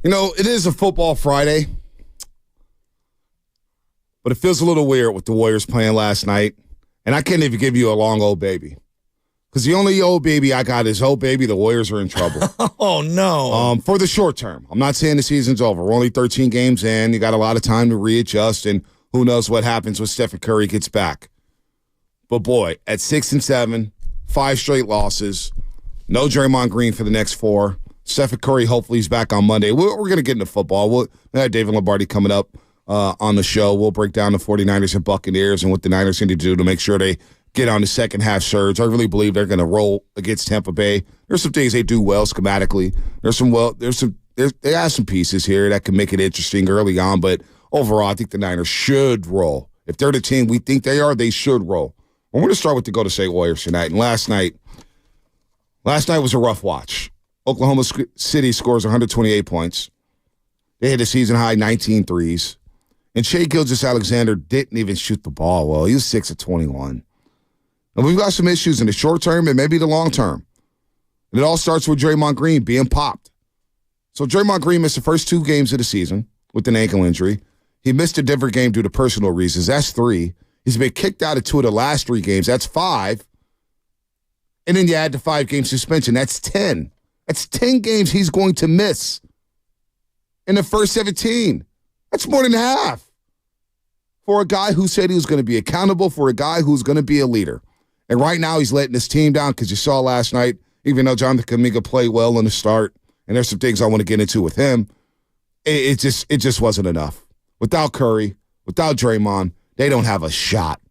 You know, it is a football Friday, but it feels a little weird with the Warriors playing last night. And I can't even give you a long old baby. Because the only old baby I got is, oh, baby, the Warriors are in trouble. Oh, no. For the short term. I'm not saying the season's over. We're only 13 games in. You got a lot of time to readjust, and who knows what happens when Stephen Curry gets back. But, boy, at 6-7, 5 straight losses, no Draymond Green for the next 4. Stephen Curry, hopefully, he's back on Monday. We're going to get into football. We have David Lombardi coming up on the show. We'll break down the 49ers and Buccaneers and what the Niners need to do to make sure they get on the second half surge. I really believe they're going to roll against Tampa Bay. There's some things they do well schematically. They have some pieces here that can make it interesting early on, but overall, I think the Niners should roll. If they're the team we think they are, they should roll. We're going to start with the Golden State Warriors tonight. And last night was a rough watch. Oklahoma City scores 128 points. They hit a season-high 19 threes. And Shai Gilgeous-Alexander didn't even shoot the ball well. He was 6 of 21. And we've got some issues in the short term and maybe the long term. And it all starts with Draymond Green being popped. So Draymond Green missed the first 2 games of the season with an ankle injury. He missed a Denver game due to personal reasons. That's 3. He's been kicked out of 2 of the last 3 games. That's 5. And then you add the 5-game suspension. That's 10. That's 10 games he's going to miss in the first 17. That's more than half for a guy who said he was going to be accountable, for a guy who's going to be a leader. And right now he's letting his team down because you saw last night, even though Jonathan Kuminga played well in the start, and there's some things I want to get into with him, it just wasn't enough. Without Curry, without Draymond, they don't have a shot.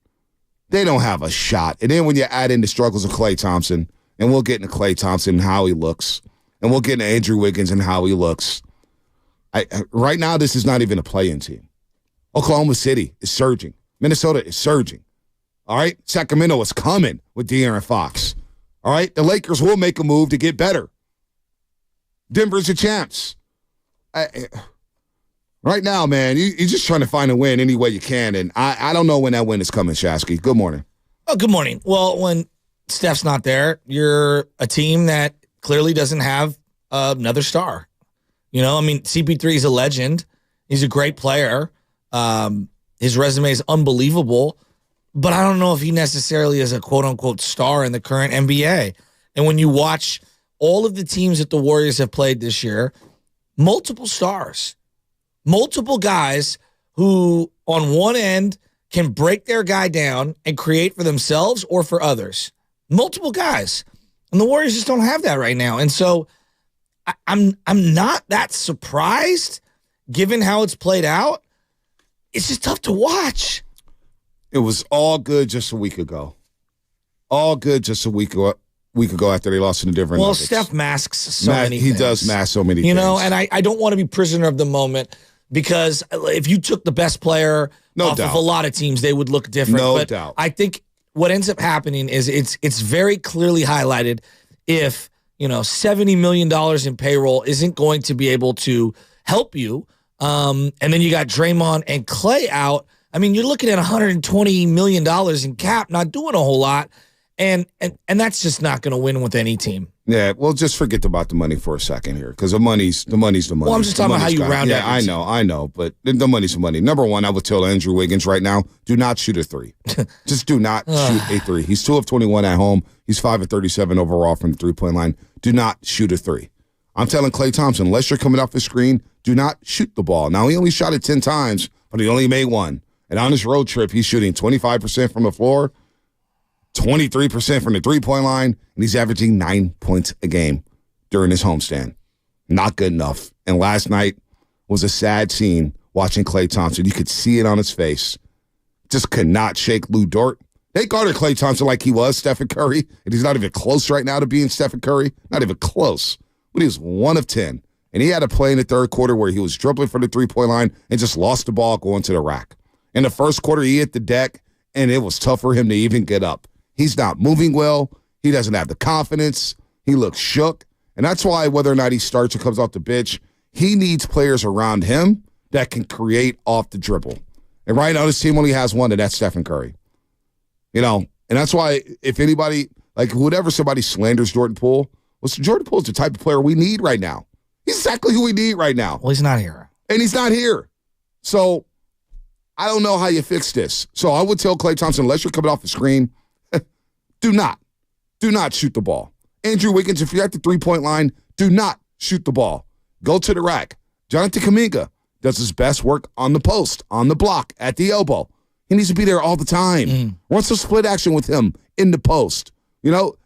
They don't have a shot. And then when you add in the struggles of Klay Thompson, and we'll get into Klay Thompson and how he looks, and we'll get into Andrew Wiggins and how he looks. Right now, this is not even a play-in team. Oklahoma City is surging. Minnesota is surging. All right? Sacramento is coming with De'Aaron Fox. All right? The Lakers will make a move to get better. Denver's the champs. Right now, man, you're just trying to find a win any way you can, and I don't know when that win is coming, Shasky. Good morning. Oh, good morning. Well, when Steph's not there, you're a team that clearly doesn't have another star. You know, I mean, CP3 is a legend. He's a great player. His resume is unbelievable, but I don't know if he necessarily is a quote-unquote star in the current NBA. And when you watch all of the teams that the Warriors have played this year, multiple stars, multiple guys who on one end can break their guy down and create for themselves or for others. Multiple guys. And the Warriors just don't have that right now. And so I'm not that surprised given how it's played out. It's just tough to watch. It was all good just a week ago. All good just a week ago after they lost in the Denver Nuggets. Well, Steph masks so many things. He does mask so many things. You know, and I don't want to be prisoner of the moment because if you took the best player off of a lot of teams, they would look different. No doubt. I think what ends up happening is it's very clearly highlighted if, $70 million in payroll isn't going to be able to help you. And then you got Draymond and Klay out. I mean, you're looking at $120 million in cap, not doing a whole lot. And that's just not going to win with any team. Yeah, well, just forget about the money for a second here, because the money's the money. Well, I'm just talking about how you round out. Yeah, I know, but the money's the money. Number one, I would tell Andrew Wiggins right now, do not shoot a 3. Just do not shoot a 3. He's 2 of 21 at home. He's 5 of 37 overall from the 3-point line. Do not shoot a 3. I'm telling Klay Thompson, unless you're coming off the screen, do not shoot the ball. Now, he only shot it 10 times, but he only made 1. And on this road trip, he's shooting 25% from the floor, 23% from the 3-point line, and he's averaging 9 points a game during his homestand. Not good enough. And last night was a sad scene watching Klay Thompson. You could see it on his face. Just could not shake Lou Dort. They guarded Klay Thompson like he was Stephen Curry, and he's not even close right now to being Stephen Curry. Not even close. But he was 1 of 10. And he had a play in the third quarter where he was dribbling for the 3-point line and just lost the ball going to the rack. In the first quarter, he hit the deck, and it was tough for him to even get up. He's not moving well. He doesn't have the confidence. He looks shook. And that's why whether or not he starts or comes off the bench, he needs players around him that can create off the dribble. And right now, this team only has one, and that's Stephen Curry. And that's why if anybody, like whenever somebody slanders Jordan Poole, well, Jordan Poole is the type of player we need right now. He's exactly who we need right now. Well, he's not here. And he's not here. So I don't know how you fix this. So I would tell Klay Thompson, unless you're coming off the screen, do not shoot the ball. Andrew Wiggins, if you're at the three-point line, do not shoot the ball. Go to the rack. Jonathan Kuminga does his best work on the post, on the block, at the elbow. He needs to be there all the time. Want some split action with him in the post.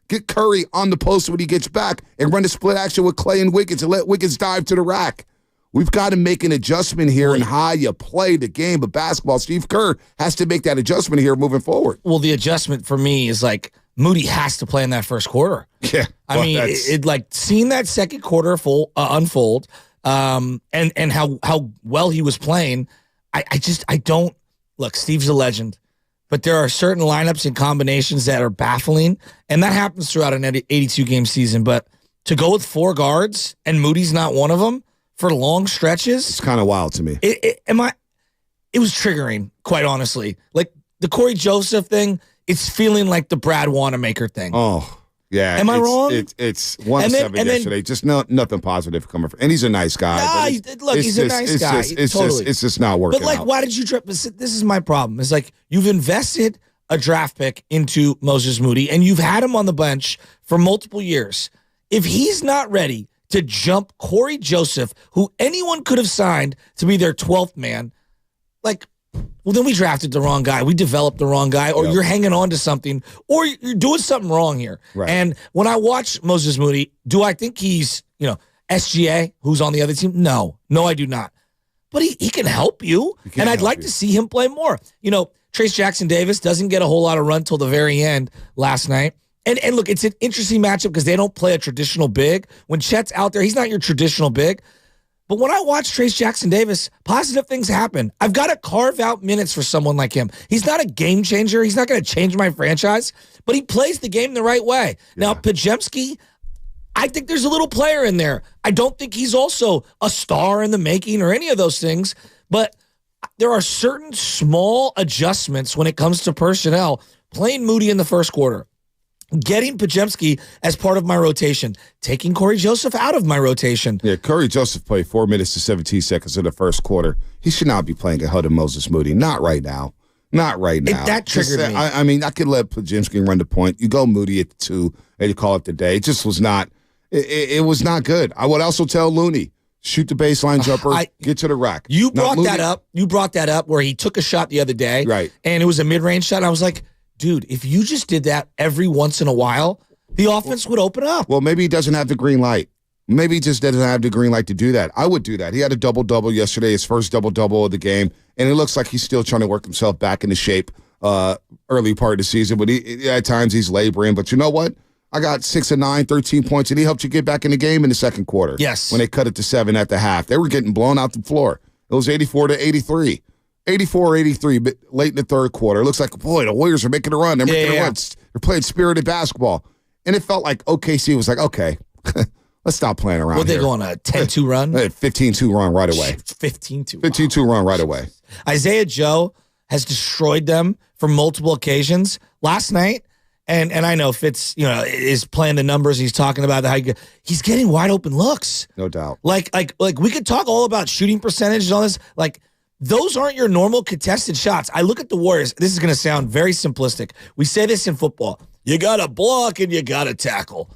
Get Curry on the post when he gets back and run a split action with Klay and Wiggins and let Wiggins dive to the rack. We've got to make an adjustment here in how you play the game of basketball. Steve Kerr has to make that adjustment here moving forward. Well, the adjustment for me is like Moody has to play in that first quarter. Yeah. I mean, seeing that second quarter unfold and how well he was playing, I don't – look, Steve's a legend. But there are certain lineups and combinations that are baffling, and that happens throughout an 82-game season. But to go with 4 guards and Moody's not one of them for long stretches, it's kind of wild to me. It was triggering, quite honestly. Like the Corey Joseph thing, it's feeling like the Brad Wanamaker thing. Oh, yeah. Am I wrong? It's 1-7 yesterday. Just nothing positive coming from. And he's a nice guy. He's a nice guy. It's just not working. But out. Why did you draft? This is my problem. It's like you've invested a draft pick into Moses Moody, and you've had him on the bench for multiple years. If he's not ready to jump Corey Joseph, who anyone could have signed to be their 12th man, well, then we drafted the wrong guy. We developed the wrong guy, or you're hanging on to something, or you're doing something wrong here. Right. And when I watch Moses Moody, do I think he's, SGA, who's on the other team? No, I do not. But he can help you, and I'd like to see him play more. Trace Jackson-Davis doesn't get a whole lot of run till the very end last night. And look, it's an interesting matchup because they don't play a traditional big. When Chet's out there, he's not your traditional big. But when I watch Trace Jackson-Davis, positive things happen. I've got to carve out minutes for someone like him. He's not a game changer. He's not going to change my franchise, but he plays the game the right way. Yeah. Now, Podziemski, I think there's a little player in there. I don't think he's also a star in the making or any of those things, but there are certain small adjustments when it comes to personnel. Playing Moody in the first quarter, getting Podziemski as part of my rotation, taking Corey Joseph out of my rotation. Yeah, Corey Joseph played 4 minutes to 17 seconds in the first quarter. He should not be playing ahead of Moses Moody. Not right now. That triggered me. I mean, I could let Podziemski run the point. You go Moody at the 2, and you call it the day. It just was not – it was not good. I would also tell Looney, shoot the baseline jumper, get to the rack. You brought that up where he took a shot the other day. Right. And it was a mid-range shot, and I was like, dude, if you just did that every once in a while, the offense would open up. Well, maybe he doesn't have the green light. Maybe he just doesn't have the green light to do that. I would do that. He had a double-double yesterday, his first double-double of the game, and it looks like he's still trying to work himself back into shape early part of the season. But at times he's laboring. But you know what? I got 6 of 9, 13 points, and he helped you get back in the game in the second quarter. Yes. When they cut it to 7 at the half. They were getting blown out the floor. It was 84-83. 84-83, but late in the third quarter. It looks like, boy, the Warriors are making a run. They're making a run. They're playing spirited basketball. And it felt like OKC was like, okay, let's stop playing around. Were they going a 10-2 run? 15-2 run right away. 15-2. 15-2 run right away. Isaiah Joe has destroyed them for multiple occasions. Last night, and I know Fitz, is playing the numbers. He's talking about how he's getting wide open looks. No doubt. Like we could talk all about shooting percentages on this. Those aren't your normal contested shots. I look at the Warriors. This is going to sound very simplistic. We say this in football. You got to block and you got to tackle.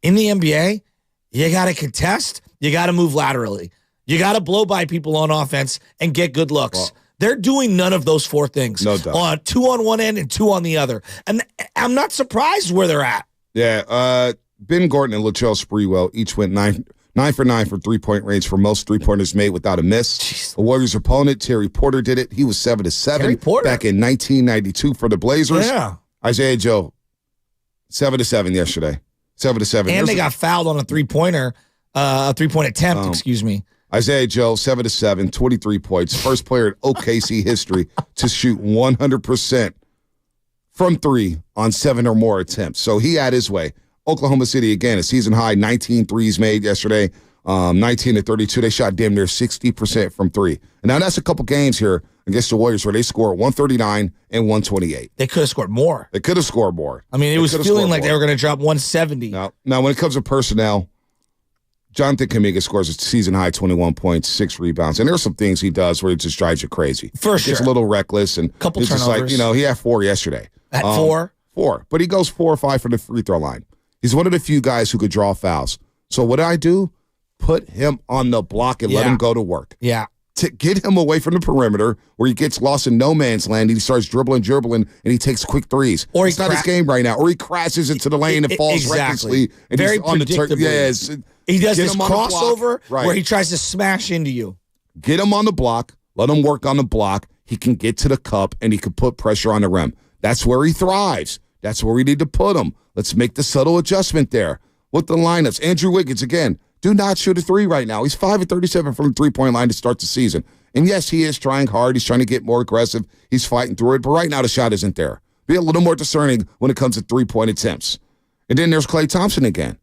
In the NBA, you got to contest. You got to move laterally. You got to blow by people on offense and get good looks. Well, they're doing none of those 4 things. No doubt. 2 on one end and 2 on the other. And I'm not surprised where they're at. Yeah. Ben Gordon and Latrell Sprewell each went 9 for 9 for three-point range for most three-pointers made without a miss. Jeez. The Warriors' opponent, Terry Porter, did it. He was 7-7 back in 1992 for the Blazers. Yeah. Isaiah Joe, 7-7 yesterday. 7-7. And they got fouled on a three-point attempt, excuse me. Isaiah Joe, 7-7, 23 points. First player in OKC history to shoot 100% from 3 on 7 or more attempts. So he had his way. Oklahoma City, again, a season high, 19 threes made yesterday, 19-32. They shot damn near 60% from 3. And now that's a couple games here against the Warriors where they scored 139 and 128. They could have scored more. They could have scored more. I mean, it was feeling like they were going to drop 170. Now, when it comes to personnel, Jonathan Kuminga scores a season-high 21 points, 6 rebounds. And there's some things he does where it just drives you crazy. For sure. It's a little reckless. And couple it's just turnovers. like, he had 4 yesterday. At 4? 4. But he goes 4 or 5 from the free throw line. He's one of the few guys who could draw fouls. So what do? Put him on the block and let him go to work. Yeah. To get him away from the perimeter where he gets lost in no man's land, he starts dribbling, and he takes quick threes. Or it's not his game right now. Or he crashes into the lane and falls recklessly. And very he's on the predictably. Yes. He does this crossover where he tries to smash into you. Get him on the block. Let him work on the block. He can get to the cup, and he can put pressure on the rim. That's where he thrives. That's where we need to put him. Let's make the subtle adjustment there. With the lineups, Andrew Wiggins, again, do not shoot a 3 right now. He's 5 of 37 from the three-point line to start the season. And yes, he is trying hard. He's trying to get more aggressive. He's fighting through it. But right now, the shot isn't there. Be a little more discerning when it comes to three-point attempts. And then there's Klay Thompson again.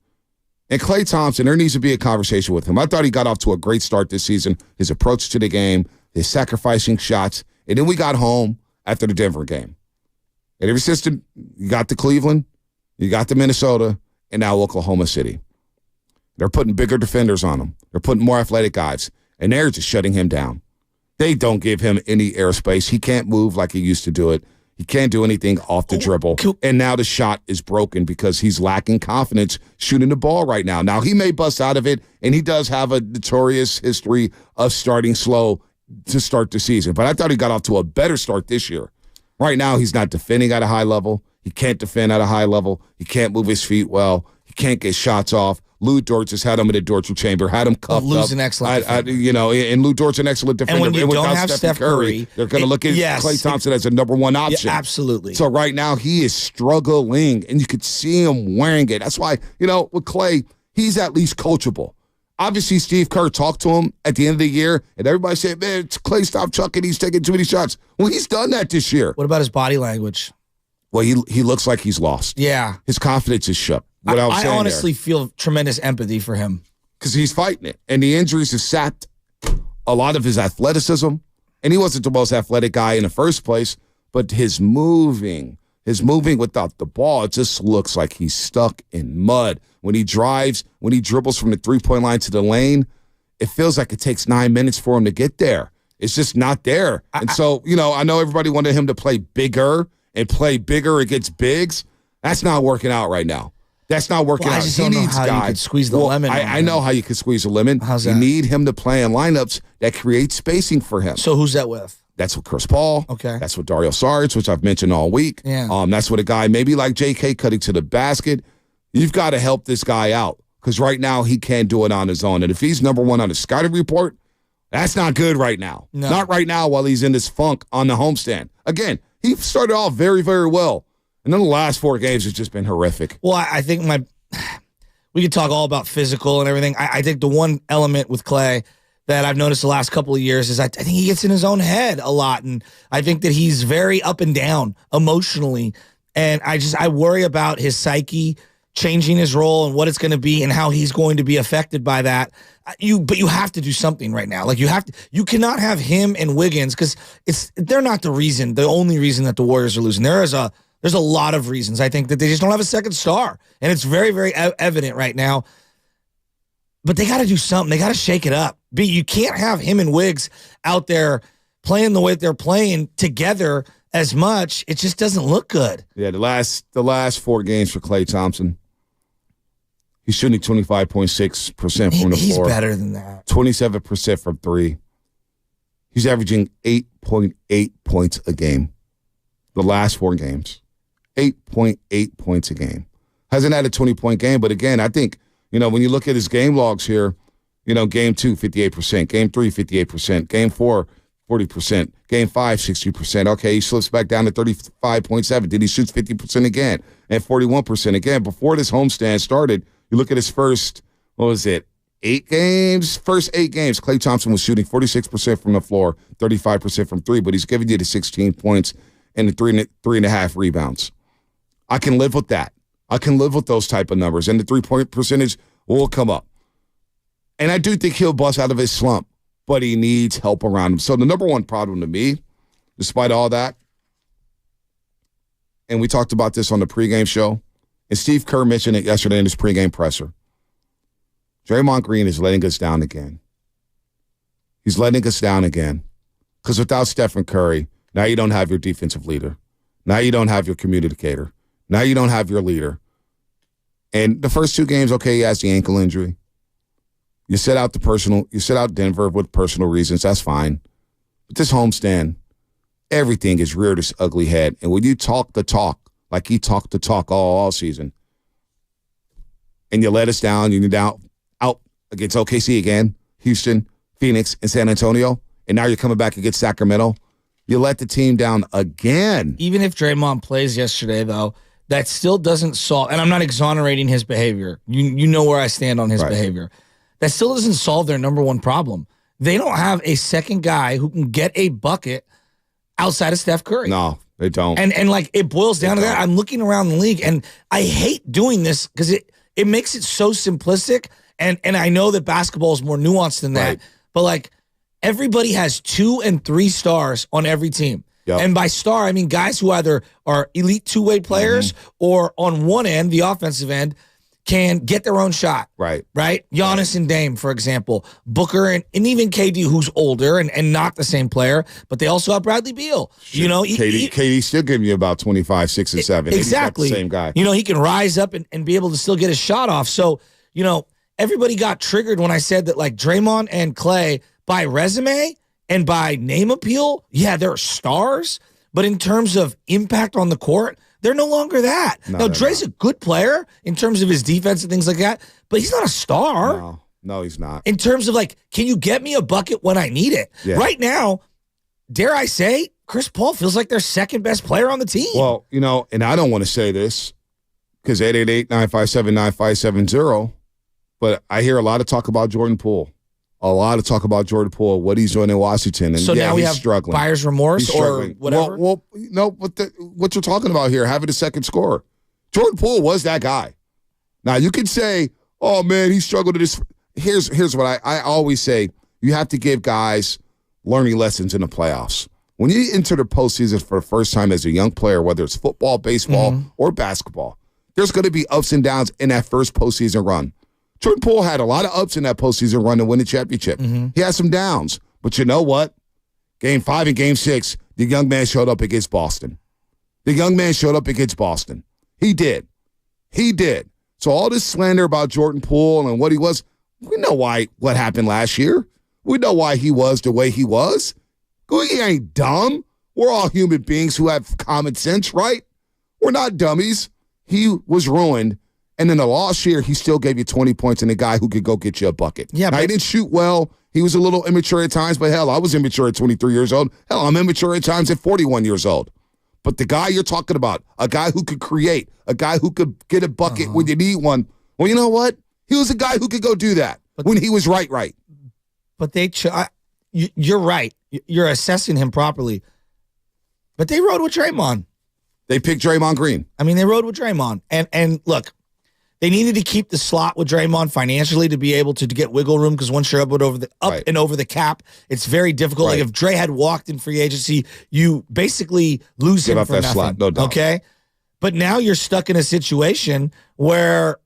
And Klay Thompson, there needs to be a conversation with him. I thought he got off to a great start this season. His approach to the game, his sacrificing shots. And then we got home after the Denver game. And ever since you got to Cleveland, you got to Minnesota, and now Oklahoma City. They're putting bigger defenders on him. They're putting more athletic guys, and they're just shutting him down. They don't give him any airspace. He can't move like he used to do it. He can't do anything off the dribble. And now the shot is broken because he's lacking confidence shooting the ball right now. Now, he may bust out of it, and he does have a notorious history of starting slow to start the season. But I thought he got off to a better start this year. Right now, he's not defending at a high level. He can't defend at a high level. He can't move his feet well. He can't get shots off. Lou Dort just had him in the torture chamber, had him cuffed Lou's up. an excellent defender. And Lou Dort's an excellent defender. And when you don't without have Steph Curry, they're going to look at Klay Thompson as a number one option. Yeah, absolutely. So right now, he is struggling, and you could see him wearing it. That's why, with Klay, he's at least coachable. Obviously, Steve Kerr talked to him at the end of the year, and everybody said, man, Klay, stop chucking. He's taking too many shots. Well, he's done that this year. What about his body language? Well, he looks like he's lost. Yeah. His confidence is shook. I honestly feel tremendous empathy for him. Because he's fighting it. And the injuries have sapped a lot of his athleticism. And he wasn't the most athletic guy in the first place. But his moving without the ball, it just looks like he's stuck in mud. When he drives, when he dribbles from the three-point line to the lane, it feels like it takes 9 minutes for him to get there. It's just not there. And so, I know everybody wanted him to play bigger against bigs. That's not working out right now. That's not working out. I just don't know how you could squeeze the lemon. I know how you could squeeze a lemon. How's that? You need him to play in lineups that create spacing for him. So who's that with? That's with Chris Paul. Okay. That's with Dario Saric, which I've mentioned all week. Yeah. That's with a guy maybe like J.K. cutting to the basket. You've got to help this guy out because right now he can't do it on his own. And if he's number one on the scouting report, that's not good right now. No. Not right now while he's in this funk on the homestand. Again, he started off very, very well. And then the last 4 games have just been horrific. Well, I think we could talk all about physical and everything. I think the one element with Klay that I've noticed the last couple of years is I think he gets in his own head a lot. And I think that he's very up and down emotionally. And I worry about his psyche changing his role and what it's going to be and how he's going to be affected by that. But you have to do something right now. Like you cannot have him and Wiggins because they're not the only reason that the Warriors are losing. There's a lot of reasons. I think that they just don't have a second star. And it's very, very evident right now. But they got to do something. They got to shake it up. You can't have him and Wiggs out there playing the way they're playing together as much. It just doesn't look good. Yeah, the last 4 games for Klay Thompson, he's shooting 25.6% from the floor. He's better than that. 27% from 3. He's averaging 8.8 points a game. The last 4 games. 8.8 points a game. Hasn't had a 20-point game, but again, I think, when you look at his game logs here, game 2, 58%, game 3, 58%, game 4, 40%, game 5, 60%. Okay, he slips back down to 35.7. Then he shoots 50% again and 41% again. Before this homestand started, you look at his first, 8 games? First 8 games, Klay Thompson was shooting 46% from the floor, 35% from 3, but he's giving you the 16 points and the 3.5 rebounds. I can live with that. I can live with those type of numbers, and the 3-point percentage will come up. And I do think he'll bust out of his slump, but he needs help around him. So the number one problem to me, despite all that, and we talked about this on the pregame show, and Steve Kerr mentioned it yesterday in his pregame presser, Draymond Green is letting us down again. He's letting us down again. Because without Stephen Curry, now you don't have your defensive leader. Now you don't have your communicator. Now you don't have your leader. And the first 2 games, okay, he has the ankle injury. You set out Denver with personal reasons, that's fine. But this homestand, everything is reared its ugly head. And when you talk the talk, like he talked the talk all season, and you let us down, you're down out against OKC again, Houston, Phoenix, and San Antonio, and now you're coming back against Sacramento, you let the team down again. Even if Draymond plays yesterday, though, that still doesn't solve, and I'm not exonerating his behavior. You know where I stand on his behavior. That still doesn't solve their number one problem. They don't have a second guy who can get a bucket outside of Steph Curry. No, they don't. And like it boils down to that. I'm looking around the league, and I hate doing this because it makes it so simplistic. And I know that basketball is more nuanced than that. Right. But like everybody has 2 and 3 stars on every team. Yep. And by star, I mean guys who either are elite two-way players or on one end, the offensive end, can get their own shot. Right? Giannis and Dame, for example. Booker and even KD, who's older and not the same player, but they also have Bradley Beal. Sure. You know, KD still giving you about 25, 6, and 7. Exactly. He's not the same guy. You know, he can rise up and be able to still get a shot off. So, you know, everybody got triggered when I said that, like, Draymond and Klay, by resume and by name appeal, yeah, they're stars. But in terms of impact on the court, they're no longer that. Now, Dre's a good player in terms of his defense and things like that, but he's not a star. No, he's not. In terms of, like, can you get me a bucket when I need it? Yeah. Right now, dare I say, Chris Paul feels like their second best player on the team. Well, you know, and I don't want to say this because 888-957-9570, but I hear a lot of talk about Jordan Poole. What he's doing in Washington. And so now we have struggling. Buyer's remorse or whatever? Well, no, what you're talking about here, having a second scorer. Jordan Poole was that guy. Now, you could say, oh, man, he struggled to this. Here's what I always say. You have to give guys learning lessons in the playoffs. When you enter the postseason for the first time as a young player, whether it's football, baseball, or basketball, there's going to be ups and downs in that first postseason run. Jordan Poole had a lot of ups in that postseason run to win the championship. He had some downs. But you know what? Game 5 and Game 6, the young man showed up against Boston. He did. So all this slander about Jordan Poole and what he was, we know what happened last year. We know why he was the way he was. He ain't dumb. We're all human beings who have common sense, right? We're not dummies. He was ruined. And in the last year, he still gave you 20 points and a guy who could go get you a bucket. Yeah, now, he didn't shoot well. He was a little immature at times, but hell, I was immature at 23 years old. Hell, I'm immature at times at 41 years old. But the guy you're talking about, a guy who could create, a guy who could get a bucket when you need one, well, you know what? He was a guy who could go do that when he was right. But you're right. You're assessing him properly. But they rode with Draymond. They picked Draymond Green. I mean, they rode with Draymond. And look, they needed to keep the slot with Draymond financially to be able to get wiggle room because once you're up and over the cap, it's very difficult. Like if Dre had walked in free agency, you basically lose him for nothing. Slot, no doubt. Okay? But now you're stuck in a situation where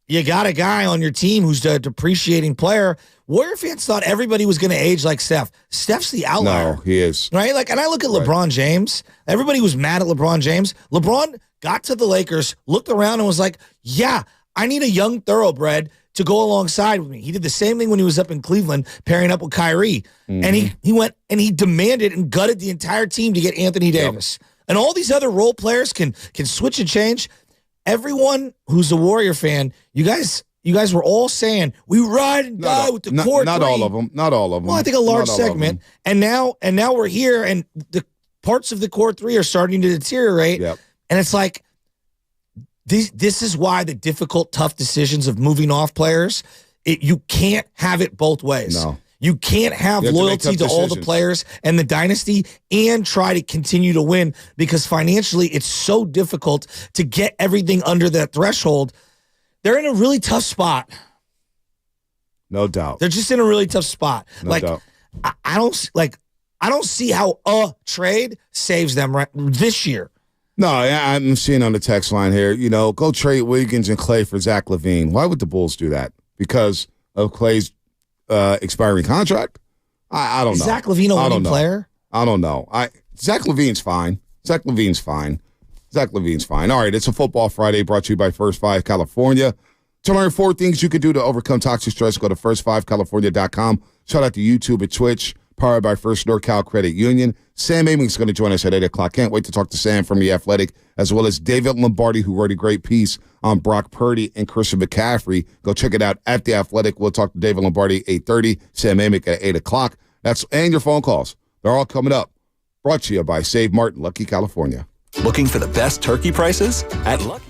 you got a guy on your team who's a depreciating player. Warrior fans thought everybody was going to age like Steph. Steph's the outlier. No, he is. Right? Like, and I look at LeBron James. Everybody was mad at LeBron James. LeBron got to the Lakers, looked around and was like, yeah, I need a young thoroughbred to go alongside with me. He did the same thing when he was up in Cleveland, pairing up with Kyrie. And he went and he demanded and gutted the entire team to get Anthony Davis. And all these other role players can switch and change. Everyone who's a Warrior fan, you guys were all saying, we ride and die with the core. Not all of them. Well, I think a large segment. And now we're here and the parts of the core 3 are starting to deteriorate. Yep. And it's like, this is why the difficult, tough decisions of moving off players, you can't have it both ways. No. You can't have loyalty to all the players and the dynasty and try to continue to win because financially it's so difficult to get everything under that threshold. They're in a really tough spot. No doubt. They're just in a really tough spot. No doubt. I don't see how a trade saves them right this year. No, I'm seeing on the text line here, go trade Wiggins and Klay for Zach LaVine. Why would the Bulls do that? Because of Clay's expiring contract? I don't know. Zach LaVine a winning player? I don't know. Zach LaVine's fine. Zach LaVine's fine. All right, it's a Football Friday brought to you by First 5 California. To learn 4 things you can do to overcome toxic stress, go to first5california.com. Shout out to YouTube and Twitch, powered by First NorCal Credit Union. Sam Aming's going to join us at 8 o'clock. Can't wait to talk to Sam from The Athletic, as well as David Lombardi, who wrote a great piece on Brock Purdy and Christian McCaffrey. Go check it out at The Athletic. We'll talk to David Lombardi at 8:30, Sam Amick at 8 o'clock. And your phone calls. They're all coming up. Brought to you by Save Martin, Lucky, California. Looking for the best turkey prices? At Lucky.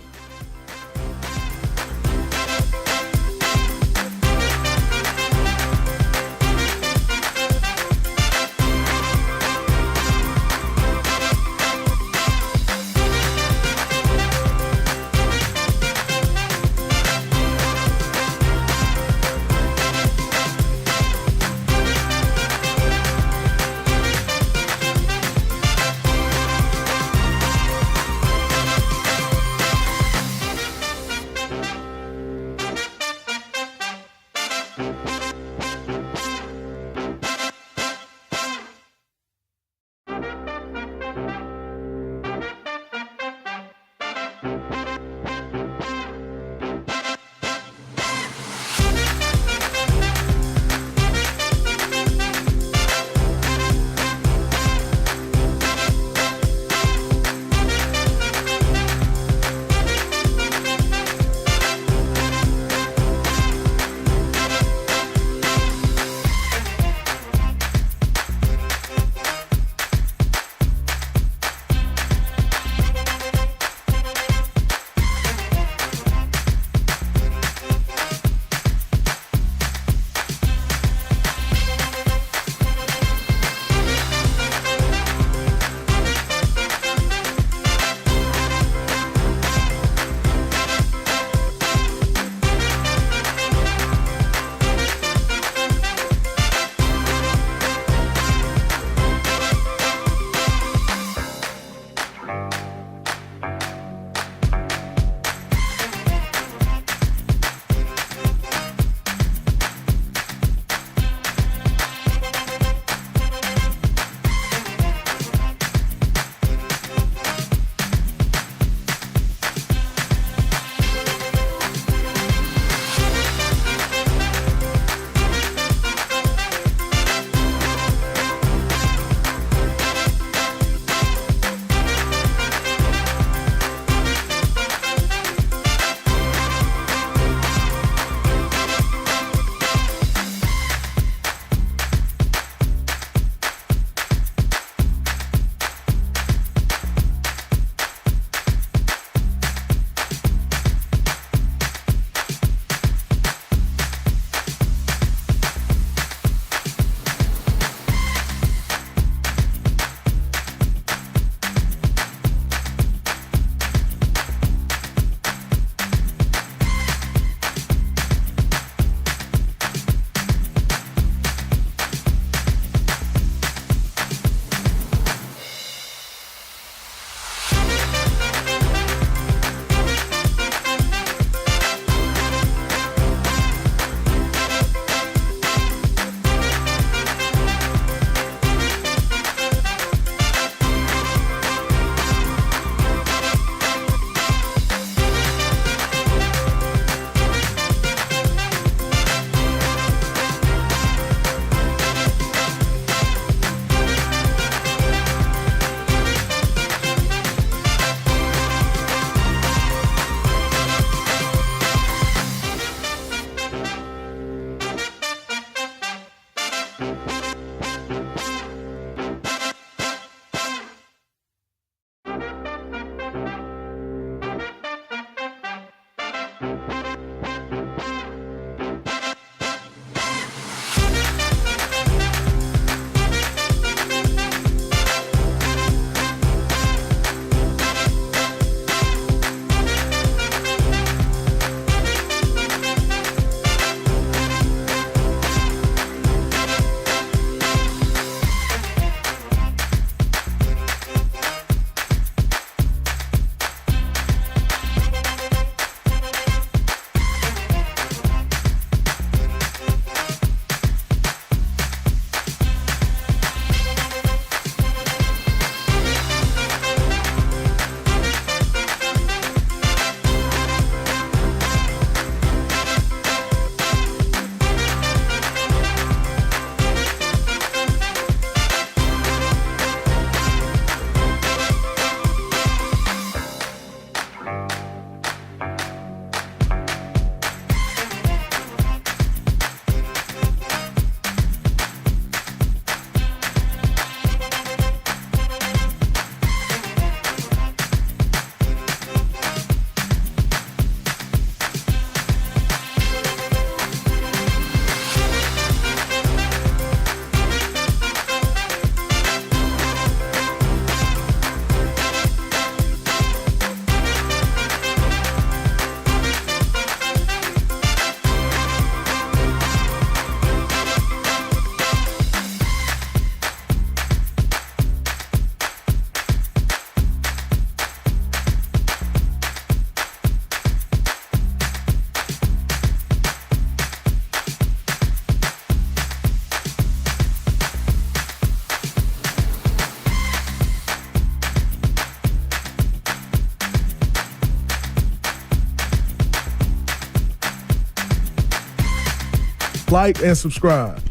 like, and subscribe.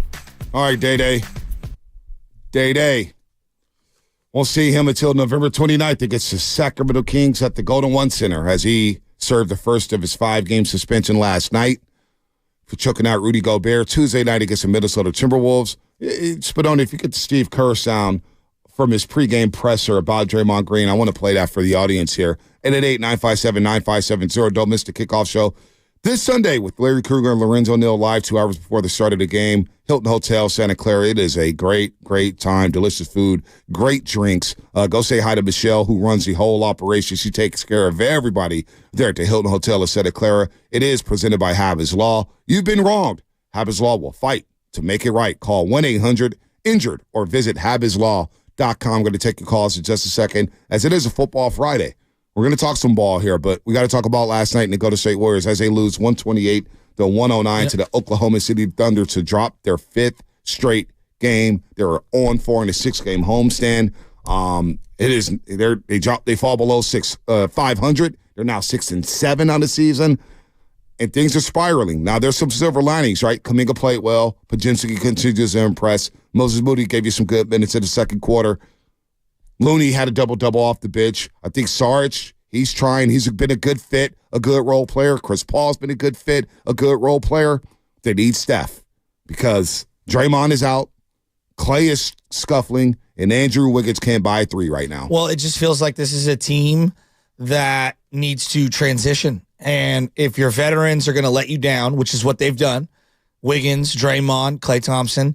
All right, Day. Won't see him until November 29th against the Sacramento Kings at the Golden One Center as he served the first of his 5-game suspension last night for choking out Rudy Gobert. Tuesday night against the Minnesota Timberwolves. Spadoni, if you get the Steve Kerr sound from his pregame presser about Draymond Green, I want to play that for the audience here. 888-957-9570. Don't miss the kickoff show this Sunday with Larry Krueger and Lorenzo Neal live 2 hours before the start of the game. Hilton Hotel, Santa Clara. It is a great time. Delicious food, great drinks. Go say hi to Michelle, who runs the whole operation. She takes care of everybody there at the Hilton Hotel in Santa Clara. It is presented by Habits Law. You've been wronged. Habits Law will fight to make it right. Call 1-800-INJURED or visit habitslaw.com. I'm going to take your calls in just a second, as it is a football Friday. We're going to talk some ball here, but we got to talk about last night in the Golden State Warriors as they lose 128-109 to the Oklahoma City Thunder to drop their 5th straight game. They were 0-4 in a 6-game homestand. They fall below 500. They're now 6-7 on the season, and things are spiraling. Now there's some silver linings, right? Kuminga played well. Podziemski continues to impress. Moses Moody gave you some good minutes in the second quarter. Looney had a double-double off the bench. I think Sarge, he's trying. He's been a good fit, a good role player. Chris Paul's been a good fit, a good role player. They need Steph because Draymond is out, Clay is scuffling, and Andrew Wiggins can't buy a 3 right now. Well, it just feels like this is a team that needs to transition. And if your veterans are going to let you down, which is what they've done, Wiggins, Draymond, Klay Thompson,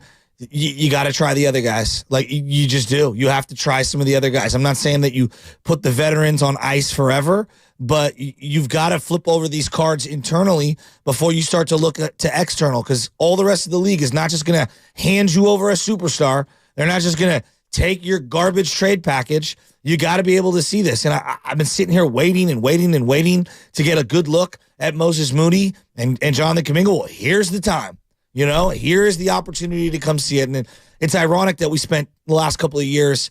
you got to try the other guys. Like, you just do. You have to try some of the other guys. I'm not saying that you put the veterans on ice forever, but you've got to flip over these cards internally before you start to look to external, because all the rest of the league is not just going to hand you over a superstar. They're not just going to take your garbage trade package. You got to be able to see this. And I've been sitting here waiting to get a good look at Moses Moody and Jonathan Kuminga. Well, here's the time. Here's the opportunity to come see it. And it's ironic that we spent the last couple of years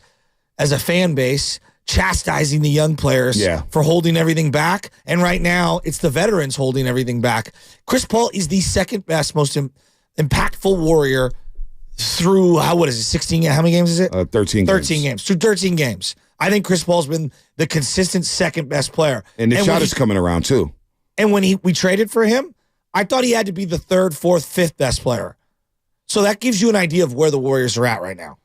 as a fan base chastising the young players for holding everything back. And right now, it's the veterans holding everything back. Chris Paul is the second best, most impactful Warrior through, 16? How many games is it? 13 games. Through 13 games. I think Chris Paul's been the consistent second best player. And the shot is coming around, too. And when we traded for him, I thought he had to be the 3rd, 4th, 5th best player. So that gives you an idea of where the Warriors are at right now.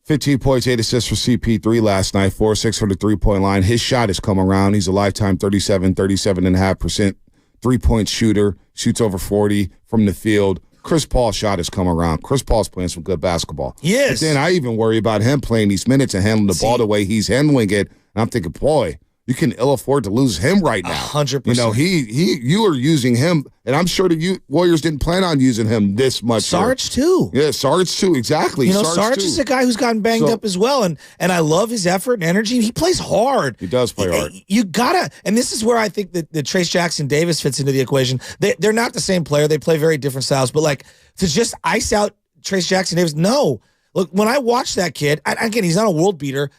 15 points, 8 assists for CP3 last night, 4-6 from the three-point line. His shot has come around. He's a lifetime 37.5% three-point shooter, shoots over 40 from the field. Chris Paul's shot has come around. Chris Paul's playing some good basketball. Yes. But then I even worry about him playing these minutes and handling the ball the way he's handling it. And I'm thinking, boy, you can ill afford to lose him right now. 100%. You are using him, and I'm sure the Warriors didn't plan on using him this much. Sarge too. Yeah, Sarge too. Exactly. Sarge is a guy who's gotten banged up as well, and I love his effort and energy. He plays hard. He does play hard. You gotta, and this is where I think that the Trace Jackson Davis fits into the equation. They're not the same player. They play very different styles, but like to just ice out Trace Jackson Davis, no. Look, when I watch that kid, again, he's not a world beater.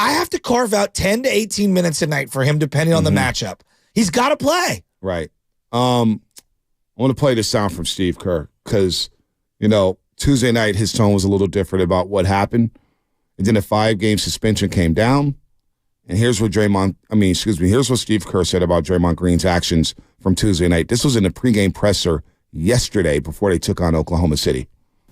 I have to carve out 10 to 18 minutes a night for him, depending on the matchup. He's got to play. Right. I want to play this sound from Steve Kerr because, Tuesday night his tone was a little different about what happened. And then a 5-game suspension came down. And here's what here's what Steve Kerr said about Draymond Green's actions from Tuesday night. This was in the pregame presser yesterday before they took on Oklahoma City.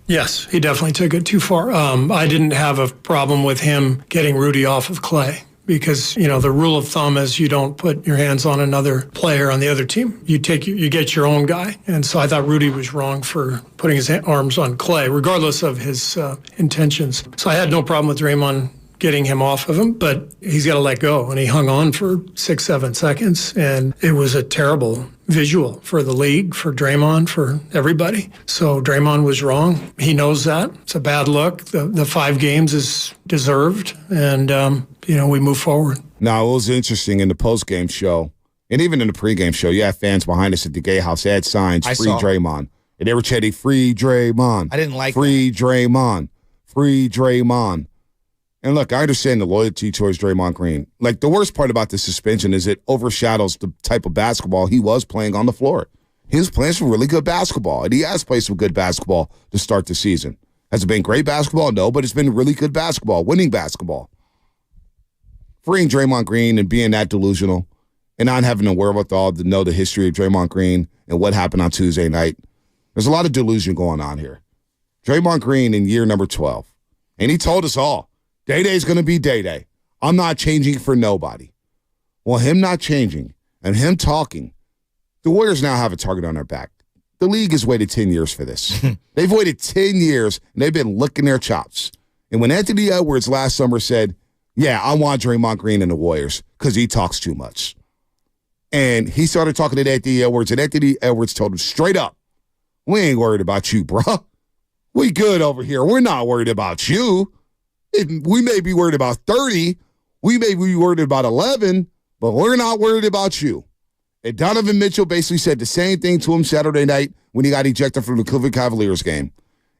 Yes, he definitely took it too far. I didn't have a problem with him getting Rudy off of Clay because, the rule of thumb is you don't put your hands on another player on the other team. You get your own guy. And so I thought Rudy was wrong for putting his arms on Clay, regardless of his intentions. So I had no problem with Draymond getting him off of him, but he's got to let go. And he hung on for 6-7 seconds, and it was a terrible visual for the league, for Draymond, for everybody. So Draymond was wrong. He knows that. It's a bad look. The 5 games is deserved, and, we move forward. Now, it was interesting in the post-game show, and even in the pregame show, you had fans behind us at the Gay House. They had signs, free Draymond. And they were chanting, free Draymond. I didn't like free Draymond. Free Draymond. And look, I understand the loyalty towards Draymond Green. Like, the worst part about the suspension is it overshadows the type of basketball he was playing on the floor. he was playing some really good basketball, and he has played some good basketball to start the season. Has it been great basketball? No, but it's been really good basketball, winning basketball. Freeing Draymond Green and being that delusional and not having the wherewithal to know the history of Draymond Green and what happened on Tuesday night. There's a lot of delusion going on here. Draymond Green in year number 12. And he told us all, Day-Day's going to be Day-Day. I'm not changing for nobody. Well, him not changing and him talking, the Warriors now have a target on their back. The league has waited 10 years for this. They've waited 10 years, and they've been licking their chops. And when Anthony Edwards last summer said, yeah, I want Draymond Green in the Warriors because he talks too much. And he started talking to Anthony Edwards, and Anthony Edwards told him straight up, we ain't worried about you, bro. We good over here. We're not worried about you. We may be worried about 30. We may be worried about 11, but we're not worried about you. And Donovan Mitchell basically said the same thing to him Saturday night when he got ejected from the Cleveland Cavaliers game.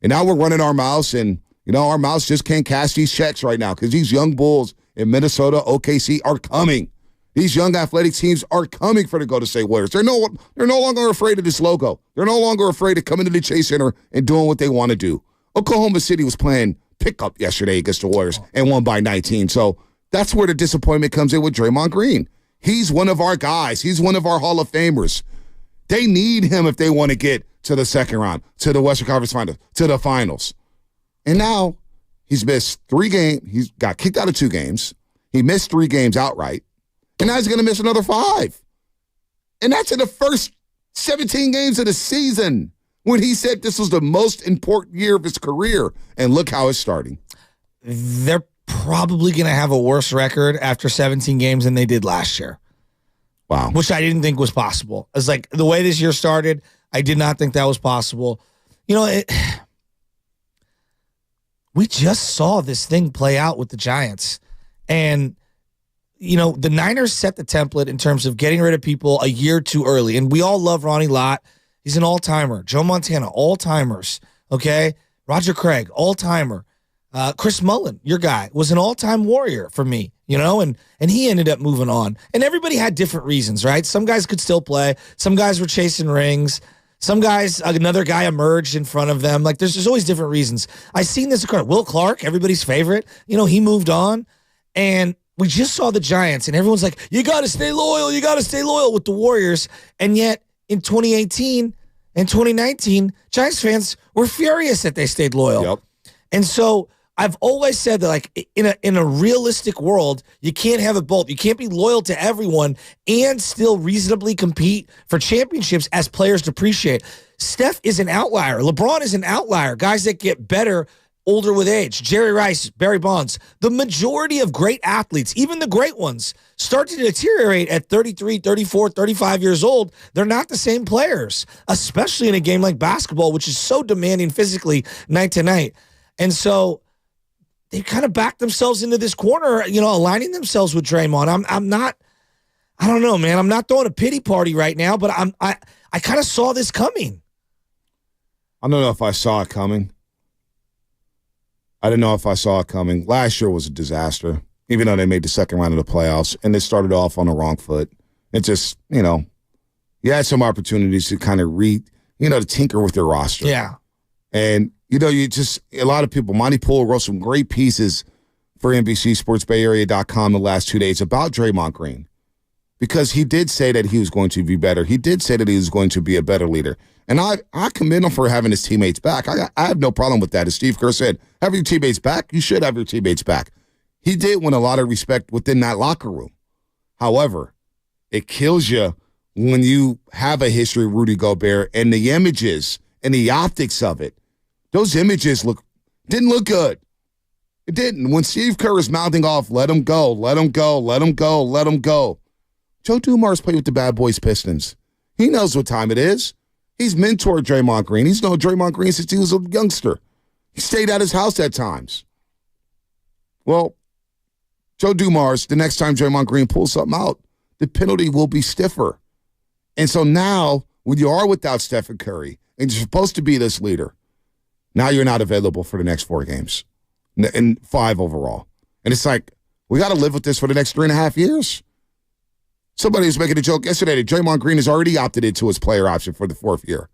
And now we're running our mouths, and our mouths just can't cash these checks right now because these young Bulls in Minnesota, OKC are coming. These young athletic teams are coming for the Golden State Warriors. They're no longer afraid of this logo. They're no longer afraid of coming to the Chase Center and doing what they want to do. Oklahoma City was playing pickup yesterday against the Warriors and won by 19. So that's where the disappointment comes in with Draymond Green. He's one of our guys. He's one of our Hall of Famers. They need him if they want to get to the second round, to the Western Conference Finals, to the finals. And now he's missed 3 games. He's got kicked out of 2 games. He missed 3 games outright. And now he's going to miss another 5. And that's in the first 17 games of the season when he said this was the most important year of his career. And look how it's starting. They're probably going to have a worse record after 17 games than they did last year. Wow. Which I didn't think was possible. It's like the way this year started, I did not think that was possible. We just saw this thing play out with the Giants. And, the Niners set the template in terms of getting rid of people a year too early. And we all love Ronnie Lott. He's an all-timer. Joe Montana, all-timers. Okay? Roger Craig, all-timer. Chris Mullin, your guy, was an all-time Warrior for me, and he ended up moving on. And everybody had different reasons, right? Some guys could still play. Some guys were chasing rings. Some guys, another guy emerged in front of them. Like, there's always different reasons. I seen this occur. Will Clark, everybody's favorite, he moved on. And we just saw the Giants, and everyone's like, you got to stay loyal. You got to stay loyal with the Warriors. And yet, in 2018 and 2019, Giants fans were furious that they stayed loyal. Yep. And so I've always said that, like, in a realistic world, you can't have it both. You can't be loyal to everyone and still reasonably compete for championships as players depreciate. Steph is an outlier. LeBron is an outlier. Guys that get better older with age. Jerry Rice, Barry Bonds. The majority of great athletes, even the great ones, start to deteriorate at 33, 34, 35 years old. They're not the same players, especially in a game like basketball, which is so demanding physically night to night. And so they kind of backed themselves into this corner, aligning themselves with Draymond. I'm not, I don't know, man. I'm not throwing a pity party right now, but I kind of saw this coming. I don't know if I saw it coming. I didn't know if I saw it coming. Last year was a disaster, even though they made the second round of the playoffs, and they started off on the wrong foot. It just, you had some opportunities to kind of to tinker with your roster. Yeah. And, a lot of people, Monty Poole wrote some great pieces for NBCSportsBayArea.com the last 2 days about Draymond Green because he did say that he was going to be better. He did say that he was going to be a better leader. And I commend him for having his teammates back. I have no problem with that. As Steve Kerr said, have your teammates back. You should have your teammates back. He did win a lot of respect within that locker room. However, it kills you when you have a history of Rudy Gobert and the images and the optics of it. Those images didn't look good. It didn't. When Steve Kerr is mouthing off, let him go, let him go, let him go, let him go. Joe Dumars played with the Bad Boys Pistons. He knows what time it is. He's mentored Draymond Green. He's known Draymond Green since he was a youngster. He stayed at his house at times. Well, Joe Dumars, the next time Draymond Green pulls something out, the penalty will be stiffer. And so now, when you are without Stephen Curry, and you're supposed to be this leader, now you're not available for the next 4 games and 5 overall. And it's like, we got to live with this for the next 3.5 years. Somebody was making a joke yesterday that Draymond Green has already opted into his player option for the 4th year.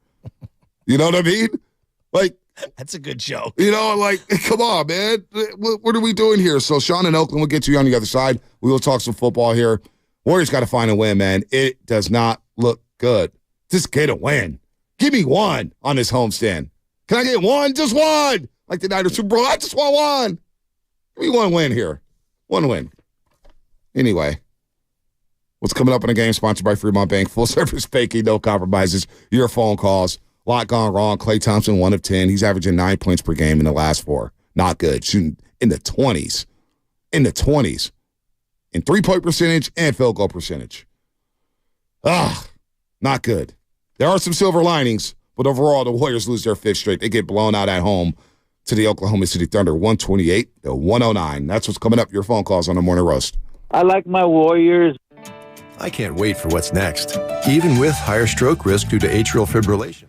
You know what I mean? Like, that's a good joke. You know, like, come on, man. What are we doing here? So Sean in Oakland, we'll get to you on the other side. We will talk some football here. Warriors got to find a win, man. It does not look good. Just get a win. Give me one on this homestand. Can I get one? Just one. Like the Niners Super Bowl. I just want one. Give me one win here. One win. Anyway, what's coming up in a game sponsored by Fremont Bank? Full service banking, no compromises. Your phone calls. A lot gone wrong. Klay Thompson, 1 of 10. He's averaging 9 points per game in the last 4. Not good. Shooting in the 20s. In 3-point percentage and field goal percentage. Not good. There are some silver linings, but overall, the Warriors lose their 5th straight. They get blown out at home to the Oklahoma City Thunder, 128-109. That's what's coming up. Your phone calls on the Morning Roast. I like my Warriors. I can't wait for what's next, even with higher stroke risk due to atrial fibrillation.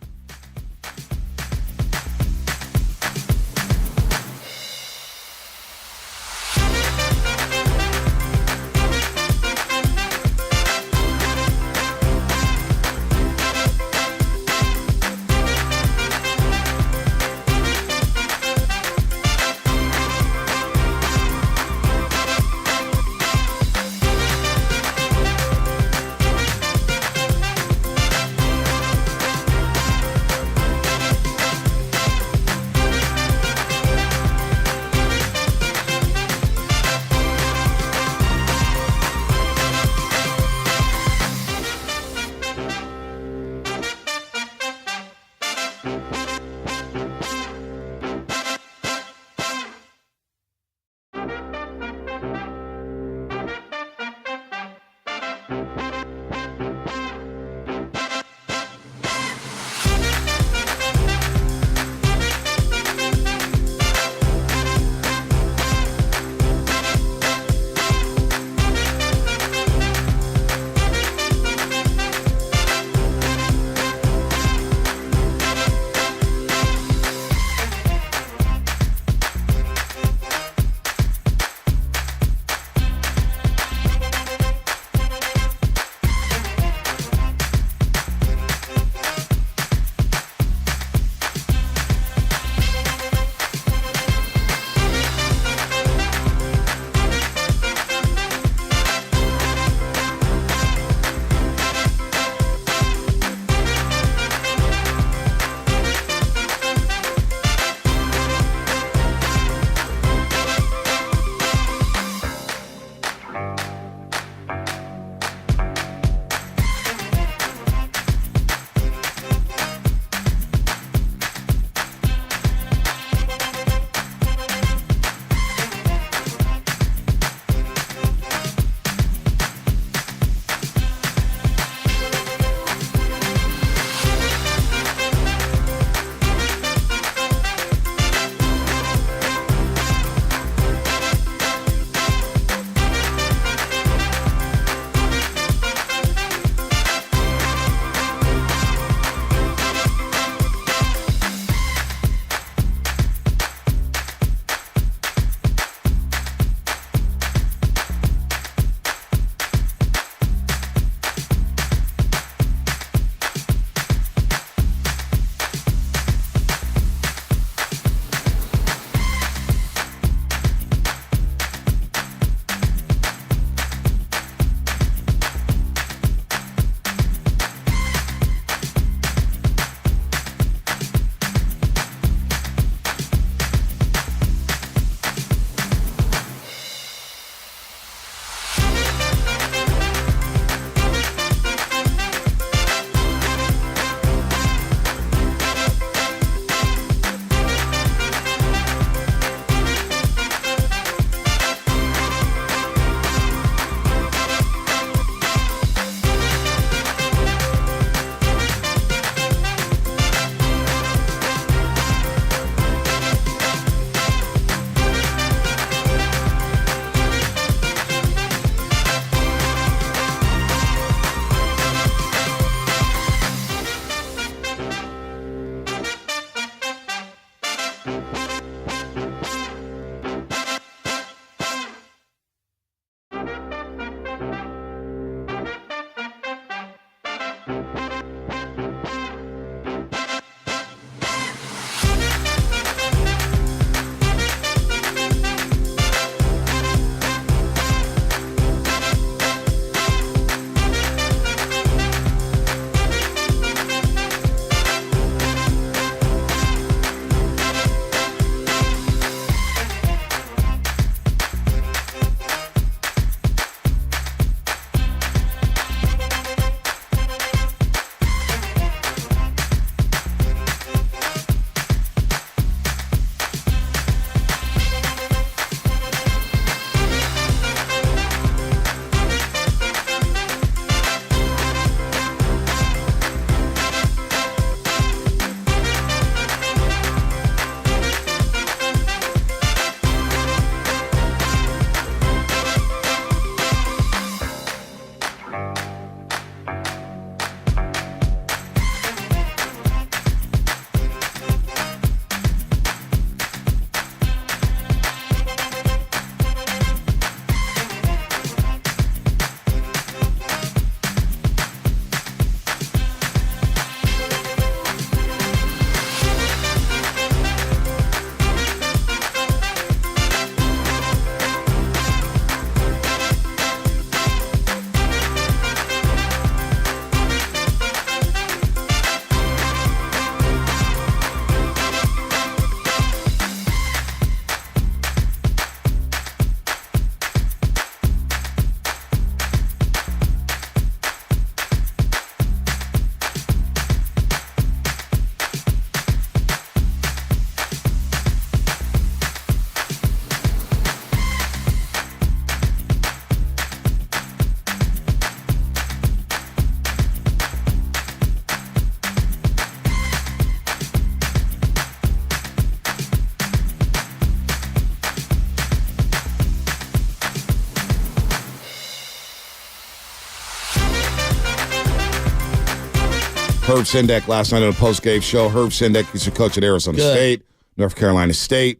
Herb Sendek last night on a post-game show. Herb Sendek used to coach at Arizona State, North Carolina State.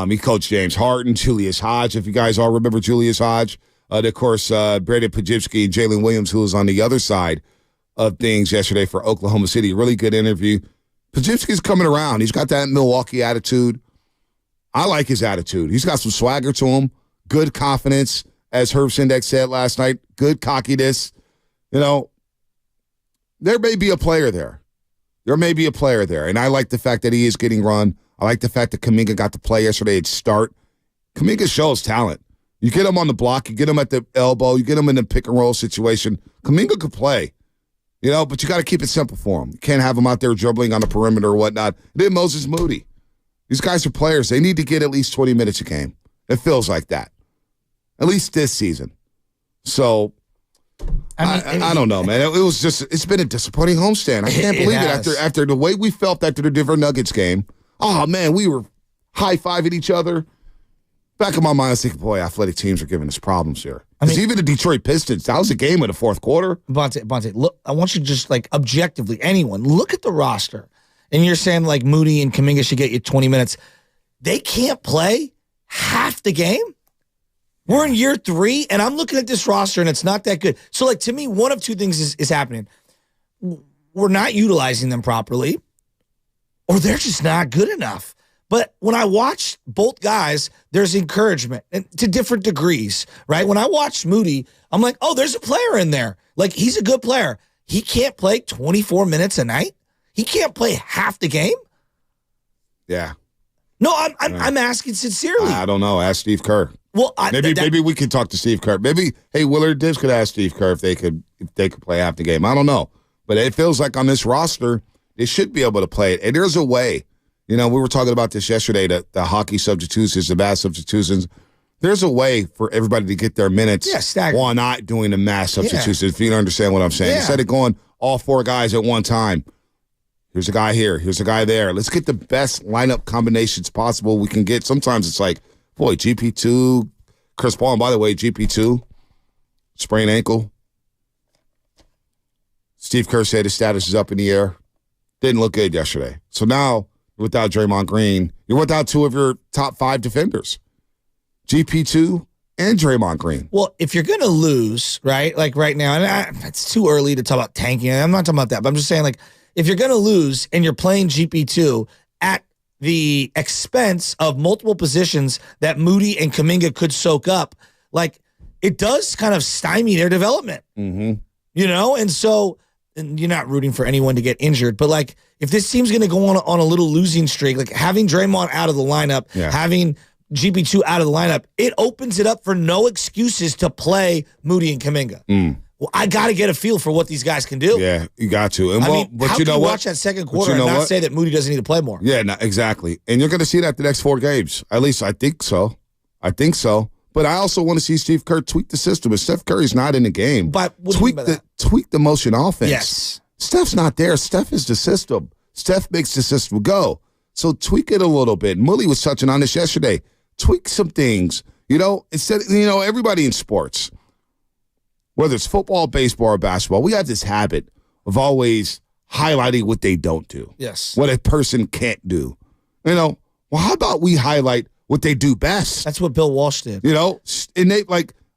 He coached James Harden, Julius Hodge, if you guys all remember Julius Hodge. Of course, Brandon Pajibski and Jalen Williams, who was on the other side of things yesterday for Oklahoma City. Really good interview. Pajibski's coming around. He's got that Milwaukee attitude. I like his attitude. He's got some swagger to him, good confidence, as Herb Sendek said last night, good cockiness. There may be a player there. And I like the fact that he is getting run. I like the fact that Kuminga got to play yesterday at start. Kuminga shows talent. You get him on the block, you get him at the elbow, you get him in the pick-and-roll situation. Kuminga could play, but you got to keep it simple for him. You can't have him out there dribbling on the perimeter or whatnot. And then Moses Moody. These guys are players. They need to get at least 20 minutes a game. It feels like that, at least this season. So I don't know, man. It's been a disappointing homestand. I can't believe it after the way we felt after the Denver Nuggets game. Oh, man, we were high-fiving each other. Back in my mind, I was thinking, boy, athletic teams are giving us problems here. Because even the Detroit Pistons, that was a game in the fourth quarter. Bonte, look, I want you to just, objectively, anyone, look at the roster. And you're saying, Moody and Kuminga should get you 20 minutes. They can't play half the game? We're in year 3, and I'm looking at this roster, and it's not that good. So, to me, one of two things is happening. We're not utilizing them properly, or they're just not good enough. But when I watch both guys, there's encouragement and to different degrees, right? When I watch Moody, I'm like, oh, there's a player in there. He's a good player. He can't play 24 minutes a night. He can't play half the game. Yeah. No, I'm asking sincerely. I don't know. Ask Steve Kerr. Well, maybe we could talk to Steve Kerr. Maybe, hey, Willard Dibbs could ask Steve Kerr if they could play half the game. I don't know, but it feels like on this roster they should be able to play it. And there's a way. We were talking about this yesterday. The hockey substitutions, the mass substitutions. There's a way for everybody to get their minutes. Yeah, staggered. While not doing the mass substitutions. If you don't understand what I'm saying, instead of going all 4 guys at one time. Here's a guy here. Here's a guy there. Let's get the best lineup combinations possible we can get. Sometimes it's like, boy, GP2, Chris Paul. And by the way, GP2, sprained ankle. Steve Kerr said his status is up in the air. Didn't look good yesterday. So now, without Draymond Green, you're without 2 of your top 5 defenders, GP2 and Draymond Green. Well, if you're going to lose, right, right now, and it's too early to talk about tanking. I'm not talking about that, but I'm just saying, if you're going to lose and you're playing GP2 at the expense of multiple positions that Moody and Kuminga could soak up, it does kind of stymie their development. Mm-hmm. And so and you're not rooting for anyone to get injured, but if this team's going to go on a little losing streak, having Draymond out of the lineup, having GP2 out of the lineup, it opens it up for no excuses to play Moody and Kuminga. Well, I got to get a feel for what these guys can do. Yeah, you got to. And but how can you watch that second quarter and not say that Moody doesn't need to play more? Yeah, exactly. And you're going to see that the next 4 games. At least I think so. But I also want to see Steve Kerr tweak the system. If Steph Curry's not in the game, but tweak the motion offense. Yes. Steph's not there. Steph is the system. Steph makes the system go. So tweak it a little bit. Mully was touching on this yesterday. Tweak some things. Instead, everybody in sports, whether it's football, baseball, or basketball, we have this habit of always highlighting what they don't do. Yes. What a person can't do. Well, how about we highlight what they do best? That's what Bill Walsh did. And they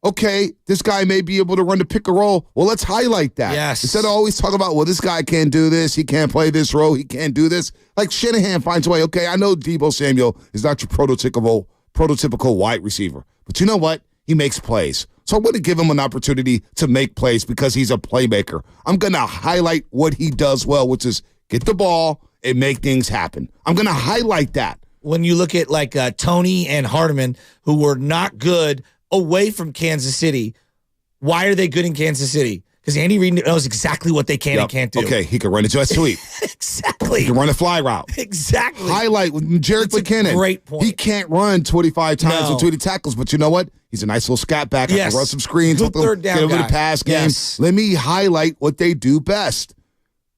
okay, this guy may be able to run the pick and roll. Well, let's highlight that. Yes. Instead of always talking about, well, this guy can't do this, he can't play this role, he can't do this. Shanahan finds a way. Okay, I know Deebo Samuel is not your prototypical wide receiver, but you know what? He makes plays. So I'm going to give him an opportunity to make plays because he's a playmaker. I'm going to highlight what he does well, which is get the ball and make things happen. I'm going to highlight that. When you look at Tony and Hardeman, who were not good away from Kansas City, why are they good in Kansas City? Because Andy Reid knows exactly what they can and can't do. Okay, he can run a jet sweep. Exactly. He can run a fly route. Exactly. Highlight with Jared McKinnon. Great point. He can't run 25 times between the tackles, but you know what? He's a nice little scat back. I can run some screens. Good third down get over guy. the pass game. Yes. Let me highlight what they do best.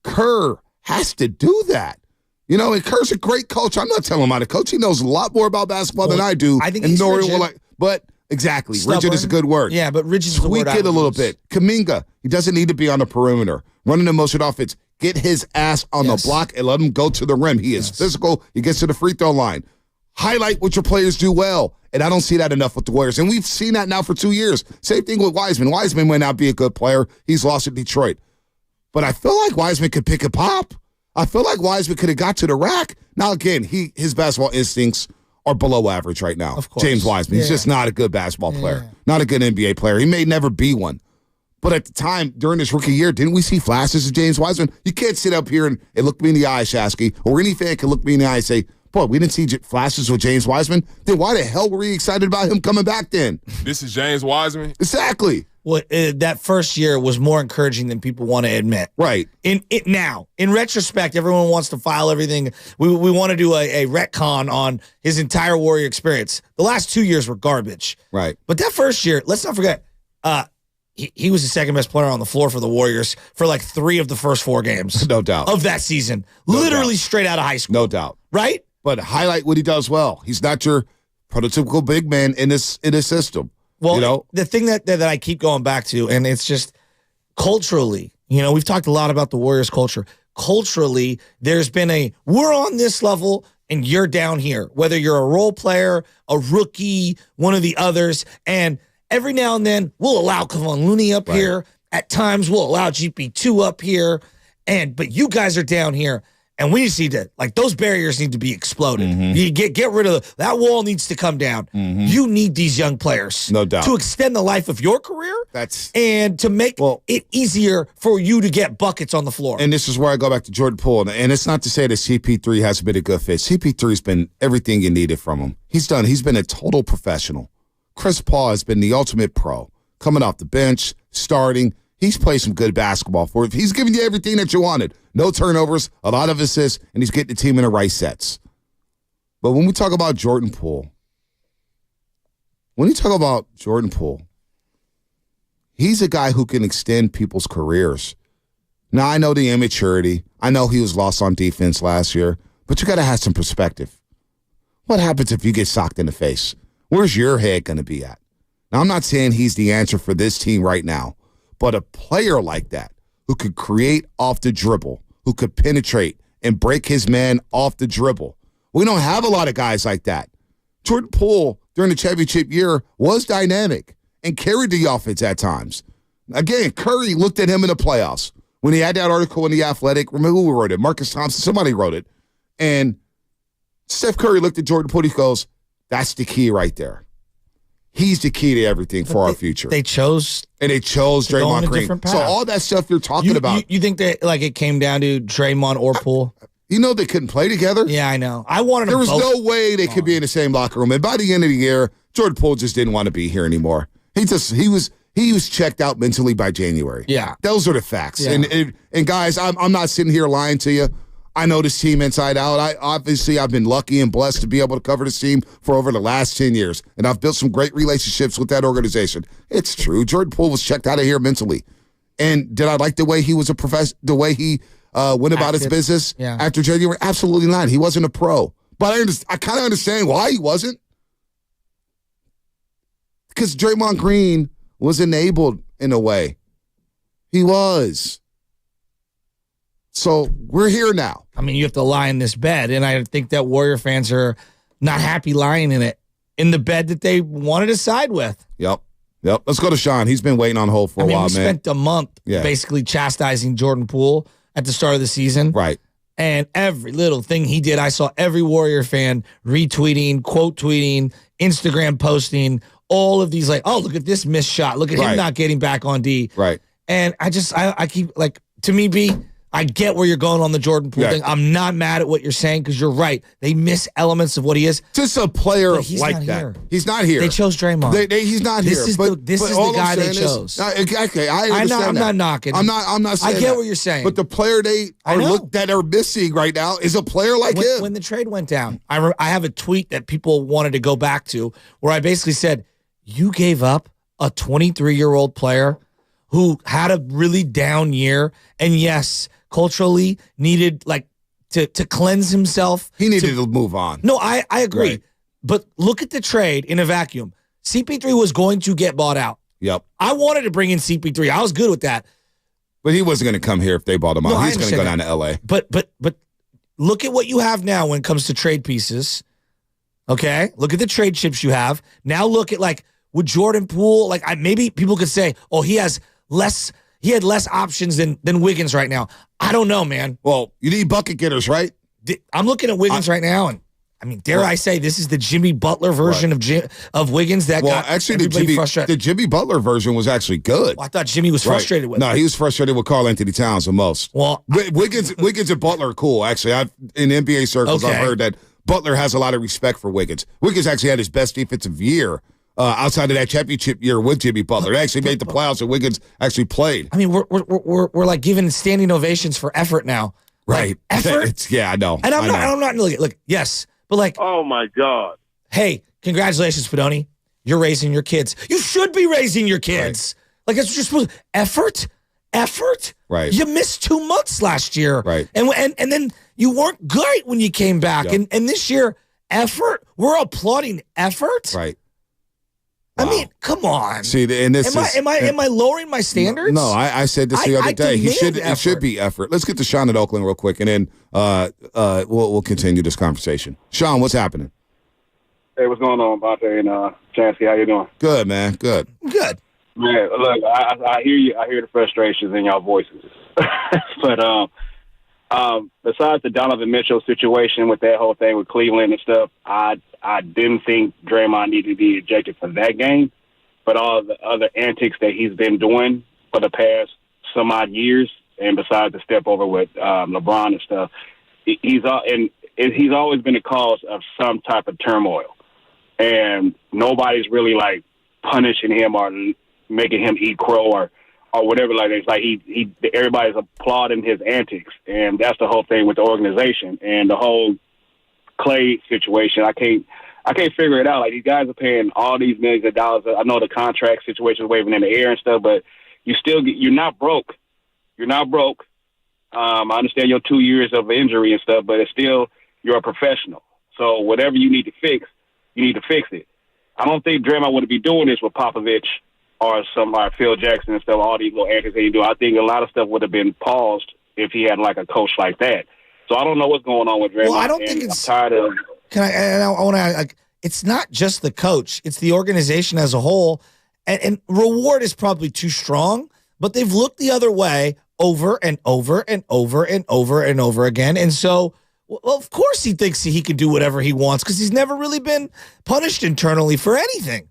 Kerr has to do that. And Kerr's a great coach. I'm not telling him how to coach. He knows a lot more about basketball than I do. I think he's rigid. But exactly. Stubborn. Rigid is a good word. Yeah, but rigid is the word. Tweak it a little bit. Kuminga, he doesn't need to be on the perimeter. Running the motion offense. Get his ass on the block and let him go to the rim. He is physical. He gets to the free throw line. Highlight what your players do well. And I don't see that enough with the Warriors. And we've seen that now for 2 years. Same thing with Wiseman. Wiseman might not be a good player. He's lost at Detroit. But I feel like Wiseman could pick a pop. I feel like Wiseman could have got to the rack. Now, again, his basketball instincts are below average right now. Of course. James Wiseman. He's just not a good basketball player. Not a good NBA player. He may never be one. But at the time, during his rookie year, didn't we see flashes of James Wiseman? You can't sit up here and look me in the eye, Shasky, or any fan can look me in the eye and say, boy, we didn't see flashes with James Wiseman. Then why the hell were we excited about him coming back then? This is James Wiseman? Exactly. Well, that first year was more encouraging than people want to admit. Right. In retrospect, everyone wants to file everything. We want to do a retcon on his entire Warrior experience. The last 2 years were garbage. Right. But that first year, let's not forget, he was the second best player on the floor for the Warriors for like 3 of the first 4 games. No doubt. Of that season. Literally straight out of high school. No doubt. Right? But highlight what he does well. He's not your prototypical big man in this system. Well, the thing that I keep going back to, and it's just culturally, we've talked a lot about the Warriors culture. Culturally, there's been we're on this level and you're down here, whether you're a role player, a rookie, one of the others. And every now and then we'll allow Kevon Looney up here. At times we'll allow GP2 up here. But you guys are down here. And we just need to, those barriers need to be exploded. You get rid of that wall needs to come down. You need these young players. No doubt. To extend the life of your career That's and to make it easier for you to get buckets on the floor. And this is where I go back to Jordan Poole. And it's not to say that CP3 hasn't been a good fit. CP3's been everything you needed from him. He's been a total professional. Chris Paul has been the ultimate pro. Coming off the bench, starting. He's played some good basketball for you. He's giving you everything that you wanted. No turnovers, a lot of assists, and he's getting the team in the right sets. But when we talk about Jordan Poole, he's a guy who can extend people's careers. Now, I know the immaturity. I know he was lost on defense last year, but you got to have some perspective. What happens if you get socked in the face? Where's your head going to be at? Now, I'm not saying he's the answer for this team right now, but a player like that who could create off the dribble, who could penetrate and break his man off the dribble. We don't have a lot of guys like that. Jordan Poole, during the championship year, was dynamic and carried the offense at times. Again, Curry looked at him in the playoffs. When he had that article in The Athletic, remember who wrote it? Marcus Thompson, somebody wrote it. And Steph Curry looked at Jordan Poole, he goes, that's the key right there. He's the key to everything for our future. They chose Draymond Green. So all that stuff you're talking about. You think that it came down to Draymond or Poole? You know they couldn't play together? Yeah, I know. I wanted There them was both. no way they could be in the same locker room. And by the end of the year, Jordan Poole just didn't want to be here anymore. He was checked out mentally by January. Yeah. Those are the facts. Yeah. And guys, I'm not sitting here lying to you. I know this team inside out. I've been lucky and blessed to be able to cover this team for over the last 10 years. And I've built some great relationships with that organization. It's true. Jordan Poole was checked out of here mentally. And did I like the way he was the way he went about his business after January? Absolutely not. He wasn't a pro. But I kind of understand why he wasn't. Because Draymond Green was enabled in a way. He was. So we're here now. I mean, you have to lie in this bed, and I think that Warrior fans are not happy lying in the bed that they wanted to side with. Yep. Let's go to Sean. He's been waiting on hold for a while, man. We spent a month basically chastising Jordan Poole at the start of the season. Right. And every little thing he did, I saw every Warrior fan retweeting, quote tweeting, Instagram posting, all of these oh, look at this missed shot. Look at him not getting back on D. Right. And I keep to me, B, I get where you're going on the Jordan Poole thing. I'm not mad at what you're saying because you're right. They miss elements of what he is. Just a player like that. Here. He's not here. They chose Draymond. He's not here. This is the guy they chose. Exactly. I understand I'm not knocking. I'm not saying I get what you're saying. But the player that are missing right now is a player like him. When the trade went down, I have a tweet that people wanted to go back to where I basically said, you gave up a 23-year-old player who had a really down year, and yes, culturally needed to cleanse himself. He needed to move on. No, I agree. Right. But look at the trade in a vacuum. CP3 was going to get bought out. Yep. I wanted to bring in CP3. I was good with that. But he wasn't going to come here if they bought him out. He's going to go down to L.A. But look at what you have now when it comes to trade pieces. Okay? Look at the trade chips you have. Now look at, like, with Jordan Poole, like, maybe people could say, oh, he had less options than Wiggins right now. I don't know, man. Well, you need bucket getters, right? I'm looking at Wiggins right now, and I mean, dare I say, this is the Jimmy Butler version of Wiggins that got everybody frustrated. The Jimmy Butler version was actually good. Well, I thought Jimmy was frustrated with it. No, he was frustrated with Karl Anthony Towns the most. Well, Wiggins and Butler are cool, actually. In NBA circles, I've heard that Butler has a lot of respect for Wiggins. Wiggins actually had his best defensive year outside of that championship year with Jimmy Butler. They actually made the playoffs, and Wiggins actually played. I mean, we're like giving standing ovations for effort now. Right. Like, effort? Yeah, I know. And I'm not look, yes. But like, oh my God! Hey, congratulations, Fedoni. You're raising your kids. You should be raising your kids. Right. Like it's just effort. Right. You missed 2 months last year. Right. And then you weren't great when you came back. Yep. And this year, effort. We're applauding effort. Right. Wow. I mean, come on. See, and this am I lowering my standards? No, I said this the other day. It should be effort. Let's get to Sean in Oakland real quick, and then we'll continue this conversation. Sean, what's happening? Hey, what's going on, Bonte and Chansky? How you doing? Good, man. Good. Good. Man, look, I hear you. I hear the frustrations in y'all voices, but besides the Donovan Mitchell situation with that whole thing with Cleveland and stuff, I didn't think Draymond needed to be ejected for that game, but all the other antics that he's been doing for the past some odd years, and besides the step over with LeBron and stuff, he's always been a cause of some type of turmoil, and nobody's really like punishing him or making him eat crow or whatever like that. It's like everybody's applauding his antics, and that's the whole thing with the organization and the whole Clay situation. I can't figure it out. Like, these guys are paying all these millions of dollars. I know the contract situation is waving in the air and stuff, but you're not broke. You're not broke. I understand your 2 years of injury and stuff, but it's still, you're a professional. So whatever you need to fix, you need to fix it. I don't think Draymond would be doing this with Popovich or Phil Jackson and stuff, all these little antics that he do. I think a lot of stuff would have been paused if he had like a coach like that. So I don't know what's going on with Draymond. Well, I don't think it's. I'm tired of. I want to. Like, it's not just the coach; it's the organization as a whole. And reward is probably too strong, but they've looked the other way over and over and over and over and over again. And so, well, of course, he thinks he can do whatever he wants because he's never really been punished internally for anything.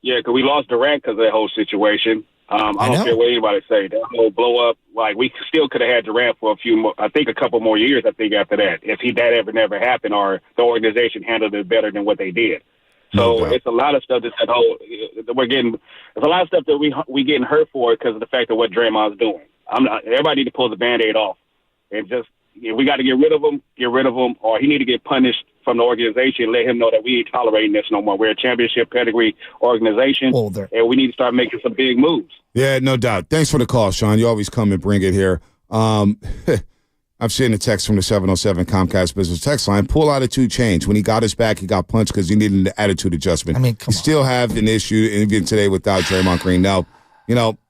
Yeah, because we lost Durant because of that whole situation. I don't care what anybody say. That whole blow up, like, we still could have had Durant for a couple more years, after that, if that ever never happened or the organization handled it better than what they did. So it's a lot of stuff it's a lot of stuff that we getting hurt for because of the fact of what Draymond's doing. Everybody need to pull the Band-Aid off and just, we got to get rid of him, or he need to get punished from the organization, let him know that we ain't tolerating this no more. We're a championship pedigree organization, and we need to start making some big moves. Yeah, no doubt. Thanks for the call, Sean. You always come and bring it here. I've seen a text from the 707 Comcast Business text line. Poole attitude change. When he got his back, he got punched because he needed an attitude adjustment. I mean, you still have an issue even today without Draymond Green. Now,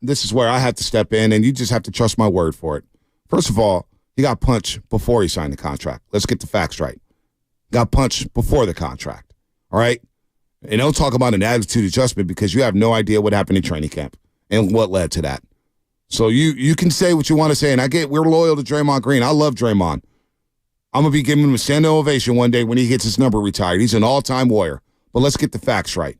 this is where I have to step in, and you just have to trust my word for it. First of all, he got punched before he signed the contract. Let's get the facts right. Got punched before the contract, all right? And don't talk about an attitude adjustment because you have no idea what happened in training camp and what led to that. So you can say what you want to say, and we're loyal to Draymond Green. I love Draymond. I'm going to be giving him a standing ovation one day when he gets his number retired. He's an all-time warrior. But let's get the facts right.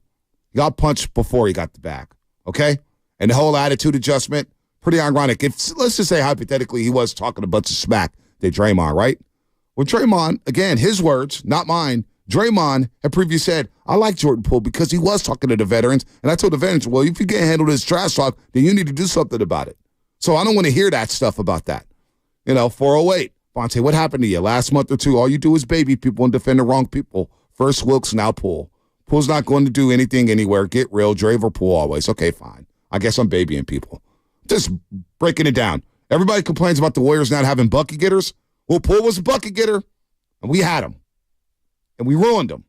He got punched before he got the bag, okay? And the whole attitude adjustment, pretty ironic. Let's just say hypothetically he was talking a bunch of smack to Draymond, right? Well, Draymond, again, his words, not mine, Draymond had previously said, I like Jordan Poole because he was talking to the veterans. And I told the veterans, well, if you can't handle this trash talk, then you need to do something about it. So I don't want to hear that stuff about that. 408. Bonte, what happened to you? Last month or two, all you do is baby people and defend the wrong people. First Wilkes, now Poole. Poole's not going to do anything anywhere. Get real. Draver Poole always. Okay, fine. I guess I'm babying people. Just breaking it down. Everybody complains about the Warriors not having bucket getters. Well, Poole was a bucket getter, and we had him. And we ruined him.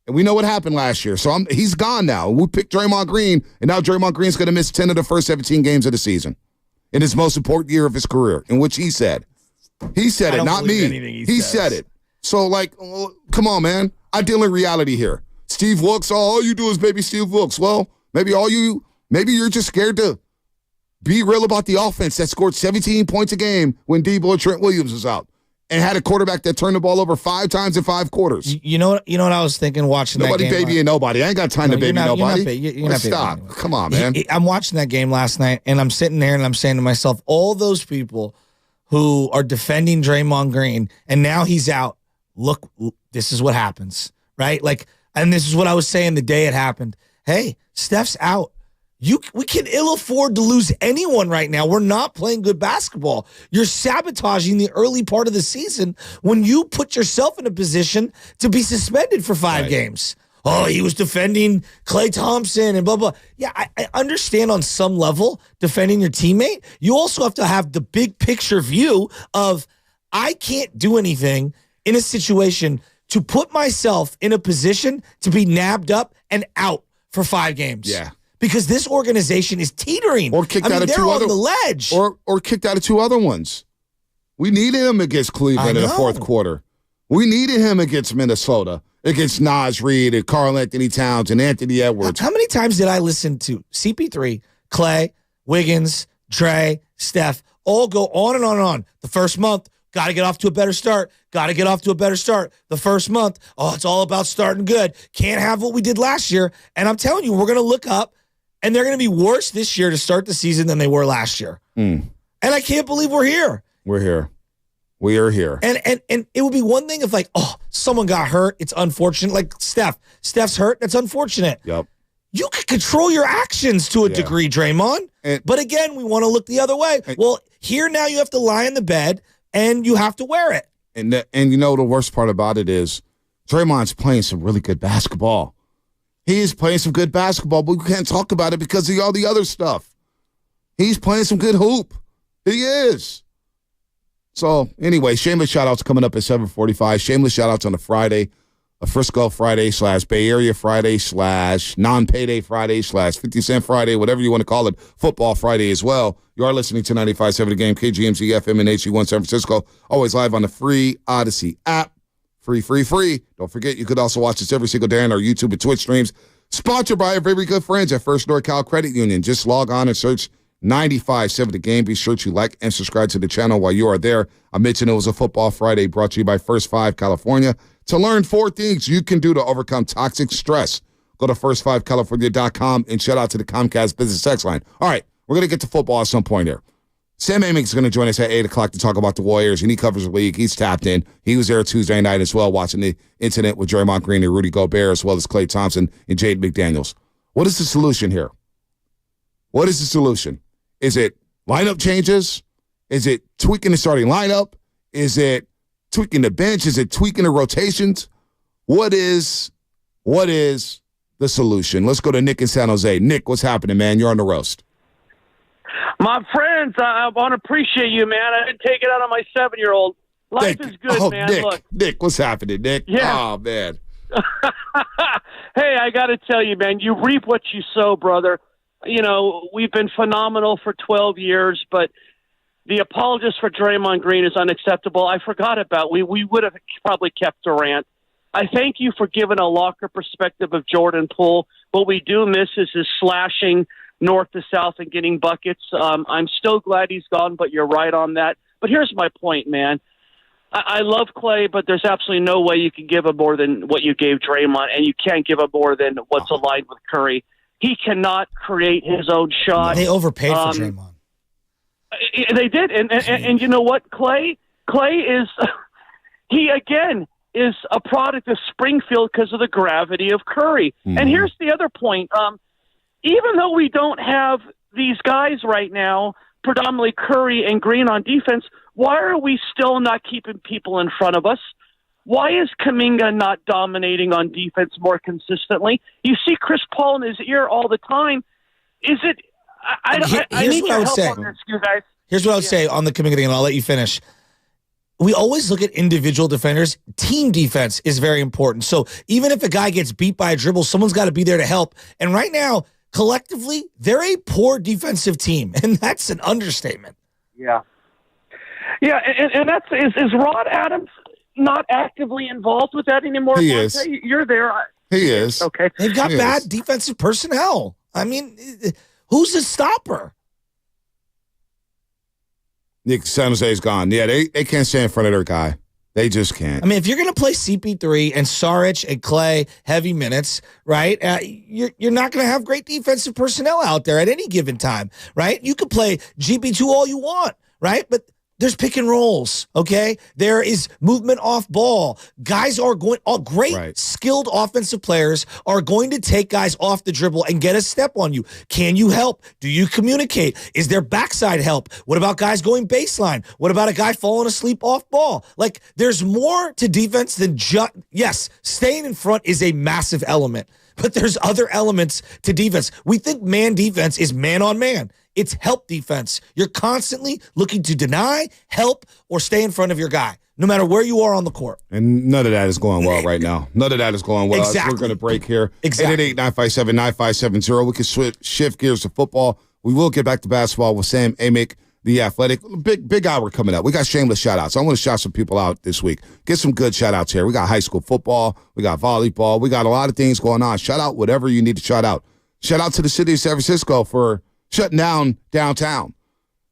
And we know what happened last year. So he's gone now. We picked Draymond Green, and now Draymond Green's going to miss 10 of the first 17 games of the season. in his most important year of his career, in which he said it, not me. He said it. So, come on, man. I deal in reality here. Steve Wilkes, all you do is baby Steve Wilkes. Well, maybe you're just scared to be real about the offense that scored 17 points a game when Debo and Trent Williams was out and had a quarterback that turned the ball over 5 times in 5 quarters. You know what I was thinking watching that game? Nobody babying nobody. I ain't got time to baby nobody. You're not stop. Come on, man. I'm watching that game last night, and I'm sitting there, and I'm saying to myself, all those people who are defending Draymond Green, and now he's out, look, this is what happens, right? And this is what I was saying the day it happened. Hey, Steph's out. We can ill afford to lose anyone right now. We're not playing good basketball. You're sabotaging the early part of the season when you put yourself in a position to be suspended for 5 games. Oh, he was defending Klay Thompson and blah, blah. Yeah, I understand on some level defending your teammate. You also have to have the big picture view of I can't do anything in a situation to put myself in a position to be nabbed up and out for 5 games. Yeah. Because this organization is teetering. Or kicked out of 2 other on the ledge. Or kicked out of 2 other ones. We needed him against Cleveland in the 4th quarter. We needed him against Minnesota, against Naz Reid and Karl Anthony Towns and Anthony Edwards. How many times did I listen to CP3, Klay, Wiggins, Dre, Steph, all go on and on and on? The first month, got to get off to a better start. Got to get off to a better start. The first month, it's all about starting good. Can't have what we did last year. And I'm telling you, we're going to look up, and they're going to be worse this year to start the season than they were last year. And I can't believe we're here. We're here. We are here. And it would be one thing if someone got hurt. It's unfortunate. Like Steph's hurt. That's unfortunate. Yep. You can control your actions to a degree, Draymond. But again, we want to look the other way. Well, here now you have to lie in the bed and you have to wear it. And the worst part about it is Draymond's playing some really good basketball. He is playing some good basketball, but we can't talk about it because of all the other stuff. He's playing some good hoop. He is. So, anyway, shameless shout-outs coming up at 7:45. Shameless shout-outs on a Friday, a Frisco Friday / Bay Area Friday / non-payday Friday / 50-cent Friday, whatever you want to call it, Football Friday as well. You are listening to 95.7 The Game, KGMZ FM and HD1 San Francisco. Always live on the free Odyssey app. Free. Don't forget, you could also watch us every single day on our YouTube and Twitch streams. Sponsored by our very good friends at First NorCal Credit Union. Just log on and search 95.7 The Game. Be sure to like and subscribe to the channel while you are there. I mentioned it was a Football Friday brought to you by First 5 California. To learn 4 things you can do to overcome toxic stress, go to first5california.com and shout out to the Comcast Business Text line. All right, we're going to get to football at some point here. Sam Amick is going to join us at 8 o'clock to talk about the Warriors, and he covers the league. He's tapped in. He was there Tuesday night as well, watching the incident with Draymond Green and Rudy Gobert, as well as Klay Thompson and Jade McDaniels. What is the solution here? What is the solution? Is it lineup changes? Is it tweaking the starting lineup? Is it tweaking the bench? Is it tweaking the rotations? What is the solution? Let's go to Nick in San Jose. Nick, what's happening, man? You're on the roast. My friends, I want to appreciate you, man. I didn't take it out on my 7-year-old. Life is good, man. Nick, what's happening, Nick? Yeah. Oh, man. Hey, I got to tell you, man, you reap what you sow, brother. You know, we've been phenomenal for 12 years, but the apologist for Draymond Green is unacceptable. I forgot about we would have probably kept Durant. I thank you for giving a locker perspective of Jordan Poole. What we do miss is his slashing north to south and getting buckets. I'm still glad he's gone, but you're right on that. But here's my point, man. I love Klay, but there's absolutely no way you can give him more than what you gave Draymond, and you can't give him more than what's aligned with Curry. He cannot create his own shot. They overpaid for Draymond. They did, and you know what? Klay is he again is a product of Springfield because of the gravity of Curry. Mm-hmm. And here's the other point. Even though we don't have these guys right now, predominantly Curry and Green on defense, why are we still not keeping people in front of us? Why is Kuminga not dominating on defense more consistently? You see Chris Paul in his ear all the time. Is it? I need your help on this, you guys. Here's what I would say on the Kuminga thing, and I'll let you finish. We always look at individual defenders. Team defense is very important. So even if a guy gets beat by a dribble, someone's got to be there to help. And right now, collectively, they're a poor defensive team, and that's an understatement. Yeah. Yeah, and that's is Rod Adams not actively involved with that anymore? He is. You're there. He is. Okay. They've got bad defensive personnel. I mean, who's the stopper? Nick San Jose's gone. Yeah, they can't stay in front of their guy. They just can't. I mean, if you're going to play CP3 and Saric and Clay heavy minutes, right, you're not going to have great defensive personnel out there at any given time, right? You could play GP2 all you want, right? But there's pick and rolls, okay? There is movement off ball. Guys are going, skilled offensive players are going to take guys off the dribble and get a step on you. Can you help? Do you communicate? Is there backside help? What about guys going baseline? What about a guy falling asleep off ball? Like, there's more to defense than just, yes, staying in front is a massive element, but there's other elements to defense. We think man defense is man on man. It's help defense. You're constantly looking to deny, help, or stay in front of your guy, no matter where you are on the court. And none of that is going well right now. None of that is going well. Exactly. We're going to break here. Exactly. 888-957-9570. We can shift gears to football. We will get back to basketball with Sam Amick, the Athletic. Big hour coming up. We got shameless shout-outs. I want to shout some people out this week. Get some good shout-outs here. We got high school football. We got volleyball. We got a lot of things going on. Shout out whatever you need to shout out. Shout out to the city of San Francisco for shutting down downtown.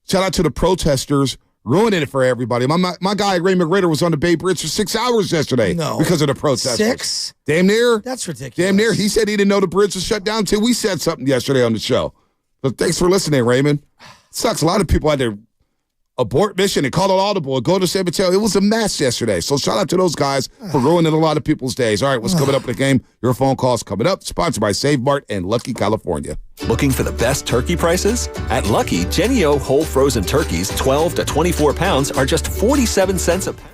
Shout out to the protesters ruining it for everybody. My guy, Ray McGrader, was on the Bay Bridge for 6 hours yesterday because of the protesters. 6? Damn near. That's ridiculous. Damn near. He said he didn't know the bridge was shut down until we said something yesterday on the show. But thanks for listening, Raymond. Sucks. A lot of people had to abort mission and call it audible and go to San Mateo. It was a mess yesterday. So shout out to those guys for ruining a lot of people's days. All right, what's coming up in the game? Your phone calls coming up. Sponsored by Save Mart and Lucky, California. Looking for the best turkey prices? At Lucky, Jenny-O whole frozen turkeys, 12 to 24 pounds, are just 47 cents a pound.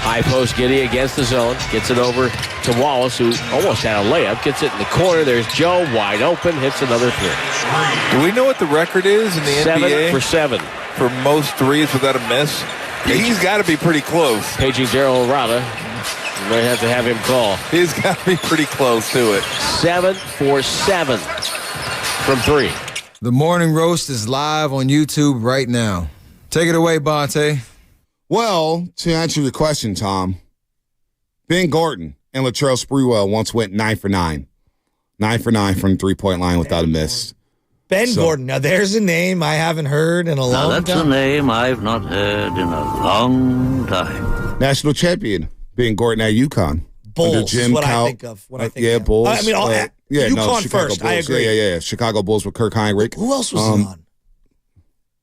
High post Giddey against the zone. Gets it over to Wallace, who almost had a layup. Gets it in the corner. There's Joe, wide open. Hits another three. Do we know what the record is in the NBA? 7 for 7. For most threes without a miss? He's got to be pretty close. Paging Daryl Rada. You might have to have him call. He's got to be pretty close to it. 7 for 7 from 3. The Morning Roast is live on YouTube right now. Take it away, Bonte. Well, to answer your question, Tom, Ben Gordon and Latrell Sprewell once went 9 for 9. 9 for 9 from the three-point line without a miss. Ben Gordon. Now, there's a name I haven't heard in a long time. That's a name I've not heard in a long time. National champion, Ben Gordon at UConn. Bulls is what I think of. Bulls. I mean, UConn Chicago first. Bulls. I agree. Yeah. Chicago Bulls with Kirk Heinrich. Who else was he on?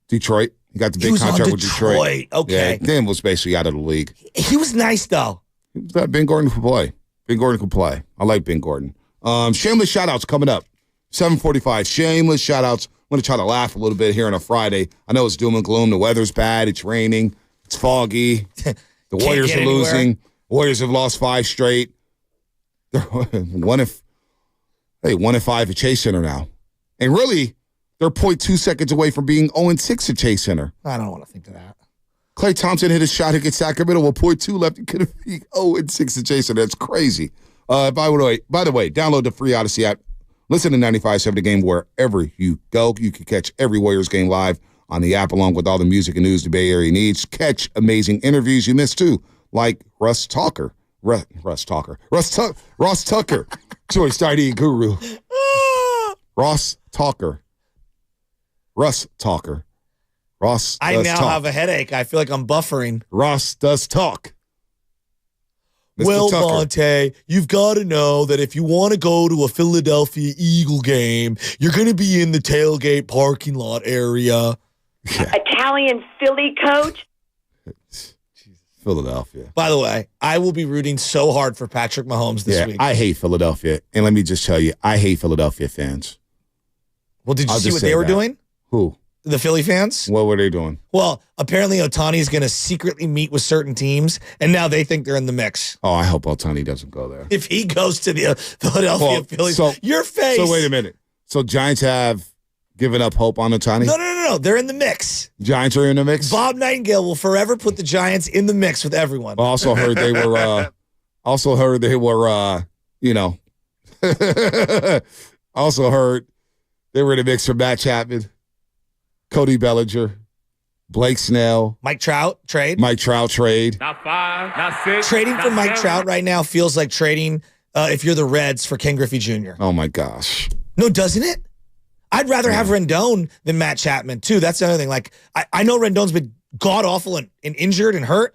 Detroit. He got the big contract with Detroit. Okay. Yeah, then was basically out of the league. He was nice, though. Ben Gordon could play. Ben Gordon could play. I like Ben Gordon. Shameless shout-outs coming up. 7:45. Shameless shout-outs. I'm going to try to laugh a little bit here on a Friday. I know it's doom and gloom. The weather's bad. It's raining. It's foggy. The Warriors are losing. Warriors have lost 5 straight. They're 1-5 at Chase Center now. And really, they're 0.2 seconds away from being 0-6 at Chase Center. I don't want to think of that. Klay Thompson hit a shot against Sacramento with 0.2 left. He could have been 0-6 at Chase Center. That's crazy. By the way, download the free Odyssey app. Listen to 95.7 The Game wherever you go. You can catch every Warriors game live on the app along with all the music and news the Bay Area needs. Catch amazing interviews you missed too, like Ross Tucker, Joy Stardy Guru, Ross Tucker. I now have a headache. I feel like I'm buffering. Ross does talk. Mr. Well, Tucker. Monte, you've got to know that if you want to go to a Philadelphia Eagle game, you're going to be in the tailgate parking lot area. Yeah. Italian Philly coach. Philadelphia. By the way, I will be rooting so hard for Patrick Mahomes this week. I hate Philadelphia. And let me just tell you, I hate Philadelphia fans. Well, did you see what they were doing? Who? The Philly fans? What were they doing? Well, apparently Ohtani's going to secretly meet with certain teams, and now they think they're in the mix. Oh, I hope Ohtani doesn't go there. If he goes to the Philadelphia Phillies, your face. So wait a minute. So Giants have given up hope on Ohtani? No. They're in the mix. Giants are in the mix? Bob Nightingale will forever put the Giants in the mix with everyone. I also heard they were, also heard they were in the mix for Matt Chapman. Cody Bellinger, Blake Snell. Mike Trout trade. Not 5, not 6. Trading for Mike Trout right now feels like trading if you're the Reds for Ken Griffey Jr. Oh, my gosh. No, doesn't it? I'd rather have Rendon than Matt Chapman, too. That's the other thing. Like, I know Rendon's been god-awful and injured and hurt.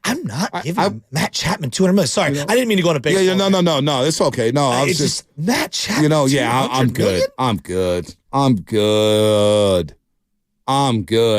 I'm not giving Matt Chapman $200 million. Sorry, I didn't mean to go on a baseball. Yeah, no. It's okay. No, I was just Matt Chapman. I'm good. I'm good. I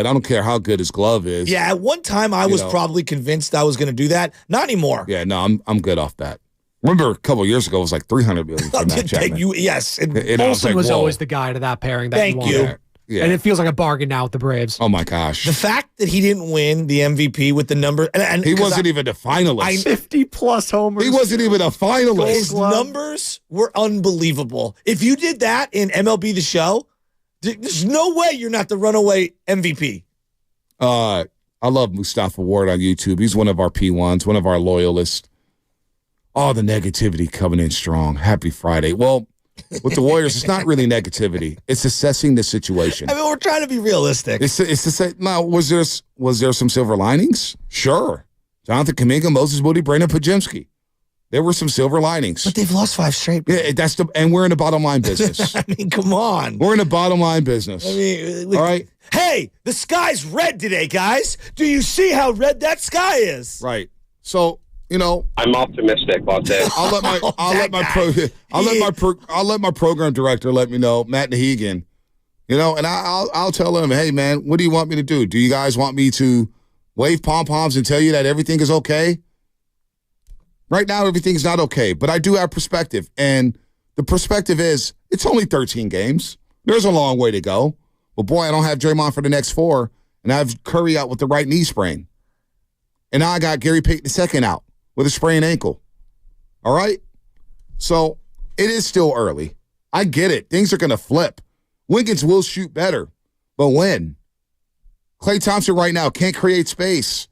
don't care how good his glove is. Yeah, at one time I was probably convinced I was going to do that. Not anymore. Yeah, no, I'm good off that. Remember a couple of years ago, it was like $300 million for Matt Chapman. Yes. Olsen was always the guy to that pairing. Thank you. Yeah. And it feels like a bargain now with the Braves. Oh, my gosh. The fact that he didn't win the MVP with the number. And he wasn't even a finalist. 50-plus homers. He wasn't even a finalist. His numbers were unbelievable. If you did that in MLB The Show, there's no way you're not the runaway MVP. I love Mustafa Ward on YouTube. He's one of our P1s, one of our loyalists. All the negativity coming in strong. Happy Friday. Well, with the Warriors, it's not really negativity. It's assessing the situation. I mean, we're trying to be realistic. It's to say, now, was there some silver linings? Sure. Jonathan Kuminga, Moses Moody, Brandon Pajemski. There were some silver linings. But they've lost 5 straight. Yeah, and we're in the bottom line business. I mean, come on. We're in the bottom line business. I mean, all right. Hey, the sky's red today, guys. Do you see how red that sky is? Right. So, I'm optimistic about that. I'll let my program director let me know, Matt Nahegan. And I'll tell him, hey man, what do you want me to do? Do you guys want me to wave pom-poms and tell you that everything is okay? Right now, everything's not okay, but I do have perspective. And the perspective is it's only 13 games. There's a long way to go. But boy, I don't have Draymond for the next 4, and I have Curry out with the right knee sprain. And now I got Gary Payton II out with a sprained ankle. All right? So it is still early. I get it. Things are going to flip. Wiggins will shoot better. But when? Klay Thompson right now can't create space.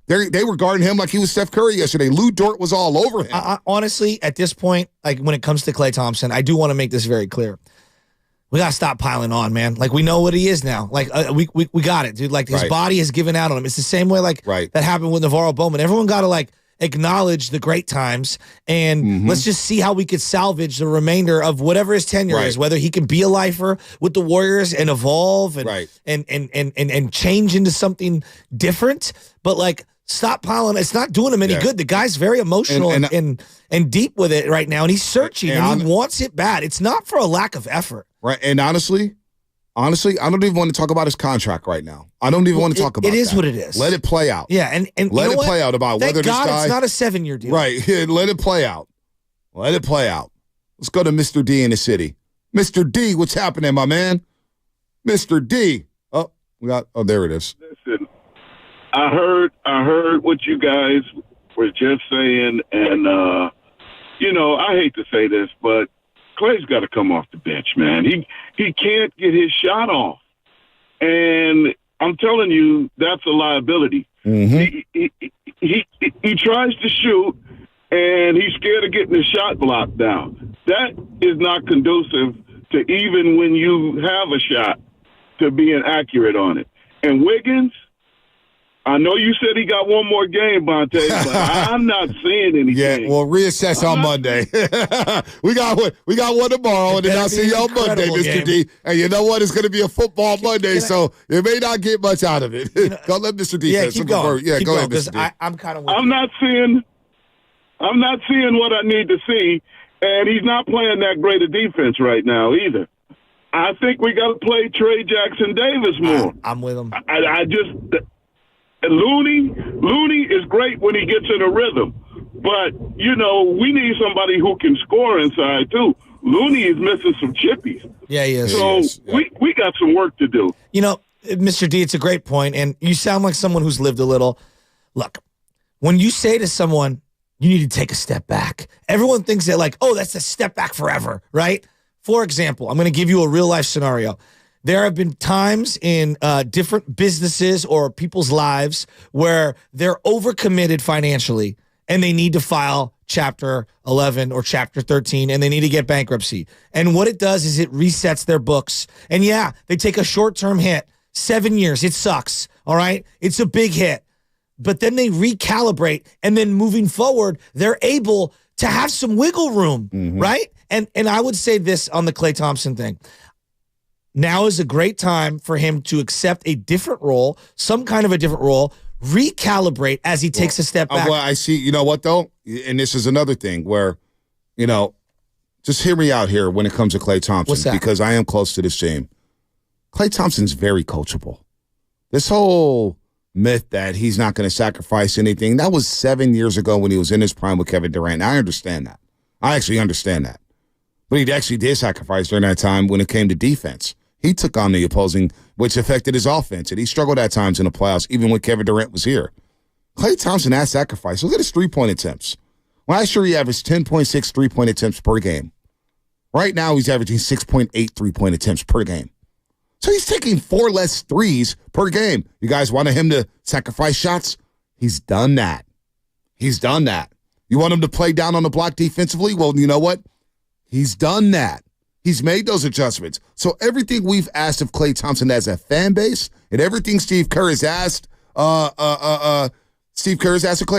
They were guarding him like he was Steph Curry yesterday. Lou Dort was all over him. Honestly, at this point, like when it comes to Klay Thompson, I do want to make this very clear. We got to stop piling on, man. Like, we know what he is now. Like, we got it, dude. Like, his body has given out on him. It's the same way, like, that happened with Navarro Bowman. Everyone got to, like, acknowledge the great times, and let's just see how we could salvage the remainder of whatever his tenure is, whether he can be a lifer with the Warriors and evolve and change into something different. But, like, stop piling. It's not doing him any good. The guy's very emotional and deep with it right now, and he's searching, and he wants it bad. It's not for a lack of effort. Right, and honestly, I don't even want to talk about his contract right now. I don't even want to talk about it. It is what it is. Let it play out. Yeah, and let it play out about whether this guy. Thank God it's not a 7-year deal. Right, let it play out. Let it play out. Let's go to Mr. D in the city. Mr. D, what's happening, my man? Mr. D. Oh, there it is. Listen, I heard what you guys were just saying, and I hate to say this, but Klay's got to come off the bench, man. He can't get his shot off, and I'm telling you, that's a liability. He tries to shoot, and he's scared of getting his shot blocked down. That is not conducive to, even when you have a shot, to being accurate on it. And Wiggins, I know you said he got one more game, Bonte, but I'm not seeing anything. Yeah, well, reassess on Monday. we got one tomorrow, and then I'll see you on Monday, Mr. D. And you know what? It's going to be a football Monday, so you may not get much out of it. Go let Mr. D. Yeah, keep going. Yeah, keep go going, ahead, Mr. D. I'm kind of. I'm not seeing what I need to see, and he's not playing that great a defense right now either. I think we got to play Trey Jackson-Davis more. I'm with him. Looney is great when he gets in a rhythm, but we need somebody who can score inside too. Looney is missing some chippies. Yeah, he is. So we got some work to do. Mr. D, it's a great point, and you sound like someone who's lived a little. Look, when you say to someone, you need to take a step back, everyone thinks that like, oh, that's a step back forever, right? For example, I'm going to give you a real life scenario. There have been times in different businesses or people's lives where they're overcommitted financially and they need to file Chapter 11 or Chapter 13 and they need to get bankruptcy. And what it does is it resets their books. And yeah, they take a short-term hit, 7 years. It sucks, all right? It's a big hit. But then they recalibrate, and then moving forward, they're able to have some wiggle room, right? And I would say this on the Klay Thompson thing. Now is a great time for him to accept a different role, some kind of a different role, recalibrate as he takes a step back. Well, I see, you know what, though? And this is another thing where, just hear me out here when it comes to Klay Thompson. What's that? Because I am close to this team. Klay Thompson's very coachable. This whole myth that he's not going to sacrifice anything, that was 7 years ago when he was in his prime with Kevin Durant. I understand that. I actually understand that. But he actually did sacrifice during that time when it came to defense. He took on the opposing, which affected his offense, and he struggled at times in the playoffs, even when Kevin Durant was here. Klay Thompson has sacrificed. Look at his three-point attempts. Last year, he averaged 10.6 three-point attempts per game. Right now, he's averaging 6.8 three-point attempts per game. So he's taking 4 less threes per game. You guys wanted him to sacrifice shots? He's done that. He's done that. You want him to play down on the block defensively? Well, you know what? He's done that. He's made those adjustments. So everything we've asked of Klay Thompson as a fan base, and everything Steve Kerr has asked, of Klay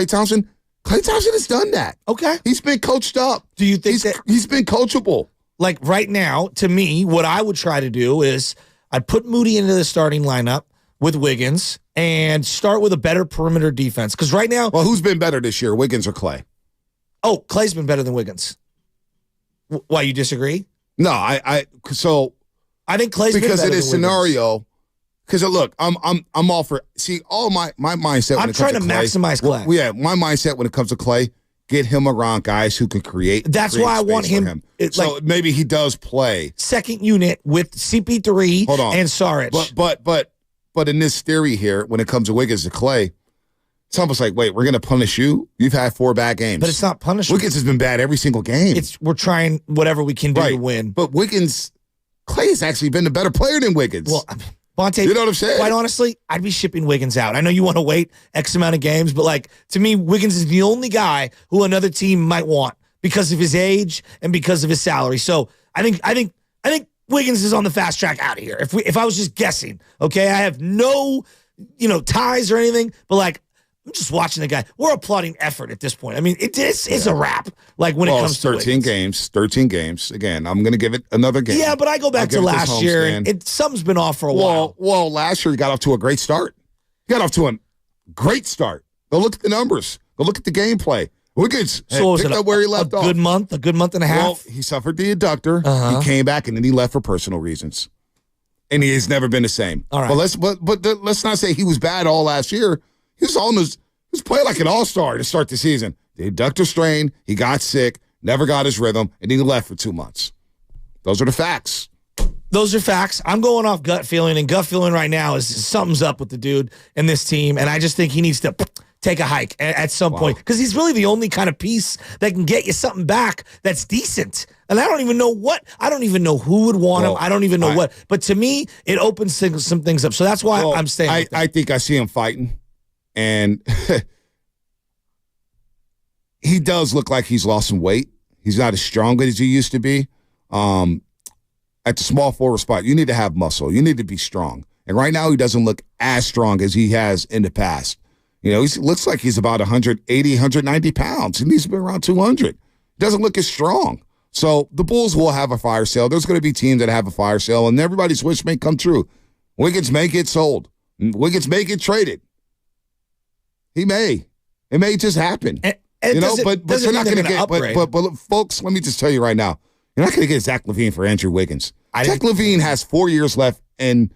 Thompson has done that. Okay. He's been coached up. Do you think he's been coachable? Like right now, to me, what I would try to do is I'd put Moody into the starting lineup with Wiggins and start with a better perimeter defense. Because right now... Well, who's been better this year, Wiggins or Klay? Oh, Klay's been better than Wiggins. Why, you disagree? No, I think Klay's been better than Wiggins. Because of this scenario... Because look, I'm all for... See, all my mindset when it comes to Klay... I'm trying to maximize Klay. Well, yeah, my mindset when it comes to Klay, get him around guys who can create... That's why I want him... So maybe he does play... Second unit with CP3 and Saric. But in this theory here, when it comes to Wiggins to Klay, It's almost like, wait, we're going to punish you? You've had 4 bad games. But it's not punishment. Wiggins has been bad every single game. We're trying whatever we can do to win. But Clay has actually been the better player than Wiggins. Well, Bonte, you know what I'm saying? Quite honestly, I'd be shipping Wiggins out. I know you want to wait X amount of games, but like to me, Wiggins is the only guy who another team might want because of his age and because of his salary. So I think Wiggins is on the fast track out of here. If I was just guessing, okay, I have no ties or anything, but like I'm just watching the guy. We're applauding effort at this point. I mean, it's a wrap. Like when it comes to 13 games. 13 games. Again, I'm going to give it another game. Yeah, but I go back to last year, and something's been off for a while. Well, last year he got off to a great start. He got off to a great start. Go look at the numbers. Go look at the gameplay. Wiggins picked up where he left off. A good month and a half. Well, he suffered the adductor. He came back, and then he left for personal reasons. And he has never been the same. All right. But let's not say he was bad all last year. He was playing like an all-star to start the season. The adductor strain, he got sick, never got his rhythm, and then he left for 2 months. Those are the facts. Those are facts. I'm going off gut feeling, and gut feeling right now is something's up with the dude and this team, and I just think he needs to take a hike at some point because he's really the only kind of piece that can get you something back that's decent. And I don't even know who would want him. I don't even know what. But to me, it opens some things up. So that's why I'm staying. I think I see him fighting. And he does look like he's lost some weight. He's not as strong as he used to be. At the small forward spot, you need to have muscle. You need to be strong. And right now, he doesn't look as strong as he has in the past. He looks like he's about 180, 190 pounds. He needs to be around 200. He doesn't look as strong. So the Bulls will have a fire sale. There's going to be teams that have a fire sale, and everybody's wish may come true. Wiggins may get sold. Wiggins may get traded. He may. It may just happen. But you're not going to get. But folks, let me just tell you right now, you're not going to get Zach LaVine for Andrew Wiggins. Zach LaVine has 4 years left, and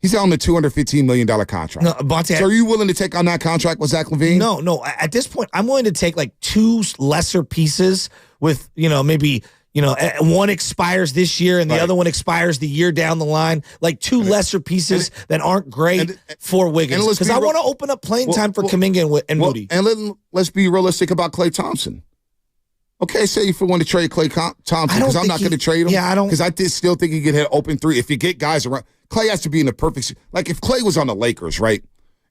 he's on a $215 million contract. No, Bonte, so are you willing to take on that contract with Zach LaVine? No. At this point, I'm willing to take like 2 lesser pieces with maybe. One expires this year and the other one expires the year down the line. Like 2 lesser pieces that aren't great for Wiggins. Because I want to open up playing time for Kuminga and Moody. And let's be realistic about Klay Thompson. Okay, say if you want to trade Klay Thompson, because I'm not going to trade him. Yeah, I don't. Because I still think he can hit open 3. If you get guys around, Klay has to be in the perfect. Like if Klay was on the Lakers, right?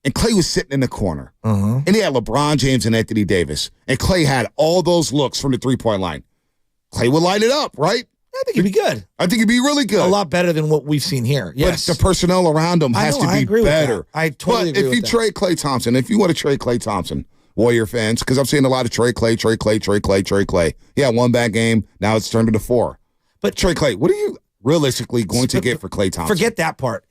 And Klay was sitting in the corner. And he had LeBron James and Anthony Davis. And Klay had all those looks from the 3-point line. Klay would light it up, right? I think he'd be good. I think he'd be really good. A lot better than what we've seen here. Yes. But the personnel around him has to be better. I totally agree with that. But if you trade Klay Thompson, if you want to trade Klay Thompson, Warrior fans, because I'm seeing a lot of trade Klay. He had 1 bad game. Now it's turned into 4. But trade Klay, what are you realistically going to get for Klay Thompson? Forget that part.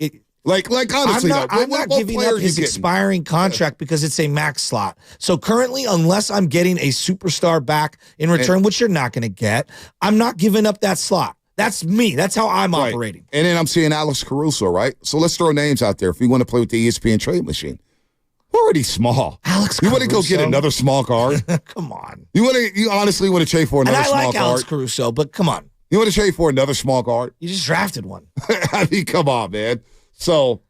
Like honestly, I'm not giving up his expiring contract because it's a max slot. So currently, unless I'm getting a superstar back in return, which you're not going to get, I'm not giving up that slot. That's me. That's how I'm operating. And then I'm seeing Alex Caruso, right? So let's throw names out there if you want to play with the ESPN trade machine. We're already small. Alex You Caruso. want to go get another small guard? Come on. You honestly want to trade for another small guard? And I like Alex Caruso, but come on. You want to trade for another small guard? You just drafted one. I mean, come on, man. So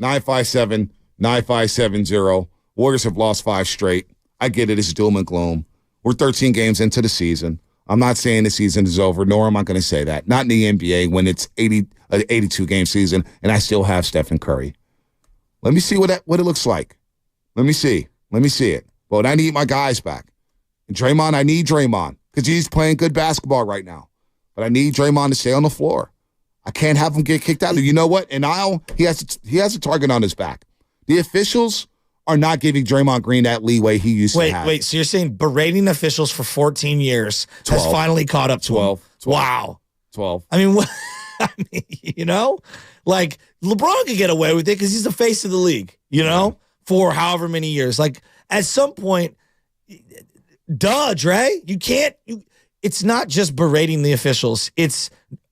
888-957-9570. Warriors have lost 5 straight. I get it. It's doom and gloom. We're 13 games into the season. I'm not saying the season is over, nor am I going to say that. Not in the NBA when it's 82-game season, and I still have Stephen Curry. Let me see what it looks like. Let me see it. But I need my guys back. And Draymond, I need Draymond because he's playing good basketball right now. But I need Draymond to stay on the floor. I can't have him get kicked out. You know what? And now he has a target on his back. The officials are not giving Draymond Green that leeway he used to have. Wait, so you're saying berating officials for 14 years 12. Has finally caught up to 12. him? 12. Wow. 12. I mean, like LeBron could get away with it because he's the face of the league, for however many years. Like at some point, Dre, you can't, it's not just berating the officials. It's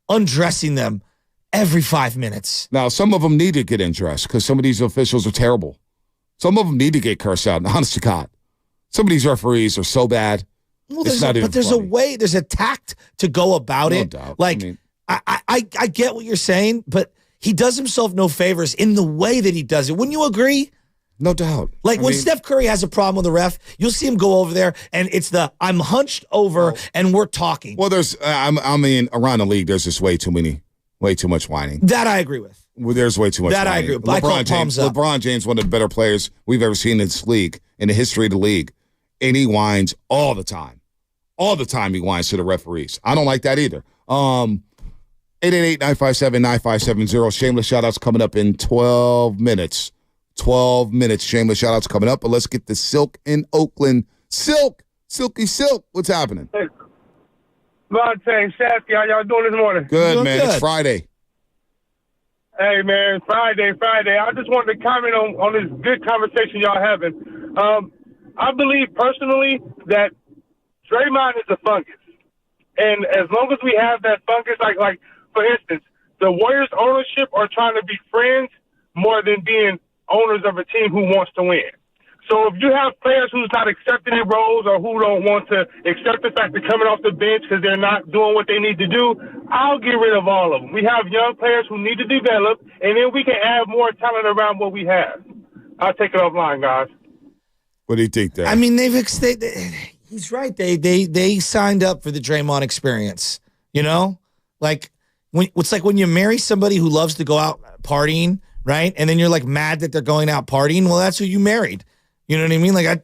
undressing them every 5 minutes. Now, some of them need to get undressed because some of these officials are terrible. Some of them need to get cursed out, honest to God. Some of these referees are so bad. Well, there's a way, there's a tact to go about it. Doubt. Like, I get what you're saying, but he does himself no favors in the way that he does it. Wouldn't you agree? No doubt. Like when Steph Curry has a problem with the ref, you'll see him go over there, and it's I'm hunched over, and we're talking. Well, around the league, there's just way too much whining. That I agree with. Well, there's way too much whining. I agree with. LeBron James, one of the better players we've ever seen in this league, in the history of the league, and he whines all the time. All the time he whines to the referees. I don't like that either. 888-957-9570. Shameless shout-outs coming up in 12 minutes. 12 minutes. Shameless shout-outs coming up. But let's get the Silk in Oakland. Silky Silk. What's happening? Hey. Monte, Shasky, how y'all doing this morning? Good, man. Good. It's Friday. Hey, man, Friday. I just wanted to comment on this good conversation y'all having. I believe personally that Draymond is a fungus. And as long as we have that fungus, like for instance, the Warriors ownership are trying to be friends more than being owners of a team who wants to win. So if you have players who's not accepting their roles or who don't want to accept the fact they're coming off the bench because they're not doing what they need to do, I'll get rid of all of them. We have young players who need to develop, and then we can add more talent around what we have. I'll take it offline, guys. What do you think there? I mean, he's right. They signed up for the Draymond experience, you know? Like, it's like when you marry somebody who loves to go out partying, right? And then you're like mad that they're going out partying. Well, that's who you married. You know what I mean? Like and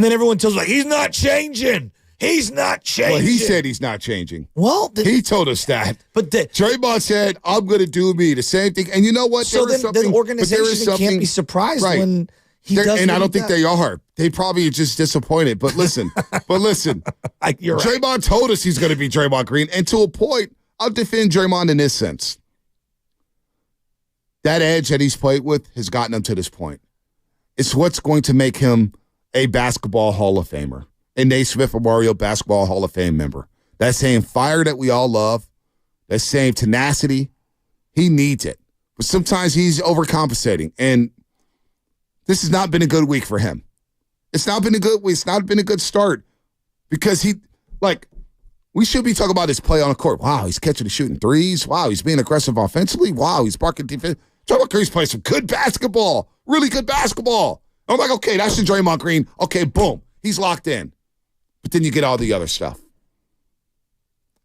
then everyone tells like, he's not changing. He's not changing. Well, he said he's not changing. Well, he told us that. But Draymond said, I'm going to do me the same thing. And you know what? So then the organization can't be surprised when he does. And I don't think they are. They probably are just disappointed. But listen, you're right. Draymond told us he's going to be Draymond Green. And to a point, I'll defend Draymond in this sense. That edge that he's played with has gotten him to this point. It's what's going to make him a basketball Hall of Famer, a Naismith Memorial Basketball Hall of Fame member. That same fire that we all love, that same tenacity, he needs it. But sometimes he's overcompensating, and this has not been a good week for him. It's not been a good start because we should be talking about his play on the court. Wow, he's catching and shooting threes. Wow, he's being aggressive offensively. Wow, he's barking defense. Draymond Green's playing some good basketball, really good basketball. I'm like, okay, that's the Draymond Green. Okay, boom, he's locked in. But then you get all the other stuff.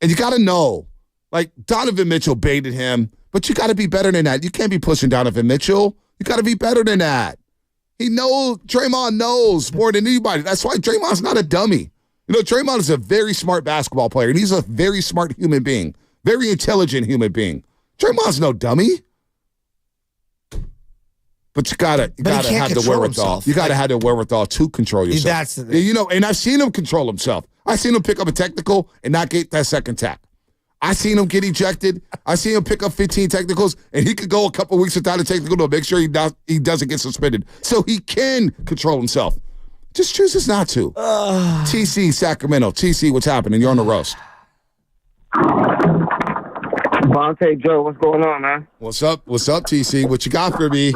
And you got to know, like Donovan Mitchell baited him, but you got to be better than that. You can't be pushing Donovan Mitchell. You got to be better than that. Draymond knows more than anybody. That's why Draymond's not a dummy. You know, Draymond is a very smart basketball player, and he's a very smart human being, very intelligent human being. Draymond's no dummy. But you gotta have the wherewithal. You gotta have the wherewithal to control yourself. That's the thing. You know, and I've seen him control himself. I've seen him pick up a technical and not get that second tap. I've seen him get ejected. I've seen him pick up 15 technicals, and he could go a couple weeks without a technical to make sure he doesn't get suspended. So he can control himself. Just chooses not to. TC, Sacramento. TC, what's happening? You're on the roast. Bonte, Joe, what's going on, man? What's up, TC? What you got for me?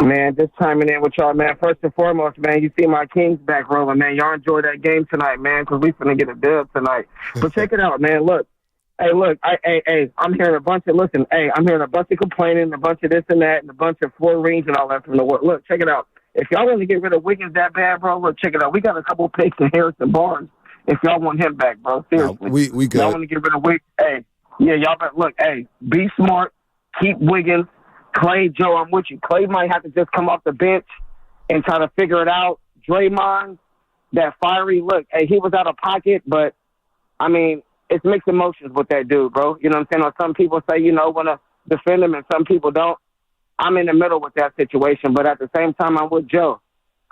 Man, just chiming in with y'all, man. First and foremost, man, you see my Kings back rolling, man. Y'all enjoy that game tonight, man, because we finna get a dub tonight. But check it out, man. Look, I'm hearing a bunch of complaining, a bunch of this and that, and a bunch of 4 rings and all that from the world. Look, check it out. If y'all want to get rid of Wiggins that bad, bro, look, check it out. We got a couple picks in Harrison Barnes if y'all want him back, bro. Seriously. No, we good. Y'all want to get rid of Wiggins? Y'all better look. Be smart. Keep Wiggins. Clay, Joe, I'm with you. Clay might have to just come off the bench and try to figure it out. Draymond, that fiery look. He was out of pocket, but, I mean, it's mixed emotions with that dude, bro. You know what I'm saying? Or some people say, want to defend him, and some people don't. I'm in the middle with that situation, but at the same time, I'm with Joe.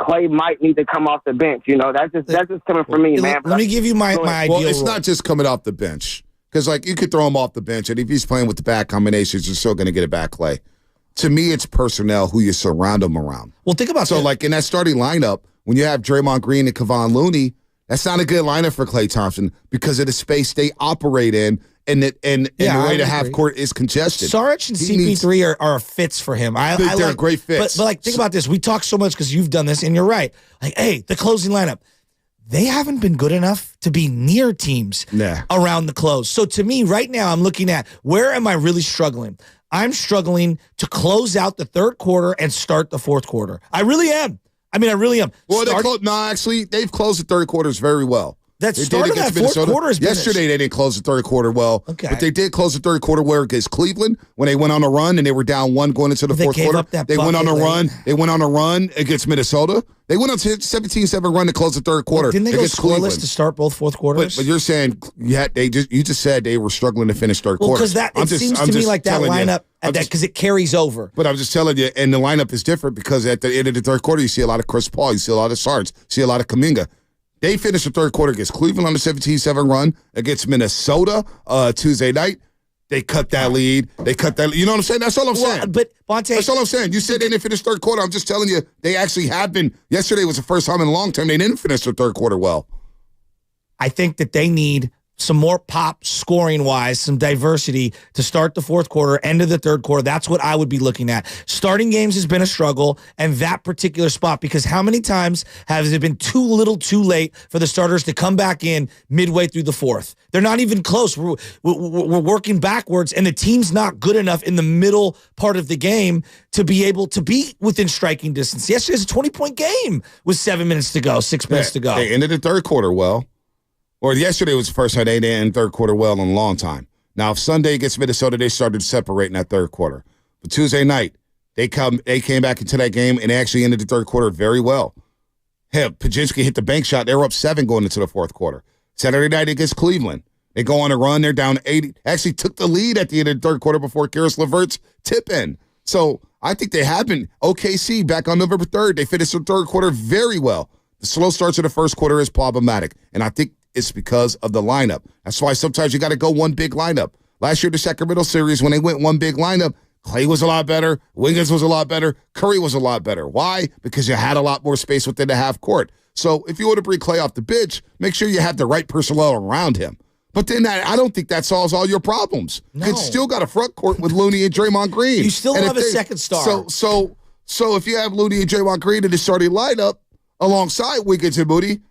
Clay might need to come off the bench. That's just coming from me, man. Let me give you my ideal. Well, it's not just coming off the bench. Because, you could throw him off the bench, and if he's playing with the bad combinations, you're still going to get it back, Clay. To me, it's personnel who you surround him around. Well, think about in that starting lineup, when you have Draymond Green and Kevon Looney, that's not a good lineup for Klay Thompson because of the space they operate in and the way the half court is congested. Saric and CP3 are fits for him. They're great fits. But think about this. We talk so much because you've done this, and you're right. The closing lineup. they haven't been good enough to be near teams around the close. So to me, right now, I'm looking at where am I really struggling? I'm struggling to close out the third quarter and start the fourth quarter. I really am. I really am. Well, they've closed the third quarters very well. That start of that fourth quarter has been yesterday. They didn't close the third quarter well, but they did close the third quarter well against Cleveland when they went on a run and they were down 1 going into the fourth quarter. They went on a run. They went on a run against Minnesota. They went on a 17-7 run to close the third quarter. Didn't they go scoreless Cleveland to start both fourth quarters? But you're saying you just said they were struggling to finish third quarter. Because it seems to me like that lineup because it carries over. But I'm just telling you, and the lineup is different because at the end of the third quarter, you see a lot of Chris Paul, you see a lot of Sarge, you see a lot of Kuminga. They finished the third quarter against Cleveland on the 17-7 run, against Minnesota Tuesday night. They cut that lead. You know what I'm saying? That's all I'm saying. But Bonte, that's all I'm saying. You said they didn't finish third quarter. I'm just telling you, they actually have been. Yesterday was the first time in a long time they didn't finish the third quarter well. I think that they need some more pop scoring-wise, some diversity to start the fourth quarter, end of the third quarter. That's what I would be looking at. Starting games has been a struggle, and that particular spot, because how many times has it been too little too late for the starters to come back in midway through the fourth? They're not even close. We're working backwards, and the team's not good enough in the middle part of the game to be able to be within striking distance. Yesterday's a 20-point game with 7 minutes to go, 6 minutes to go. They ended the third quarter well. Or yesterday was the first time they ended third quarter well in a long time. Now, if Sunday against Minnesota, they started separating that third quarter. But Tuesday night, they came back into that game and they actually ended the third quarter very well. Hell, Pajinski hit the bank shot. They were up 7 going into the fourth quarter. Saturday night against Cleveland, they go on a run. They're down 80. Actually took the lead at the end of the third quarter before Karis LeVert's tip in. So I think they have been. OKC back on November 3rd. They finished the third quarter very well. The slow starts of the first quarter is problematic. And I think it's because of the lineup. That's why sometimes you got to go one big lineup. Last year, the Sacramento series, when they went one big lineup, Clay was a lot better, Wiggins was a lot better, Curry was a lot better. Why? Because you had a lot more space within the half court. So if you want to bring Clay off the bench, make sure you have the right personnel around him. But then I don't think that solves all your problems. No. You still got a front court with Looney and Draymond Green. You still have a second star. So if you have Looney and Draymond Green in the starting lineup alongside Wiggins and Moody,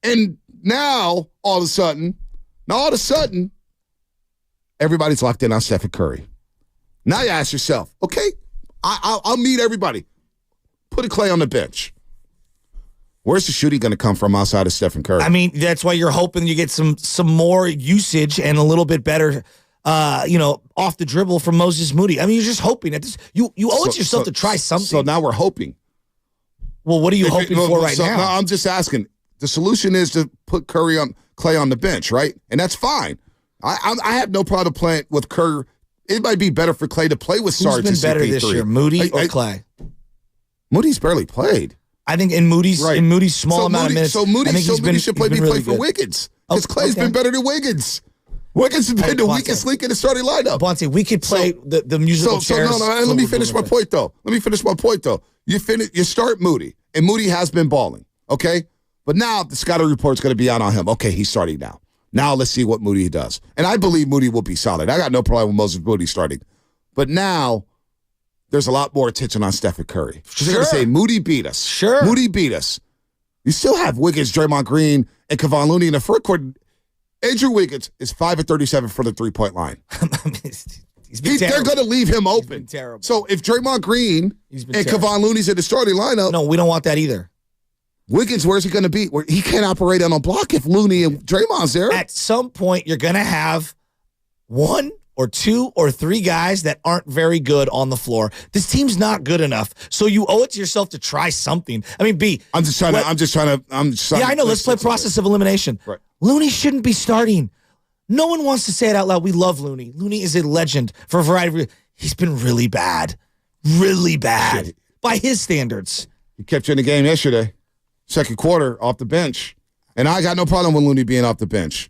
and now, all of a sudden, everybody's locked in on Stephen Curry. Now you ask yourself, okay, I'll meet everybody. Put a Clay on the bench. Where's the shooting going to come from outside of Stephen Curry? I mean, that's why you're hoping you get some more usage and a little bit better, off the dribble from Moses Moody. I mean, you're just hoping at this. You owe it yourself to try something. So now we're hoping. Well, what are you hoping for right now? No, I'm just asking. The solution is to put Clay on the bench, right? And that's fine. I have no problem playing with Kerr. It might be better for Clay to play with Sarge. Who's been better this year, Moody or Clay? Moody's barely played. I think in Moody's small amount of minutes. So Moody should play for Wiggins because Clay's been better than Wiggins. Wiggins has been the weakest link in the starting lineup. Bonte, we could play the musical chairs. Let me finish my point though. You start Moody, and Moody has been balling. Okay. But now the scouting report's going to be out on him. Okay, he's starting now. Now let's see what Moody does. And I believe Moody will be solid. I got no problem with Moses Moody starting. But now there's a lot more attention on Stephen Curry. Sure. They're going to say, Moody beat us. Sure. Moody beat us. You still have Wiggins, Draymond Green, and Kevon Looney in the front court. Andrew Wiggins is 5 of 37 for the three-point line. They're going to leave him open. Terrible. So if Draymond Green and Kevon Looney's in the starting lineup. No, we don't want that either. Wiggins, where's he going to be? He can't operate on a block if Looney and Draymond's there. At some point, you're going to have 1 or 2 or 3 guys that aren't very good on the floor. This team's not good enough, so you owe it to yourself to try something. I mean, I'm just trying to. Yeah, I know. Let's play process of elimination. Right. Looney shouldn't be starting. No one wants to say it out loud. We love Looney. Looney is a legend for a variety of reasons. He's been really bad by his standards. He kept you in the game yesterday. Second quarter off the bench. And I got no problem with Looney being off the bench.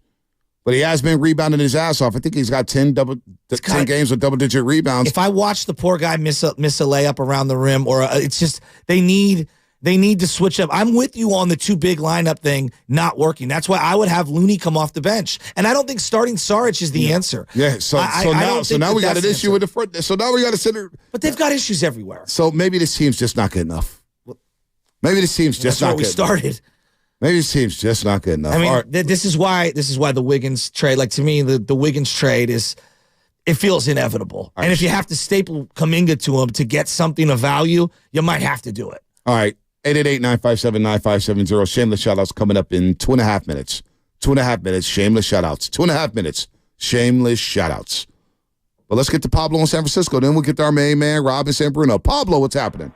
But he has been rebounding his ass off. I think he's got 10 games with double-digit rebounds. If I watch the poor guy miss a layup around the rim, or it's just they need to switch up. I'm with you on the 2 big lineup thing not working. That's why I would have Looney come off the bench. And I don't think starting Saric is the answer. Yeah, so now we got an issue with the front. So now we got to sit there. But they've got issues everywhere. So maybe this team's just not good enough. Maybe this team's just not good. That's where we started. Maybe his team's just not good enough. I mean, this is why the Wiggins trade, like, to me, the Wiggins trade it feels inevitable. And if you have to staple Kuminga to him to get something of value, you might have to do it. All right. 888-957-9570. Shameless shout-outs coming up in 2.5 minutes. 2.5 minutes, shameless shout-outs. 2.5 minutes, shameless shout-outs. But let's get to Pablo in San Francisco. Then we'll get to our main man, Rob in San Bruno. Pablo, what's happening?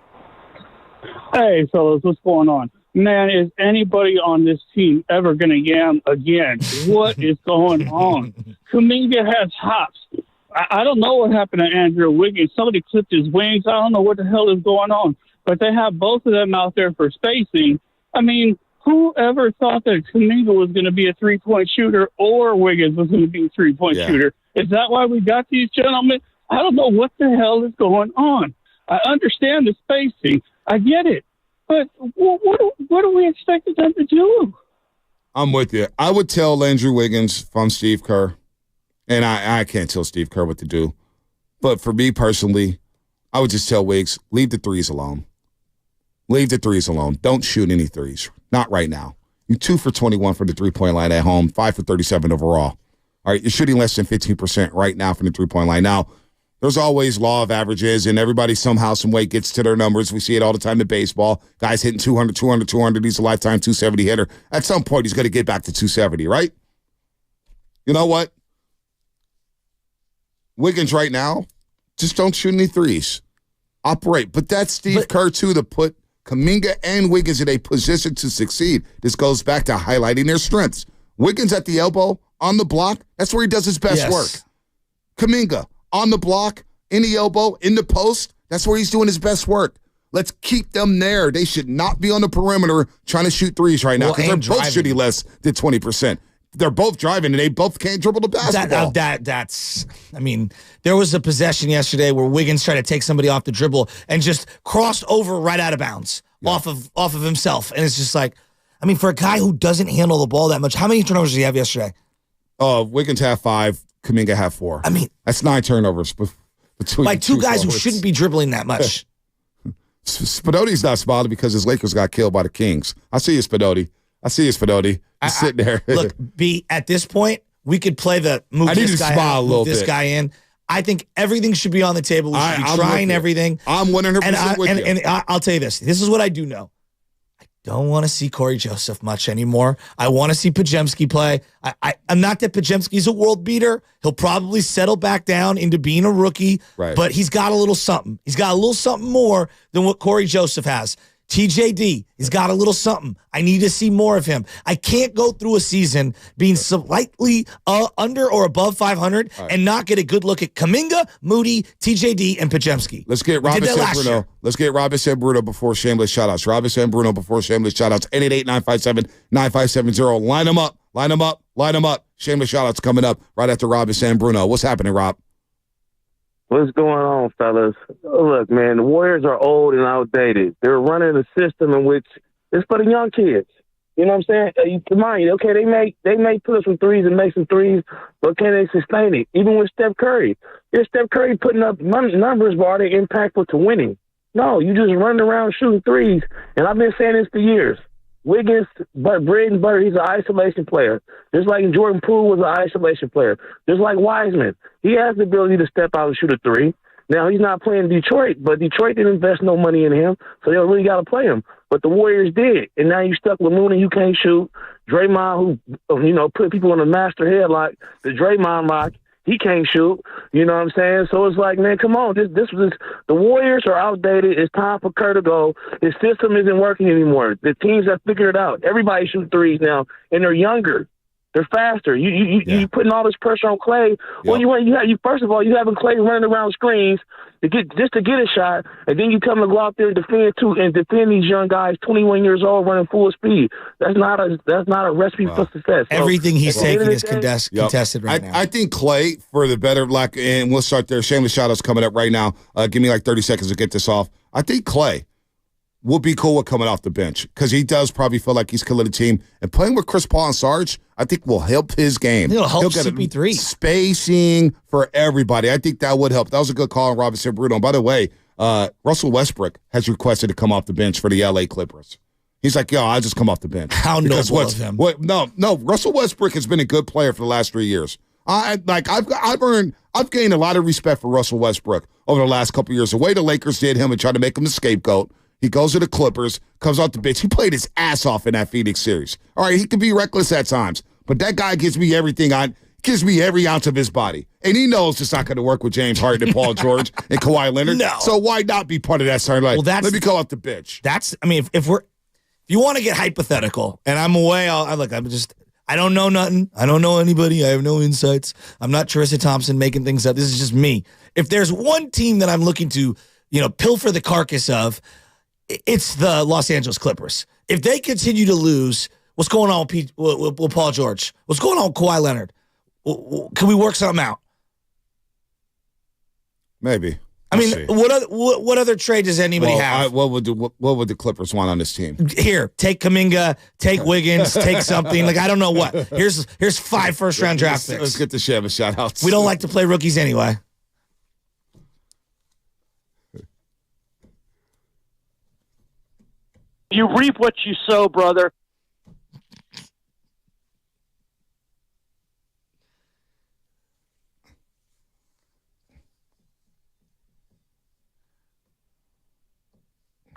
Hey, fellas, what's going on? Man, is anybody on this team ever going to yam again? What is going on? Kuminga has hops. I don't know what happened to Andrew Wiggins. Somebody clipped his wings. I don't know what the hell is going on. But they have both of them out there for spacing. I mean, who ever thought that Kuminga was going to be a three-point shooter or Wiggins was going to be a three-point shooter? Is that why we got these gentlemen? I don't know what the hell is going on. I understand the spacing. I get it. But what do we expect them to do? I'm with you. I would tell Andrew Wiggins from Steve Kerr, and I can't tell Steve Kerr what to do. But for me personally, I would just tell Wiggs, leave the threes alone. Leave the threes alone. Don't shoot any threes. Not right now. You're 2 for 21 from the three-point line at home, 5 for 37 overall. All right, you're shooting less than 15% right now from the three-point line. Now, there's always law of averages, and everybody somehow, some way gets to their numbers. We see it all the time in baseball. Guys hitting 200, 200, 200. He's a lifetime 270 hitter. At some point, he's going to get back to 270, right? You know what? Wiggins right now, just don't shoot any threes. Operate. But that's Steve Kerr, too, to put Kuminga and Wiggins in a position to succeed. This goes back to highlighting their strengths. Wiggins at the elbow, on the block, that's where he does his best work. Kuminga, on the block, in the elbow, in the post, that's where he's doing his best work. Let's keep them there. They should not be on the perimeter trying to shoot threes right now because they're both shooting less than 20%. They're both driving, and they both can't dribble the basketball. I mean, there was a possession yesterday where Wiggins tried to take somebody off the dribble and just crossed over right out of bounds off of himself. And it's just like, I mean, for a guy who doesn't handle the ball that much, how many turnovers did he have yesterday? Wiggins had 5, Kuminga had 4. I mean, that's 9 turnovers between by two guys who shouldn't be dribbling that much. Spadoti's not smiling because his Lakers got killed by the Kings. I see you, Spadoti. He's sitting there. Look, B, at this point, we could play the move this guy out, move this guy in. I think everything should be on the table. We should be trying everything. I'm 100% with you. And I'll tell you this. This is what I do know. I don't want to see Corey Joseph much anymore. I want to see Podziemski play. I'm not that Podziemski's a world beater. He'll probably settle back down into being a rookie. Right. But he's got a little something. He's got a little something more than what Corey Joseph has. TJD, he's got a little something. I need to see more of him. I can't go through a season being slightly under or above 500 and not get a good look at Kuminga, Moody, TJD, and Podziemski. Let's get Robin San Bruno. Let's get Robin San Bruno before shameless shoutouts. Robin San Bruno before shameless shoutouts. 888-957-9570. Line them up. Line them up. Line them up. Shameless shoutouts coming up right after Robin San Bruno. What's happening, Rob? What's going on, fellas? Look, man, the Warriors are old and outdated. They're running a system in which it's for the young kids. You know what I'm saying? You mind, okay, they may put up some threes and make some threes, but can they sustain it? Even with Steph Curry. If Steph Curry putting up numbers, but are they impactful to winning? No, you just running around shooting threes. And I've been saying this for years. Wiggins, but bread and butter, he's an isolation player. Just like Jordan Poole was an isolation player. Just like Wiseman. He has the ability to step out and shoot a three. Now, he's not playing Detroit, but Detroit didn't invest no money in him, so they don't really got to play him. But the Warriors did, and now you're stuck with Looney, you can't shoot. Draymond, who, put people in a master headlock, the Draymond lock, he can't shoot. You know what I'm saying? So it's like, man, come on. This was the Warriors are outdated. It's time for Kerr to go. His system isn't working anymore. The teams have figured it out. Everybody shoots threes now, and they're younger. They're faster. You putting all this pressure on Clay. Well, first of all, you having Clay running around screens to get a shot, and then you come and go out there and defend these young guys, 21 years old, running full speed. That's not a recipe for success. So, everything he's taking is contested right now. I think Clay for the better and we'll start there. Shameless shout-outs coming up right now. Give me like 30 seconds to get this off. I think Clay will be cool with coming off the bench because he does probably feel like he's killing the team. And playing with Chris Paul and Sarge, I think will help his game. It'll help He'll get CP3. Spacing for everybody. I think that would help. That was a good call on Robinson Bruno. And by the way, Russell Westbrook has requested to come off the bench for the LA Clippers. He's like, yo, I'll just come off the bench. How noble of him. No, Russell Westbrook has been a good player for the last 3 years. I've gained a lot of respect for Russell Westbrook over the last couple of years. The way the Lakers did him and tried to make him the scapegoat. He goes to the Clippers, comes off the bench. He played his ass off in that Phoenix series. All right, he can be reckless at times, but that guy gives me everything gives me every ounce of his body. And he knows it's not going to work with James Harden and Paul George and Kawhi Leonard. No. So why not be part of that starting line? Let me call up the bitch. If you want to get hypothetical, and I'm away, I don't know nothing. I don't know anybody. I have no insights. I'm not Teresa Thompson making things up. This is just me. If there's one team that I'm looking to, pilfer the carcass of, it's the Los Angeles Clippers. If they continue to lose, what's going on with Paul George? What's going on with Kawhi Leonard? Can we work something out? Maybe. What other trade does anybody have? What would the Clippers want on this team? Here, take Kuminga, take Wiggins, take something. I don't know what. Here's 5 first-round draft picks. Let's get the Shabba shout-outs. We don't like to play rookies anyway. You reap what you sow, brother.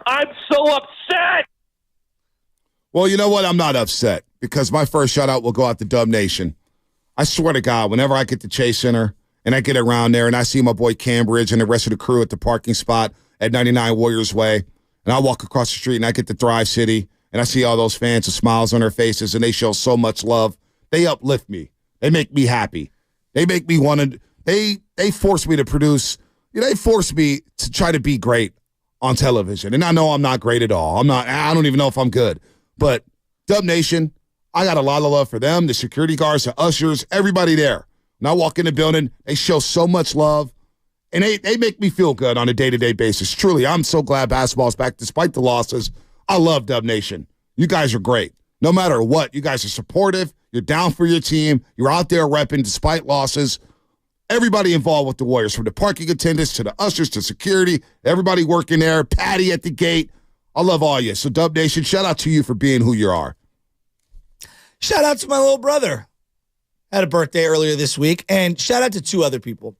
I'm so upset. Well, you know what? I'm not upset because my first shout-out will go out to Dub Nation. I swear to God, whenever I get to Chase Center and I get around there and I see my boy Cambridge and the rest of the crew at the parking spot at 99 Warriors Way, and I walk across the street and I get to Thrive City and I see all those fans with smiles on their faces and they show so much love, they uplift me. They make me happy. They make me want to – they force me to produce – they force me to try to be great on television. And I know I'm not great at all. I don't even know if I'm good. But Dub Nation, I got a lot of love for them, the security guards, the ushers, everybody there. When I walk in the building, they show so much love. And they make me feel good on a day-to-day basis. Truly, I'm so glad basketball's back despite the losses. I love Dub Nation. You guys are great. No matter what, you guys are supportive. You're down for your team. You're out there repping despite losses. Everybody involved with the Warriors, from the parking attendants to the ushers to security, everybody working there, Patty at the gate. I love all you. So, Dub Nation, shout out to you for being who you are. Shout out to my little brother. Had a birthday earlier this week. And shout out to 2 other people.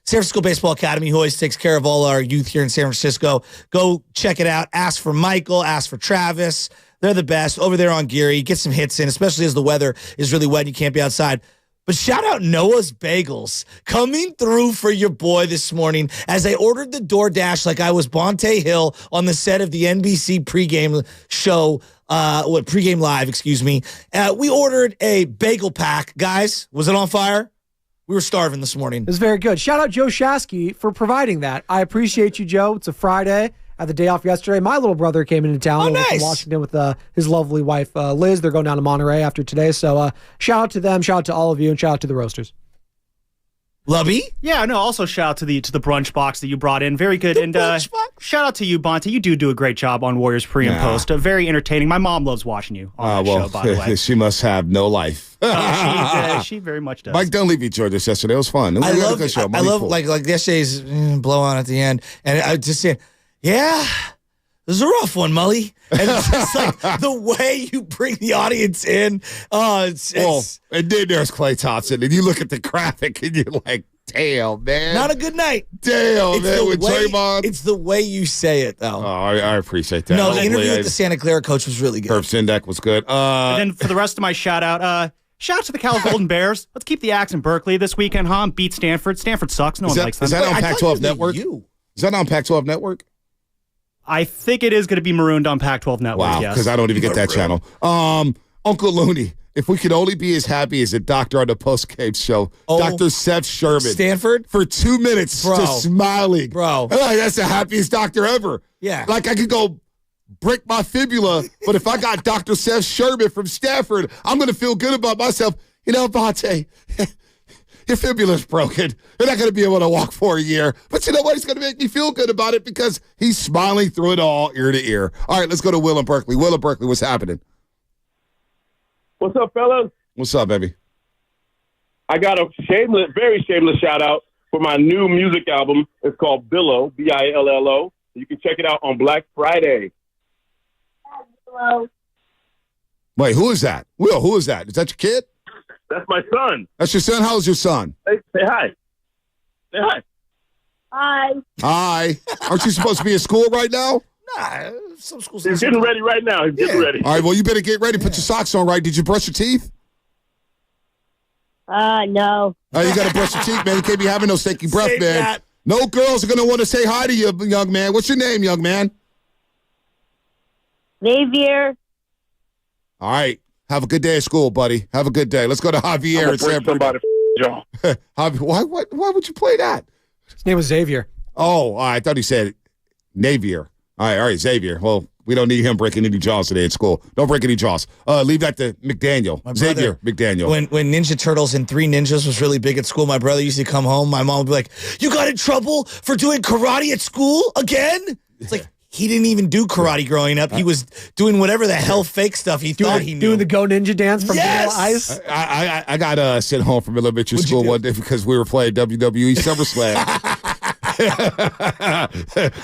San Francisco Baseball Academy, who always takes care of all our youth here in San Francisco. Go check it out. Ask for Michael. Ask for Travis. They're the best. Over there on Geary. Get some hits in, especially as the weather is really wet and you can't be outside. But shout out Noah's Bagels coming through for your boy this morning as I ordered the DoorDash like I was Bonte Hill on the set of the NBC pregame show, pregame live, excuse me. We ordered a bagel pack. Guys, was it on fire? We were starving this morning. It was very good. Shout out Joe Shasky for providing that. I appreciate you, Joe. It's a Friday. I had the day off yesterday. My little brother came into town from Washington with his lovely wife, Liz. They're going down to Monterey after today. So shout out to them, shout out to all of you, and shout out to the Roasters. Lovey? Yeah, no, also shout out to the brunch box that you brought in. Very good. And shout out to you, Bonte. You do a great job on Warriors pre and post. Very entertaining. My mom loves watching you on that show, by the way. She must have no life. She very much does. Mike Dunleavy joined us yesterday. It was fun. I love like yesterday's blow on at the end. And I just said, yeah, this is a rough one, Mully. And it's just like the way you bring the audience in. And then there's Klay Thompson, and you look at the graphic, and you're like, damn, man. Not a good night. Damn, man, with Draymond. It's the way you say it, though. Oh, I appreciate that. No, the interview with the Santa Clara coach was really good. Herb Sendek was good. And then for the rest of my shout-out, shout out to the Cal Golden Bears. Let's keep the axe in Berkeley this weekend, huh? Beat Stanford. Stanford sucks. No one likes them. Is that on Pac-12 Network? Is that on Pac-12 Network? I think it is going to be marooned on Pac-12 Network, wow, yes. because I don't even get that channel. Uncle Looney, if we could only be as happy as a doctor on the post-game show, Dr. Seth Sherman. Stanford? For 2 minutes, just smiling. Bro. Like, that's the happiest doctor ever. Yeah. Like, I could go break my fibula, but if I got Dr. Seth Sherman from Stanford, I'm going to feel good about myself. You know, Bonte, your fibula's broken. You're not going to be able to walk for a year. But you know what? He's going to make me feel good about it because he's smiling through it all, ear to ear. All right, let's go to Will in Berkeley. Will in Berkeley, what's happening? What's up, fellas? What's up, baby? I got a very shameless shout-out for my new music album. It's called Billo, B-I-L-L-O. You can check it out on Black Friday. Hello. Wait, who is that? Will, who is that? Is that your kid? That's my son. That's your son? How old's your son? Hey, say hi. Say hi. Hi. Hi. Aren't you supposed to be in school right now? Nah, some schools. He's getting ready right now. He's getting ready. All right, well, you better get ready. Put your socks on right. Did you brush your teeth? No. Oh, you got to brush your teeth, man. You can't be having no stinky breath, Save man. that. No girls are going to want to say hi to you, young man. What's your name, young man? Xavier. All right. Have a good day at school, buddy. Have a good day. Let's go to Javier in San Bruno. Why would you play that? His name was Xavier. Oh, I thought he said Navier. All right, Xavier. Well, we don't need him breaking any jaws today at school. Don't break any jaws. Leave that to McDaniel. Xavier McDaniel. When Ninja Turtles and Three Ninjas was really big at school, my brother used to come home. My mom would be like, "You got in trouble for doing karate at school again?" It's like he didn't even do karate growing up. He was doing whatever the hell fake stuff he thought he knew. Doing the Go Ninja dance from Vanilla Ice. I got sent home from elementary school one day because we were playing WWE SummerSlam.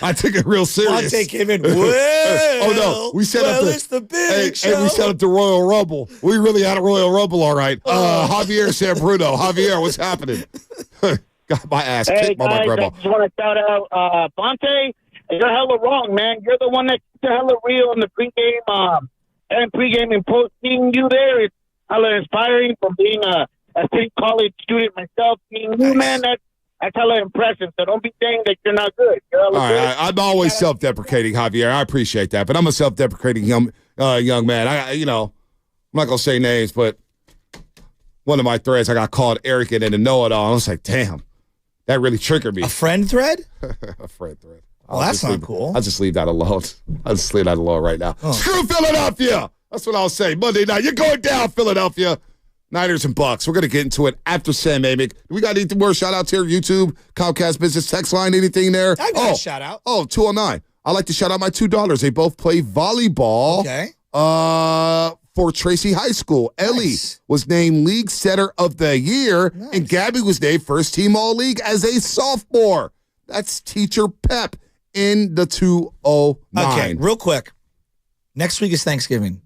I took it real serious. I'll take him in. Well, oh no, we set up it's the big show. and we set up the Royal Rumble. We really had a Royal Rumble, all right. Javier San Bruno. Javier, what's happening? Got my ass kicked by my grandma. I just want to shout out Bonte. You're hella wrong, man. You're the one that's hella real in the pregame and posting. You there, it's hella inspiring from being a state college student myself. Seeing you, man, that's hella impressive. So don't be saying that you're not good. You're hella good. I'm always self-deprecating, Javier. I appreciate that, but I'm a self-deprecating young man. I'm not gonna say names, but one of my threads, I got called arrogant and a know-it-all. I was like, damn, that really triggered me. A friend thread? A friend thread. Well, that's not cool. I'll just leave that alone. I'll just leave that alone right now. Oh. Screw Philadelphia. That's what I'll say. Monday night, you're going down, Philadelphia. Niners and Bucs. We're going to get into it after Sam Amick. We got anything more shout-outs here? YouTube, Comcast Business Text Line, anything there? I got a shout-out. 209. I'd like to shout out my $2. They both play volleyball. Okay. For Tracy High School. Ellie was named League Setter of the Year, and Gabby was named First Team All-League as a sophomore. That's Teacher Pep in the 209. Okay, real quick. Next week is Thanksgiving.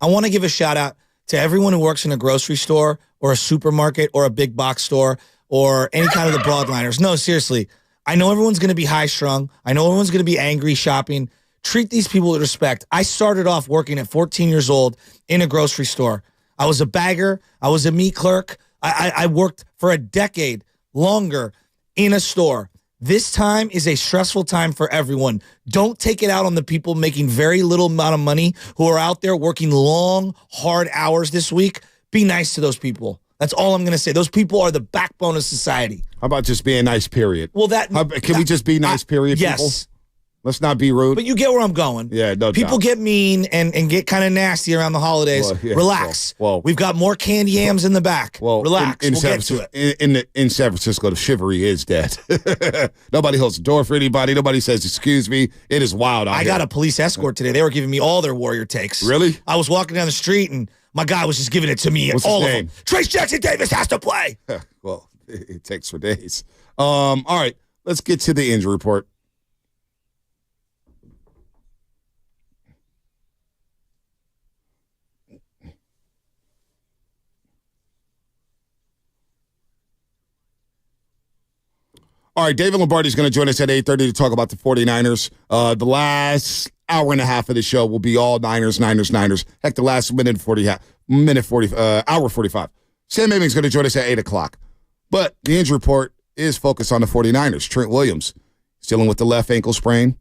I want to give a shout-out to everyone who works in a grocery store or a supermarket or a big box store or any kind of the broadliners. No, seriously. I know everyone's going to be high-strung. I know everyone's going to be angry shopping. Treat these people with respect. I started off working at 14 years old in a grocery store. I was a bagger. I was a meat clerk. I worked for a decade longer in a store. This time is a stressful time for everyone. Don't take it out on the people making very little amount of money who are out there working long, hard hours this week. Be nice to those people. That's all I'm going to say. Those people are the backbone of society. How about just being nice, period? Well, can we just be nice, period, yes. people? Let's not be rude. But you get where I'm going. Yeah, no People doubt. get mean and get kind of nasty around the holidays. Well, yeah, Relax. well, we've got more candy yams in the back. Relax. In we'll San get to it. In San Francisco, the chivalry is dead. Nobody holds the door for anybody. Nobody says, excuse me. It is wild out I here. got a police escort today. They were giving me all their warrior takes. Really? I was walking down the street and my guy was just giving it to me. What's all his of name? them. Trace Jackson Davis has to play. Well, it takes for days. All right, let's get to the injury report. All right, David Lombardi is going to join us at 8:30 to talk about the 49ers. The last hour and a half of the show will be all Niners. Heck, the last hour 45. Sam Amick is going to join us at 8 o'clock. But the injury report is focused on the 49ers. Trent Williams is dealing with the left ankle sprain.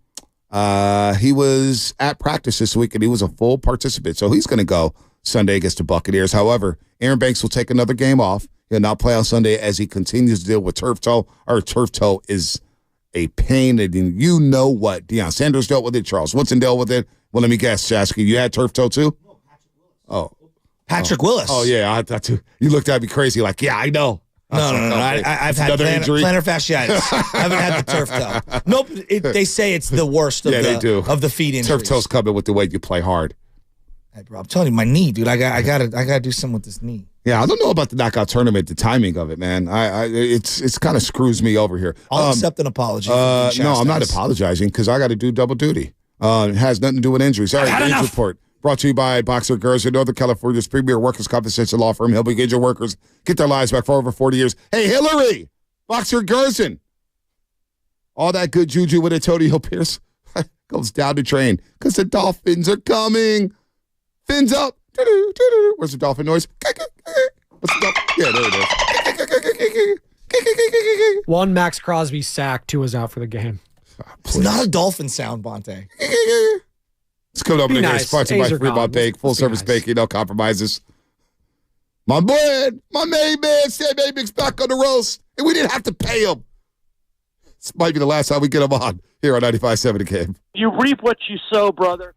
He was at practice this week, and he was a full participant. So he's going to go Sunday against the Buccaneers. However, Aaron Banks will take another game off. He'll not play on Sunday as he continues to deal with turf toe. Our turf toe is a pain. And you know what? Deion Sanders dealt with it. Charles Woodson dealt with it. Well, let me guess, Shasky, you had turf toe too? No, Patrick Willis. Patrick Willis. Oh, yeah. I thought too. You looked at me crazy like, yeah, I know. No. I've had plantar fasciitis. I haven't had the turf toe. Nope. They say it's the worst of, they do. Of the feet injuries. Turf toe's coming with the way you play hard. Hey, bro, I'm telling you, my knee, dude. I gotta do something with this knee. Yeah, I don't know about the knockout tournament, the timing of it, man. It's kind of screws me over here. I'll accept an apology. No, I'm not apologizing because I got to do double duty. It has nothing to do with injuries. All right, the injury report Brought to you by Boxer Girls, Northern California's premier workers' compensation law firm, helping injured workers get their lives back for over 40 years. Hey, Hillary, Boxer Gerson. All that good juju with Antonio Pierce goes down the drain because the Dolphins are coming. Fins up. Where's the dolphin noise? What's the dolphin? Yeah, there it is. One Max Crosby sack, 2 is out for the game. It's not a dolphin sound, Bonte. It's coming up in the game. Nice. Sponsored by Fremont Bake. Full service baking, no compromises. My man, Sam Amick's back on the roast, and we didn't have to pay him. This might be the last time we get him on here on 95.7 The Game. You reap what you sow, brother.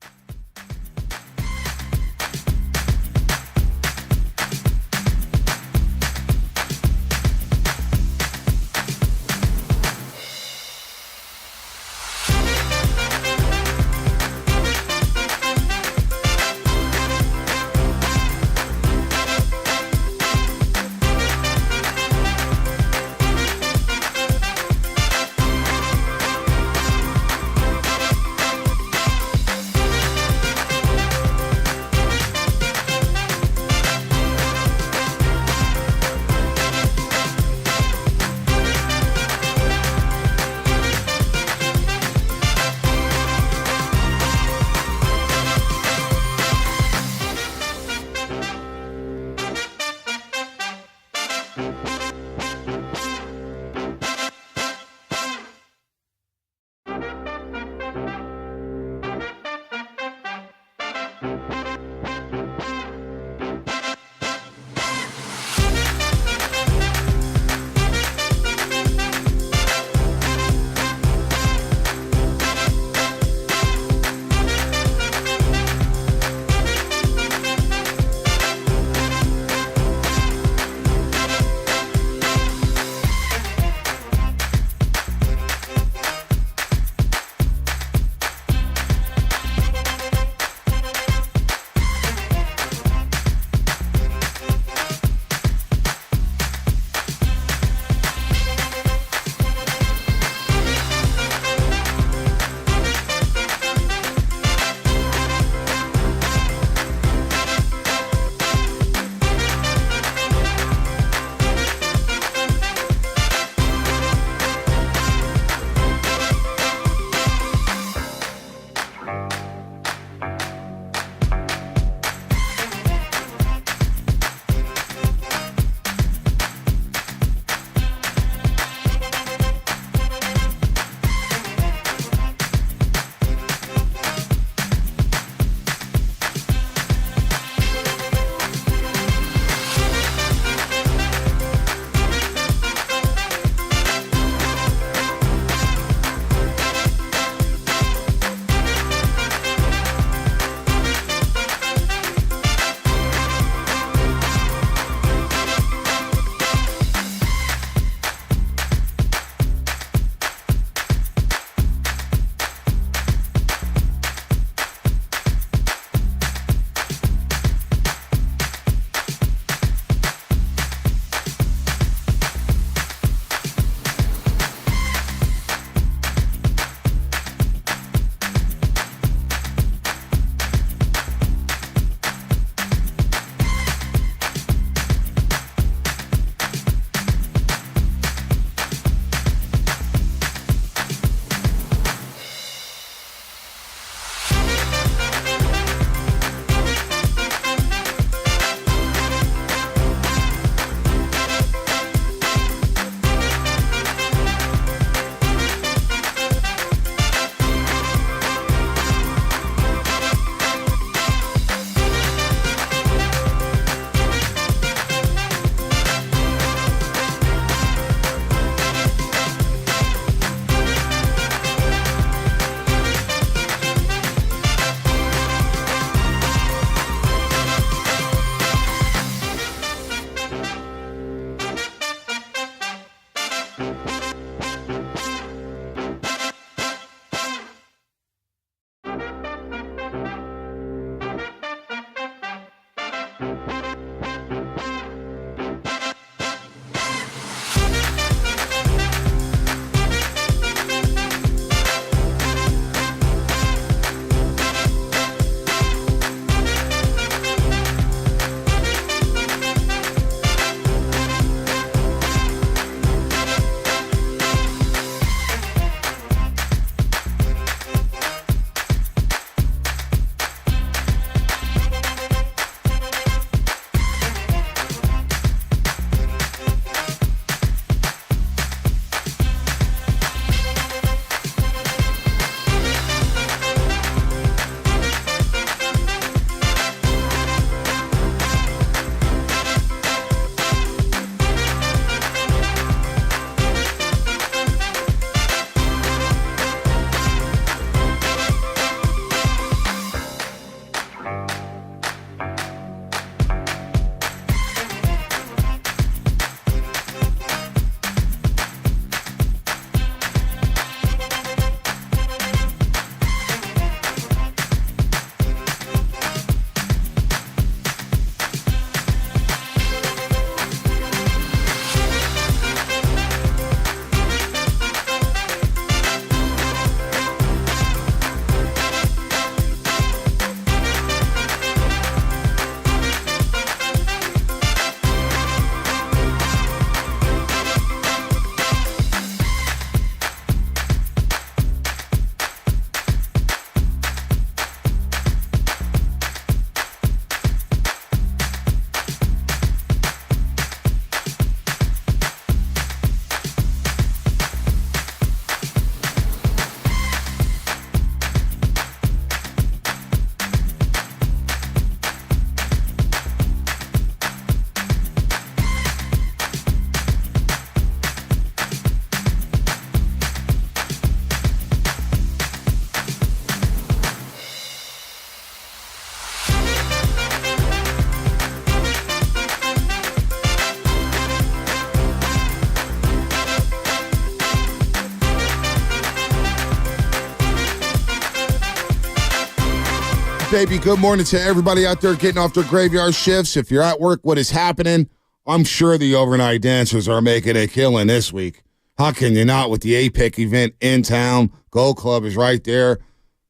baby. Good morning to everybody out there getting off their graveyard shifts. If you're at work, what is happening? I'm sure the overnight dancers are making a killing this week. How can you not with the APEC event in town? Gold Club is right there.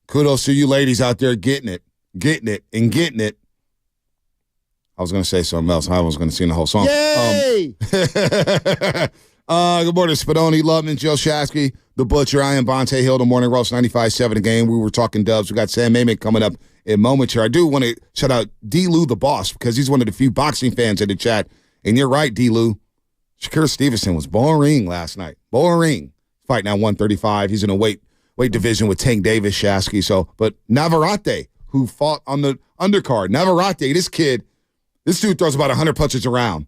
Kudos to you ladies out there getting it. I was going to say something else. I was going to sing the whole song. Yay! Good morning, Spadoni, Lubman, Joe Shasky, The Butcher. I am Bonte Hill, the Morning Roast, 95.7 The Game. We were talking Dubs. We got Sam Amick coming up in moments here. I do want to shout out D-Lou the boss because he's one of the few boxing fans in the chat. And you're right, D-Lou. Shakur Stevenson was boring last night. Boring. Fighting at 135. He's in a weight division with Tank Davis, Shasky. But Navarrete, who fought on the undercard. Navarrete, this dude throws about 100 punches around.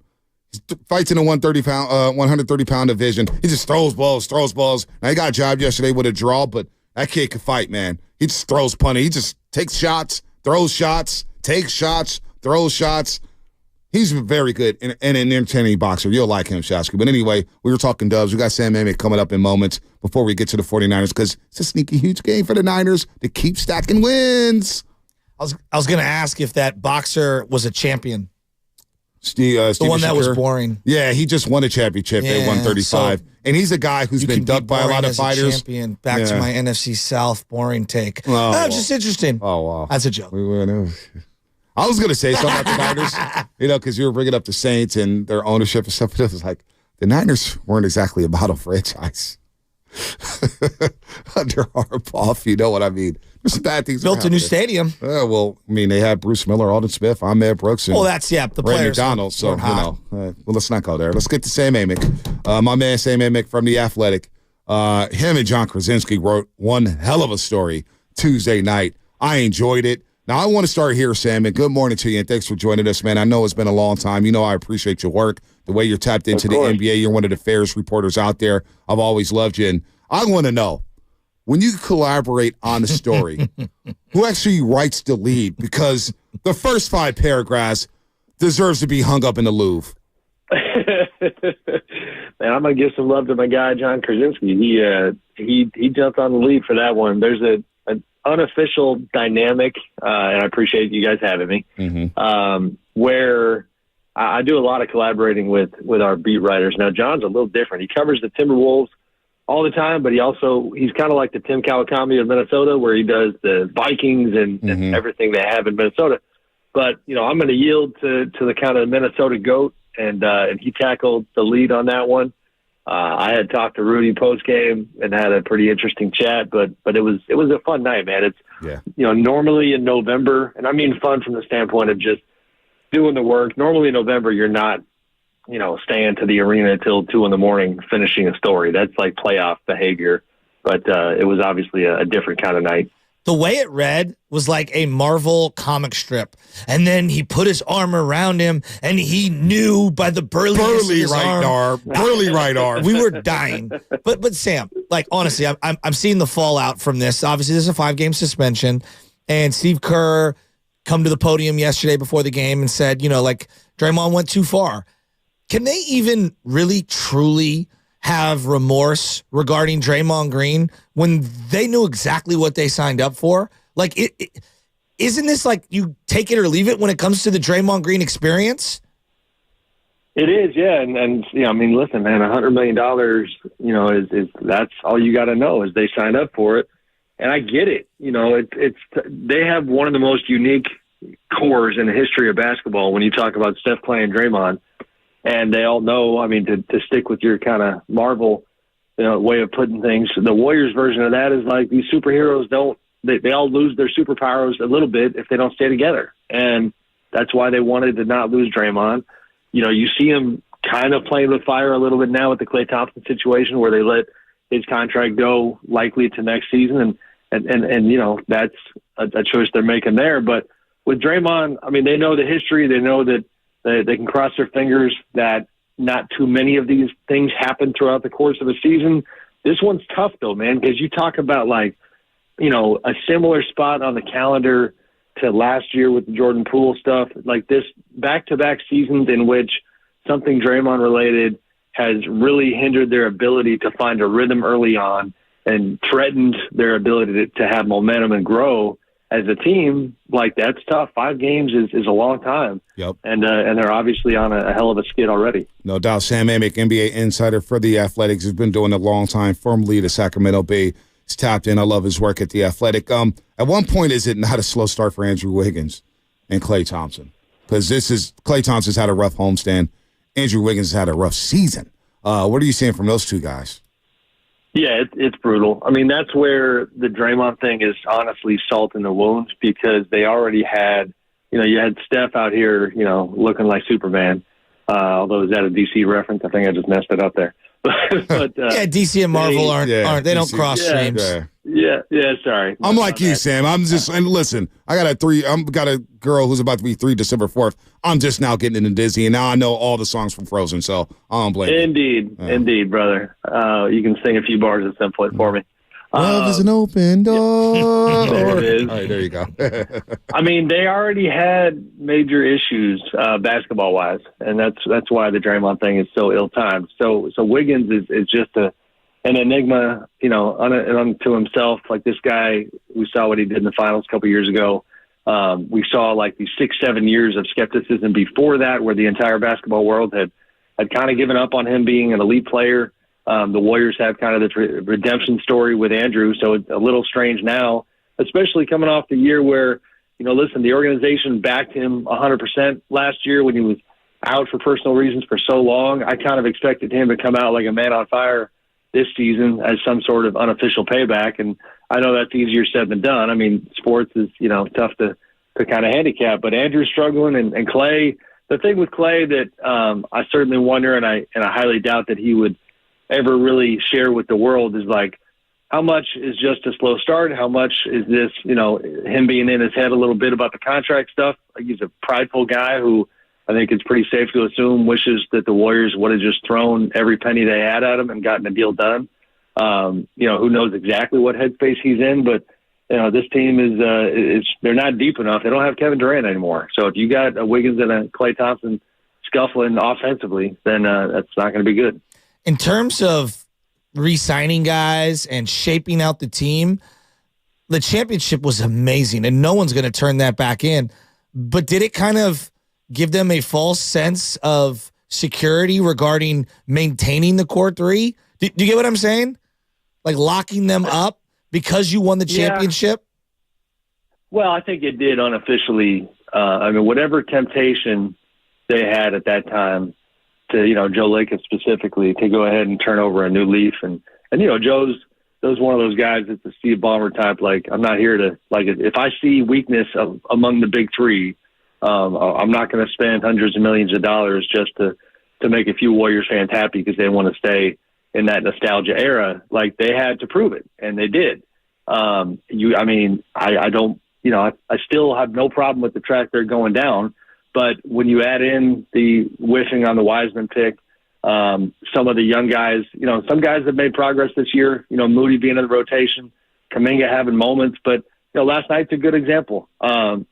He fights in a 130-pound division. He just throws balls. Now, he got a job yesterday with a draw, but that kid can fight, man. He just throws punny. He just takes shots, throws shots, takes shots, throws shots. He's very good and an entertaining boxer. You'll like him, Shasky. But anyway, we were talking Dubs. We got Sam Amick coming up in moments before we get to the 49ers because it's a sneaky, huge game for the Niners to keep stacking wins. I was going to ask if that boxer was a champion. The one that was boring. Yeah, he just won a championship at 135. And he's a guy who's been dubbed by a lot of fighters. Champion. Back to my NFC South boring take. Just interesting. Oh, wow. That's a joke. I was going to say something about the Niners, because you were bringing up the Saints and their ownership and stuff. But it was like, the Niners weren't exactly a model franchise. Under Harbaugh, you know what I mean. There's some bad things. Built a new stadium. They had Bruce Miller, Alden Smith, Ahmed Brooks, and the Ray players. McDonald. So, let's not go there. Let's get to Sam Amick. My man Sam Amick from The Athletic. Him and John Krasinski wrote one hell of a story Tuesday night. I enjoyed it. Now, I want to start here, Sam, and good morning to you, and thanks for joining us, man. I know it's been a long time. I appreciate your work, the way you're tapped into the NBA. You're one of the fairest reporters out there. I've always loved you, and I want to know, when you collaborate on a story, who actually writes the lead? Because the first 5 paragraphs deserves to be hung up in the Louvre. Man, I'm going to give some love to my guy, John Krasinski. He jumped on the lead for that one. There's an unofficial dynamic, and I appreciate you guys having me, where I do a lot of collaborating with our beat writers. Now, John's a little different. He covers the Timberwolves all the time, but he's kind of like the Tim Kawakami of Minnesota, where he does the Vikings and everything they have in Minnesota. But, I'm going to yield to the kind of Minnesota GOAT, and he tackled the lead on that one. I had talked to Rudy post game and had a pretty interesting chat, but it was a fun night, man. It's normally in November, and I mean fun from the standpoint of just doing the work. Normally in November, you're not, staying to the arena till 2 a.m, finishing a story. That's like playoff behavior, but it was obviously a different kind of night. The way it read was like a Marvel comic strip. And then he put his arm around him, and he knew by the burly right arm. We were dying. But Sam, honestly, I'm seeing the fallout from this. Obviously, there's a 5-game suspension, and Steve Kerr come to the podium yesterday before the game and said, Draymond went too far. Can they even really, truly have remorse regarding Draymond Green when they knew exactly what they signed up for? Isn't this like you take it or leave it when it comes to the Draymond Green experience? It is, yeah. And listen, man, $100 million, is that's all you got to know is they signed up for it. And I get it. They have one of the most unique cores in the history of basketball when you talk about Steph, Clay, and Draymond. And they all know, to stick with your kind of Marvel way of putting things, the Warriors version of that is like these superheroes they all lose their superpowers a little bit if they don't stay together. And that's why they wanted to not lose Draymond. You see him kind of playing with fire a little bit now with the Klay Thompson situation where they let his contract go likely to next season. And that's a choice they're making there. But with Draymond, they know the history. They know that they can cross their fingers that not too many of these things happen throughout the course of a season. This one's tough, though, man, because you talk about, a similar spot on the calendar to last year with the Jordan Poole stuff, like this back-to-back seasons in which something Draymond-related has really hindered their ability to find a rhythm early on and threatened their ability to have momentum and grow. as a team, like, that's tough. 5 games is a long time. Yep. And they're obviously on a hell of a skid already. No doubt. Sam Amick, NBA insider for The Athletic, has been doing it a long time, firmly to Sacramento Bay. He's tapped in. I love his work at The Athletic. At one point, is it not a slow start for Andrew Wiggins and Klay Thompson? Because Klay Thompson's had a rough homestand. Andrew Wiggins has had a rough season. What are you seeing from those two guys? Yeah, it's brutal. I mean, that's where the Draymond thing is honestly salt in the wounds, because they already had, you had Steph out here, looking like Superman. Although, is that a DC reference? I think I just messed it up there. but yeah, DC and Marvel aren't they don't cross streams. Yeah, sorry. I'm like you, Sam. I'm just, and listen, I got a girl who's about to be 3 December 4th. I'm just now getting into Disney, and now I know all the songs from Frozen, so I don't blame you. Indeed, brother. You can sing a few bars at some point for me. Love is an open door. There it is. All right, there you go. I mean, they already had major issues basketball-wise, and that's why the Draymond thing is so ill-timed. So Wiggins is just an enigma, unto himself. Like, this guy, we saw what he did in the finals a couple years ago. We saw like these 6-7 years of skepticism before that, where the entire basketball world had kind of given up on him being an elite player. The Warriors have kind of this redemption story with Andrew, so it's a little strange now, especially coming off the year where, listen, the organization backed him 100% last year when he was out for personal reasons for so long. I kind of expected him to come out like a man on fire this season as some sort of unofficial payback, and I know that's easier said than done. I mean, sports is, tough to kind of handicap, but Andrew's struggling, and Klay, the thing with Klay that I certainly wonder, and I highly doubt that he would ever really share with the world, is like, how much is just a slow start? How much is this, him being in his head a little bit about the contract stuff? Like, he's a prideful guy who I think it's pretty safe to assume wishes that the Warriors would have just thrown every penny they had at him and gotten a deal done. Who knows exactly what headspace he's in, but this team is they're not deep enough. They don't have Kevin Durant anymore. So if you got a Wiggins and a Klay Thompson scuffling offensively, then that's not going to be good. In terms of re-signing guys and shaping out the team, the championship was amazing, and no one's going to turn that back in. But did it kind of give them a false sense of security regarding maintaining the core three? Do you get what I'm saying? Like, locking them up because you won the championship? Well, I think it did unofficially. Whatever temptation they had at that time to, Joe Lacob specifically, to go ahead and turn over a new leaf. And Joe's one of those guys that's the Steve Ballmer type. Like, I'm not here to, like, if I see weakness among the big three, I'm not going to spend hundreds of millions of dollars just to make a few Warriors fans happy because they want to stay in that nostalgia era. Like, they had to prove it, and they did. I still have no problem with the track they're going down. But when you add in the whiffing on the Wiseman pick, some of the young guys, some guys have made progress this year, Moody being in the rotation, Kuminga having moments, but, last night's a good example. Kuminga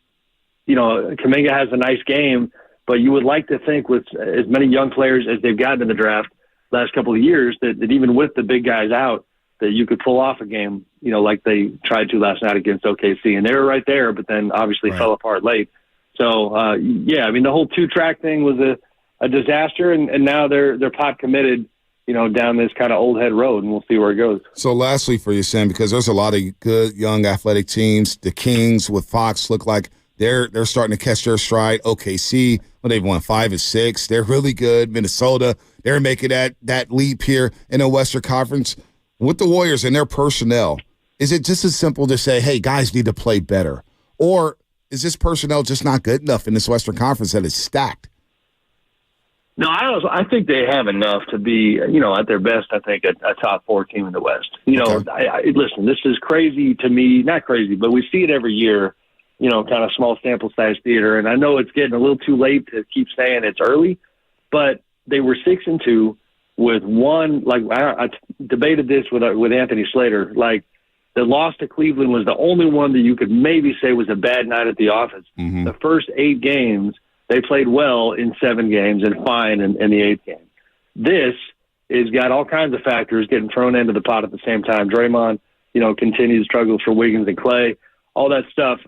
has a nice game, but you would like to think with as many young players as they've gotten in the draft last couple of years that even with the big guys out, that you could pull off a game, like they tried to last night against OKC. And they were right there, but then obviously fell apart late. So, the whole 2-track thing was a disaster, and now they're pot committed, down this kind of old head road, and we'll see where it goes. So lastly for you, Sam, because there's a lot of good young athletic teams, the Kings with Fox look like they're starting to catch their stride. OKC, they've won 5 of 6. They're really good. Minnesota, they're making that leap here in the Western Conference. With the Warriors and their personnel, is it just as simple to say, hey, guys need to play better? Or is this personnel just not good enough in this Western Conference that is stacked? No, I think they have enough to be, at their best, I think, a top 4 team in the West. Listen, this is crazy to me. Not crazy, but we see it every year, kind of small sample size theater. And I know it's getting a little too late to keep saying it's early, but they were 6-2 with one, like, I debated this with Anthony Slater, like, the loss to Cleveland was the only one that you could maybe say was a bad night at the office. Mm-hmm. The first 8 games, they played well in 7 games and fine in the 8th game. This has got all kinds of factors getting thrown into the pot at the same time. Draymond, continued struggles for Wiggins and Klay. all that stuff,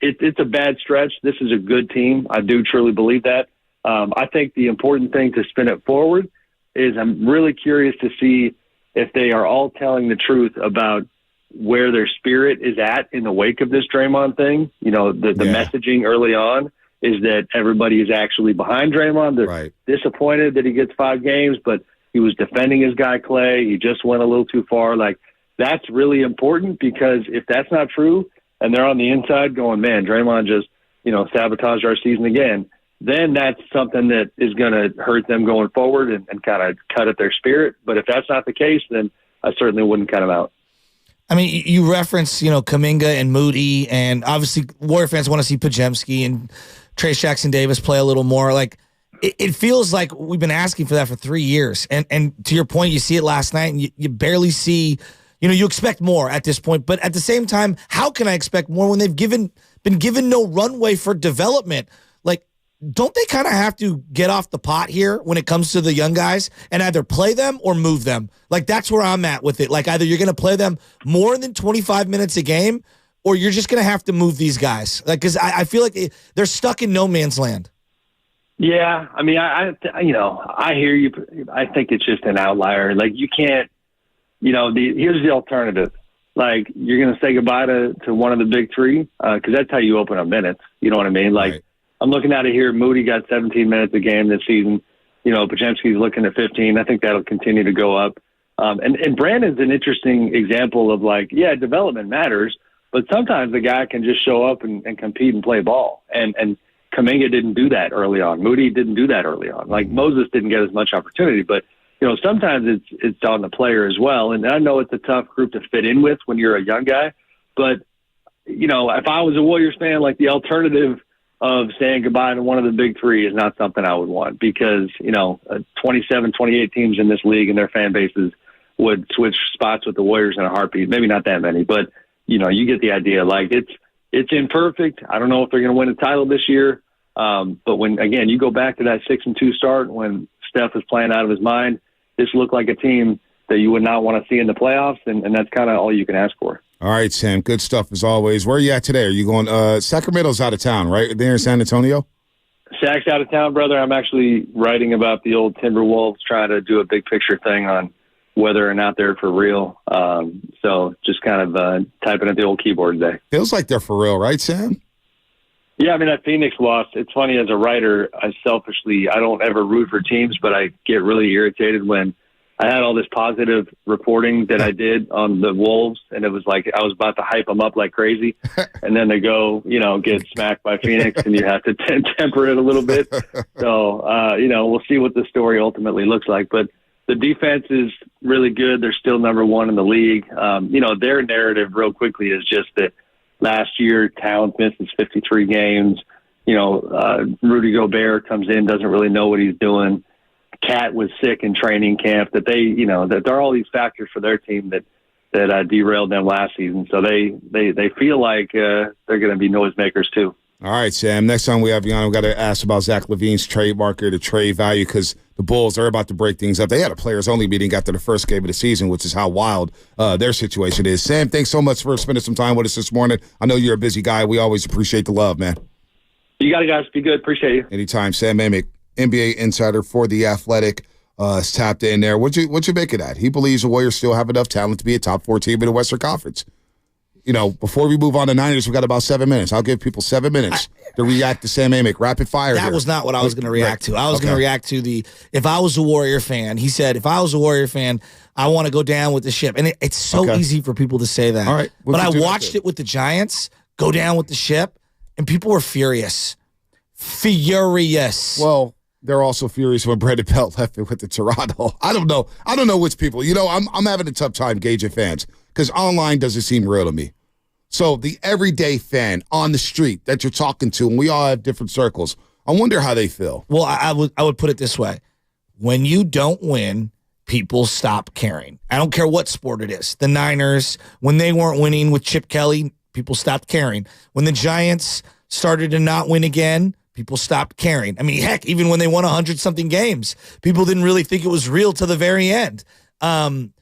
it's a bad stretch. This is a good team. I do truly believe that. I think the important thing to spin it forward is I'm really curious to see if they are all telling the truth about where their spirit is at in the wake of this Draymond thing. The messaging early on is that everybody is actually behind Draymond. They're disappointed that he gets 5 games, but he was defending his guy Clay. He just went a little too far. Like, that's really important, because if that's not true and they're on the inside going, man, Draymond just, sabotaged our season again, then that's something that is going to hurt them going forward and kind of cut at their spirit. But if that's not the case, then I certainly wouldn't cut him out. I mean, you reference, Kuminga and Moody, and obviously Warrior fans want to see Podziemski and Trace Jackson-Davis play a little more. Like, it feels like we've been asking for that for 3 years. And to your point, you see it last night, and you barely see, you expect more at this point. But at the same time, how can I expect more when they've been given no runway for development? Like, don't they kind of have to get off the pot here when it comes to the young guys and either play them or move them? Like, that's where I'm at with it. Like, either you're going to play them more than 25 minutes a game, or you're just going to have to move these guys. Like, because I feel like they're stuck in no man's land. Yeah, I mean, I hear you. I think it's just an outlier. Like, you can't, here's the alternative. Like, you're going to say goodbye to one of the big three, because that's how you open up minutes. You know what I mean? Like, right. I'm looking at it here. Moody got 17 minutes a game this season. Podziemski's looking at 15. I think that'll continue to go up. And Brandon's an interesting example of, like, yeah, development matters, but sometimes the guy can just show up and compete and play ball. And Kuminga didn't do that early on. Moody didn't do that early on. Like, Moses didn't get as much opportunity, but sometimes it's on the player as well. And I know it's a tough group to fit in with when you're a young guy, but if I was a Warriors fan, like, the alternative of saying goodbye to one of the big three is not something I would want, because 27, 28 teams in this league and their fan bases would switch spots with the Warriors in a heartbeat. Maybe not that many, but you get the idea. Like, it's imperfect. I don't know if they're going to win a title this year. But when, again, you go back to that 6-2 start when Steph was playing out of his mind, this looked like a team that you would not want to see in the playoffs, and that's kind of all you can ask for. All right, Sam. Good stuff as always. Where are you at today? Are you going Sacramento's out of town, right? There in San Antonio? Shaq's out of town, brother. I'm actually writing about the old Timberwolves, trying to do a big picture thing on whether or not they're for real. So just kind of typing at the old keyboard today. Feels like they're for real, right, Sam? Yeah, I mean, that Phoenix loss, it's funny, as a writer, I don't ever root for teams, but I get really irritated when I had all this positive reporting that I did on the Wolves, and it was like I was about to hype them up like crazy, and then they go, get smacked by Phoenix, and you have to temper it a little bit. So, we'll see what the story ultimately looks like. But the defense is really good. They're still number one in the league. Their narrative real quickly is just that last year Towns misses 53 games. Rudy Gobert comes in, doesn't really know what he's doing. Cat was sick in training camp. That that there are all these factors for their team that derailed them last season. So they feel like they're going to be noisemakers too. All right, Sam. Next time we have you on, we've got to ask about Zach LaVine's trade market, the trade value, because the Bulls are about to break things up. They had a players-only meeting after the first game of the season, which is how wild their situation is. Sam, thanks so much for spending some time with us this morning. I know you're a busy guy. We always appreciate the love, man. You got it, guys. Be good. Appreciate you. Anytime. Sam Amick, NBA insider for The Athletic, is tapped in there. What'd you make of that? He believes the Warriors still have enough talent to be a top 4 team in the Western Conference. Before we move on to Niners, we've got about 7 minutes. I'll give people 7 minutes to react to Sam Amick. Rapid fire. That was not what I was going to react to. I was going to react to if I was a Warrior fan, he said, if I was a Warrior fan, I want to go down with the ship. And it's so easy for people to say that. All right. But I watched it with the Giants, go down with the ship, and people were furious. Furious. Well, they're also furious when Brandon Belt left it with the Toronto. I don't know which people. I'm having a tough time gauging fans because online doesn't seem real to me. So the everyday fan on the street that you're talking to, and we all have different circles, I wonder how they feel. Well, I would put it this way. When you don't win, people stop caring. I don't care what sport it is. The Niners, when they weren't winning with Chip Kelly, people stopped caring. When the Giants started to not win again, people stopped caring. I mean, heck, even when they won 100-something games, people didn't really think it was real to the very end.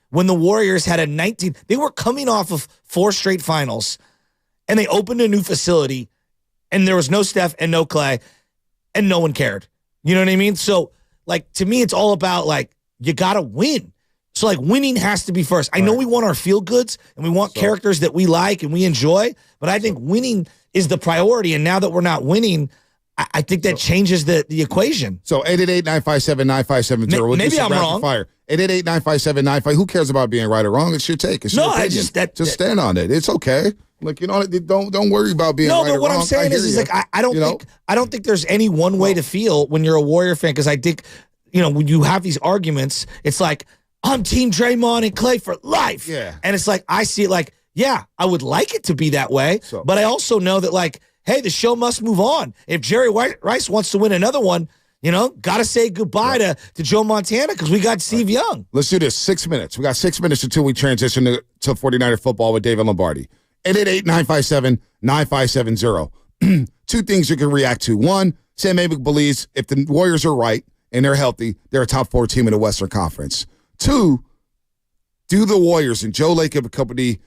When the Warriors had they were coming off of 4 straight finals, and they opened a new facility, and there was no Steph and no Clay, and no one cared. You know what I mean? So, like, to me, it's all about, like, you got to win. So, like, winning has to be first. I know we want our feel-goods, and we want characters that we like and we enjoy, but I think winning is the priority, and now that we're not winning, I think that changes the equation. So 888-957-9570. Maybe I'm wrong. Fire. 888-957-95. Who cares about being right or wrong? It's your take. It's your opinion. Just stand on it. It's okay. Like, you know, don't worry about being right or wrong. No, but what I'm saying is like I don't think there's any one way to feel when you're a Warrior fan, because I think, you know, when you have these arguments, it's like, I'm Team Draymond and Clay for life. Yeah. And it's like, I see it like, yeah, I would like it to be that way, but I also know that, like, hey, the show must move on. If Jerry Rice wants to win another one, you know, got to say goodbye to Joe Montana because we got Steve Young. Let's do this. 6 minutes. We got 6 minutes until we transition to 49er football with David Lombardi. 888-957-9570. Two things you can react to. One, Sam Amick believes if the Warriors are right and they're healthy, they're a top 4 team in the Western Conference. Two, do the Warriors and Joe Lacob and company,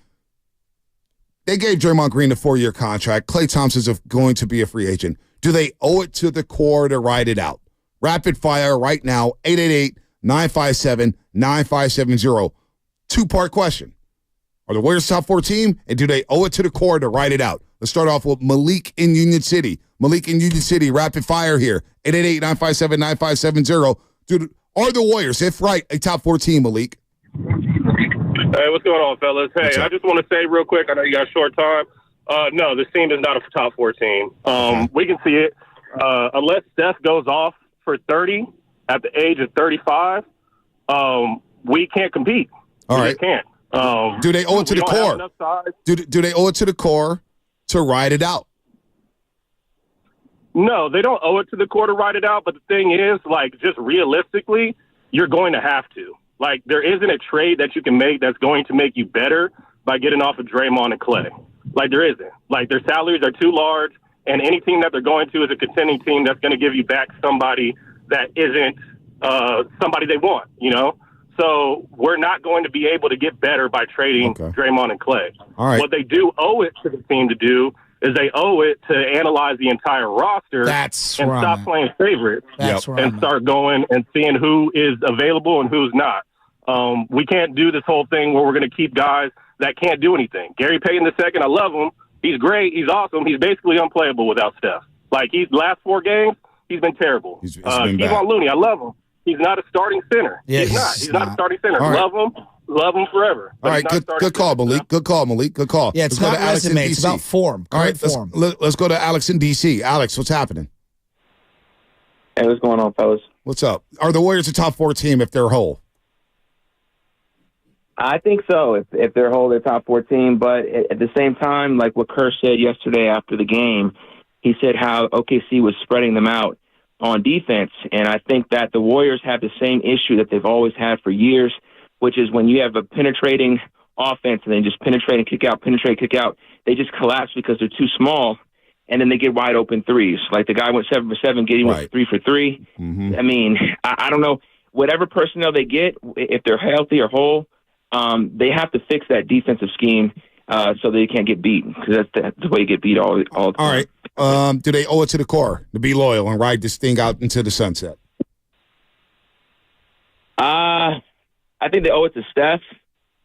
they gave Draymond Green a 4-year contract. Klay Thompson's going to be a free agent. Do they owe it to the core to ride it out? Rapid fire right now, 888-957-9570. Two-part question. Are the Warriors top 4 team, and do they owe it to the core to ride it out? Let's start off with Malik in Union City. Malik in Union City, rapid fire here. 888-957-9570. Dude, are the Warriors, if right, a top 4 team, Malik? Hey, what's going on, fellas? Hey, I just want to say real quick, I know you got a short time. No, this team is not a top 4 team. We can see it. Unless Steph goes off for 30 at the age of 35, we can't compete. All right. We just can't. Do they owe it to the core? Do they owe it to the core to ride it out? No, they don't owe it to the core to ride it out. But the thing is, like, just realistically, you're going to have to. Like, there isn't a trade that you can make that's going to make you better by getting off of Draymond and Clay. Like, there isn't. Like, their salaries are too large, and any team that they're going to is a contending team that's going to give you back somebody that isn't somebody they want, you know? So we're not going to be able to get better by trading Draymond and Clay. All right. What they do owe it to the team to do is they owe it to analyze the entire roster and stop playing favorites and start going and seeing who is available and who's not. We can't do this whole thing where we're going to keep guys that can't do anything. Gary Payton II, I love him. He's great. He's awesome. He's basically unplayable without Steph. Like, he's last 4 games, he's been terrible. He's been Kevon Looney, I love him. He's not a starting center. Yeah, He's not a starting center. All right. Love him forever. All right, good call, Malik. Good call, Malik. Good call. Yeah, it's not resume. It's about form. All right, let's go to Alex in D.C. Alex, what's happening? Hey, what's going on, fellas? What's up? Are the Warriors a top 4 team if they're whole? I think so. If they're whole, they're top 4 team. But at the same time, like what Kerr said yesterday after the game, he said how OKC was spreading them out on defense. And I think that the Warriors have the same issue that they've always had for years, which is when you have a penetrating offense and then just penetrate and kick out, they just collapse because they're too small, and then they get wide open threes. Like the guy went 7 for 7, getting went 3 for 3. Mm-hmm. I mean, I don't know. Whatever personnel they get, if they're healthy or whole, they have to fix that defensive scheme so they can't get beat, because that's the way you get beat all the time. All right. Do they owe it to the core to be loyal and ride this thing out into the sunset? I think they owe it to Steph,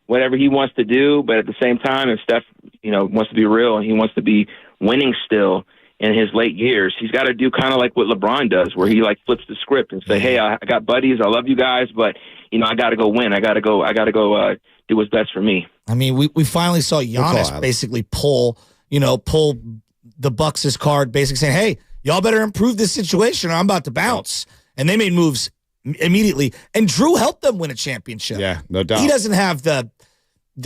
whatever he wants to do. But at the same time, if Steph, wants to be real and he wants to be winning still in his late years, he's got to do kind of like what LeBron does, where he like flips the script and say, "Hey, I got buddies, I love you guys, but I got to go win. I got to go do what's best for me." I mean, we finally saw Giannis basically pull the Bucs' card, basically saying, "Hey, y'all better improve this situation, or I'm about to bounce." And they made moves immediately, and Drew helped them win a championship. Yeah, no doubt. He doesn't have the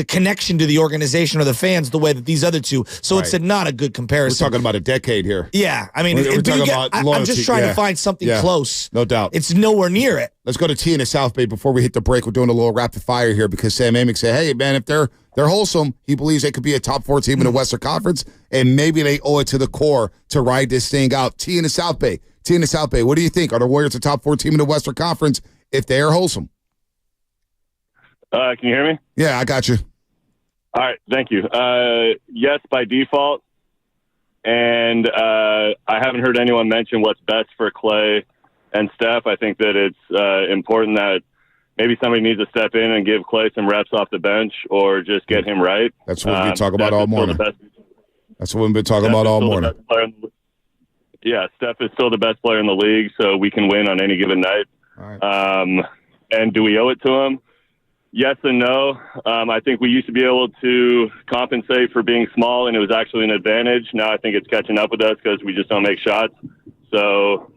connection to the organization or the fans the way that these other two. So it's not a good comparison. We're talking about a decade here. Yeah, I mean, we're talking about loyalty. I'm just trying to find something close. No doubt. It's nowhere near it. Let's go to T in the South Bay before we hit the break. We're doing a little rapid fire here because Sam Amick said, "Hey, man, if they're wholesome, he believes they could be a top 4 team in the Western Conference, and maybe they owe it to the core to ride this thing out." T in the South Bay. T in the South Bay. What do you think? Are the Warriors a top 4 team in the Western Conference if they are wholesome? Can you hear me? Yeah, I got you. All right, thank you. Yes, by default. And I haven't heard anyone mention what's best for Clay and Steph. I think that it's important that maybe somebody needs to step in and give Clay some reps off the bench or just get him right. That's what we've been talking about all morning. That's what we've been talking about all morning. Yeah, Steph is still the best player in the league, so we can win on any given night. All right. And do we owe it to him? Yes and no. I think we used to be able to compensate for being small, and it was actually an advantage. Now I think it's catching up with us because we just don't make shots. So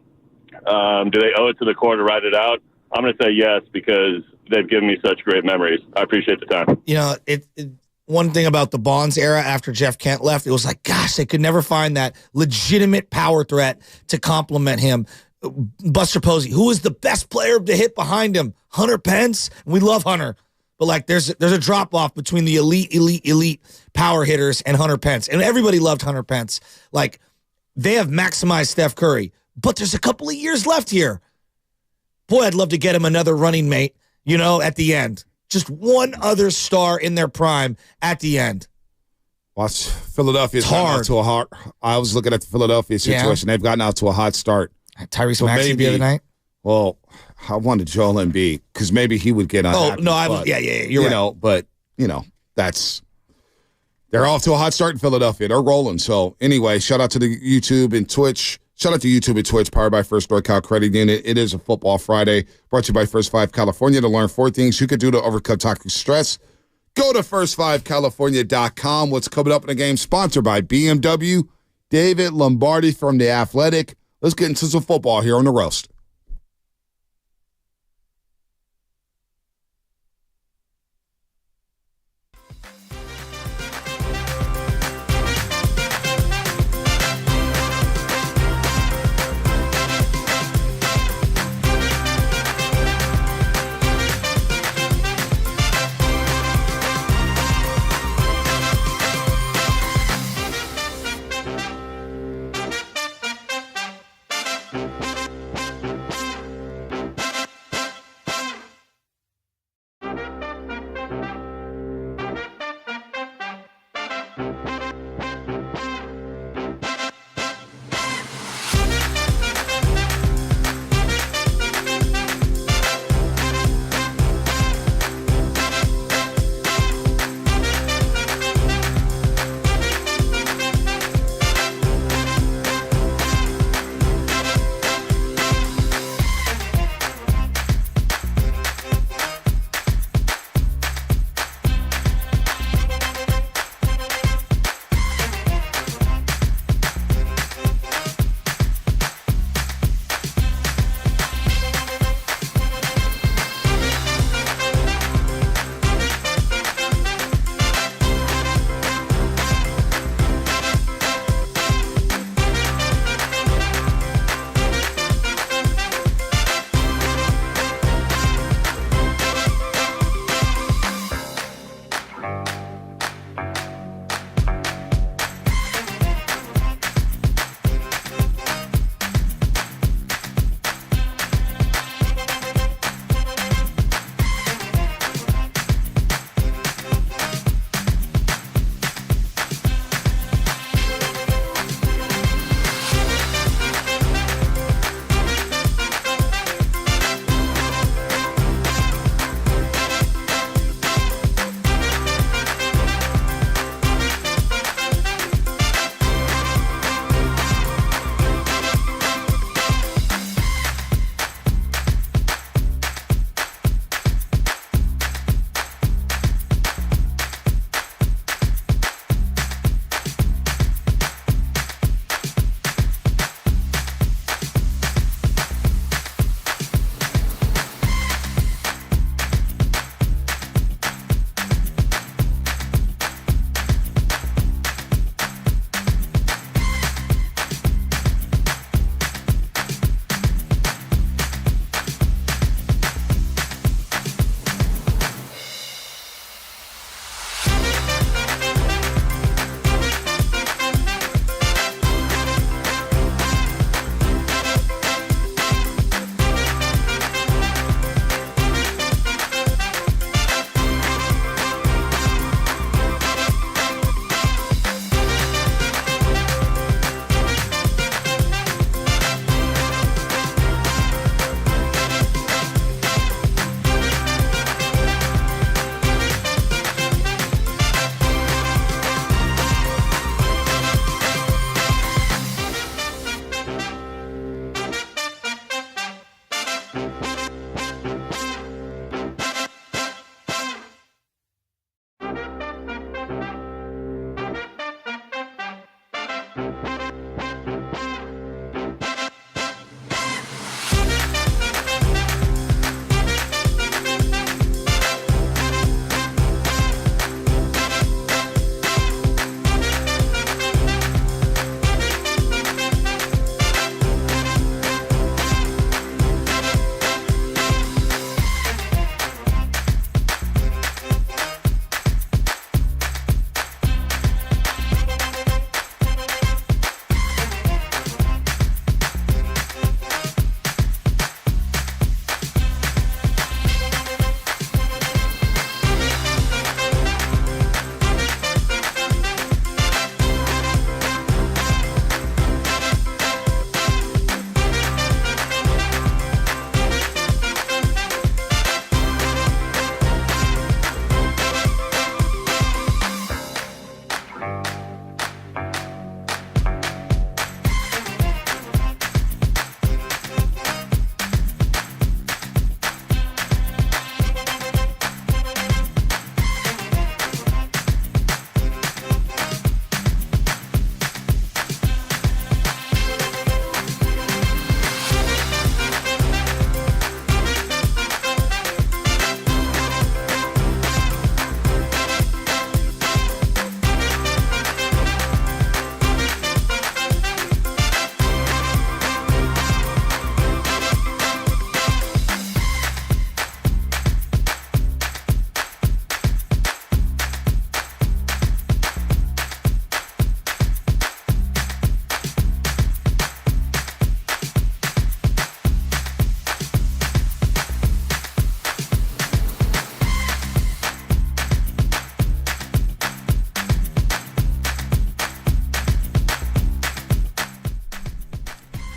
do they owe it to the core to ride it out? I'm going to say yes because they've given me such great memories. I appreciate the time. You know, one thing about the Bonds era after Jeff Kent left, it was like, gosh, they could never find that legitimate power threat to complement him. Buster Posey, who is the best player to hit behind him? Hunter Pence. We love Hunter. But, like, there's a drop-off between the elite power hitters and Hunter Pence. And everybody loved Hunter Pence. Like, they have maximized Steph Curry. But there's a couple of years left here. Boy, I'd love to get him another running mate, you know, at the end. Just one other star in their prime at the end. Watch Philadelphia's gotten out to a hot. I was looking at the Philadelphia situation. Yeah. They've gotten out to a hot start. Tyrese Maxey the other night. Well, I wanted Joel Embiid because maybe he would get unhappy. Oh no, yeah, you're right. But they're off to a hot start in Philadelphia. They're rolling. So anyway, shout out to the YouTube and Twitch. Shout out to YouTube and Twitch, powered by First NorCal Credit Union. It is a Football Friday, brought to you by First 5 California. To learn 4 things you could do to overcome toxic stress, go to first5california.com. What's coming up in the game? Sponsored by BMW. David Lombardi from The Athletic. Let's get into some football here on The Roast.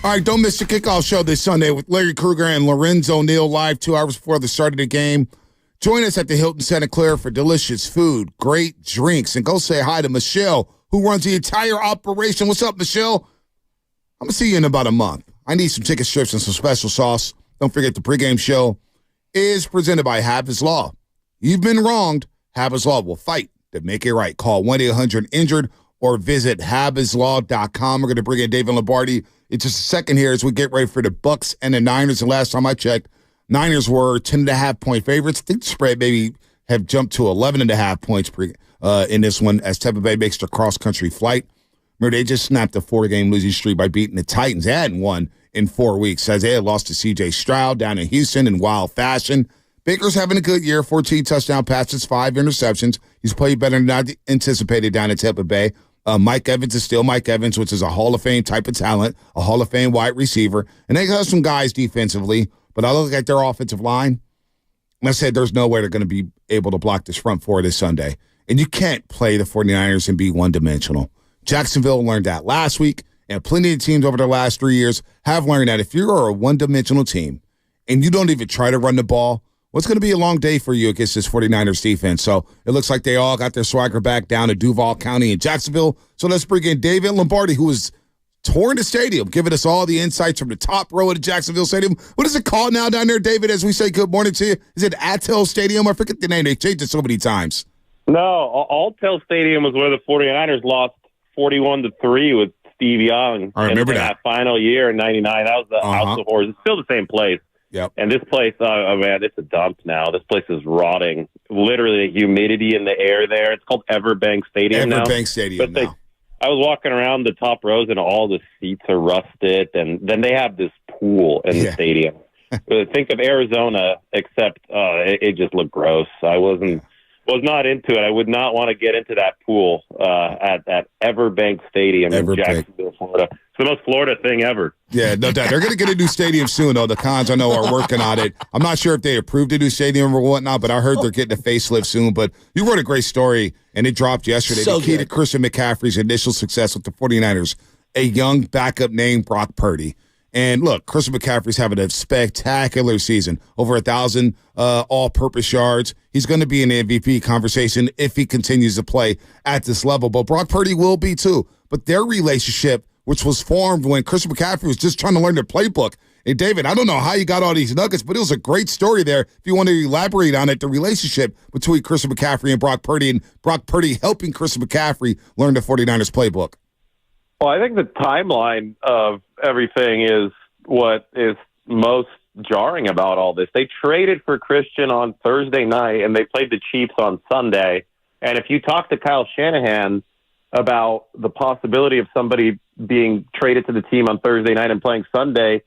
All right, don't miss the kickoff show this Sunday with Larry Kruger and Lorenzo Neal live 2 hours before the start of the game. Join us at the Hilton Santa Clara for delicious food, great drinks, and go say hi to Michelle, who runs the entire operation. What's up, Michelle? I'm going to see you in about a month. I need some chicken strips and some special sauce. Don't forget the pregame show is presented by Habs Law. You've been wronged. Habs Law will fight to make it right. Call 1-800-INJURED or visit habslaw.com. We're going to bring in David Lombardi in just a second here as we get ready for the Bucs and the Niners. And last time I checked, Niners were 10.5-point favorites. I think the spread maybe have jumped to 11.5 points in this one as Tampa Bay makes their cross-country flight. Remember, they just snapped a 4-game losing streak by beating the Titans. They hadn't won in 4 weeks as they had lost to C.J. Stroud down in Houston in wild fashion. Baker's having a good year, 14 touchdown passes, 5 interceptions. He's played better than I anticipated down in Tampa Bay. Mike Evans is still Mike Evans, which is a Hall of Fame type of talent, a Hall of Fame wide receiver. And they have some guys defensively, but I look at their offensive line, and I said there's no way they're going to be able to block this front four this Sunday. And you can't play the 49ers and be one-dimensional. Jacksonville learned that last week, and plenty of teams over the last 3 years have learned that if you're a one-dimensional team and you don't even try to run the ball, well, it's going to be a long day for you against this 49ers defense. So it looks like they all got their swagger back down to Duval County in Jacksonville. So let's bring in David Lombardi, who is touring the stadium, giving us all the insights from the top row of the Jacksonville Stadium. What is it called now down there, David, as we say good morning to you? Is it Attel Stadium? I forget the name. They changed it so many times. No, Alltel Stadium was where the 49ers lost 41-3 with Steve Young. I remember that final year in '99. That was the House of Horrors. It's still the same place. Yep. And this place, oh man, it's a dump now. This place is rotting. Literally, the humidity in the air there. It's called Everbank Stadium now. Everbank Stadium now. I was walking around the top rows, and all the seats are rusted. And then they have this pool in the stadium. Think of Arizona, except it just looked gross. I was not into it. I would not want to get into that pool at Everbank Stadium in Jacksonville, Florida. It's the most Florida thing ever. Yeah, no doubt. They're going to get a new stadium soon, though. The Cons, I know, are working on it. I'm not sure if they approved a new stadium or whatnot, but I heard they're getting a facelift soon. But you wrote a great story, and it dropped yesterday. The key to Christian McCaffrey's initial success with the 49ers, a young backup named Brock Purdy. And look, Christian McCaffrey's having a spectacular season, over 1,000 all-purpose yards. He's going to be in the MVP conversation if he continues to play at this level. But Brock Purdy will be too. But their relationship, which was formed when Christian McCaffrey was just trying to learn the playbook. Hey, David, I don't know how you got all these nuggets, but it was a great story there. If you want to elaborate on it, the relationship between Christian McCaffrey and Brock Purdy helping Christian McCaffrey learn the 49ers playbook. Well, I think the timeline of everything is what is most jarring about all this. They traded for Christian on Thursday night, and they played the Chiefs on Sunday. And if you talk to Kyle Shanahan about the possibility of somebody being traded to the team on Thursday night and playing Sunday,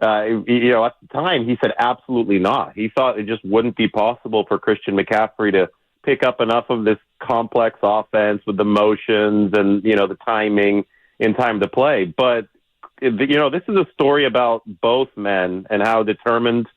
at the time he said absolutely not. He thought it just wouldn't be possible for Christian McCaffrey to pick up enough of this complex offense with the motions and, the timing in time to play. But, this is a story about both men and how determined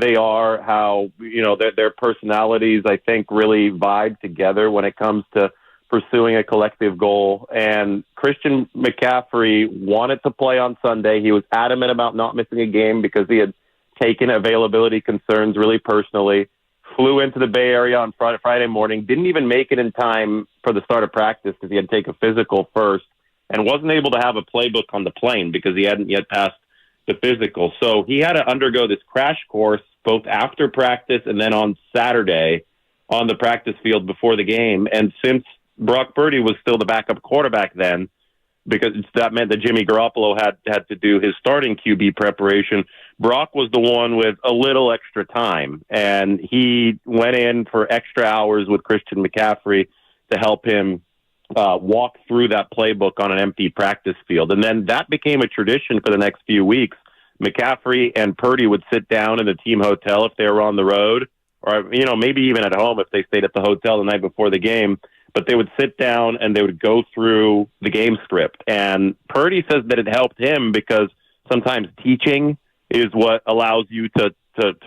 they are, how, their personalities, I think, really vibe together when it comes to pursuing a collective goal. And Christian McCaffrey wanted to play on Sunday. He was adamant about not missing a game because he had taken availability concerns really personally, flew into the Bay Area on Friday morning, didn't even make it in time for the start of practice because he had to take a physical first, and wasn't able to have a playbook on the plane because he hadn't yet passed the physical. So he had to undergo this crash course both after practice and then on Saturday on the practice field before the game. And since Brock Purdy was still the backup quarterback then, because that meant that Jimmy Garoppolo had to do his starting QB preparation, Brock was the one with a little extra time. And he went in for extra hours with Christian McCaffrey to help him walk through that playbook on an empty practice field. And then that became a tradition for the next few weeks. McCaffrey and Purdy would sit down in the team hotel if they were on the road, or, maybe even at home if they stayed at the hotel the night before the game. But they would sit down and they would go through the game script. And Purdy says that it helped him because sometimes teaching is what allows you to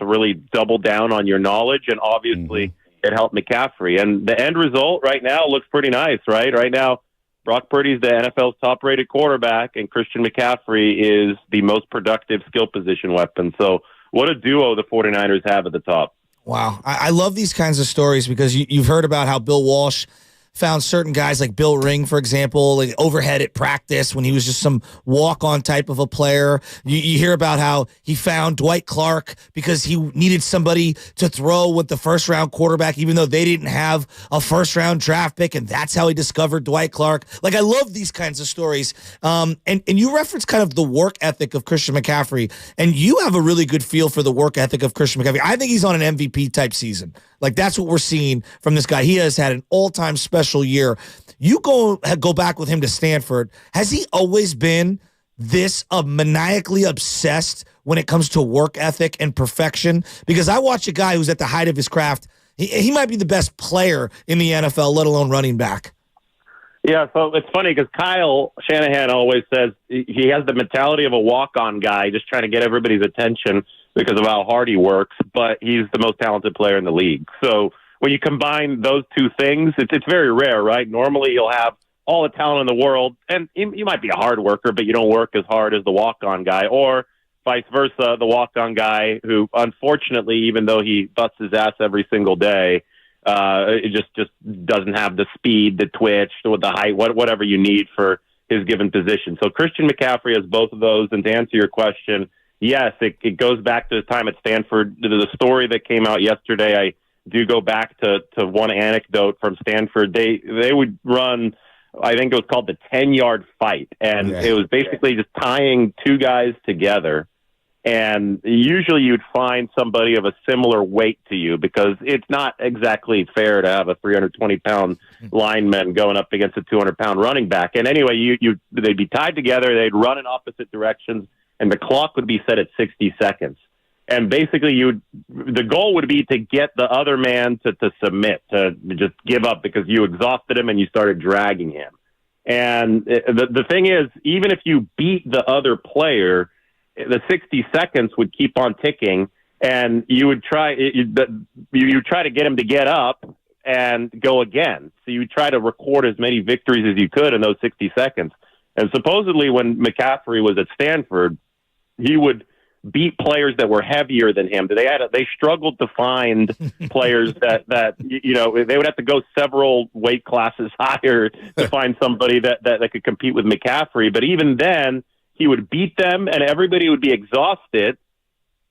really double down on your knowledge. And obviously it helped McCaffrey. And the end result right now looks pretty nice, right? Right now, Brock Purdy's the NFL's top-rated quarterback, and Christian McCaffrey is the most productive skill position weapon. So what a duo the 49ers have at the top. Wow. I love these kinds of stories because you've heard about how Bill Walsh found certain guys like Bill Ring, for example, like overhead at practice when he was just some walk-on type of a player. You hear about how he found Dwight Clark because he needed somebody to throw with the first-round quarterback, even though they didn't have a first-round draft pick, and that's how he discovered Dwight Clark. Like, I love these kinds of stories. And you reference kind of the work ethic of Christian McCaffrey, and you have a really good feel for the work ethic of Christian McCaffrey. I think he's on an MVP-type season. Like, that's what we're seeing from this guy. He has had an all-time special year. You go back with him to Stanford. Has he always been this maniacally obsessed when it comes to work ethic and perfection? Because I watch a guy who's at the height of his craft. He might be the best player in the NFL, let alone running back. Yeah, so it's funny because Kyle Shanahan always says he has the mentality of a walk-on guy, just trying to get everybody's attention because of how hard he works, but he's the most talented player in the league. So when you combine those two things, it's very rare, right? Normally you'll have all the talent in the world, and you might be a hard worker, but you don't work as hard as the walk-on guy, or vice versa, the walk-on guy who, unfortunately, even though he busts his ass every single day, it just doesn't have the speed, the twitch, the height, whatever you need for his given position. So Christian McCaffrey has both of those, and to answer your question, yes, it goes back to his time at Stanford. The story that came out yesterday, I do go back to one anecdote from Stanford. They would run, I think it was called the 10-yard fight, and it was basically just tying two guys together. And usually you'd find somebody of a similar weight to you because it's not exactly fair to have a 320-pound lineman going up against a 200-pound running back. And anyway, they'd be tied together, they'd run in opposite directions, and the clock would be set at 60 seconds. And basically, the goal would be to get the other man to submit, to just give up because you exhausted him and you started dragging him. And the thing is, even if you beat the other player, the 60 seconds would keep on ticking, and you would try to get him to get up and go again. So you try to record as many victories as you could in those 60 seconds. And supposedly, when McCaffrey was at Stanford, he would beat players that were heavier than him. They struggled to find players that they would have to go several weight classes higher to find somebody that could compete with McCaffrey. But even then, he would beat them, and everybody would be exhausted,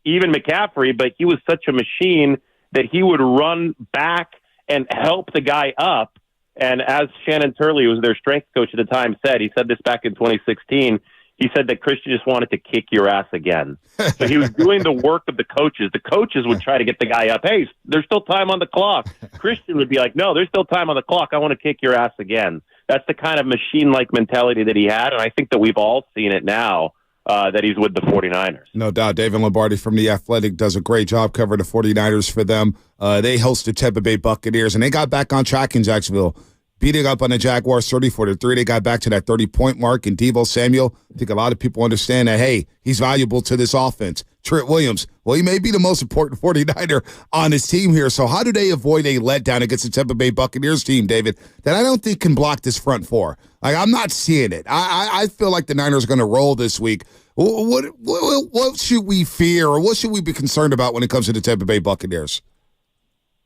even McCaffrey, but he was such a machine that he would run back and help the guy up. And as Shannon Turley, who was their strength coach at the time, he said this back in 2016, he said that Christian just wanted to kick your ass again. So he was doing the work of the coaches. The coaches would try to get the guy up. Hey, there's still time on the clock. Christian would be like, no, there's still time on the clock. I want to kick your ass again. That's the kind of machine-like mentality that he had, and I think that we've all seen it now that he's with the 49ers. No doubt. David Lombardi from The Athletic does a great job covering the 49ers for them. They host the Tampa Bay Buccaneers, and they got back on track in Jacksonville, beating up on the Jaguars 34-3. They got back to that 30-point mark, and Deebo Samuel, I think a lot of people understand that, hey, he's valuable to this offense. Trent Williams, well, he may be the most important 49er on his team here. So how do they avoid a letdown against the Tampa Bay Buccaneers team, David, that I don't think can block this front four? Like, I'm not seeing it. I feel like the Niners are going to roll this week. What should we fear, or what should we be concerned about when it comes to the Tampa Bay Buccaneers?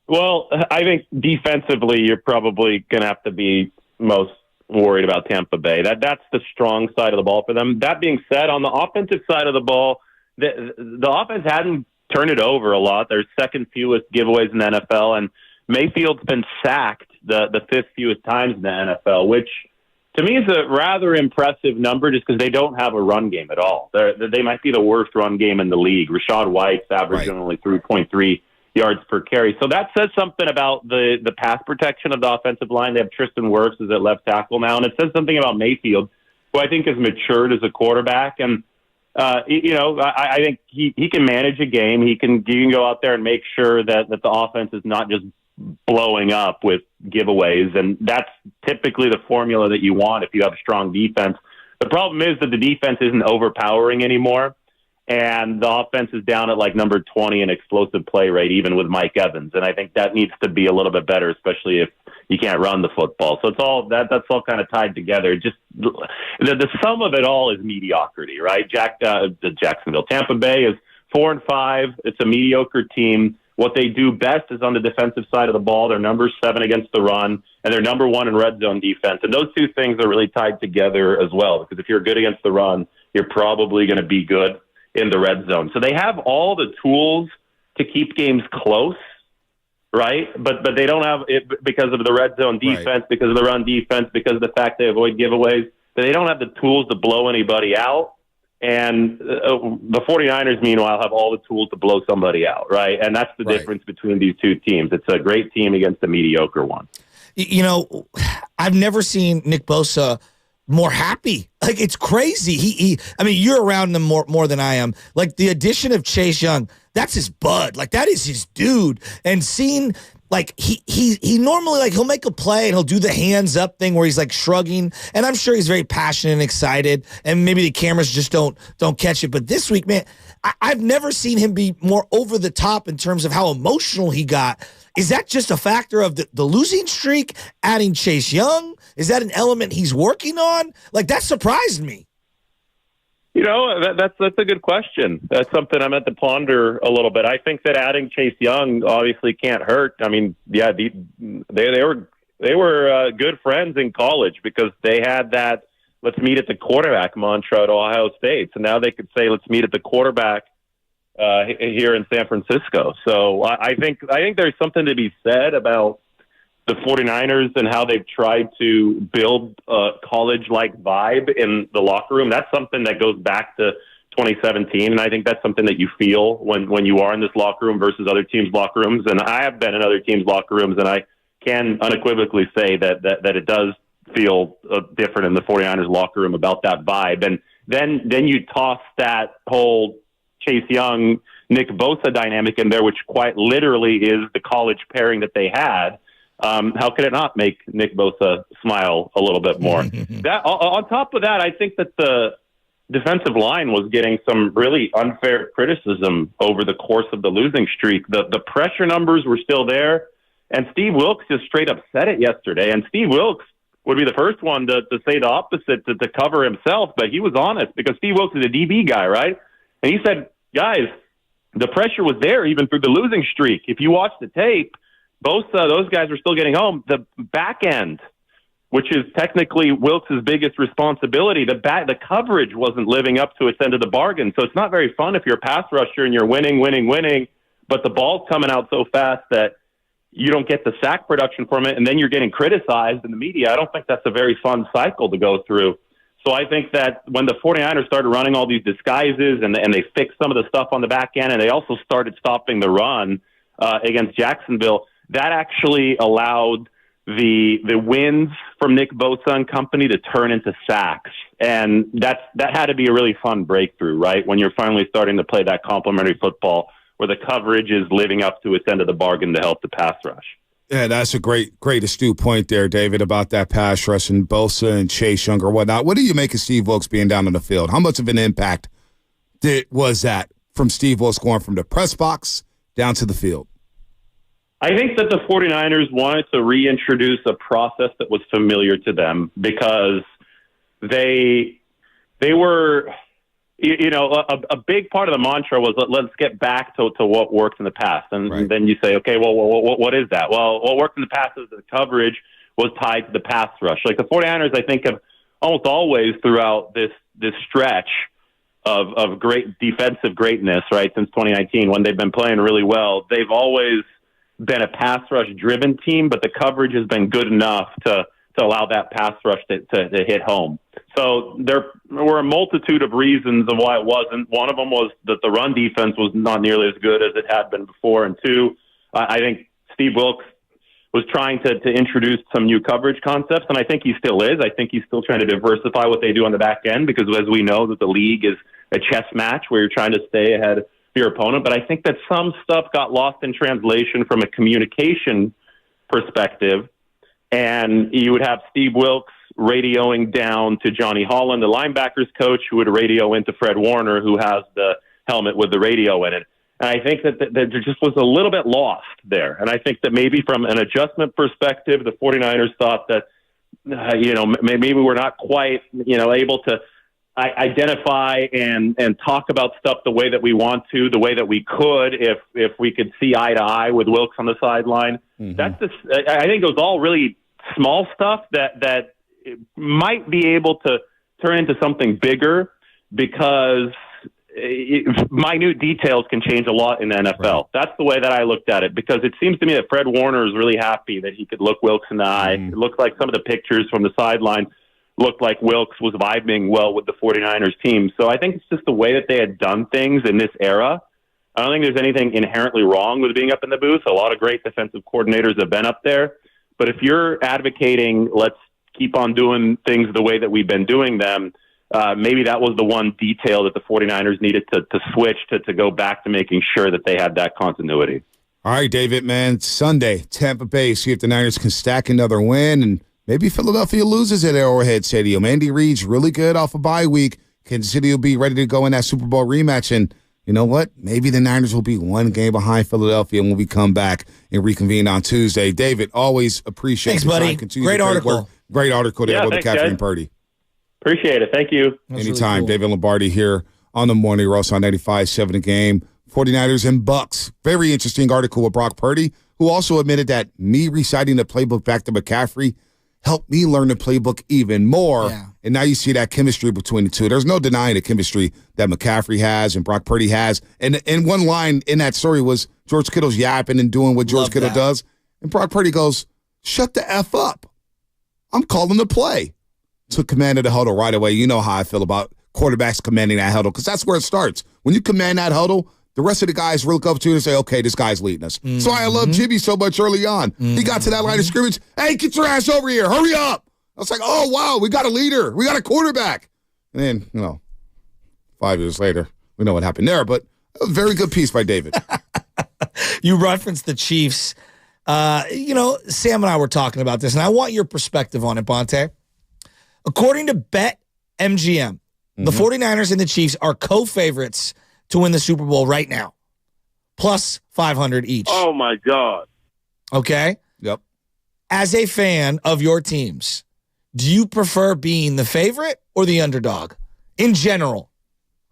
Well, I think defensively, you're probably going to have to be most worried about Tampa Bay. That's the strong side of the ball for them. That being said, on the offensive side of the ball, the offense hadn't turned it over a lot. There's second fewest giveaways in the NFL, and Mayfield's been sacked the fifth fewest times in the NFL, which to me is a rather impressive number just because they don't have a run game at all. They might be the worst run game in the league. Rashad White's averaging only 3.3 yards per carry. So that says something about the pass protection of the offensive line. They have Tristan Wirfs as at left tackle now, and it says something about Mayfield, who I think has matured as a quarterback. And I think he can manage a game. He can go out there and make sure that the offense is not just blowing up with giveaways, and that's typically the formula that you want if you have a strong defense. The problem is that the defense isn't overpowering anymore, and the offense is down at like number 20 in explosive play rate, even with Mike Evans. And I think that needs to be a little bit better, especially if you can't run the football. So it's all that's all kind of tied together. Just the sum of it all is mediocrity, right? Jacksonville, Tampa Bay is 4-5. It's a mediocre team. What they do best is on the defensive side of the ball. They're number 7 against the run, and they're number 1 in red zone defense. And those two things are really tied together as well, because if you're good against the run, you're probably going to be good in the red zone. So they have all the tools to keep games close, right? But they don't have it because of the red zone defense, right, because of the run defense, because of the fact they avoid giveaways. They don't have the tools to blow anybody out. And the 49ers, meanwhile, have all the tools to blow somebody out, right? And that's the difference between these two teams. It's a great team against a mediocre one. You know, I've never seen Nick Bosa more happy. Like, it's crazy. I mean, you're around him more than I am. Like, the addition of Chase Young, that's his bud. Like, that is his dude. And seeing, like, he normally, like, he'll make a play and he'll do the hands up thing where he's like shrugging, and I'm sure he's very passionate and excited, and maybe the cameras just don't catch it. But this week, man, I've never seen him be more over the top in terms of how emotional he got. Is that just a factor of the losing streak, adding Chase Young? Is that an element he's working on? Like, that surprised me. You know, that's a good question. That's something I'm at to ponder a little bit. I think that adding Chase Young obviously can't hurt. I mean, yeah, they were good friends in college because they had that "let's meet at the quarterback" mantra at Ohio State. So now they could say, "Let's meet at the quarterback" here in San Francisco. So I think there's something to be said about the 49ers and how they've tried to build a college-like vibe in the locker room. That's something that goes back to 2017, and I think that's something that you feel when you are in this locker room versus other teams' locker rooms. And I have been in other teams' locker rooms, and I can unequivocally say that it does feel different in the 49ers locker room about that vibe. And then you toss that whole Chase Young, Nick Bosa dynamic in there, which quite literally is the college pairing that they had. How could it not make Nick Bosa smile a little bit more? That on top of that, I think that the defensive line was getting some really unfair criticism over the course of the losing streak. The pressure numbers were still there, and Steve Wilks just straight up said it yesterday. And Steve Wilks would be the first one to say the opposite, to cover himself, but he was honest because Steve Wilks is a DB guy, right? And he said, guys, the pressure was there even through the losing streak. If you watch the tape, both those guys were still getting home. The back end, which is technically Wilks' biggest responsibility, the coverage wasn't living up to its end of the bargain. So it's not very fun if you're a pass rusher and you're winning, but the ball's coming out so fast that you don't get the sack production from it, and then you're getting criticized in the media. I don't think that's a very fun cycle to go through. So I think that when the 49ers started running all these disguises and they fixed some of the stuff on the back end, and they also started stopping the run against Jacksonville, that actually allowed the wins from Nick Bosa and company to turn into sacks. And that had to be a really fun breakthrough, right? When you're finally starting to play that complementary football where the coverage is living up to its end of the bargain to help the pass rush. Yeah, that's a great astute point there, David, about that pass rush and Bosa and Chase Young or whatnot. What do you make of Steve Wilks being down on the field? How much of an impact was that from Steve Wilks going from the press box down to the field? I think that the 49ers wanted to reintroduce a process that was familiar to them because they were, a big part of the mantra was let's get back to what worked in the past. And then you say, okay, well, what is that? Well, what worked in the past is the coverage was tied to the pass rush. Like the 49ers, I think, have almost always throughout this stretch of great defensive greatness, right, since 2019, when they've been playing really well, they've always been a pass rush driven team, but the coverage has been good enough to allow that pass rush to hit home. So there were a multitude of reasons of why it wasn't. One of them was that the run defense was not nearly as good as it had been before. And two, I think Steve Wilks was trying to introduce some new coverage concepts, and I think he still is. I think he's still trying to diversify what they do on the back end because, as we know, that the league is a chess match where you're trying to stay ahead of your opponent. But I think that some stuff got lost in translation from a communication perspective, and you would have Steve Wilks radioing down to Johnny Holland, the linebackers coach, who would radio into Fred Warner, who has the helmet with the radio in it. And I think that there just was a little bit lost there. And I think that maybe from an adjustment perspective, the 49ers thought that, maybe we're not quite, able to identify and talk about stuff the way that we want to, the way that we could if we could see eye to eye with Wilkes on the sideline. Mm-hmm. I think it was all really small stuff that might be able to turn into something bigger, because minute details can change a lot in the NFL. Right. That's the way that I looked at it, because it seems to me that Fred Warner is really happy that he could look Wilkes in the eye. It looked like some of the pictures from the sideline looked like Wilkes was vibing well with the 49ers team. So I think it's just the way that they had done things in this era. I don't think there's anything inherently wrong with being up in the booth. A lot of great defensive coordinators have been up there. But if you're advocating, let's keep on doing things the way that we've been doing them, maybe that was the one detail that the 49ers needed to switch to go back to making sure that they had that continuity. All right, David, man, it's Sunday, Tampa Bay. See if the Niners can stack another win, and maybe Philadelphia loses at Arrowhead Stadium. Andy Reid's really good off a bye week. Kansas City will be ready to go in that Super Bowl rematch, and you know what? Maybe the Niners will be one game behind Philadelphia when we come back and reconvene on Tuesday. David, always appreciate Thanks, buddy. Great article. Great article there with thanks, Catherine Purdy. Appreciate it. Thank you. That's anytime. Really cool. David Lombardi here on the Morning Roast on 95.7 The Game. 49ers and Bucs. Very interesting article with Brock Purdy, who also admitted that me reciting the playbook back to McCaffrey helped me learn the playbook even more. Yeah. And now you see that chemistry between the two. There's no denying the chemistry that McCaffrey has and Brock Purdy has. And one line in that story was George Kittle's yapping and doing what George Kittle does. And Brock Purdy goes, shut the F up. I'm calling the play. Took command of the huddle right away. You know how I feel about quarterbacks commanding that huddle, because that's where it starts. When you command that huddle, the rest of the guys look up to you and say, okay, this guy's leading us. Mm-hmm. So I love Jimmy so much early on. Mm-hmm. He got to that line of scrimmage. Hey, get your ass over here. Hurry up. I was like, oh, wow, we got a leader. We got a quarterback. And then, 5 years later, we know what happened there. But a very good piece by David. You referenced the Chiefs. Sam and I were talking about this, and I want your perspective on it, Bonte. According to BetMGM, the 49ers and the Chiefs are co-favorites to win the Super Bowl right now, plus 500 each. Oh, my God. Okay? Yep. As a fan of your teams, do you prefer being the favorite or the underdog in general?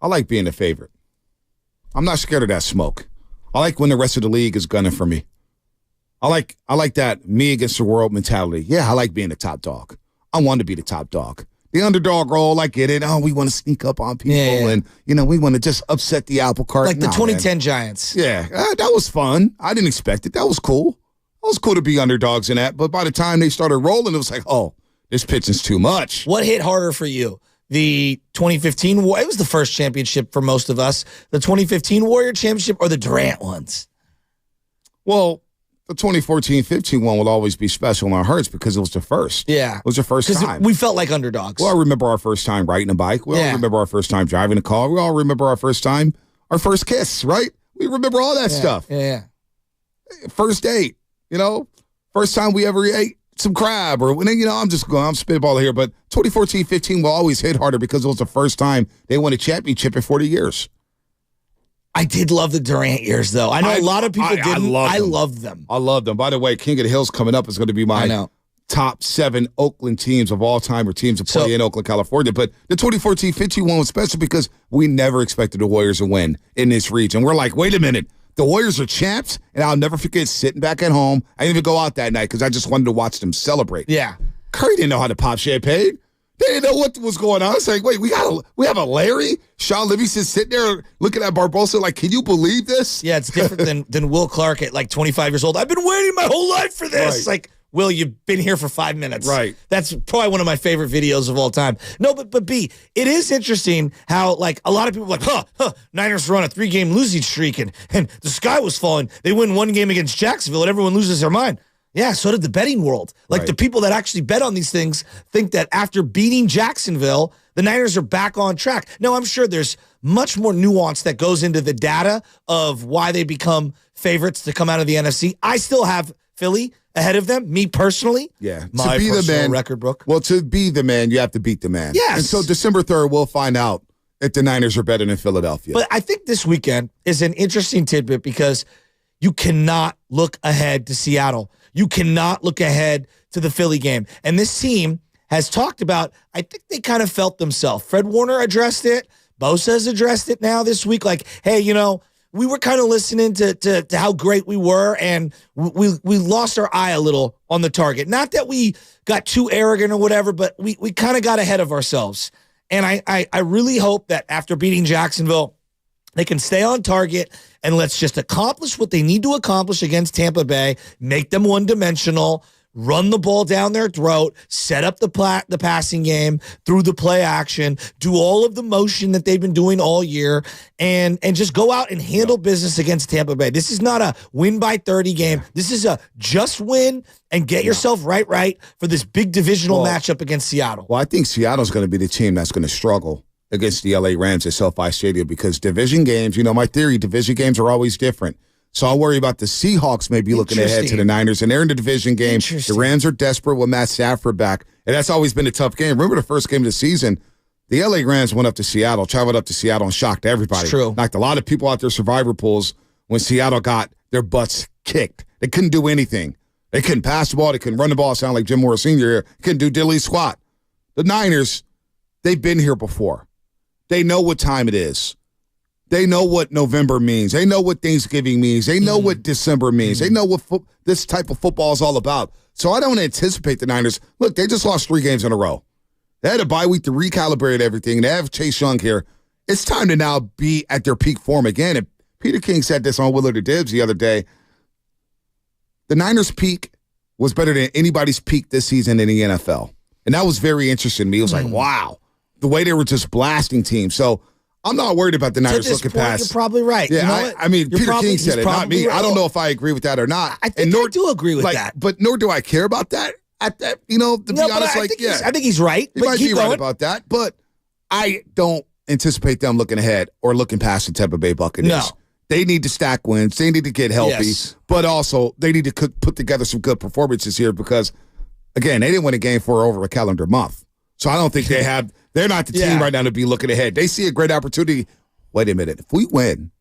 I like being the favorite. I'm not scared of that smoke. I like when the rest of the league is gunning for me. I like that me against the world mentality. Yeah, I like being the top dog. I want to be the top dog. The underdog role, I get it. Oh, we want to sneak up on people, and we want to just upset the apple cart. Like the 2010 Giants. Yeah, that was fun. I didn't expect it. That was cool. It was cool to be underdogs in that. But by the time they started rolling, it was like, oh, this pitching's too much. What hit harder for you? The 2015, it was the first championship for most of us. The 2015 Warrior Championship or the Durant ones? Well, the 2014-15 one will always be special in our hearts because it was the first. Yeah. It was the first time. We felt like underdogs. We all remember our first time riding a bike. We all remember our first time driving a car. We all remember our first time, our first kiss, right? We remember all that stuff. Yeah. First date, first time we ever ate some crab or, I'm spitballing here, but 2014-15 will always hit harder because it was the first time they won a championship in 40 years. I did love the Durant years, though. I know a lot of people didn't. I loved them. I loved them. By the way, King of the Hill's coming up is going to be my top 7 Oakland teams of all time, or teams that play in Oakland, California. But the 2014-15 one was special because we never expected the Warriors to win in this region. We're like, wait a minute. The Warriors are champs, and I'll never forget sitting back at home. I didn't even go out that night because I just wanted to watch them celebrate. Yeah. Curry didn't know how to pop champagne. They didn't know what was going on. It's like, wait, we have a Larry? Sean Livingston sitting there looking at Barbosa like, can you believe this? Yeah, it's different than Will Clark at like 25 years old. I've been waiting my whole life for this. Right. Like, Will, you've been here for 5 minutes. Right. That's probably one of my favorite videos of all time. No, but B, it is interesting how, like, a lot of people are like, Niners run a 3-game losing streak and the sky was falling. They win 1 game against Jacksonville and everyone loses their mind. Yeah, so did the betting world. Like, the people that actually bet on these things think that after beating Jacksonville, the Niners are back on track. Now, I'm sure there's much more nuance that goes into the data of why they become favorites to come out of the NFC. I still have Philly ahead of them, me personally. Yeah. My to be personal the man, record book. Well, to be the man, you have to beat the man. Yes. And so December 3rd, we'll find out if the Niners are better than Philadelphia. But I think this weekend is an interesting tidbit because you cannot look ahead to Seattle. You cannot look ahead to the Philly game. And this team has talked about, I think they kind of felt themselves. Fred Warner addressed it. Bosa has addressed it now this week. Like, hey, we were kind of listening to how great we were, and we lost our eye a little on the target. Not that we got too arrogant or whatever, but we kind of got ahead of ourselves. And I really hope that after beating Jacksonville, they can stay on target and let's just accomplish what they need to accomplish against Tampa Bay, make them one-dimensional, run the ball down their throat, set up the passing game through the play action, do all of the motion that they've been doing all year, and just go out and handle business against Tampa Bay. This is not a win by 30 game. This is a just win and get yourself right for this big divisional matchup against Seattle. Well, I think Seattle's going to be the team that's going to struggle against the LA Rams at SoFi Stadium because division games, my theory, division games are always different. So I'll worry about the Seahawks maybe looking ahead to the Niners, and they're in the division game. The Rams are desperate with Matt Stafford back, and that's always been a tough game. Remember the first game of the season, the LA Rams went up to Seattle, traveled up to Seattle, and shocked everybody. It's true. Knocked a lot of people out their survivor pools when Seattle got their butts kicked. They couldn't do anything. They couldn't pass the ball. They couldn't run the ball. Sound like Jim Morris Sr. Couldn't do diddly squat. The Niners, they've been here before. They know what time it is. They know what November means. They know what Thanksgiving means. They know what December means. They know what this type of football is all about. So I don't anticipate the Niners. Look, they just lost 3 games in a row. They had a bye week to recalibrate everything. They have Chase Young here. It's time to now be at their peak form again. And Peter King said this on Willard or Dibs the other day. The Niners' peak was better than anybody's peak this season in the NFL. And that was very interesting to me. It was like, wow, the way they were just blasting teams. So I'm not worried about the Niners looking past. You're probably right. Yeah, I mean, Peter King said it, not me. Right. I don't know if I agree with that or not. I think I do agree with that. But nor do I care about that. To be honest, I think he's right. He might be right about that. But I don't anticipate them looking ahead or looking past the Tampa Bay Buccaneers. No. They need to stack wins. They need to get healthy. Yes. But also, they need to put together some good performances here because, again, they didn't win a game for over a calendar month. So I don't think they're not the team right now to be looking ahead. They see a great opportunity. Wait a minute. If we win,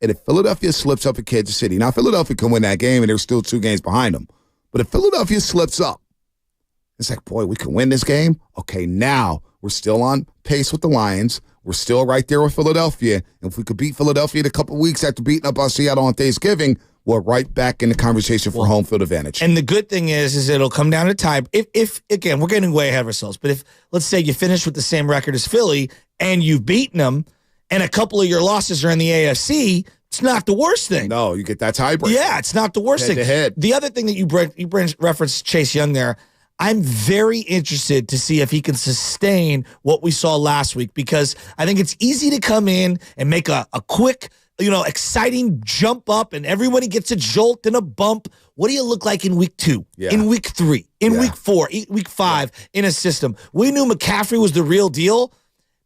and if Philadelphia slips up at Kansas City, now Philadelphia can win that game and there's still 2 games behind them. But if Philadelphia slips up, it's like, boy, we can win this game. Okay, now we're still on pace with the Lions. We're still right there with Philadelphia. And if we could beat Philadelphia in a couple of weeks after beating up on Seattle on Thanksgiving, we're right back in the conversation for home field advantage. And the good thing is it'll come down to time. If again, we're getting way ahead of ourselves, but if, let's say you finish with the same record as Philly and you've beaten them and a couple of your losses are in the AFC, it's not the worst thing. No, you get that tiebreaker. Yeah, it's not the worst thing. Head. The other thing that you referenced Chase Young there, I'm very interested to see if he can sustain what we saw last week because I think it's easy to come in and make a quick, exciting jump up and everybody gets a jolt and a bump. What do you look like in week 2, in week 3, in week 4, week 5 in a system? We knew McCaffrey was the real deal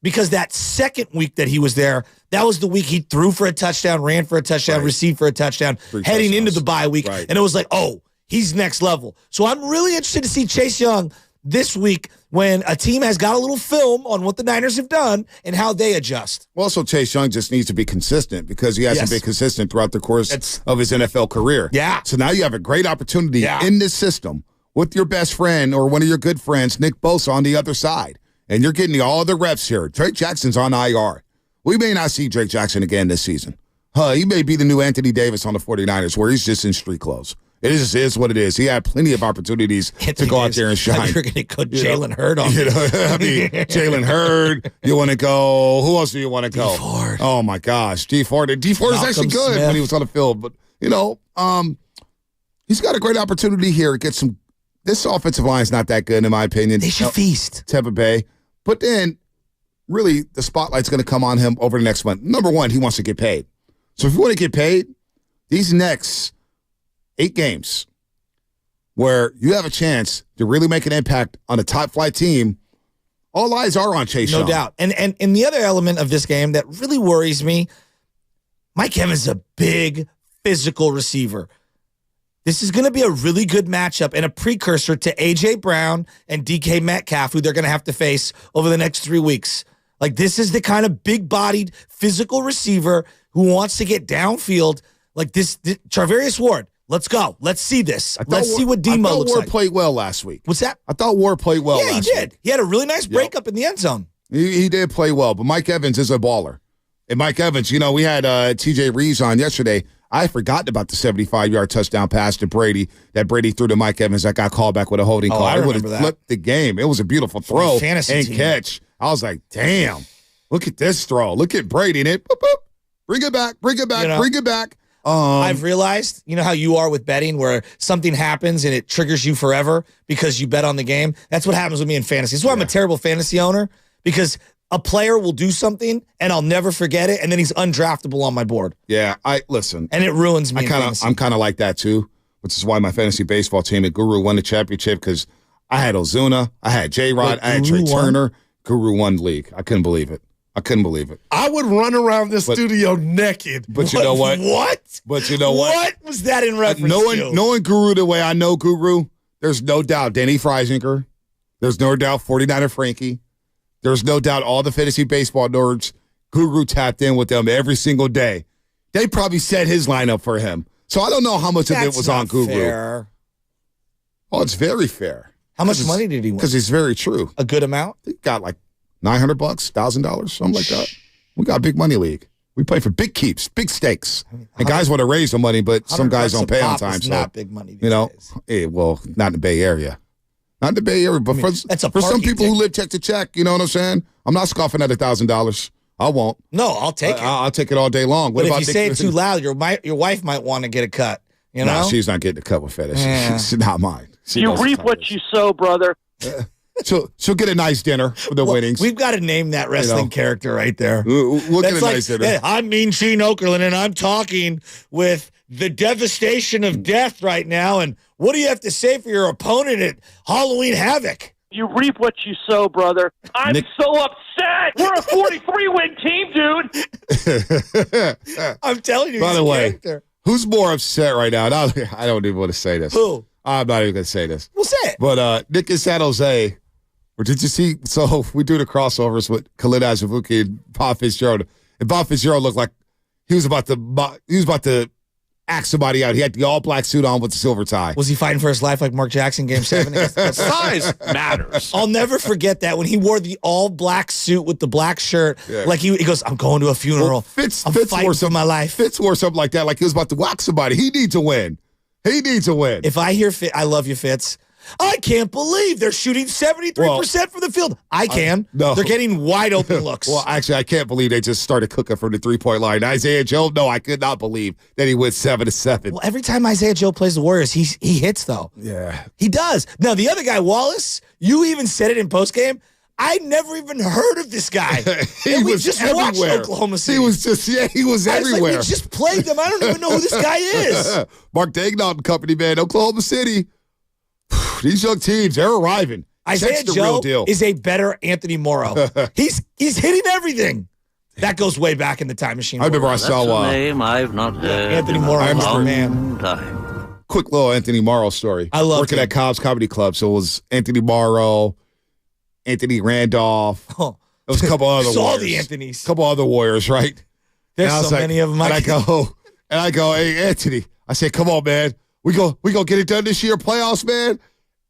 because that second week that he was there, that was the week he threw for a touchdown, ran for a touchdown, received for a touchdown, heading into the bye week. Right. And it was like, oh, he's next level. So I'm really interested to see Chase Young this week when a team has got a little film on what the Niners have done and how they adjust. Well, also, Chase Young just needs to be consistent because he hasn't been consistent throughout the course of his NFL career. Yeah. So now you have a great opportunity in this system with your best friend or one of your good friends, Nick Bosa, on the other side. And you're getting all the reps here. Drake Jackson's on IR. We may not see Drake Jackson again this season. He may be the new Anthony Davis on the 49ers where he's just in street clothes. It is what it is. He had plenty of opportunities to go out there and shine. You're going to go Jalen Hurd on me. Jalen Hurd. You want to go? Who else do you want to go? Ford. Oh my gosh, D Ford. D Ford is actually good when he was on the field, but he's got a great opportunity here. Get some. This offensive line is not that good in my opinion. They should feast. Tampa Bay, but then really the spotlight's going to come on him over the next month. Number one, he wants to get paid. So if you want to get paid, these next 8 games where you have a chance to really make an impact on a top flight team, all eyes are on Chase Young. No doubt. And the other element of this game that really worries me, Mike Evans is a big physical receiver. This is going to be a really good matchup and a precursor to A.J. Brown and DK Metcalf, who they're going to have to face over the next 3 weeks. Like, this is the kind of big-bodied, physical receiver who wants to get downfield. Like, this Charvarius Ward, let's go. Let's see this. Let's see what Demo looks Ward like. played well last week. What's that? I thought Ward played well last week. Yeah, he did. He had a really nice breakup in the end zone. He did play well, but Mike Evans is a baller. And Mike Evans, we had T.J. Reeves on yesterday. I forgot about the 75-yard touchdown pass to Brady that Brady threw to Mike Evans that got called back with a holding call. I It would remember have that. flipped the game. It was a beautiful throw Fantasy and team. catch. I was like, damn, look at this throw. Look at Brady. And it, boop, boop, bring it back, bring it back, bring it back. I've realized, how you are with betting where something happens and it triggers you forever because you bet on the game. That's what happens with me in fantasy. That's why I'm a terrible fantasy owner, because a player will do something and I'll never forget it, and then he's undraftable on my board. Yeah, listen. And it ruins me in fantasy. I'm kind of like that too, which is why my fantasy baseball team at Guru won the championship, because I had Ozuna, I had J-Rod, I had Trey Turner. Guru won the league. I couldn't believe it. I would run around this studio naked. But you know what? What? But you know what? What was that in reference to? Knowing Guru the way I know Guru, there's no doubt Danny Freisinger. There's no doubt 49er Frankie. There's no doubt all the fantasy baseball nerds, Guru tapped in with them every single day. They probably set his lineup for him. So I don't know how much of it was on Guru. Fair. Oh, it's very fair. How much money did he win? Because it's very true. A good amount? He got like $900, $1,000, something like that. We got a big money league. We play for big keeps, big stakes. And guys want to raise the money, but some guys don't pay on time. Is so not big money these days. Well, not in the Bay Area. Not in the Bay Area, but for some people who live check to check, you know what I'm saying? I'm not scoffing at $1,000. I won't. No, I'll take it. I'll take it all day long. But if you say it too loud, your wife might want to get a cut. You know? No, she's not getting a cut with FedEx. Yeah. She's not mine. You reap what you sow, brother. She'll get a nice dinner for the winnings. We've got to name that wrestling character right there. We'll get a nice dinner. Hey, I'm Mean Gene Okerlund, and I'm talking with the devastation of death right now. And what do you have to say for your opponent at Halloween Havoc? You reap what you sow, brother. I'm so upset. We're a 43-win team, dude. I'm telling you, by he's the a way, character. who's more upset right now? I don't even want to say this. Who? I'm not even going to say this. We'll say it. But Nick in San Jose, or did you see? So we do the crossovers with Khalid Azavuki and Bob Fitzgerald. And Bob Fitzgerald looked like he was about to axe somebody out. He had the all-black suit on with the silver tie. Was he fighting for his life like Mark Jackson, Game 7? Size matters. I'll never forget that when he wore the all-black suit with the black shirt. Yeah. Like he goes, I'm going to a funeral. Well, Fitz fighting wore for my life. Fitz wore something like that, like he was about to whack somebody. He needs to win. He needs to win. If I hear I love you, Fitz. I can't believe they're shooting 73% from the field. I can. No. They're getting wide open looks. Well, actually, I can't believe they just started cooking from the three-point line. Isaiah Joe, no, I could not believe that he went 7-7. Well, every time Isaiah Joe plays the Warriors, he hits, though. Yeah. He does. Now, the other guy, Wallace, you even said it in postgame. I never even heard of this guy. He and we was just everywhere. watched Oklahoma City. He was everywhere. Like, we just played them. I don't even know who this guy is. Mark Daignault and company, man. Oklahoma City. These young teams, they're arriving. Isaiah That's the real Joe deal. is a better Anthony Morrow. He's hitting everything. That goes way back in the time machine. I remember I saw That's a name I've not heard Anthony in a Morrow was the long man. time. Quick little Anthony Morrow story. I love working at Cobb's Comedy Club. So it was Anthony Morrow, Anthony Randolph. Oh. There was a couple other Saw Warriors. the Anthonys. Couple other Warriors, right? There's And I was so many of them. And I go, hey, Anthony. I said, come on, man. We go get it done this year, playoffs, man.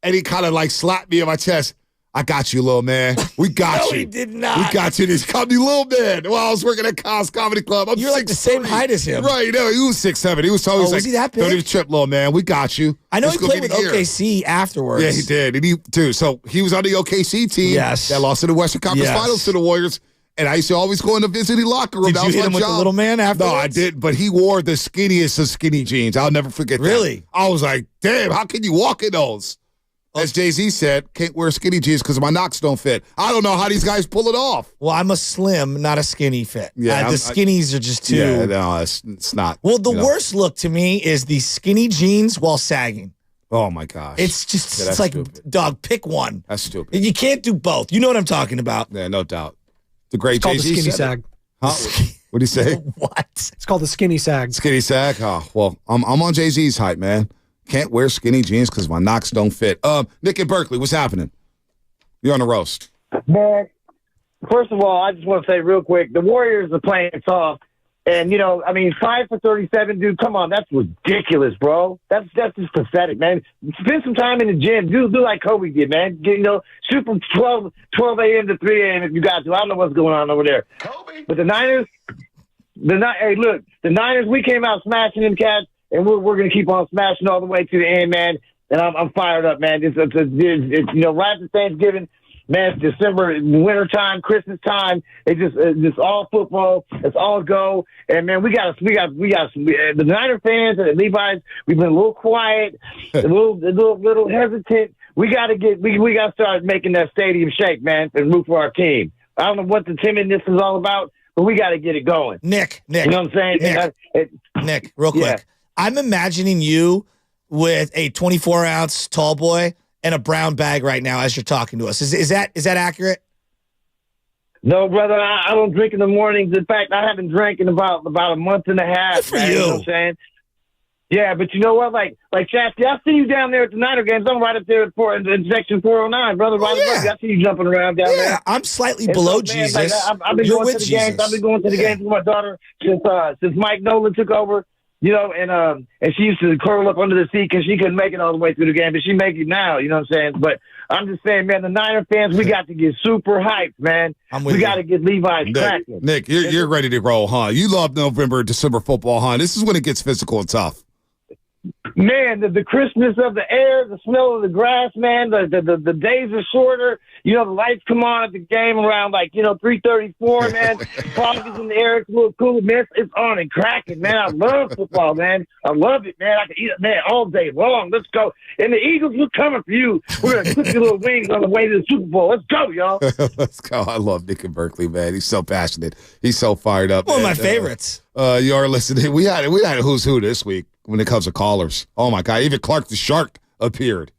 And he kind of like slapped me on my chest. I got you, little man. We got No, you. he did not. We got you. He's called me little man. While I was working at Cobb's Comedy Club. You're like the same height as him. Right. No, he was 6'7". He was tall. Oh, He was like, he that big? Don't even trip, little man. We got you. I know Let's he go played get with it here. OKC afterwards. Yeah, he did. And he too. So he was on the OKC team. Yes. That lost in the Western Conference Yes. Finals to the Warriors. And I used to always go in the visiting locker room. Did That you was hit my him with job. the little man afterwards? No, I didn't. But he wore the skinniest of skinny jeans. I'll never forget that. Really? I was like, damn, how can you walk in those? As Jay-Z said, can't wear skinny jeans because my knocks don't fit. I don't know how these guys pull it off. Well, I'm a slim, not a skinny fit. Yeah, the skinnies are just too. Yeah, no, it's not. Well, the worst look to me is the skinny jeans while sagging. Oh, my gosh. It's just, Yeah, it's that's like, stupid. dog, pick one. That's stupid. You can't do both. You know what I'm talking about. Yeah, no doubt. The great It's called the Jay-Z skinny said it. sag. Huh? What do you say? What? It's called the skinny sag. Skinny sag? Oh, well, I'm on Jay-Z's hype, man. Can't wear skinny jeans because my knocks don't fit. Nick in Berkeley, what's happening? You're on the roast. Man, first of all, I just want to say real quick, the Warriors are playing soft. And, 5 for 37, dude, come on. That's ridiculous, bro. That's just pathetic, man. Spend some time in the gym. Do like Kobe did, man. Shoot from 12 a.m. to 3 a.m. if you got to. I don't know what's going on over there. Kobe. But the Niners, hey, look, the Niners, we came out smashing them cats, and we're going to keep on smashing all the way to the end, man. And I'm fired up, man. It's right after Thanksgiving. Man, it's December, winter time, Christmas time. It's just all football. It's all go. And man, we got the Niner fans and the Levi's. We've been a little quiet, a little hesitant. We got to start making that stadium shake, man, and root for our team. I don't know what the timidness is all about, but we got to get it going. Nick, you know what I'm saying? Nick, real quick. Yeah. I'm imagining you with a 24-ounce tall boy and a brown bag right now as you're talking to us. Is that accurate? No, brother. I don't drink in the mornings. In fact, I haven't drank in about a month and a half. Good for you. You know what I'm saying? Yeah, but you know what? Like Shasky, I see you down there at the Niner games. I'm right up there in section 409, brother. Right above you. I see you jumping around down there. Yeah, I'm slightly below Jesus. I've been going to the games. I've been going to the games with my daughter since Mike Nolan took over. And she used to curl up under the seat because she couldn't make it all the way through the game, but she make it now. You know what I'm saying? But I'm just saying, man, the Niner fans, we got to get super hyped, man. We got to get Levi's cracking. Nick, you're ready to roll, huh? You love November, December football, huh? This is when it gets physical and tough. Man, the crispness of the air, the smell of the grass, man, the days are shorter. The lights come on at the game around 3:34, man. Fog is in the air, it's a little cooler, man. It's on and cracking, man. I love football, man. I love it, man. I can eat it, man, all day long. Let's go. And the Eagles, we're coming for you. We're going to clip your little wings on the way to the Super Bowl. Let's go, y'all. Let's go. I love Nick in Berkeley, man. He's so passionate. He's so fired up. One of my favorites. You are listening. We had a who's who this week when it comes to callers. Oh, my God. Even Clark the Shark appeared.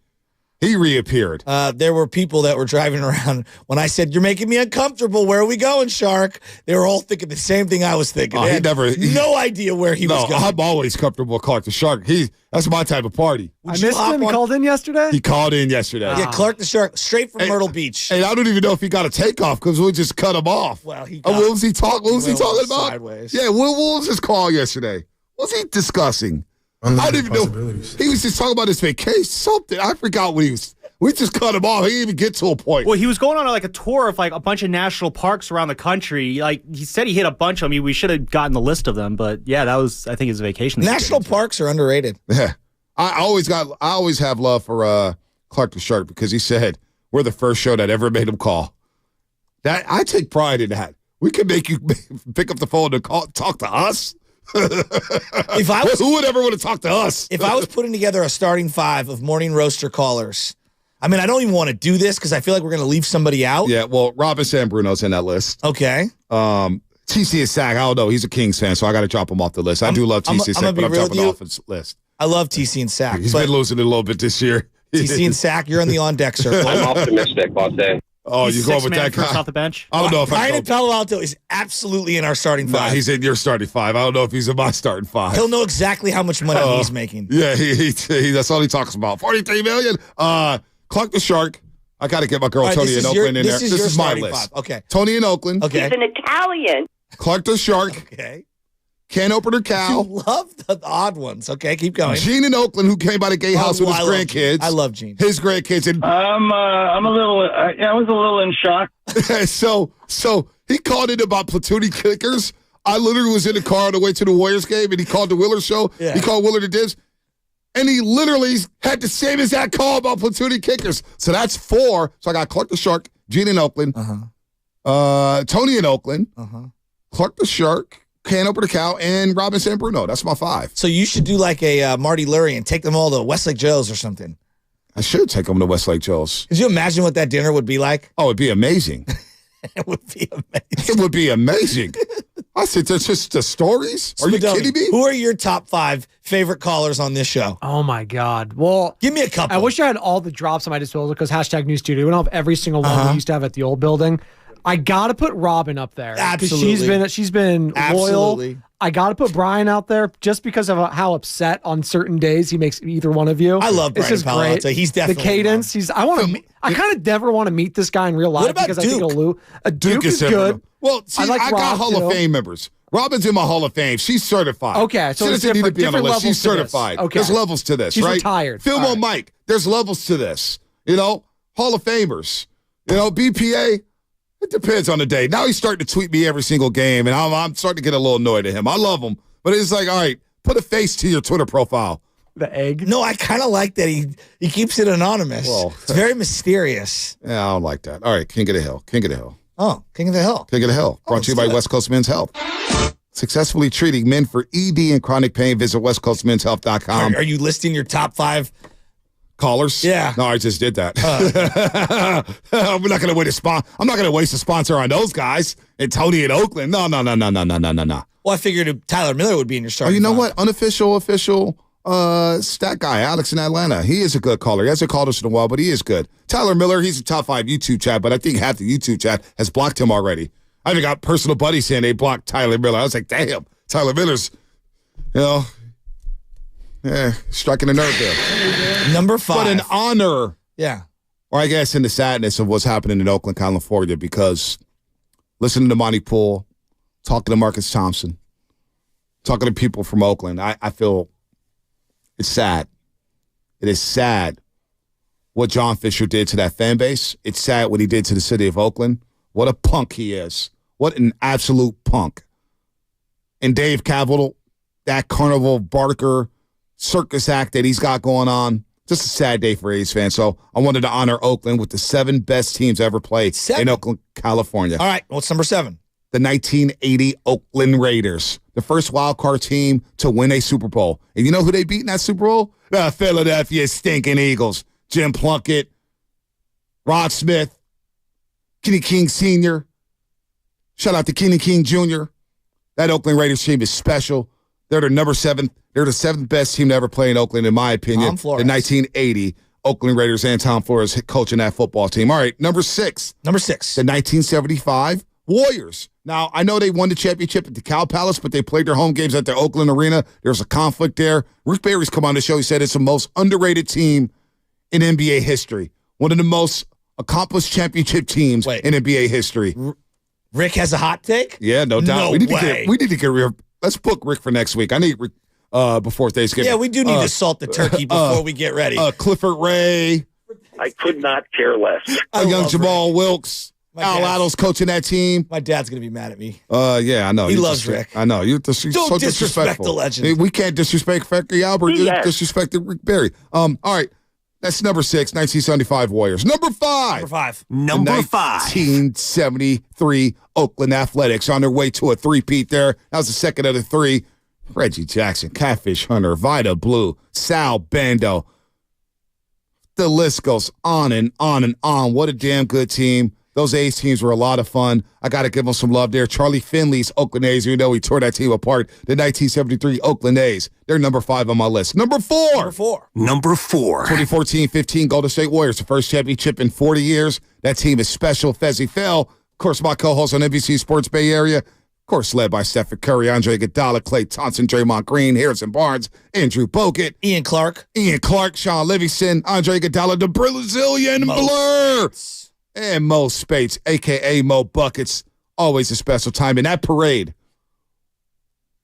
He reappeared. There were people that were driving around when I said, "You're making me uncomfortable. Where are we going, Shark?" They were all thinking the same thing I was thinking. He no idea where he was going. I'm always comfortable with Clark the Shark. That's my type of party. I missed him. He called in yesterday? He called in yesterday. Yeah, Clark the Shark, straight from Myrtle Beach. And I don't even know if he got a takeoff because we just cut him off. Well, what was he talking about? Sideways. Yeah, what was his call yesterday? What was he discussing? I don't even know. He was just talking about his vacation, something. I forgot what he was. We just cut him off. He didn't even get to a point. Well, he was going on a tour of a bunch of national parks around the country. He said he hit a bunch of them. We should have gotten the list of them, but yeah, that was, I think, his vacation. National parks are underrated. Yeah, I always have love for Clark the Shark because he said we're the first show that ever made him call. That I take pride in that. We can make you pick up the phone and talk to us. Who would ever want to talk to us? If I was putting together a starting five of morning roaster callers, I mean, I don't even want to do this because I feel like we're going to leave somebody out. Yeah, well, Robin Bruno's in that list. Okay. TC is Sack. I don't know. He's a Kings fan, so I got to drop him off the list. I do love TC and Sack, but I'm dropping off his list. I love TC and Sack. He's been losing it a little bit this year. TC and Sack, you're on the on-deck circle. I'm optimistic, boss day. Oh, you're going with that guy? Off the bench? I don't know if Ryan Palo Alto is absolutely in our starting five. He's in your starting five. I don't know if he's in my starting five. He'll know exactly how much money he's making. Yeah, he that's all he talks about. $43 million. Clark the Shark. I got to get my girl Tony in Oakland in there. This is my list. Five. Okay. Tony in Oakland. Okay. He's an Italian. Clark the Shark. Okay. Can opener Cal. You love the odd ones. Okay, keep going. Gene in Oakland, who came by the gay house with his grandkids. I love Gene. His grandkids. And I was a little in shock. So he called in about platooning kickers. I literally was in the car on the way to the Warriors game, and he called the Willard show. Yeah. He called Willard the Dibs. And he literally had the same exact call about platooning kickers. So that's 4. So I got Clark the Shark, Gene in Oakland, Tony in Oakland, Clark the Shark, Can Opener Cal, and Robin Bruno. That's my 5. So you should do like a Marty Lurie and take them all to Westlake Joe's or something. I should take them to Westlake Joe's. Could you imagine what that dinner would be like? Oh, it'd be amazing. It would be amazing. It would be amazing. I said, that's just the stories? Are you kidding me? Who are your top 5 favorite callers on this show? Oh, my God. Well, give me a couple. I wish I had all the drops at my disposal because #new studio. We don't have every single one we used to have at the old building. I got to put Robin up there. Absolutely. She's been loyal. I got to put Brian out there just because of how upset on certain days he makes either one of you. I love Brian It's just Palo. great. He's definitely the cadence. I kind of never want to meet this guy in real life What about because I think Duke? he'll lose. Duke is good. Well, see, I got Rob, Hall of Fame members. Robin's in my Hall of Fame. She's certified. Okay, so she it's doesn't need to be on the different list. She's levels to this. certified. Okay. There's levels to this, She's right? retired. Film All on right. Mike. There's levels to this. Hall of Famers. BPA. It depends on the day. Now he's starting to tweet me every single game, and I'm starting to get a little annoyed at him. I love him, but it's like, all right, put a face to your Twitter profile. The egg? No, I kind of like that he keeps it anonymous. Well, it's very mysterious. Yeah, I don't like that. All right, King of the Hill. King of the Hill. Oh, King of the Hill. King of the Hill. Brought to you by West Coast Men's Health. Successfully treating men for ED and chronic pain. Visit westcoastmenshealth.com. Are you listing your top 5 callers? Yeah. No, I just did that. We're not going to waste a I'm not going to waste a sponsor on those guys. And Tony in Oakland. No. Well, I figured Tyler Miller would be in your starting. You know five. what? Unofficial stat guy, Alex in Atlanta. He is a good caller. He hasn't called us in a while, but he is good. Tyler Miller, he's a top 5 YouTube chat, but I think half the YouTube chat has blocked him already. I even got personal buddies saying they blocked Tyler Miller. I was like, damn, Tyler Miller's, striking a nerve there. Number 5. But an honor. Yeah. Or I guess in the sadness of what's happening in Oakland, California, because listening to Monty Poole, talking to Marcus Thompson, talking to people from Oakland, I feel it's sad. It is sad what John Fisher did to that fan base. It's sad what he did to the city of Oakland. What a punk he is. What an absolute punk. And Dave Cavil, that Carnival Barker circus act that he's got going on, just a sad day for A's fans. So I wanted to honor Oakland with the 7 best teams ever played in Oakland, California. All right, what's number 7? The 1980 Oakland Raiders, the first wild card team to win a Super Bowl. And you know who they beat in that Super Bowl? The Philadelphia stinking Eagles. Jim Plunkett, Rod Smith, Kenny King Sr. Shout out to Kenny King Jr. That Oakland Raiders team is special. They're the number 7. They're the 7th best team to ever play in Oakland, in my opinion. Tom Flores. The 1980 Oakland Raiders and Tom Flores coaching that football team. All right, number 6. Number 6. The 1975 Warriors. Now, I know they won the championship at the Cow Palace, but they played their home games at the Oakland Arena. There's a conflict there. Rick Barry's come on the show. He said it's the most underrated team in NBA history. One of the most accomplished championship teams in NBA history. Rick has a hot take? Yeah, no doubt. No we need way. to get Rick. Let's book Rick for next week. I need Rick before Thanksgiving. Yeah, we do need to salt the turkey before we get ready. Clifford Ray. I could not care less. Young Jamal Wilkes. Al Addles coaching that team. My dad's going to be mad at me. Yeah, I know. He loves Rick. I know. You're Don't so disrespect disrespectful. the legend. We can't disrespect Frankie Albert. You disrespected Rick Barry. All right. That's number 6, 1975 Warriors. Number 5. Number 5. Number 5. 1973 Oakland Athletics on their way to a three-peat there. That was the second of the 3. Reggie Jackson, Catfish Hunter, Vida Blue, Sal Bando. The list goes on and on and on. What a damn good team. Those A's teams were a lot of fun. I got to give them some love there. Charlie Finley's Oakland A's, even though he tore that team apart. The 1973 Oakland A's. They're number 5 on my list. Number 4. Number 4. 2014-15 Golden State Warriors, the first championship in 40 years. That team is special. Fezzi Fell, of course, my co-host on NBC Sports Bay Area. Of course, led by Stephen Curry, Andre Iguodala, Klay Thompson, Draymond Green, Harrison Barnes, Andrew Bogut, Ian Clark, Sean Livingston, Andre Iguodala, the Brazilian Blur. And Mo Spates, a.k.a. Mo Buckets. Always a special time. And that parade,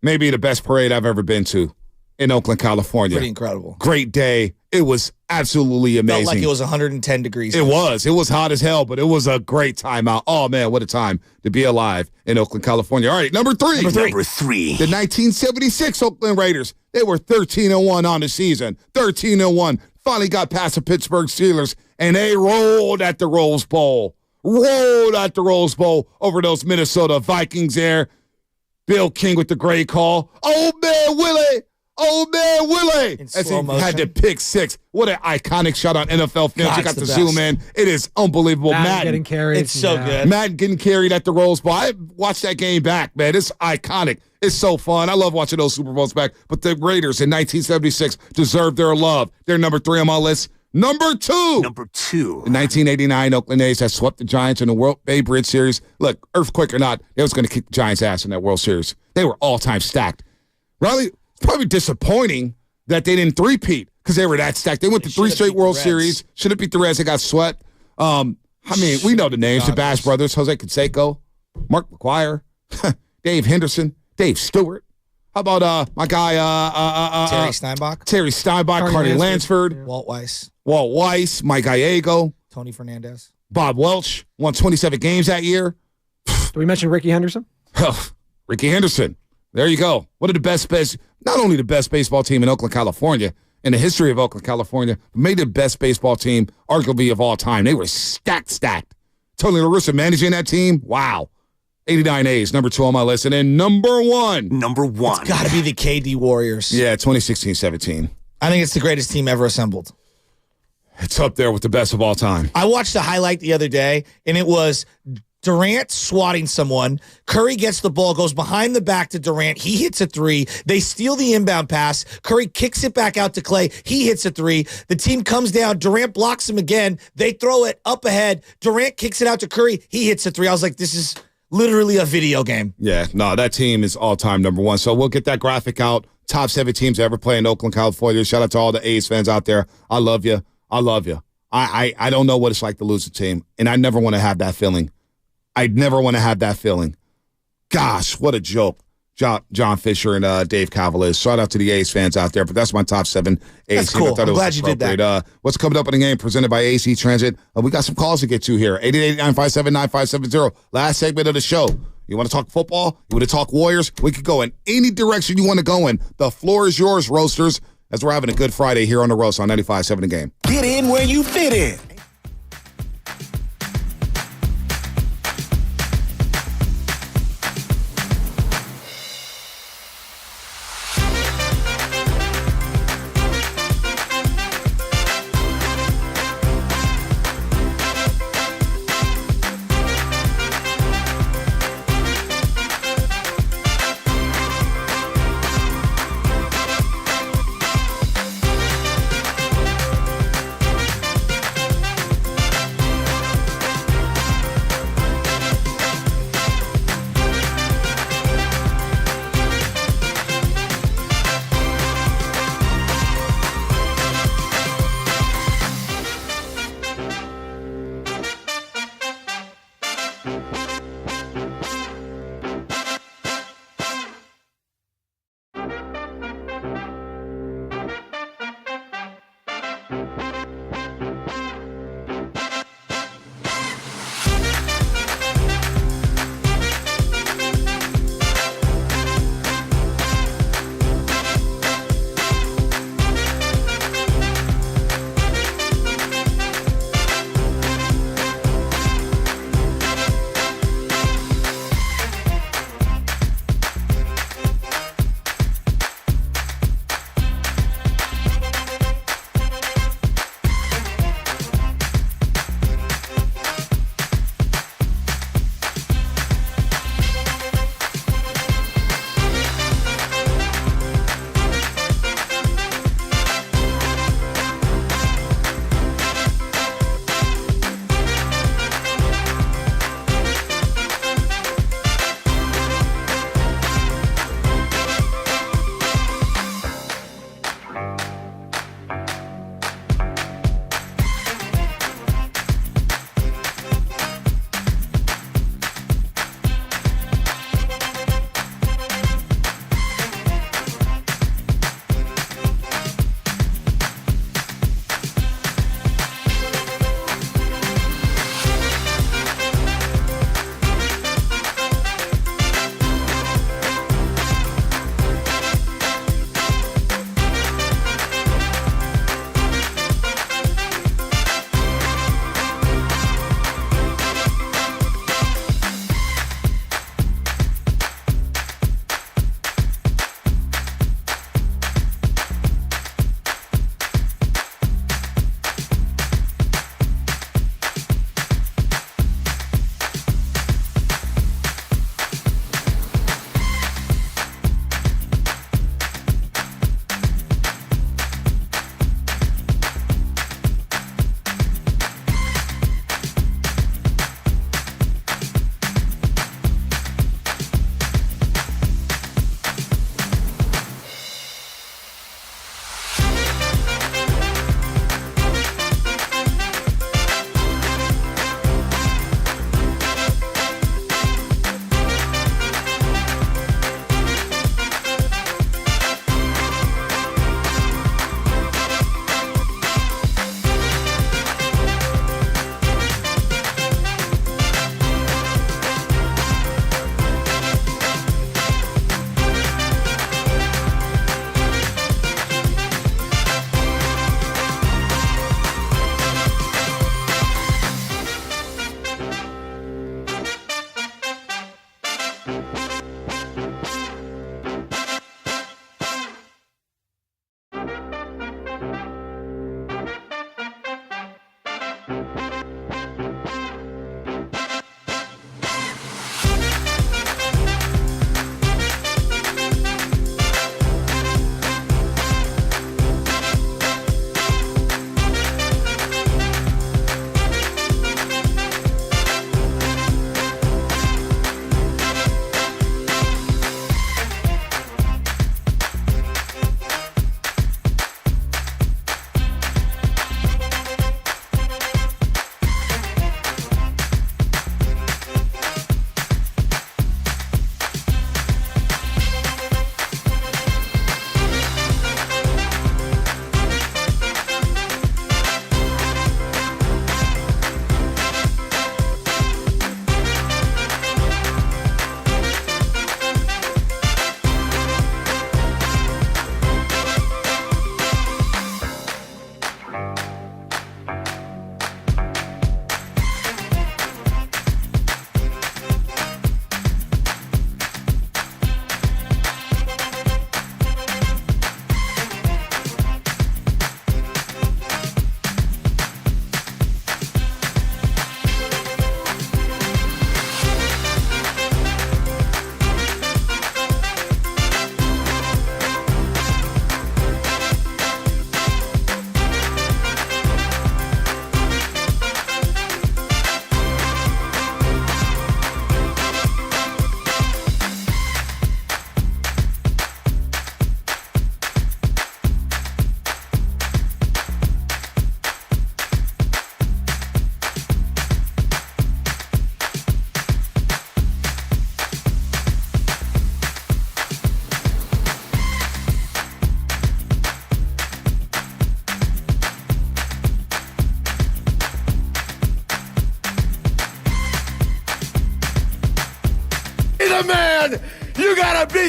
maybe the best parade I've ever been to in Oakland, California. Pretty incredible. Great day. It was absolutely amazing. Felt like it was 110 degrees. It was. It was hot as hell, but it was a great time out. Oh, man, what a time to be alive in Oakland, California. All right, number 3. Number 3. The 1976 Oakland Raiders. They were 13-1 on the season. 13-1. Finally got past the Pittsburgh Steelers, and they rolled at the Rose Bowl. Rolled at the Rose Bowl over those Minnesota Vikings there. Bill King with the great call. Old man Willie. Old man Willie. As he had the pick 6. What an iconic shot on NFL films. You got to zoom in. It is unbelievable. Madden getting carried. It's so good. Madden getting carried at the Rose Bowl. I watched that game back, man. It's iconic. It's so fun. I love watching those Super Bowls back. But the Raiders in 1976 deserve their love. They're number 3 on my list. Number 2. Number 2. In 1989, Oakland A's had swept the Giants in the World Bay Bridge Series. Look, earthquake or not, they was going to kick the Giants' ass in that World Series. They were all-time stacked. Riley, it's probably disappointing that they didn't three-peat because they were that stacked. They went to 3 straight World Series. Should have beat the Reds. They got swept. I mean, we know the names. The Bass brothers, Jose Canseco, Mark McGuire, Dave Henderson, Dave Stewart. How about my guy Terry Steinbach? Terry Steinbach, Carney Lansford. Yeah. Walt Weiss, Mike Gallego. Tony Fernandez. Bob Welch won 27 games that year. Did we mention Ricky Henderson? Ricky Henderson. There you go. One of the best, not only the best baseball team in Oakland, California, in the history of Oakland, California, but made the best baseball team, arguably, of all time. They were stacked. Tony La Russa managing that team. Wow. 89 A's, number 2 on my list. And then number 1. Number 1. It's got to be the KD Warriors. Yeah, 2016-17. I think it's the greatest team ever assembled. It's up there with the best of all time. I watched a highlight the other day, and it was Durant swatting someone. Curry gets the ball, goes behind the back to Durant. He hits a 3. They steal the inbound pass. Curry kicks it back out to Clay. He hits a 3. The team comes down. Durant blocks him again. They throw it up ahead. Durant kicks it out to Curry. He hits a 3. I was like, this is literally a video game. Yeah, no, that team is all-time number 1. So we'll get that graphic out. Top 7 teams to ever play in Oakland, California. Shout out to all the A's fans out there. I love you. I don't know what it's like to lose a team, and I never want to have that feeling. I'd never want to have that feeling. Gosh, what a joke. John Fisher and Dave Cavaliers. Shout out to the A's fans out there, but that's my top 7 A's. That's cool. I'm glad you did that. What's coming up in the game presented by AC Transit? We got some calls to get to here. 888-957-9570. Last segment of the show. You want to talk football? You want to talk Warriors? We could go in any direction you want to go in. The floor is yours, Roasters, as we're having a good Friday here on The Roast on 95.7 The Game. Get in where you fit in.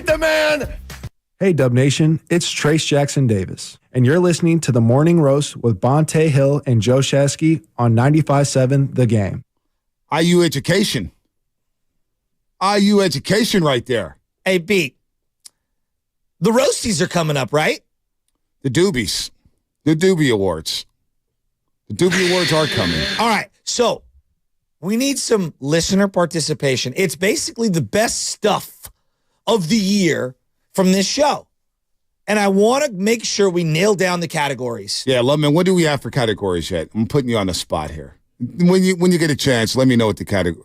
Meet the man. Hey, Dub Nation, it's Trace Jackson Davis, and you're listening to The Morning Roast with Bonte Hill and Joe Shasky on 95.7 The Game. IU education. IU education right there. Hey, B, the Roasties are coming up, right? The Doobies. The Doobie Awards. The Doobie Awards are coming. All right, so we need some listener participation. It's basically the best stuff of the year from this show. And I want to make sure we nail down the categories. Yeah, Ludman, what do we have for categories yet? I'm putting you on the spot here. When you get a chance, let me know what the category.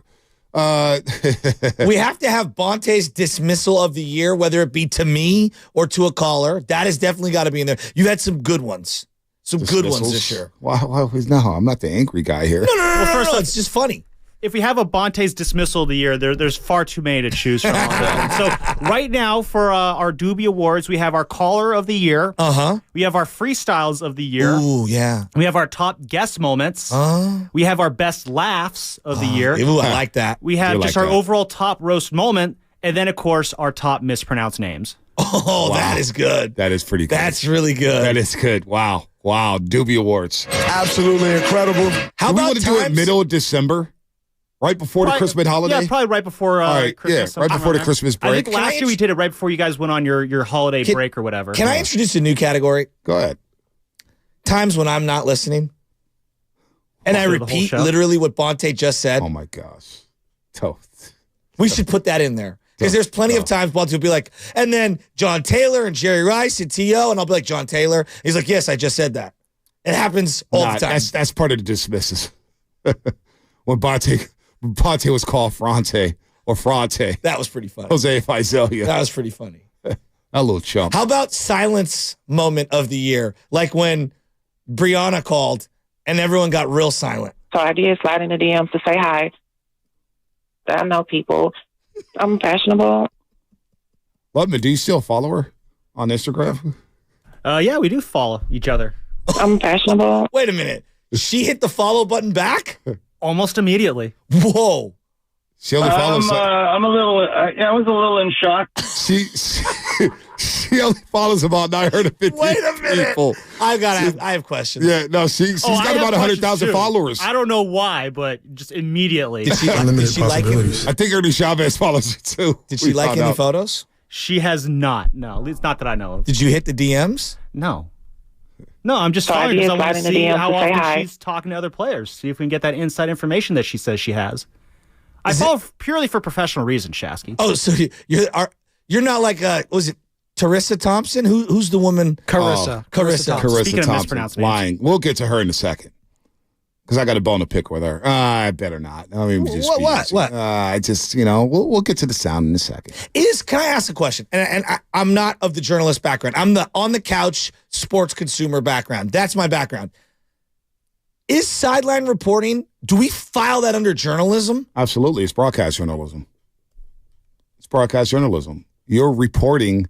We have to have Bonte's dismissal of the year, whether it be to me or to a caller. That has definitely got to be in there. You had some good ones. Some good ones this year. Why, no, I'm not the angry guy here. No, it's just funny. If we have a Bonte's dismissal of the year, there's far too many to choose from. So right now for our Doobie Awards, we have our Caller of the Year. We have our Freestyles of the Year. Ooh, yeah. We have our Top Guest Moments. We have our Best Laughs of the year. Ooh, I like that. We have just our overall Top Roast Moment. And then, of course, our top mispronounced names. Oh, wow. That is good. That is pretty good. That's really good. That is good. Wow. Doobie Awards. Absolutely incredible. How do we about want to do it middle of December? Right before the Christmas holiday? Yeah, probably right before Christmas. Yeah, right before the Christmas break. I think last year we did it right before you guys went on your holiday break or whatever. Can I introduce a new category? Go ahead. Times when I'm not listening. And I repeat literally what Bonte just said. Oh, my gosh. We should put that in there. Because there's plenty of times Bonte will be like, and then John Taylor and Jerry Rice and T.O., and I'll be like, John Taylor. He's like, yes, I just said that. It happens all the time. That's part of the dismisses. When Bonte was called Fronte or Fronte. That was pretty funny. Jose Faizelia. That was pretty funny. A little chump. How about silence moment of the year? Like when Brianna called and everyone got real silent. So I did slide in the DMs to say hi. I know people. I'm fashionable. Ludman, do you still follow her on Instagram? Yeah, we do follow each other. I'm fashionable. Wait a minute. She hit the follow button back? Almost immediately. Whoa. She only follows. I'm a little. I was a little in shock. She only follows about 950 Wait a minute. people. I have questions. Yeah, no, she's got about 100,000 followers. I don't know why, but just immediately. Did she like it? I think Ernie Chavez follows her too. Did she like any photos? She has not. No, at least not that I know of. Did you hit the DMs? No, I'm just following because I want to see how often she's talking to other players. See if we can get that inside information that she says she has. I follow purely for professional reasons, Shasky. Oh, so you're not like was it Teresa Thompson? Who's the woman? Carissa. Carissa Speaking of Thompson. mispronounced names. Lying. We'll get to her in a second. Because I got a bone to pick with her. I better not. I mean, what? I just, we'll get to the sound in a second. Can I ask a question? And I'm not of the journalist background. I'm the on the couch sports consumer background. That's my background. Is sideline reporting, do we file that under journalism? Absolutely. It's broadcast journalism. You're reporting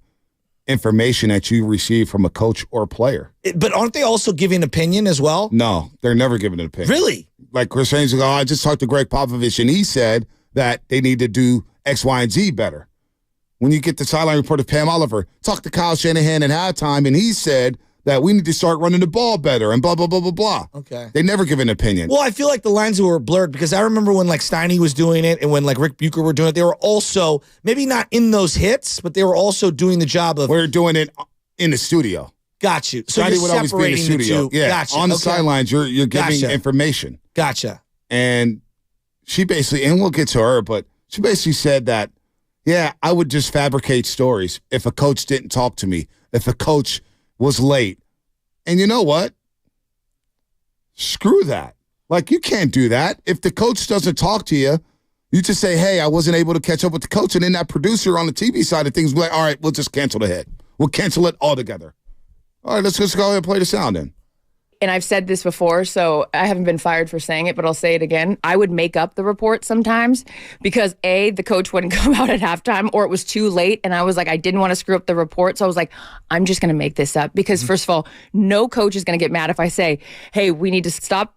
information that you receive from a coach or player. But aren't they also giving opinion as well? No, they're never giving an opinion. Really? Like Chris Haynes will go, I just talked to Greg Popovich, and he said that they need to do X, Y, and Z better. When you get the sideline report of Pam Oliver, talk to Kyle Shanahan at halftime, and he said that we need to start running the ball better and blah, blah, blah, blah, blah. Okay. They never give an opinion. Well, I feel like the lines were blurred because I remember when like Steiny was doing it and when like Rick Bucher were doing it, they were also, maybe not in those hits, but they were also doing the job of. We're doing it in the studio. Got you. So Steiny you're would always be in the separating studio. the two. Yeah. Gotcha. On the sidelines, you're giving information. Gotcha. And she basically, and we'll get to her, but she basically said that, yeah, I would just fabricate stories if a coach didn't talk to me, if a coach was late. And you know what? Screw that. Like, you can't do that. If the coach doesn't talk to you, you just say, hey, I wasn't able to catch up with the coach. And then that producer on the TV side of things will be like, all right, we'll just cancel the hit. We'll cancel it altogether. All right, let's just go ahead and play the sound then. And I've said this before, so I haven't been fired for saying it, but I'll say it again. I would make up the report sometimes because A, the coach wouldn't come out at halftime, or it was too late. And I was like, I didn't want to screw up the report. So I was like, I'm just going to make this up because first of all, no coach is going to get mad if I say, hey, we need to stop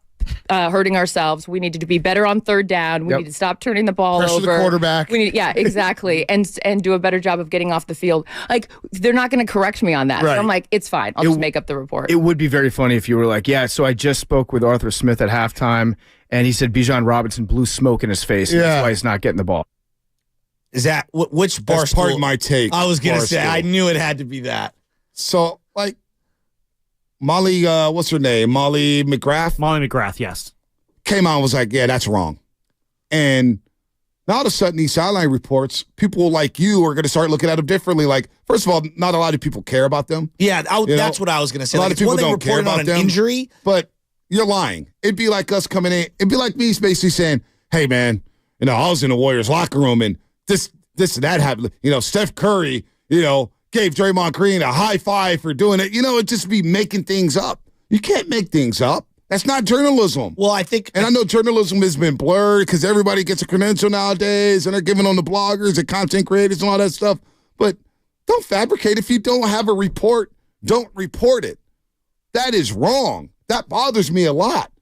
hurting ourselves. We needed to be better on third down. We need to stop turning the ball Pressure over. the quarterback. Yeah, exactly. and do a better job of getting off the field. Like, they're not going to correct me on that. Right. So I'm like, it's fine. I'll just make up the report. It would be very funny if you were like, yeah, so I just spoke with Arthur Smith at halftime, and he said Bijan Robinson blew smoke in his face, and that's why he's not getting the ball. Is that which bar? That's part of my take. I was gonna Barstool. say I knew it had to be that. So like Molly, what's her name? Molly McGrath. Molly McGrath, yes. Came out and was like, yeah, that's wrong. And now all of a sudden, these sideline reports, people like you are going to start looking at them differently. Like, first of all, not a lot of people care about them. Yeah, that's what I was going to say. A lot of people don't care about an them. Injury, but you're lying. It'd be like us coming in. It'd be like me basically saying, hey, man, I was in the Warriors locker room and this and that happened. Steph Curry, gave Draymond Green a high five for doing it. It'd just be making things up. You can't make things up. That's not journalism. Well, I think... And I know journalism has been blurred because everybody gets a credential nowadays and they're giving on the bloggers and content creators and all that stuff. But don't fabricate. If you don't have a report, don't report it. That is wrong. That bothers me a lot.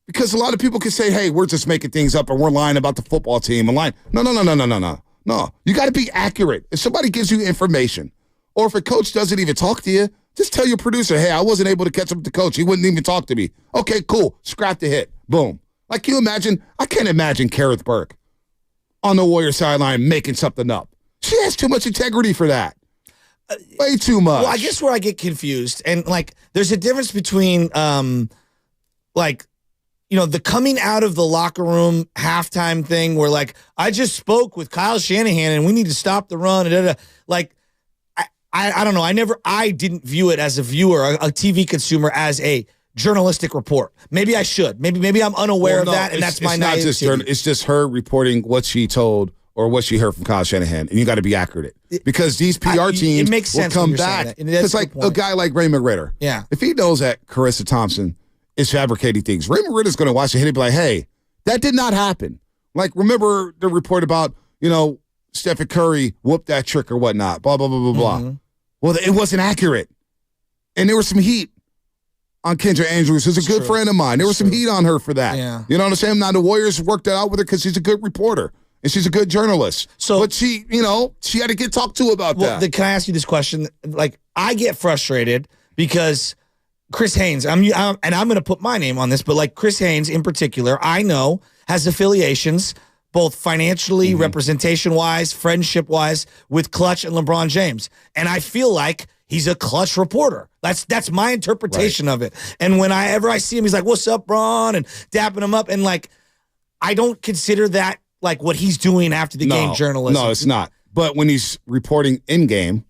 Because a lot of people can say, hey, we're just making things up and we're lying about the football team and lying. No. You got to be accurate. If somebody gives you information or if a coach doesn't even talk to you, just tell your producer, hey, I wasn't able to catch up with the coach. He wouldn't even talk to me. Okay, cool. Scrap the hit. Boom. Like, can you imagine? I can't imagine Kerrith Burke on the Warriors sideline making something up. She has too much integrity for that. Way too much. Well, I guess where I get confused, and, there's a difference between, the coming out of the locker room halftime thing where, I just spoke with Kyle Shanahan and we need to stop the run. I don't know. I didn't view it as a viewer, a TV consumer, as a journalistic report. Maybe I should. Maybe I'm unaware of that, and that's my naivety. It's just her reporting what she told or what she heard from Kyle Shanahan, and you got to be accurate. Because these PR teams will come back. It's like a guy like Raymond Ritter. Yeah. If he knows that Carissa Thompson is fabricating things, Raymond Ritter's going to watch the hit and be like, hey, that did not happen. Remember the report about, Stephen Curry whooped that trick or whatnot, blah, blah, blah, blah, blah. Well, it wasn't accurate. And there was some heat on Kendra Andrews, who's a good friend of mine. There was some heat on her for that. Yeah. You know what I'm saying? Now, the Warriors worked that out with her because she's a good reporter and she's a good journalist. But she, she had to get talked to about that. Can I ask you this question? I get frustrated because Chris Haynes, and I'm going to put my name on this, but Chris Haynes in particular, I know has affiliations both financially, representation-wise, friendship-wise, with Clutch and LeBron James. And I feel like he's a Clutch reporter. That's my interpretation of it. And whenever I see him, he's like, what's up, Bron? And dapping him up. And, I don't consider that, what he's doing after the game journalism. No, it's not. But when he's reporting in-game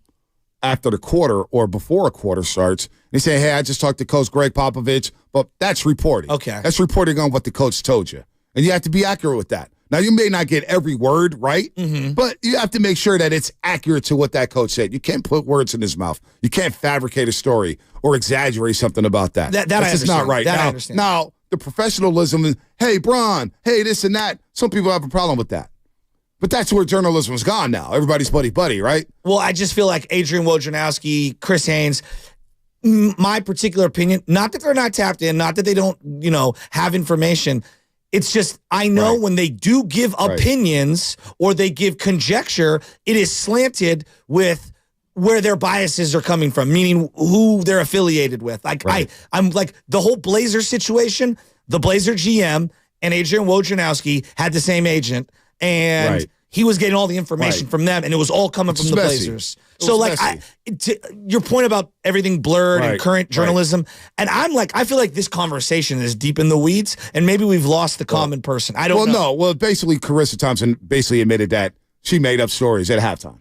after the quarter or before a quarter starts, they say, hey, I just talked to Coach Greg Popovich, but that's reporting. Okay. That's reporting on what the coach told you. And you have to be accurate with that. Now, you may not get every word right, but you have to make sure that it's accurate to what that coach said. You can't put words in his mouth. You can't fabricate a story or exaggerate something about that. That's just not right. I understand. Now, the professionalism is, hey, Bron, hey, this and that. Some people have a problem with that. But that's where journalism's gone now. Everybody's buddy-buddy, right? Well, I just feel like Adrian Wojnarowski, Chris Haynes, my particular opinion, not that they're not tapped in, not that they don't, have information. It's just, I know when they do give opinions or they give conjecture, it is slanted with where their biases are coming from, meaning who they're affiliated with. I'm like the whole Blazer situation, the Blazer GM and Adrian Wojnarowski had the same agent, and he was getting all the information from them, and it was all coming from the Blazers. So, your point about everything blurred and current journalism, and I feel like this conversation is deep in the weeds, and maybe we've lost the common person. I don't know. No. Well, basically, Carissa Thompson basically admitted that she made up stories at halftime,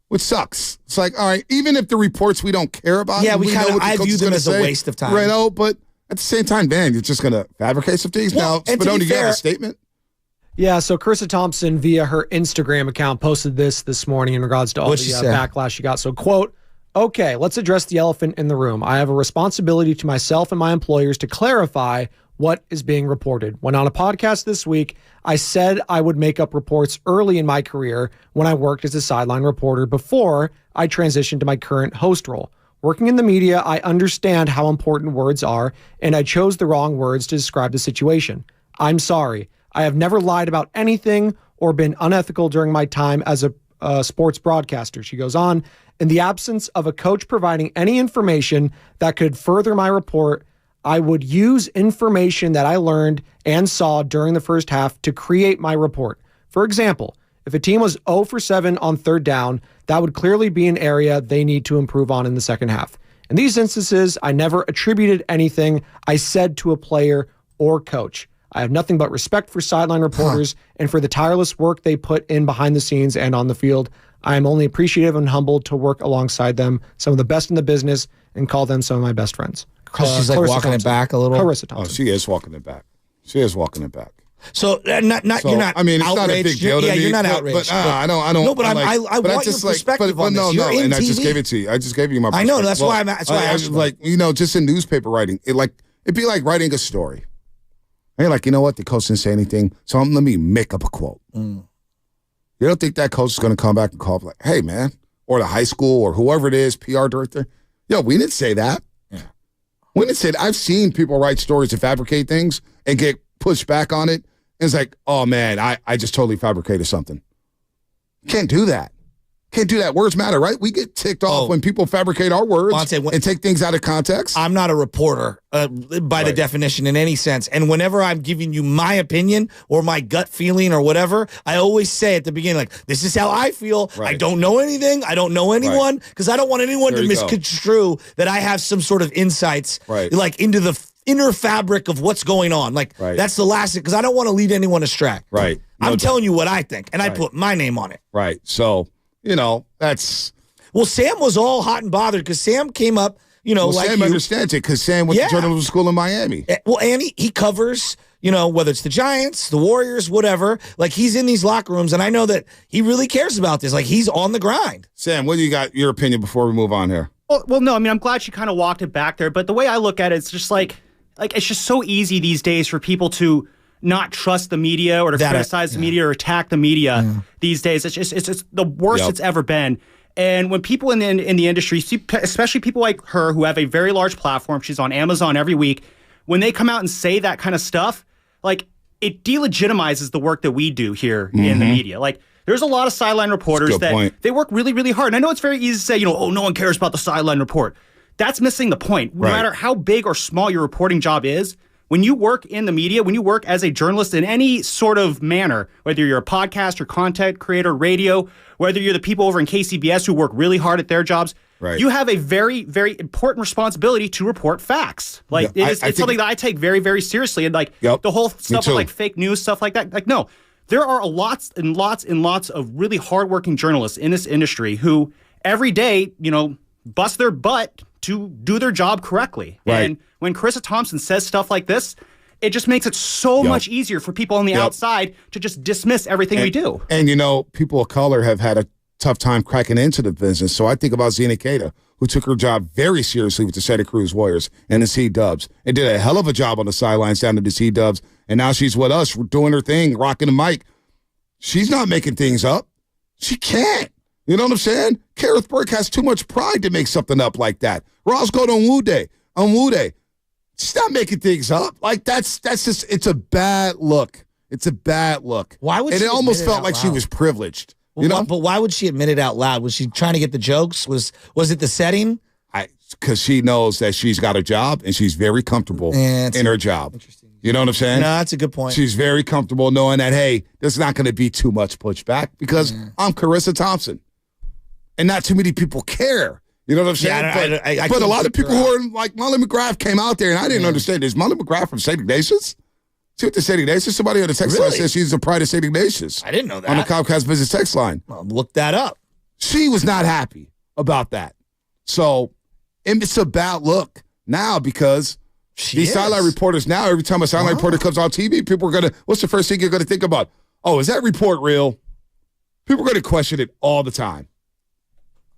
which sucks. It's like, all right, even if the reports we don't care about, I view them as a waste of time. Right? But at the same time, man, you're just going to fabricate some things. Now, Spadoni, you have a statement? Yeah, so Carissa Thompson, via her Instagram account, posted this morning in regards to all the backlash she got. So, quote, okay, let's address the elephant in the room. I have a responsibility to myself and my employers to clarify what is being reported. When on a podcast this week, I said I would make up reports early in my career when I worked as a sideline reporter before I transitioned to my current host role. Working in the media, I understand how important words are, and I chose the wrong words to describe the situation. I'm sorry. I have never lied about anything or been unethical during my time as a sports broadcaster. She goes on, in the absence of a coach providing any information that could further my report, I would use information that I learned and saw during the first half to create my report. For example, if a team was 0 for 7 on third down, that would clearly be an area they need to improve on in the second half. In these instances, I never attributed anything I said to a player or coach. I have nothing but respect for sideline reporters and for the tireless work they put in behind the scenes and on the field. I am only appreciative and humbled to work alongside them, some of the best in the business, and call them some of my best friends. She's like Clarissa walking Thompson. it back a little. Clarissa Thompson. Oh, she is walking it back. She is walking it back. So, you're not. I mean, it's outraged. not a big deal to me. You're not but, outraged. But I don't. No, but I'm I like, but want your just like, perspective but on this. no, You're in and I TV. just gave it to you. I just gave you my perspective. I know. That's why that's why I asked. Like, just in newspaper writing, it'd be like writing a story. And you're like, you know what? The coach didn't say anything, so let me make up a quote. You don't think that coach is going to come back and call up like, hey, man, or the high school or whoever it is, PR director, yo, we didn't say that. Yeah. We didn't say that. I've seen people write stories to fabricate things and get pushed back on it. And it's like, oh, man, I just totally fabricated something. Can't do that. Can't do that. Words matter, right? We get ticked off when people fabricate our words and take things out of context. I'm not a reporter by the definition in any sense. And whenever I'm giving you my opinion or my gut feeling or whatever, I always say at the beginning, like, this is how I feel. I don't know anything. I don't know anyone because I don't want anyone to misconstrue that I have some sort of insights like into the inner fabric of what's going on. Like, that's the last thing because I don't want to lead anyone astray. Right. I'm telling you what I think, and I put my name on it. Right. So, that's... Well, Sam was all hot and bothered because Sam came up, like Sam understands it because Sam went to journalism school in Miami. Well, and he covers, whether it's the Giants, the Warriors, whatever. Like, he's in these locker rooms, and I know that he really cares about this. Like, he's on the grind. Sam, what do you got, your opinion before we move on here? Well, no, I mean, I'm glad she kind of walked it back there, but the way I look at it, it's just like it's just so easy these days for people to not trust the media or to criticize the media or attack the media these days. It's just the worst it's ever been. And when people in the industry, especially people like her who have a very large platform, she's on Amazon every week, when they come out and say that kind of stuff, like, it delegitimizes the work that we do here in the media. Like, there's a lot of sideline reporters that they work really, really hard. And I know it's very easy to say, no one cares about the sideline report. That's missing the point. No matter how big or small your reporting job is, when you work in the media, when you work as a journalist in any sort of manner, whether you're a podcaster, content creator, radio, whether you're the people over in KCBS who work really hard at their jobs, you have a very, very important responsibility to report facts. Like, it's something that I take very, very seriously. And like the whole stuff with like fake news, stuff like that. Like, no, there are lots and lots and lots of really hardworking journalists in this industry who every day, bust their butt to do their job correctly. And when Clarissa Thompson says stuff like this, it just makes it so much easier for people on the outside to just dismiss everything we do. And, people of color have had a tough time cracking into the business. So I think about Zena Keita, who took her job very seriously with the Santa Cruz Warriors and the C-Dubs and did a hell of a job on the sidelines down to the C-Dubs. And now she's with us doing her thing, rocking the mic. She's not making things up. She can't. You know what I'm saying? Kerr Burke has too much pride to make something up like that. Ross go to Onwude. She's not making things up. Like, that's just, it's a bad look. It's a bad look. Why would she it almost admit it felt out like loud? she was privileged. But why would she admit it out loud? Was she trying to get the jokes? Was it the setting? Because she knows that she's got a job and she's very comfortable in her job. You know what I'm saying? No, that's a good point. She's very comfortable knowing that, hey, there's not going to be too much pushback because I'm Clarissa Thompson. And not too many people care. You know what I'm saying? But a lot of people who are like Molly McGrath came out there, and I didn't understand. Is Molly McGrath from St. Ignatius? She went to St. Ignatius. Somebody on the text line says she's the pride of St. Ignatius. I didn't know that. On the Comcast Business text line. Well, look that up. She was not happy about that. So it's a bad look now because these sideline reporters now, every time a sideline reporter comes on TV, people are going to, what's the first thing you're going to think about? Oh, is that report real? People are going to question it all the time.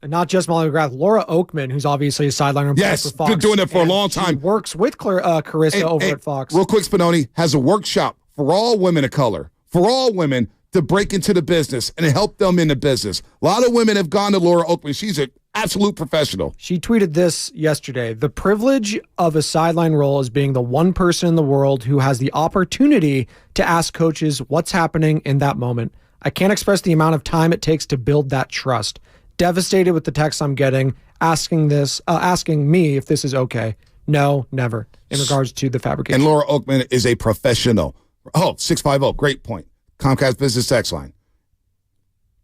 And not just Molly McGrath, Laura Oakman, who's obviously a sideline reporter for Fox. Been doing it for a long time. She works with Clarissa over at Fox. Real quick, Spinoni has a workshop for all women of color, for all women to break into the business and help them in the business. A lot of women have gone to Laura Oakman. She's an Absolute professional. She tweeted this yesterday. The privilege of a sideline role is being the one person in the world who has the opportunity to ask coaches what's happening in that moment. I can't express the amount of time it takes to build that trust. Devastated with the text I'm getting, asking me if this is okay. No, never. In regards to the fabrication. And Laura Oakman is a professional. Oh, 650. Great point. Comcast Business Text Line.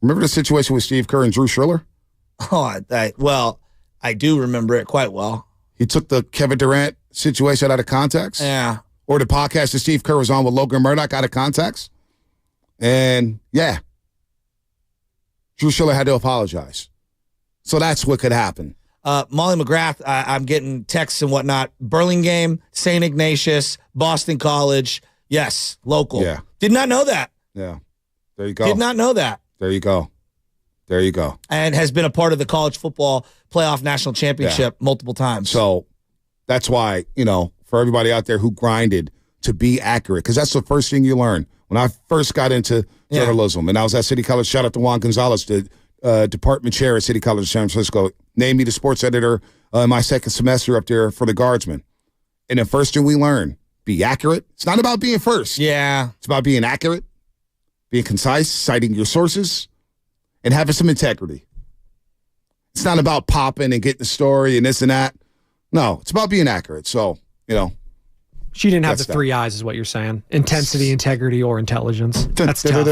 Remember the situation with Steve Kerr and Drew Schiller? Oh, I do remember it quite well. He took the Kevin Durant situation out of context. Yeah. Or the podcast that Steve Kerr was on with Logan Murdoch out of context. And, yeah. Drew Schiller had to apologize. So that's what could happen. Molly McGrath, I'm getting texts and whatnot. Burlingame, St. Ignatius, Boston College. Yes, local. Yeah. Did not know that. Yeah. There you go. Did not know that. There you go. There you go. And has been a part of the college football playoff national championship multiple times. So that's why, for everybody out there who grinded to be accurate, because that's the first thing you learn. When I first got into journalism, and I was at City College, shout out to Juan Gonzalez, the department chair at City College of San Francisco, named me the sports editor in my second semester up there for the Guardsmen. And the first thing we learn, be accurate. It's not about being first. Yeah. It's about being accurate, being concise, citing your sources, and having some integrity. It's not about popping and getting the story and this and that. No, it's about being accurate. So, She didn't have the three eyes, is what you're saying. Intensity, integrity, or intelligence. That's tough.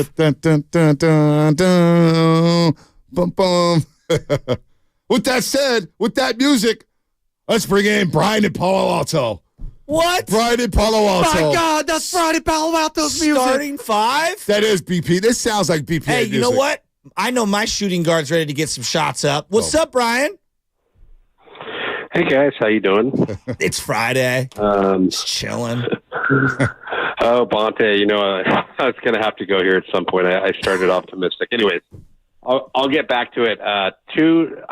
With that said, with that music, let's bring in Brian and Palo Alto. What? Brian and Palo Alto. My God, that's Brian and Palo Alto's music. Starting five? That is BP. This sounds like BP. Hey, you know what? I know my shooting guard's ready to get some shots up. What's up, Brian? Hey guys, how you doing? It's Friday. Just chilling. Oh, Bonte, I was going to have to go here at some point. I started optimistic. Anyways, I'll get back to it. I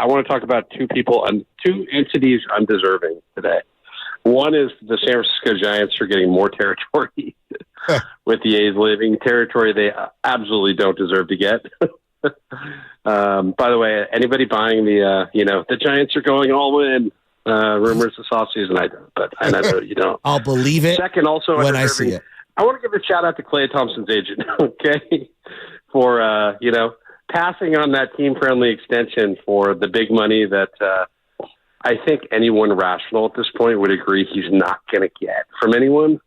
want to talk about two people and two entities undeserving today. One is the San Francisco Giants are getting more territory with the A's leaving, territory they absolutely don't deserve to get. By the way, anybody buying the Giants are going all in rumors this offseason? I don't, but I know you don't. I'll believe it. Second, also when I see it. I want to give a shout out to Klay Thompson's agent, okay, for passing on that team friendly extension for the big money that I think anyone rational at this point would agree he's not going to get from anyone.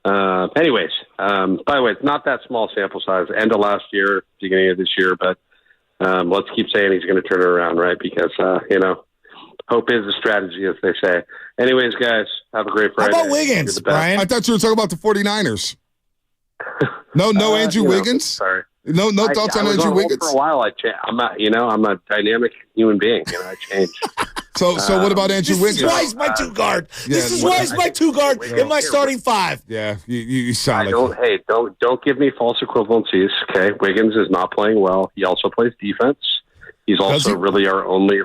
Anyways, by the way, it's not that small sample size. End of last year, beginning of this year, but let's keep saying he's going to turn it around, right? Because hope is a strategy, as they say. Anyways, guys, have a great Friday. How about Wiggins, Brian? I thought you were talking about the 49ers. No, Andrew Wiggins? Sorry. No thoughts on Andrew Wiggins? For a while, I'm a dynamic human being. I change. So what about Andrew Wiggins? This is why he's my two guard. This is why he's my two guard in my starting five. Yeah, you sound like. Don't give me false equivalencies. Okay, Wiggins is not playing well. He also plays defense. He's also really our only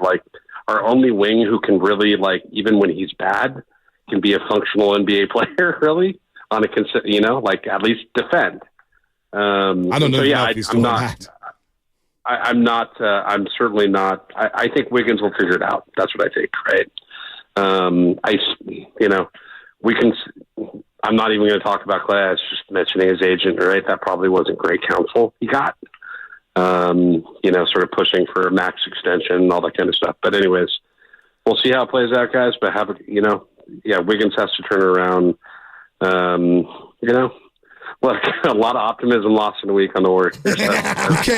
wing who can really, even when he's bad, can be a functional NBA player. Really, on a at least defend. I don't know. If he's doing that. I'm not. I'm certainly not. I think Wiggins will figure it out. That's what I think. Right. We can. I'm not even going to talk about Klay. I was just mentioning his agent. Right. That probably wasn't great counsel he got. Sort of pushing for a max extension and all that kind of stuff. But anyways, we'll see how it plays out, guys. But Wiggins has to turn it around. Look, a lot of optimism lost in a week on the Warriors.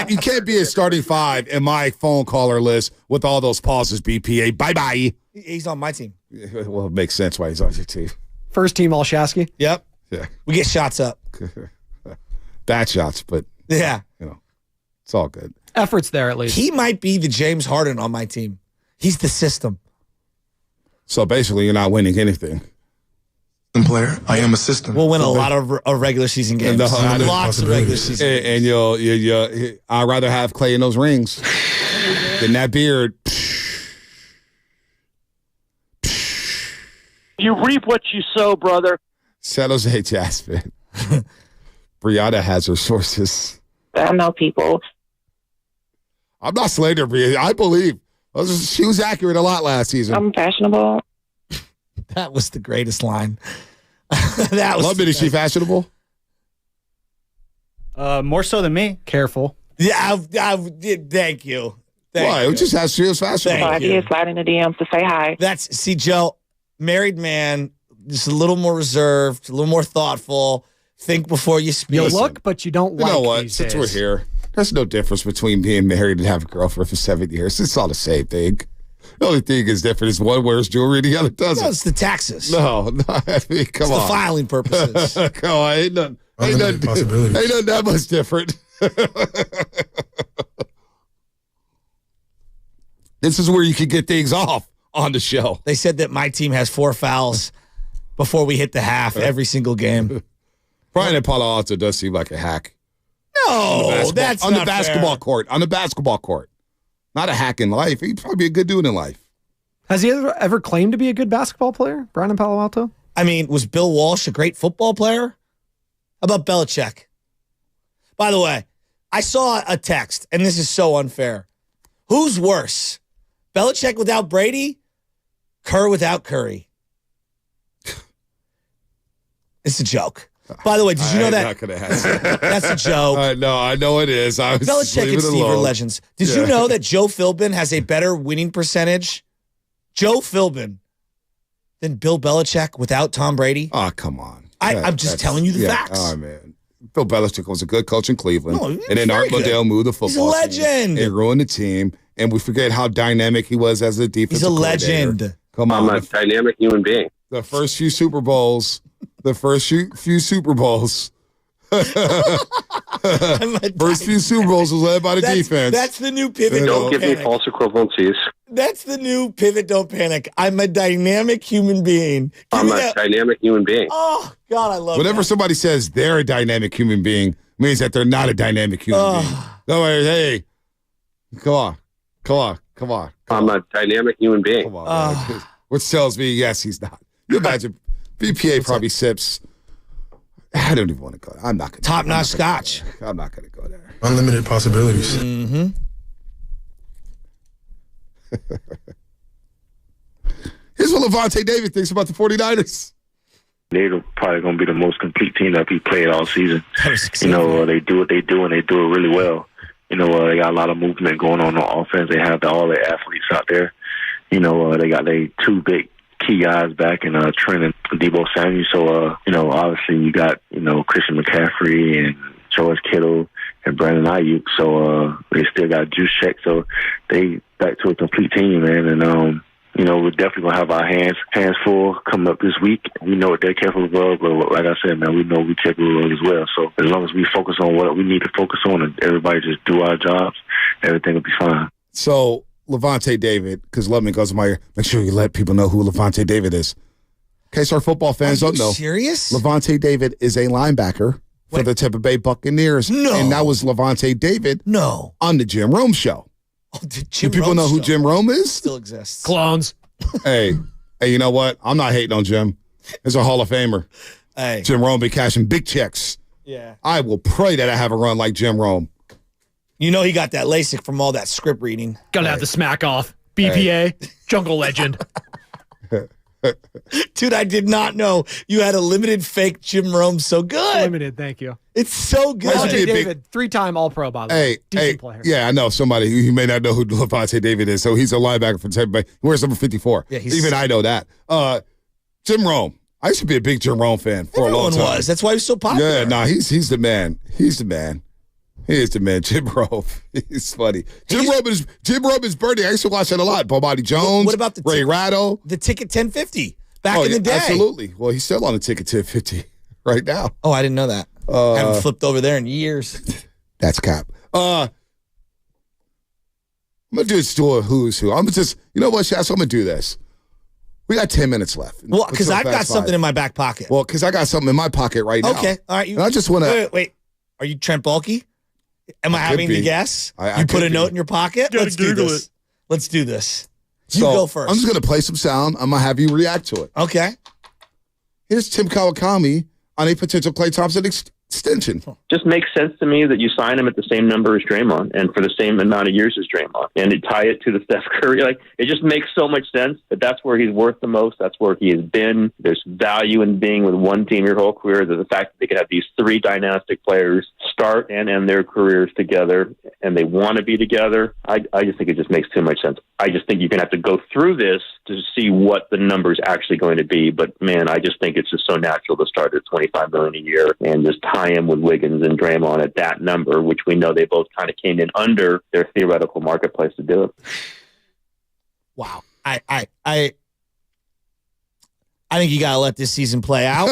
You can't be a starting five in my phone caller list with all those pauses, BPA. Bye-bye. He's on my team. Well, it makes sense why he's on your team. First team all Shasky. Yep. Yeah. We get shots up. Bad shots, but yeah. It's all good. Efforts there, at least. He might be the James Harden on my team. He's the system. So basically, you're not winning anything. Player, I am a system. We'll win a lot of regular season games. Lots of regular season games. And I'd rather have Klay in those rings than that beard. You reap what you sow, brother. San Jose Jasmine. Brianna has her sources. I know people. I'm not slandering Brianna. I believe She was accurate a lot last season. I'm fashionable. That was the greatest line. That was. Love it. Is she fashionable? More so than me. Careful. Yeah, thank you. Why? It just has she was fashionable. So I did slide in the DMs to say hi. See, Joe, married man, just a little more reserved, a little more thoughtful. Think before you speak. You look, but you don't like. You know what? These Since days. we're here, there's no difference between being married and having a girlfriend for 7 years. It's all the same thing. The only thing is different is one wears jewelry, the other doesn't. No, it's the taxes. No, I mean, come on. The filing purposes. Come on, ain't nothing that much different. This is where you can get things off on the show. They said that my team has 4 fouls before we hit the half every single game. Brian at Palo Alto does seem like a hack. No, that's on not the basketball fair. court. On the basketball court, not a hack in life. He'd probably be a good dude in life. Has he ever claimed to be a good basketball player, Brian in Palo Alto? I mean, was Bill Walsh a great football player? How about Belichick? By the way, I saw a text, and this is so unfair. Who's worse? Belichick without Brady? Kerr without Curry? It's a joke. By the way, did you know that? Not gonna have That's a joke. No, I know it is. I was Belichick and Steve are legends. Did you know that Joe Philbin has a better winning percentage? Joe Philbin than Bill Belichick without Tom Brady? Oh, come on. I'm just telling you the facts. Oh, man. Bill Belichick was a good coach in Cleveland. No, and then Art Modell moved the football He's a legend. team and ruined the team. And we forget how dynamic he was as a defensive He's a legend. coordinator. Come on. I'm a dynamic human being. The first few Super Bowls. First few Super Bowls was led by the defense. That's the new pivot. Don't give me false equivalencies. That's the new pivot. Don't panic. I'm a dynamic human being. I'm a dynamic human being. Oh, God, I love Whenever that. somebody says they're a dynamic human being, means that they're not a dynamic human being. No, hey, come on. I'm a dynamic human being. Come on, man. Which tells me, yes, he's not. You imagine BPA probably sips. I don't even want to go there. I'm not going to. Top-notch scotch. I'm not going to go there. Unlimited possibilities. Mm-hmm. Here's what Levante David thinks about the 49ers. They're probably going to be the most complete team that we played all season. You know, they do what they do, and they do it really well. You know, they got a lot of movement going on offense. They have all their athletes out there. You know, they got their 2 big key guys back in Trent and Deebo Samuel. So, you know, obviously you got, you know, Christian McCaffrey and George Kittle and Brandon Ayuk. So they still got juice check. So they back to a complete team, man. And, you know, we're definitely going to have our hands full coming up this week. We know what they're capable of, but like I said, man, we know we're capable of as well. So as long as we focus on what we need to focus on and everybody just do our jobs, everything will be fine. So Levante David, because Lubman goes in my ear, make sure you let people know who Levante David is. In case our football fans don't know. Serious? Levante David is a linebacker for the Tampa Bay Buccaneers. No. And that was Levante David on the Jim Rome Show. Oh, the Do people know who Jim Rome is? Still exists. Clones. Hey, you know what? I'm not hating on Jim. He's a Hall of Famer. Hey. Jim Rome be cashing big checks. Yeah. I will pray that I have a run like Jim Rome. You know he got that LASIK from all that script reading. Gonna have the smack off. BPA, Jungle Legend. Dude, I did not know you had a limited fake Jim Rome so good. Limited, thank you. It's so good. Levante David, 3-time All-Pro, by the way. Decent player. Yeah, I know somebody who may not know who Levante David is. So he's a linebacker for Tampa Bay. He wears number 54. Yeah, even I know that. Jim Rome. I used to be a big Jim Rome fan for a long time. Everyone was. That's why he was so popular. Yeah, no, he's the man. He's the man. He is the man. Jim Rome. He's funny. Jim Rome's birthday. I used to watch that a lot. Bobby Jones. What about the Ray Ratto? The ticket 1050 back in the day. Absolutely. Well, he's still on the ticket 1050 right now. Oh, I didn't know that. I haven't flipped over there in years. That's cap. I'm gonna do a who's who. I'm just, you know what, Shaz? I'm gonna do this. We got 10 minutes left. Well, because I've got something in my back pocket. Well, because I got something in my pocket right now. Okay, all right. And I just want to. Wait. Are you Trent Baalke? Am I having to guess? I you put a be. note in your pocket? Let's do this. Let's do this. You So, go first. I'm just gonna play some sound. I'm gonna have you react to it. Okay. Here's Tim Kawakami on a potential Klay Thompson extension. Just makes sense to me that you sign him at the same number as Draymond and for the same amount of years as Draymond, and to tie it to the Steph Curry. Like, it just makes so much sense that that's where he's worth the most. That's where he has been. There's value in being with one team your whole career. The fact that they could have these three dynastic players start and end their careers together, and they want to be together. I just think it just makes too much sense. I just think you're going to have to go through this to see what the number's actually going to be. But man, I just think it's just so natural to start at $25 million a year and just tie him with Wiggins and Draymond at that number, which we know they both kind of came in under their theoretical marketplace to do it. Wow. I think you got to let this season play out.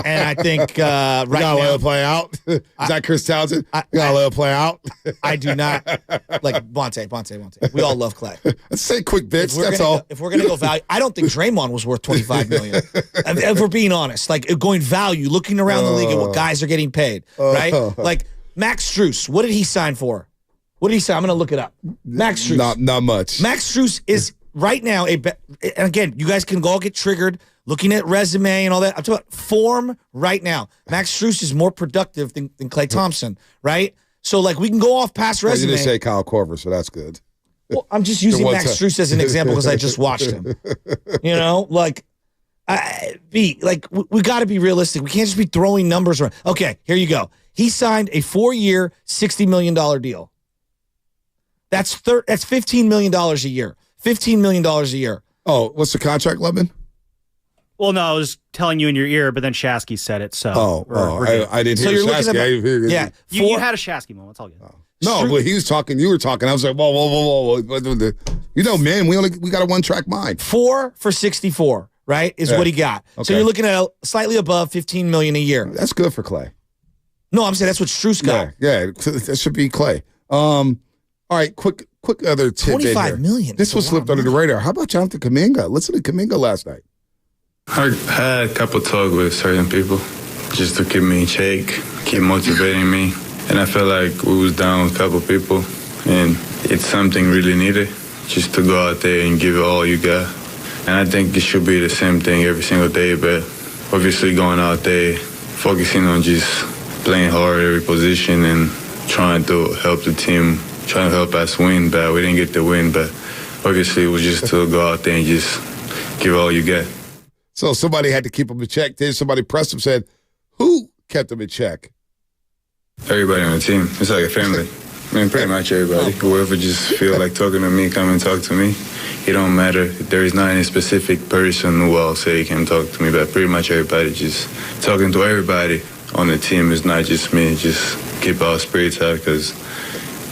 And I think right now. Let it play out. Is that Chris Townsend? You got to let it play out. I do not. Like, Bonte. We all love Clay. Let's say quick bits. That's all. If we're going to go value, I don't think Draymond was worth $25 million. If we're being honest, like, going value, looking around the league at what guys are getting paid, right? Like, Max Strus, what did he sign for? What did he sign? I'm going to look it up. Max Strus. Not much. Max Strus is right now, and again, you guys can all get triggered looking at resume and all that. I'm talking about form right now. Max Strus is more productive than Klay Thompson, right? So, like, we can go off past resume. You didn't say Kyle Korver, so that's good. Well, I'm just using Max Strus as an example because I just watched him. You know, like, we got to be realistic. We can't just be throwing numbers around. Okay, here you go. He signed a 4-year, $60 million deal. That's $15 million a year. $15 million a year. Oh, what's the contract, Lubman? Well, no, I was telling you in your ear, but then Shasky said it. So I didn't hear Shasky. Yeah, you had a Shasky moment. It's all good. No, but he was talking. You were talking. I was like, whoa. You know, man, we got a one-track mind. 4 for 64, right, is what he got. Okay. So you're looking at slightly above $15 million a year. That's good for Clay. No, I'm saying that's what Strus got. Yeah, that should be Clay. All right, quick other tidbit here. $25 million. This was slipped under the radar. How about Jonathan Kuminga? Listen to Kuminga last night. I had a couple talks with certain people just to keep me in check, keep motivating me. And I felt like we was down with a couple people, and it's something really needed, just to go out there and give it all you got. And I think it should be the same thing every single day, but obviously going out there, focusing on just playing hard every position and trying to help the team, trying to help us win. But we didn't get the win, but obviously it was just to go out there and just give all you got. So somebody had to keep him in check. Then somebody pressed him, said, who kept him in check? Everybody on the team. It's like a family. I mean, pretty much everybody. Whoever just feel like talking to me, come and talk to me. It don't matter. There is not any specific person who I'll say can talk to me, but pretty much everybody. Just talking to everybody on the team is not just me. Just keep our spirits up because,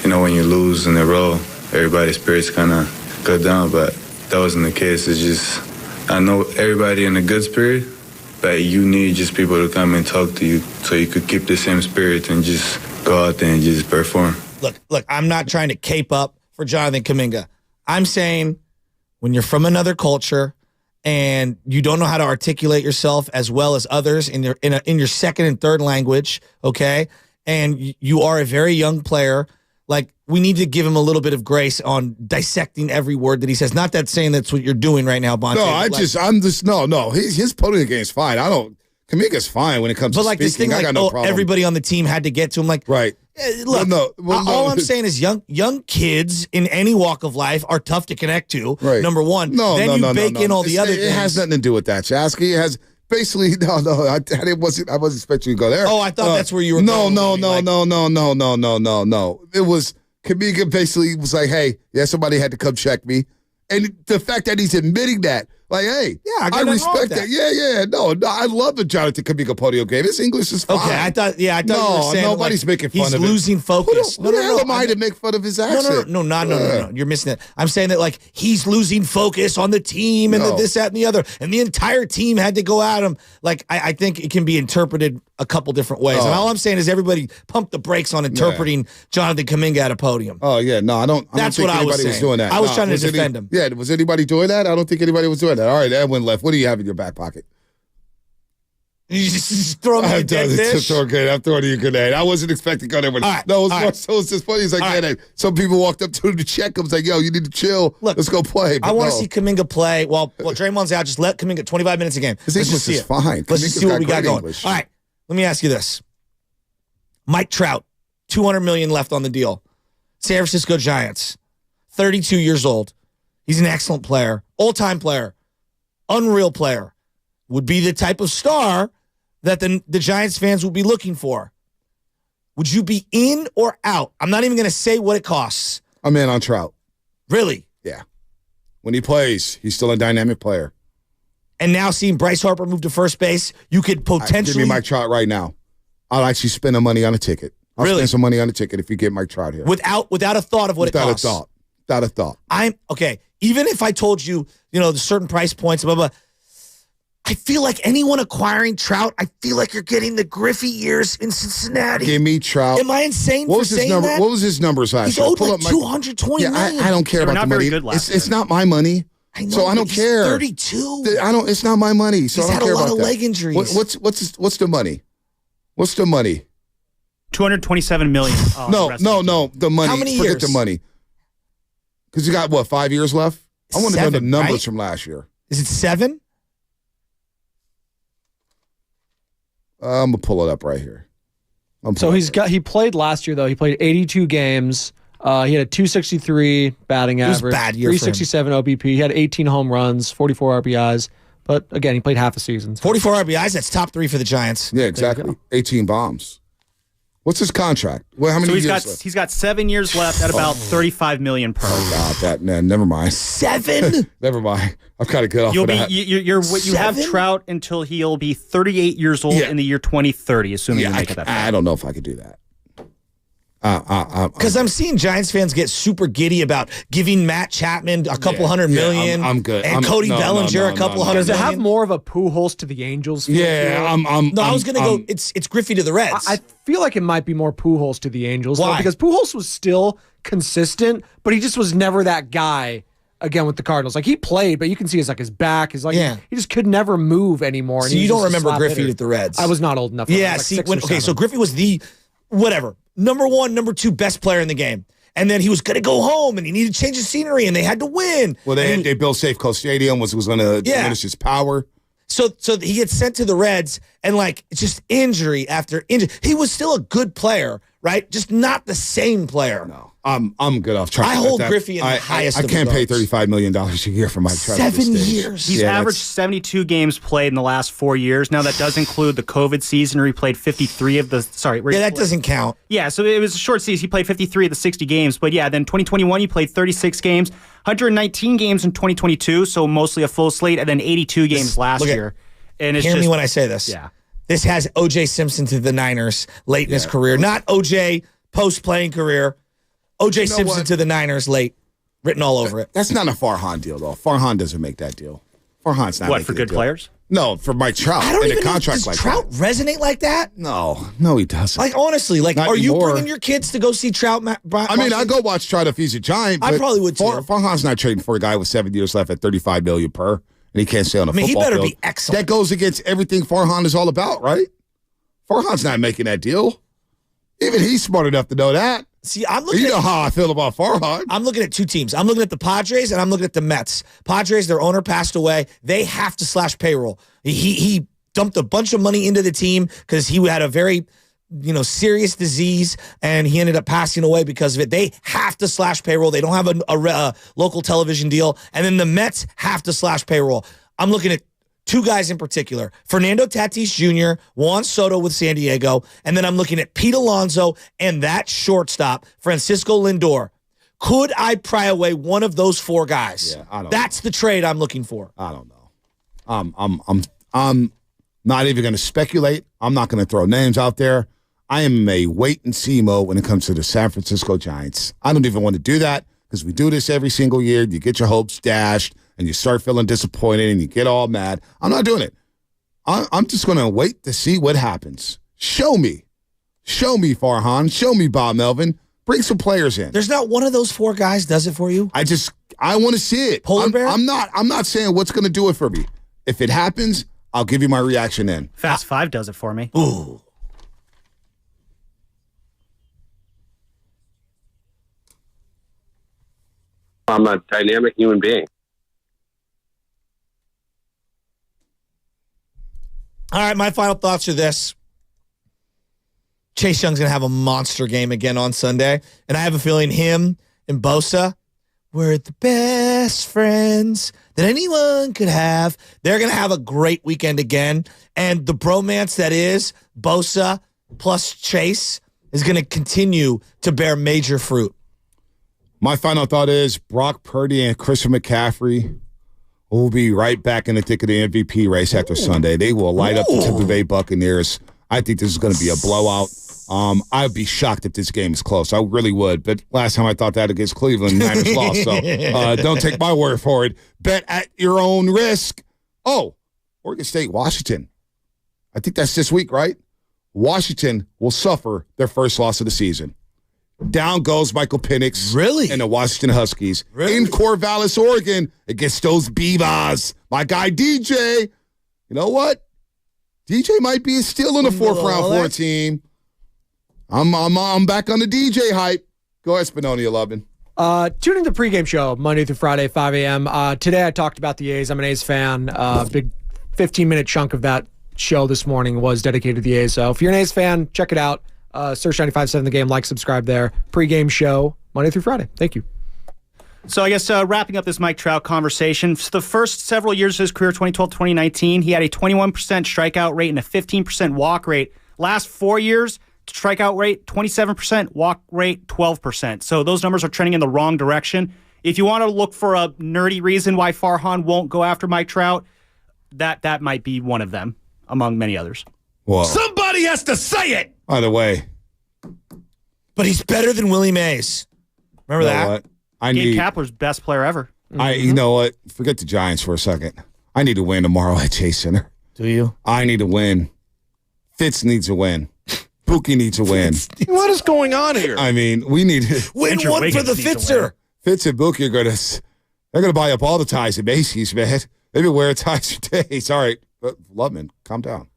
you know, when you lose in a row, everybody's spirits kind of go down, but that wasn't the case. It's just, I know everybody in a good spirit, but you need just people to come and talk to you so you could keep the same spirit and just go out there and just perform. Look, I'm not trying to cape up for Jonathan Kuminga. I'm saying when you're from another culture and you don't know how to articulate yourself as well as others in your second and third language, okay, and you are a very young player, like, we need to give him a little bit of grace on dissecting every word that he says. Not that saying that's what you're doing right now, Bonte. No, his podium game is fine. Kuminga's fine when it comes to speaking. But, like, this thing, everybody on the team had to get to him. Like, right. Look, all I'm saying is young kids in any walk of life are tough to connect to, number one. Then you bake in all the other things. It has nothing to do with that, Shasky. It has basically, I wasn't expecting you to go there. Oh, I thought that's where you were going. No. It was, Kuminga basically was like, hey, somebody had to come check me. And the fact that he's admitting that, like, hey, I respect that. Yeah. No, I love the Jonathan Kuminga podium game. His English is fine. Okay, I thought you were saying nobody's making fun of him. He's losing focus. Who the hell am I to make fun of his accent? No. You're missing it. I'm saying that, like, he's losing focus on the team and this, that, and the other. And the entire team had to go at him. Like, I think it can be interpreted a couple different ways. And all I'm saying is everybody pump the brakes on interpreting Jonathan Kuminga at a podium. Oh, yeah. No, I don't think anybody was doing that. I was trying to defend him. Yeah, was anybody doing that? I don't think anybody was doing that. All right, Edwin left. What do you have in your back pocket? You just throw me a dead fish? I'm throwing you a grenade. I wasn't expecting to go there. No, it was just funny. It's like, some people walked up to him to check him. It's like, yo, you need to chill. Look, let's go play. But I want to see Kuminga play. While Draymond's out, just let Kuminga 25 minutes a game. His English is fine. Let's just see what we got going. All right, let me ask you this. Mike Trout, $200 million left on the deal. San Francisco Giants, 32 years old. He's an excellent player, all-time player, unreal player. Would be the type of star that the Giants fans would be looking for. Would you be in or out? I'm not even going to say what it costs. I'm in on Trout. Really? Yeah. When he plays, he's still a dynamic player. And now seeing Bryce Harper move to first base, you could potentially... Give me Mike Trout right now. I'll actually spend the money on a ticket. I'll spend some money on a ticket if you get Mike Trout here. Without a thought of what it costs. Without a thought. Okay. Even if I told you, the certain price points, blah, blah, I feel like anyone acquiring Trout, I feel like you're getting the Griffey years in Cincinnati. Give me Trout. Am I insane for saying that? What was his numbers last year? year? He's owed like $220 million. I don't care about the money. It's not my money. I know, so I don't care. 32. It's not my money. So he's I don't care about that. He's had a lot of leg injuries. What's the money? What's the money? $227 million. No. The money. How many years? Forget the money. Because you got 5 years left? I want to know the numbers from last year. Is it 7? I'm gonna pull it up right here. He played last year though. He played 82 games. He had a 263 batting average. It was a bad year. 367 OBP. He had 18 home runs, 44 RBIs. But again, he played half a season. 44 RBIs. That's top 3 for the Giants. Yeah, exactly. 18 bombs. What's his contract? Well, how many years left? He's got 7 years left at about $35 million per. Oh God, never mind. 7? Never mind. I've got to get off of that. You have Trout until he'll be 38 years old in the year 2030, assuming you make it that far. I don't know if I could do that. Because I'm seeing Giants fans get super giddy about giving Matt Chapman a couple $100 million. I'm good. And Cody Bellinger a couple $100 million. Does it have more of a Pujols to the Angels? Yeah, I was going to go. It's Griffey to the Reds. I feel like it might be more Pujols to the Angels. Why? Though, because Pujols was still consistent, but he just was never that guy. Again with the Cardinals, like he played, but you can see his back is he just could never move anymore. So you don't remember Griffey at the Reds? I was not old enough. Yeah, so Griffey was the number 1, number 2 best player in the game. And then he was going to go home, and he needed to change the scenery, and they had to win. Well, they built Safeco Stadium, was going to diminish his power. So he gets sent to the Reds, and it's just injury after injury. He was still a good player, right? Just not the same player. No, I'm good off track. I hold Griffey in the highest. I can't pay $35 million a year for Mike Trout. 7 years. He's averaged 72 games played in the last 4 years. Now that does include the COVID season, where he played 53 of the. That doesn't count. Yeah, so it was a short season. He played 53 of the 60 games, but then 2021 he played 36 games, 119 games in 2022, so mostly a full slate, and then 82 games last year. And hear me when I say this. Yeah. This has O.J. Simpson to the Niners late in his career, not O.J. post-playing career. O.J. Simpson to the Niners late, written all over it. That's not a Farhan deal, though. Farhan doesn't make that deal. Farhan's not. What, for good players? No, for Mike Trout. I don't in even a contract know. Does like Trout resonate like that? No, he doesn't. Honestly, Not are you anymore. bringing your kids to go see Trout? I go watch Trout if he's a Giant. I probably would too. Farhan's not trading for a guy with 7 years left at $35 million per, and he can't stay on a football field. He better be excellent. That goes against everything Farhan is all about, right? Farhan's not making that deal. Even he's smart enough to know that. See, I'm looking. You know how I feel about Farhan. I'm looking at 2 teams. I'm looking at the Padres and I'm looking at the Mets. Padres, their owner passed away. They have to slash payroll. He dumped a bunch of money into the team because he had a very, serious disease and he ended up passing away because of it. They have to slash payroll. They don't have a local television deal. And then the Mets have to slash payroll. I'm looking at 2 guys in particular, Fernando Tatis Jr., Juan Soto with San Diego, and then I'm looking at Pete Alonso and that shortstop, Francisco Lindor. Could I pry away one of those 4 guys? Yeah, I don't That's the trade I'm looking for. I don't know. I'm not even going to speculate. I'm not going to throw names out there. I am a wait-and-see mode when it comes to the San Francisco Giants. I don't even want to do that because we do this every single year. You get your hopes dashed. And you start feeling disappointed and you get all mad. I'm not doing it. I'm just going to wait to see what happens. Show me. Show me, Farhan. Show me, Bob Melvin. Bring some players in. There's not one of those 4 guys does it for you? I want to see it. Polar bear? I'm not saying what's going to do it for me. If it happens, I'll give you my reaction then. Fast 5 does it for me. Ooh. I'm a dynamic human being. All right, my final thoughts are this. Chase Young's going to have a monster game again on Sunday. And I have a feeling him and Bosa were the best friends that anyone could have. They're going to have a great weekend again. And the bromance that is Bosa plus Chase is going to continue to bear major fruit. My final thought is Brock Purdy and Christian McCaffrey will be right back in the thick of the MVP race after Sunday. They will light up the Tampa Bay Buccaneers. I think this is going to be a blowout. I'd be shocked if this game is close. I really would. But last time I thought that against Cleveland, Niners lost. So don't take my word for it. Bet at your own risk. Oh, Oregon State, Washington. I think that's this week, right? Washington will suffer their first loss of the season. Down goes Michael Penix. Really? And the Washington Huskies. Really? In Corvallis, Oregon, against those Beavers. My guy, DJ. You know what? DJ might be still in the fourth round for a team. I'm back on the DJ hype. Go ahead, Spinoni 11. Tune in to the pregame show Monday through Friday, 5 a.m. Today I talked about the A's. I'm an A's fan. Big 15-minute chunk of that show this morning was dedicated to the A's. So if you're an A's fan, check it out. Search 95.7 The Game, like, subscribe there. Pregame show Monday through Friday. Thank you. So I guess wrapping up this Mike Trout conversation, for the first several years of his career, 2012 to 2019, he had a 21% strikeout rate and a 15% walk rate. Last 4 years, strikeout rate 27%, walk rate 12%. So those numbers are trending in the wrong direction. If you want to look for a nerdy reason why Farhan won't go after Mike Trout, that might be one of them, among many others. Whoa. Somebody has to say it. By the way. But he's better than Willie Mays. Remember that? What? Gabe Kapler's best player ever. You know what? Forget the Giants for a second. I need to win tomorrow at Chase Center. Do you? I need to win. Fitz needs to win. Pookie needs to win. What is going on here? I mean, we need to win one for the Fitzer. Fitz and Pookie are they're gonna buy up all the ties at Macy's, man. They've been wearing ties for days. All right, Loveman, calm down.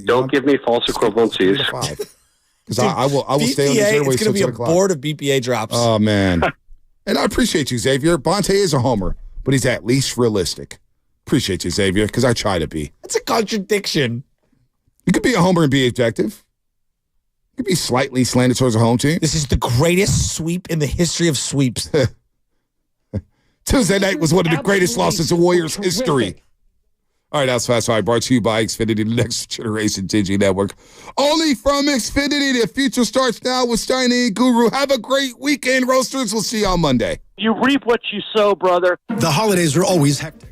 Don't give me false equivalencies. Because I will stay on this airway. It's going to be a board of BPA drops. Oh, man. And I appreciate you, Xavier. Bonte is a homer, but he's at least realistic. Appreciate you, Xavier, because I try to be. That's a contradiction. You could be a homer and be objective. You could be slightly slanted towards a home team. This is the greatest sweep in the history of sweeps. Tuesday night was one of the greatest losses in Warriors history. All right, that's Fast Five brought to you by Xfinity, the next generation Digi network. Only from Xfinity. The future starts now with Steiny Guru. Have a great weekend, Roasters. We'll see you on Monday. You reap what you sow, brother. The holidays are always hectic.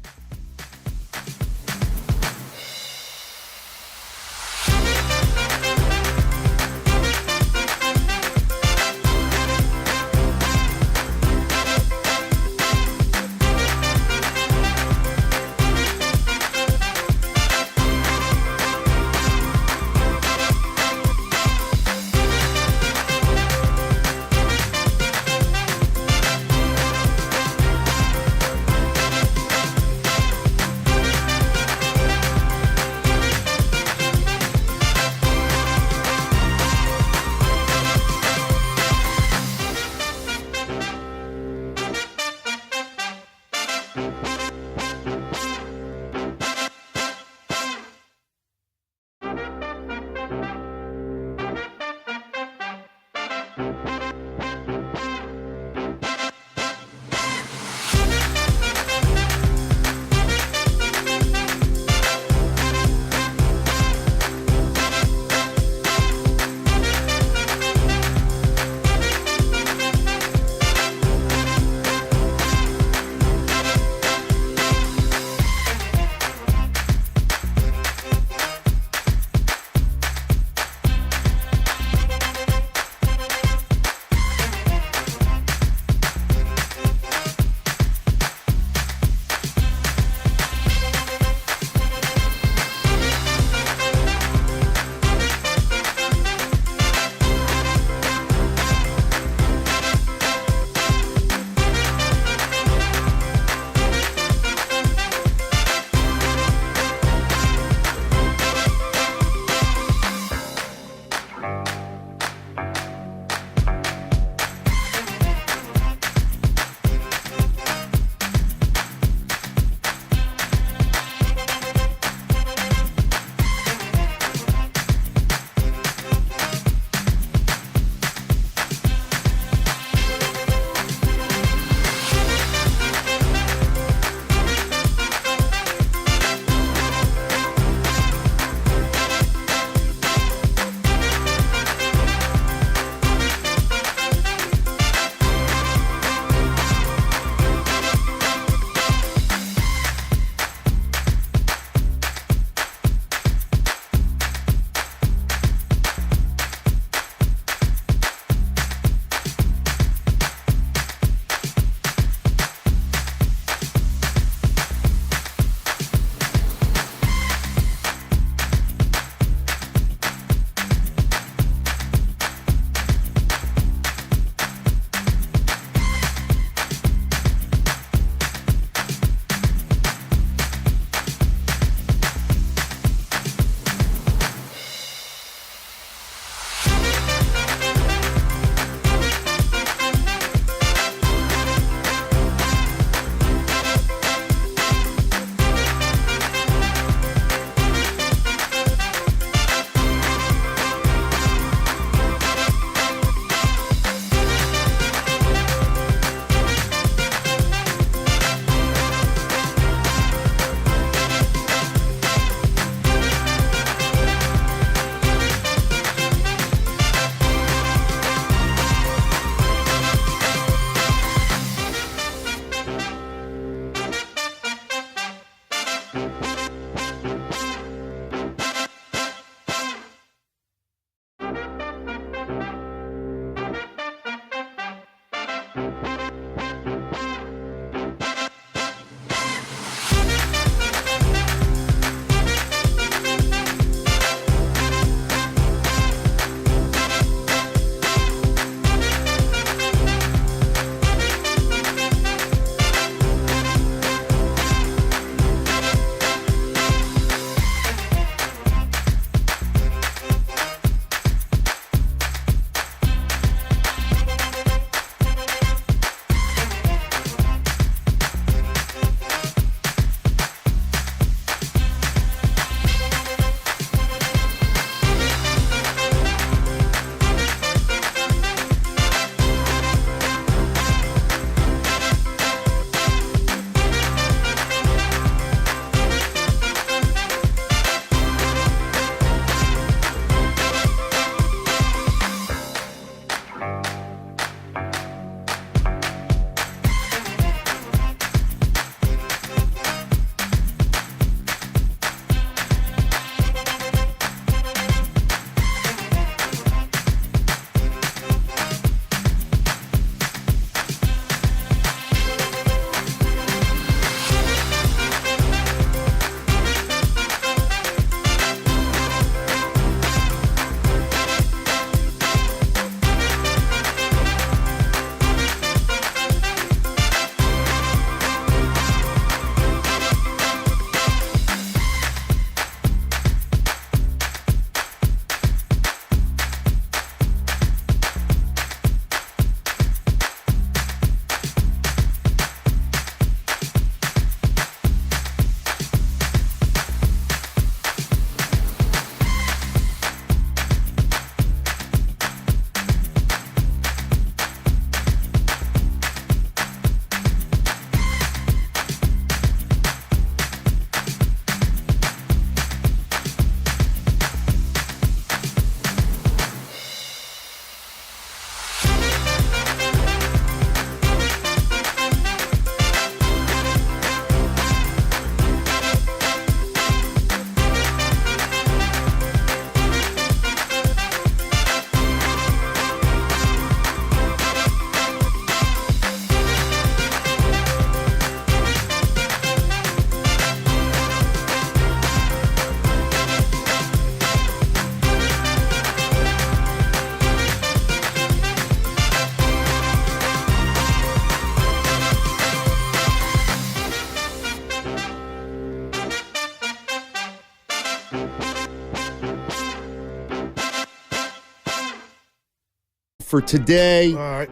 For today, all right.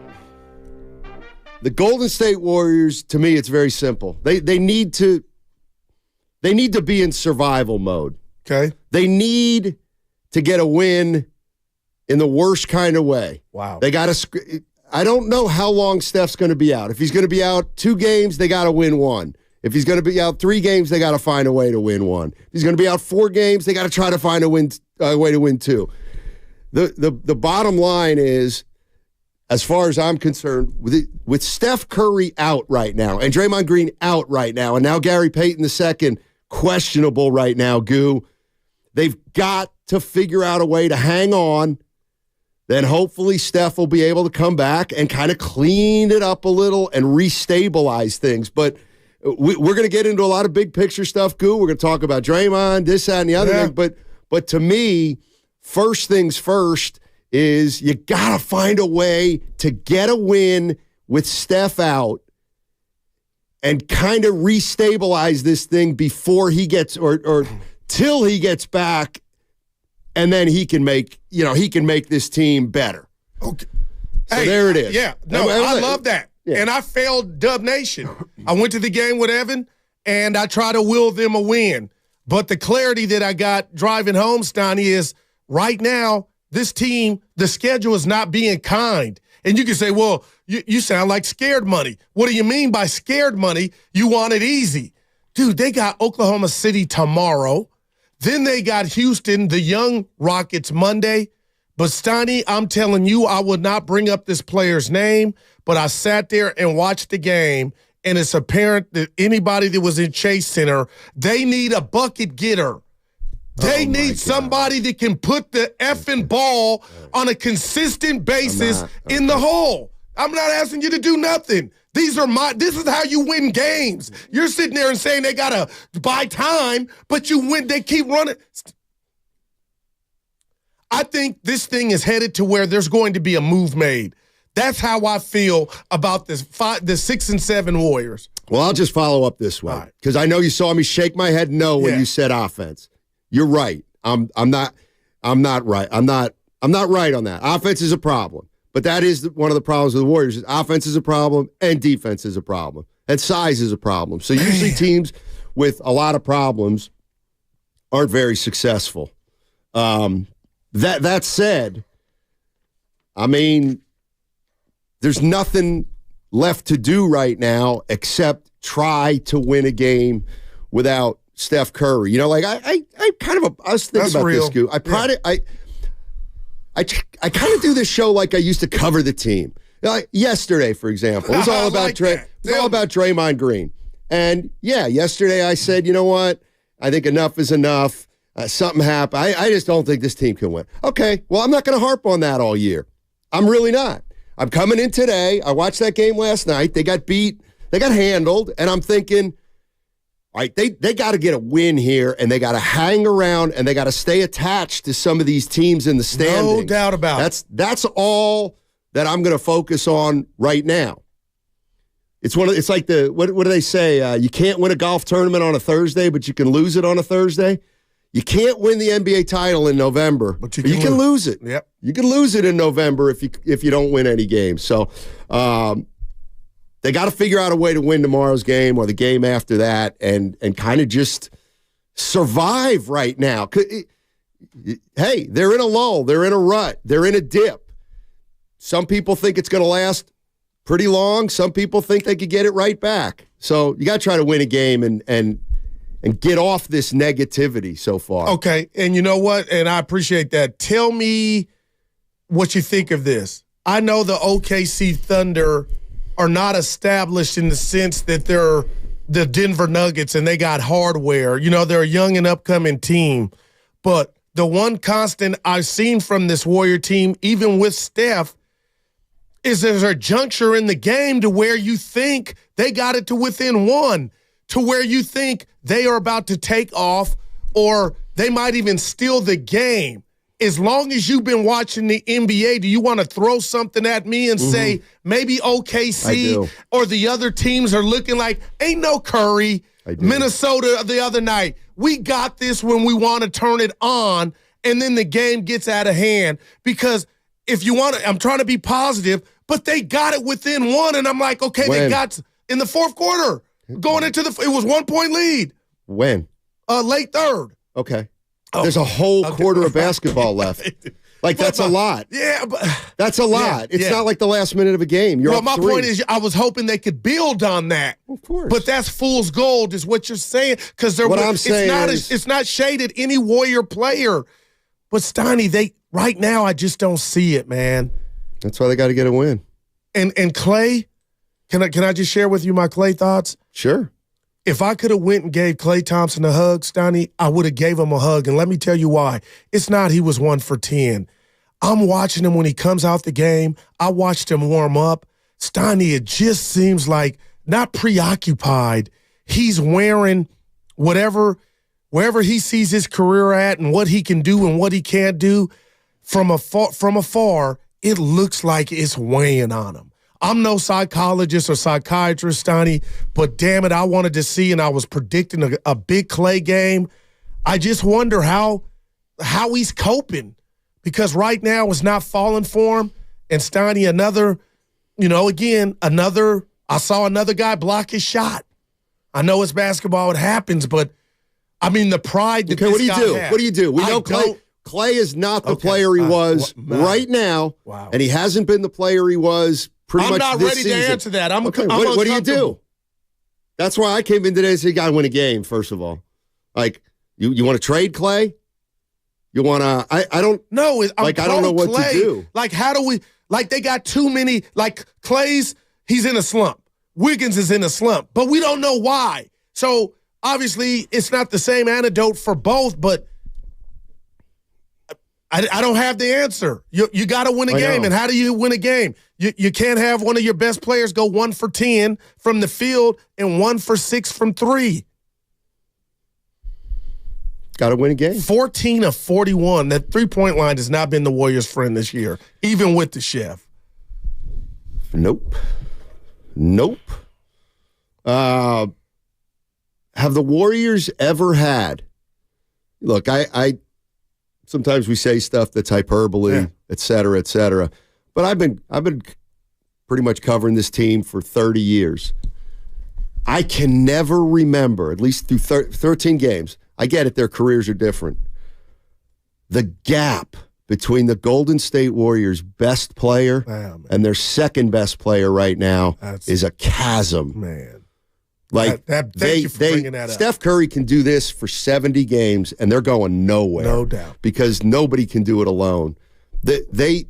The Golden State Warriors, to me, it's very simple. They need to be in survival mode. Okay. They need to get a win in the worst kind of way. Wow. They got to. I don't know how long Steph's going to be out. If he's going to be out 2 games, they got to win 1. If he's going to be out 3 games, they got to find a way to win 1. If he's going to be out 4 games, they got to try to find a way to win 2. The bottom line is, as far as I'm concerned, with Steph Curry out right now and Draymond Green out right now, and now Gary Payton II questionable right now, Goo, they've got to figure out a way to hang on. Then hopefully Steph will be able to come back and kind of clean it up a little and restabilize things. But we're going to get into a lot of big picture stuff, Goo. We're going to talk about Draymond, this, that, and the other thing. But to me, first things first is you got to find a way to get a win with Steph out and kind of restabilize this thing before he gets or till he gets back, and then he can make this team better. Okay. So there it is. Yeah. No, I love that. Yeah. And I failed Dub Nation. I went to the game with Evan, and I tried to will them a win. But the clarity that I got driving home, Stoney, is right now, this team, the schedule is not being kind. And you can say, well, you sound like scared money. What do you mean by scared money? You want it easy. Dude, they got Oklahoma City tomorrow. Then they got Houston, the young Rockets, Monday. But, Stoney, I'm telling you, I would not bring up this player's name, but I sat there and watched the game, and it's apparent that anybody that was in Chase Center, they need a bucket getter. They need somebody that can put the effing ball on a consistent basis in the hole. I'm not asking you to do nothing. This is how you win games. You're sitting there and saying they gotta buy time, but you win. They keep running. I think this thing is headed to where there's going to be a move made. That's how I feel about the 6 and 7 Warriors. Well, I'll just follow up this way because I know you saw me shake my head no when you said offense. You're right. I'm not right. I'm not right on that. Offense is a problem. But that is one of the problems with the Warriors. Offense is a problem and defense is a problem. And size is a problem. So usually teams with a lot of problems aren't very successful. That said, I mean, there's nothing left to do right now except try to win a game without Steph Curry. You know, like I was thinking about this, Scoot. I kind of do this show like I used to cover the team. Like yesterday, for example, it was all about Draymond Green. And yesterday I said, you know what? I think enough is enough. Something happened. I just don't think this team can win. Okay, well, I'm not going to harp on that all year. I'm really not. I'm coming in today. I watched that game last night. They got beat. They got handled. And I'm thinking, all right, they got to get a win here, and they got to hang around, and they got to stay attached to some of these teams in the standings. No doubt about it. That's all that I'm going to focus on right now. It's like what do they say? You can't win a golf tournament on a Thursday, but you can lose it on a Thursday. You can't win the NBA title in November, but you can lose it. Yep, you can lose it in November if you don't win any games. So. They got to figure out a way to win tomorrow's game or the game after that and kind of just survive right now. Hey, they're in a lull. They're in a rut. They're in a dip. Some people think it's going to last pretty long. Some people think they could get it right back. So you got to try to win a game and get off this negativity so far. Okay, and you know what? And I appreciate that. Tell me what you think of this. I know the OKC Thunder are not established in the sense that they're the Denver Nuggets and they got hardware. You know, they're a young and upcoming team. But the one constant I've seen from this Warrior team, even with Steph, is there's a juncture in the game to where you think they got it to within one, to where you think they are about to take off or they might even steal the game. As long as you've been watching the NBA, do you want to throw something at me and say maybe OKC or the other teams are looking like, ain't no Curry, Minnesota the other night. We got this when we want to turn it on, and then the game gets out of hand. Because if you want to, I'm trying to be positive, but they got it within one, and I'm like, okay, they got in the fourth quarter. Going into it was 1 point lead. When? Late third. Okay. There's a whole quarter of basketball left. Like, that's a lot. Yeah, but that's a lot. It's not like the last minute of a game. You're my point is, I was hoping they could build on that. Of course. But that's fool's gold, is what you're saying. Because it's not shaded any Warrior player. But Steiny, right now, I just don't see it, man. That's why they got to get a win. And Clay, can I just share with you my Clay thoughts? Sure. If I could have went and gave Klay Thompson a hug, Steiny, I would have gave him a hug. And let me tell you why. It's not he was 1 for 10. I'm watching him when he comes out the game. I watched him warm up. Steiny, it just seems like not preoccupied. He's wearing wherever he sees his career at and what he can do and what he can't do. From afar, it looks like it's weighing on him. I'm no psychologist or psychiatrist, Steiny, but damn it, I wanted to see, and I was predicting a big Clay game. I just wonder how he's coping, because right now it's not falling for him. And Steiny, I saw another guy block his shot. I know it's basketball, it happens, but I mean the pride that this guy has. What do you do? We know Clay is not the player he was right now, and he hasn't been the player he was pretty much this season. I'm not ready to answer that. I'm what do you do? That's why I came in today and said, you got to win a game, first of all. Like, you want to trade Clay? You want to – I don't – No, I don't know what Clay. to do. Like, how do we – like, they got too many – like, Clay's – he's in a slump. Wiggins is in a slump, but we don't know why. So obviously it's not the same antidote for both, but I don't have the answer. You got to win a game, and how do you win a game? You can't have one of your best players go 1 for 10 from the field and 1 for 6 from 3. Got to win a game. 14 of 41. That three-point line has not been the Warriors' friend this year, even with the chef. Nope. Have the Warriors ever had? Look, I sometimes we say stuff that's hyperbole, et cetera, but I've been pretty much covering this team for 30 years. I can never remember, at least through 13 games. I get it; their careers are different. The gap between the Golden State Warriors' best player and their second best player right now is a chasm. Man. Like thank you for bringing that up. Steph Curry can do this for 70 games, and they're going nowhere. No doubt. Because nobody can do it alone. They've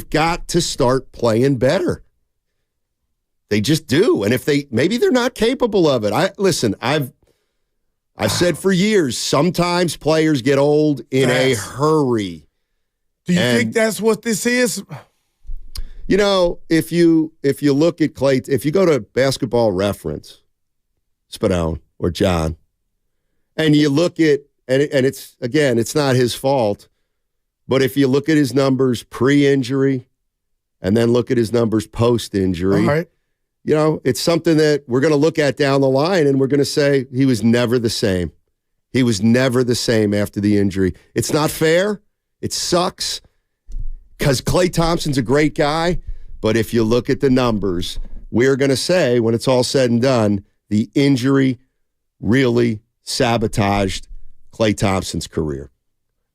got to start playing better. They just do. And if maybe they're not capable of it. I've said for years, sometimes players get old in a hurry. Do you think that's what this is? You know, if you look at Clay, if you go to Basketball Reference, Spadone or John, and you look at, and it's not his fault, but if you look at his numbers pre-injury and then look at his numbers post-injury, right. You know, it's something that we're going to look at down the line and we're going to say he was never the same. He was never the same after the injury. It's not fair. It sucks. Because Klay Thompson's a great guy, but if you look at the numbers, we're going to say, when it's all said and done, the injury really sabotaged Klay Thompson's career.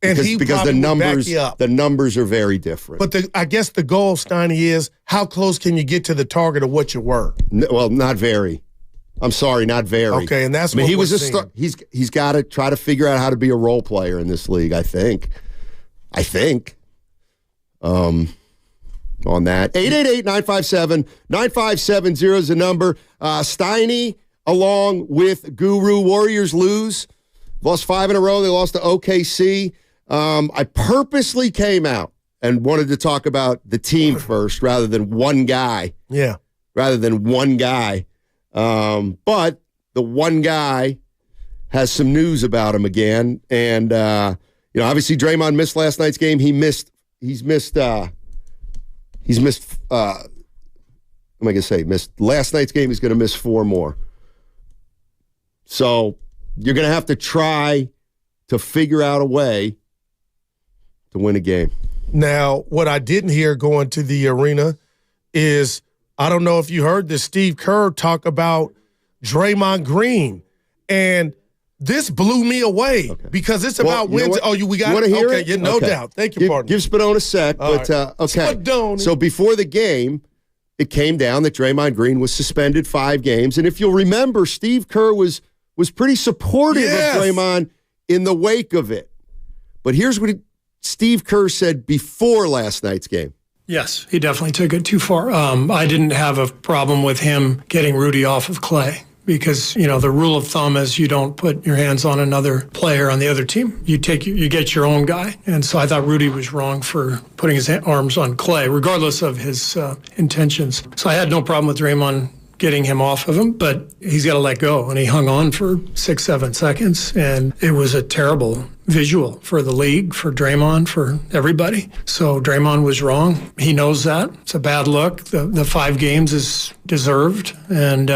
And because the numbers are very different. But I guess the goal, Steiny, is how close can you get to the target of what you were? Well, not very. I'm sorry, not very. Okay, and that's what he was we're a star. He's got to try to figure out how to be a role player in this league, I think. On that. 888-957-9570 is the number. Steiny, along with Guru. Warriors lose. Lost 5 in a row. They lost to OKC. I purposely came out and wanted to talk about the team first rather than one guy. Yeah. Rather than one guy. But the one guy has some news about him again. And, obviously Draymond missed last night's game. Missed last night's game. He's going to miss 4 more. So you're going to have to try to figure out a way to win a game. Now, what I didn't hear going to the arena is, I don't know if you heard this, Steve Kerr talk about Draymond Green. And this blew me away because it's about wins. We got to hear it? Yeah, no doubt. Thank you, partner. Give Spadone a sec. Okay. Spadone. So before the game, it came down that Draymond Green was suspended 5 games. And if you'll remember, Steve Kerr was pretty supportive of Draymond in the wake of it. But here's what Steve Kerr said before last night's game. Yes, he definitely took it too far. I didn't have a problem with him getting Rudy off of Klay because, the rule of thumb is you don't put your hands on another player on the other team. You get your own guy. And so I thought Rudy was wrong for putting his arms on Klay, regardless of his intentions. So I had no problem with Draymond getting him off of him, but he's got to let go. And he hung on for 6-7 seconds. And it was a terrible visual for the league, for Draymond, for everybody. So Draymond was wrong. He knows that. It's a bad look. The 5 games is deserved. And,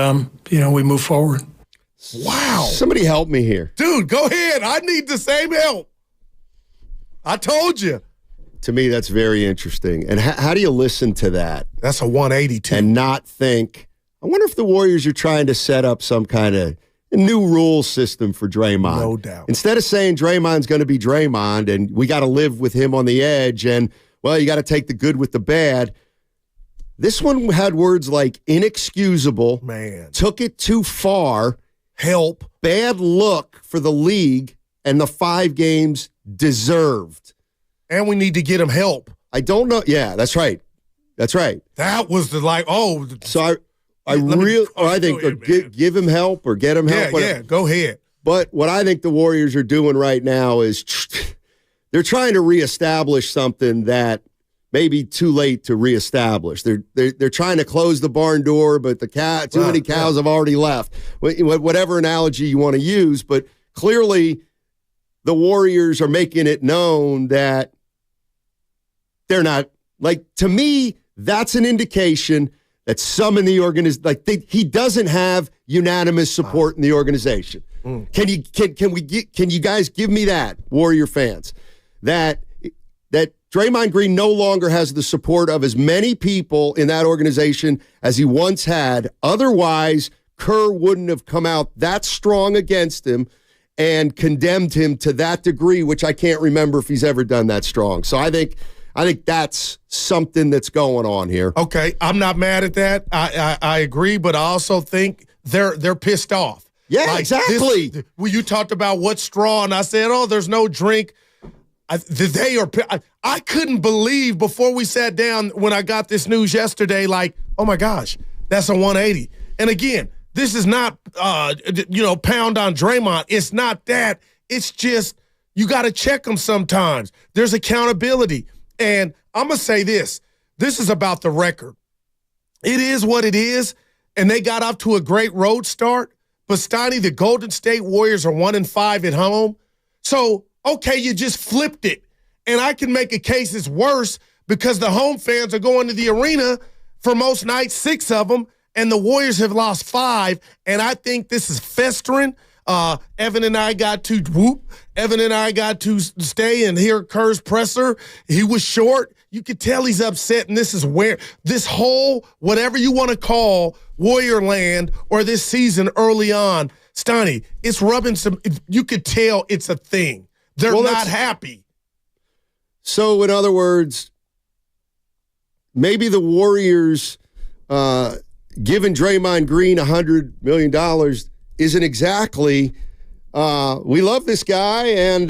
we move forward. Wow. Somebody help me here. Dude, go ahead. I need the same help. I told you. To me, that's very interesting. And how do you listen to that? That's a 180, too. And not think, I wonder if the Warriors are trying to set up some kind of new rule system for Draymond. No doubt. Instead of saying Draymond's going to be Draymond and we got to live with him on the edge and, you got to take the good with the bad. This one had words like inexcusable, took it too far, help, bad look for the league, and the 5 games deserved. And we need to get him help. I don't know. Yeah, that's right. That's right. That was the So I think give him help or get him help. Yeah, go ahead. But what I think the Warriors are doing right now is they're trying to reestablish something that may be too late to reestablish. They're trying to close the barn door, but too many cows have already left. Whatever analogy you want to use, but clearly the Warriors are making it known that they're not, like, to me, that's an indication that some in the organization, he doesn't have unanimous support in the organization. Can you guys give me that, Warrior fans, that Draymond Green no longer has the support of as many people in that organization as he once had? Otherwise, Kerr wouldn't have come out that strong against him and condemned him to that degree, which I can't remember if he's ever done that strong. So I think that's something that's going on here. Okay, I'm not mad at that. I agree, but I also think they're pissed off. Yeah, exactly. When you talked about what straw, and I said, "Oh, there's no drink." I couldn't believe before we sat down when I got this news yesterday. Like, oh my gosh, that's a 180. And again, this is not pound on Draymond. It's not that. It's just you got to check them sometimes. There's accountability. And I'm going to say this. This is about the record. It is what it is, and they got off to a great road start. But, Steiny, the Golden State Warriors are 1-5 at home. So, okay, you just flipped it. And I can make a case it's worse because the home fans are going to the arena for most nights, 6 of them, and the Warriors have lost 5. And I think this is festering. Evan and I got to stay and hear Kerr's presser. He was short. You could tell he's upset, and this is where this whole, whatever you want to call Warrior land or this season early on, Steiny, it's rubbing some, you could tell it's a thing. They're not happy. So, in other words, maybe the Warriors giving Draymond Green $100 million isn't exactly, we love this guy and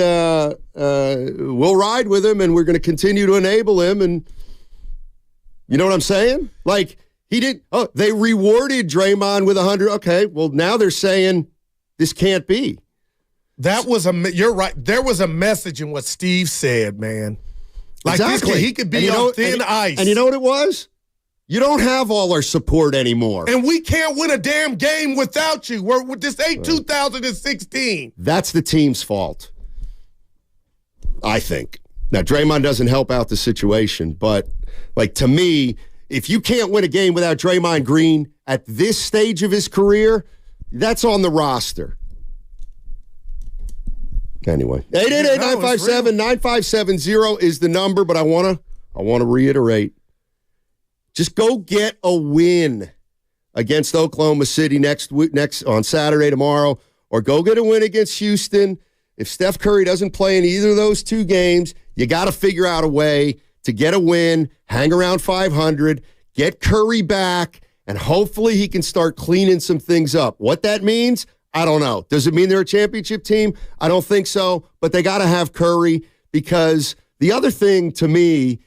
we'll ride with him and we're going to continue to enable him. And you know what I'm saying? Like, they rewarded Draymond with $100. Okay, well, now they're saying this can't be. You're right. There was a message in what Steve said, man. Like, exactly. He could be on thin ice. And you know what it was? You don't have all our support anymore. And we can't win a damn game without you. This ain't 2016. That's the team's fault, I think. Now, Draymond doesn't help out the situation, but, like, to me, if you can't win a game without Draymond Green at this stage of his career, that's on the roster. Anyway, 888-957-9570 is the number, but I want to reiterate. Just go get a win against Oklahoma City next on Saturday tomorrow, or go get a win against Houston. If Steph Curry doesn't play in either of those 2 games, you got to figure out a way to get a win, hang around 500, get Curry back, and hopefully he can start cleaning some things up. What that means, I don't know. Does it mean they're a championship team? I don't think so, but they got to have Curry, because the other thing to me,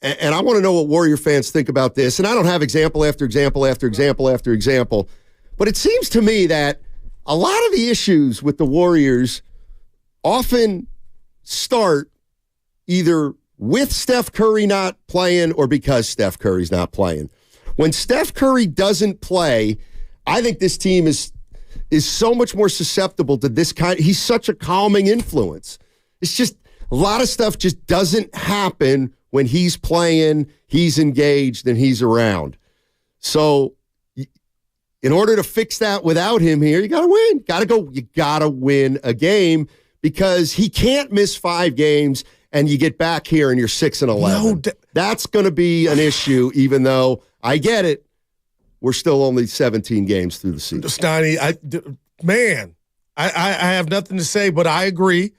and I want to know what Warrior fans think about this, and I don't have example after example after example after example, but it seems to me that a lot of the issues with the Warriors often start either with Steph Curry not playing or because Steph Curry's not playing. When Steph Curry doesn't play, I think this team is so much more susceptible to this kind. He's such a calming influence. It's just a lot of stuff just doesn't happen when he's playing, he's engaged, and he's around. So in order to fix that without him here, you got to win. You got to win a game, because he can't miss 5 games and you get back here and you're 6-11. That's going to be an issue, even though I get it. We're still only 17 games through the season. Steiny, I have nothing to say, but I agree.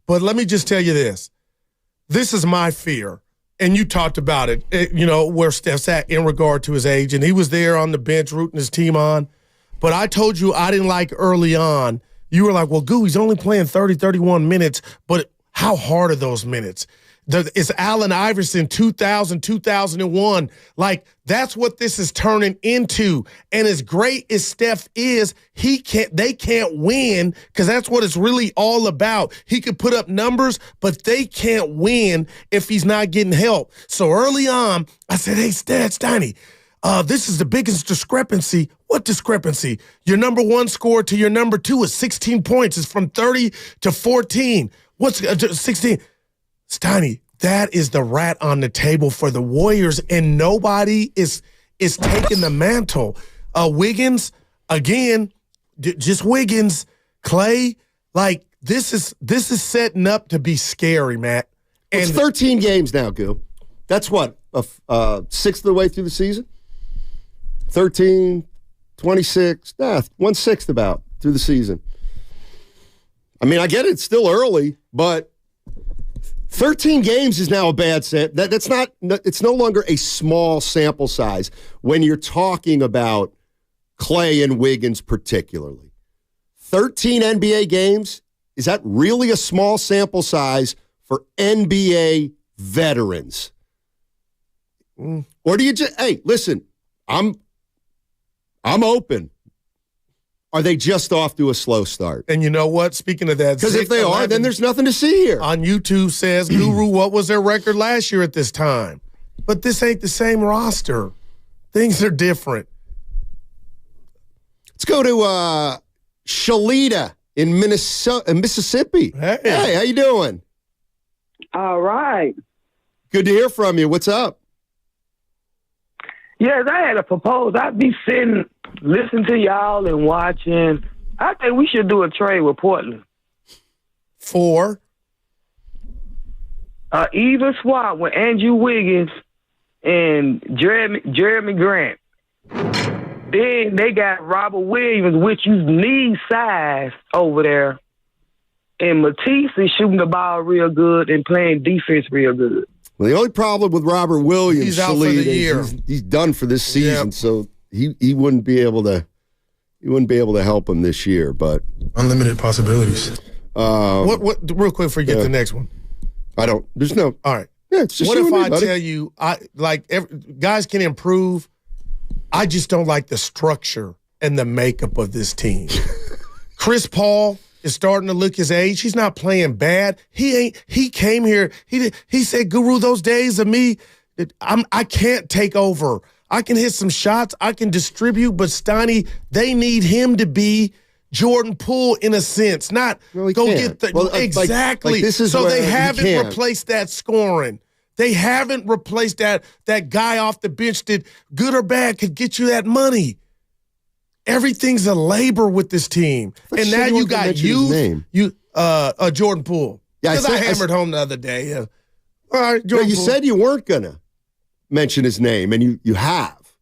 But let me just tell you this. This is my fear. And you talked about it, where Steph's at in regard to his age. And he was there on the bench rooting his team on. But I told you I didn't like early on. You were like, well, Goo, he's only playing 30, 31 minutes. But how hard are those minutes? It's Allen Iverson 2000, 2001. Like, that's what this is turning into. And as great as Steph is, they can't win because that's what it's really all about. He could put up numbers, but they can't win if he's not getting help. So early on, I said, hey, Steiny, this is the biggest discrepancy. What discrepancy? Your number one score to your number two is 16 points. It's from 30 to 14. What's 16? Steiny, that is the rat on the table for the Warriors, and nobody is taking the mantle. Wiggins, again, just Wiggins. Clay, like, this is setting up to be scary, Matt. And it's 13 games now, Goo. That's what, sixth of the way through the season? 13, 26, 1/6 about through the season. I mean, I get it, it's still early, but 13 games is now a bad set. That's not. It's no longer a small sample size when you're talking about Clay and Wiggins particularly. 13 NBA games, is that really a small sample size for NBA veterans? Or do you just, hey, listen, I'm open. Are they just off to a slow start? And you know what? Speaking of that, because if they are, then there's nothing to see here. On YouTube says, Guru, what was their record last year at this time? But this ain't the same roster. Things are different. Let's go to Shalita in Mississippi. Hey, how you doing? All right. Good to hear from you. What's up? Yes, I had a proposal. I'd be sitting, listening to y'all and watching. I think we should do a trade with Portland. For? Even swap with Andrew Wiggins and Jeremy Grant. Then they got Robert Williams, which you need size over there. And Matisse is shooting the ball real good and playing defense real good. Well, the only problem with Robert Williams, he's out for the year. He's done for this season, so he wouldn't be able to. He wouldn't be able to help him this year. But unlimited possibilities. What? Real quick, before you get the next one. I don't. There's no. All right. Yeah, it's just what if I buddy. tell you, guys can improve. I just don't like the structure and the makeup of this team. Chris Paul is starting to look his age. He's not playing bad. He came here. He said, Guru, those days of me, I can't take over. I can hit some shots. I can distribute. But Steiny, they need him to be Jordan Poole in a sense, not go can't. get the exactly. Like this is so where they he haven't can't. replaced that scoring. They haven't replaced that guy off the bench that, good or bad, could get you that money. Everything's a labor with this team. And now you got Jordan Poole. Yeah, because I hammered home the other day. All right, Jordan you Poole. said you weren't gonna mention his name, and you have.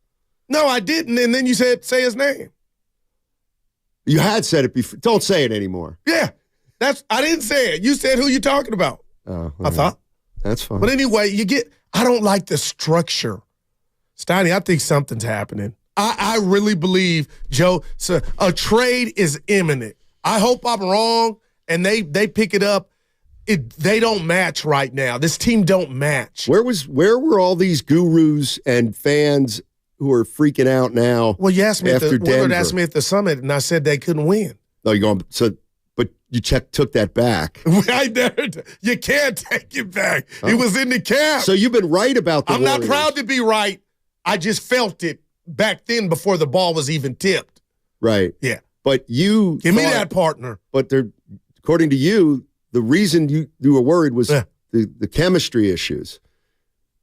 No, I didn't. And then you said, say his name. You had said it before. Don't say it anymore. Yeah, I didn't say it. You said who you talking about. I thought. That's fine. But anyway, I don't like the structure. Steiny, I think something's happening. I really believe, Joe, so a trade is imminent. I hope I'm wrong and they pick it up. They don't match right now. This team don't match. Where were all these gurus and fans who are freaking out now? Well, you asked me after Denver. Willard asked me at the summit, and I said they couldn't win. No, you're going. But you took that back. You can't take it back. It was in the cap. So you've been right about the I'm Warriors. not proud to be right. I just felt it back then before the ball was even tipped. Right. Yeah. But you give me that partner. But according to you, the reason you were worried was the chemistry issues.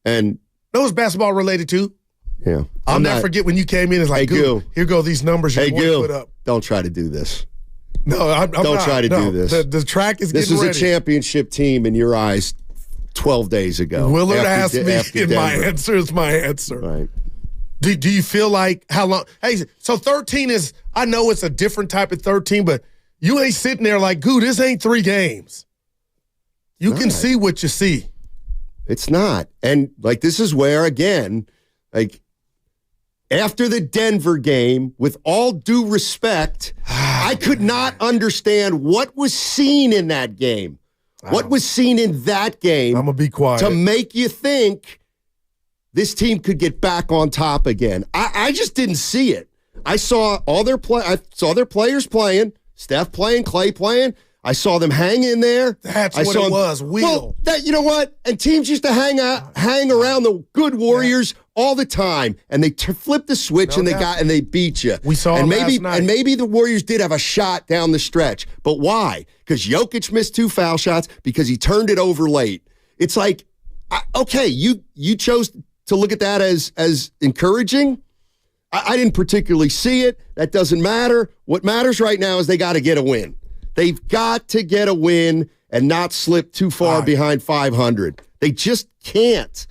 And that was basketball related too. Yeah. I'll never forget when you came in. It's like, Goo, here go these numbers you're going to put up. Don't try to do this. No, I'm don't not. try to do this. The track is this getting ready. This is a championship team in your eyes 12 days ago. Willard asked me, and my answer is my answer. Right. Do you feel like how long? Hey, so 13 is, I know it's a different type of 13, but you ain't sitting there like, Goo, this ain't 3 games. You can see what you see. It's not. And like this is where, again, like after the Denver game, with all due respect, I could not understand what was seen in that game. What was seen in that game? I'm gonna be quiet. To make you think this team could get back on top again. I just didn't see it. I saw all their players playing, Steph playing, Clay playing. I saw them hang in there. That's what it was. Well, you know what? And teams used to hang around the good Warriors all the time, and they flipped the switch and they beat you. We saw and them last night. And maybe the Warriors did have a shot down the stretch, but why? Because Jokic missed 2 foul shots because he turned it over late. It's like, okay, you chose to look at that as encouraging. I didn't particularly see it. That doesn't matter. What matters right now is they got to get a win. They've got to get a win and not slip too far behind 500. They just can't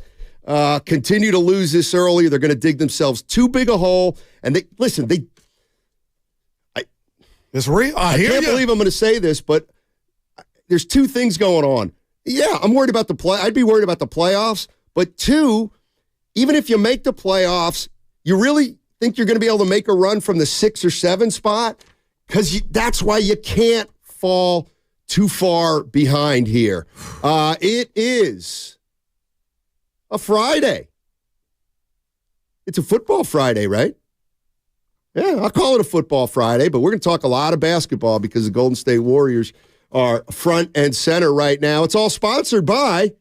continue to lose this early. They're going to dig themselves too big a hole. And it's real. I can't believe I'm going to say this, but there's 2 things going on. Yeah, I'm worried about I'd be worried about the playoffs. But 2, even if you make the playoffs, you really think you're going to be able to make a run from the 6 or 7 spot? Because that's why you can't fall too far behind here. It is a Friday. It's a football Friday, right? Yeah, I'll call it a football Friday, but we're going to talk a lot of basketball because the Golden State Warriors are front and center right now. It's all sponsored by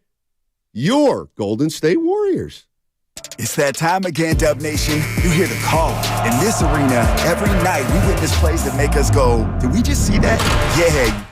your Golden State Warriors. It's that time again, Dub Nation. You hear the call. In this arena, every night we witness plays that make us go, did we just see that? Yeah.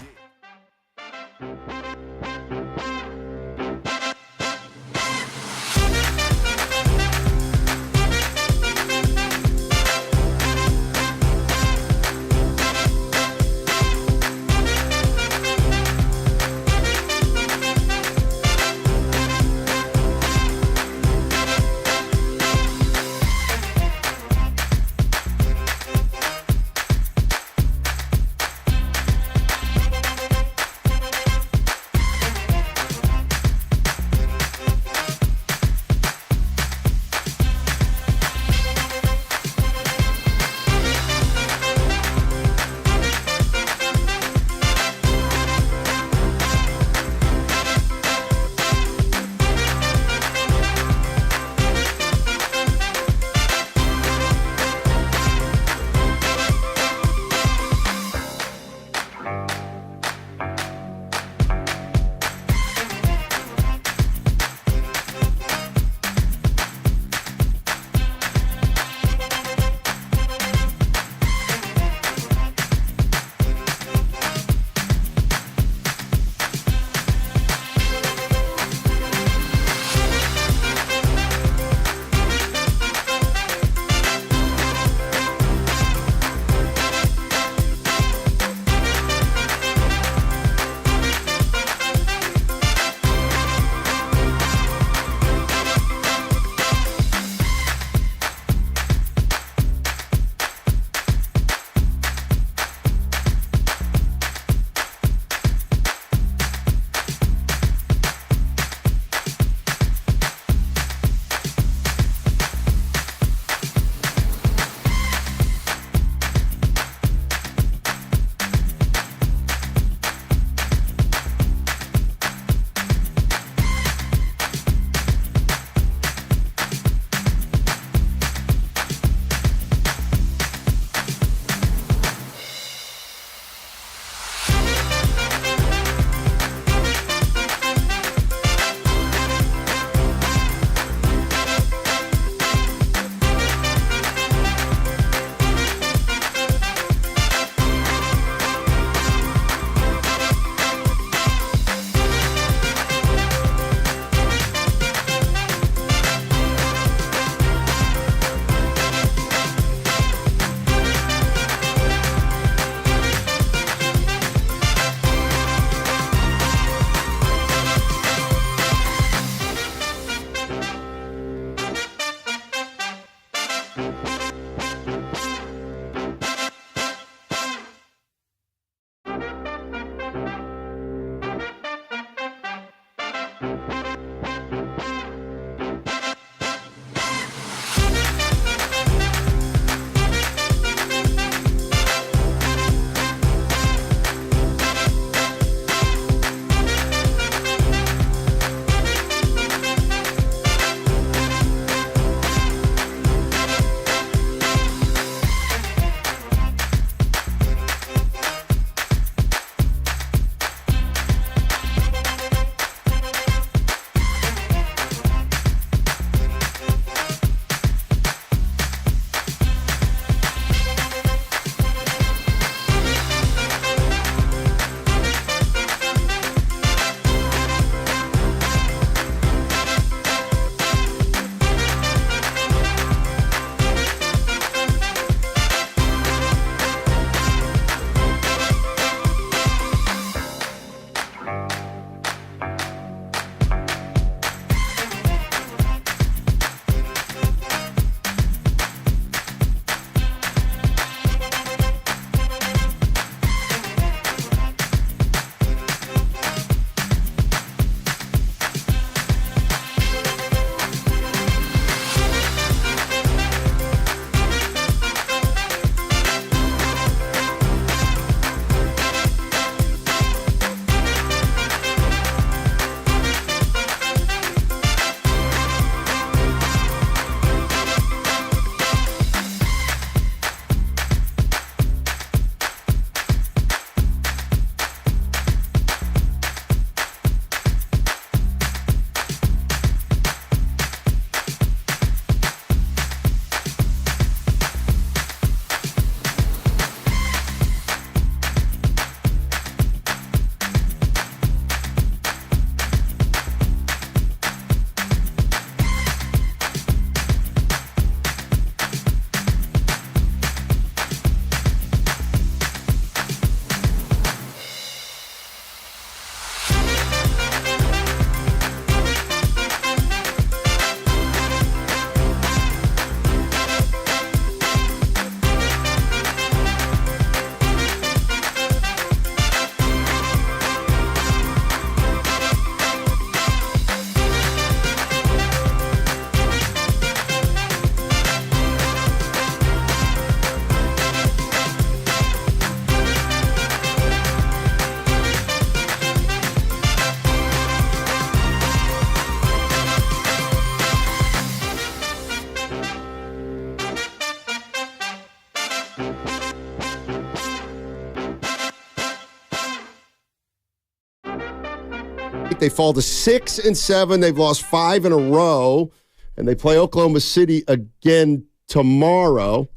They fall to 6-7. They've lost 5 in a row, and they play Oklahoma City again tomorrow.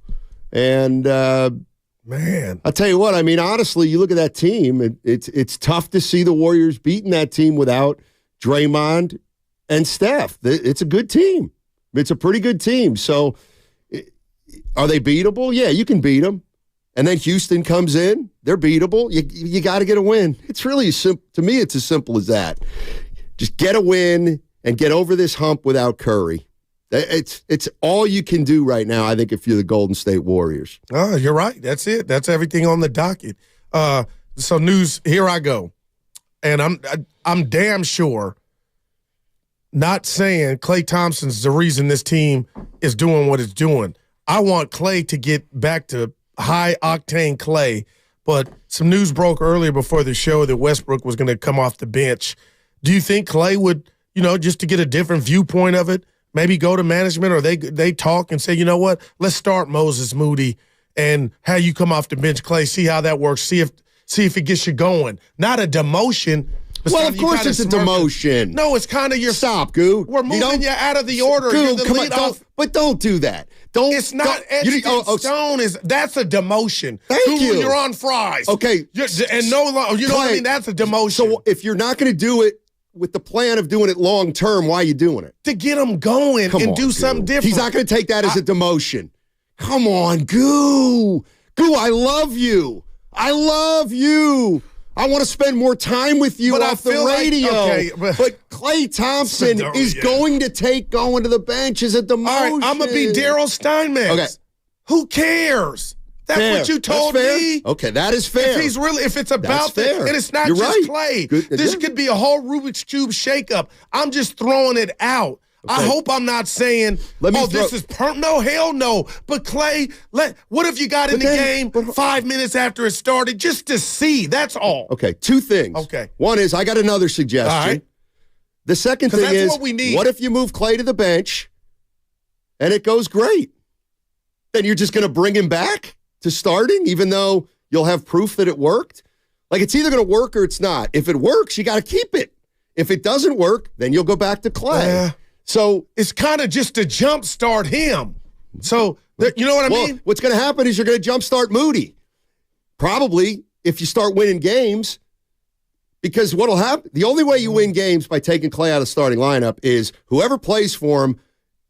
And man, I'll tell you what. I mean, honestly, you look at that team. It's tough to see the Warriors beating that team without Draymond and Steph. It's a good team. It's a pretty good team. So, are they beatable? Yeah, you can beat them. And then Houston comes in. They're beatable. You got to get a win. It's really simple. To me, it's as simple as that. Just get a win and get over this hump without Curry. It's all you can do right now, I think, if you're the Golden State Warriors. Oh, you're right. That's it. That's everything on the docket. So news, here I go. And I'm damn sure not saying Klay Thompson's the reason this team is doing what it's doing. I want Klay to get back to high-octane Klay, but some news broke earlier before the show that Westbrook was going to come off the bench. Do you think Klay would, just to get a different viewpoint of it, maybe go to management or they talk and say, you know what, let's start Moses Moody and have you come off the bench, Klay, see how that works, see if it gets you going. Not a demotion. Well, of course it's a demotion. No, it's kind of your... Stop, Goo. We're moving you out of the order. Goo, You're the come lead on, off. don't do that. Don't. It's not etched in stone. That's a demotion. Thank you. You're on fries. Okay. And no longer, you know what I mean? That's a demotion. So if you're not going to do it with the plan of doing it long term, why are you doing it? To get them going and do something different. He's not going to take that as a demotion. Come on, Goo. Goo, I love you. I love you. I want to spend more time with you off the radio. But Klay Thompson is going to take going to the bench as a demotion. All right, I'm going to be Daryl Steinmetz. Okay. Who cares? That's fair. what you told me. Okay, that is fair. If it's about fair. and it's not You're just right. Klay. This could be a whole Rubik's Cube shakeup. I'm just throwing it out. Okay. I hope I'm not saying, this is no, hell no. But Klay, what if you got in the game 5 minutes after it started just to see? That's all. Okay, 2 things. Okay. One is I got another suggestion. All right. The second thing is, what we need. What if you move Klay to the bench and it goes great? Then you're just going to bring him back to starting, even though you'll have proof that it worked? Like, it's either going to work or it's not. If it works, you got to keep it. If it doesn't work, then you'll go back to Klay. So it's kind of just to jumpstart him. So you know what I mean? What's going to happen is you're going to jumpstart Moody. Probably if you start winning games, because what'll happen, the only way you win games by taking Klay out of the starting lineup is whoever plays for him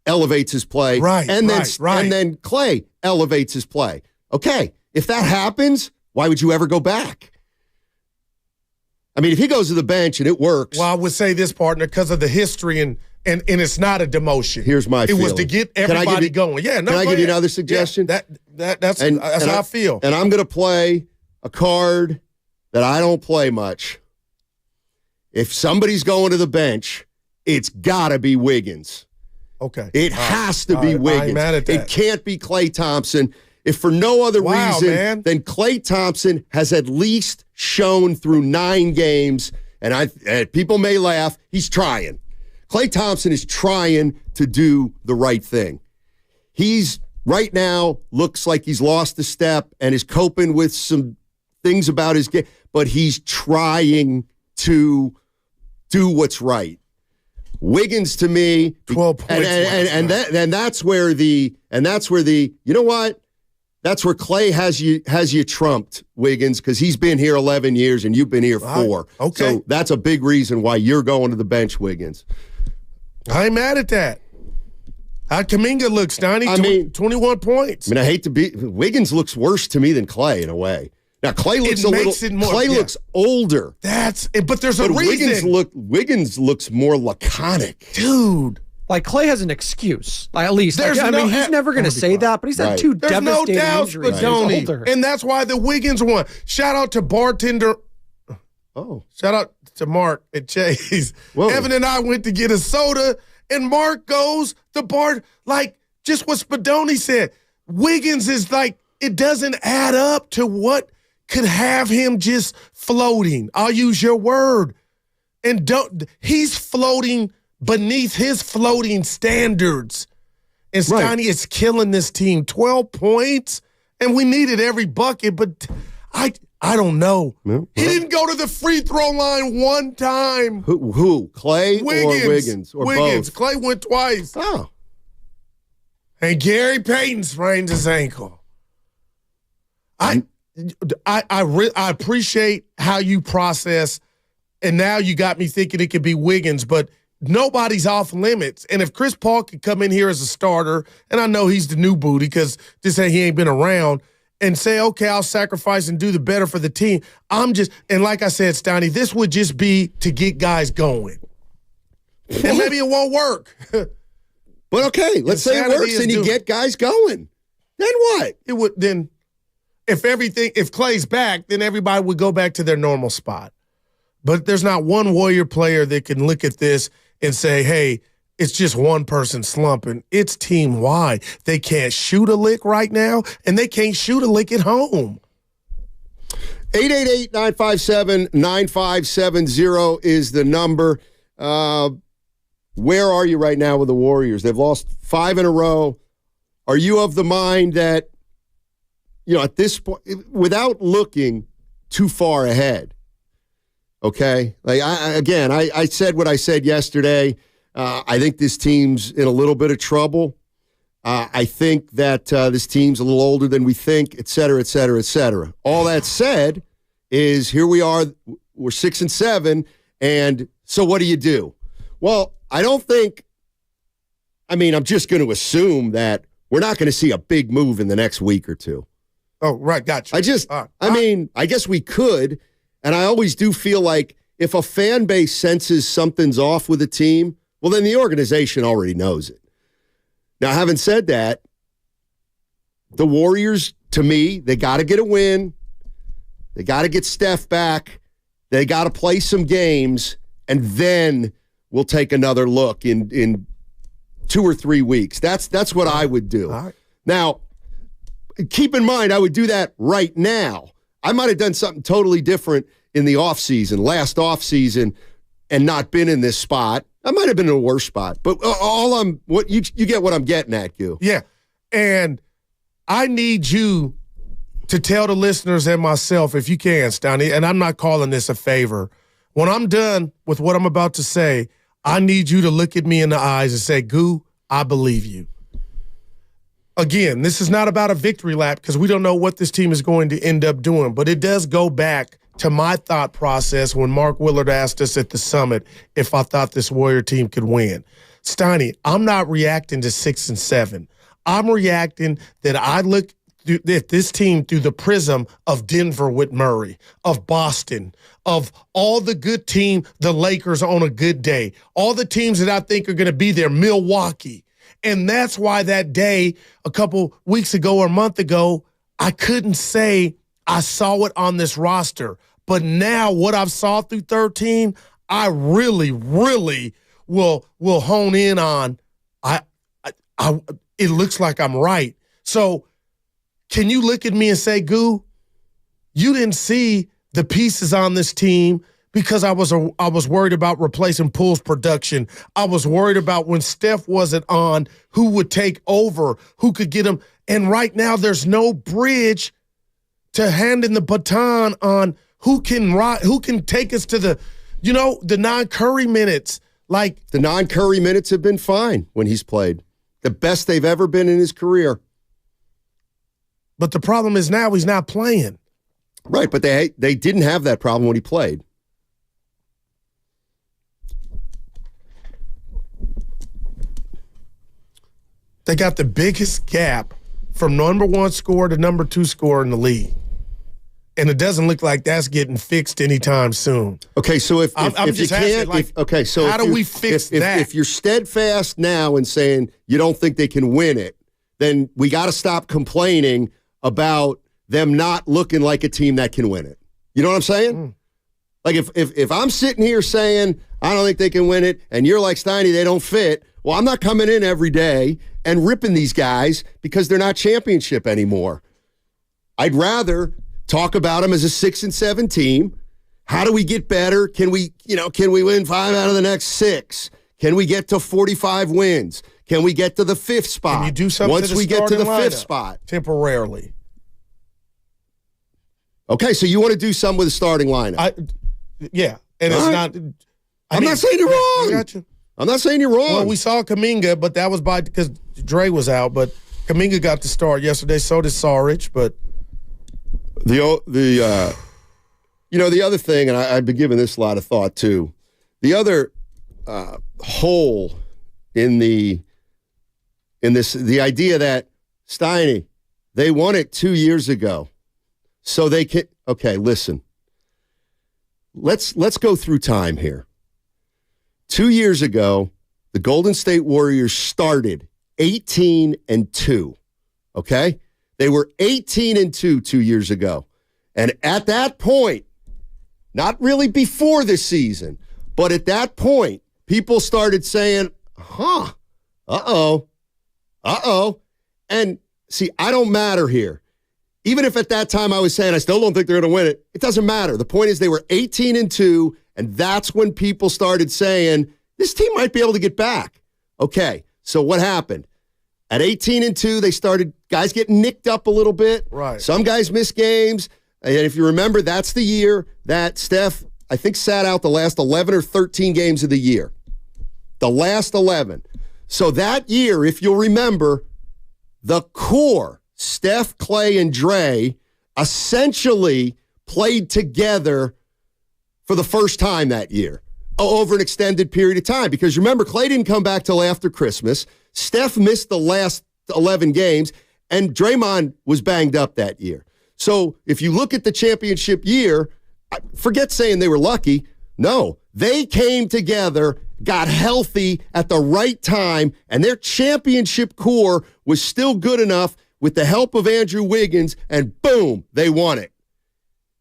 elevates his play. Right. And then Klay elevates his play. Okay. If that happens, why would you ever go back? I mean, if he goes to the bench and it works. Well, I would say this, partner, because of the history and it's not a demotion. Here's my feeling. It was to get everybody going. Yeah, no. Can I give you another suggestion? Yeah, that's how I feel. And I'm going to play a card that I don't play much. If somebody's going to the bench, it's got to be Wiggins. Okay. It has to be Wiggins. I'm mad at that. It can't be Klay Thompson. If for no other reason, then Klay Thompson has at least shown through 9 games, and people may laugh, he's trying. Klay Thompson is trying to do the right thing. He's right now looks like he's lost a step and is coping with some things about his game, but he's trying to do what's right. Wiggins to me, 12 points, and that's where the you know what? That's where Klay has you trumped, Wiggins, because he's been here 11 years and you've been here 4. Okay. So that's a big reason why you're going to the bench, Wiggins. I ain't mad at that. How Kuminga looks, Donnie? 21 points. I mean, I hate to be. Wiggins looks worse to me than Klay in a way. Now Klay looks Klay looks older. But there's a reason. Wiggins looks more laconic, dude. Like Klay has an excuse, at least. He's never going to say that, but he's had 2 devastating injuries. There's no doubts, and that's why the Wiggins one. Shout out to bartender. Oh, shout out to Mark at Chase. Whoa. Evan and I went to get a soda, and Mark goes the bar like just what Spadoni said. Wiggins is like it doesn't add up to what could have him just floating. I'll use your word, and he's floating beneath his floating standards. And Steiny is killing this team. 12 points, and we needed every bucket, but I don't know. Well, he didn't go to the free throw line one time. Who? Clay or Wiggins? Or Wiggins. both? Clay went twice. Oh. And Gary Payton sprained his ankle. I appreciate how you process, and now you got me thinking it could be Wiggins, but nobody's off limits. And if Chris Paul could come in here as a starter, and I know he's the new booty because he ain't been around, and say, okay, I'll sacrifice and do the better for the team. And like I said, Steiny, this would just be to get guys going. And maybe it won't work. But okay, let's say it works and you get guys going. Then what? It would then if Clay's back, then everybody would go back to their normal spot. But there's not one Warrior player that can look at this and say, hey, it's just one person slumping. It's team-wide. They can't shoot a lick right now, and they can't shoot a lick at home. 888-957-9570 is the number. Where are you right now with the Warriors? They've lost 5 in a row. Are you of the mind that, at this point, without looking too far ahead, okay? Like I said what I said yesterday. I think this team's in a little bit of trouble. I think that this team's a little older than we think, et cetera, et cetera, et cetera. All that said is here we are. We're 6-7, and so what do? Well, I don't think – I'm just going to assume that we're not going to see a big move in the next week or two. Oh, right, gotcha. I guess we could, and I always do feel like if a fan base senses something's off with a team – well, then the organization already knows it. Now, having said that, the Warriors, to me, they got to get a win. They got to get Steph back. They got to play some games, and then we'll take another look in 2 or 3 weeks. That's what I would do. Right. Now, keep in mind, I would do that right now. I might have done something totally different in the offseason, last offseason, and not been in this spot. I might have been in a worse spot, but you get what I'm getting at, Gil. Yeah, and I need you to tell the listeners and myself, if you can, Stoney, and I'm not calling this a favor. When I'm done with what I'm about to say, I need you to look at me in the eyes and say, Goo, I believe you. Again, this is not about a victory lap because we don't know what this team is going to end up doing, but it does go back to my thought process when Mark Willard asked us at the summit if I thought this Warrior team could win. Steiny, I'm not reacting to 6-7. I'm reacting that I look at this team through the prism of Denver with Murray, of Boston, of all the good team, the Lakers on a good day, all the teams that I think are going to be there, Milwaukee. And that's why that day a couple weeks ago or a month ago, I couldn't say I saw it on this roster. But now what I've saw through 13, I really, really will hone in on. It looks like I'm right. So can you look at me and say, Goo, you didn't see the pieces on this team because I was worried about replacing Poole's production. I was worried about when Steph wasn't on, who would take over, who could get him. And right now there's no bridge to handing the baton on who can take us to the non-Curry minutes. Like the non-Curry minutes have been fine when he's played. The best they've ever been in his career. But the problem is now he's not playing. Right, but they didn't have that problem when he played. They got the biggest gap from number 1 scorer to number 2 scorer in the league. And it doesn't look like that's getting fixed anytime soon. Okay, so if I'm you just can't, asking, how do we fix that? If you're steadfast now and saying you don't think they can win it, then we got to stop complaining about them not looking like a team that can win it. You know what I'm saying? Like if I'm sitting here saying I don't think they can win it, and you're like, Steiny, they don't fit. Well, I'm not coming in every day and ripping these guys because they're not championship anymore. I'd rather talk about them as a 6-7 team. How do we get better? Can we win 5 out of the next 6? Can we get to 45 wins? Can we get to the 5th spot? Can you do something once we get to the 5th spot? Temporarily. Okay, so you want to do something with the starting lineup? Yeah, and it's not. I'm not saying you're wrong. I got you. I'm not saying you're wrong. Well, we saw Kuminga, but that was because Dre was out. But Kuminga got the start yesterday. So did Saric. But the other thing, and I've been giving this a lot of thought too. The other hole in the idea that Steiny, they won it 2 years ago, so they can. Okay, listen. Let's go through time here. 2 years ago, the Golden State Warriors started 18-2. Okay, they were 18-2 2 years ago, and at that point, not really before the season, but at that point, people started saying, and see, I don't matter here. Even if at that time I was saying I still don't think they're going to win it, it doesn't matter. The point is they were 18-2, and that's when people started saying, this team might be able to get back. Okay, so what happened? At 18-2, they started guys getting nicked up a little bit. Right. Some guys missed games. And if you remember, that's the year that Steph, I think, sat out the last 11 or 13 games of the year. The last 11. So that year, if you'll remember, the core, Steph, Clay, and Dre, essentially played together for the first time that year over an extended period of time. Because remember, Clay didn't come back till after Christmas. Steph missed the last 11 games, and Draymond was banged up that year. So if you look at the championship year, forget saying they were lucky. No, they came together, got healthy at the right time, and their championship core was still good enough with the help of Andrew Wiggins, and boom, they won it.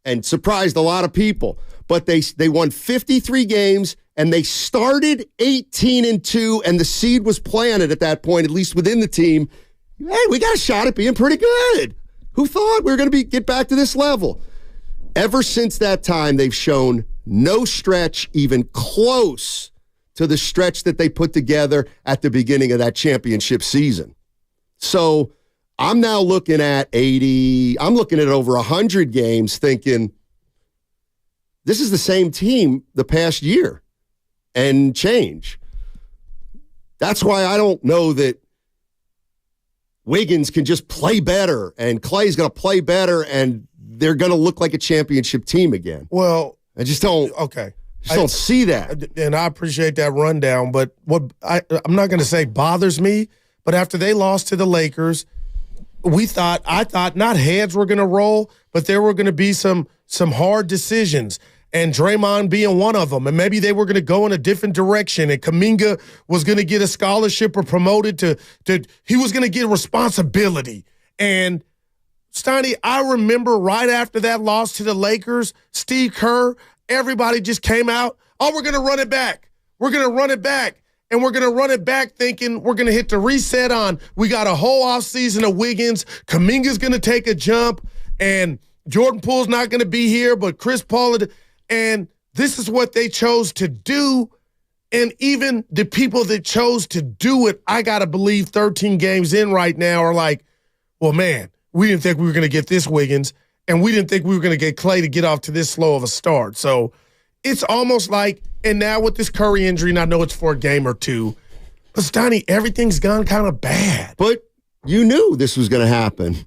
And surprised a lot of people. But they won 53 games, and they started 18-2, and the seed was planted at that point, at least within the team. Hey, we got a shot at being pretty good. Who thought we were going to get back to this level? Ever since that time, they've shown no stretch even close to the stretch that they put together at the beginning of that championship season. So I'm now looking at 80. I'm looking at over 100 games thinking, this is the same team the past year and change. That's why I don't know that Wiggins can just play better and Clay's going to play better and they're going to look like a championship team again. Well, I just don't. Okay. I don't see that. And I appreciate that rundown. But what I'm not going to say bothers me, but after they lost to the Lakers, I thought not heads were going to roll, but there were going to be some hard decisions. And Draymond being one of them. And maybe they were going to go in a different direction. And Kuminga was going to get a scholarship or promoted to he was going to get responsibility. And Steiny, I remember right after that loss to the Lakers, Steve Kerr, everybody just came out, we're going to run it back. We're going to run it back. And we're going to run it back thinking we're going to hit the reset on. We got a whole offseason of Wiggins. Kuminga's going to take a jump. And Jordan Poole's not going to be here, but Chris Paul. And this is what they chose to do. And even the people that chose to do it, I got to believe 13 games in right now are like, well, man, we didn't think we were going to get this Wiggins, and we didn't think we were going to get Clay to get off to this slow of a start. So it's almost like, and now with this Curry injury, and I know it's for a game or two, but Steiny, everything's gone kind of bad. But you knew this was going to happen.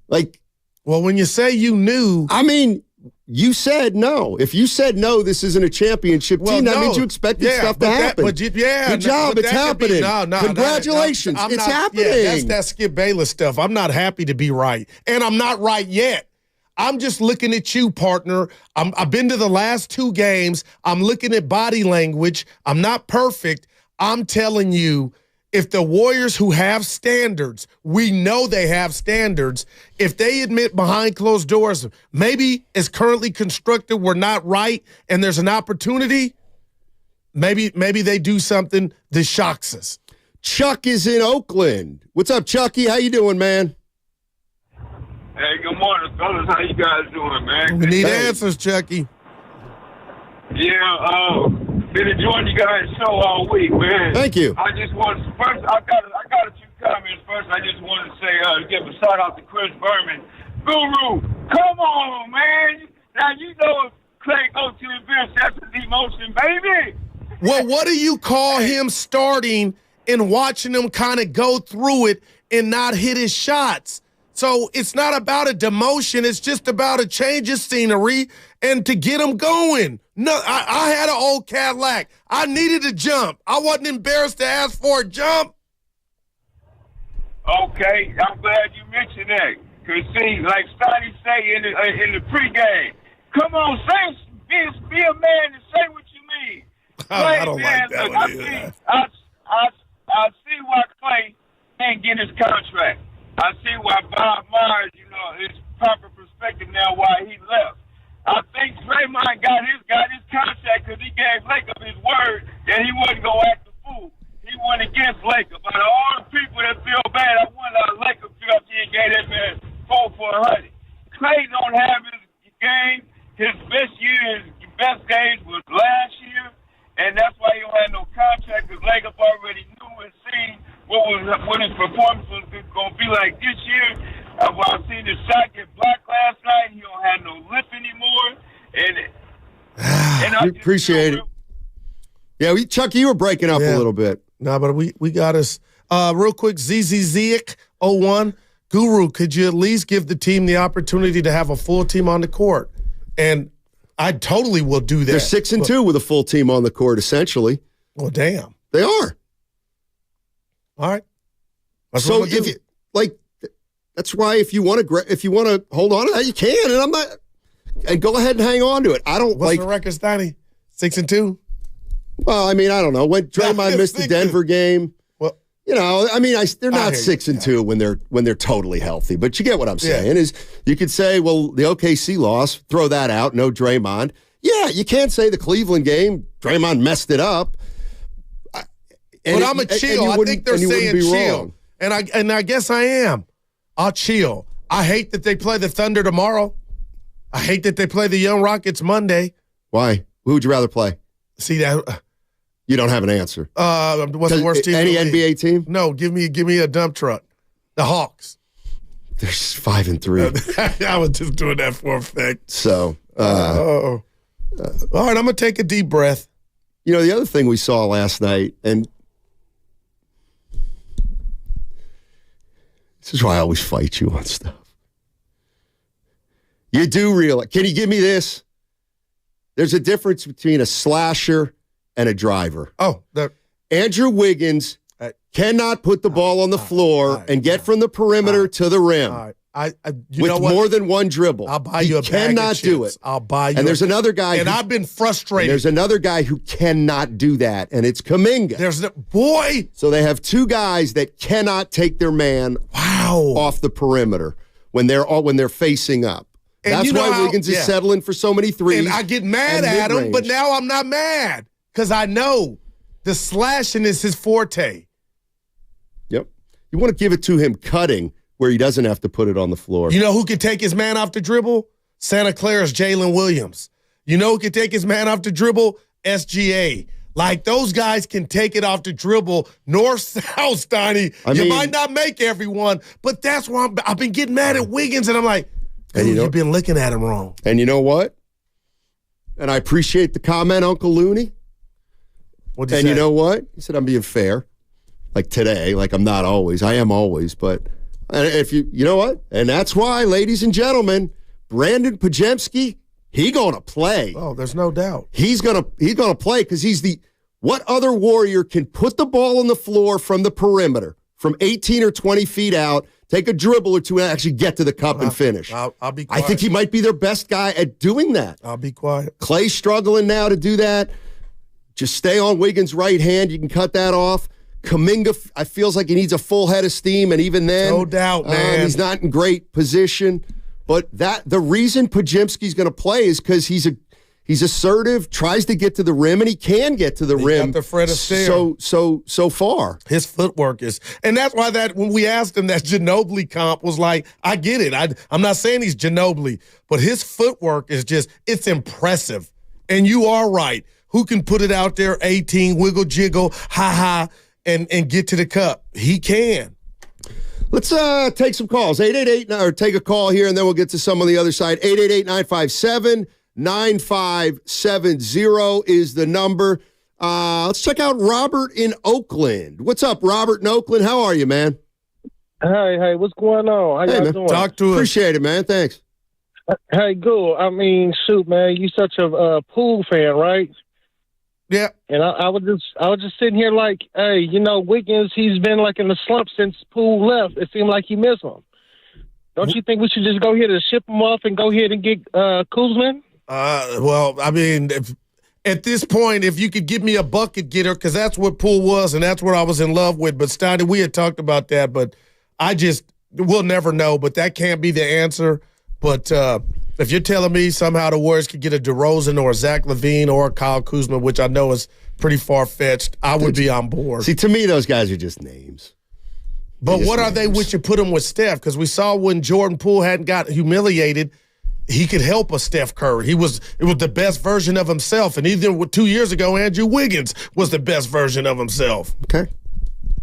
Well, when you say you knew. I mean, you said no. If you said no, this isn't a championship team, that means you expected stuff to happen. Good job. It's happening. Congratulations. It's happening. Yeah, that's that Skip Bayless stuff. I'm not happy to be right. And I'm not right yet. I'm just looking at you, partner. I've been to the last 2 games. I'm looking at body language. I'm not perfect. I'm telling you, if the Warriors who have standards, we know they have standards, if they admit behind closed doors, maybe as currently constructed, we're not right and there's an opportunity, maybe they do something that shocks us. Chuck is in Oakland. What's up, Chucky? How you doing, man? Hey, good morning, fellas. How you guys doing, man? We need answers, Chucky. Yeah, been enjoying you guys' show all week, man. Thank you. I just want first. I got a few comments. First, I just wanted to say give a shout out to Chris Berman. Guru, come on, man. Now, you know if Clay goes to the bench, that's his emotion, baby. Well, what do you call him starting and watching him kind of go through it and not hit his shots? So it's not about a demotion. It's just about a change of scenery and to get him going. No, I had an old Cadillac. I needed a jump. I wasn't embarrassed to ask for a jump. Okay, I'm glad you mentioned that. Because, see, like Stoney say in the pregame, come on, be a man and say what you mean. Clay, I don't man, like that look, one either. I see why Clay can't get his contract. I see why Bob Myers, his proper perspective now why he left. I think Draymond got his contract because he gave Laker his word that he wasn't going to act the fool. He went against Laker. But all the people that feel bad, I want Laker feel he gave that man 4 for 100. Clay don't have his game. His best year, his best days was last year, and that's why he don't have no contract because Laker already knew and seen what his performance was going to be like this year. I seen the shot get blocked last night. He don't have no lip anymore. And I appreciate it. Yeah, Chucky, you were breaking up a little bit. No, but we got us. Real quick, ZZZick 01. Guru, could you at least give the team the opportunity to have a full team on the court? And I totally will do that. They're 6-2 with a full team on the court, essentially. Well, damn. They are. All right. That's so what I'm gonna do. That's why if you want to hold on to that, you can. And go ahead and hang on to it. I don't What's the record, Stoney? 6-2. Well, I mean, I don't know. When Draymond missed the Denver game, well, they're not 6-2 when they're totally healthy. But you get what I'm saying. Is you could say, well, the OKC loss, throw that out, no Draymond. Yeah, you can't say the Cleveland game, Draymond messed it up. But I'm a chill. I think they're saying chill. Wrong. And I guess I am. I'll chill. I hate that they play the Thunder tomorrow. I hate that they play the Young Rockets Monday. Why? Who would you rather play? See that? You don't have an answer. What's the worst team? Any NBA team? No, give me a dump truck. The Hawks. They're 5-3. I was just doing that for effect. So, all right, I'm gonna take a deep breath. The other thing we saw last night, and this is why I always fight you on stuff. You do realize, can you give me this? There's a difference between a slasher and a driver. Andrew Wiggins cannot put the ball on the floor and get from the perimeter to the rim with more than one dribble. I'll buy you a bag of cannot do chips. it. I'll buy you. And there's another guy. And I've been frustrated. There's another guy who cannot do that, and it's Kuminga. Boy. So they have two guys that cannot take their man off the perimeter when they're facing up. And that's why Wiggins is settling for so many threes. And I get mad at him, but now I'm not mad because I know the slashing is his forte. Yep. You want to give it to him cutting where he doesn't have to put it on the floor. You know who can take his man off the dribble? Santa Clara's Jalen Williams. You know who can take his man off the dribble? SGA. Like, those guys can take it off the dribble, north, south, Stoney. You might not make everyone, but that's why I've been getting mad at Wiggins, and I'm like, you've been looking at him wrong. And you know what? And I appreciate the comment, Uncle Looney. What'd he say? You know what? He said, I'm being fair. Like today, like I'm not always. I am always, but if you know what? And that's why, ladies and gentlemen, Brandon Pajemski, he gonna play. Oh, there's no doubt. He's gonna play because what other Warrior can put the ball on the floor from the perimeter, from 18 or 20 feet out, take a dribble or two and actually get to the cup and finish. I'll be quiet. I think he might be their best guy at doing that. I'll be quiet. Clay's struggling now to do that. Just stay on Wiggins' right hand. You can cut that off. Kuminga, I feels like he needs a full head of steam, and even then, no doubt, man, he's not in great position. But the reason Pajemski's going to play is because he's assertive, tries to get to the rim, and he can get to the rim. Got the Fred Astaire. So far. His footwork is, and that's why when we asked him, that Ginobili comp was like, I get it. I'm not saying he's Ginobili, but his footwork is it's impressive. And you are right. Who can put it out there, 18, wiggle, jiggle, ha-ha, and get to the cup? He can. Let's take some calls. 888, or take a call here, and then we'll get to some on the other side. 888-957-9570 is the number. Let's check out Robert in Oakland. What's up, Robert in Oakland? How are you, man? Hey, what's going on? How y'all doing? Talk to us. Appreciate it, man. Thanks. Hey, good. I mean, shoot, man, you such a Poole fan, right? Yeah. And I was just sitting here like, hey, you know, Wiggins, he's been like in the slump since Poole left. It seemed like he missed him. Don't you think we should just go ahead and ship him off and go ahead and get Kuzman? Well, I mean, at this point, if you could give me a bucket getter, because that's what Poole was, and that's what I was in love with. But Steiny, we had talked about that, but we'll never know. But that can't be the answer. But if you're telling me somehow the Warriors could get a DeRozan or a Zach LaVine or a Kyle Kuzma, which I know is pretty far-fetched, I would be on board. See, to me, those guys are just names. But what are they with you put them with Steph? Because we saw when Jordan Poole hadn't got humiliated, he could help a Steph Curry. It was the best version of himself. And even 2 years ago, Andrew Wiggins was the best version of himself. Okay.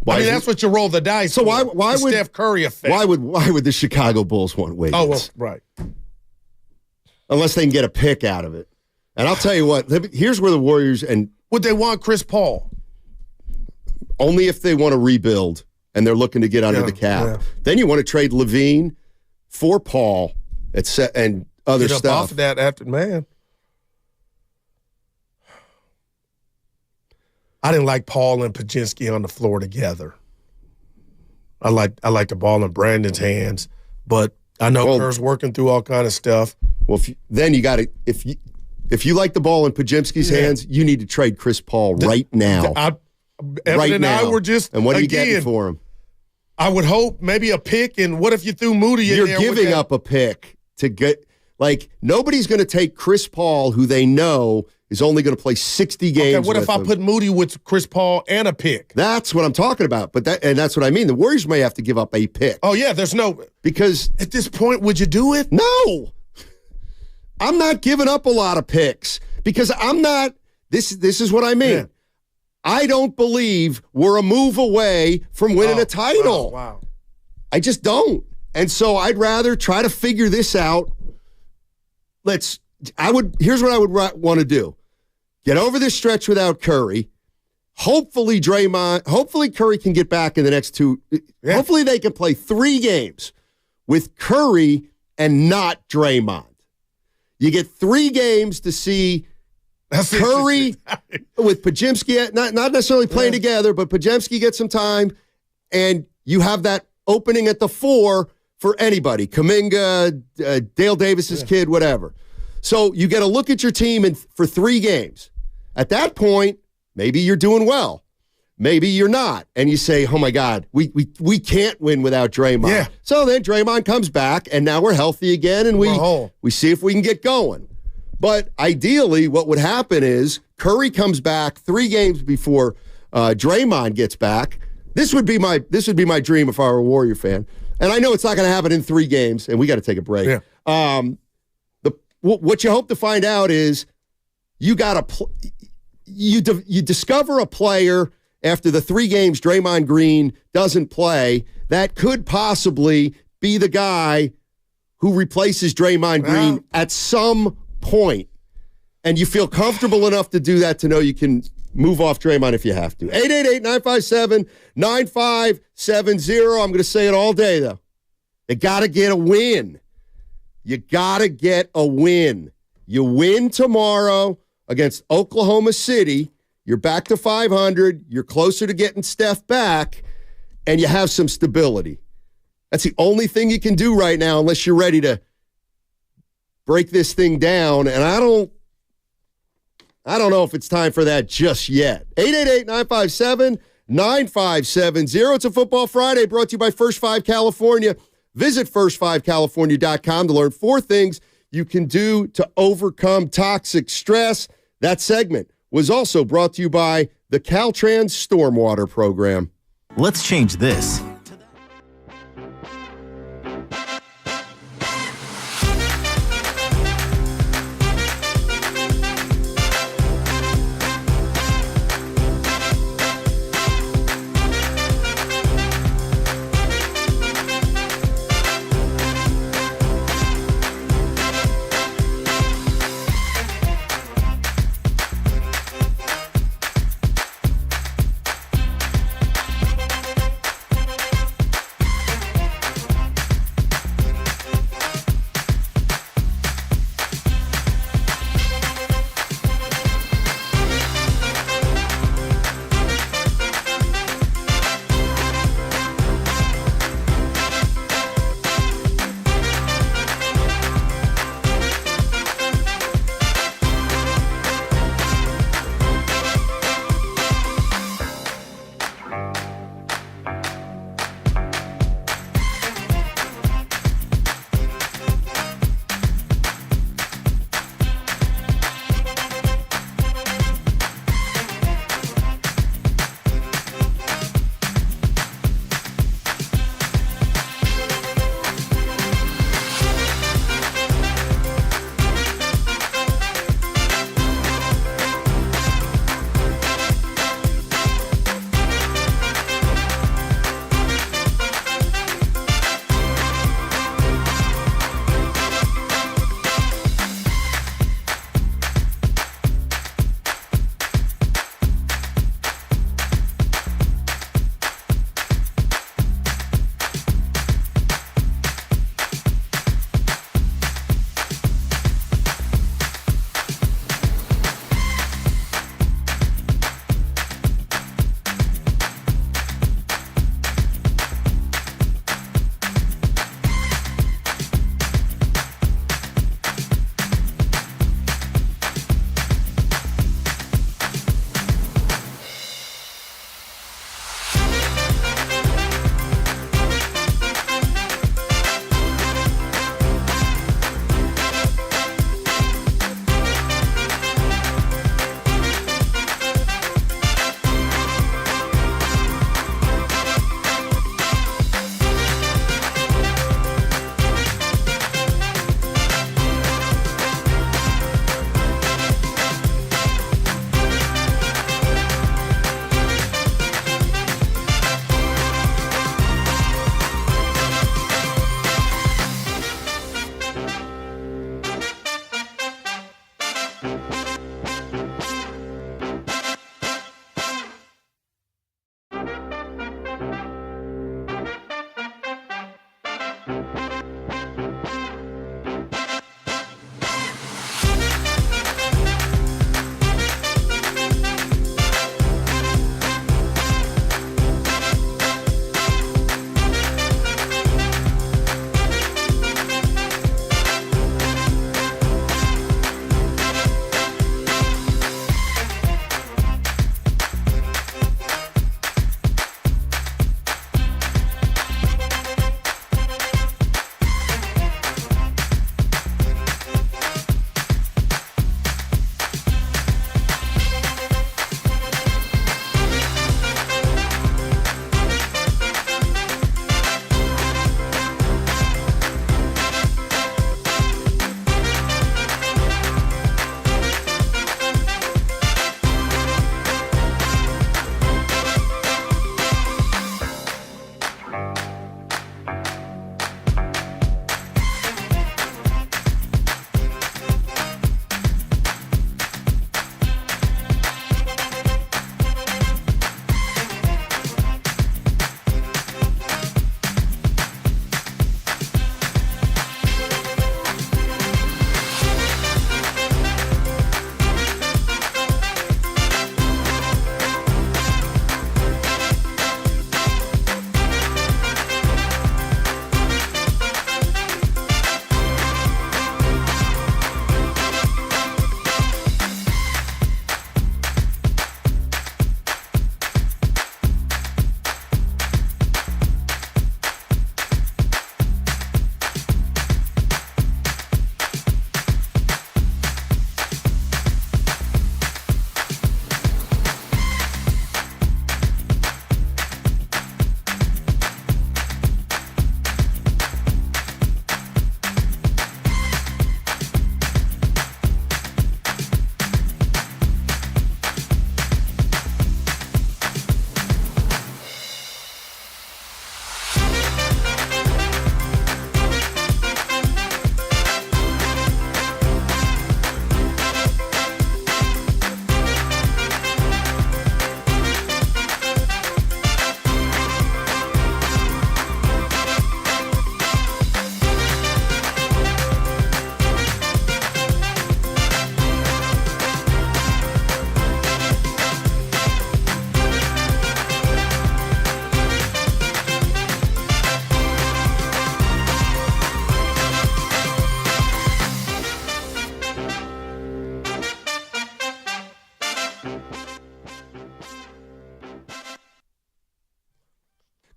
That's what you roll the dice. So for, why would Steph Curry affect? Why would the Chicago Bulls want Wiggins? Oh, well, right. Unless they can get a pick out of it. And I'll tell you what, here's where the Warriors would they want Chris Paul? Only if they want to rebuild and they're looking to get under the cap. Yeah. Then you want to trade LaVine for Paul and other get up stuff. Off of that after, man. I didn't like Paul and Pajinski on the floor together. I like the ball in Brandon's hands, but I know Kerr's working through all kind of stuff. Well, then you got to if you like the ball in Pajimski's hands, you need to trade Chris Paul right now. Evan and I were just and what are you getting for him? I would hope maybe a pick. And what if you threw Moody in there? You're giving up a pick to get nobody's going to take Chris Paul, who they know is only going to play 60 games. Okay, what if I put Moody with Chris Paul and a pick? That's what I'm talking about. And that's what I mean. The Warriors may have to give up a pick. Oh yeah, because at this point, would you do it? No, I'm not giving up a lot of picks because I'm not. This is what I mean. Yeah. I don't believe we're a move away from winning a title. Wow. I just don't. And so I'd rather try to figure this out. Here's what I would want to do. Get over this stretch without Curry. Hopefully Curry can get back in the next two. Yeah. Hopefully they can play 3 games with Curry and not Draymond. You get 3 games to see Curry with Pajimski, not necessarily playing together, but Pajimski gets some time, and you have that opening at the 4 for anybody. Kuminga, Dale Davis's kid, whatever. So you get a look at your team for 3 games. At that point, maybe you're doing well. Maybe you're not. And you say, oh, my God, we can't win without Draymond. Yeah. So then Draymond comes back, and now we're healthy again, and we see if we can get going. But ideally, what would happen is Curry comes back 3 games before Draymond gets back. This would be my dream if I were a Warrior fan. And I know it's not going to happen in 3 games, and we got to take a break. Yeah. What you hope to find out is you discover a player after the 3 games Draymond Green doesn't play that could possibly be the guy who replaces Draymond Green at some point. And you feel comfortable enough to do that to know you can move off Draymond if you have to. 888-957-9570. I'm going to say it all day, though. They got to get a win. You got to get a win. You win tomorrow against Oklahoma City. You're back to 500. You're closer to getting Steph back, and you have some stability. That's the only thing you can do right now unless you're ready to break this thing down. And I don't know if it's time for that just yet. 888-957-9570. It's a Football Friday brought to you by First 5 California. Visit first5california.com to learn 4 things you can do to overcome toxic stress. That segment was also brought to you by the Caltrans Stormwater Program. Let's change this.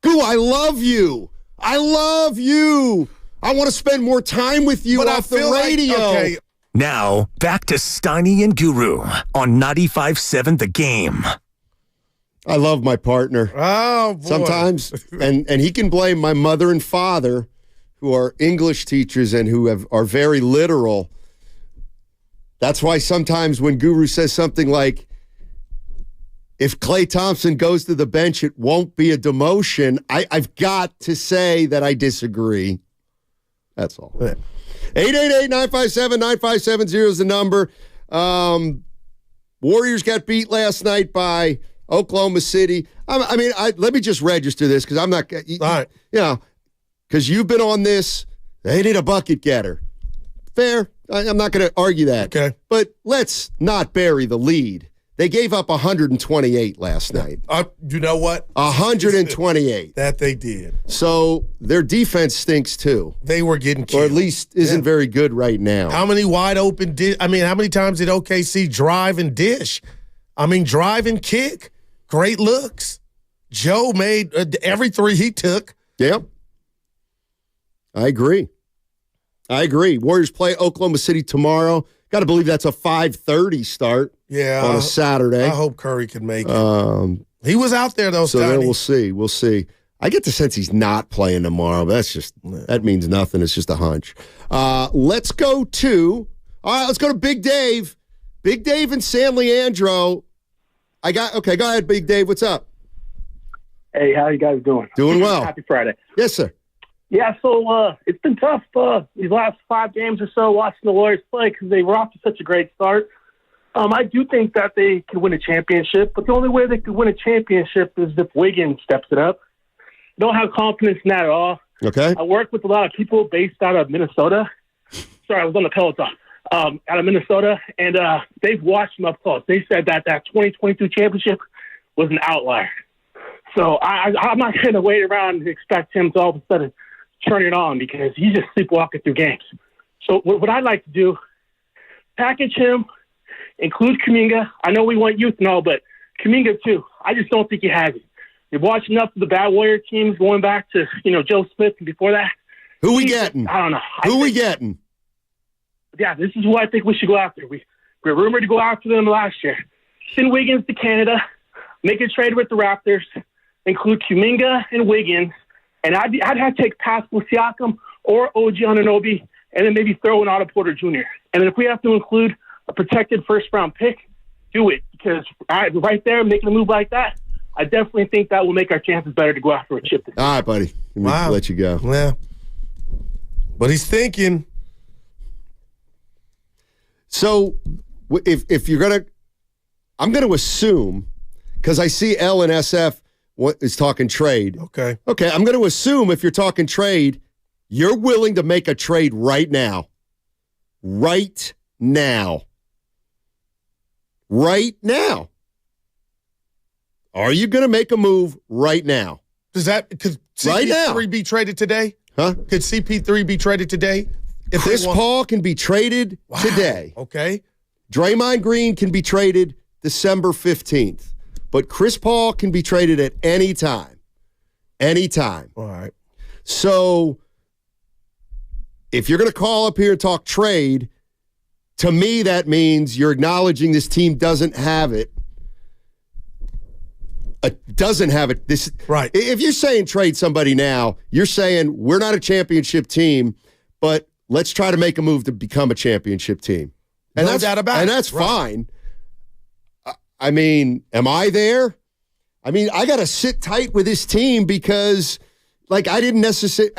Goo, I love you. I love you. I want to spend more time with you off the radio. Okay. Now, back to Steiny and Guru on 95.7 The Game. I love my partner. Oh, boy. Sometimes, and he can blame my mother and father, who are English teachers and who are very literal. That's why sometimes when Guru says something like, if Klay Thompson goes to the bench, it won't be a demotion, I've got to say that I disagree. That's all. 888-957-9570 is the number. Warriors got beat last night by Oklahoma City. Let me just register this because I'm not, because you've been on this. They need a bucket getter. Fair. I'm not going to argue that. Okay. But let's not bury the lead. They gave up 128 last night. You know what? 128. That they did. So their defense stinks too. They were getting killed. Or at least isn't very good right now. How many wide open how many times did OKC drive and dish? Drive and kick. Great looks. Joe made every three he took. Yep. I agree. Warriors play Oklahoma City tomorrow. Got to believe that's a 5:30 start. Yeah, on a Saturday. I hope Curry can make it. He was out there though. So then we'll see. I get the sense he's not playing tomorrow, but that means nothing. It's just a hunch. Let's go to Big Dave. Big Dave and San Leandro. Go ahead, Big Dave. What's up? Hey, how you guys doing? Doing well. Happy Friday. Yes, sir. Yeah, so it's been tough these last 5 games or so watching the Warriors play because they were off to such a great start. I do think that they can win a championship, but the only way they could win a championship is if Wiggins steps it up. Don't have confidence in that at all. Okay. I work with a lot of people based out of Minnesota. Sorry, I was on the Peloton. Out of Minnesota, and they've watched him up close. They said that 2022 championship was an outlier. So I'm not going to wait around and expect him to all of a sudden turn it on because he's just sleepwalking through games. So what I'd like to do, package him, include Kuminga. I know we want youth and all, but Kuminga too. I just don't think he has it. You've watched enough of the bad Warrior teams going back to, Joe Smith and before that. Who we getting? I don't know. Who we getting? Yeah, this is who I think we should go after. We're rumored to go after them last year. Send Wiggins to Canada, make a trade with the Raptors, include Kuminga and Wiggins, and I'd have to take Pascal Siakam or OG Anunoby, and then maybe throw in Otto Porter Jr. And then if we have to include a protected first-round pick, do it. Because right there, making a move like that, I definitely think that will make our chances better to go after a chip. All right, buddy. Let me let you go. Yeah. But he's thinking. So if you're going to – I'm going to assume, because I see L and SF is talking trade. Okay. Okay, I'm going to assume if you're talking trade, you're willing to make a trade right now. Right now. Right now. Are you going to make a move right now? Could CP3 be traded today? Huh? Could CP3 be traded today? Chris Paul can be traded today. Okay. Draymond Green can be traded December 15th. But Chris Paul can be traded at any time. Anytime. All right. So if you're going to call up here and talk trade, to me that means you're acknowledging this team doesn't have it. This right. If you're saying trade somebody now, you're saying we're not a championship team, but let's try to make a move to become a championship team. And no doubt about it. And that's fine. I mean, am I there? I mean, I got to sit tight with this team because, like, I didn't necessarily,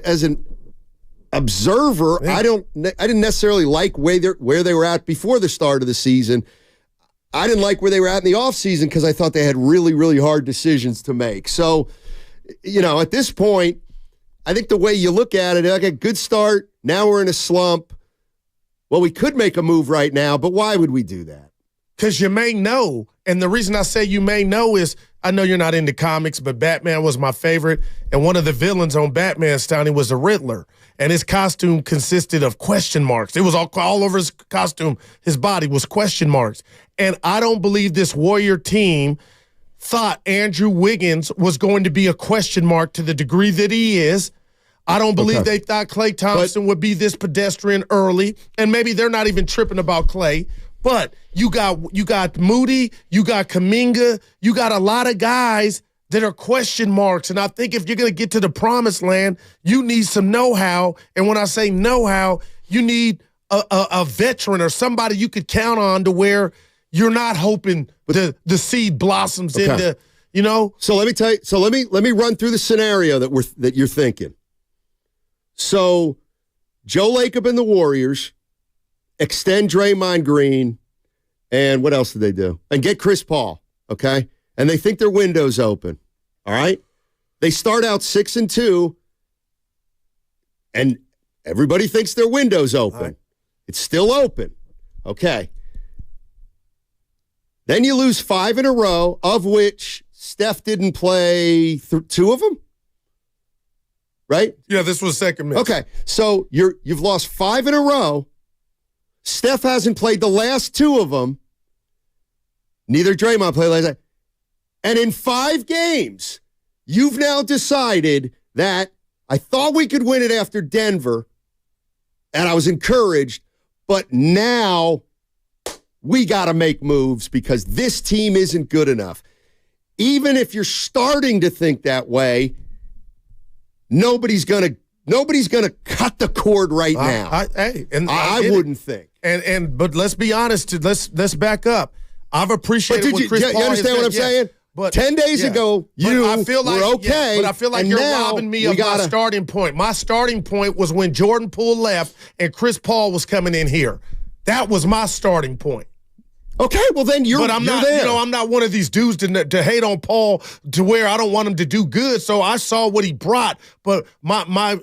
as an observer, I didn't necessarily like where they were at before the start of the season. I didn't like where they were at in the offseason because I thought they had really, really hard decisions to make. So, at this point, I think the way you look at it, okay, good start. Now we're in a slump. Well, we could make a move right now, but why would we do that? Because you may know, and the reason I say you may know is I know you're not into comics, but Batman was my favorite, and one of the villains on Batman, Stoney, was the Riddler, and his costume consisted of question marks. It was all over his costume. His body was question marks. And I don't believe this Warrior team thought Andrew Wiggins was going to be a question mark to the degree that he is. I don't believe they thought Klay Thompson would be this pedestrian early, and maybe they're not even tripping about Klay. But you got Moody, you got Kuminga, you got a lot of guys that are question marks. And I think if you're going to get to the promised land, you need some know-how. And when I say know-how, you need a veteran or somebody you could count on to where you're not hoping the seed blossoms into, So let me tell you. So let me run through the scenario that you're thinking. So Joe Lacob and the Warriors extend Draymond Green, and what else did they do? And get Chris Paul, okay? And they think their window's open, all right? They start out 6-2, and everybody thinks their window's open. Right. It's still open, okay? Then you lose 5 in a row, of which Steph didn't play 2 of them, right? Yeah, this was second miss. Okay, so you've lost 5 in a row. Steph hasn't played the last 2 of them. Neither Draymond played last night. And in 5 games, you've now decided that I thought we could win it after Denver, and I was encouraged, but now we got to make moves because this team isn't good enough. Even if you're starting to think that way, nobody's gonna cut the cord right now. I wouldn't think. But let's be honest. Let's back up. I've appreciated what Chris Paul has done. You understand what I'm saying? But 10 days ago, were okay. but I feel like you're robbing me of my starting point. My starting point was when Jordan Poole left and Chris Paul was coming in here. That was my starting point. Okay, well then you're. But I'm not. There. I'm not one of these dudes to hate on Paul to where I don't want him to do good. So I saw what he brought, but I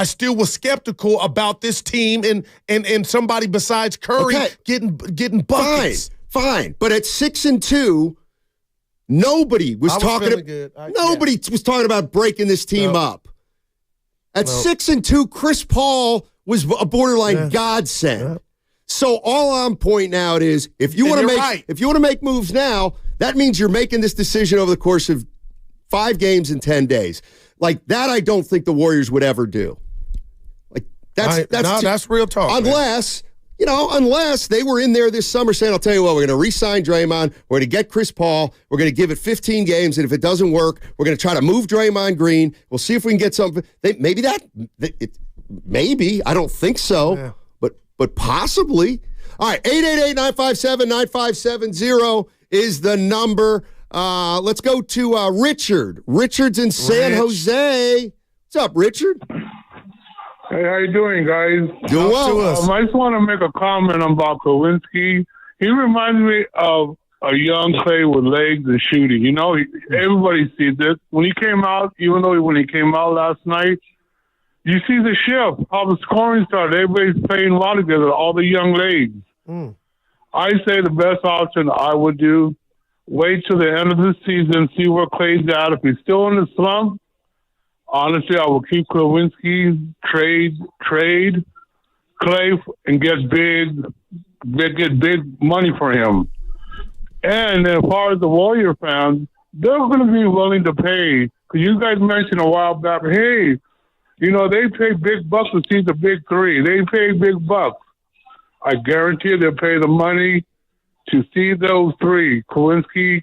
still was skeptical about this team and somebody besides Curry getting buckets. Fine. But at 6-2, nobody was talking. Nobody was talking about breaking this team up. At 6-2, Chris Paul was a borderline godsend. Yeah. So all I'm pointing out is if you want to make moves now, that means you're making this decision over the course of 5 games in 10 days. Like that, I don't think the Warriors would ever do. Like that's real talk. Unless they were in there this summer saying, I'll tell you what, we're going to re-sign Draymond, we're going to get Chris Paul, we're going to give it 15 games, and if it doesn't work, we're going to try to move Draymond Green. We'll see if we can get something. Maybe, I don't think so. Yeah. But possibly. All right, 888-957-9570 is the number. Let's go to Richard. Richard's in San Jose. What's up, Richard? Hey, how you doing, guys? Doing well. I just want to make a comment about Kowinski. He reminds me of a young Clay with legs and shooting. Everybody sees this. When he came out, when he came out last night, you see the shift, how the scoring started. Everybody's playing well together, all the young legs. I say the best option I would do, wait till the end of the season, see where Clay's at. If he's still in the slump, honestly, I will keep Kowinski, trade Clay, and get big money for him. And as far as the Warrior fans, they're going to be willing to pay. Because you guys mentioned a while back, hey, they pay big bucks to see the big three. They pay big bucks. I guarantee they'll pay the money to see those three. Kowinski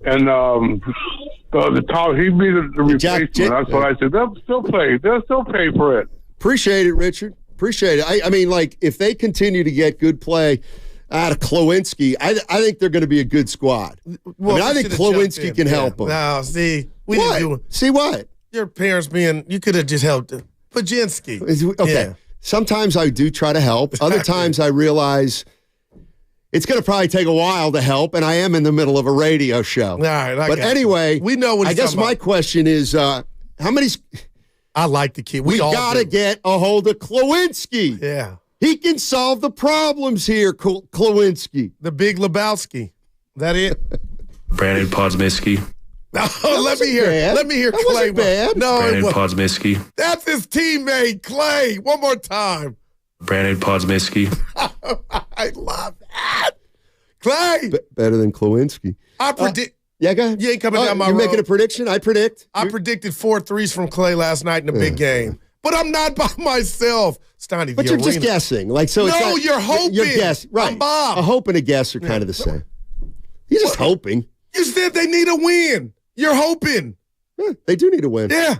and the top. He'd be the replacement. That's what I said. They'll still play. They'll still pay for it. Appreciate it, Richard. Appreciate it. I mean, if they continue to get good play out of Kowinski, I think they're going to be a good squad. Well, I think Kowinski can help them. No, see, we didn't do it. See what? Your parents you could have just helped him. Pajinski. Okay. Yeah. Sometimes I do try to help. Other times I realize it's going to probably take a while to help, and I am in the middle of a radio show. All right. But anyway, we know what I guess my question is, how many... I like the kid. We got to get a hold of Kowinski. Yeah. He can solve the problems here, Kowinski. The big Lebowski. That it? Brandon Podziemski. No, let me hear That Clay. Wasn't bad. No, Brandon Podziemski. That's his teammate, Clay. One more time. Brandon Podziemski. I love that. Clay. Better than Kowinski. I predict. Yeah, go ahead. You ain't coming down my road. You're making a prediction? I predict. I predicted 4 threes from Clay last night in the big game. But I'm not by myself. Steiny, but you're just guessing. You're hoping. You're guessing. Right. I'm Bob. A hope and a guess are kind of the same. You're just hoping. You said they need a win. You're hoping. Yeah, they do need a win. Yeah.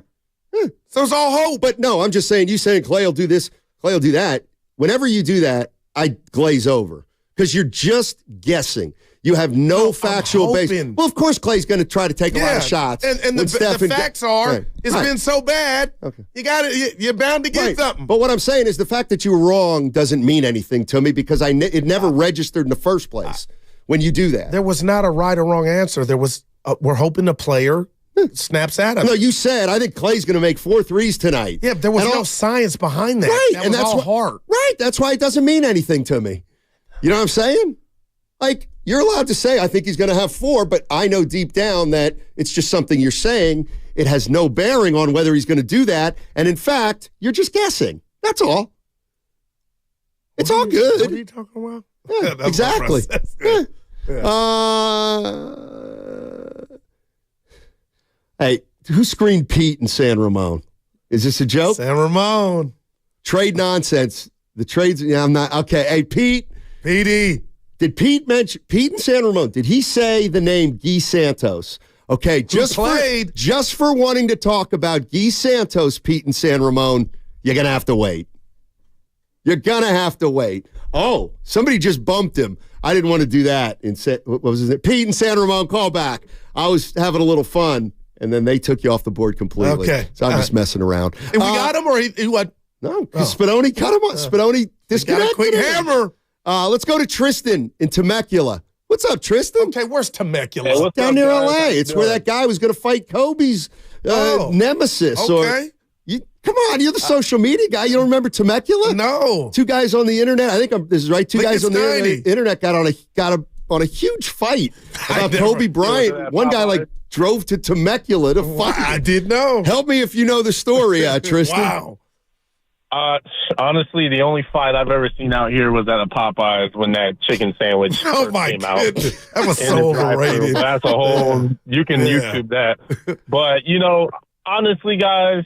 So it's all hope. But no, I'm just saying, you saying Clay will do this, Clay will do that. Whenever you do that, I glaze over because you're just guessing. You have no factual base. Well, of course, Clay's going to try to take a lot of shots. And the facts are, it's been so bad, you're bound to get something. But what I'm saying is the fact that you were wrong doesn't mean anything to me because it never registered in the first place when you do that. There was not a right or wrong answer. There was, we're hoping the player snaps at him. No, you said, I think Clay's going to make 4 threes tonight. Yeah, there was no science behind that. Right. That was all heart. Right. That's why it doesn't mean anything to me. You know what I'm saying? You're allowed to say, I think he's going to have 4, but I know deep down that it's just something you're saying. It has no bearing on whether he's going to do that. And in fact, you're just guessing. That's all. It's all good. What are you talking about? Yeah, exactly. Hey, who screened Pete in San Ramon? Is this a joke? San Ramon. Trade nonsense. The trades, I'm not. Okay, hey, Pete. Petey. Did Pete mention Pete in San Ramon? Did he say the name Guy Santos? Okay, just for wanting to talk about Guy Santos, Pete in San Ramon, you're gonna have to wait. You're gonna have to wait. Oh, somebody just bumped him. I didn't want to do that. What was his name? Pete in San Ramon, call back. I was having a little fun, and then they took you off the board completely. Okay, so I'm just messing around. And we got him, or he what? No, because Spadoni cut him off. Spadoni disconnected. Quick hammer. Let's go to Tristan in Temecula. What's up, Tristan? Okay, where's Temecula? Hey, what's Down up, near guys? LA. It's where that guy was going to fight Kobe's nemesis. Okay. Come on, you're the social media guy. You don't remember Temecula? No. Two guys on the internet. I think this is right. Two guys on the internet got on a huge fight about Kobe Bryant. One guy drove to Temecula to fight. I did know. Help me if you know the story, Tristan. Wow. Honestly, the only fight I've ever seen out here was at a Popeyes when that chicken sandwich first came out. That was so overrated. That's a whole, you can YouTube that. But, honestly, guys,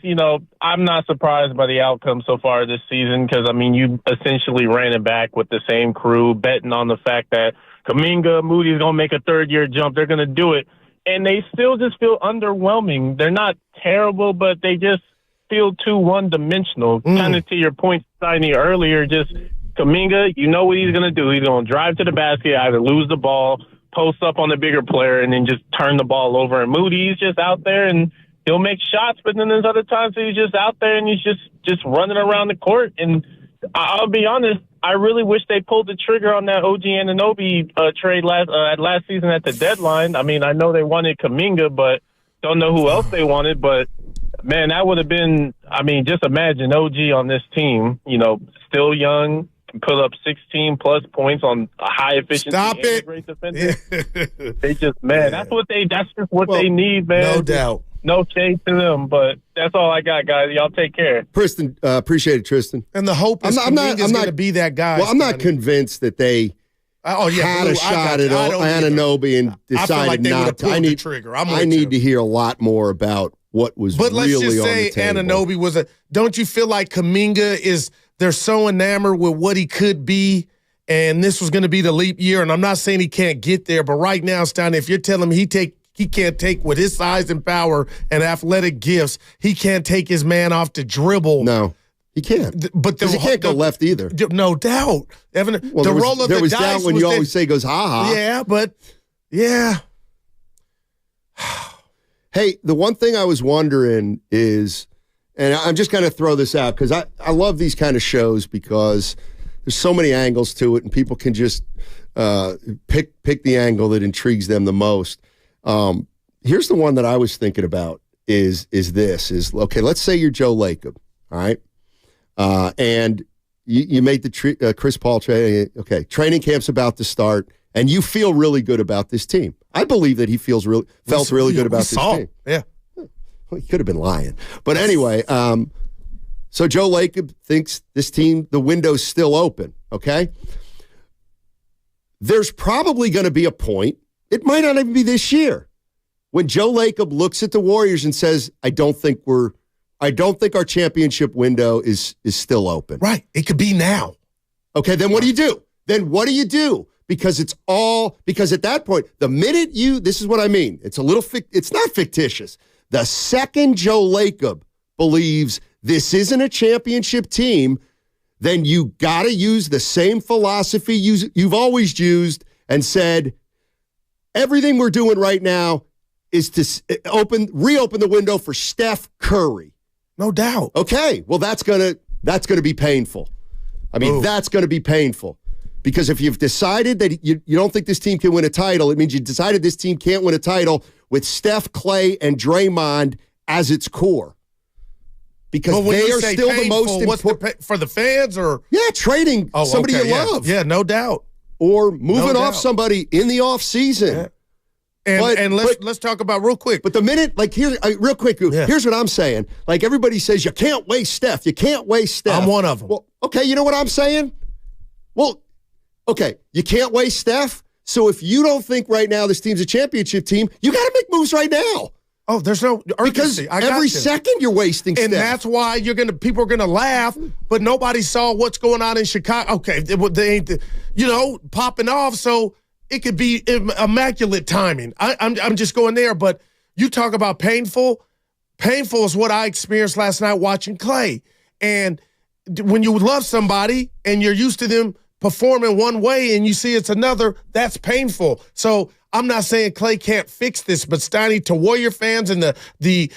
I'm not surprised by the outcome so far this season because, you essentially ran it back with the same crew, betting on the fact that Kuminga, Moody's going to make a third-year jump. They're going to do it. And they still just feel underwhelming. They're not terrible, but they just feel too one-dimensional. Kind of to your point, Steiny, earlier, just Kuminga, you know what he's going to do. He's going to drive to the basket, either lose the ball, post up on the bigger player, and then just turn the ball over. And Moody's just out there, and he'll make shots, but then there's other times he's just out there, and he's just running around the court. And I'll be honest, I really wish they pulled the trigger on that OG Anunoby trade last season at the deadline. I know they wanted Kuminga, but don't know who else they wanted. But, man, that would have been, just imagine OG on this team, still young, can put up 16-plus points on a high-efficiency. Stop it. Great defender. They just, man, that's just what they need, man. No doubt. No shade to them, but that's all I got, guys. Y'all take care. Tristan, appreciate it, Tristan. And the hope is Kuminga's going to be that guy. Well, I'm not convinced that they had a shot at Anunoby and decided not to. I need to hear a lot more about what was really on the table. But let's just say Anunoby was don't you feel like Kuminga they're so enamored with what he could be, and this was going to be the leap year, and I'm not saying he can't get there, but right now, Stein, if you're telling him he can't take with his size and power and athletic gifts, he can't take his man off the dribble. No, he can't. But he can't go left either. No doubt. Evan, there was doubt when you always say goes ha-ha. Yeah, but yeah. Hey, the one thing I was wondering is, and I'm just going to throw this out because I love these kind of shows because there's so many angles to it and people can just pick the angle that intrigues them the most. Here's the one that I was thinking about is okay, let's say you're Joe Lacob, all right? And you made the Chris Paul trade. Okay, training camp's about to start, and you feel really good about this team. I believe that he felt really good about this team. Yeah. Well, he could have been lying. But anyway, so Joe Lacob thinks this team, the window's still open, okay? There's probably going to be a point, it might not even be this year, when Joe Lacob looks at the Warriors and says, I don't think our championship window is still open. Right. It could be now. Okay, then what do you do? Because at that point, the minute this is what I mean. It's not fictitious. The second Joe Lacob believes this isn't a championship team, then you got to use the same philosophy you've always used and said, everything we're doing right now is to reopen the window for Steph Curry. No doubt. Okay, well that's gonna be painful. That's gonna be painful because if you've decided that you don't think this team can win a title, it means you decided this team can't win a title with Steph, Clay, and Draymond as its core. Because they are still the most important for the fans, or trading somebody you love. Yeah, no doubt. Or moving off somebody in the off season. Yeah. And let's talk about real quick. But the minute, here's what I'm saying. Like everybody says, you can't waste Steph. You can't waste Steph. I'm one of them. Well, okay, you know what I'm saying? Well, okay, you can't waste Steph. So if you don't think right now this team's a championship team, you got to make moves right now. Oh, there's no urgency. Because every second you're wasting and Steph. That's why people are gonna laugh, but nobody saw what's going on in Chicago. Okay, they ain't popping off, so it could be immaculate timing. I'm just going there, but you talk about painful. Painful is what I experienced last night watching Clay. And when you love somebody and you're used to them performing one way and you see it's another, that's painful. So I'm not saying Clay can't fix this, but Steiny, to Warrior fans and the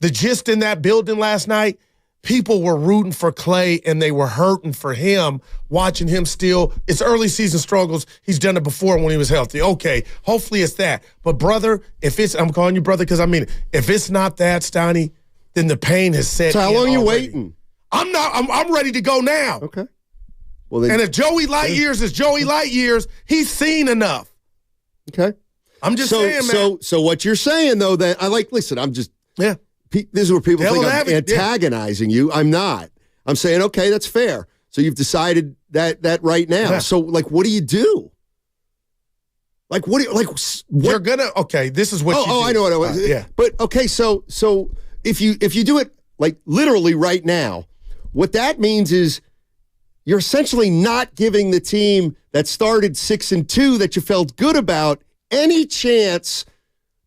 gist in that building last night, people were rooting for Clay and they were hurting for him, watching him still. It's early season struggles. He's done it before when he was healthy. Okay, hopefully it's that. But, brother, I'm calling you brother because I mean it. If it's not that, Steiny, then the pain has set in. So how long are you already. waiting? I'm ready to go now. Okay. Well, then, and if Joey Light years is Joey Light years, he's seen enough. Okay. I'm just saying, man. So what you're saying, though, that listen, I'm just, this is where people think I'm advocate, antagonizing you. I'm not. I'm saying, okay, that's fair. So you've decided that right now. Yeah. So, what do you do? What? You're gonna, okay, this is what you do. I know what I was. Yeah. But, okay, so if you do it, literally right now, what that means is you're essentially not giving the team that started 6-2 that you felt good about any chance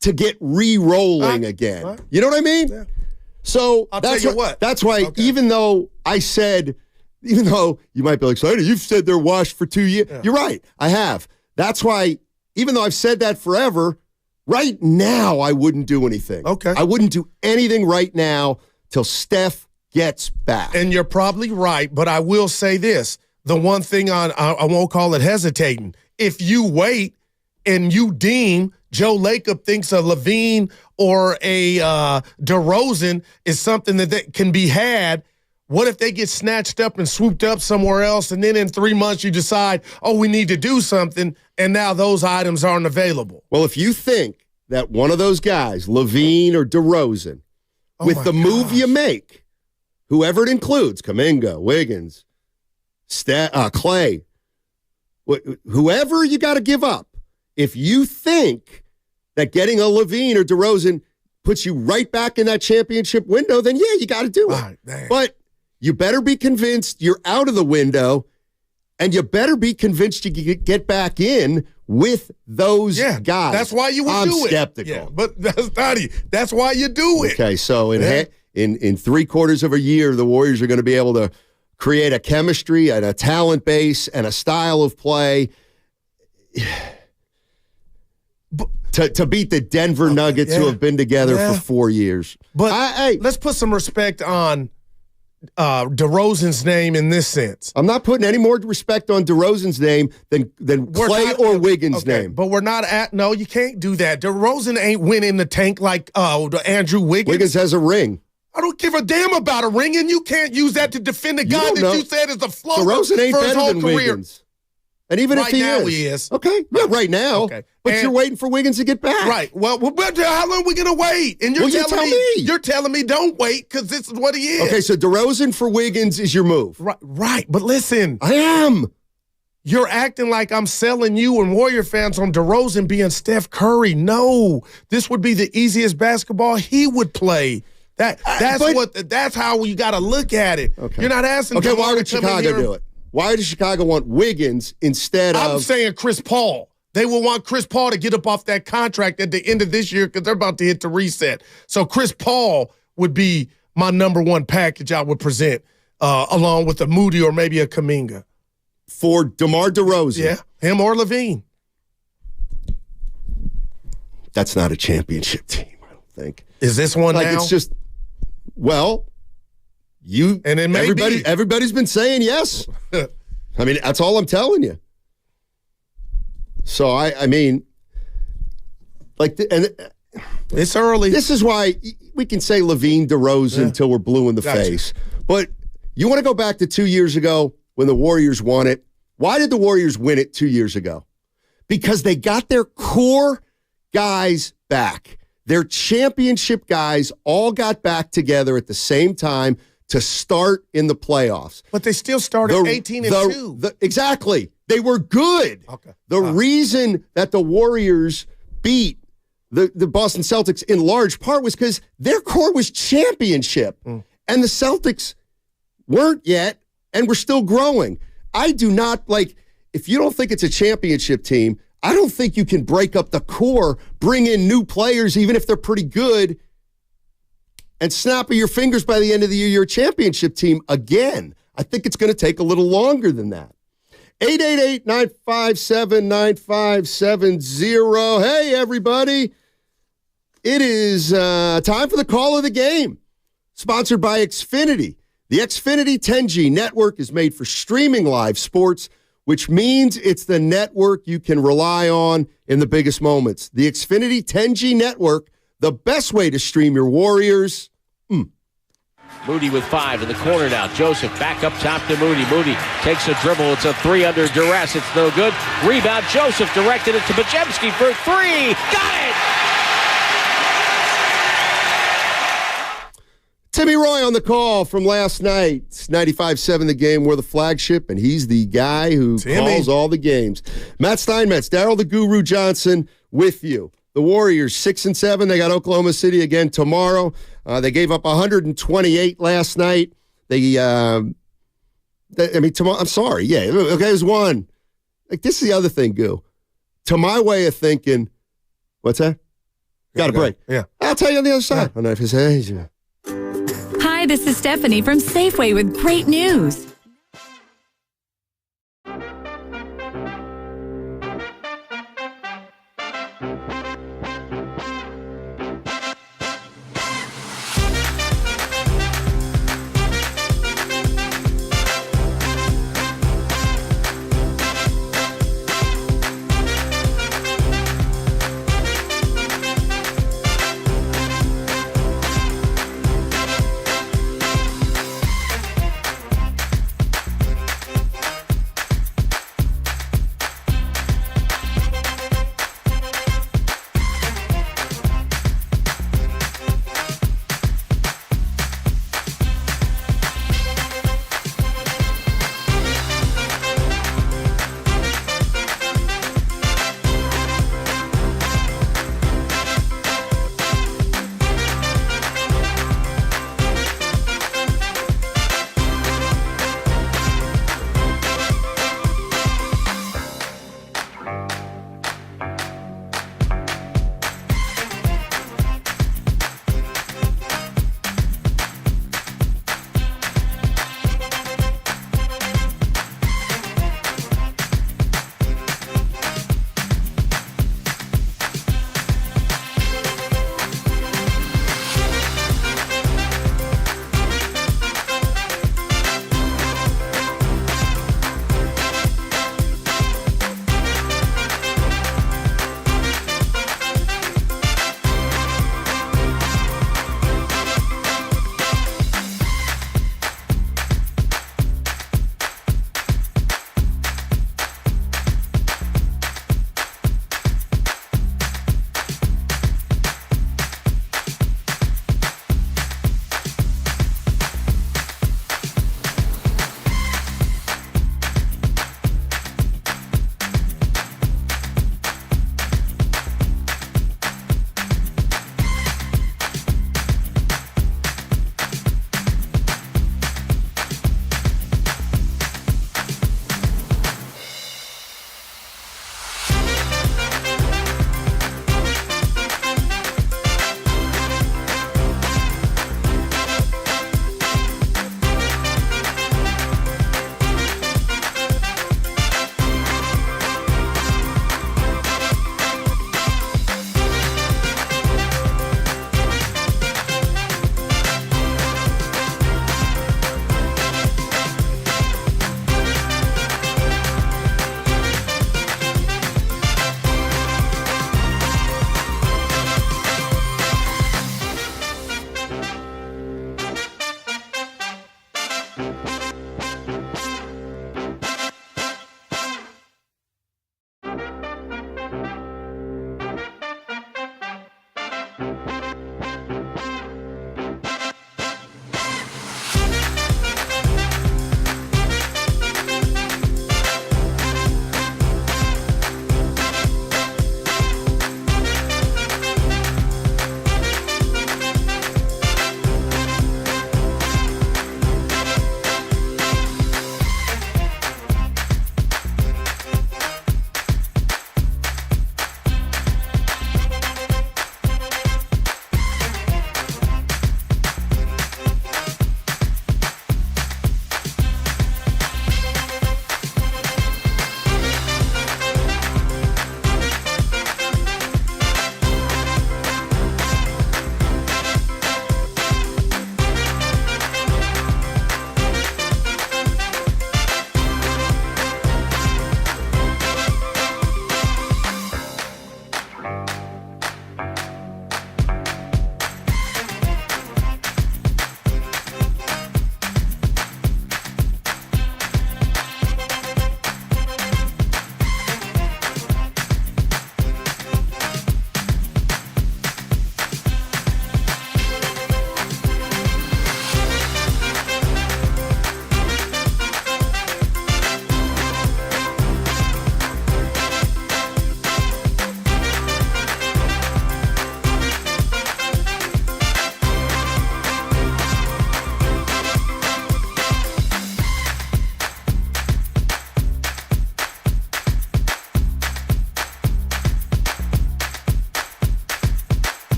to get re-rolling again. You know what I mean? Yeah. So that's why even though you might be like, you've said they're washed for 2 years. Yeah. You're right. I have. That's why, even though I've said that forever, right now I wouldn't do anything. Okay. I wouldn't do anything right now till Steph gets back. And you're probably right, but I will say this. The one thing I won't call it hesitating. If you wait and you deem Joe Lacob thinks a Levine or a DeRozan is something that can be had, what if they get snatched up and swooped up somewhere else, and then in 3 months you decide, we need to do something, and now those items aren't available? Well, if you think that one of those guys, Levine or DeRozan, with the move you make, whoever it includes, Kuminga, Wiggins, Clay, whoever you got to give up, if you think that getting a Levine or DeRozan puts you right back in that championship window, then you got to do it. But you better be convinced you're out of the window, and you better be convinced you can get back in with those guys. That's why you would do it. I'm skeptical. Yeah, but that's why you do it. Okay, so in 3/4 of a year, the Warriors are going to be able to create a chemistry and a talent base and a style of play to beat the Denver Nuggets, who have been together for 4 years. But let's put some respect on DeRozan's name in this sense. I'm not putting any more respect on DeRozan's name than Clay or Wiggins' name. But we're not no, you can't do that. DeRozan ain't winning the tank like Andrew Wiggins. Wiggins has a ring. I don't give a damn about a ring, and you can't use that to defend a guy that you said is a floater DeRozan ain't for his better whole than career. Wiggins. And even right if now he is. Okay, yeah, right now. Okay. But you're waiting for Wiggins to get back. Right. Well, how long are we going to wait? And you're telling me don't wait because this is what he is. Okay, so DeRozan for Wiggins is your move. Right. But listen. I am. You're acting like I'm selling you and Warrior fans on DeRozan being Steph Curry. No. This would be the easiest basketball he would play. That's how you got to look at it. Okay. You're not asking. Okay, why would Chicago do it? Why does Chicago want Wiggins instead of... I'm saying Chris Paul. They will want Chris Paul to get up off that contract at the end of this year because they're about to hit the reset. So Chris Paul would be my number one package I would present along with a Moody or maybe a Kuminga. For DeMar DeRozan. Yeah, him or Levine. That's not a championship team, I don't think. Is this one now? It's just... Well... Everybody's been saying yes. I mean, that's all I'm telling you. So I mean, it's early. This is why we can say Levine, DeRozan until we're blue in the face. But you want to go back to 2 years ago when the Warriors won it? Why did the Warriors win it 2 years ago? Because they got their core guys back. Their championship guys all got back together at the same time to start in the playoffs. But they still started 18-2. Exactly. They were good. Okay. The reason that the Warriors beat the Boston Celtics in large part was because their core was championship. And the Celtics weren't yet and were still growing. I do not, if you don't think it's a championship team, I don't think you can break up the core, bring in new players, even if they're pretty good, and snap of your fingers by the end of the year, you're a championship team again. I think it's going to take a little longer than that. 888-957-9570. Hey, everybody. It is time for the call of the game, sponsored by Xfinity. The Xfinity 10G network is made for streaming live sports, which means it's the network you can rely on in the biggest moments. The Xfinity 10G network, the best way to stream your Warriors. Moody with 5 in the corner now. Joseph back up top to Moody. Moody takes a dribble. It's a 3 under duress. It's no good. Rebound. Joseph directed it to Bajemski for 3. Got it! Timmy Roy on the call from last night. 95.7 The Game. We're the flagship, and he's the guy who calls all the games. Matt Steinmetz, Daryl the Guru Johnson with you. The Warriors 6-7. They got Oklahoma City again tomorrow. They gave up 128 last night. Tomorrow. I'm sorry. Yeah, okay, it was one. Like, this is the other thing, Goo. To my way of thinking, what's that? Got a break. Yeah. I'll tell you on the other side. Yeah. Hi, this is Stephanie from Safeway with great news.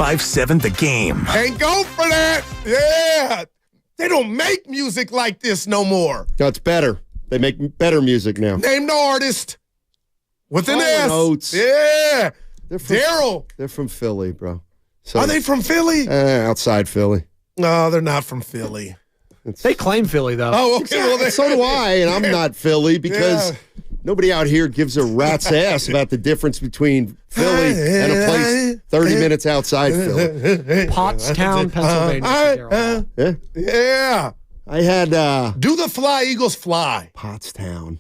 95.7 The Game. Can't go for that. Yeah. They don't make music like this no more. No, it's better. They make better music now. Name the artist. With an S. Oates. Yeah. Daryl. They're from Philly, bro. So, are they from Philly? Outside Philly. No, they're not from Philly. They claim Philly, though. Oh, okay. Well, so do I, and I'm not Philly because nobody out here gives a rat's ass about the difference between Philly and a place 30 minutes outside Philly. Pottstown, Pennsylvania. Yeah. I had... Do the Fly Eagles fly? Pottstown.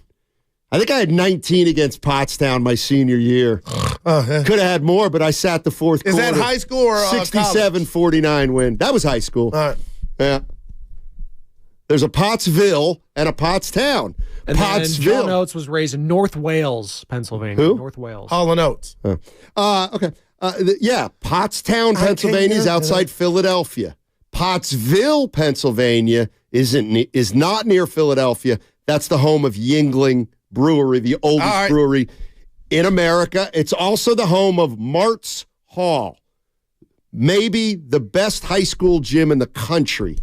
I think I had 19 against Pottstown my senior year. Could have had more, but I sat the fourth quarter. Is that high school or 67-49 win. That was high school. All right. Yeah. There's a Pottsville and a Pottstown. And Pottsville. John Oates was raised in North Wales, Pennsylvania. Who? North Wales. Hall & Oates. Okay. Pottstown, Pennsylvania is outside Philadelphia. Pottsville, Pennsylvania is not near Philadelphia. That's the home of Yingling Brewery, the oldest brewery in America. It's also the home of Mart's Hall, maybe the best high school gym in the country.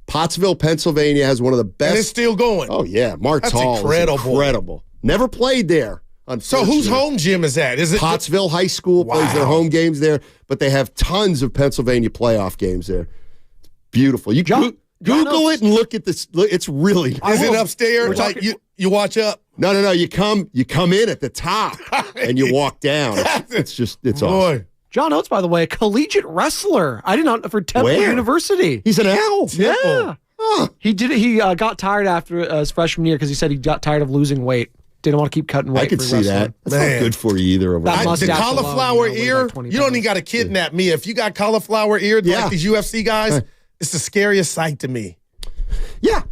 Pottsville, Pennsylvania has one of the best. And it's still going. Oh, yeah. Mart's Hall is incredible. Never played there. So whose home gym is that? Is it Pottsville High School plays their home games there, but they have tons of Pennsylvania playoff games there. It's beautiful. You Google it and look at this. It's really. Is it upstairs? Like you watch up? No. You come in at the top and you walk down. It's awesome. John Oates, by the way, a collegiate wrestler. I did not for Temple University. He's an owl. Yeah. Huh. He did it. He got tired after his freshman year because he said he got tired of losing weight. Didn't want to keep cutting weight. I could see that. That's not good for you either. The cauliflower ear, you don't even got to kidnap me. If you got cauliflower ear like these UFC guys, it's the scariest sight to me. Yeah.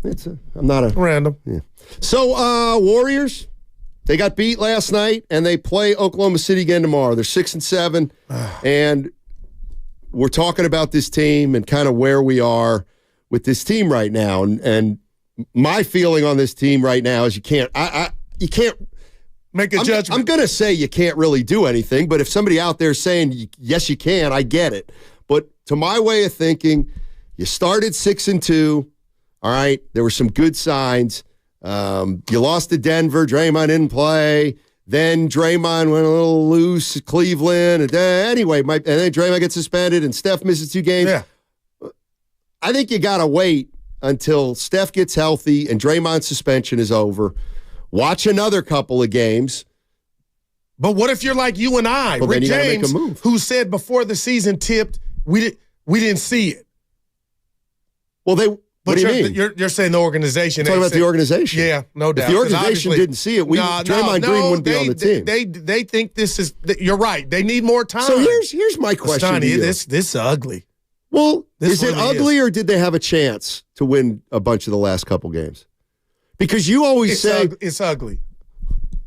I'm not a random. Yeah. So, Warriors, they got beat last night, and they play Oklahoma City again tomorrow. They're 6-7, and we're talking about this team and kind of where we are with this team right now. And my feeling on this team right now is you can't make a judgment. I'm going to say you can't really do anything, but if somebody out there is saying, yes, you can, I get it. But to my way of thinking, you started 6-2, all right? There were some good signs. You lost to Denver. Draymond didn't play. Then Draymond went a little loose at Cleveland. And then Draymond gets suspended and Steph misses 2 games. Yeah. I think you got to wait until Steph gets healthy and Draymond's suspension is over. Watch another couple of games. But what if you're like you and I, Rick James, who said before the season tipped, we didn't see it. Well, what do you mean? You're saying the organization. Talking about the organization. Yeah, no doubt. If the organization didn't see it, Draymond Green wouldn't be on the team. They think this is. You're right. They need more time. So here's my question. Steiny, to you. This is ugly. Well, is it ugly or did they have a chance to win a bunch of the last couple games? Because you always say it's ugly.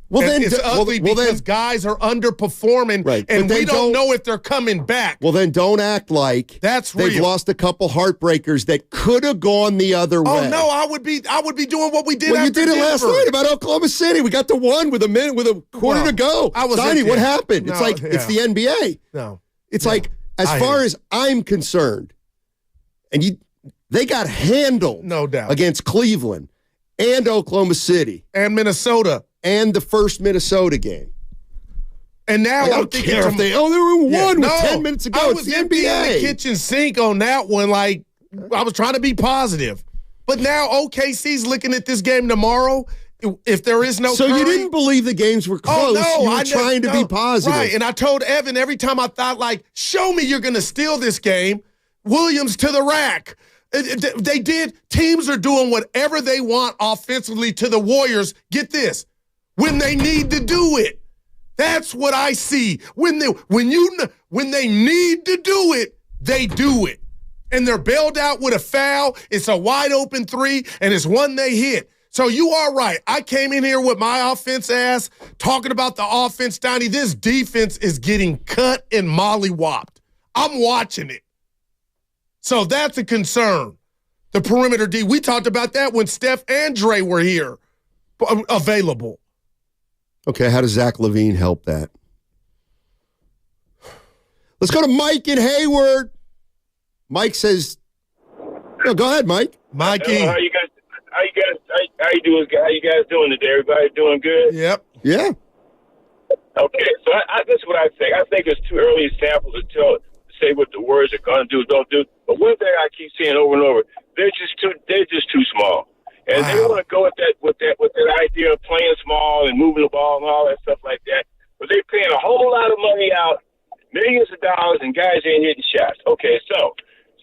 Well, then it's ugly because guys are underperforming, and we don't know if they're coming back. Well, then don't act like they've real. lost a couple heartbreakers that could have gone the other way. Oh no, I would be doing what we did. Well, you did it last night about Oklahoma City. We got to 1 with a quarter to go. Steiny, what happened? It's like it's the NBA. No, it's like as far as I'm concerned, and they got handled, no doubt, against Cleveland and Oklahoma City and Minnesota. And the first Minnesota game. And now I don't care if they were in 1 with 10 minutes to go. I was the emptying NBA. the kitchen sink on that one. Like, I was trying to be positive. But now OKC's looking at this game tomorrow. If there is no So Curry, you didn't believe the games were close. You were trying to be positive. Right, and I told Evan every time I thought, like, show me you're going to steal this game, Williams to the rack. They did. Teams are doing whatever they want offensively to the Warriors. Get this. When they need to do it. That's what I see. When they need to do it, they do it. And they're bailed out with a foul. It's a wide open 3, and it's one they hit. So you are right. I came in here with my offense ass talking about the offense, Donnie. This defense is getting cut and mollywopped. I'm watching it. So that's a concern. The perimeter D. We talked about that when Steph and Dre were here, available. Okay, how does Zach LaVine help that? Let's go to Mike in Hayward. Mike says, no, go ahead, Mike. Mikey. How you guys doing today? Everybody doing good? Yep. Yeah. Okay, so this is what I think. I think it's too early a sample to say what the words are going to do, don't do. But one thing I keep saying over and over, they're just too small. And they want to go with that idea of playing small and moving the ball and all that stuff like that. But they're paying a whole lot of money out, millions of dollars, and guys ain't hitting shots. Okay, so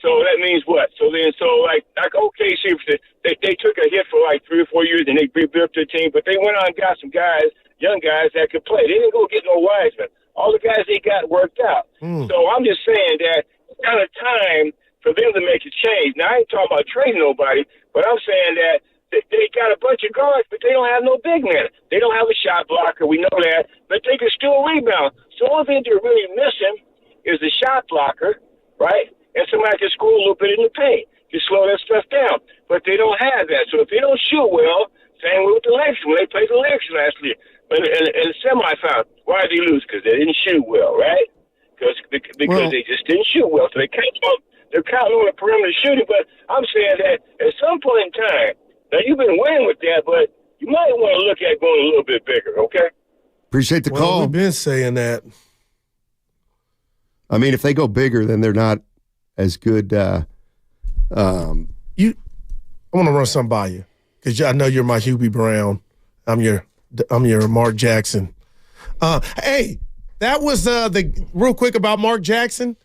that means what? So like OKC, they took a hit for like 3 or 4 years and they rebuilt their team, but they went on and got some guys, young guys that could play. They didn't go get no Wiseman. All the guys they got worked out. So I'm just saying that it's kind of time for them to make a change. Now, I ain't talking about trading nobody, but I'm saying that they got a bunch of guards, but they don't have no big men. They don't have a shot blocker. We know that, but they can still rebound. So the only thing they're really missing is the shot blocker, right? And somebody can score a little bit in the paint. You slow that stuff down. But they don't have that. So if they don't shoot well, same way with the Lakers when they played the Lakers last year. In the semifinal, why did they lose? Because they didn't shoot well, right? Because they just didn't shoot well. So they're counting on the perimeter shooting. But I'm saying that at some point in time, now you've been winning with that, but you might want to look at going a little bit bigger, okay? Appreciate the call. We've been saying that. I mean, if they go bigger, then they're not as good. I want to run something by you because I know you're my Hubie Brown. I'm your Mark Jackson. Hey, that was real quick about Mark Jackson.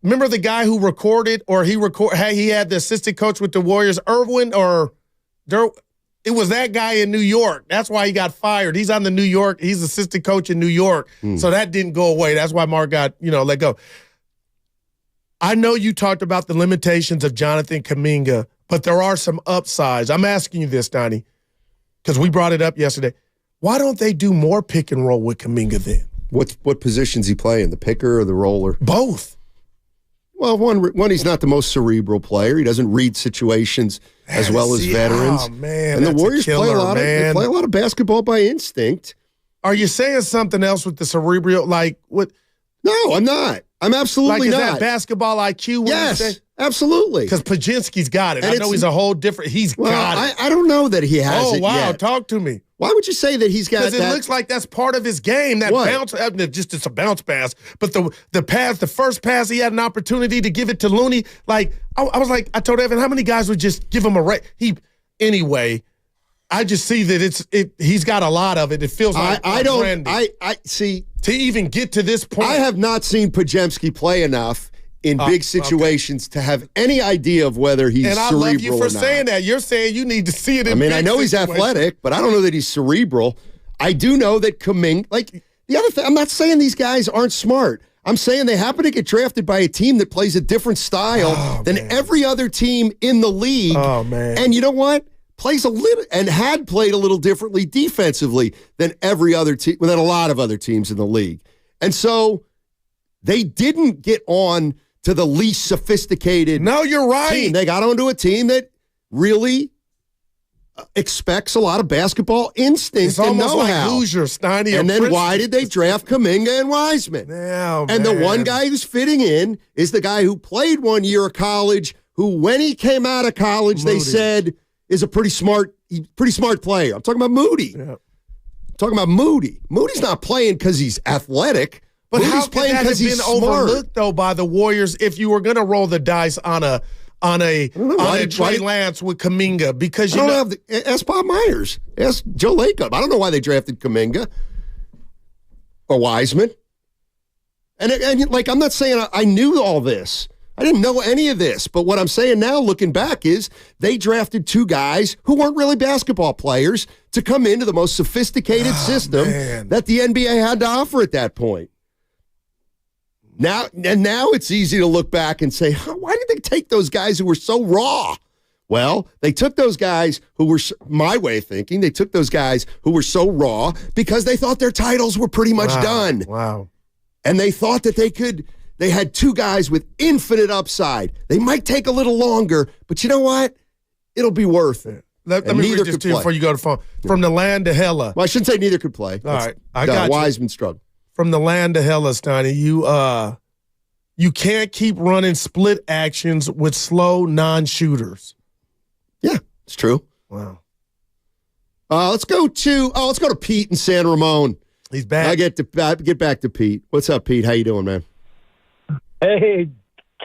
Remember the guy who recorded, or he had the assistant coach with the Warriors, Irwin or it was that guy in New York. That's why he got fired. He's on the New York. He's assistant coach in New York. So that didn't go away. That's why Mark got let go. I know you talked about the limitations of Jonathan Kuminga, but there are some upsides. I'm asking you this, Donnie, because we brought it up yesterday. Why don't they do more pick and roll with Kuminga then? What positions he playing? The picker or the roller? Both. Well, one he's not the most cerebral player. He doesn't read situations as well as veterans. Oh man, and the Warriors play a lot of basketball by instinct. Are you saying something else with the cerebral? Like what? No, I'm not. I'm absolutely not. Is that basketball IQ? Yes, absolutely. Because Pajinski's got it. And I know he's a whole different. He's got it. I don't know that he has it. Oh wow, yet. Talk to me. Why would you say that he's got that? Because it looks like that's part of his game. That bounce, just it's a bounce pass. But the first pass, he had an opportunity to give it to Looney. Like I was like, I told Evan, how many guys would just give him a right? Anyway, I just see that he's got a lot of it. It feels like I see to even get to this point. I have not seen Pajemski play enough in big situations to have any idea of whether he's cerebral or not. And I love you for saying that. You're saying you need to see it in I know he's athletic, but I don't know that he's cerebral. I do know that Kuminga, like the other thing, I'm not saying these guys aren't smart. I'm saying they happen to get drafted by a team that plays a different style than every other team in the league. Oh, man. And you know what? Plays a little and had played a little differently defensively than every other team, than a lot of other teams in the league. And so they didn't get on to the least sophisticated. No, you're right. Team. They got onto a team that really expects a lot of basketball instinct and know-how. Like Hoosier, Steiny, and then why did they draft Kuminga and Wiseman? And the one guy who's fitting in is the guy who played 1 year of college, who when he came out of college, they said is a pretty smart player. I'm talking about Moody. Yeah. I'm talking about Moody. Moody's not playing because he's athletic. But Moody's how playing could that have been smart. overlooked though by the Warriors if you were going to roll the dice on a Trey Lance with Kuminga? Because ask Bob Myers, ask Joe Lacob. I don't know why they drafted Kuminga or Wiseman. And I'm not saying I knew all this. I didn't know any of this. But what I'm saying now, looking back, is they drafted two guys who weren't really basketball players to come into the most sophisticated system that the NBA had to offer at that point. Now it's easy to look back and say, why did they take those guys who were so raw? Well, they took those guys who were, my way of thinking, they took those guys who were so raw because they thought their titles were pretty much done. Wow. And they thought that they had two guys with infinite upside. They might take a little longer, but you know what? It'll be worth it. Let me read this to you before you go to the phone. From the land to hella. Well, I shouldn't say neither could play. All right. I got Wiseman struggled. From the land to hella, Steiny, You can't keep running split actions with slow non-shooters. Yeah, it's true. Wow. Let's go to Pete in San Ramon. He's back. I get back to Pete. What's up, Pete? How you doing, man? Hey,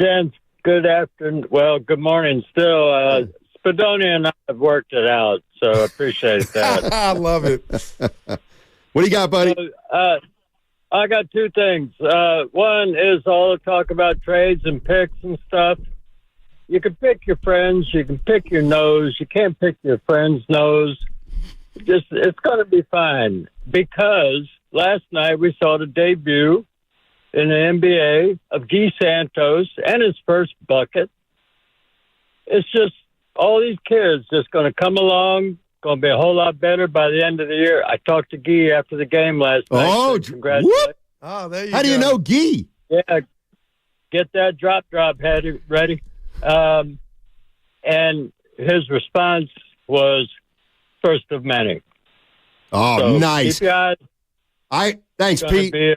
gents. Good afternoon. Well, good morning. Still, Spadonia and I have worked it out, so I appreciate that. I love it. What do you got, buddy? I got two things. One is all the talk about trades and picks and stuff. You can pick your friends. You can pick your nose. You can't pick your friend's nose. It's going to be fine, because last night we saw the debut in the NBA of Guy Santos and his first bucket. It's just all these kids just going to come along, going to be a whole lot better by the end of the year. I talked to Guy after the game last night. Oh, so congratulations. Oh, there you How go. do you know Guy? Yeah, get that drop ready. And his response was first of many. Oh, So, nice. keep your eyes. Thanks, Gonna Pete. be-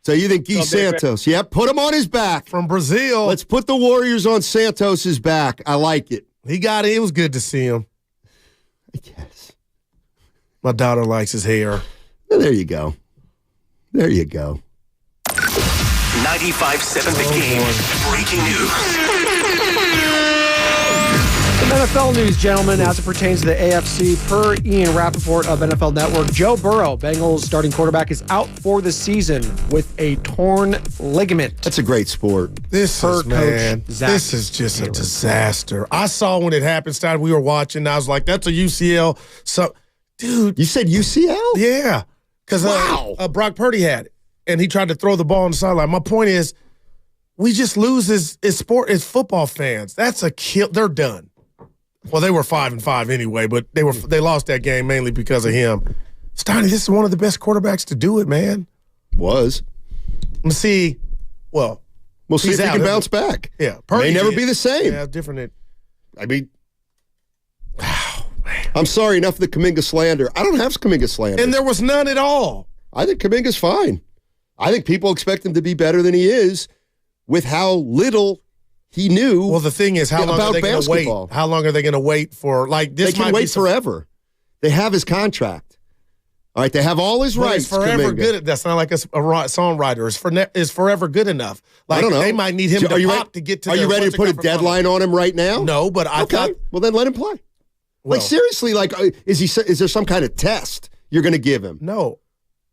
So you think Guy Gonna be great. Santos? Yep, put him on his back. From Brazil. Let's put the Warriors on Santos's back. I like it. He got it. It was good to see him. I guess. My daughter likes his hair. Well, there you go. There you go. 95.7 The Game. Breaking news. Some NFL news, gentlemen, as it pertains to the AFC. Per Ian Rappaport of NFL Network, Joe Burrow, Bengals starting quarterback, is out for the season with a torn ligament. That's a great sport. This is just a disaster. I saw when it happened, Stein, we were watching, and I was like, that's a UCL. So, dude. You said UCL? Yeah. Because Brock Purdy had it, and he tried to throw the ball on the sideline. My point is, we just lose as football fans. That's a kill. They're done. Well, they were 5-5 anyway, but they lost that game mainly because of him. Steiny, this is one of the best quarterbacks to do it, man. Was. Let's see. Well, we'll see if he can bounce back. Yeah, Purdy may never be the same. Yeah, different. I mean, I'm sorry, enough of the Kuminga slander. I don't have Kuminga slander. And there was none at all. I think Kuminga's fine. I think people expect him to be better than he is with how little he knew. Well, the thing is, how long are they going to wait? How long are they going to wait for? Like this, they can wait forever. They have his contract. All right, they have all his rights. It's forever Kuminga. good. That's not like a songwriter. It's forever good enough. Like I don't know. They might need him to pop to get to. Are you ready to put a deadline on him right now? No, but I thought. Well, then let him play. Well, like seriously, like is there some kind of test you're going to give him? No.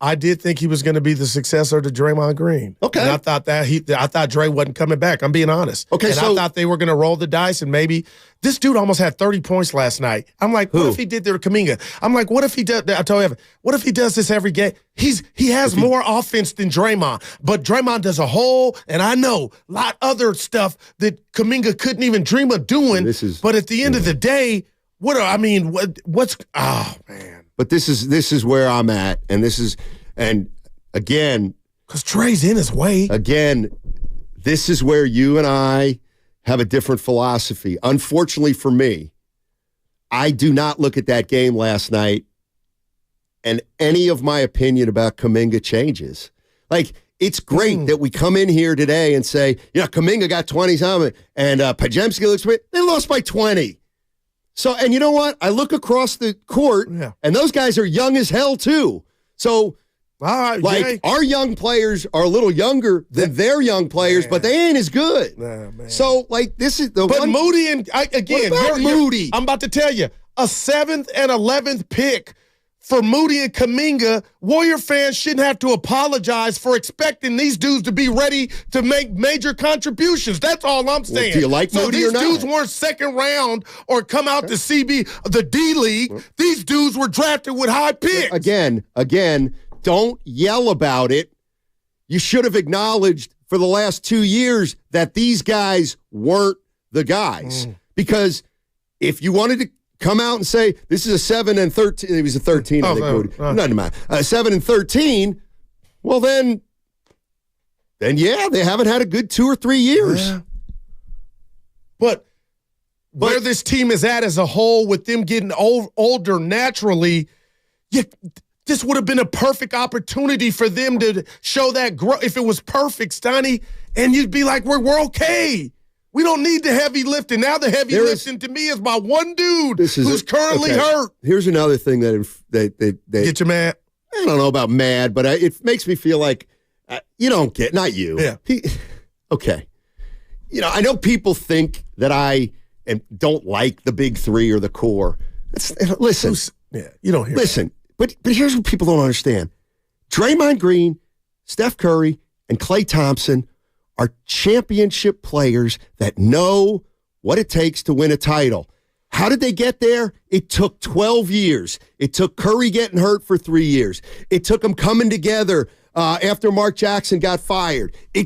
I did think he was going to be the successor to Draymond Green. Okay. And I thought Dre wasn't coming back. I'm being honest. Okay, and I thought they were going to roll the dice and maybe this dude almost had 30 points last night. I'm like, what if he did there to Kuminga? I'm like, what if he does? I told Evan, what if he does this every game? He has more offense than Draymond, but Draymond does a whole, and I know a lot other stuff that Kuminga couldn't even dream of doing. But at the end of the day, what's oh man. But this is where I'm at, and again, because Dre's in his way. Again, this is where you and I have a different philosophy. Unfortunately for me, I do not look at that game last night, and any of my opinion about Kuminga changes. Like, it's great that we come in here today and say, Kuminga got 20-something, and Pajemski looks great. They lost by 20. So, and you know what? I look across the court, and those guys are young as hell, too. So, our young players are a little younger than their young players, but they ain't as good. So, this is the But one. Moody and, again, What about Moody? I'm about to tell you, a 7th and 11th pick for Moody and Kuminga, Warrior fans shouldn't have to apologize for expecting these dudes to be ready to make major contributions. That's all I'm saying. Well, do you like Moody or not? So these dudes weren't second round or come out to the D League. These dudes were drafted with high picks. Again, don't yell about it. You should have acknowledged for the last 2 years that these guys weren't the guys. Because if you wanted to come out and say this is a 7 and 13. It was a 13. I think. Doesn't matter. 7 and 13. Well, then yeah, they haven't had a good 2 or 3 years. Yeah. But where this team is at as a whole, with them getting older naturally, this would have been a perfect opportunity for them to show that growth. If it was perfect, Steiny, and you'd be like, we're okay. We don't need the heavy lifting. Now the heavy lifting to me is my one dude who's currently hurt. Here's another thing that get you mad. I don't know about mad, but it makes me feel like you don't get, not you. Yeah. Okay. I know people think that I don't like the big three or the core. Listen. You don't hear Listen, but here's what people don't understand. Draymond Green, Steph Curry, and Klay Thompson are championship players that know what it takes to win a title. How did they get there? It took 12 years. It took Curry getting hurt for 3 years. It took them coming together after Mark Jackson got fired. They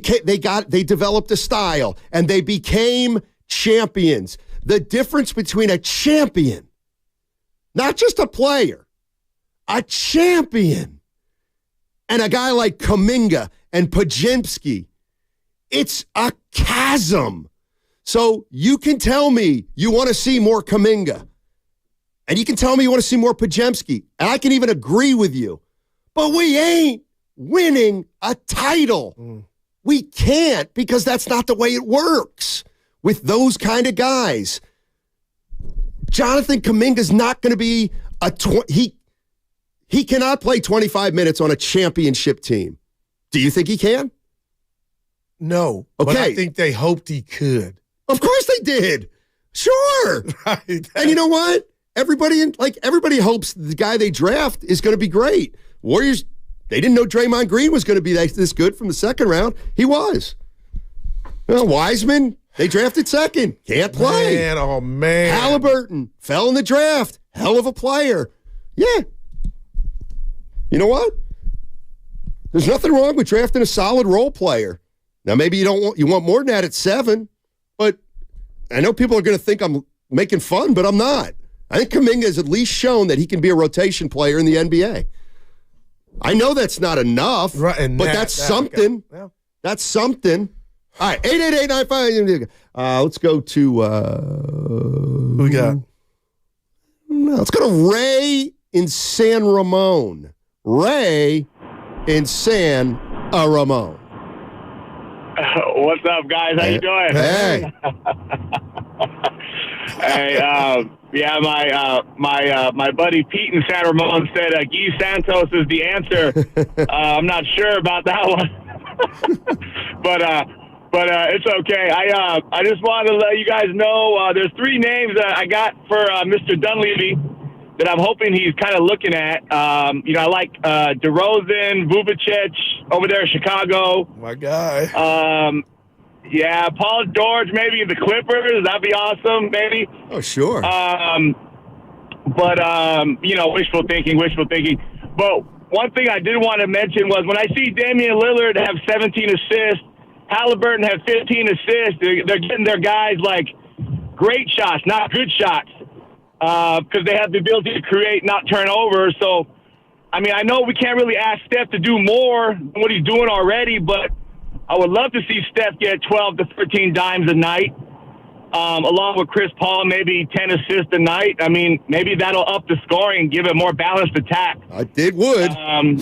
developed a style, and they became champions. The difference between a champion, not just a player, a champion, and a guy like Kuminga and Podziemski, it's a chasm. So you can tell me you want to see more Kuminga, and you can tell me you want to see more Podziemski, and I can even agree with you. But we ain't winning a title. We can't, because that's not the way it works with those kind of guys. Jonathan Kuminga's not going to be he cannot play 25 minutes on a championship team. Do you think he can? No. Okay. But I think they hoped he could. Of course they did. Sure. Right. And you know what? Everybody hopes the guy they draft is going to be great. Warriors, they didn't know Draymond Green was going to be this good from the second round. He was. Wiseman, they drafted second. Can't play. Man. Halliburton fell in the draft. Hell of a player. Yeah. You know what? There's nothing wrong with drafting a solid role player. Now, maybe you want more than that at 7, but I know people are going to think I'm making fun, but I'm not. I think Kuminga has at least shown that he can be a rotation player in the NBA. I know that's not enough, right, but that's something. Yeah. That's something. All right, 888-95. Let's go to who we got? Let's go to Ray in San Ramon. Ray in San Ramon. What's up, guys? How you doing? Hey. Hey, my buddy Pete in San Ramon said Guy Santos is the answer. I'm not sure about that one, but it's okay. I just wanted to let you guys know there's 3 names that I got for Mr. Dunleavy that I'm hoping he's kind of looking at. I like DeRozan, Vucevic over there in Chicago. My guy. Paul George, maybe the Clippers. That'd be awesome, maybe. Oh, sure. Wishful thinking. But one thing I did want to mention was when I see Damian Lillard have 17 assists, Halliburton have 15 assists, they're getting their guys like great shots, not good shots. Because they have the ability to create, not turn over. So, I know we can't really ask Steph to do more than what he's doing already, but I would love to see Steph get 12 to 13 dimes a night, along with Chris Paul, maybe 10 assists a night. Maybe that'll up the scoring and give it more balanced attack. It would.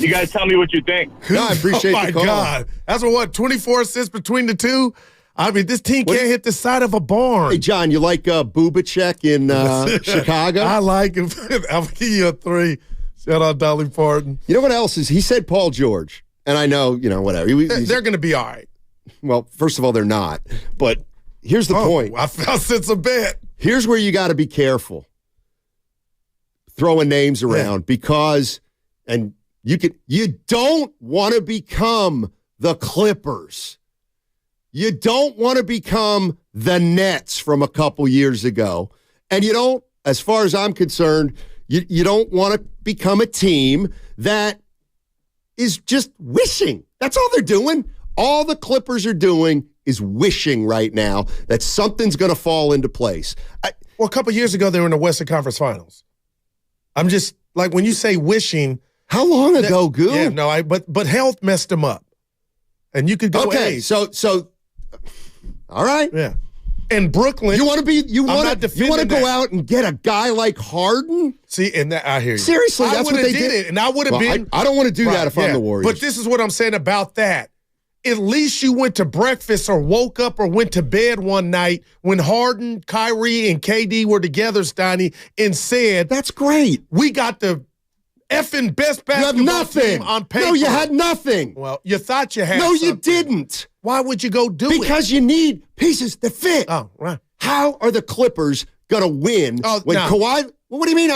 You guys tell me what you think. No, I appreciate the call. Oh, my God. That's 24 assists between the two? This team can't hit the side of a barn. Hey, John, you like Bubacek in Chicago? I like him. I'll give you a 3. Shout out Dolly Parton. You know what else is? He said Paul George. And I know, whatever. They're going to be all right. Well, first of all, they're not. But here's the point. I felt since a bit. Here's where you got to be careful throwing names around because you don't want to become the Clippers. You don't want to become the Nets from a couple years ago. And you don't, as far as I'm concerned, you don't want to become a team that is just wishing. That's all they're doing. All the Clippers are doing is wishing right now that something's going to fall into place. A couple years ago, they were in the Western Conference Finals. I'm just, like, when you say wishing. How long ago, Goo? Yeah, no, but health messed them up. And you could go, okay, so all right. Yeah. And Brooklyn. You want to go out and get a guy like Harden? See, and that I hear you. Seriously, that's what they did. And I would have been. I don't want to do that if I'm the Warriors. But this is what I'm saying about that. At least you went to breakfast or woke up or went to bed one night when Harden, Kyrie, and KD were together, Steiny, and said, "That's great. We got the effing best basketball team on paper." No, you had nothing. Well, you thought you had. No, something. you didn't. Why would you go do it? Because you need pieces that fit. Oh, right. How are the Clippers going to win when Kawhi? Well, what do you mean?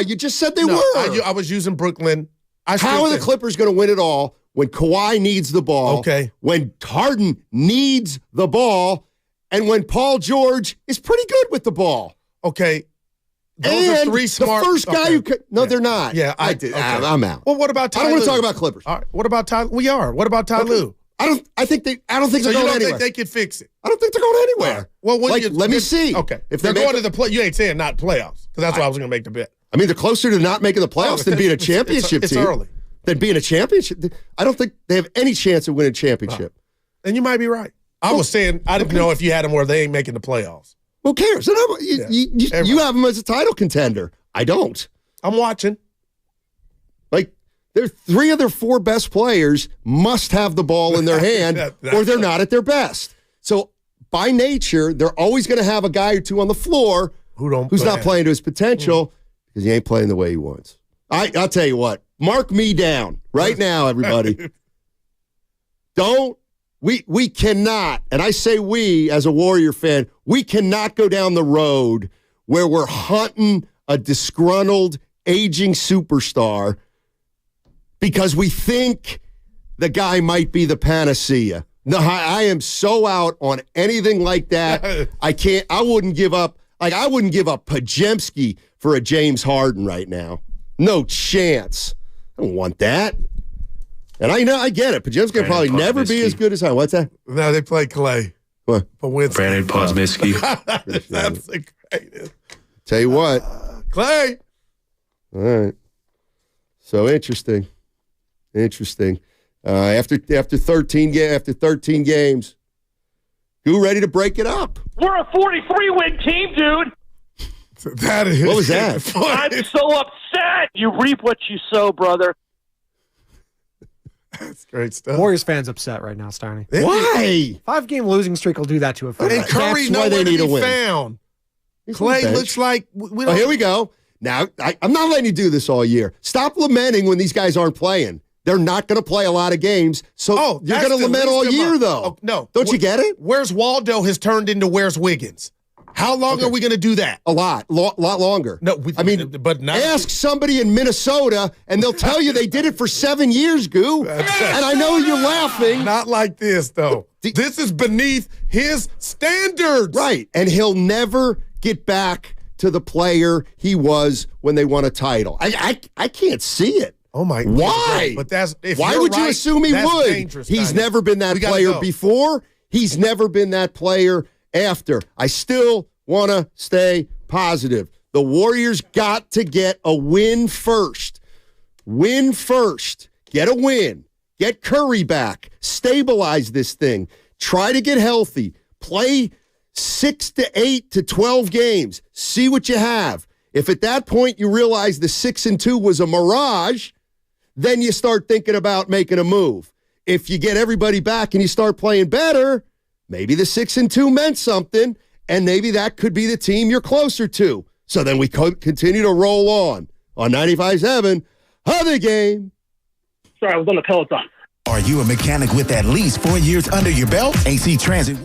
You just said they were. I was using Brooklyn. How are the Clippers going to win it all when Kawhi needs the ball? Okay. When Harden needs the ball, and when Paul George is pretty good with the ball. Okay. Those are three smart. The first guy who could. No, they're not. Yeah, I did. Okay. I'm out. Well, what about Ty I don't want Lue? to talk about Clippers. All right. What about Ty? We are. What about Ty Lue? I don't think so they're going anywhere. You don't think they can fix it? I don't think they're going anywhere. Well, let me see. Okay. If they're going to the play, you ain't saying not playoffs because that's why I was going to make the bet. I mean, they're closer to not making the playoffs than being a championship it's team. early. Than being a championship. I don't think they have any chance of winning a championship. And you might be right. I was saying I didn't know if you had them where they ain't making the playoffs. Who cares? You have them as a title contender. I don't. I'm watching. Like, their three of their four best players must have the ball in their hand or they're not at their best. So, by nature, they're always going to have a guy or two on the floor who's not playing to his potential because he ain't playing the way he wants. I'll tell you what. Mark me down right now, everybody. We cannot, and I say we as a Warrior fan, we cannot go down the road where we're hunting a disgruntled, aging superstar because we think the guy might be the panacea. No, I am so out on anything like that. I wouldn't give up Pajemski for a James Harden right now. No chance. I don't want that. And I get it. Pajemski will probably never be as good as Harden. What's that? No, they play Clay. What? Brandon Podziemski. That's the greatest. Tell you what. Clay. All right. So interesting. After 13 games, who ready to break it up? We're a 43-win team, dude. That is. What was that? I'm so upset. You reap what you sow, brother. That's great stuff. Warriors fans upset right now, Steiny. Why? 5-game losing streak will do that to a fan. And Curry nowhere to be found. Clay looks like we don't. Here we go. Now, I'm not letting you do this all year. Stop lamenting when these guys aren't playing. They're not going to play a lot of games, so you're going to lament all year, though. Oh, no. Don't you get it? Where's Waldo has turned into Where's Wiggins. How long are we going to do that? A lot longer. No, but ask somebody in Minnesota, and they'll tell you they did it for 7 years, Goo. And I know you're laughing. Not like this, though. This is beneath his standards. Right, and he'll never get back to the player he was when they won a title. I can't see it. Oh, my God. Why? But why would you assume he would? He's never been that player before. He's never been that player after. I still want to stay positive. The Warriors got to get a win first. Win first. Get a win. Get Curry back. Stabilize this thing. Try to get healthy. Play 6 to 8 to 12 games. See what you have. If at that point you realize the 6-2 was a mirage, then you start thinking about making a move. If you get everybody back and you start playing better, maybe the 6-2 meant something, and maybe that could be the team you're closer to. So then we continue to roll on 95.7, Other Game. Sorry, I was on the Peloton. Are you a mechanic with at least 4 years under your belt? AC Transit.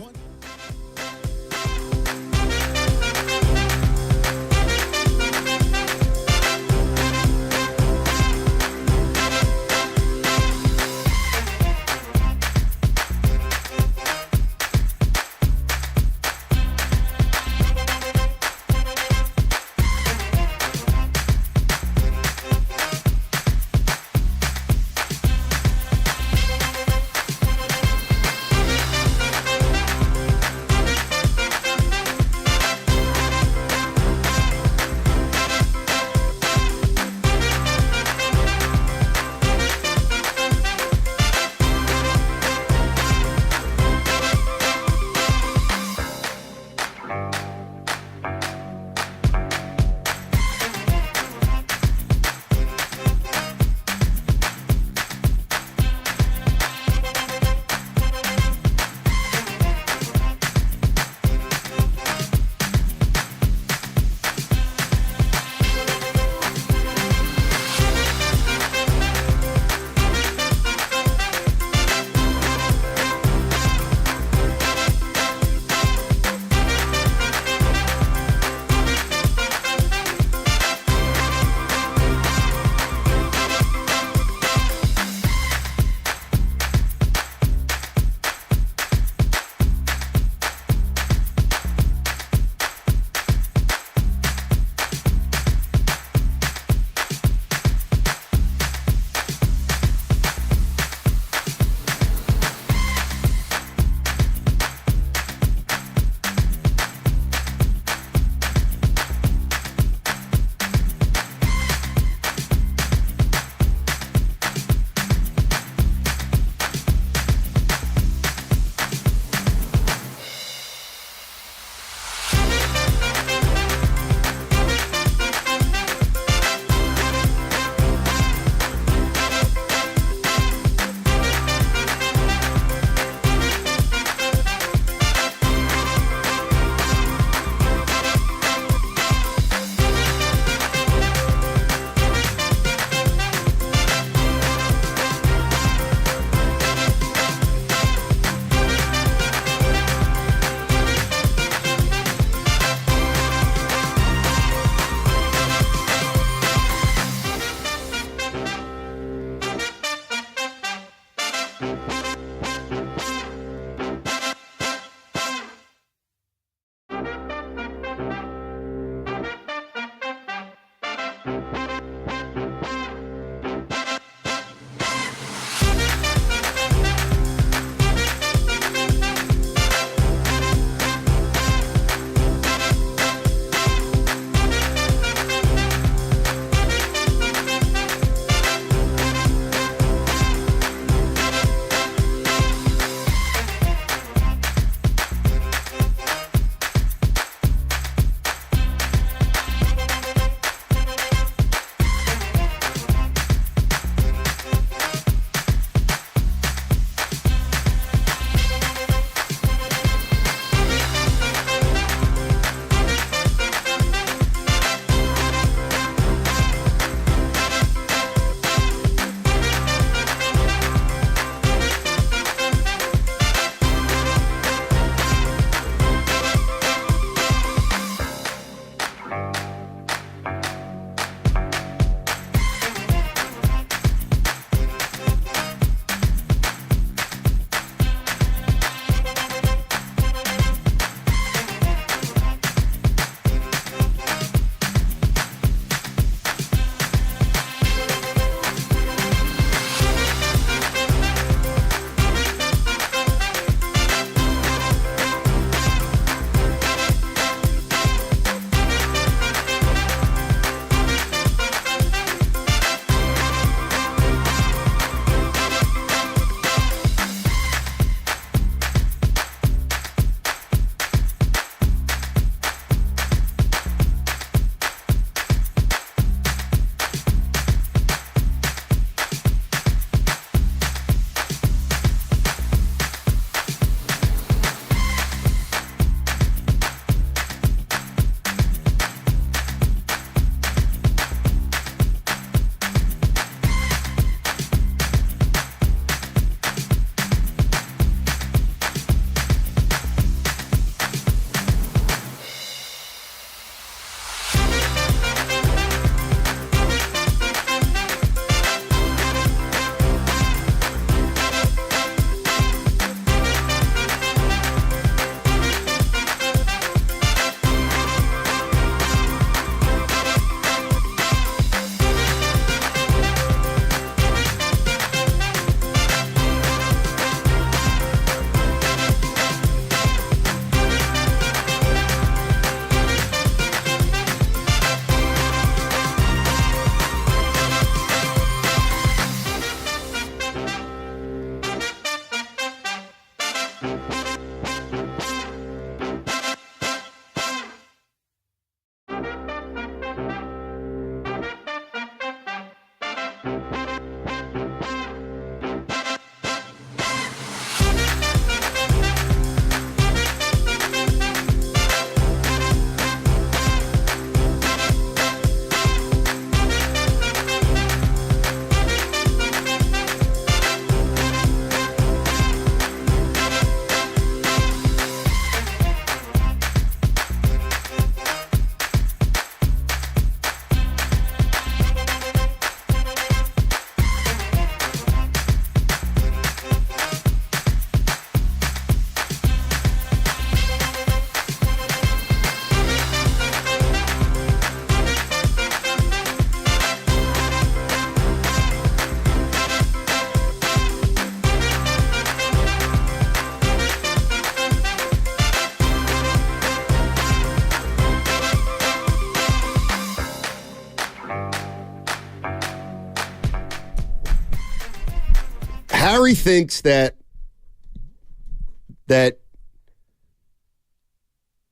Harry thinks that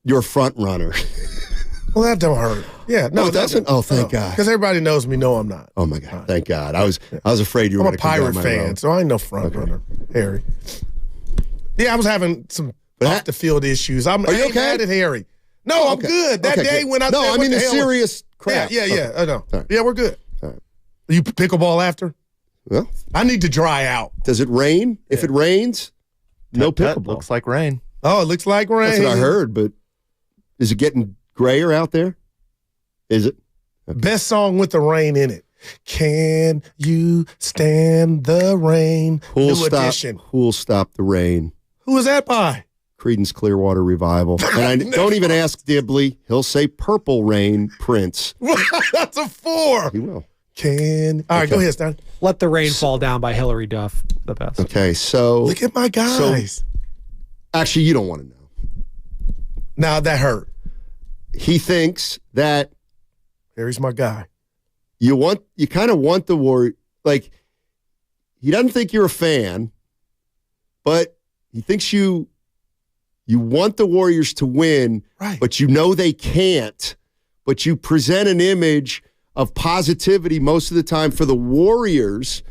you're a front runner. Well, that don't hurt. Yeah, no, it doesn't. Oh, thank God. Because everybody knows me. No, I'm not. Oh my God, thank God. I was afraid you were. I'm a Pirate fan, so I ain't no front runner, Harry. Yeah, I was having some off the field issues. I ain't mad at Harry. No, I'm good. That day when I no, I mean the serious crap. Yeah. I know. Right. Yeah, we're good. All right. You pickleball after? Well, I need to dry out. Does it rain? Yeah. If it rains, no pickleball. Looks like rain. Oh, it looks like rain. That's what I heard. But is it getting grayer out there? Is it? Okay. Best song with the rain in it. Can you stand the rain? Who'll stop the rain? Who is that by? Creedence Clearwater Revival. And I don't even ask Dibley. He'll say Purple Rain, Prince. That's a 4. He will. All right, go ahead, Stan. Let the Rain Fall Down by Hillary Duff. The best. Okay, so. Look at my guys. So, actually, you don't want to know. Now, that hurt. He thinks that. Harry's my guy. You kind of want the Warriors. Like, he doesn't think you're a fan, but he thinks you want the Warriors to win, right? But you know they can't. But you present an image of positivity most of the time for the Warriors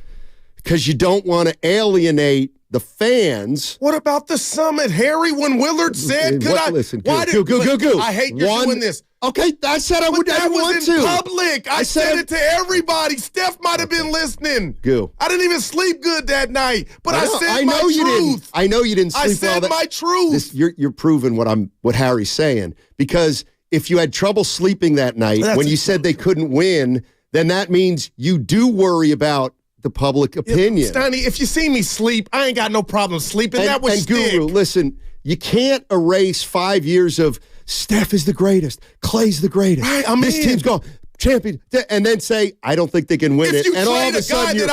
because you don't want to alienate the fans. What about the summit, Harry? When Willard said, listen, go. I hate you're doing this. Okay, I said I would. That want was to. in public. I said it to everybody. Steph might have been listening. Go. I didn't even sleep good that night, but I said my truth. Didn't. I know you didn't sleep well. I said my truth. You're proving what Harry's saying, because if you had trouble sleeping that night when you said they couldn't win, then that means you do worry about the public opinion. Steiny, if you see me sleep, I ain't got no problem sleeping. That was stick. Guru, listen, you can't erase 5 years of Steph is the greatest, Clay's the greatest. Right, this team's gone champion, and then say I don't think they can win it. And all of a sudden,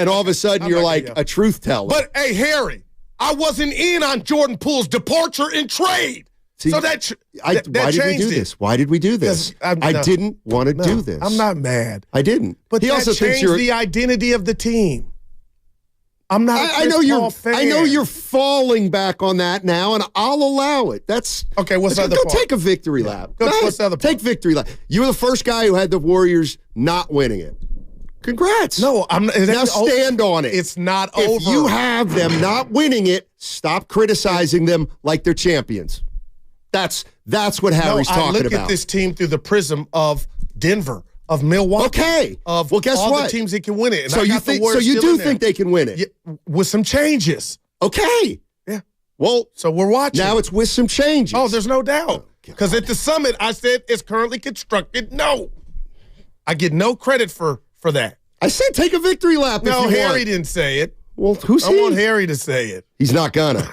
all of a sudden, you're like a truth teller. But hey, Harry, I wasn't in on Jordan Poole's departure and trade. See, so that why did we do this? Why did we do this? I didn't want to do this. I'm not mad. I didn't. But he also changed the identity of the team. I'm not. I know you're falling back on that now, and I'll allow it. That's okay. What's the other part? Go take a victory lap. What's the other part? Take victory lap. You were the first guy who had the Warriors not winning it. Congrats. No, I'm not. Now stand on it. It's not over. If you have them not winning it, stop criticizing them like they're champions. That's what Harry's talking about. I look at this team through the prism of Denver, of Milwaukee. Okay. Of guess all what? the teams that can win it. And so you do think they can win it? Yeah, with some changes. Okay. Yeah. Well, so we're watching. Now it's with some changes. Oh, there's no doubt. Because at the summit, I said it's currently constructed. No. I get no credit for that. I said take a victory lap if you want. No, Harry didn't say it. Well, who's he? I want Harry to say it. He's not gonna.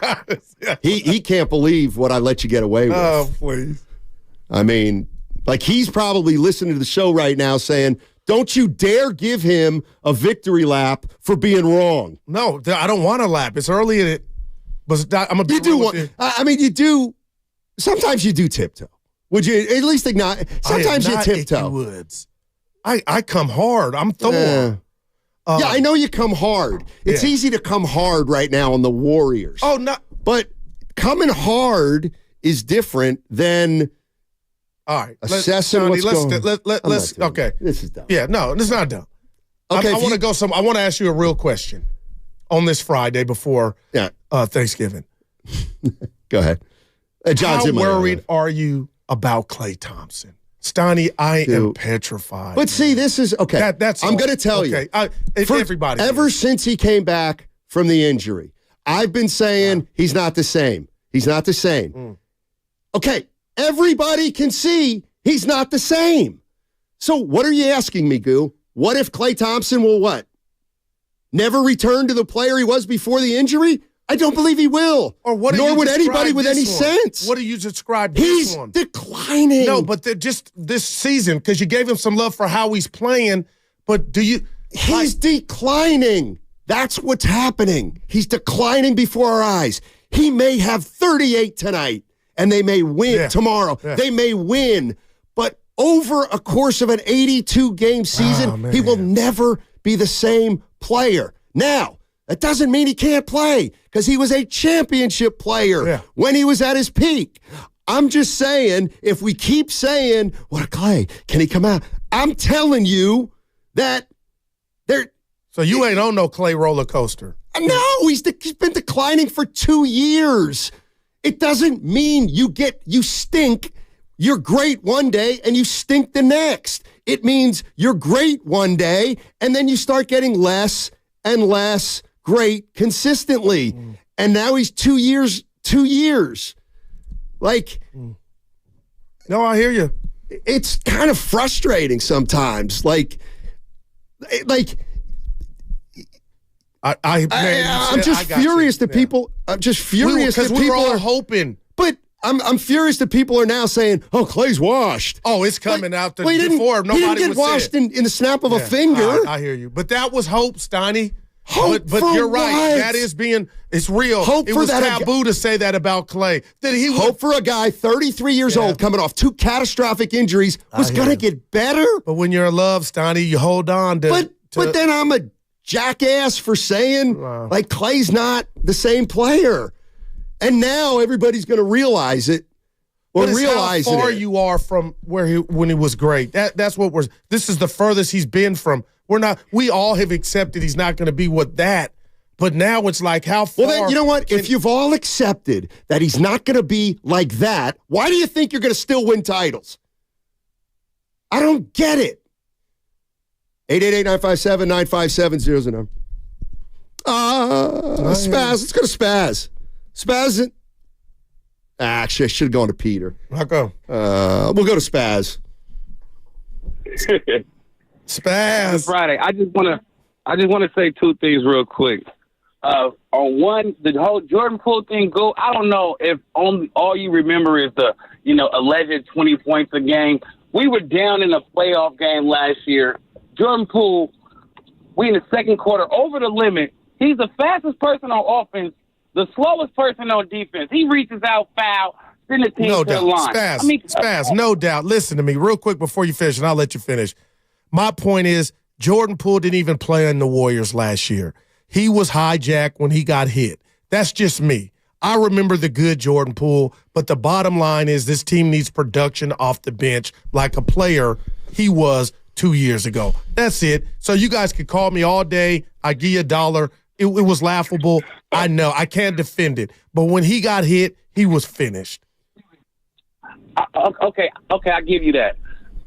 He can't believe what I let you get away with. Oh, please. I mean, like he's probably listening to the show right now saying, don't you dare give him a victory lap for being wrong. No, I don't want a lap. It's early in it. But I'm a bit. I mean, you do. Sometimes you do tiptoe. Would you at least acknowledge? Sometimes you tiptoe. Woods. I come hard. I'm Thor. Yeah, I know you come hard. It's easy to come hard right now on the Warriors. Oh, no. But coming hard is different than assessing what's going on. Let's okay. This is dumb. Yeah, no, this is not dumb. Okay, I want to go I want to ask you a real question on this Friday before Thanksgiving. Go ahead. John's How worried are you about Klay Thompson? Stoney, I am petrified. But see, this is okay. I'm going to tell you. Everybody. Ever since he came back from the injury, I've been saying he's not the same. He's not the same. Okay, everybody can see he's not the same. So what are you asking me, Goo? What if Klay Thompson will what? Never return to the player he was before the injury? I don't believe he will. Or what? Nor would anybody with any sense. What do you describe this one? He's declining. No, but just this season, because you gave him some love for how he's playing. But do you? He's declining. That's what's happening. He's declining before our eyes. He may have 38 tonight, and they may win tomorrow. Yeah. They may win, but over a course of an 82-game season, he will never be the same player. Now, That doesn't mean he can't play because he was a championship player when he was at his peak. I'm just saying, if we keep saying, what a Clay, can he come out? I'm telling you that there. So you ain't on no Clay roller coaster. No, he's been declining for 2 years. It doesn't mean you stink. You're great one day and you stink the next. It means you're great one day and then you start getting less and less great consistently. And now he's 2 years. Like, no, I hear you. It's kind of frustrating sometimes. I'm just furious that people. I'm just furious that people are hoping. But I'm furious that people are now saying, "Oh, Clay's washed." Oh, it's coming out before. He didn't get washed in the snap of a finger. I hear you, but that was hope, Steiny. Hope but for you're right. what? That is it's real. Hope it for was that taboo to say that about Clay. That he hope for a guy 33 years old coming off 2 catastrophic injuries was going to get better. But when you're in love, Steiny, you hold on to. But then I'm a jackass for saying like Clay's not the same player, and now everybody's going to realize it. Or realize how far you are from when he was great. That's what this is the furthest he's been from. We all have accepted he's not going to be but now it's like how far. Well, then, you know what? If you've all accepted that he's not going to be like that, why do you think you're going to still win titles? I don't get it. 888-957-9570 Spaz. Let's go to Spaz. Spaz. Actually, I should have gone to Peter. How come? We'll go to Spaz. Spaz. Friday. I just want to say 2 things real quick. On one, the whole Jordan Poole thing go. I don't know if all you remember is the alleged 20 points a game. We were down in a playoff game last year. Jordan Poole, we in the second quarter over the limit. He's the fastest person on offense, the slowest person on defense. He reaches out, foul, send the team to the line. Spaz, no doubt. Listen to me real quick before you finish, and I'll let you finish. My point is, Jordan Poole didn't even play in the Warriors last year. He was hijacked when he got hit. That's just me. I remember the good Jordan Poole, but the bottom line is this team needs production off the bench like a player he was 2 years ago. That's it. So you guys could call me all day. I give you $1. It was laughable. I know. I can't defend it. But when he got hit, he was finished. Okay, I give you that.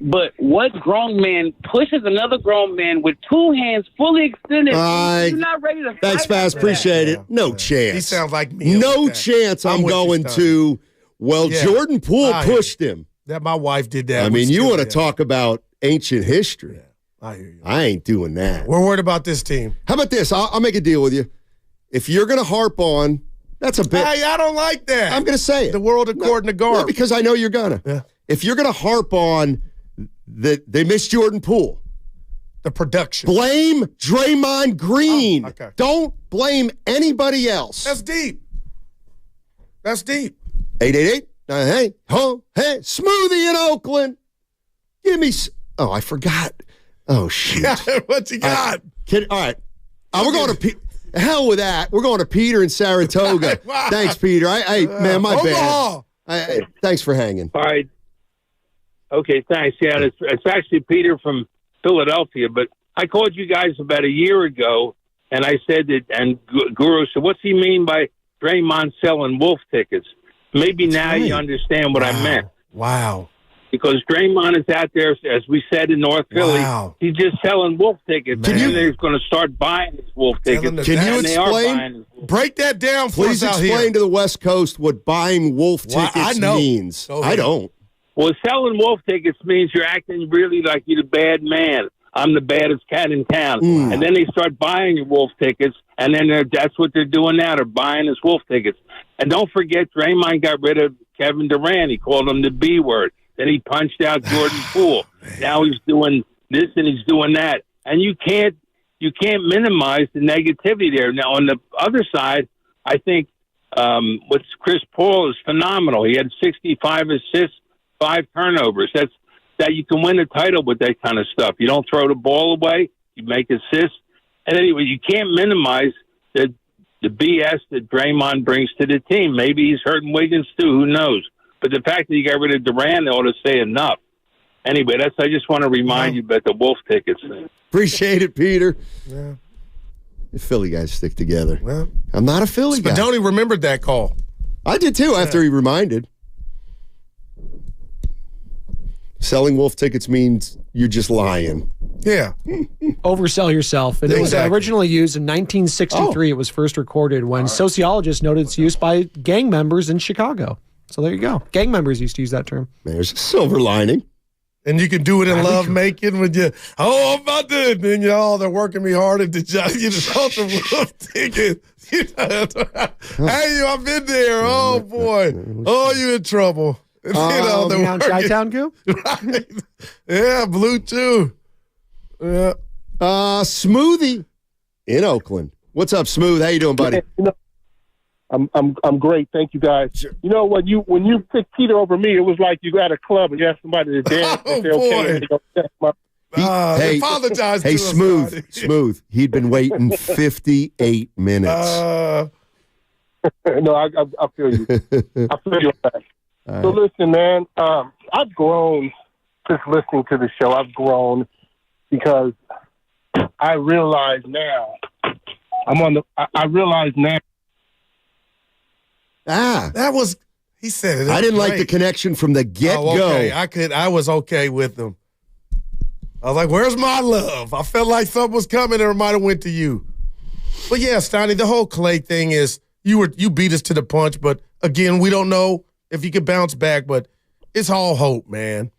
But what grown man pushes another grown man with 2 hands fully extended? You're not ready to fight. Thanks, Spaz. Appreciate it. No chance. He sounds like me. No chance I'm going to. Well, Jordan Poole pushed him. That my wife did that. I mean, you want to talk about ancient history. I hear you. I ain't doing that. We're worried about this team. How about this? I'll make a deal with you. If you're going to harp on, that's a bit. I don't like that. I'm going to say it. The world according to Garp. No, because I know you're going to. Yeah. If you're going to harp on that they missed Jordan Poole, the production. Blame Draymond Green. Oh, okay. Don't blame anybody else. That's deep. 888. Hey, Smoothie in Oakland. Give me. Oh, I forgot. Oh, shit. What you got? All right. We're going to hell with that. We're going to Peter in Saratoga. Wow. Thanks, Peter. Man, my bad. Thanks for hanging. All right. Okay, thanks. Yeah, it's actually Peter from Philadelphia, but I called you guys about a year ago, and I said that, and Guru said, what's he mean by Draymond selling wolf tickets? Maybe now you understand what I meant. Wow. Because Draymond is out there, as we said in North Philly, he's just selling wolf tickets. And they're going to start buying his wolf tickets. Can you explain? Break that down for Please us out here. explain to the West Coast what buying wolf tickets means. I don't. Well, selling wolf tickets means you're acting really like you're the bad man. I'm the baddest cat in town. And then they start buying your wolf tickets, and then that's what they're doing now. They're buying his wolf tickets. And don't forget, Draymond got rid of Kevin Durant. He called him the B word. Then he punched out Jordan Poole. Now he's doing this and he's doing that. And you can't minimize the negativity there. Now, on the other side, I think with Chris Paul is phenomenal. He had 65 assists, 5 turnovers. That you can win a title with that kind of stuff. You don't throw the ball away. You make assists. And anyway, you can't minimize the BS that Draymond brings to the team. Maybe he's hurting Wiggins too. Who knows? But the fact that you got rid of Durant ought to say enough. Anyway, I just want to remind you about the Wolf tickets thing. Appreciate it, Peter. Yeah. The Philly guys stick together. Well, I'm not a Philly guy. Spadoni remembered that call. I did too after he reminded. Selling Wolf tickets means you're just lying. Yeah. Oversell yourself. And it was originally used in 1963. It was first recorded when sociologists noted its use by gang members in Chicago. So there you go. Gang members used to use that term. There's a silver lining. And you can do it in love making with you. Oh, I'm about to. And then they're working me hard at the job. You just want the Wolf ticket. Hey, I've been there. Oh, boy. Oh, you in trouble. Down Chi-Town, Coop? Right. Yeah, Blue too. Yeah. Smoothie in Oakland. What's up, Smooth? How you doing, buddy? I'm great, thank you guys. Sure. You know, when you picked Peter over me, it was like you got a club and you asked somebody to dance. Oh, and say, okay, Hey, apologize. Hey, to Smooth. He'd been waiting 58 minutes. No, I feel you. I feel you. So listen, man, I've grown just listening to the show. I've grown because I realize now I realize now. He said it. I didn't like the connection from the get-go. Okay. I was okay with them. I was like, where's my love? I felt like something was coming and it might have went to you. But yeah, Steiny, the whole Clay thing is you beat us to the punch, but again, we don't know if you could bounce back, but it's all hope, man.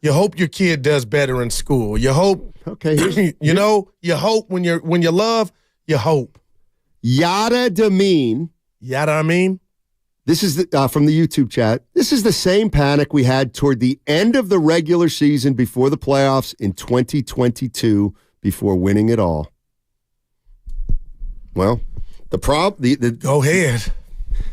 You hope your kid does better in school. You hope, you hope when you love, you hope. Yada Demean. Yada I mean? This is from the YouTube chat. This is the same panic we had toward the end of the regular season before the playoffs in 2022 before winning it all. Well, go ahead.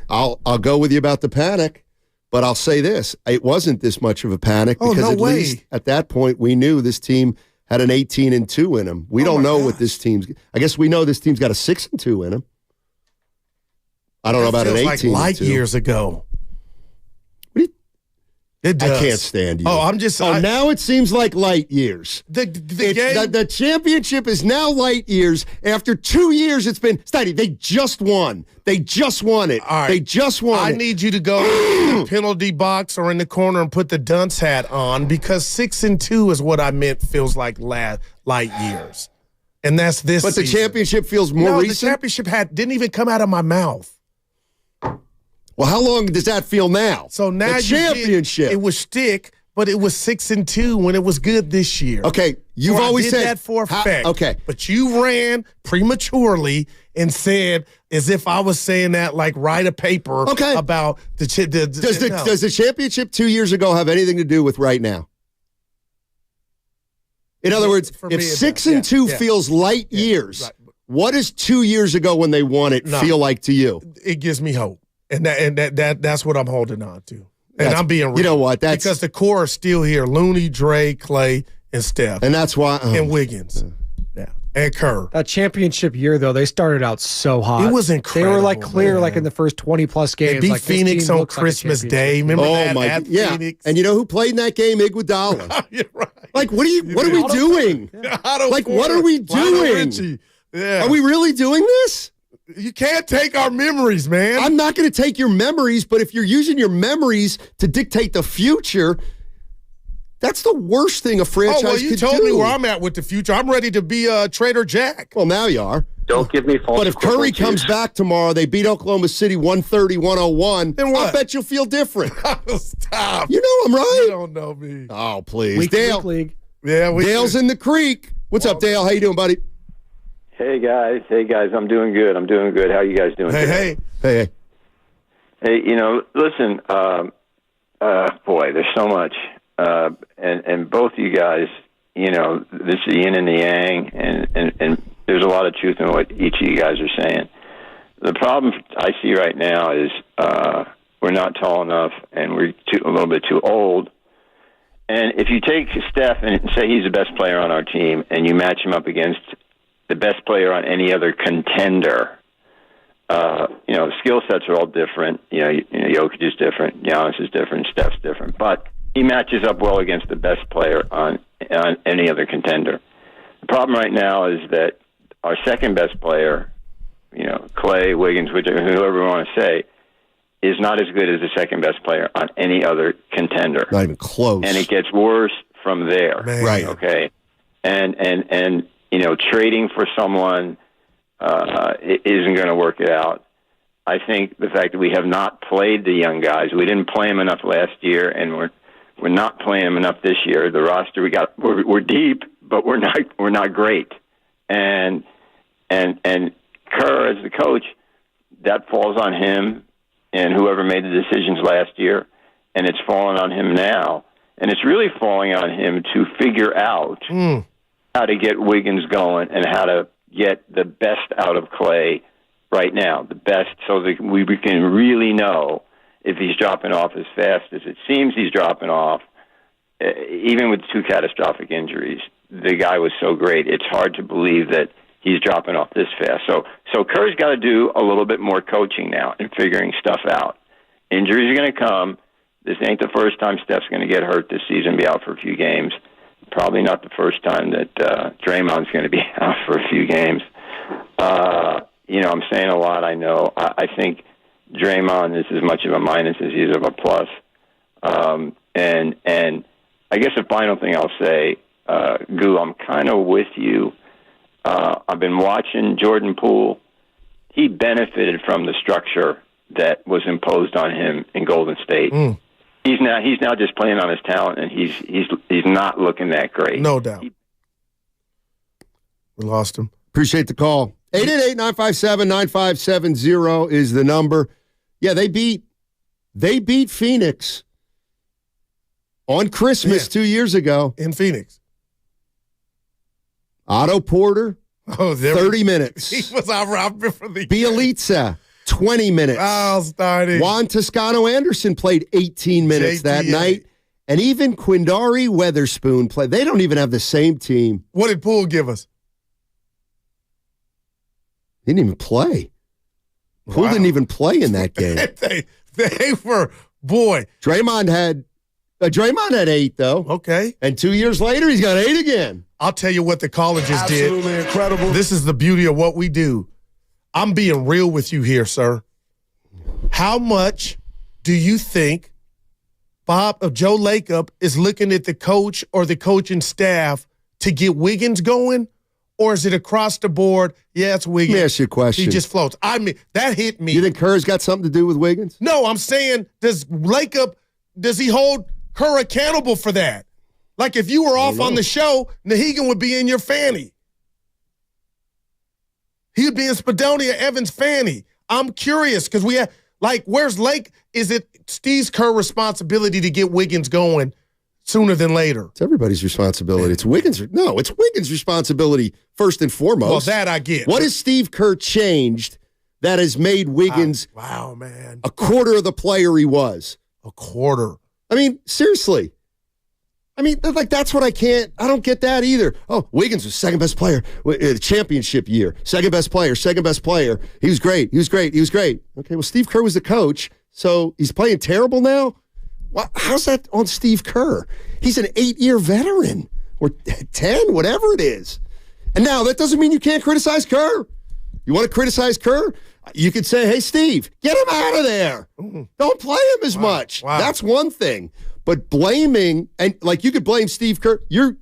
I'll go with you about the panic, but I'll say this. It wasn't this much of a panic because at least at that point we knew this team had an 18-2 in them. We don't know what this team's – I guess we know this team's got a 6-2 in them. I don't know about an 18-2. Like light years ago. It does. I can't stand you. Oh, I'm just. Now it seems like light years. The championship is now light years. After 2 years, it's been Steiny. They just won. They just won it. All right. They just won. I need you to go in the penalty box or in the corner and put the dunce hat on because 6-2 is what I meant. Feels like light years, and that's this. But the championship feels more recent. The championship hat didn't even come out of my mouth. Well, how long does that feel now? So now the championship. It was stick, but it was 6-2 when it was good this year. Okay, you've always said that for a fact. Okay, but you ran prematurely and said as if I was saying that like write a paper about the does the championship 2 years ago have anything to do with right now? In other words, if 6-2 feels light years, right. What does 2 years ago when they won it feel like to you? It gives me hope. And that's what I'm holding on to. And I'm being real. You know what? Because the core is still here. Looney, Dre, Clay, and Steph. And that's why. And Wiggins. Yeah. And Kerr. That championship year, though, they started out so hot. It was incredible. They were like clear like in the first 20-plus games. They beat Phoenix on Christmas Day. Remember that? Phoenix? And you know who played in that game? Iguodala. You're right. Like, what are we doing? Like, what are we doing? Yeah. Are we really doing this? You can't take our memories, man. I'm not going to take your memories, but if you're using your memories to dictate the future, that's the worst thing a franchise could do. You told me where I'm at with the future. I'm ready to be Trader Jack. Well, now you are. Don't give me false. But if Curry comes back tomorrow, they beat Oklahoma City 130-101, then what? I bet you'll feel different. Stop. You know I'm right. You don't know me. Oh, please. Week league. Yeah, Dale's in the creek. What's up, Dale? How you doing, buddy? Hey guys, I'm doing good. How are you guys doing? Hey. Hey, listen, boy, there's so much, and both you guys, this is the yin and the yang, and there's a lot of truth in what each of you guys are saying. The problem I see right now is we're not tall enough, and we're a little bit too old. And if you take Steph and say he's the best player on our team, and you match him up against the best player on any other contender. Skill sets are all different. Jokic is different, Giannis is different, Steph's different, but he matches up well against the best player on any other contender. The problem right now is that our second best player, Clay, Wiggins, whoever we want to say, is not as good as the second best player on any other contender. Not even close. And it gets worse from there. Man. Right. Okay. And trading for someone isn't going to work it out. I think the fact that we have not played the young guys, we didn't play them enough last year, and we're not playing them enough this year. The roster we're deep, but we're not great. And Kerr as the coach, that falls on him and whoever made the decisions last year, and it's falling on him now. And it's really falling on him to figure out how to get Wiggins going and how to get the best out of Clay right now, the best, so that we can really know if he's dropping off as fast as it seems he's dropping off. Even with 2 catastrophic injuries, the guy was so great. It's hard to believe that he's dropping off this fast. So Kerr's got to do a little bit more coaching now and figuring stuff out. Injuries are going to come. This ain't the first time Steph's going to get hurt this season, be out for a few games. Probably not the first time that Draymond's going to be out for a few games. I'm saying a lot, I know. I think Draymond is as much of a minus as he is of a plus. And I guess the final thing I'll say, Goo, I'm kind of with you. I've been watching Jordan Poole. He benefited from the structure that was imposed on him in Golden State. He's now just playing on his talent, and he's not looking that great. No doubt. We lost him. Appreciate the call. 888-957-9570 is the number. Yeah, they beat Phoenix on Christmas 2 years ago. In Phoenix. Otto Porter, 30 minutes. He was our robber for the Bielitsa, 20 minutes. Oh, starting. Juan Toscano-Anderson played 18 minutes that night. And even Quindari Weatherspoon played. They don't even have the same team. What did Poole give us? He didn't even play. Poole didn't even play in that game. they were, boy. Draymond had 8, though. Okay. And 2 years later, he's got 8 again. I'll tell you what the colleges did. Absolutely incredible. This is the beauty of what we do. I'm being real with you here, sir. How much do you think Joe Lacob is looking at the coach or the coaching staff to get Wiggins going? Or is it across the board? Yeah, it's Wiggins. Let me ask you a question. He just floats. I mean, that hit me. You think Kerr's got something to do with Wiggins? No, I'm saying, does he hold Kerr accountable for that? Like if you were off on the show, Nahegan would be in your fanny. He would be in Spadonia Evans' fanny. I'm curious because where's Lake? Is it Steve Kerr's responsibility to get Wiggins going sooner than later? It's everybody's responsibility. It's Wiggins' responsibility first and foremost. Well, that I get. What has Steve Kerr changed that has made Wiggins a quarter of the player he was? A quarter. I mean, seriously. I mean, that's what I don't get that either. Oh, Wiggins was second best player, championship year. Second best player. He was great. Okay, well, Steve Kerr was the coach, so he's playing terrible now? Well, how's that on Steve Kerr? He's an 8-year veteran, or 10, whatever it is. And now, that doesn't mean you can't criticize Kerr. You want to criticize Kerr? You could say, hey, Steve, get him out of there. Don't play him as much. Wow. That's one thing. But blaming, and you could blame Steve Kerr. You're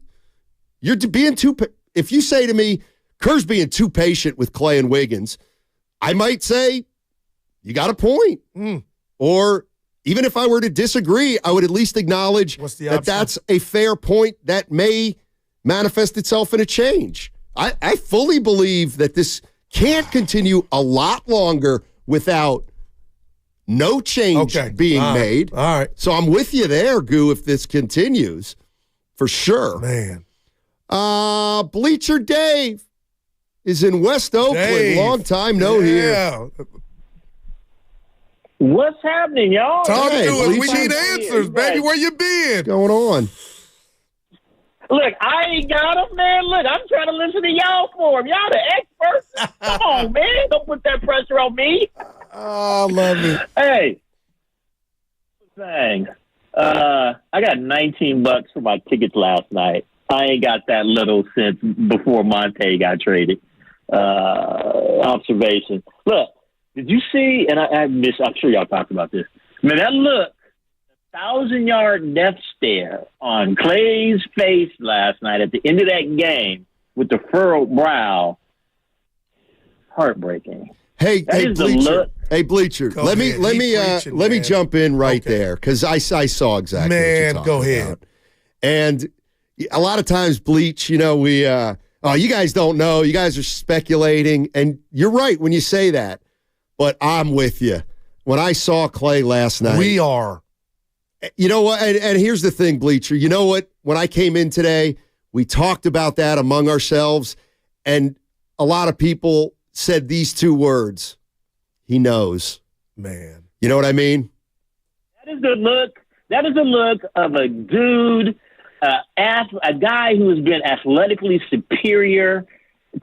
being too, if you say to me, Kerr's being too patient with Clay and Wiggins, I might say, you got a point. Or even if I were to disagree, I would at least acknowledge that that's a fair point that may manifest itself in a change. I fully believe that this can't continue a lot longer without no change being made. All right. So I'm with you there, Goo, if this continues, for sure. Man. Bleacher Dave is in West Oakland. Dave. Long time no here. What's happening, y'all? Talk Hey, to us. We Bleacher. need answers, baby. Where you been? What's going on? Look, I ain't got him, man. Look, I'm trying to listen to y'all for him. Y'all the experts. Come on, man. Don't put that pressure on me. Oh, I love it. Hey, thing. I got $19 for my tickets last night. I ain't got that little since before Monte got traded. Observation. Look, did you see? And I'm sure y'all talked about this. Man, that look, 1,000-yard death stare on Clay's face last night at the end of that game with the furrowed brow. Heartbreaking. Hey, Bleacher. Hey, Bleacher. Let me jump in right there because I saw exactly. Man, what you're talking go ahead. about. And a lot of times, Bleach, you guys don't know. You guys are speculating, and you're right when you say that. But I'm with you. When I saw Clay last night, we are. You know what? And here's the thing, Bleacher. You know what? When I came in today, we talked about that among ourselves, and a lot of people said these two words. He knows. Man. You know what I mean? That is the look. That is the look of a dude, a guy who has been athletically superior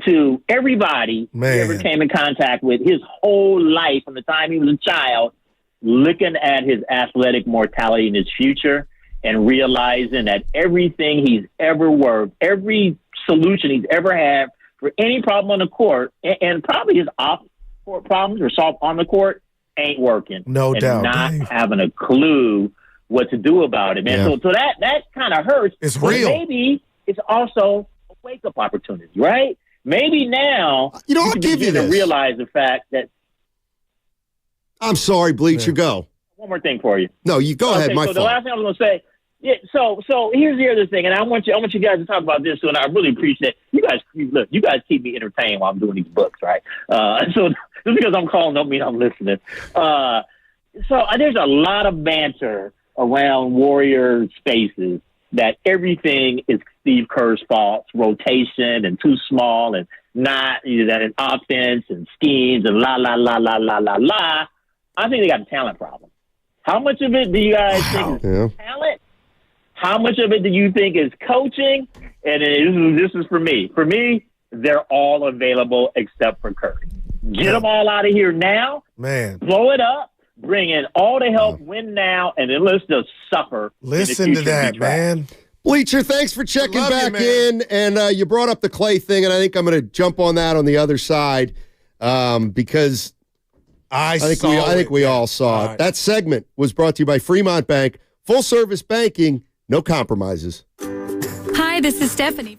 to everybody he ever came in contact with his whole life from the time he was a child, looking at his athletic mortality in his future and realizing that everything he's ever worked, every solution he's ever had for any problem on the court, and probably his off-court problems or solved on the court, ain't working. No doubt. Not having a clue what to do about it, man. Yeah. So that kind of hurts. It's but real. Maybe it's also a wake-up opportunity, right? Maybe now I'll give you to this. realize the fact that. I'm sorry, Bleacher. Go. One more thing for you. No, you go ahead. My so fault. the last thing I was going to say. Yeah. So here's the other thing, and I want you guys to talk about this too. And I really appreciate you guys. Look, you guys keep me entertained while I'm doing these books, right? So just because I'm calling don't mean I'm listening. So there's a lot of banter around Warrior spaces that everything is Steve Kerr's fault, rotation and too small and not that in offense and schemes and la. I think they got a talent problem. How much of it do you guys think is talent? How much of it do you think is coaching? And this is for me. For me, they're all available except for Kerr. Get them all out of here now. Man. Blow it up. Bring in all the help. Win now. And then let's just suffer. Listen to that, man. Bleacher, thanks for checking back in. And you brought up the Clay thing, and I think I'm going to jump on that on the other side because I think we all saw it. Right. That segment was brought to you by Fremont Bank. Full service banking, no compromises. Hi, this is Stephanie.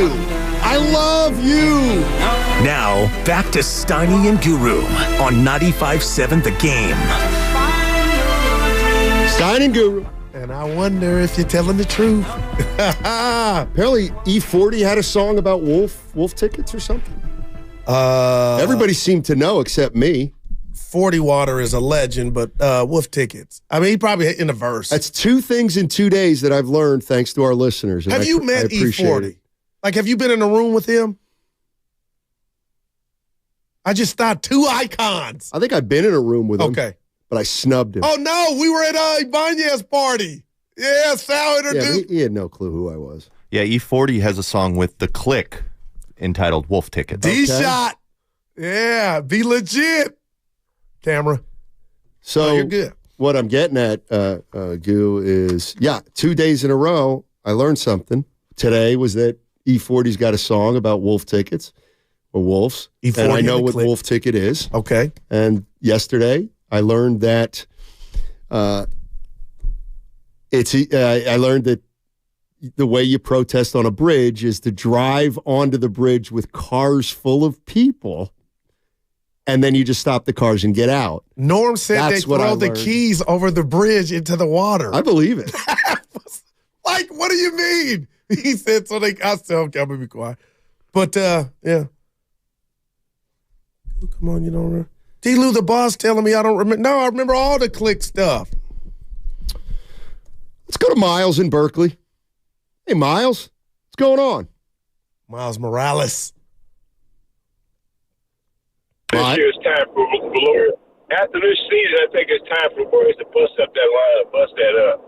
you. I love you. Now, back to Steiny and Guru on 95.7 The Game. Steiny and Guru. And I wonder if you're telling the truth. Apparently, E40 had a song about wolf tickets or something. Everybody seemed to know except me. 40 Water is a legend, but wolf tickets. I mean, he probably in a verse. That's 2 things in 2 days that I've learned thanks to our listeners. Have you met E40? Like, have you been in a room with him? I just thought 2 icons. I think I've been in a room with him. Okay. But I snubbed him. Oh, no. We were at Ibanez's party. Yeah, Sal introduced. He had no clue who I was. Yeah, E40 has a song with The Click entitled Wolf Tickets. D-Shot. Yeah, be legit. Camera. So you're good. What I'm getting at, Goo, is, 2 days in a row, I learned something. Today was that E40's got a song about wolf tickets or wolves. E40 and I know what Click. wolf ticket is. Okay. And yesterday I learned that I learned that the way you protest on a bridge is to drive onto the bridge with cars full of people, and then you just stop the cars and get out. Norm said That's they what I throw the learned. keys over the bridge into the water. I believe it. Like, what do you mean? He said, so they, I said, okay, I'm going to be quiet. But, yeah. Come on, you don't remember? D-Lou, the boss, telling me I don't remember. No, I remember all the Click stuff. Let's go to Miles in Berkeley. Hey, Miles, what's going on? Miles Morales. This year's time for Warriors. After this season, I think it's time for the Warriors to bust up that lineup, bust that up.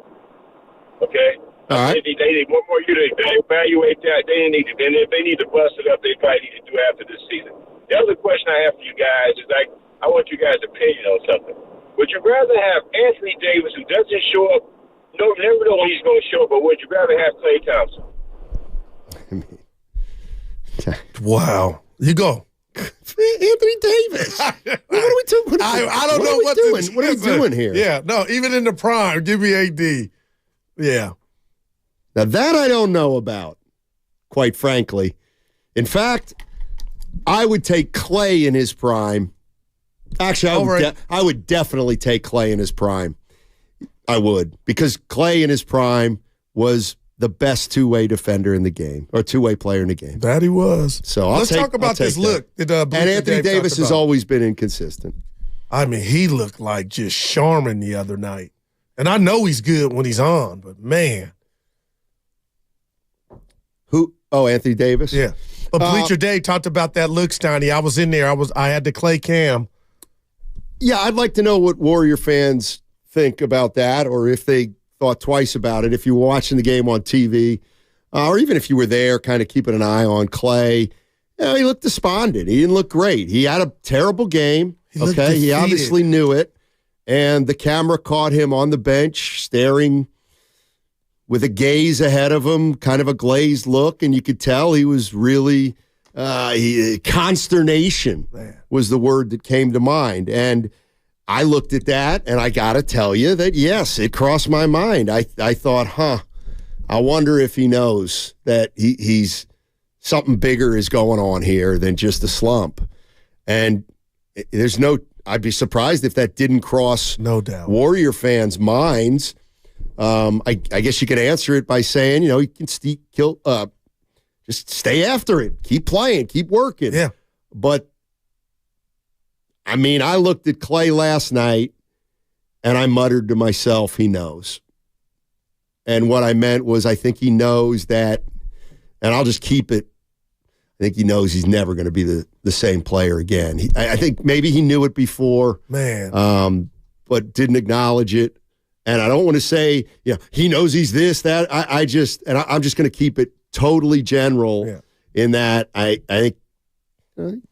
Okay? All right. They need one more year to evaluate that. They need to, and if they need to bust it up, they probably need to do it after this season. The other question I have for you guys is, I want you guys' opinion on something. Would you rather have Anthony Davis, who doesn't show up, never know when he's going to show up, but would you rather have Klay Thompson? Wow. You go. Anthony Davis. What are we doing? I don't know what doing. What are we doing here? Yeah, no, even in the prime, give me AD. Yeah. Now, that I don't know about, quite frankly. In fact, I would take Klay in his prime. Actually, I would definitely take Klay in his prime. I would, because Klay in his prime was the best two-way defender in the game, or two-way player in the game. That he was. So let's talk about this look. And Anthony Davis has always been inconsistent. I mean, he looked like just Charmin the other night. And I know he's good when he's on, but man. Who? Oh, Anthony Davis? Yeah. But Bleacher Dave talked about that look, Steiny. I was in there. I had the Klay cam. Yeah, I'd like to know what Warrior fans think about that, or if they thought twice about it. If you were watching the game on TV, or even if you were there kind of keeping an eye on Klay, he looked despondent. He didn't look great. He had a terrible game. He obviously knew it. And the camera caught him on the bench staring with a gaze ahead of him, kind of a glazed look, and you could tell he was really consternation was the word that came to mind. And I looked at that, and I got to tell you that, yes, it crossed my mind. I thought, I wonder if he knows that he's something bigger is going on here than just a slump. And I'd be surprised if that didn't cross no doubt Warrior fans' minds. I guess you could answer it by saying, you can just stay after it, keep playing, keep working. Yeah. But I mean, I looked at Klay last night and I muttered to myself, he knows. And what I meant was, I think he knows that, and I'll just keep it. I think he knows he's never going to be the same player again. I think maybe he knew it before, but didn't acknowledge it. And I don't want to say, he knows he's this, that. I'm just going to keep it totally general in that I think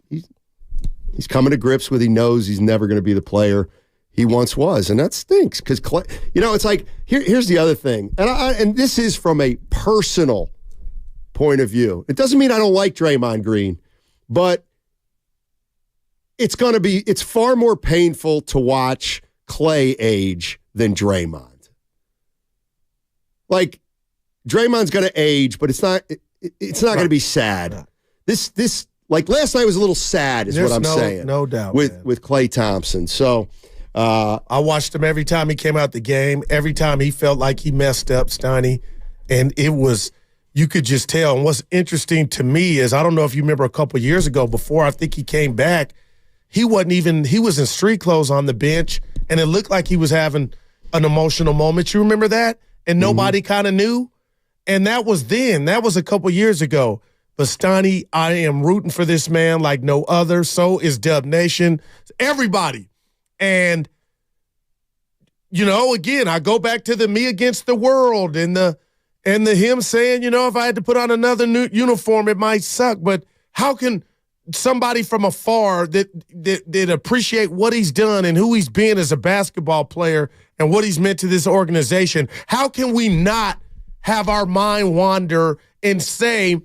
he's coming to grips with, he knows he's never going to be the player he once was. And that stinks because, it's like, here's the other thing. And this is from a personal point of view. It doesn't mean I don't like Draymond Green, but it's far more painful to watch Klay age than Draymond. Like, Draymond's going to age, but it's not. it's not going to be sad. This like last night was a little sad, is what I'm saying. No doubt. With Klay Thompson. So I watched him every time he came out the game, every time he felt like he messed up, Steiny, and it was, you could just tell. And what's interesting to me is, I don't know if you remember a couple of years ago, before I think he came back, he was in street clothes on the bench, and it looked like he was having an emotional moment. You remember that? And nobody kind of knew? And that was then. That was a couple of years ago. But Steiny, I am rooting for this man like no other. So is Dub Nation. Everybody. And, again, I go back to the me against the world and the him saying, if I had to put on another new uniform, it might suck. But how can somebody from afar that appreciate what he's done and who he's been as a basketball player and what he's meant to this organization, how can we not have our mind wander and say,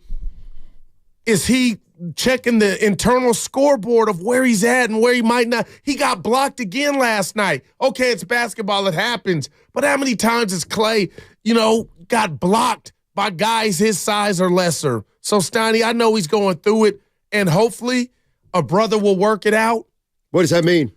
is he checking the internal scoreboard of where he's at and where he might not? He got blocked again last night. Okay, it's basketball, it happens. But how many times has Klay, got blocked by guys his size or lesser? So, Steiny, I know he's going through it, and hopefully a brother will work it out. What does that mean?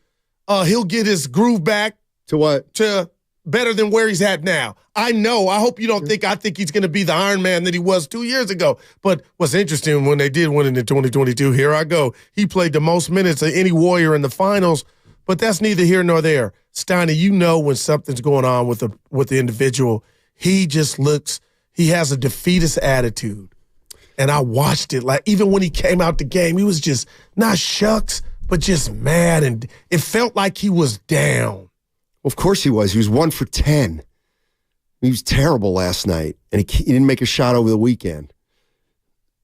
He'll get his groove back. To what? To better than where he's at now. I know. I hope you don't think I think he's going to be the Iron Man that he was 2 years ago. But what's interesting, when they did win it in 2022, here I go. He played the most minutes of any Warrior in the finals, but that's neither here nor there. Steiny, when something's going on with the individual, he just looks, he has a defeatist attitude. And I watched it. Like, even when he came out the game, he was just not shucks, but just mad. And it felt like he was down. Well, of course he was. He was 1 for 10. He was terrible last night, and he didn't make a shot over the weekend.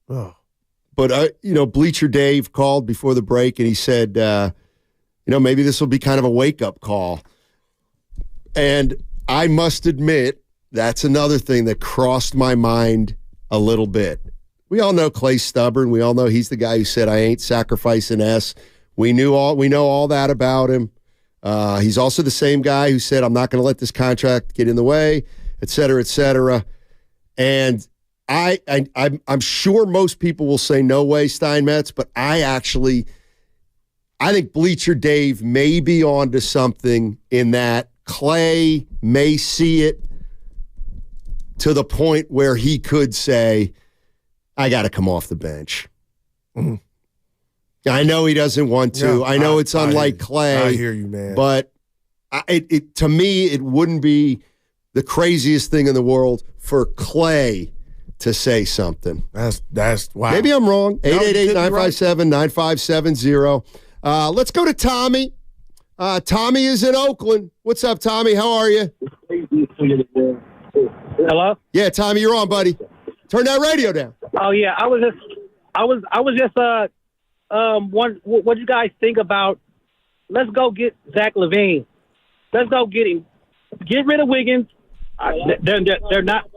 Oh. But, Bleacher Dave called before the break, and he said, maybe this will be kind of a wake-up call. And I must admit, that's another thing that crossed my mind a little bit. We all know Klay's stubborn. We all know he's the guy who said, I ain't sacrificing S. We know all that about him. He's also the same guy who said, I'm not going to let this contract get in the way, et cetera, et cetera. And I'm sure most people will say no way, Steinmetz, but I think Bleacher Dave may be onto something in that Klay may see it to the point where he could say, I got to come off the bench. Mm-hmm. I know he doesn't want to. I know it's unlike Klay. I hear you, man. But to me, it wouldn't be the craziest thing in the world for Klay to say something. That's wow. Maybe I'm wrong. 888-957-9570. Let's go to Tommy. Tommy is in Oakland. What's up, Tommy? How are you? Hello? Yeah, Tommy, you're on, buddy. Turn that radio down. Oh yeah, I was just what you guys think about? Let's go get Zach LaVine. Let's go get him. Get rid of Wiggins. They're not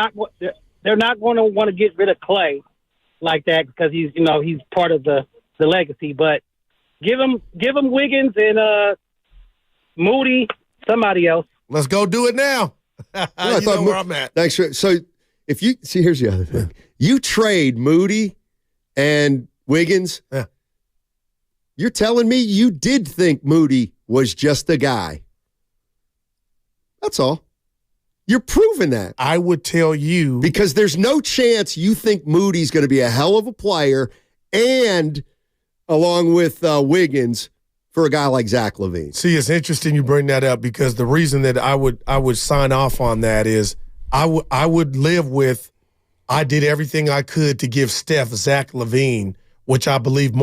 going to want to get rid of Klay like that because he's part of the legacy. But give him Wiggins and Moody, somebody else. Let's go do it now. You know where I'm at. Thanks. So if you see, here's the other thing. You trade Moody and Wiggins. Yeah. You're telling me you did think Moody was just a guy. That's all. You're proving that. I would tell you. Because there's no chance you think Moody's going to be a hell of a player and along with Wiggins for a guy like Zach LaVine. See, it's interesting you bring that up because the reason that I would sign off on that is I would live with I did everything I could to give Steph Zach LaVine, which I believe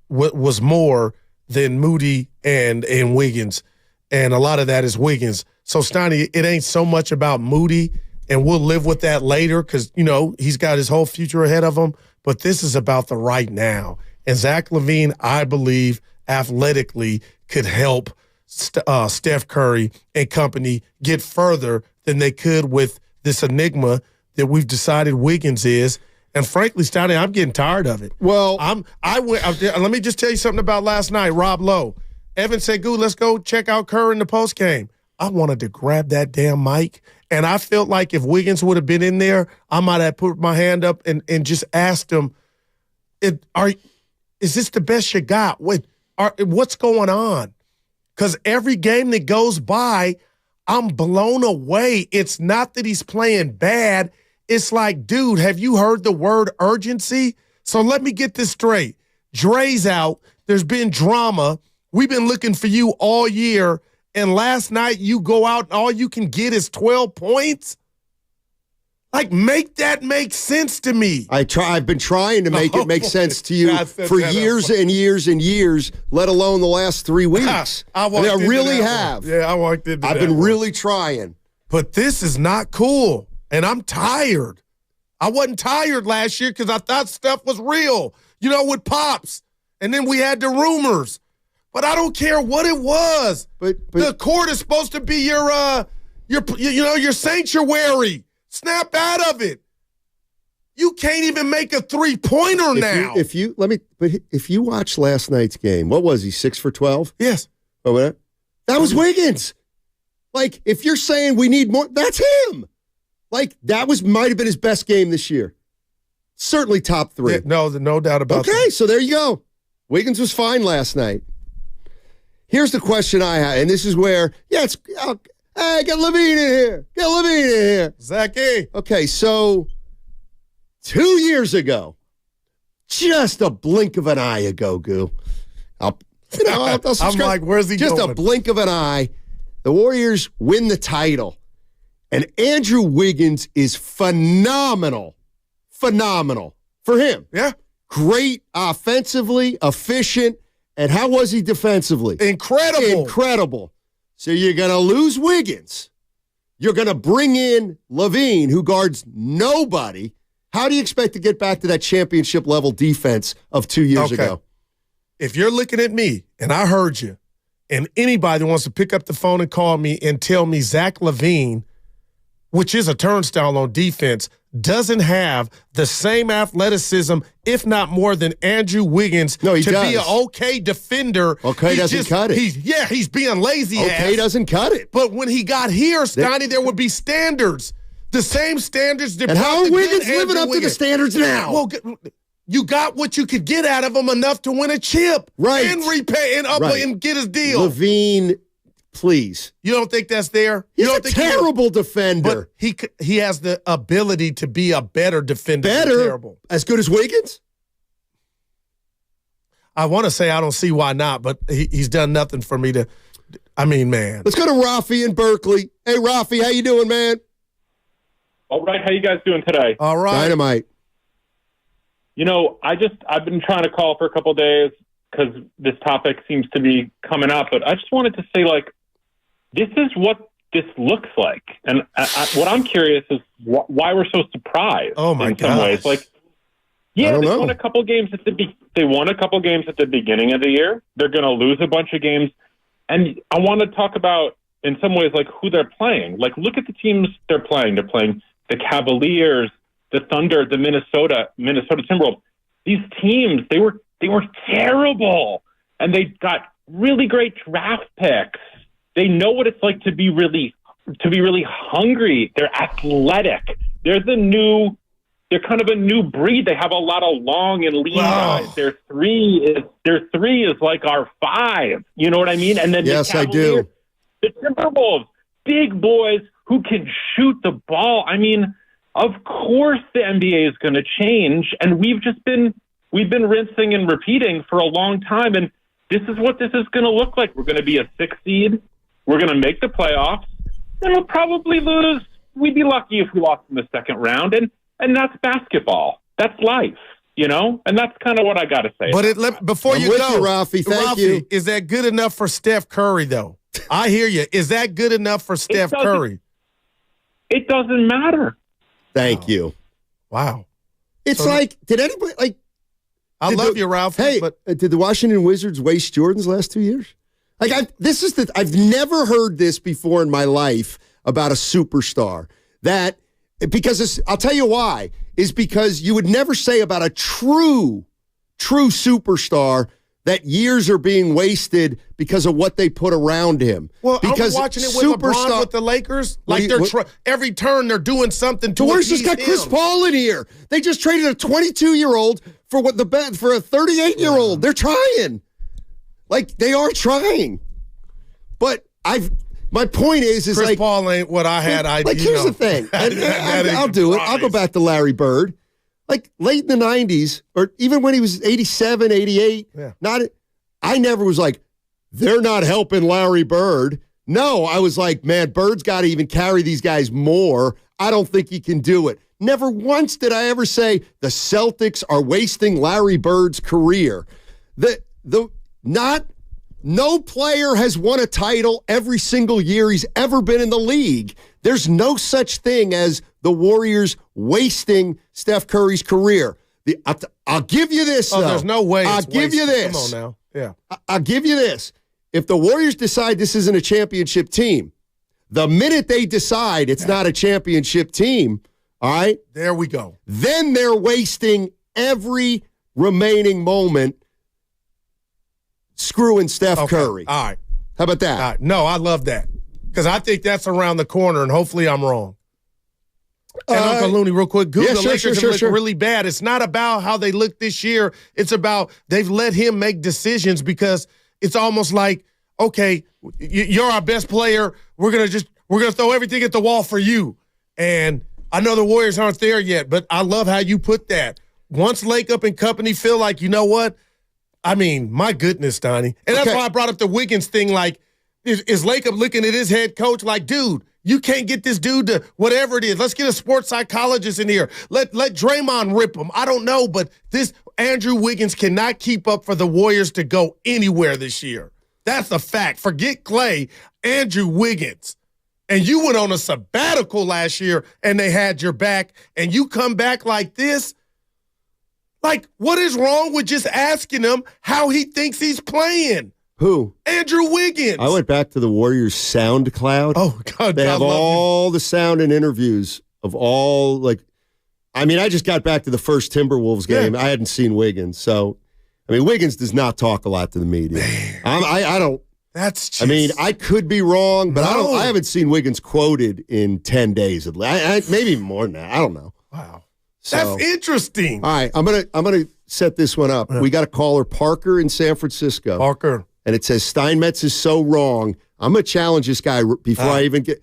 was more than Moody and Wiggins. And a lot of that is Wiggins. So, Steiny, it ain't so much about Moody, and we'll live with that later because, he's got his whole future ahead of him. But this is about the right now. And Zach LaVine, I believe, athletically could help Steph Curry and company get further than they could with this enigma that we've decided Wiggins is. And frankly, Steiny, I'm getting tired of it. Well, let me just tell you something about last night. Rob Lowe. Evan said, let's go check out Kerr in the post game. I wanted to grab that damn mic And I felt like if Wiggins would have been in there, I might have put my hand up and just asked him, is this the best you got? What's going on? Because every game that goes by, I'm blown away. It's not that he's playing bad. It's like, dude, have you heard the word urgency? So let me get this straight. Dre's out. There's been drama. We've been looking for you all year. And last night you go out and all you can get is 12 points? Like, make that make sense to me. I've been trying to make it make sense to you for years and years and years, let alone the last 3 weeks. I really have. Yeah, I walked into I've been really trying. But this is not cool, and I'm tired. I wasn't tired last year because I thought stuff was real, with Pops. And then we had the rumors. But I don't care what it was. But the court is supposed to be your sanctuary. Snap out of it. You can't even make a three-pointer now. If you watch last night's game, what was he, 6 for 12? Yes. Oh, what? That was Wiggins. Like, if you're saying we need more, that's him. Like, that might have been his best game this year. Certainly top 3. Yeah, no doubt about that. Okay, so there you go. Wiggins was fine last night. Here's the question I have, and this is where, hey, get Levine in here. Get Levine in here. Zachy. Okay, so 2 years ago, just a blink of an eye ago, Goo. I'm like, where's he just going? Just a blink of an eye. The Warriors win the title. And Andrew Wiggins is phenomenal. Phenomenal. For him. Yeah. Great offensively, efficient. And how was he defensively? Incredible. So you're going to lose Wiggins. You're going to bring in Levine, who guards nobody. How do you expect to get back to that championship-level defense of 2 years ago? If you're looking at me, and I heard you, and anybody that wants to pick up the phone and call me and tell me Zach LaVine, which is a turnstile on defense, doesn't have the same athleticism, if not more, than Andrew Wiggins to be an okay defender. Okay doesn't cut it. He's being lazy. Okay doesn't cut it. But when he got here, Stoney, there would be standards. The same standards. And how are Wiggins living up to the standards now? Well, you got what you could get out of him enough to win a chip. Right. And repay and get his deal. Levine, please. You don't think that's there? He's a terrible defender. But he has the ability to be a better defender. Better? As good as Wiggins? I want to say I don't see why not, but he's done nothing for me to – man. Let's go to Rafi in Berkeley. Hey, Rafi, how you doing, man? All right. How you guys doing today? All right. Dynamite. I've been trying to call for a couple of days because this topic seems to be coming up, but I just wanted to say, this is what this looks like. And what I'm curious is why we're so surprised in some ways. They won a couple games they won a couple games at the beginning of the year. They're going to lose a bunch of games. And I want to talk about, in some ways, who they're playing. Look at the teams they're playing. They're playing the Cavaliers, the Thunder, the Minnesota Timberwolves. These teams, they were terrible, and they got really great draft picks. They know what it's like to be really hungry. They're athletic. They're kind of a new breed. They have a lot of long and lean guys. Their three is like our 5. You know what I mean? And then yes, I do. The Timberwolves, big boys who can shoot the ball. Of course the NBA is going to change, and we've been rinsing and repeating for a long time, and this is what this is going to look like. We're going to be a 6 seed. We're going to make the playoffs, and we'll probably lose. We'd be lucky if we lost in the second round, and that's basketball. That's life, and that's kind of what I got to say. But before you go, Rafi, thank you. Is that good enough for Steph Curry, though? I hear you. Is that good enough for Steph Curry? It doesn't matter. Thank you. Wow. It's did anybody I love you, Ralph. Hey, did the Washington Wizards waste Jordan's last 2 years? I've never heard this before in my life about a superstar. Because I'll tell you why. Is because you would never say about a true superstar that years are being wasted because of what they put around him. Well, because I'm watching it with LeBron with the Lakers. Like every turn they're doing something to. The Warriors just got Chris Paul in here. They just traded a 22-year-old for a 38-year-old. They're trying. Like they are trying. But my point is Chris like Paul ain't what I had. Here's the thing. And I'll do it. I'll go back to Larry Bird. Like late in the 90s, or even when he was 87, 88, I never was like, they're not helping Larry Bird. No, I was like, man, Bird's got to even carry these guys more. I don't think he can do it. Never once did I ever say the Celtics are wasting Larry Bird's career. No player has won a title every single year he's ever been in the league. There's no such thing as the Warriors wasting Steph Curry's career. I'll give you this, though. There's no way. I'll give you this. Come on now. Yeah. I'll give you this. If the Warriors decide this isn't a championship team, the minute they decide it's not a championship team, all right? There we go. Then they're wasting every remaining moment screwing Steph Curry. All right. How about that? All right. No, I love that. Because I think that's around the corner, and hopefully I'm wrong. And Uncle Looney, real quick, the Lakers have looked really bad. It's not about how they look this year. It's about they've let him make decisions because it's almost like, okay, you're our best player. We're gonna throw everything at the wall for you. And I know the Warriors aren't there yet, but I love how you put that. Once Lake Up and company feel like, you know what? I mean, my goodness, Donnie. And that's why I brought up the Wiggins thing. Like, is Lake Up looking at his head coach like, dude, you can't get this dude to whatever it is. Let's get a sports psychologist in here. Let Draymond rip him. I don't know, but this Andrew Wiggins cannot keep up for the Warriors to go anywhere this year. That's a fact. Forget Clay, Andrew Wiggins. And you went on a sabbatical last year and they had your back, and you come back like this? Like, what is wrong with just asking him how he thinks he's playing? Who? Andrew Wiggins. I went back to the Warriors SoundCloud. Oh, God. They have all the sound and interviews of all, like, I mean, I just got back to the first Timberwolves game. I hadn't seen Wiggins. So, I mean, Wiggins does not talk a lot to the media. I don't. That's just, I mean, I could be wrong, but I haven't seen Wiggins quoted in 10 days. Maybe more than that. I don't know. Wow. So, that's interesting. All right, I'm gonna set this one up. We got a caller, Parker in San Francisco. Parker. And it says Steinmetz is so wrong. I'm going to challenge this guy before I even get.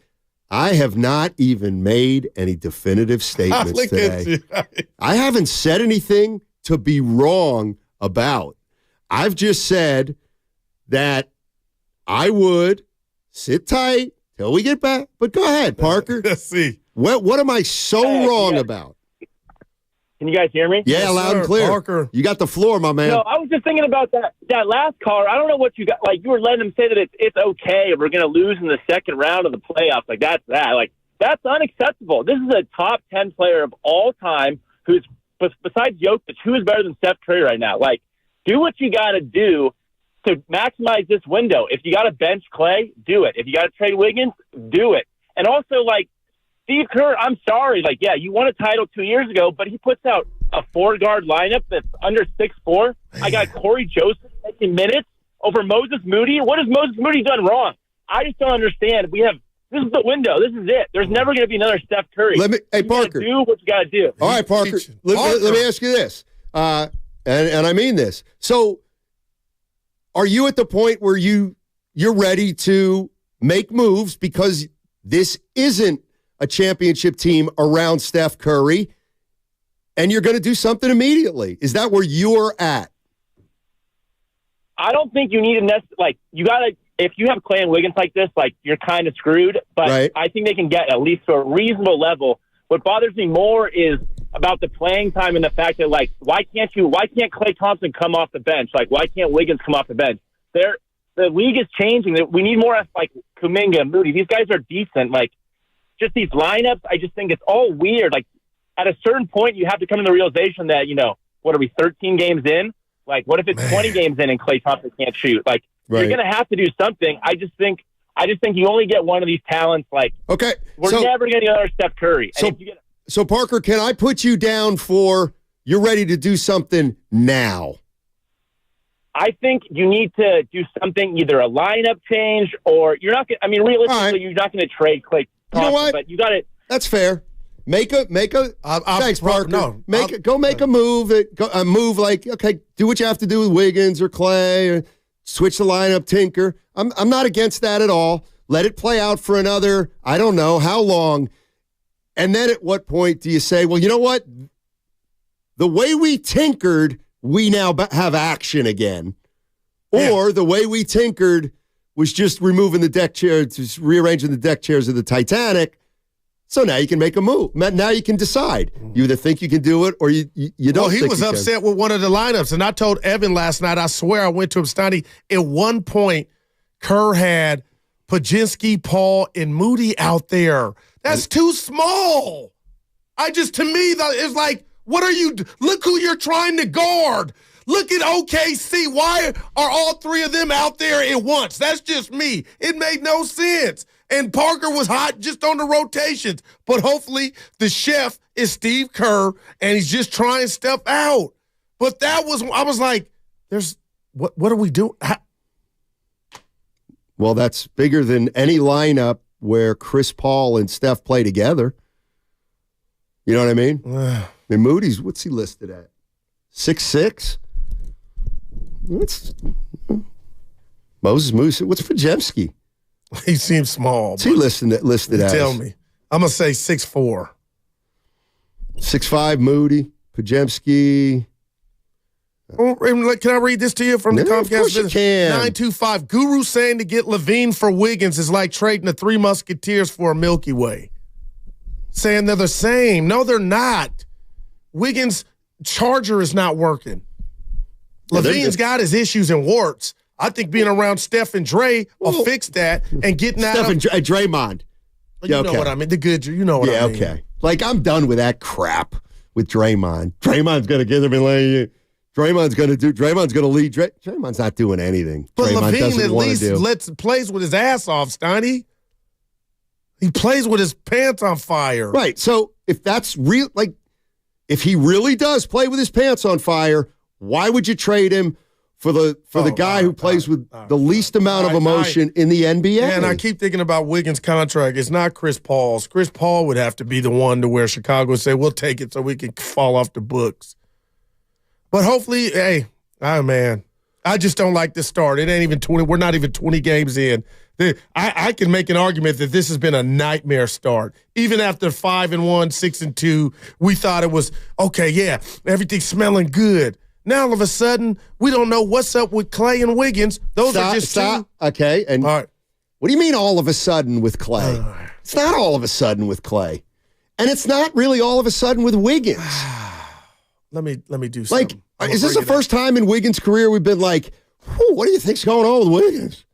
I have not even made any definitive statements today. I haven't said anything to be wrong about. I've just said that I would sit tight till we get back. But go ahead, Parker. Let's see. What am I so wrong about? Can you guys hear me? Yeah, loud and clear. Parker. You got the floor, my man. No, I was just thinking about that last caller. I don't know what you got. Like, you were letting them say that it's okay. We're going to lose in the second round of the playoffs. Like, that's unacceptable. This is a top 10 player of all time who's, besides Jokic, who is better than Steph Curry right now? Like, do what you got to do to maximize this window. If you got to bench Clay, do it. If you got to trade Wiggins, do it. And also, like, Steve Kerr, I'm sorry. Like, yeah, you won a title 2 years ago, but he puts out a 4-guard lineup that's under 6'4". I got Corey Joseph taking minutes over Moses Moody. What has Moses Moody done wrong? I just don't understand. This is the window. This is it. There's never going to be another Steph Curry. Hey, Parker. Do what you got to do. All right, Parker. Let me ask you this, and I mean this. So, are you at the point where you're ready to make moves because this isn't a championship team around Steph Curry, and you're going to do something immediately? Is that where you're at? I don't think you need you got to, if you have Clay and Wiggins like this, like, you're kind of screwed, but right. I think they can get at least to a reasonable level. What bothers me more is about the playing time and the fact that, like, why can't Klay Thompson come off the bench? Like, why can't Wiggins come off the bench? The league is changing. We need more, like, Kuminga, Moody. These guys are decent. Like, just these lineups, I just think it's all weird. Like, at a certain point, you have to come to the realization that, what are we, 13 games in? Like, what if it's 20 games in and Klay Thompson can't shoot? Like, you're going to have to do something. I just think you only get one of these talents. Like, okay, we're never going to get another Steph Curry. So, Parker, can I put you down for you're ready to do something now? I think you need to do something, either a lineup change or you're not going to, I mean, realistically, you're not going to trade Klay Thompson. You know what? But you got to. That's fair. Make a. Thanks, Parker. No, go make a move. A move like, okay, do what you have to do with Wiggins or Clay, or switch the lineup, tinker. I'm not against that at all. Let it play out for another, I don't know how long. And then at what point do you say, well, you know what? The way we tinkered, we now have action again. Or the way we tinkered was just removing the deck chairs, just rearranging the deck chairs of the Titanic. So now you can make a move. Now you can decide. You either think you can do it or you don't. Well, he was upset with one of the lineups. And I told Evan last night, I swear I went to him, Steiny, at one point, Kerr had Pajinski, Paul, and Moody out there. That's too small. To me, it's like, what are you? Look who you're trying to guard. Look at OKC. Why are all three of them out there at once? That's just me. It made no sense. And Parker was hot just on the rotations. But hopefully the chef is Steve Kerr, and he's just trying stuff out. But I was like, what are we doing? Well, that's bigger than any lineup where Chris Paul and Steph play together. You know what I mean? I mean, Moody's, what's he listed at? 6'6"? Moses Moose. What's Pajemski? He seems small. What's he listed as? Tell me. I'm going to say 6'4". 6'5", Moody. Pajemski. Can I read this to you from the Comcast? Of course you can. 925. Guru saying to get Levine for Wiggins is like trading the Three Musketeers for a Milky Way. Saying they're the same. No, they're not. Wiggins' charger is not working. Levine's got his issues and warts. I think being around Steph and Dre will fix that and getting out of Draymond. You know what I mean. The good, you know what I mean. Yeah, okay. Like, I'm done with that crap with Draymond. Draymond's going to get him and lay. Draymond's going to lead. Draymond's not doing anything. But Draymond Levine at least plays with his ass off, Steiny. He plays with his pants on fire. Right. So if that's real, like, if he really does play with his pants on fire, why would you trade him for the guy who plays with the least amount of emotion in the NBA? And I keep thinking about Wiggins' contract. It's not Chris Paul's. Chris Paul would have to be the one to where Chicago would say, we'll take it so we can fall off the books. But hopefully, man, I just don't like this start. It ain't even 20. We're not even 20 games in. I can make an argument that this has been a nightmare start. Even after 5-1, 6-2, we thought it was, okay, yeah, everything's smelling good. Now, all of a sudden, we don't know what's up with Clay and Wiggins. Those are just two. Okay, and all right. What do you mean all of a sudden with Clay? It's not all of a sudden with Clay. And it's not really all of a sudden with Wiggins. Let me do something. Like, is this the first time in Wiggins' career we've been like, what do you think's going on with Wiggins?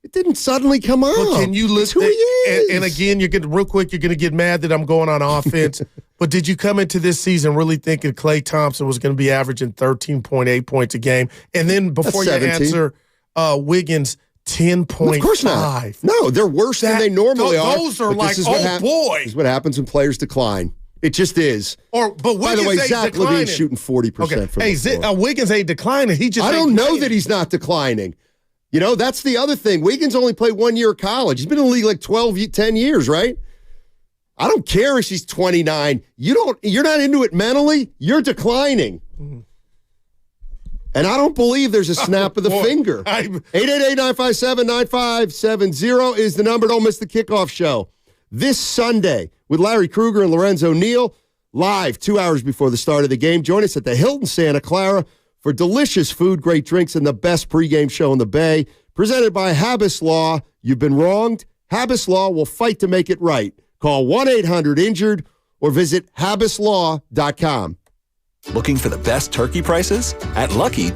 It didn't suddenly come out. Well, can you listen? Who he is. And again, you're going to get mad that I'm going on offense. But did you come into this season really thinking Klay Thompson was going to be averaging 13.8 points a game? And then before you answer, Wiggins, 10.5. Of course not. No, they're worse than they normally are. Those are like, boy. This is what happens when players decline. It just is. But by the way, Zach LaVine's shooting 40% from the floor. Wiggins ain't declining. I don't know that he's not declining. You know, that's the other thing. Wiggins only played 1 year of college. He's been in the league like 10 years, right? I don't care if she's 29. You're not into it mentally. You're declining. Mm-hmm. And I don't believe there's a snap of the finger. 888-957-9570 is the number. Don't miss the kickoff show. This Sunday with Larry Krueger and Lorenzo Neal, live 2 hours before the start of the game. Join us at the Hilton Santa Clara for delicious food, great drinks, and the best pregame show in the Bay. Presented by Habas Law. You've been wronged? Habas Law will fight to make it right. Call 1-800-INJURED or visit habaslaw.com. Looking for the best turkey prices? At Lucky,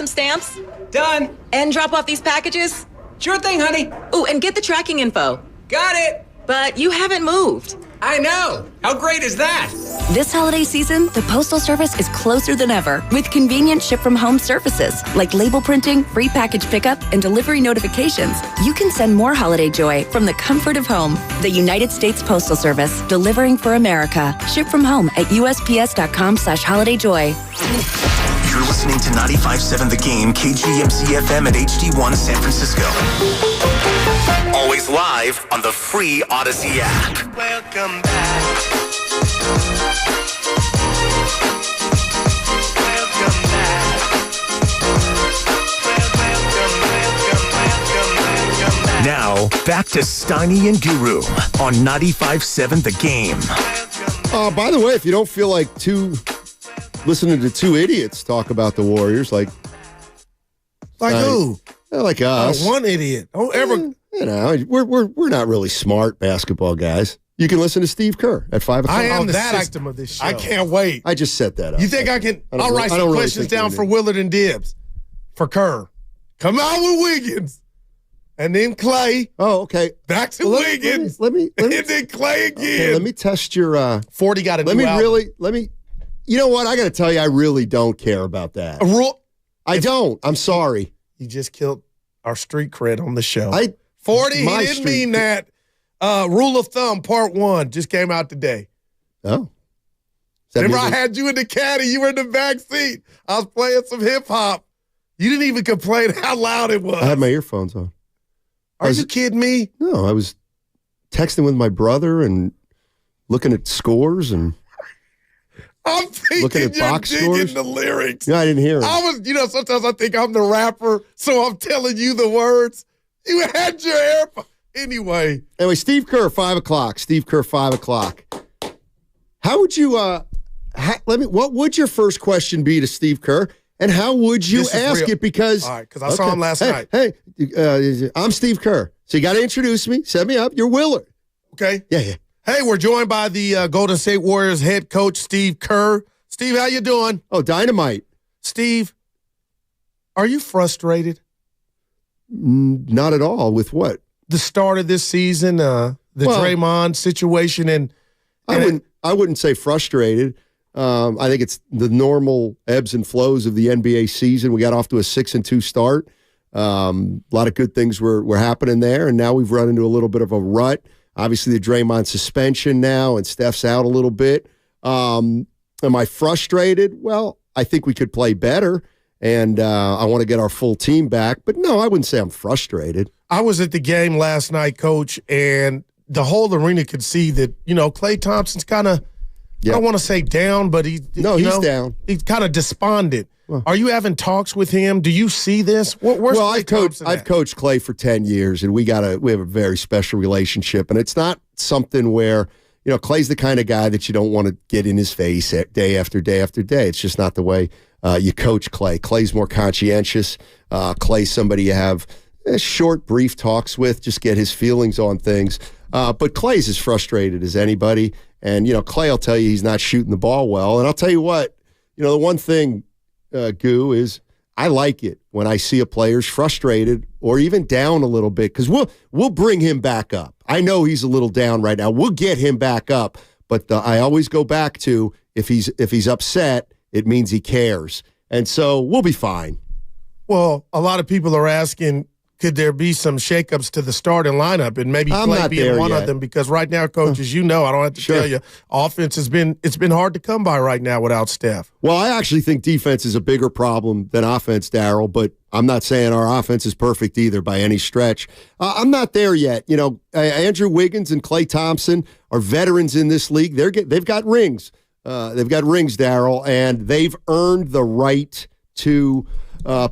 some stamps? Done. And drop off these packages? Sure thing, honey. Ooh, and get the tracking info. Got it. But you haven't moved. I know. How great is that? This holiday season, the Postal Service is closer than ever with convenient ship-from-home services like label printing, free package pickup, and delivery notifications. You can send more holiday joy from the comfort of home. The United States Postal Service, delivering for America. Ship from home at USPS.com/holidayjoy. You're listening to 95.7 The Game, KGMC FM at HD1 San Francisco. Always live on the free Odyssey app. Welcome back. Welcome back. Welcome back. Now, back to Steiny and Guru on 95.7 The Game. By the way, if you don't feel like listening to two idiots talk about the Warriors, like who? Like us. One idiot. Don't ever. We're not really smart basketball guys. You can listen to Steve Kerr at 5 o'clock. I am the system of this show. I can't wait. I just set that up. You think I can? I'll write some questions down for Willard and Dibbs, for Kerr. Come out with Wiggins, and then Clay. Oh, okay. Back to Wiggins. Let me and then Clay again. Okay, let me test your. 40 got a new album. You know what? I got to tell you, I really don't care about that. I don't. I'm sorry. You just killed our street cred on the show. 40, he didn't mean that. Rule of thumb, part 1, just came out today. Oh. Remember I had you in the caddy. You were in the back seat. I was playing some hip-hop. You didn't even complain how loud it was. I had my earphones on. Are you kidding me? No, I was texting with my brother and looking at scores and I'm thinking looking at you're box digging scores. the lyrics. No, I didn't hear it. Sometimes I think I'm the rapper, so I'm telling you the words. You had your AirPods. Anyway, Steve Kerr, 5 o'clock. Steve Kerr, 5 o'clock. How would you, what would your first question be to Steve Kerr? And how would you ask it? Because I saw him last night. Hey, I'm Steve Kerr. So you got to introduce me. Set me up. You're Willard. Okay. Yeah. Hey, we're joined by the Golden State Warriors head coach, Steve Kerr. Steve, how you doing? Oh, dynamite. Steve, are you frustrated? Not at all. With what? The start of this season, Draymond situation, and I wouldn't say frustrated. I think it's the normal ebbs and flows of the NBA season. We got off to a 6-2 start. A lot of good things were happening there, and now we've run into a little bit of a rut. Obviously, the Draymond suspension now, and Steph's out a little bit. Am I frustrated? Well, I think we could play better, and I want to get our full team back. But no, I wouldn't say I'm frustrated. I was at the game last night, Coach, and the whole arena could see that, Klay Thompson's kind of, I don't want to say down, but he's down. He's kind of despondent. Well, are you having talks with him? Do you see this? I've coached Klay for 10 years, and we have a very special relationship, and it's not something where, Klay's the kind of guy that you don't want to get in his face day after day after day. It's just not the way you coach Klay. Klay's more conscientious. Klay's somebody you have short, brief talks with, just get his feelings on things. But Klay's as frustrated as anybody. And, Klay will tell you he's not shooting the ball well. And I'll tell you what, the one thing, Goo, is I like it when I see a player's frustrated or even down a little bit, because we'll bring him back up. I know he's a little down right now. We'll get him back up. But I always go back to if he's upset, it means he cares. And so we'll be fine. Well, a lot of people are asking, could there be some shakeups to the starting lineup, and maybe Klay being one of them? Because right now, Coach, as you know, I don't have to tell you, offense it's been hard to come by right now without Steph. Well, I actually think defense is a bigger problem than offense, Darryl, but I'm not saying our offense is perfect either by any stretch. I'm not there yet. Andrew Wiggins and Klay Thompson are veterans in this league. They've got rings. They've got rings, Darryl, and they've earned the right to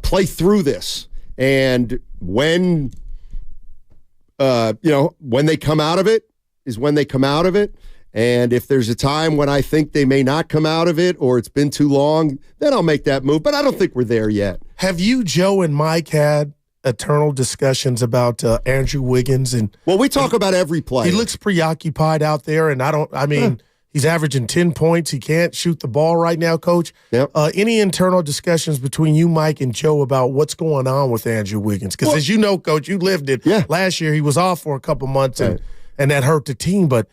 play through this. And when they come out of it is when they come out of it. And if there's a time when I think they may not come out of it or it's been too long, then I'll make that move. But I don't think we're there yet. Have you, Joe, and Mike had eternal discussions about Andrew Wiggins? And well, we talk about every player. He looks preoccupied out there, and He's averaging 10 points. He can't shoot the ball right now, Coach. Yep. Any internal discussions between you, Mike, and Joe about what's going on with Andrew Wiggins? Because as you know, Coach, you lived it. Yeah. Last year he was off for a couple months, and that hurt the team, but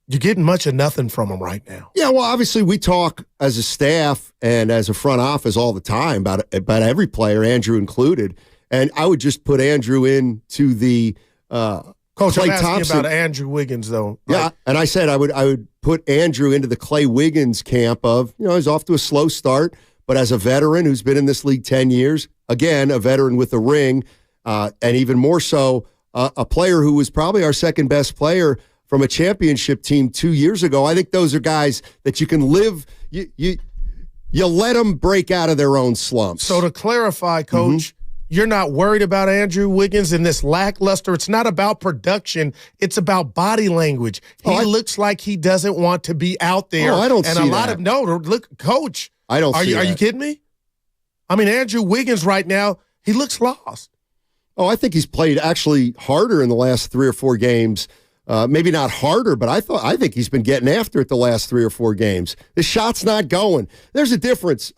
you're getting much of nothing from him right now. Yeah, well, obviously we talk as a staff and as a front office all the time about every player, Andrew included. And I would just put Andrew into the Coach, Klay I'm asking Thompson. about Andrew Wiggins, though. Yeah, and I said I would put Andrew into the Klay Wiggins camp of, he's off to a slow start, but as a veteran who's been in this league 10 years, again, a veteran with a ring, and even more so, a player who was probably our second best player from a championship team 2 years ago. I think those are guys that you can live, you let them break out of their own slumps. So to clarify, Coach, you're not worried about Andrew Wiggins in this lackluster. It's not about production. It's about body language. He looks like he doesn't want to be out there. I don't see that. Look, Coach. I don't see that. Are you kidding me? I mean, Andrew Wiggins right now, he looks lost. Oh, I think he's played actually harder in the last 3 or 4 games. Maybe not harder, but I think he's been getting after it the last 3 or 4 games. The shot's not going. There's a difference,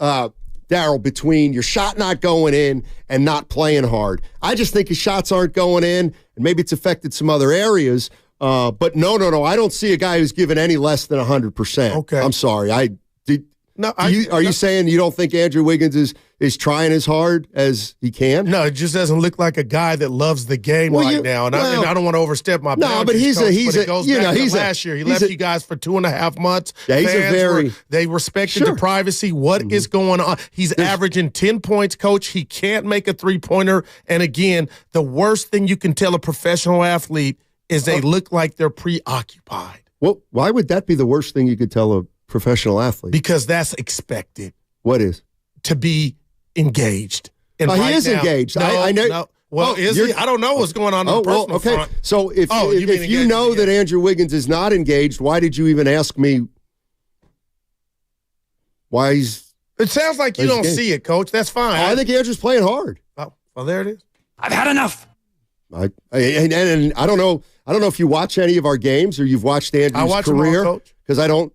Daryl, between your shot not going in and not playing hard. I just think his shots aren't going in, and maybe it's affected some other areas. But no. I don't see a guy who's given any less than 100%. Okay. I'm sorry. Are you saying you don't think Andrew Wiggins is trying as hard as he can? No, it just doesn't look like a guy that loves the game now. And I don't want to overstep my boundaries. No, but he's last year. He left you guys for 2.5 months. Yeah, they respected the privacy. What is going on? He's averaging 10 points, Coach. He can't make a three-pointer. And again, the worst thing you can tell a professional athlete is they look like they're preoccupied. Well, why would that be the worst thing you could tell a professional athlete? Because that's expected. What is? To be engaged. And he is engaged. I know. No. Well, is he? I don't know what's going on the personal front. So if you know that Andrew Wiggins is not engaged, why did you even ask me why he's... It sounds like you don't see it, Coach. That's fine. I think Andrew's playing hard. Oh, well, there it is. I've had enough. And I don't know if you watch any of our games or you've watched Andrew's career, because I don't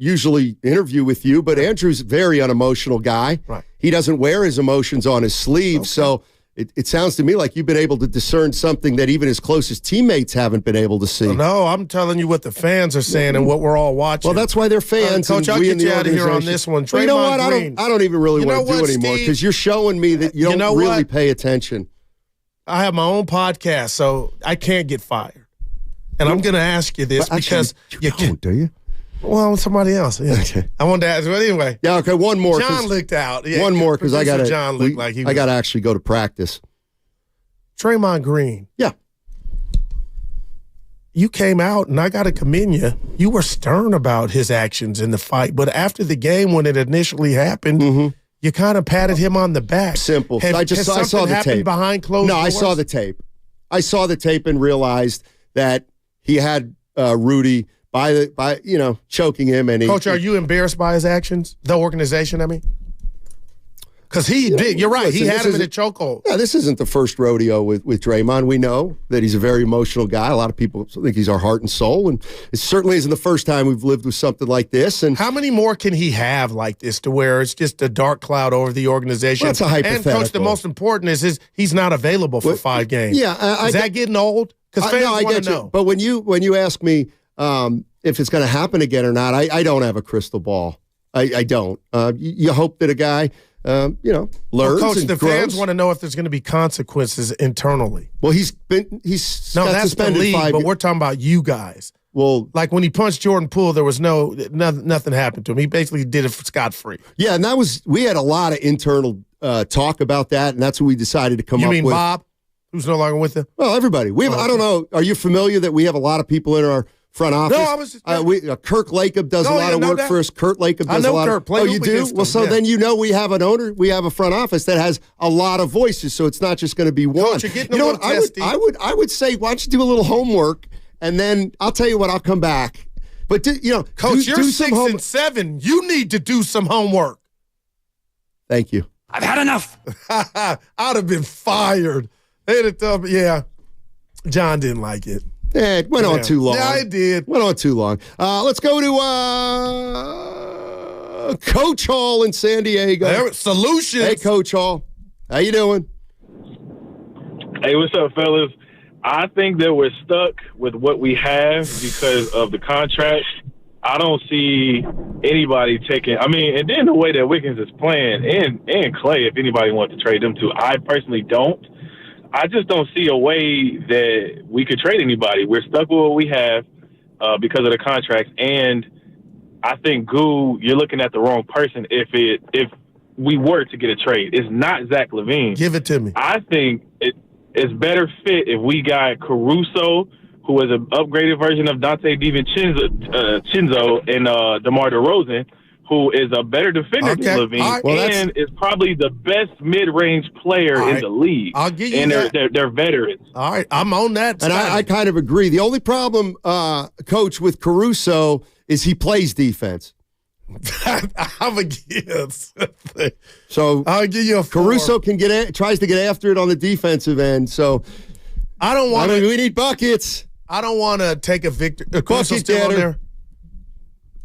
usually interview with you, but Andrew's a very unemotional guy. Right. He doesn't wear his emotions on his sleeve, so it sounds to me like you've been able to discern something that even his closest teammates haven't been able to see. Well, no, I'm telling you what the fans are saying and what we're all watching. Well, that's why they're fans. Coach, I'll get you out of here on this one. Well, you know what? I don't even really want to do anymore because you're showing me that you don't really pay attention. I have my own podcast, so I can't get fired. And I'm going to ask you this because you don't, do you? Well, somebody else. Yeah. Okay. I wanted to ask. But anyway. Yeah. Okay. One more. John looked out. Yeah, one more because I got to. John looked like he. I got to actually go to practice. Draymond Green. Yeah. You came out, and I got to commend you. You were stern about his actions in the fight, but after the game, when it initially happened, you kind of patted him on the back. Simple. I saw the tape behind closed doors? I saw the tape. I saw the tape and realized that he had Rudy by choking him. And Coach, are you embarrassed by his actions? The organization, I mean, because he did. You're right. Listen, he had him in a chokehold. Yeah, this isn't the first rodeo with Draymond. We know that he's a very emotional guy. A lot of people think he's our heart and soul, and it certainly isn't the first time we've lived with something like this. And how many more can he have like this to where it's just a dark cloud over the organization? Well, that's a hypothetical. And Coach, the most important is he's not available for 5 games. Yeah, is that getting old? Because fans want to know. But when you ask me if it's going to happen again or not, I don't have a crystal ball. I don't. You hope that a guy. Learns Coach, and the grows. fans want to know if there's going to be consequences internally. Well, he's that's suspended the league, 5 but we're talking about you guys. Well, like when he punched Jordan Poole, there was nothing happened to him. He basically did it scot-free. Yeah, and we had a lot of internal talk about that, and that's what we decided to come up with. You mean Bob, who's no longer with them? Well, everybody. We have. I don't know. Are you familiar that we have a lot of people in our front office? No, I was just... Kirk Lacob does a lot of work for us. Kurt Lacob does a lot of... Oh, you do? Well, so then we have an owner, we have a front office that has a lot of voices, so it's not just going to be one. Coach, you're getting I would say, why don't you do a little homework, and then I'll tell you what, I'll come back. But, Coach, you're 6 and 7. You need to do some homework. Thank you. I've had enough. I'd have been fired. Yeah. John didn't like it. It went on too long. Yeah, it did. Went on too long. Let's go to Coach Hall in San Diego. Solutions. Hey, Coach Hall. How you doing? Hey, what's up, fellas? I think that we're stuck with what we have because of the contract. I don't see anybody taking. I mean, and then the way that Wiggins is playing, and Clay, if anybody wants to trade them too, I personally don't. I just don't see a way that we could trade anybody. We're stuck with what we have because of the contracts, and I think you're looking at the wrong person if we were to get a trade. It's not Zach LaVine. Give it to me. I think it's better fit if we got Caruso, who is an upgraded version of Dante DiVincenzo, and DeMar DeRozan, who is a better defender than LaVine, and is probably the best mid-range player in the league. I'll give you and that. They're veterans. All right, I'm on that. And I kind of agree. The only problem, Coach, with Caruso is he plays defense. I'm against. So I'll give you a 4. Caruso tries to get after it on the defensive end. So I don't want. We need buckets. I don't want to take a victory. Caruso's still on there.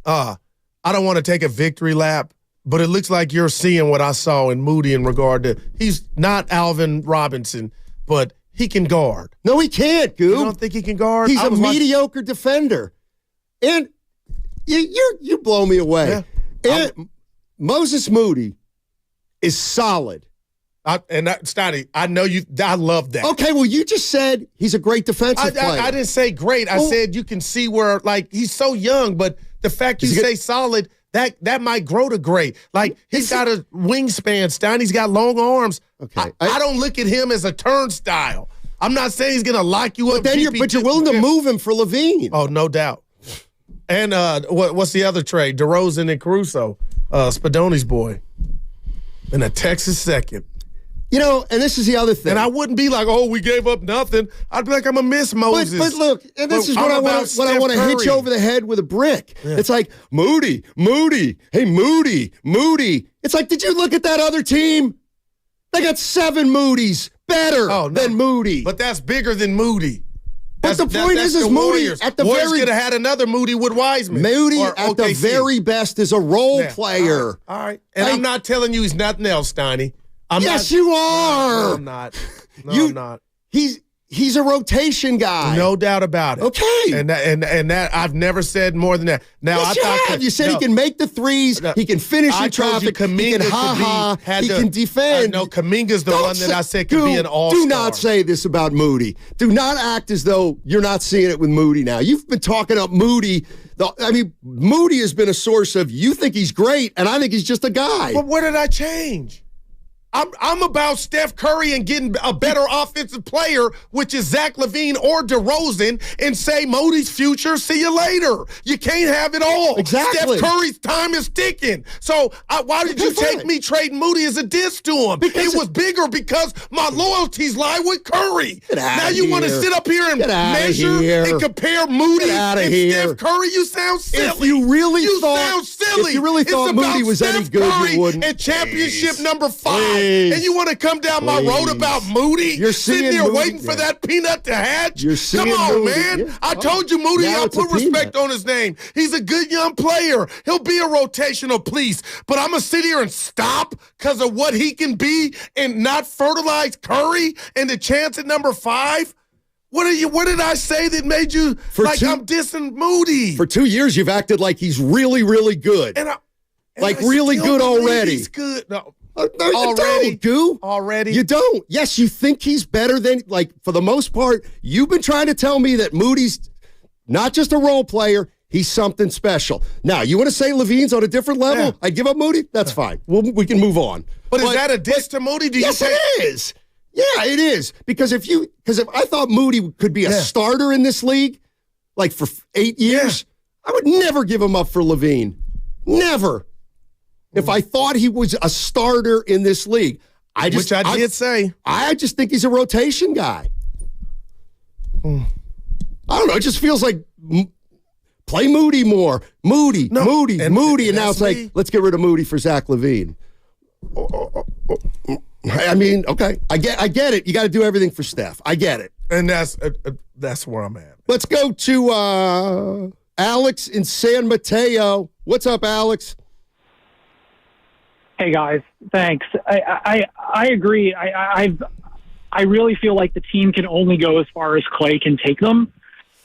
I don't want to take a victory lap, but it looks like you're seeing what I saw in Moody in regard to he's not Alvin Robinson, but he can guard. No, he can't, Goob. You don't think he can guard? He's a mediocre defender. And you blow me away. Yeah. And Moses Moody is solid. Stoney, I know you. I love that. Okay, well, you just said he's a great defensive player. I didn't say great. I said you can see where, like, he's so young, but the fact you say solid, that might grow to great. Like, he's got a wingspan, Stein. He's got long arms. Okay, I don't look at him as a turnstile. I'm not saying he's going to lock you up. But you're willing to move him for LaVine. Oh, no doubt. And what's the other trade? DeRozan and Caruso, Spadoni's boy, and a Texas second. You know, and this is the other thing. And I wouldn't be like, we gave up nothing. I'd be like, I'm a miss Moses. But look, and this is what I want to hit you over the head with a brick. Yeah. It's like, Moody. Hey, Moody. It's like, did you look at that other team? They got 7 Moodies better than Moody. But that's bigger than Moody. But the point is Moody Warriors. at the Warriors very could have had another Moody with Wiseman. Moody at the very best is a role player. All right. And I'm not telling you he's nothing else, Steiny. Yes, you are. No, I'm not. I'm not. He's a rotation guy. No doubt about it. Okay. And that I've never said more than that. Now yes, you said he can make the threes. He can finish in traffic. He can he can defend. No, Kuminga's the one that I said could be an all-star. Do not say this about Moody. Do not act as though you're not seeing it with Moody now. You've been talking up Moody. Moody has been a source of you think he's great, and I think he's just a guy. But where did I change? I'm about Steph Curry and getting a better offensive player, which is Zach LaVine or DeRozan, and say Moody's future, see you later. You can't have it all. Exactly. Steph Curry's time is ticking. So why did you take me trading Moody as a diss to him? It was bigger because my loyalties lie with Curry. Now you want to sit up here and measure and compare Moody and Steph Curry? You sound silly. If you really sound silly. If you really thought Moody was any good, you wouldn't. And championship number 5. And you want to come down my road about Moody? You're sitting there waiting for that peanut to hatch? Come on, man. Yeah. I told you Moody, I put respect on his name. He's a good young player. He'll be a rotational piece. But I'm going to sit here and stop because of what he can be and not fertilize Curry and the chance at number 5? What did I say that made you I'm dissing Moody? For 2 years, you've acted like he's really, really good. Really good already. He's good. No. Already? Already? You don't. Yes, you think he's better than, for the most part, you've been trying to tell me that Moody's not just a role player, he's something special. Now, you want to say LaVine's on a different level? Yeah. I give up Moody? That's fine. We can move on. But is that a diss to Moody? Yes, it is. Yeah, it is. Because if I thought Moody could be a starter in this league, for 8 years, I would never give him up for LaVine. Never. If I thought he was a starter in this league, which I did say. I just think he's a rotation guy. I don't know. It just feels like play Moody more. Moody. And now it's like, let's get rid of Moody for Zach LaVine. I mean, okay. I get it. You got to do everything for Steph. I get it. And that's where I'm at. Let's go to Alex in San Mateo. What's up, Alex? Hey guys, thanks. I agree. I really feel like the team can only go as far as Clay can take them,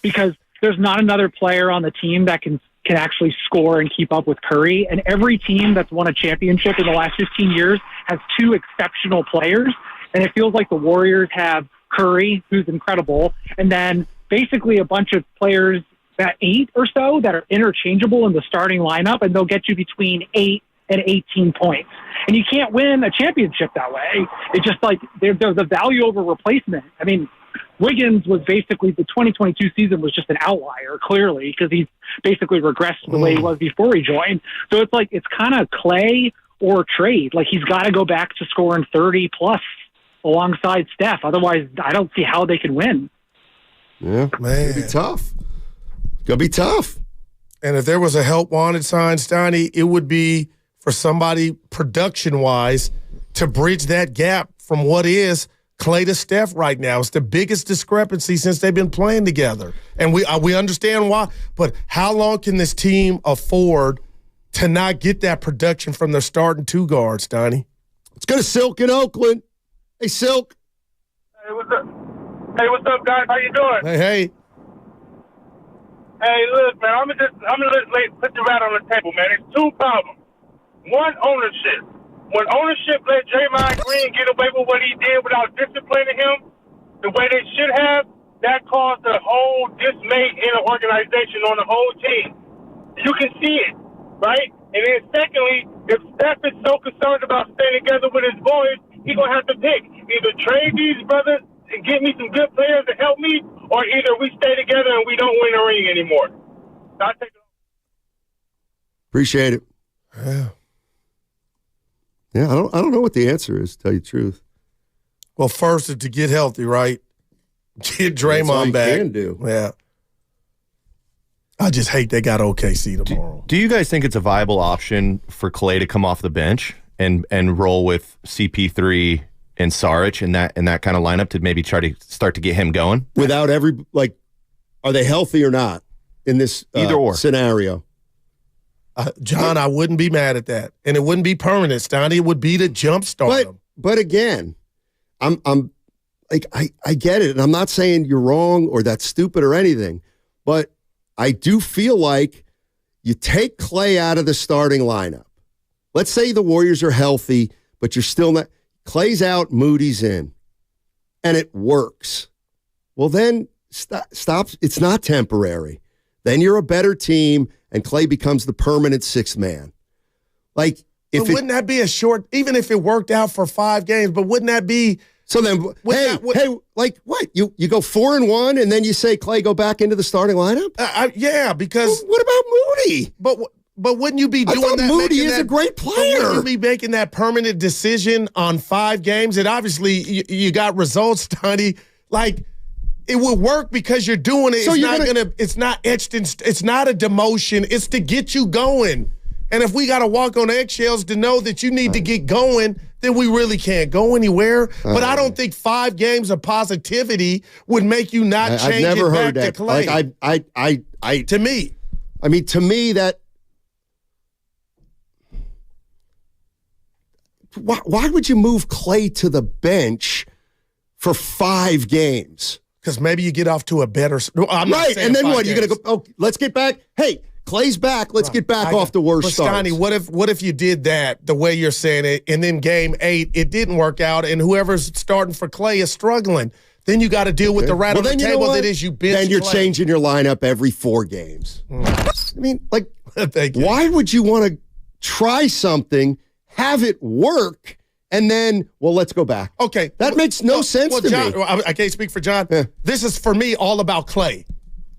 because there's not another player on the team that can actually score and keep up with Curry. And every team that's won a championship in the last 15 years has two exceptional players. And it feels like the Warriors have Curry, who's incredible, and then basically a bunch of players, that 8 or so, that are interchangeable in the starting lineup, and they'll get you between 8 and 18 points. And you can't win a championship that way. It's just like there's a value over replacement. I mean, Wiggins was basically, the 2022 season was just an outlier, clearly, because he's basically regressed to the way he was before he joined. So it's like, it's kind of Clay or trade. Like, he's got to go back to scoring 30 plus alongside Steph. Otherwise, I don't see how they can win. Yeah, man. It'll be tough. Gonna be tough. And if there was a help wanted sign, Steiny, it would be for somebody production-wise to bridge that gap from what is Clay to Steph right now. It's the biggest discrepancy since they've been playing together. And we understand why, but how long can this team afford to not get that production from their starting two guards, Steiny? Let's go to Silk in Oakland. Hey, Silk. Hey, what's up? Hey, what's up, guys? How you doing? Hey. Hey, look, man, I'm gonna put the rat on the table, man. It's two problems. One, ownership. When ownership let Draymond Green get away with what he did without disciplining him the way they should have, that caused a whole dismay in the organization on the whole team. You can see it, right? And then secondly, if Steph is so concerned about staying together with his boys, he's going to have to pick. Either trade these brothers and get me some good players to help me, or either we stay together and we don't win a ring anymore. So I take it. Appreciate it. Yeah, I don't know what the answer is, to tell you the truth. Well, first is to get healthy, right? Get Draymond back. Can do. Yeah. I just hate they got OKC tomorrow. Do you guys think it's a viable option for Clay to come off the bench and roll with CP3 and Saric in that kind of lineup to maybe try to start to get him going? Without are they healthy or not in this either or scenario? John, I wouldn't be mad at that, and it wouldn't be permanent, Stoney. It would be to jumpstart them. But again, I'm like I get it, and I'm not saying you're wrong or that's stupid or anything, but I do feel like you take Clay out of the starting lineup. Let's say the Warriors are healthy, but you're still not. Clay's out, Moody's in, and it works. Well, then stop. It's not temporary. Then you're a better team, and Clay becomes the permanent sixth man. Like, wouldn't that be a short? Even if it worked out for 5 games, but wouldn't that be? So then, like what? You go 4-1, and then you say Clay go back into the starting lineup? Yeah, because what about Moody? But wouldn't you be doing that? Moody is a great player. Wouldn't you be making that permanent decision on 5 games? And obviously, you got results, Tony. Like, it would work because you're doing it. So it's not etched in. It's not a demotion. It's to get you going. And if we got to walk on eggshells to know that you need to get going, then we really can't go anywhere. But I don't think 5 games of positivity would make you not change it back to Clay. Like to me, to me that. Why would you move Clay to the bench for 5 games? Because maybe you get off to a better. Right, and then what? You're going to go, oh, let's get back. Hey, Clay's back. Let's get back off the worst start. Steiny, what if you did that the way you're saying it, and then game 8, it didn't work out, and whoever's starting for Clay is struggling? Then you got to deal with the rat on the table that is you bench Then you're Clay. Changing your lineup every 4 games. I mean, like, Thank you. Why would you want to try something, have it work, and then, well, let's go back? Okay. That makes no sense to John, me. I can't speak for John. Yeah. This is, for me, all about Clay.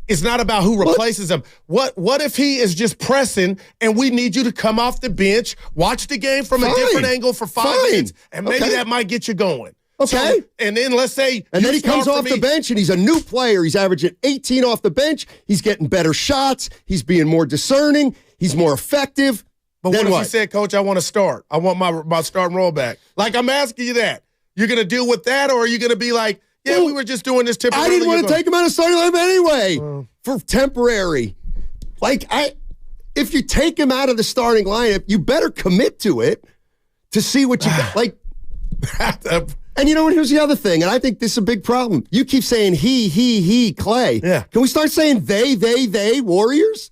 It's not about who replaces him. What if he is just pressing and we need you to come off the bench, watch the game from a different angle for 5 minutes, and maybe that might get you going. Okay. So, and then let's say and then he comes off the bench and he's a new player. He's averaging 18 off the bench. He's getting better shots. He's being more discerning. He's more effective. But what if he said, Coach, I want to start. I want my start and roll back. Like, I'm asking you that. You're going to deal with that, or are you going to be like, Yeah, we were just doing this temporarily. I didn't want to take him out of starting lineup anyway for temporary. If you take him out of the starting lineup, you better commit to it to see what you got. And you know what? Here's the other thing, and I think this is a big problem. You keep saying he, Clay. Yeah. Can we start saying they, Warriors?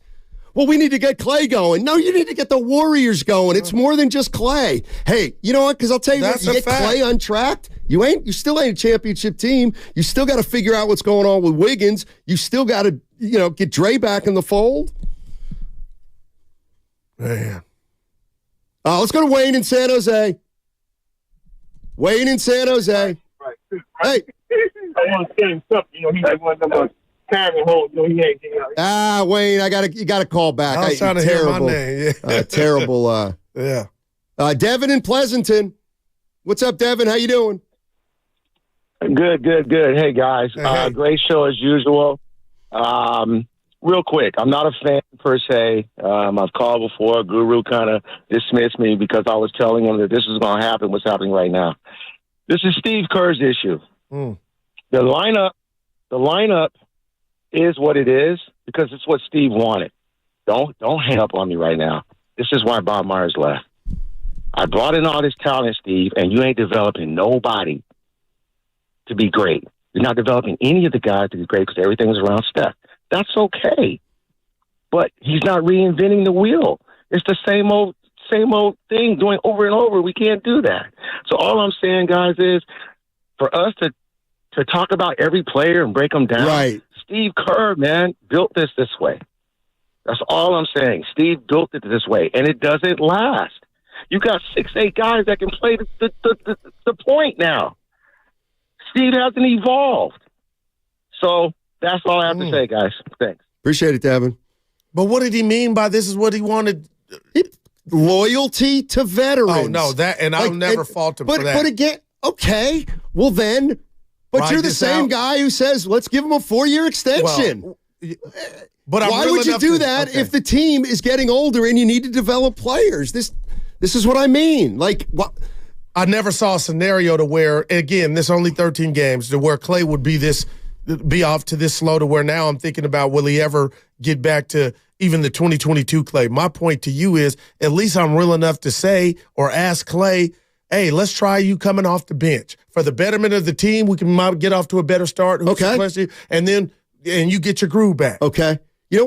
Well, we need to get Clay going. No, you need to get the Warriors going. It's more than just Clay. Hey, you know what? Because I'll tell you what, you get Clay untracked, you still ain't a championship team. You still got to figure out what's going on with Wiggins. You still got to, get Dre back in the fold. Man. Let's go to Wayne in San Jose. Wayne in San Jose. Right. Hey. I want to say him something. He's like one of them timing holes. He ain't. Wayne, you got to call back. I was trying to hear my name. Yeah. Terrible. Yeah. Devin in Pleasanton. What's up, Devin? How you doing? Good. Hey, guys. Hey. Great show as usual. Real quick, I'm not a fan per se. I've called before. Guru kind of dismissed me because I was telling him that this was going to happen. What's happening right now? This is Steve Kerr's issue. The lineup is what it is because it's what Steve wanted. Don't hang up on me right now. This is why Bob Myers left. I brought in all this talent, Steve, and you ain't developing nobody to be great. You're not developing any of the guys to be great because everything's around Steph. That's okay. But he's not reinventing the wheel. It's the same old thing doing over and over. We can't do that. So all I'm saying, guys, is for us to talk about every player and break them down. Right. Steve Kerr, man, built this way. That's all I'm saying. Steve built it this way, and it doesn't last. You got 6'8" guys that can play the point now. Steve hasn't evolved. So that's all I have to say, guys. Thanks. Appreciate it, Devin. But what did he mean by this is what he wanted? Loyalty to veterans. Oh, no, I'll never fault him for that. But again, okay, well then, but you're the same guy who says, let's give him a 4-year extension. But why would you do that if the team is getting older and you need to develop players? This is what I mean. I never saw a scenario to where, again, this only 13 games, to where Clay would be off to this slow to where now I'm thinking about, will he ever get back to even the 2022 Clay? My point to you is, at least I'm real enough to say or ask Clay, hey, let's try you coming off the bench. For the betterment of the team, we can get off to a better start. Okay. And you get your groove back. Okay. You know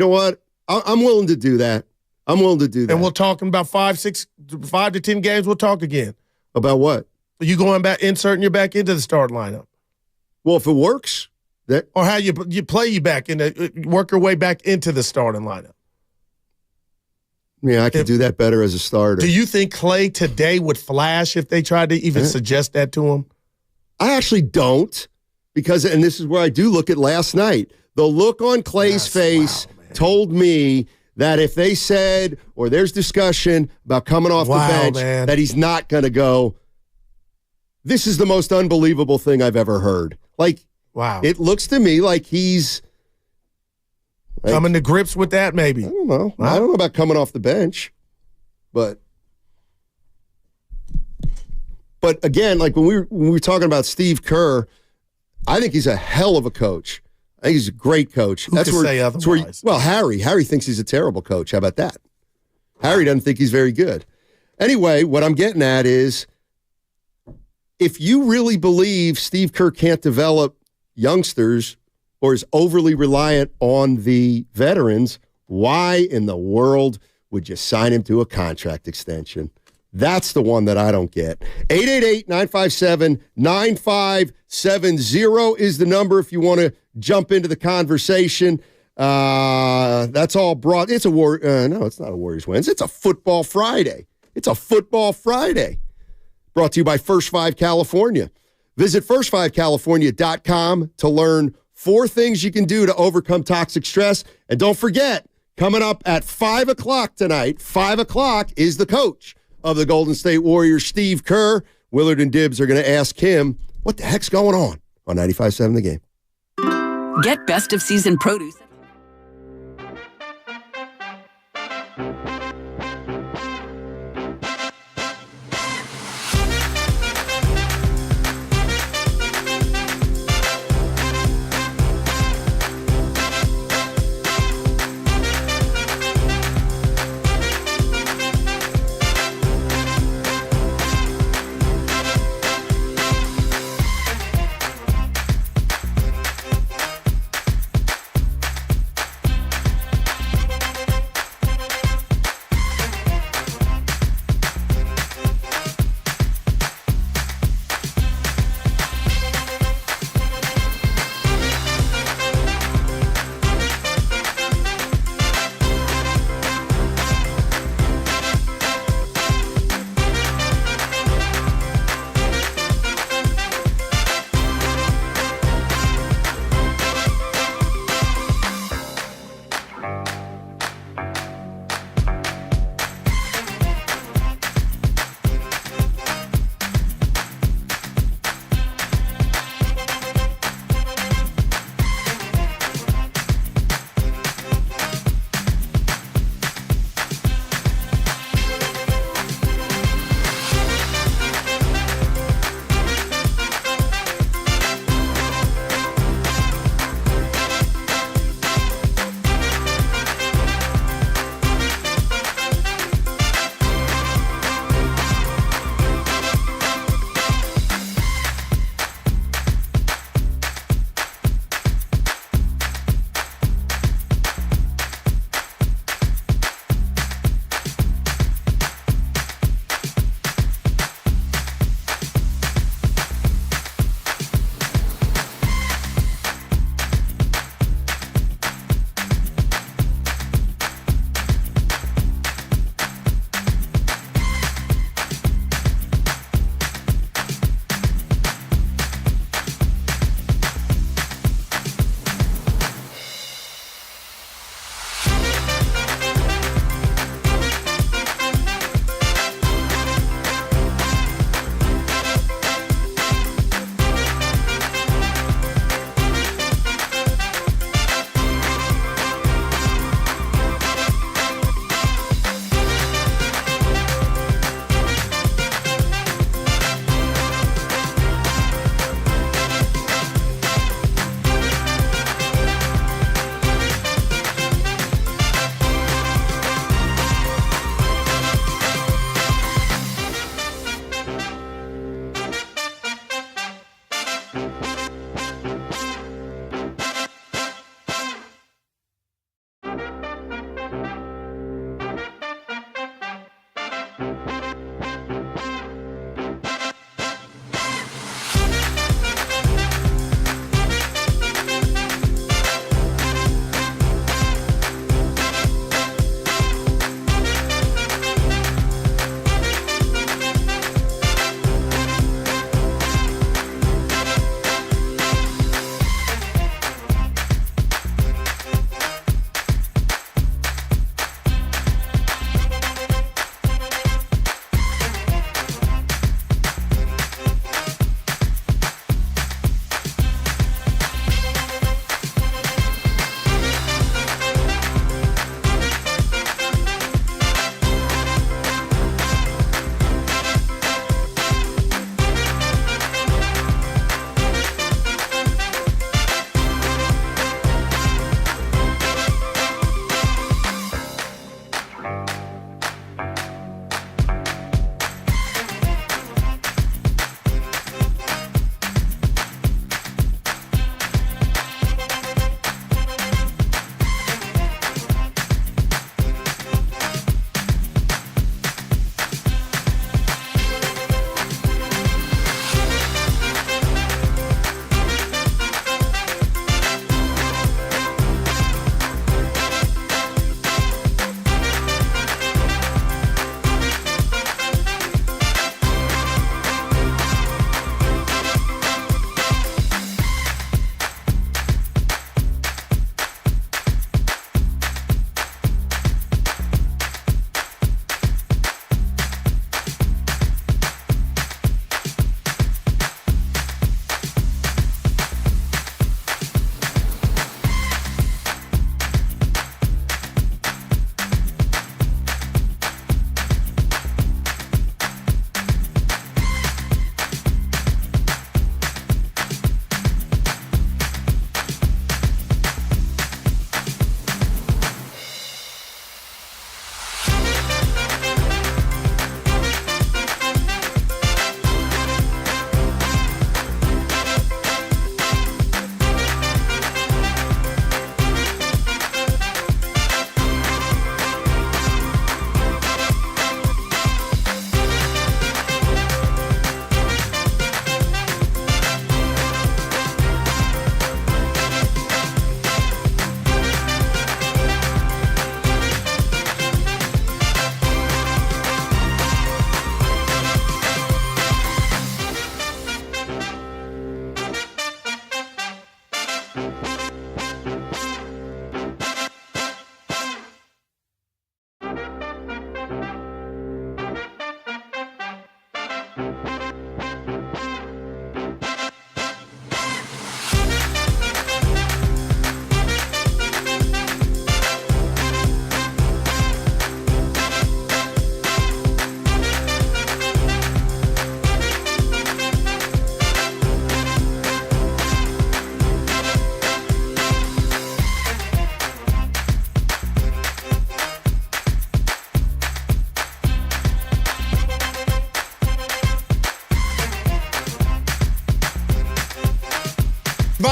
what? I'm willing to do that. And we'll talk in about 5 to 10 games. We'll talk again. About what? You going back, inserting you back into the start lineup. Well, if it works. Or how you play you back work your way back into the starting lineup. Yeah, I could do that better as a starter. Do you think Clay today would flash if they tried to even suggest that to him? I actually don't, and this is where I do look at last night. The look on Clay's face told me that if they said, or there's discussion about coming off the bench, that he's not going to go, this is the most unbelievable thing I've ever heard. Wow. It looks to me like he's coming to grips with that, maybe. I don't know. I don't know about coming off the bench. But again, when we were talking about Steve Kerr, I think he's a hell of a coach. I think he's a great coach. Who could say otherwise? Harry thinks he's a terrible coach. How about that? Harry doesn't think he's very good. Anyway, what I'm getting at is, if you really believe Steve Kerr can't develop youngsters or is overly reliant on the veterans, why in the world would you sign him to a contract extension? That's the one that I don't get. 888-957-9570 is the number if you want to jump into the conversation. That's all brought. It's no, it's not a Warriors Wins. It's a Football Friday. Brought to you by First 5 California. Visit first5california.com to learn 4 things you can do to overcome toxic stress. And don't forget, coming up at 5 o'clock tonight, 5 o'clock is the coach of the Golden State Warriors, Steve Kerr. Willard and Dibbs are going to ask him, what the heck's going on 95.7 The Game. Get best of season produce.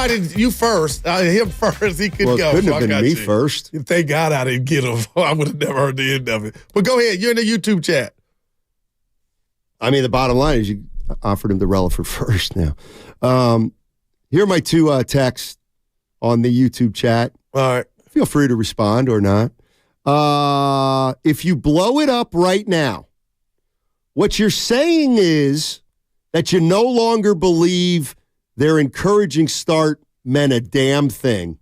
invited you first. Him first. He could Well, go. it couldn't So have I been got me you. first. Thank God I didn't get him. I would have never heard the end of it. But go ahead. You're in the YouTube chat. I mean, the bottom line is you offered him the Relaford first now. Here are my two texts on the YouTube chat. All right. Feel free to respond or not. If you blow it up right now, what you're saying is that you no longer believe their encouraging start meant a damn thing.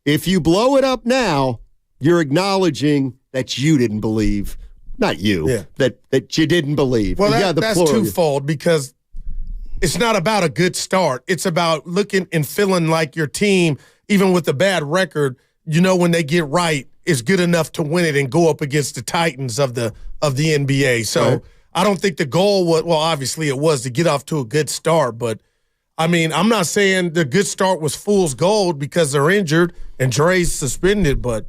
If you blow it up now, you're acknowledging that you didn't believe. Not you, that you didn't believe. Well, yeah, that's twofold because it's not about a good start. It's about looking and feeling like your team, even with a bad record, when they get right, is good enough to win it and go up against the Titans of the NBA. So right. I don't think the goal was, well, obviously it was to get off to a good start, but I mean, I'm not saying the good start was fool's gold because they're injured and Dre's suspended, but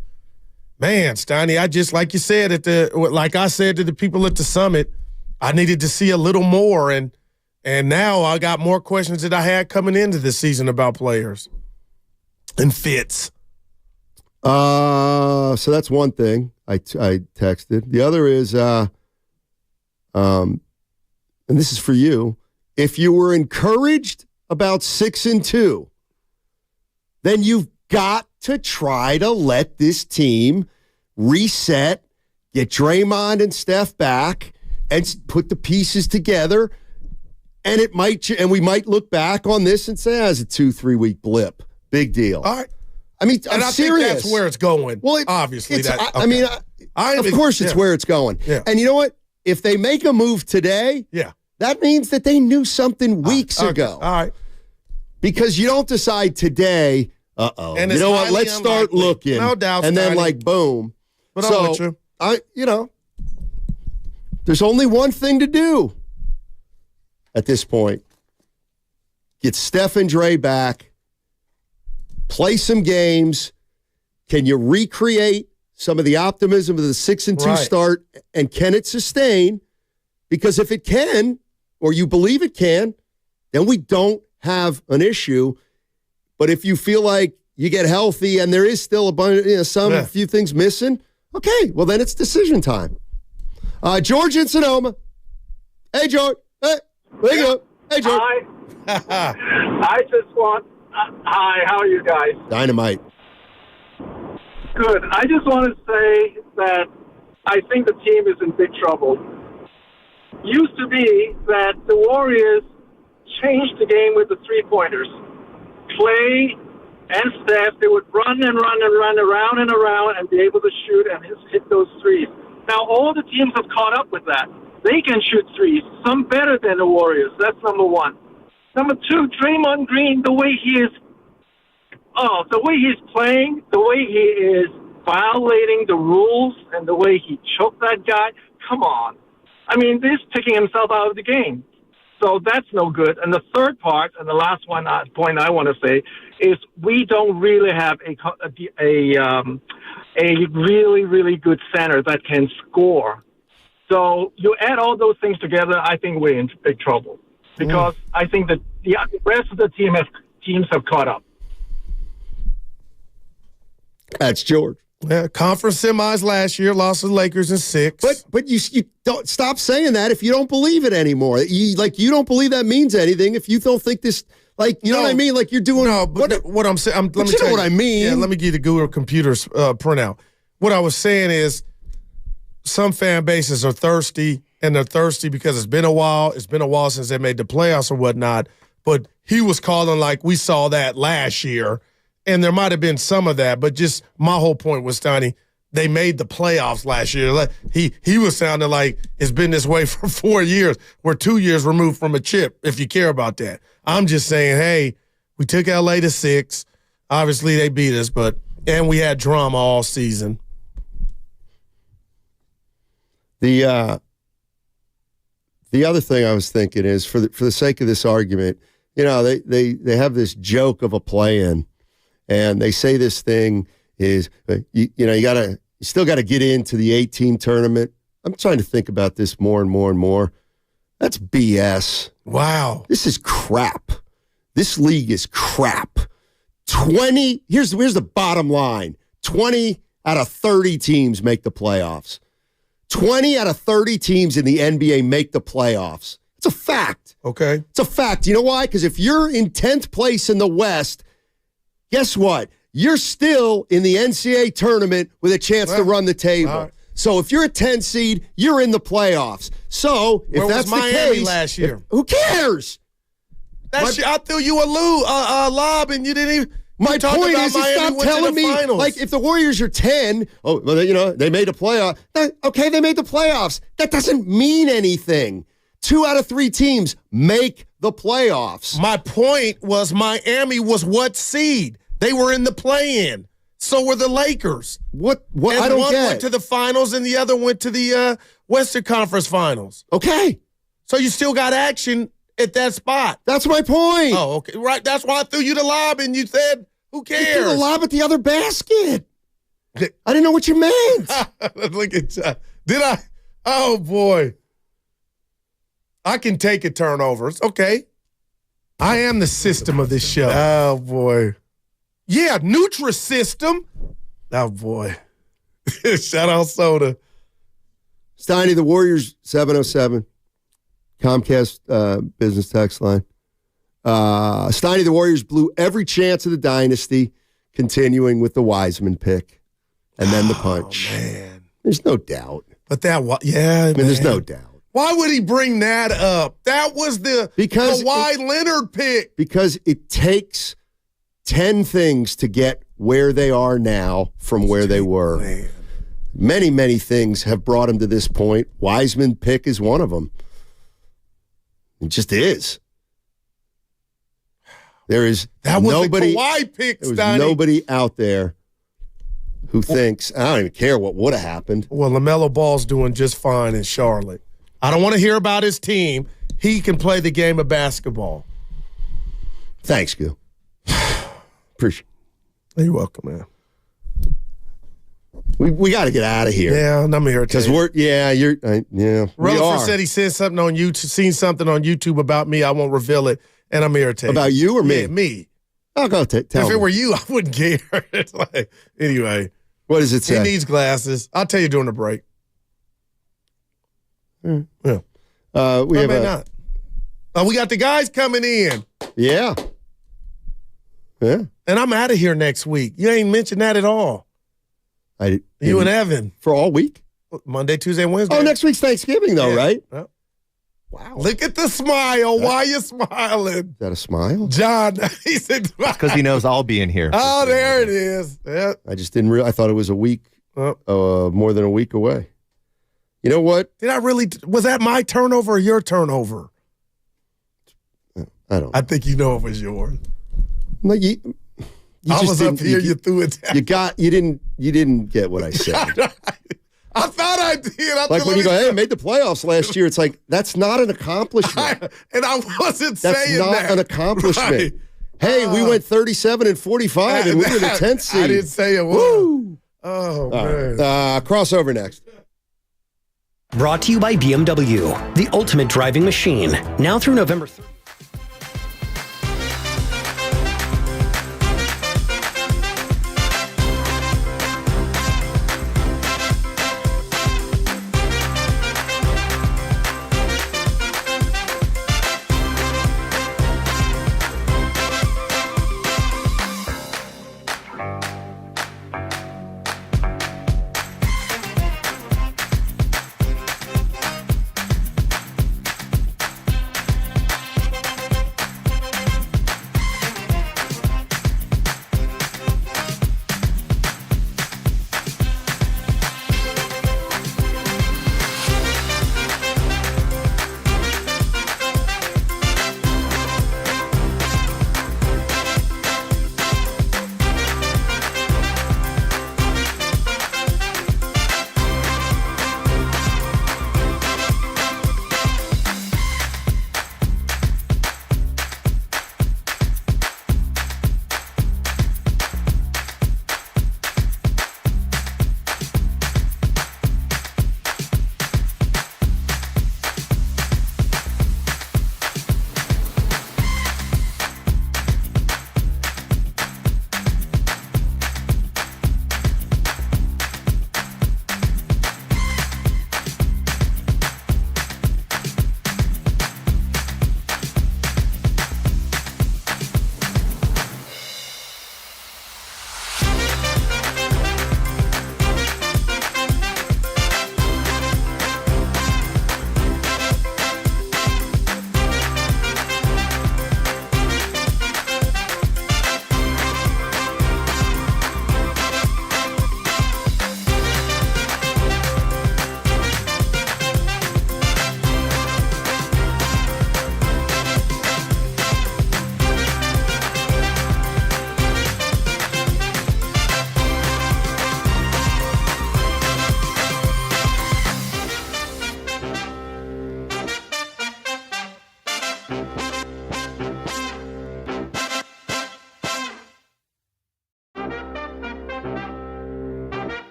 man, Steiny, I just, like you said, like I said to the people at the summit, I needed to see a little more, and now I got more questions that I had coming into the season about players and fits. So that's one thing I texted. The other is, and this is for you, if you were encouraged about 6-2, then you've got to try to let this team reset, get Draymond and Steph back, and put the pieces together. And we might look back on this and say, it's a 2-3 week blip. Big deal. All right. I mean, I'm I serious. think that's where it's going. Well, obviously. I mean, of course it's where it's going. Yeah. And you know what? If they make a move today, that means that they knew something weeks ago. All right. Because you don't decide today, And you know what? Let's start looking. No doubt. And then boom. But I'm with you. There's only one thing to do at this point. Get Steph and Dre back. Play some games. Can you recreate some of the optimism of the 6-2 start? And can it sustain? Because if it can, or you believe it can, then we don't have an issue. But if you feel like you get healthy and there is still a few things missing, okay, well then it's decision time. George in Sonoma. Hey, George. Hey, there you go. Hey, George. Hi. Hi, how are you guys? Dynamite. Good. I just want to say that I think the team is in big trouble. Used to be that the Warriors changed the game with the three-pointers. Clay and Steph, they would run and run and run around and around and be able to shoot and hit those threes. Now, all the teams have caught up with that. They can shoot threes, some better than the Warriors. That's number one. Number two, Draymond Green, the way he's playing, the way he is violating the rules, and the way he choked that guy, come on. I mean, this is taking himself out of the game. So that's no good. And the third part, and the last point I want to say, is we don't really have a really, really good center that can score. So you add all those things together, I think we're in big trouble. Because I think that the rest of the teams have caught up. That's George. Yeah, conference semis last year, lost to the Lakers in 6. But you don't stop saying that if you don't believe it anymore. You don't believe that means anything if you don't think this. You know what I mean? Like you're doing. No, but what I'm saying. Let me tell you what I mean. Yeah, let me give you the Google Computers printout. What I was saying is, some fan bases are thirsty, and they're thirsty because it's been a while. It's been a while since they made the playoffs or whatnot. But he was calling like we saw that last year, and there might have been some of that. But just my whole point was, Steiny, they made the playoffs last year. He was sounding like it's been this way for 4 years. We're 2 years removed from a chip, if you care about that. I'm just saying, hey, we took L.A. to 6. Obviously, they beat us, and we had drama all season. The other thing I was thinking is, for the sake of this argument, they have this joke of a play-in, and they say this thing is, you still got to get into the 8-team tournament. I'm trying to think about this more and more and more. That's BS. Wow. This is crap. This league is crap. 20, here's the bottom line. 20 out of 30 teams make the playoffs. 20 out of 30 teams in the NBA make the playoffs. It's a fact. Okay. It's a fact. You know why? Because if you're in 10th place in the West, guess what? You're still in the NCAA tournament with a chance to run the table. Right. So if you're a 10 seed, you're in the playoffs. So if Where that's was the Miami case, last year? who cares? I threw you a lob and you didn't even. My point is, stop telling me, finals. like, if the Warriors are 10, oh, well, you know, they made a playoff. Okay, they made the playoffs. That doesn't mean anything. 2 out of 3 teams make the playoffs. My point was Miami was what seed? They were in the play-in. So were the Lakers. What And I don't one get. went to the finals and the other went to the Western Conference Finals. Okay. So you still got action at that spot. That's my point. Oh, okay. Right. That's why I threw you the lob and you said, who You cares? threw the lob at the other basket. I didn't know what you meant. Look at did I? Oh, boy. I can take it turnovers. Okay. I am the system of this show. Oh, boy. Yeah, Nutri-System. Oh, boy. Shout out Soda. Steiny, the Warriors, 707. Comcast business text line. Steiny, the Warriors blew every chance of the dynasty, continuing with the Wiseman pick. And then the punch. Man. There's no doubt. But yeah. I mean, there's no doubt. Why would he bring that up? That was the Kawhi Leonard pick. Because it takes 10 things to get where they are now from where they were. Man. Many, many things have brought him to this point. Wiseman pick is one of them. It just is. There is that was nobody. The Kawhi pick, There was Steiny. nobody out there who thinks, I don't even care what would have happened. Well, LaMelo Ball's doing just fine in Charlotte. I don't want to hear about his team. He can play the game of basketball. Thanks, Gil. Appreciate it. You're welcome, man. We got to get out of here. Yeah, I'm irritated. Because we Rutherford are. said he said something on YouTube, seen something on YouTube about me. I won't reveal it, and I'm irritated. About you or me? Yeah, me. I'll go tell If me. it were you, I wouldn't care. It's like, anyway. What does it say? He needs glasses. I'll tell you during the break. Yeah. We have not. We got the guys coming in. Yeah. Yeah. And I'm out of here next week. You ain't mentioned that at all. You and Evan. For all week? Monday, Tuesday, Wednesday. Oh, next week's Thanksgiving, though, right? Yeah. Wow. Look at the smile. Why are you smiling? Is that a smile? John, he said, because he knows I'll be in here. Oh, there it is. Yeah. I just didn't realize. I thought it was a week, more than a week away. You know what? Did I really? Was that my turnover or your turnover? I don't know. I think you know it was yours. No, you I just was up didn't- here. You threw it down. You didn't get what I said. I thought I did. Like when you go, hey, made the playoffs last year, it's like, that's not an accomplishment. And I wasn't That's saying not that. an accomplishment. Right. Hey, we went 37 and 45 and we were the 10th seed. I didn't say it was. Woo! Oh, All man. right. Crossover next. Brought to you by BMW, the ultimate driving machine. Now through November 3rd.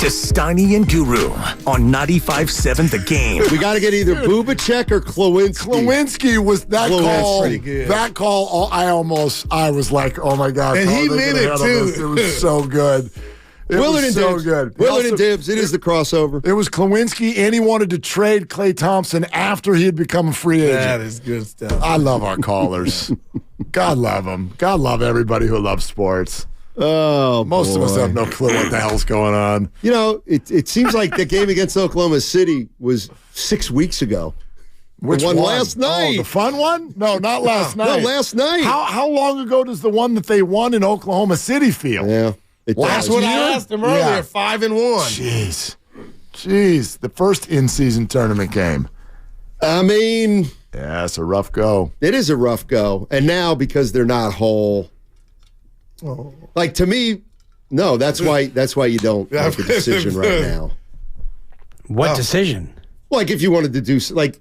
to Steiny and Guru on 95.7 The Game. We got to get either Bubacek or Klawinski. Klawinski was that call. Pretty good. That call, I was like, oh my God. And he meant it too. It was so good. Willard and so Dibs. good. Willard and Dibs. It is the crossover. It was Klawinski, and he wanted to trade Klay Thompson after he had become a free agent. That is good stuff. I love our callers. God love them. God love everybody who loves sports. Oh, Most of us have no clue what the hell's going on. You know, it seems like the game against Oklahoma City was 6 weeks ago. Which one? one? Last night. Oh, the fun one? No, not last night. No, last night. How long ago does the one that they won in Oklahoma City feel? Yeah. That's what I asked him earlier, 5-1. Jeez. The first in-season tournament game. I mean. Yeah, it's a rough go. It is a rough go. And now, because they're not whole. Oh. Like, to me, no, that's why you don't make a decision right now. What decision? Like, if you wanted to do, like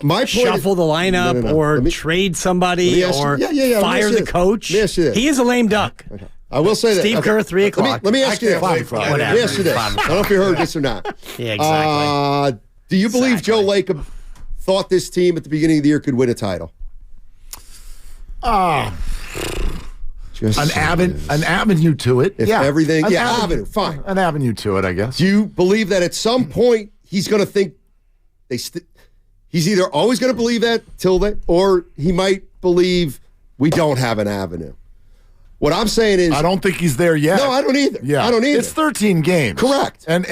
my shuffle the lineup or trade somebody or fire the coach. He is a lame duck. Okay. I will say that. Steve Kerr, 3 o'clock. Let me ask you that. Let me ask you this. I don't know if you heard this or not. Yeah, exactly. Do you believe Joe Lacob thought this team at the beginning of the year could win a title? An avenue to it. Avenue, fine. An avenue to it, I guess. Do you believe that at some point he's going to think he's either always going to believe that or he might believe we don't have an avenue? What I'm saying is, I don't think he's there yet. No, I don't either. Yeah, I don't either. It's 13 games, correct, and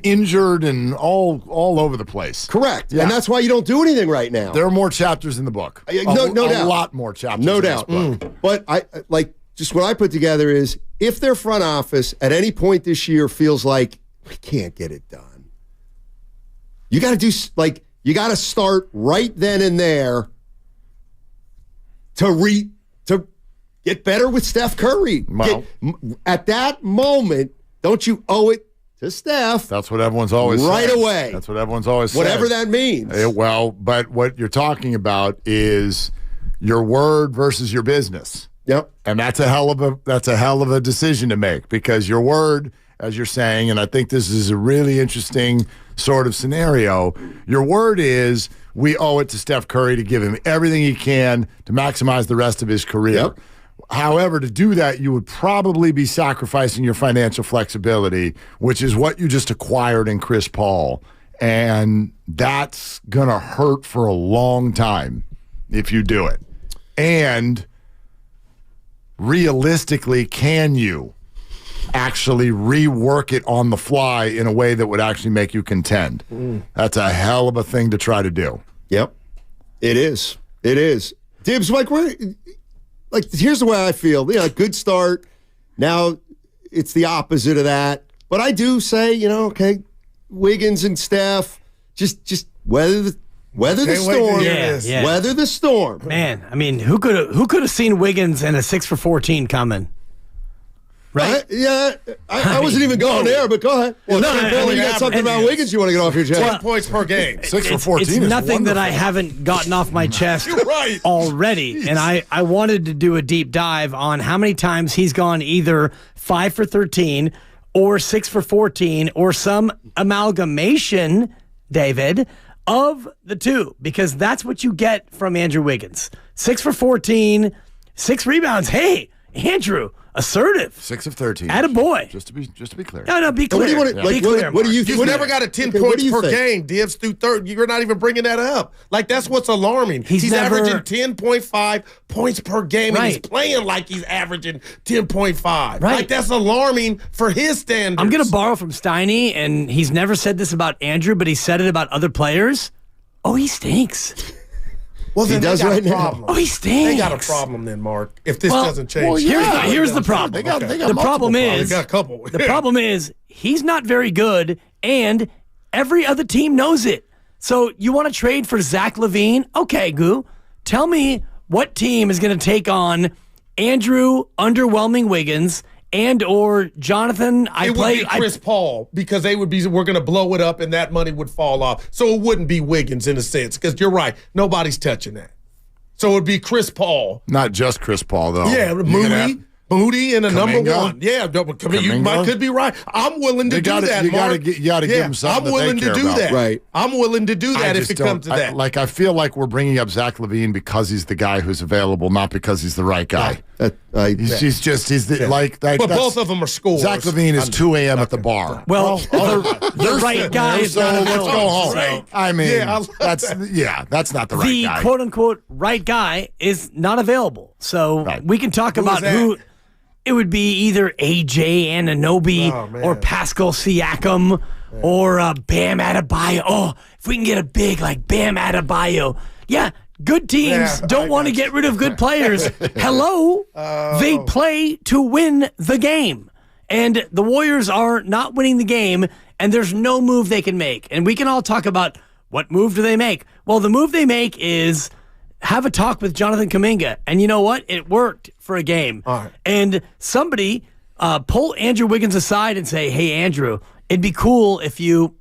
injured and all over the place, correct. Yeah. And that's why you don't do anything right now. There are more chapters in the book. No doubt, a lot more chapters. No doubt. But just what I put together is, if their front office at any point this year feels like we can't get it done, you got to start right then and there to get better with Steph Curry. Well, at that moment, don't you owe it to Steph? That's what everyone's always right said. Away. That's what everyone's always said. Whatever that means. But what you're talking about is your word versus your business. Yep. And that's a hell of a decision to make, because your word, as you're saying, and I think this is a really interesting sort of scenario, your word is we owe it to Steph Curry to give him everything he can to maximize the rest of his career. Yep. However, to do that, you would probably be sacrificing your financial flexibility, which is what you just acquired in Chris Paul. And that's going to hurt for a long time if you do it. And realistically, can you actually rework it on the fly in a way that would actually make you contend? That's a hell of a thing to try to do. Yep. It is. It is. Dibs, here's the way I feel. Good start. Now it's the opposite of that. But I do say, okay, Wiggins and Steph, just weather the storm. Yeah. Weather the storm. Man, I mean, who could have seen Wiggins and a 6 for 14 coming? Right? I wasn't even going there, but go ahead. Well, you got something about Wiggins you want to get off your chest? 10 points per game. 6 for 14 It's is nothing that wonderful. I haven't gotten off my chest You're right. already. Jeez. And I wanted to do a deep dive on how many times he's gone either 5 for 13 or 6 for 14 or some amalgamation, David, of the two, because that's what you get from Andrew Wiggins. 6 for 14, 6 rebounds. Hey, Andrew, assertive. 6 of 13. Attaboy. Just to be clear. No, be clear. What do you want to, Be clear, what do you Mark. think? You've never got a 10 points per game, Dibs, through third. You're not even bringing that up. That's what's alarming. He's averaging 10.5 points per game, and he's playing like he's averaging 10.5. Right. That's alarming for his standards. I'm going to borrow from Steiny, and he's never said this about Andrew, but he said it about other players. Oh, he stinks. Well, then he does they got right a now. problem. Oh, he stinks. They got a problem then, Mark, if this doesn't change. Here's the problem. They got The problem is, They got a couple. the problem is he's not very good, and every other team knows it. So you want to trade for Zach LaVine? Okay, Goo. Tell me what team is going to take on Andrew underwhelming Wiggins and or Jonathan. It would be Chris Paul, because we're going to blow it up and that money would fall off. So it wouldn't be Wiggins in a sense, because you're right. Nobody's touching that. So it would be Chris Paul. Not just Chris Paul, though. Yeah, Moody. Booty and a number Kuminga? one. Yeah, you could be right. I'm willing to do that, You Mark. got to give him something I'm willing that they to care do about. that. Right. I'm willing to do that if it comes to that. I feel like we're bringing up Zach LaVine because he's the guy who's available, not because he's the right guy. But both of them are scores. Zach LaVine is 2 a.m. at the bar. Well, the right guy is not let's available. go home. So- I mean, that's that's not the right The guy. quote unquote right guy is not available. So we can talk about that? who it would be, either AJ Anunoby or Pascal Siakam or Bam Adebayo. Oh, if we can get a big like Bam Adebayo. Yeah, good teams don't want to get rid of good players. Hello. They play to win the game. And the Warriors are not winning the game, and there's no move they can make. And we can all talk about what move do they make. Well, the move they make is have a talk with Jonathan Kuminga. And you know what? It worked for a game. All right. And somebody pull Andrew Wiggins aside and say, hey, Andrew, it'd be cool if you,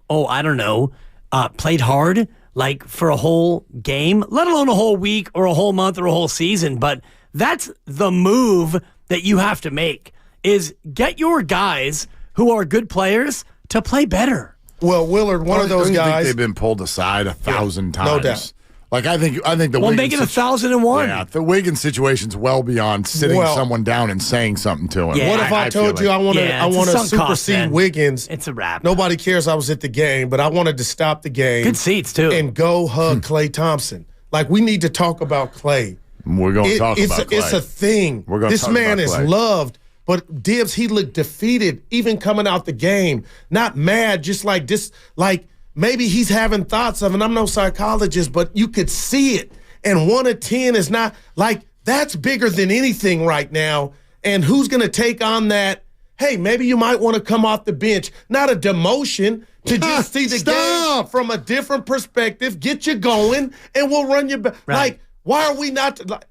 played hard, like for a whole game, let alone a whole week or a whole month or a whole season. But that's the move that you have to make, is get your guys who are good players to play better. Well, Willard, one of those Don't you think guys. they've been pulled aside 1,000 times. no doubt. Like I think the Well, Wiggins make it 1,001. Yeah, the Wiggins situation's well beyond sitting someone down and saying something to him. Yeah. What if I told you I want to supersede Wiggins? It's a wrap. Nobody cares I was at the game, but I wanted to stop the game. Good seats, too. And go hug Klay Thompson. Like, we need to talk about Klay. We're going to talk about Klay. It's a thing. We're gonna this talk man about is Klay. loved, but Dibs, he looked defeated even coming out the game. Not mad, just like this, like maybe he's having thoughts of, and I'm no psychologist, but you could see it. And 1 of 10 is not, like, that's bigger than anything right now. And who's going to take on that? Hey, maybe you might want to come off the bench. Not a demotion, to just see the game from a different perspective, get you going, and we'll run you back. Right. Like, why are we not? Like,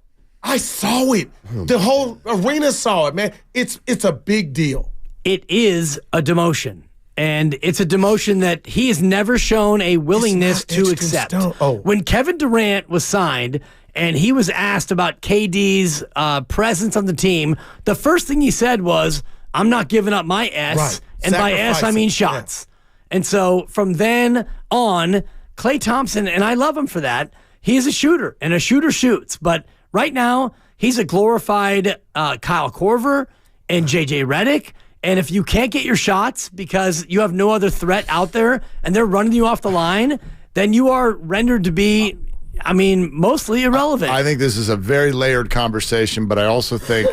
I saw it. The whole arena saw it, man. It's a big deal. It is a demotion. And it's a demotion that he has never shown a willingness to accept. When Kevin Durant was signed and he was asked about KD's presence on the team, the first thing he said was, I'm not giving up my S. Right. And by S, I mean shots. Yeah. And so from then on, Klay Thompson, and I love him for that, he is a shooter, and a shooter shoots. But right now, he's a glorified Kyle Korver and JJ Redick. And if you can't get your shots because you have no other threat out there and they're running you off the line, then you are rendered to be, mostly irrelevant. I think this is a very layered conversation, but I also think,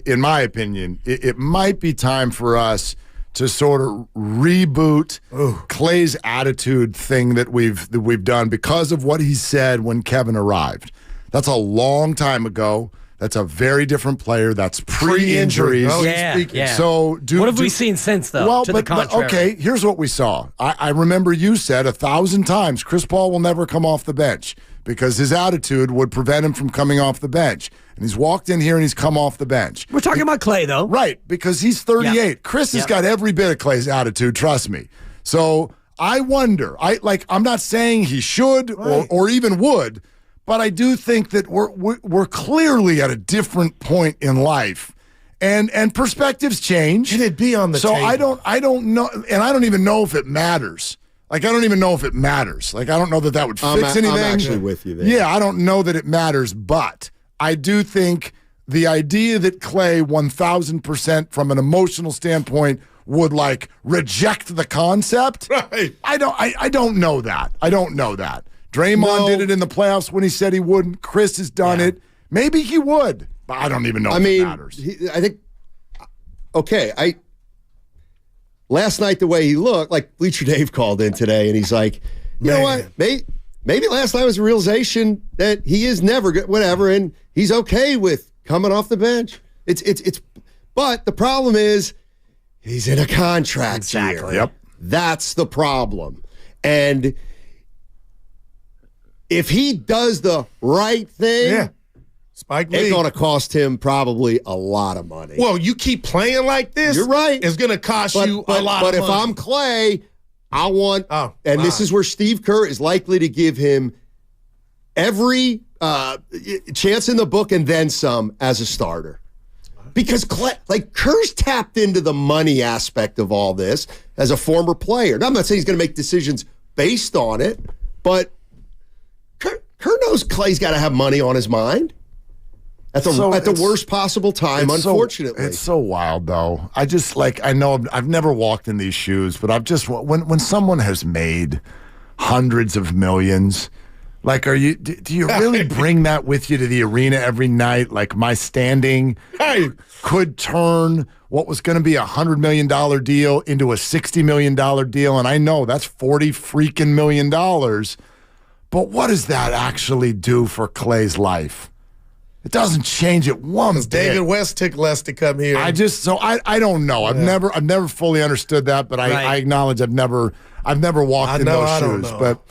in my opinion, it might be time for us to sort of reboot Klay's attitude thing that we've done because of what he said when Kevin arrived. That's a long time ago. That's a very different player. That's pre-injuries. Yeah. So what have we seen since, though? Well, to the contrary. okay, here's what we saw. I remember you said 1,000 times, Chris Paul will never come off the bench because his attitude would prevent him from coming off the bench. And he's walked in here and he's come off the bench. We're talking about Klay, though. Right, because he's 38. Yep. Chris has got every bit of Klay's attitude, trust me. So I wonder, I'm not saying he should or even would, but I do think that we're clearly at a different point in life, and perspectives change. Can it be on the table? So I don't know, and I don't even know if it matters. Like I don't even know if it matters. Like I don't know that would fix anything. I'm actually with you there. Yeah, I don't know that it matters, but I do think the idea that Klay 1,000% from an emotional standpoint would reject the concept. Right. I don't know that. I don't know that. Draymond did it in the playoffs when he said he wouldn't. Chris has done it. Maybe he would, but I don't even know if it matters. I think, last night the way he looked, like Bleacher Dave called in today, and he's like, you know what, maybe last night was a realization that he is never good, whatever, and he's okay with coming off the bench. But the problem is he's in a contract year. Yep. That's the problem. And if he does the right thing, Spike Lee, it's going to cost him probably a lot of money. Well, you keep playing like this, you're right. It's going to cost you a lot of money. But if I'm Klay, I want, this is where Steve Kerr is likely to give him every chance in the book and then some as a starter. Because Kerr's tapped into the money aspect of all this as a former player. Now, I'm not saying he's going to make decisions based on it, but Kerr knows Clay's got to have money on his mind at the worst possible time, unfortunately. It's so wild, though. I know I've never walked in these shoes, but when someone has made hundreds of millions, do you really bring that with you to the arena every night? Like, my standing could turn what was going to be $100 million deal into a $60 million deal, and I know that's $40 freaking million. But what does that actually do for Clay's life? It doesn't change it one bit. David West took less to come here. I don't know. Yeah. I've never fully understood that, but I acknowledge I've never walked in those shoes. But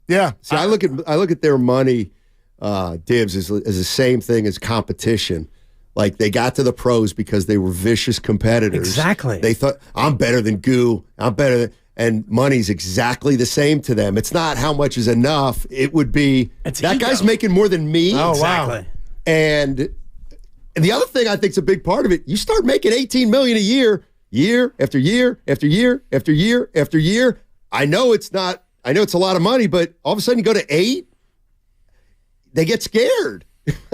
yeah. See, I look at their money, Dibs, as the same thing as competition. Like, they got to the pros because they were vicious competitors. Exactly. They thought, I'm better than Goo. And money's exactly the same to them. It's not how much is enough. It would be, that ego. guy's making more than me. Oh, exactly. Wow. And the other thing I think is a big part of it, you start making $18 million a year after year after year after year after year. I know it's a lot of money, but all of a sudden you go to 8, they get scared.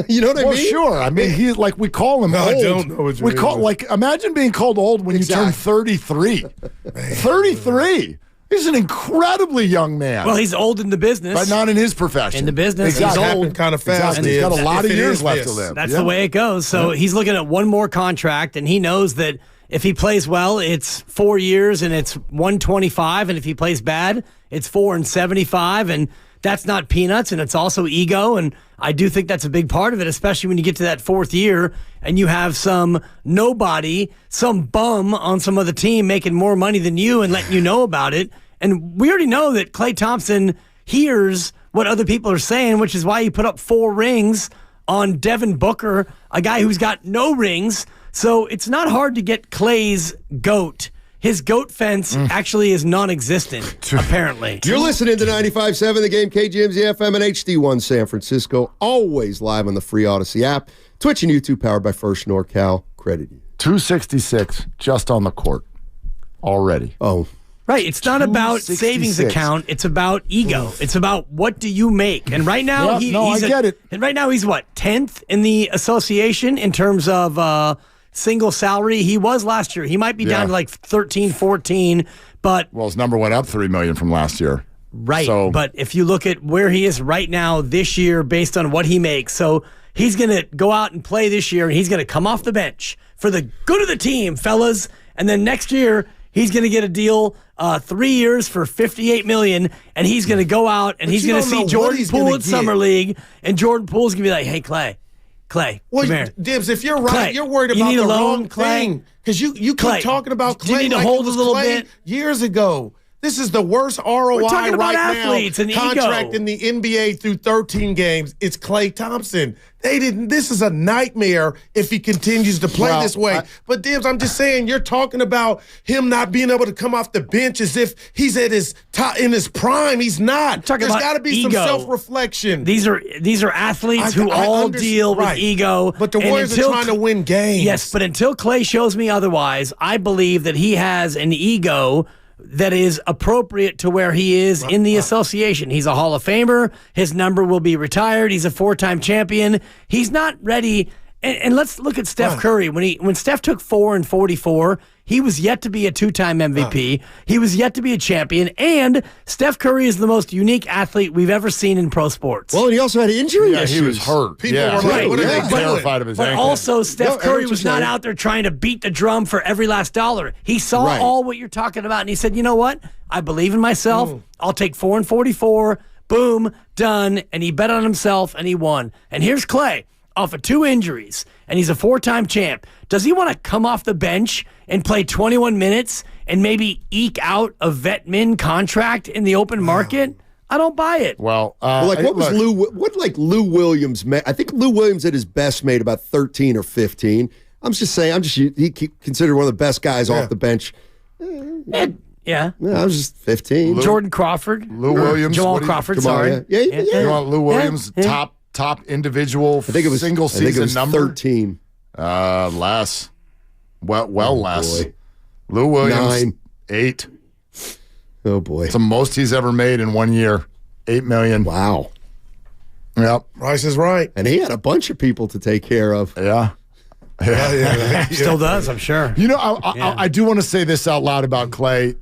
You know what I mean? Well, sure. I mean, he's like, we call him old. I don't know what you mean. Imagine being called old when you turn 33. 33. He's an incredibly young man. Well, he's old in the business. But not in his profession. In the business. Exactly. He's old. Kind of fast. Exactly. He's got a lot of years left to live. That's the way it goes. So he's looking at one more contract, and he knows that if he plays well, it's 4 years and it's 125, and if he plays bad, it's 4 and 75, and that's not peanuts, and it's also ego, and I do think that's a big part of it, especially when you get to that 4th year and you have some nobody, some bum on some other team making more money than you and letting you know about it. And we already know that Klay Thompson hears what other people are saying, which is why he put up 4 rings on Devin Booker, a guy who's got no rings. So it's not hard to get Klay's GOAT. His GOAT fence actually is non-existent, apparently. You're listening to 95.7 The Game, KGMZ FM and HD1 San Francisco. Always live on the free Odyssey app. Twitch and YouTube powered by First NorCal Credit Union. 266 just on the court already. Oh. Right. It's not about savings account. It's about ego. It's about what do you make. And right now, I get it. And right now, he's what, 10th in the association in terms of single salary. He was last year. He might be down to like 13, 14, but his number went up $3 million from last year. Right. So, but if you look at where he is right now this year based on what he makes, so he's going to go out and play this year, and he's going to come off the bench for the good of the team, fellas. And then next year, he's going to get a deal 3 years for $58 million, and he's going to go out and he's going to see Jordan Poole at Summer League, and Jordan Poole's going to be like, hey, Clay, come here. Dibs, if you're right, Clay, you're worried you about need the a loan, wrong Clay? thing. Because you keep Clay, talking about do you Clay need to like hold it was a little Clay bit? years ago. This is the worst ROI We're talking about right athletes now. and Contract ego. in the NBA through 13 games. It's Klay Thompson. This is a nightmare if he continues to play this way. But Dibs, I'm just saying, you're talking about him not being able to come off the bench as if he's at his top in his prime. He's not. There's got to be some self-reflection. These are athletes who all deal with ego. But the Warriors are trying to win games. Yes, but until Klay shows me otherwise, I believe that he has an ego that is appropriate to where he is in the association. He's a Hall of Famer. His number will be retired. He's a 4-time champion. He's not ready. And let's look at Steph Curry. When Steph took 4 and 44, he was yet to be a 2-time MVP. He was yet to be a champion. And Steph Curry is the most unique athlete we've ever seen in pro sports. Well, and he also had injury issues. He was hurt. People were like, what are they doing? Terrified of his But ankle. also, Steph Curry was not out there trying to beat the drum for every last dollar. He saw all what you're talking about, and he said, you know what? I believe in myself. I'll take 4 and 44. Boom, done. And he bet on himself, and he won. And here's Klay, off of 2 injuries, and he's a 4-time champ. Does he want to come off the bench and play 21 minutes and maybe eke out a vet min contract in the open market? I don't buy it. Well, Lou Williams? I think Lou Williams at his best made about 13 or 15. He considered one of the best guys off the bench. Yeah, I was just 15. Jordan Crawford, Lou Williams, Jamal Crawford. Sorry, You want Lou Williams top individual single season number 13. Less. Well, less. Boy. Lou Williams, 9. 8. Oh, boy. It's the most he's ever made in 1 year. $8 million. Wow. Yep. Price is right. And he had a bunch of people to take care of. Yeah. Still does, I'm sure. You know, I do want to say this out loud about Clay.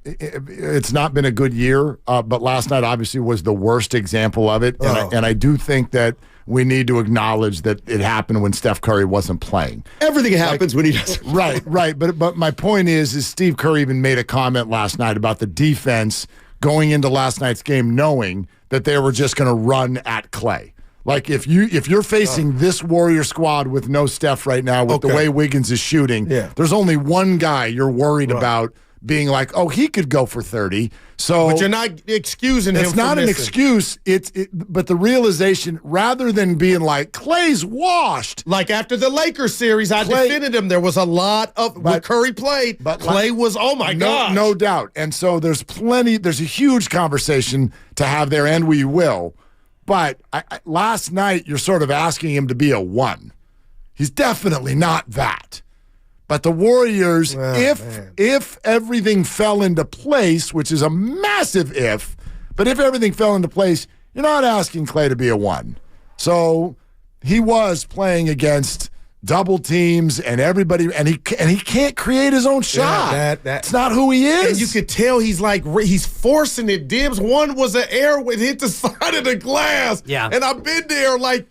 It's not been a good year, but last night obviously was the worst example of it. And I do think that we need to acknowledge that it happened when Steph Curry wasn't playing. Everything happens when he doesn't. Right. But my point is Steve Kerr even made a comment last night about the defense going into last night's game knowing that they were just going to run at Clay. Like if you're facing this Warrior squad with no Steph right now, with the way Wiggins is shooting, there's only one guy you're worried about being like, oh, he could go for 30. So, but you're not excusing him. It's not an excuse. But the realization, rather than being like Clay's washed, like after the Lakers series, I defended him. There was a lot of when Curry played, but Clay was no doubt. And so there's a huge conversation to have there, and we will. But last night, you're sort of asking him to be a 1. He's definitely not that. But the Warriors, if everything fell into place, which is a massive if, but if everything fell into place, you're not asking Clay to be a 1. So he was playing against double teams and everybody, and he can't create his own shot. That's not who he is. And you could tell he's forcing it. Dibs, one was an air when hit the side of the glass. Yeah. And I've been there like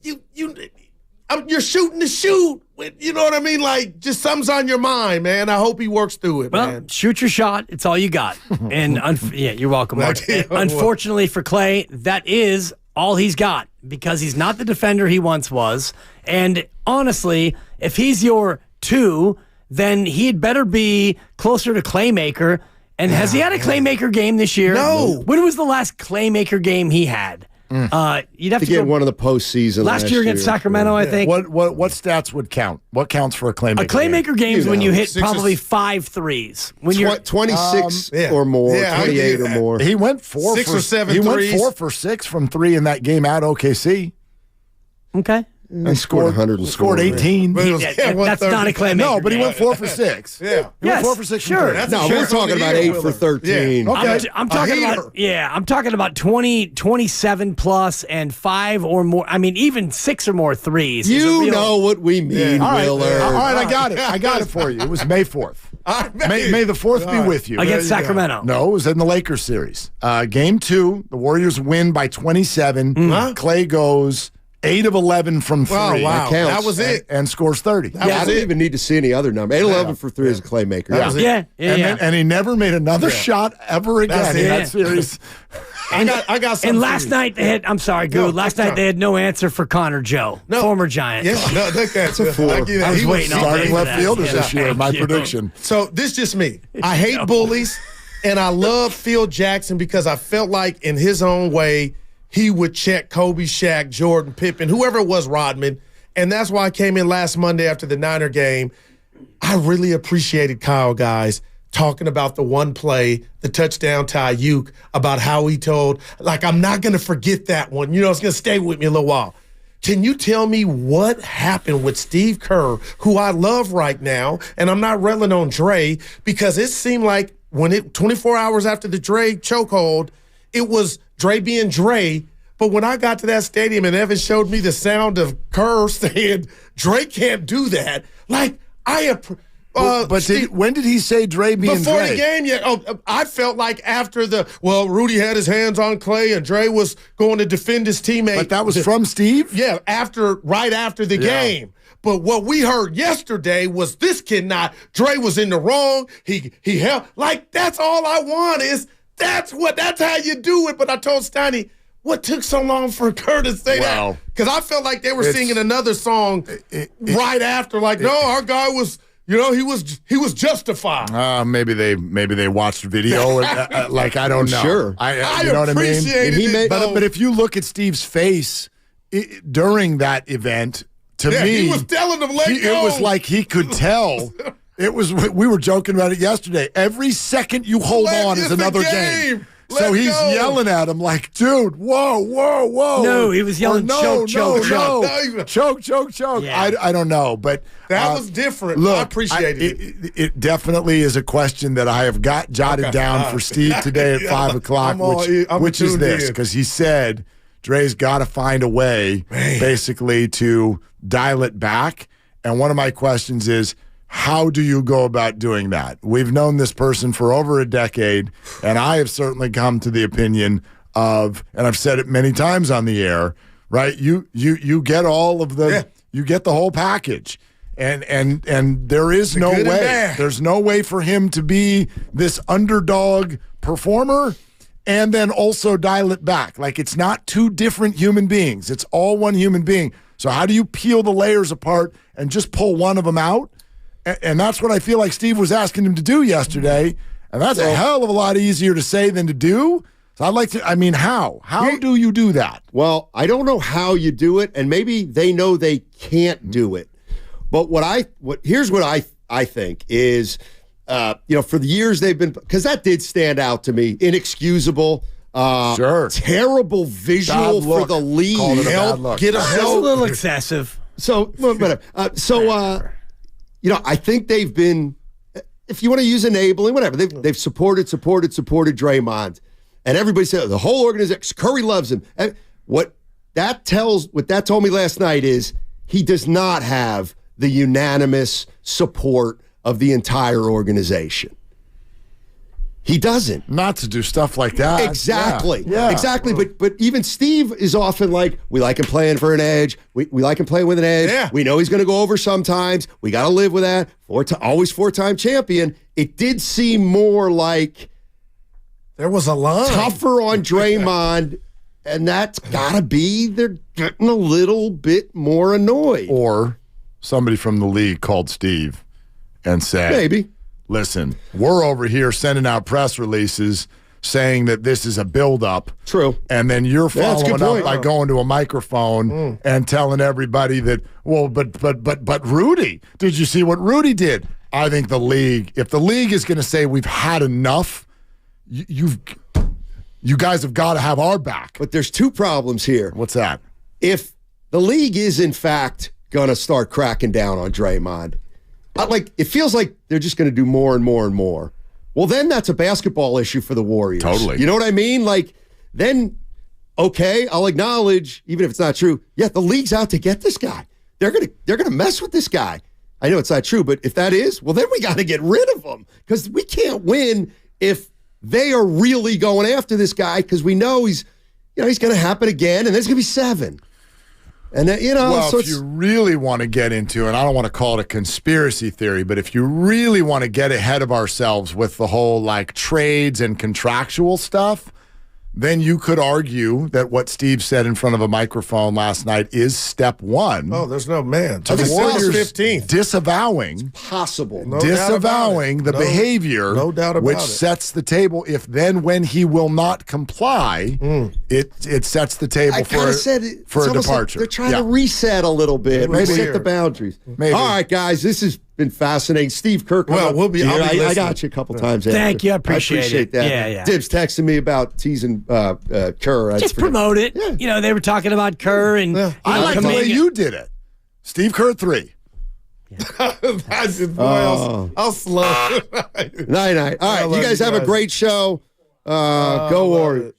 you're shooting to shoot. You know what I mean? Like, just something's on your mind, man. I hope he works through it, man. Shoot your shot. It's all you got. And you're welcome, Mark. Unfortunately for Clay, that is all he's got because he's not the defender he once was. And honestly, if he's your 2, then he'd better be closer to Claymaker. And has he had a Claymaker game this year? No. When was the last Claymaker game he had? You'd have to get one of the postseason last year against Sacramento, I think. What stats would count? What counts for a Claymaker? A Claymaker game is when you hit probably 5 threes. When you're 26 or more, 28 or more. He went 4 6 for or 7 He threes. went 4 for 6 from 3 in that game at OKC. Okay. He scored 100 and scored 18. That's not a Claymaker. No, but he went 4 for 6. Yeah. He went 4 for 6. Sure. We're talking about 8 for 13. Yeah. Okay. I'm talking about 20, 27 plus and 5 or more. I mean, even 6 or more threes. You know what we mean, Willard. All right, I got it. I got it for you. It was May 4th. May the 4th be with you. Against Sacramento. No, it was in the Lakers series. Game 2, the Warriors win by 27. Clay goes 8 of 11 from 3. Oh, wow. That was it. And scores 30. I don't even need to see any other number. 8-11 for 3 is a Claymaker. And he never made another shot ever again in that series. I got something. And last night they had, I'm sorry, Goo, last night they had no answer for Connor Joe, former Giant. Yeah, no, that's a 4. I was waiting all day starting for left that. fielders this year, my prediction. So this is just me. I hate bullies, and I love Phil Jackson because I felt like in his own way, he would check Kobe, Shaq, Jordan, Pippen, whoever it was, Rodman. And that's why I came in last Monday after the Niner game. I really appreciated Kyle, guys, talking about the one play, the touchdown to Ayuk, about how he told, like, I'm not going to forget that one. You know, it's going to stay with me a little while. Can you tell me what happened with Steve Kerr, who I love right now, and I'm not railing on Dre, because it seemed like 24 hours after the Dre chokehold, it was Dre being Dre. But when I got to that stadium and Evan showed me the sound of Kerr saying, Dre can't do that, like, when did he say Dre being before Dre? the game? Yeah, I felt like after Rudy had his hands on Clay and Dre was going to defend his teammate. But that was from Steve? Yeah, right after the game. But what we heard yesterday was this kid Dre was in the wrong. He held, like, that's all I want is that's how you do it. But I told Steiny, what took so long for Kerr to say that? Because I felt like they were singing another song right after, like, no, our guy was, he was justified. Maybe they watched video. Like, I don't know. Sure. I you know what I mean? But if you look at Steve's face during that event, to me, he was telling them, it was like he could tell. We were joking about it yesterday. Every second you hold on is another game. So he's yelling at him like, dude, whoa, whoa, whoa. No, he was yelling, choke. Yeah. I don't know, but that was different. Look, I appreciated it. It definitely is a question that I have got jotted down for Steve today at 5 o'clock, which is this, because he said Dre's got to find a way, basically, to dial it back. And one of my questions is, how do you go about doing that? We've known this person for over a decade, and I have certainly come to the opinion of, and I've said it many times on the air, right? You get all of the, you get the whole package, and there is no way. There's no way for him to be this underdog performer and then also dial it back. Like, it's not two different human beings. It's all one human being. So how do you peel the layers apart and just pull one of them out? And that's what I feel like Steve was asking him to do yesterday. And that's a hell of a lot easier to say than to do. So I'd like to, I mean, how? How do you do that? Well, I don't know how you do it, and maybe they know they can't do it. But here's what I think is, for the years they've been, because that did stand out to me, inexcusable. Terrible visual for the league. That's a little excessive. I think they've been, if you want to use enabling, whatever, they've supported Draymond. And everybody said, the whole organization, Curry loves him. And what that told me last night is he does not have the unanimous support of the entire organization. He doesn't. Not to do stuff like that. Exactly. Yeah. Exactly. But even Steve is often like, we like him playing for an edge. We like him playing with an edge. Yeah. We know he's going to go over sometimes. We got to live with that. Always four-time champion. It did seem more like there was a line. Tougher on Draymond, and that's got to be they're getting a little bit more annoyed. Or somebody from the league called Steve and said, maybe. Listen, we're over here sending out press releases saying that this is a buildup. True. And then you're following up by going to a microphone and telling everybody that, well, but Rudy, did you see what Rudy did? I think the league, if the league is going to say we've had enough, you guys have got to have our back. But there's two problems here. What's that? If the league is, in fact, going to start cracking down on Draymond, it feels like they're just going to do more and more and more. Well, then that's a basketball issue for the Warriors. Totally. You know what I mean? Then, okay, I'll acknowledge, even if it's not true, the league's out to get this guy. They're gonna mess with this guy. I know it's not true, but if that is, well, then we got to get rid of him because we can't win if they are really going after this guy because we know he's going to happen again, and there's going to be 7. And if you really want to get into, and I don't want to call it a conspiracy theory, but if you really want to get ahead of ourselves with the whole trades and contractual stuff, then you could argue that what Steve said in front of a microphone last night is step one. Oh, there's no man. To the Warriors 15th. Disavowing. Possible. Disavowing the behavior. No doubt about which sets the table. If then when he will not comply, it sets the table for a departure. They're trying to reset a little bit. Maybe set the boundaries. Maybe. All right, guys, this has been fascinating. Steve Kerr. Well, I got you a couple times. Thank you. I appreciate that. Yeah. Dibs texting me about teasing Kerr. Just promote it. Yeah. They were talking about Kerr and I like the way you did it. Steve Kerr 3. That's just, boy, I'll slow. Night. All right, you guys have a great show. Go Warriors.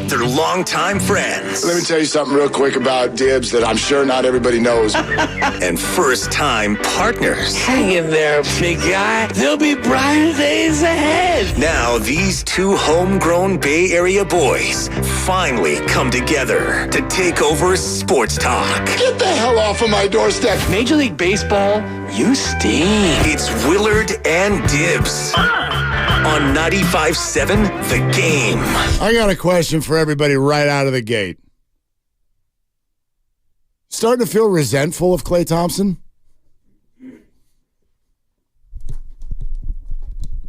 They're longtime friends. Let me tell you something real quick about Dibs that I'm sure not everybody knows. And first-time partners. Hang in there, big guy. There'll be brighter days ahead. Now, these two homegrown Bay Area boys finally come together to take over sports talk. Get the hell off of my doorstep. Major League Baseball, you stink. It's Willard and Dibs on 95.7 The Game. I got a question for everybody right out of the gate. Starting to feel resentful of Klay Thompson?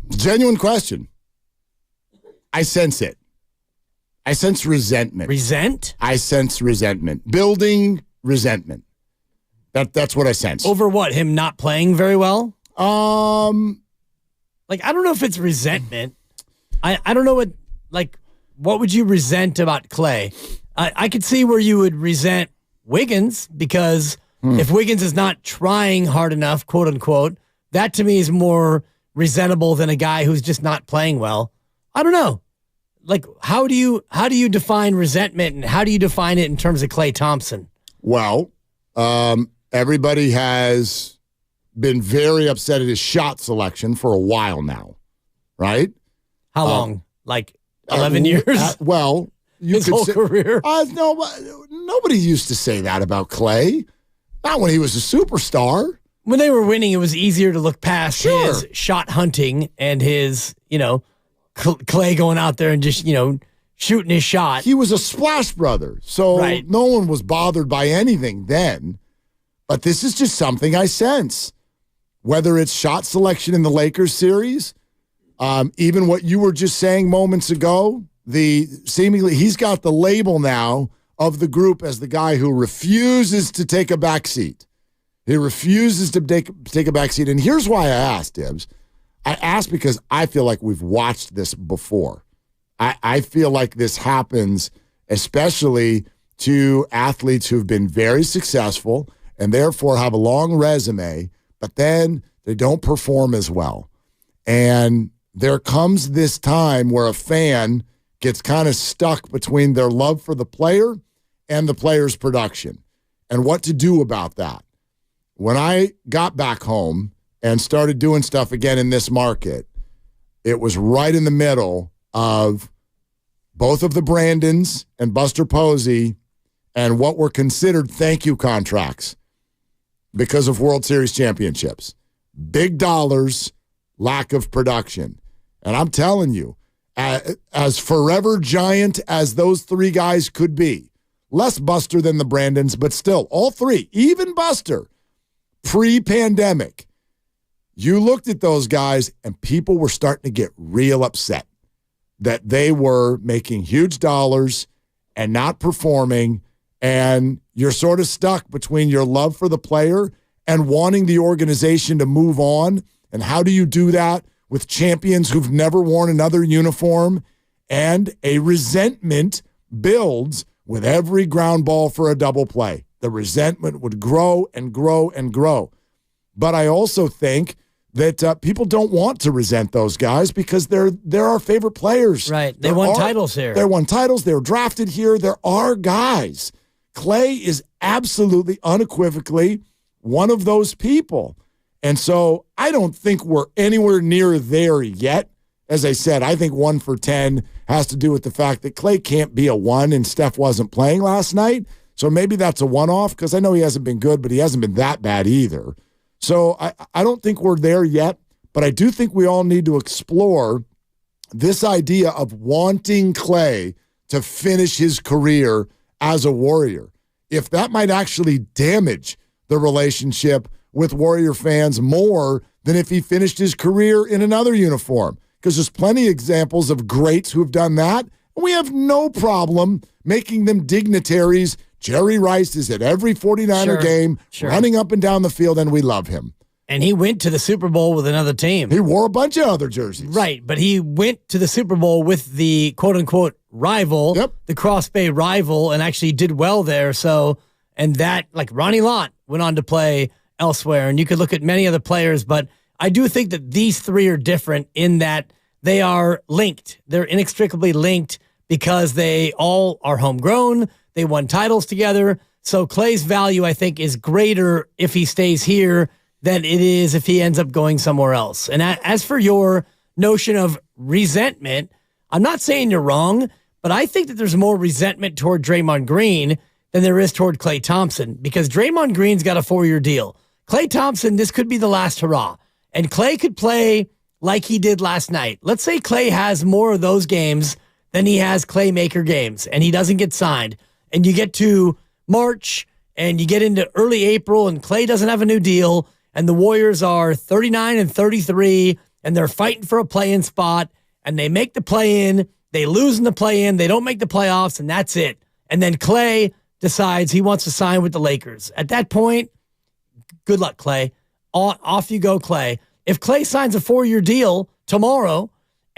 Genuine question. I sense it. I sense resentment. I sense resentment. Building resentment. That's what I sense. Over what? Him not playing very well? I don't know if it's resentment. I don't know what would you resent about Clay? I could see where you would resent Wiggins because if Wiggins is not trying hard enough, quote unquote, that to me is more resentable than a guy who's just not playing well. I don't know. Like, how do you define resentment, and how do you define it in terms of Klay Thompson? Well, everybody has been very upset at his shot selection for a while now, right? How long? Like 11 years? Well, his whole career? No, nobody used to say that about Klay. Not when he was a superstar. When they were winning, it was easier to look past his shot hunting and his, Klay going out there and just, shooting his shot. He was a splash brother, so no one was bothered by anything then. But this is just something I sense. Whether it's shot selection in the Lakers series, even what you were just saying moments ago, he's got the label now of the group as the guy who refuses to take a backseat. He refuses to take a backseat. And here's why I asked, Dibs. I asked because I feel like we've watched this before. I feel like this happens especially to athletes who've been very successful and therefore have a long resume, but then they don't perform as well. And there comes this time where a fan gets kind of stuck between their love for the player and the player's production and what to do about that. When I got back home and started doing stuff again in this market, it was right in the middle of both of the Brandons and Buster Posey and what were considered thank you contracts because of World Series championships. Big dollars, lack of production. And I'm telling you, as forever giant as those three guys could be, less Buster than the Brandons, but still, all three, even Buster, pre-pandemic, you looked at those guys and people were starting to get real upset that they were making huge dollars and not performing, and you're sort of stuck between your love for the player and wanting the organization to move on. And how do you do that with champions who've never worn another uniform? And a resentment builds with every ground ball for a double play. The resentment would grow and grow and grow. But I also think that people don't want to resent those guys because they're our favorite players. Right. They won titles here. They won titles. They were drafted here. They're our guys. Klay is absolutely, unequivocally one of those people. And so I don't think we're anywhere near there yet. As I said, I think 1 for 10 has to do with the fact that Klay can't be a 1 and Steph wasn't playing last night. So maybe that's a one-off because I know he hasn't been good, but he hasn't been that bad either. So I don't think we're there yet, but I do think we all need to explore this idea of wanting Klay to finish his career as a Warrior. If that might actually damage the relationship with Warrior fans more than if he finished his career in another uniform. Because there's plenty of examples of greats who've done that. And we have no problem making them dignitaries. Jerry Rice is at every 49er game, running up and down the field, and we love him. And he went to the Super Bowl with another team. He wore a bunch of other jerseys. Right, but he went to the Super Bowl with the quote-unquote rival, the Cross Bay rival, and actually did well there. So, and that, like Ronnie Lott went on to play elsewhere, and you could look at many other players, but I do think that these three are different in that they are linked. They're inextricably linked because they all are homegrown. They won titles together. So Klay's value, I think, is greater if he stays here than it is if he ends up going somewhere else. And as for your notion of resentment, I'm not saying you're wrong, but I think that there's more resentment toward Draymond Green than there is toward Klay Thompson because Draymond Green's got a 4-year deal. Klay Thompson, this could be the last hurrah. And Klay could play like he did last night. Let's say Klay has more of those games than he has Klaymaker games, and he doesn't get signed. And you get to March, and you get into early April, and Klay doesn't have a new deal, and the Warriors are 39-33, and they're fighting for a play-in spot, and they make the play-in, they lose in the play-in, they don't make the playoffs, and that's it. And then Klay decides he wants to sign with the Lakers. At that point, good luck, Klay. Off you go, Klay. If Klay signs a 4-year deal tomorrow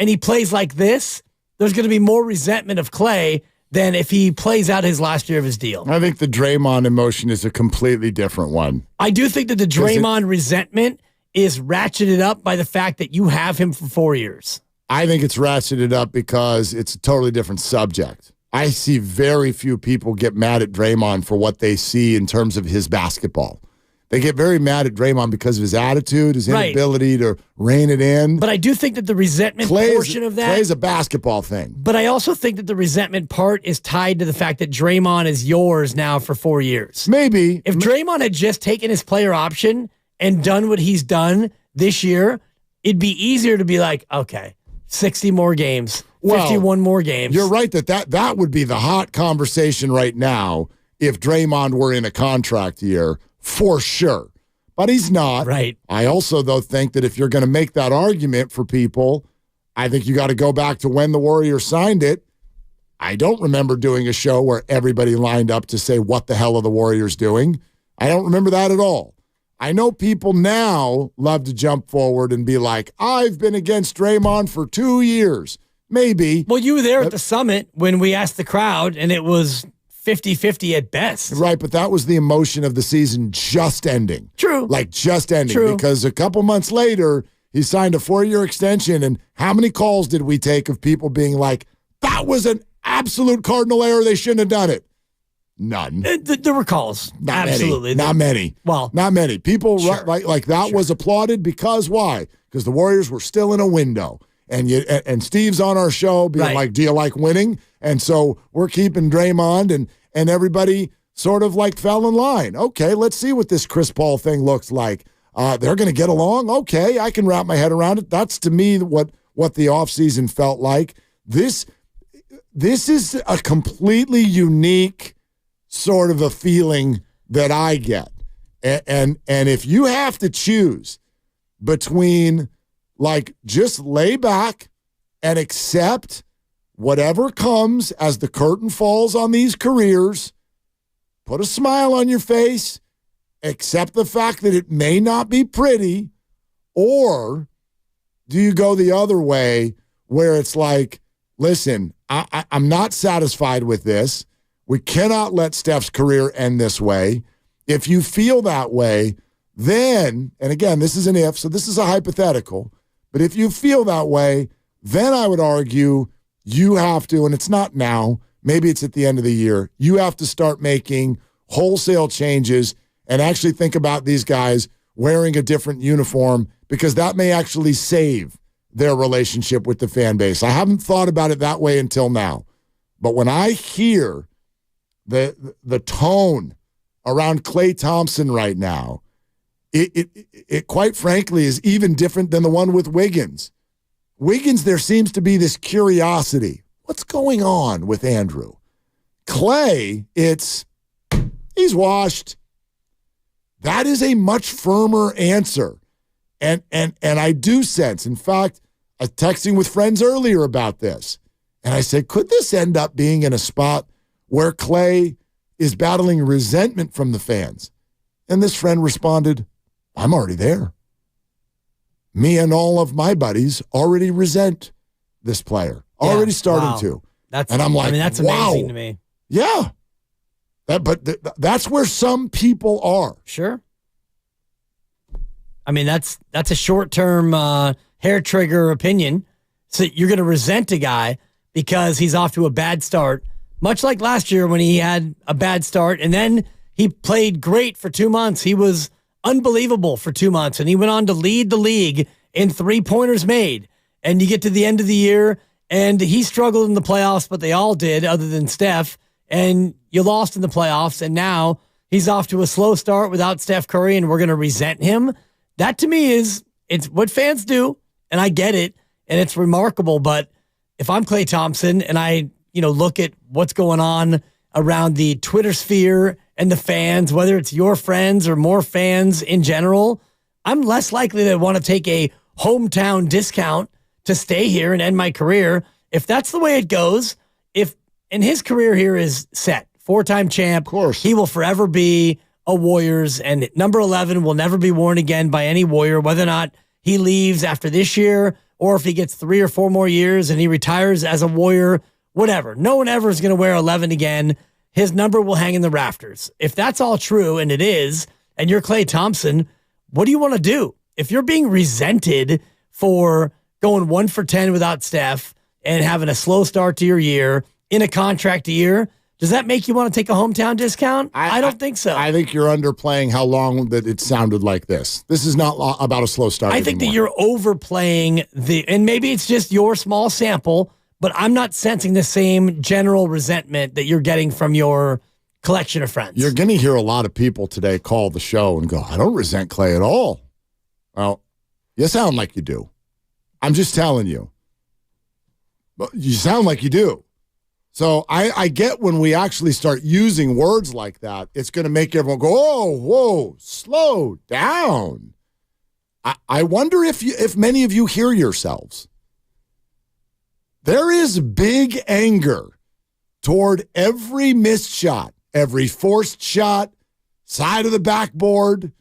and he plays like this, there's going to be more resentment of Klay than if he plays out his last year of his deal. I think the Draymond emotion is a completely different one. I do think that the Draymond resentment is ratcheted up by the fact that you have him for 4 years. I think it's ratcheted up because it's a totally different subject. I see very few people get mad at Draymond for what they see in terms of his basketball. They get very mad at Draymond because of his attitude, his inability to rein it in. But I do think that the resentment portion of that... Clay's a basketball thing. But I also think that the resentment part is tied to the fact that Draymond is yours now for 4 years. Maybe. If Draymond had just taken his player option and done what he's done this year, it'd be easier to be like, okay, 60 more games, 51 more games. You're right that would be the hot conversation right now if Draymond were in a contract year. For sure. But he's not. Right. I also, though, think that if you're going to make that argument for people, I think you got to go back to when the Warriors signed it. I don't remember doing a show where everybody lined up to say, what the hell are the Warriors doing? I don't remember that at all. I know people now love to jump forward and be like, I've been against Draymond for 2 years. Maybe. Well, you were there at the summit when we asked the crowd, and it was 50-50 at best. Right, but that was the emotion of the season just ending. True. Like just ending. True. Because a couple months later, he signed a 4-year extension, and how many calls did we take of people being like, that was an absolute cardinal error, they shouldn't have done it? None. There were calls. Not Absolutely. Many. Not many. Well, not many. People like that was applauded because why? Because the Warriors were still in a window. And Steve's on our show being like, do you like winning? And so we're keeping Draymond and everybody sort of like fell in line. Okay, let's see what this Chris Paul thing looks like. They're going to get along? Okay, I can wrap my head around it. That's to me what the offseason felt like. This is a completely unique sort of a feeling that I get. And if you have to choose between like just lay back and accept whatever comes as the curtain falls on these careers, put a smile on your face, accept the fact that it may not be pretty, or do you go the other way where it's like, listen, I'm not satisfied with this. We cannot let Steph's career end this way. If you feel that way, then, and again, this is an if, so this is a hypothetical, but if you feel that way, then I would argue you have to, and it's not now, maybe it's at the end of the year, you have to start making wholesale changes and actually think about these guys wearing a different uniform because that may actually save their relationship with the fan base. I haven't thought about it that way until now. But when I hear the tone around Klay Thompson right now, it quite frankly is even different than the one with Wiggins. Wiggins, there seems to be this curiosity. What's going on with Andrew? Klay, he's washed. That is a much firmer answer. And I do sense, in fact, I was texting with friends earlier about this. And I said, could this end up being in a spot where Klay is battling resentment from the fans? And this friend responded, I'm already there. Me and all of my buddies already resent this player. Already starting to. And I'm like, that's amazing to me. Yeah. That's where some people are. Sure. I mean, that's a short-term hair trigger opinion. So you're going to resent a guy because he's off to a bad start, much like last year when he had a bad start, and then he played great for 2 months. He was unbelievable for 2 months, and he went on to lead the league in three-pointers made. And you get to the end of the year, and he struggled in the playoffs, but they all did other than Steph, and you lost in the playoffs, and now he's off to a slow start without Steph Curry, and we're going to resent him. That to me it's what fans do, and I get it, and it's remarkable. But if I'm Klay Thompson and I look at what's going on around the Twitter sphere and the fans, whether it's your friends or more fans in general, I'm less likely to want to take a hometown discount to stay here and end my career. If that's the way it goes, and his career here is set, 4-time champ, of course, he will forever be a Warriors, and number 11 will never be worn again by any Warrior, whether or not he leaves after this year or if he gets 3 or 4 more years and he retires as a Warrior, whatever. No one ever is going to wear 11 again. His number will hang in the rafters. If that's all true, and it is, and you're Klay Thompson, what do you want to do? If you're being resented for going 1 for 10 without Steph and having a slow start to your year in a contract year, does that make you want to take a hometown discount? I don't think so. I think you're underplaying how long that it sounded like this. This is not about a slow start. I think that you're overplaying and maybe it's just your small sample, but I'm not sensing the same general resentment that you're getting from your collection of friends. You're going to hear a lot of people today call the show and go, I don't resent Klay at all. Well, you sound like you do. I'm just telling you. You sound like you do. So I get when we actually start using words like that, it's going to make everyone go, oh, whoa, slow down. I wonder if many of you hear yourselves. There is big anger toward every missed shot, every forced shot, side of the backboard.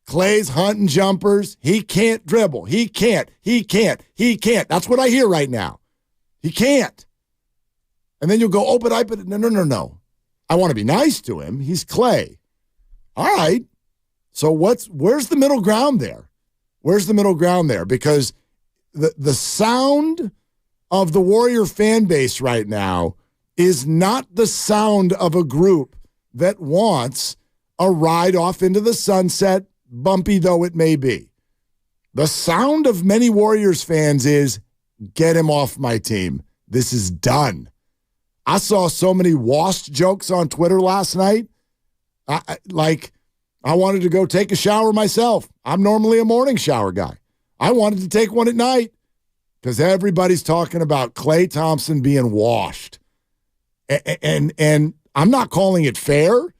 Klay's hunting jumpers. He can't dribble. He can't. That's what I hear right now. He can't. And then you'll go, oh, but no. I want to be nice to him. He's Klay. All right. So where's the middle ground there? Where's the middle ground there? Because the sound of the Warrior fan base right now is not the sound of a group that wants a ride off into the sunset, bumpy though it may be. The sound of many Warriors fans is, get him off my team. This is done. I saw so many washed jokes on Twitter last night. I wanted to go take a shower myself. I'm normally a morning shower guy. I wanted to take one at night because everybody's talking about Klay Thompson being washed. And I'm not calling it fair.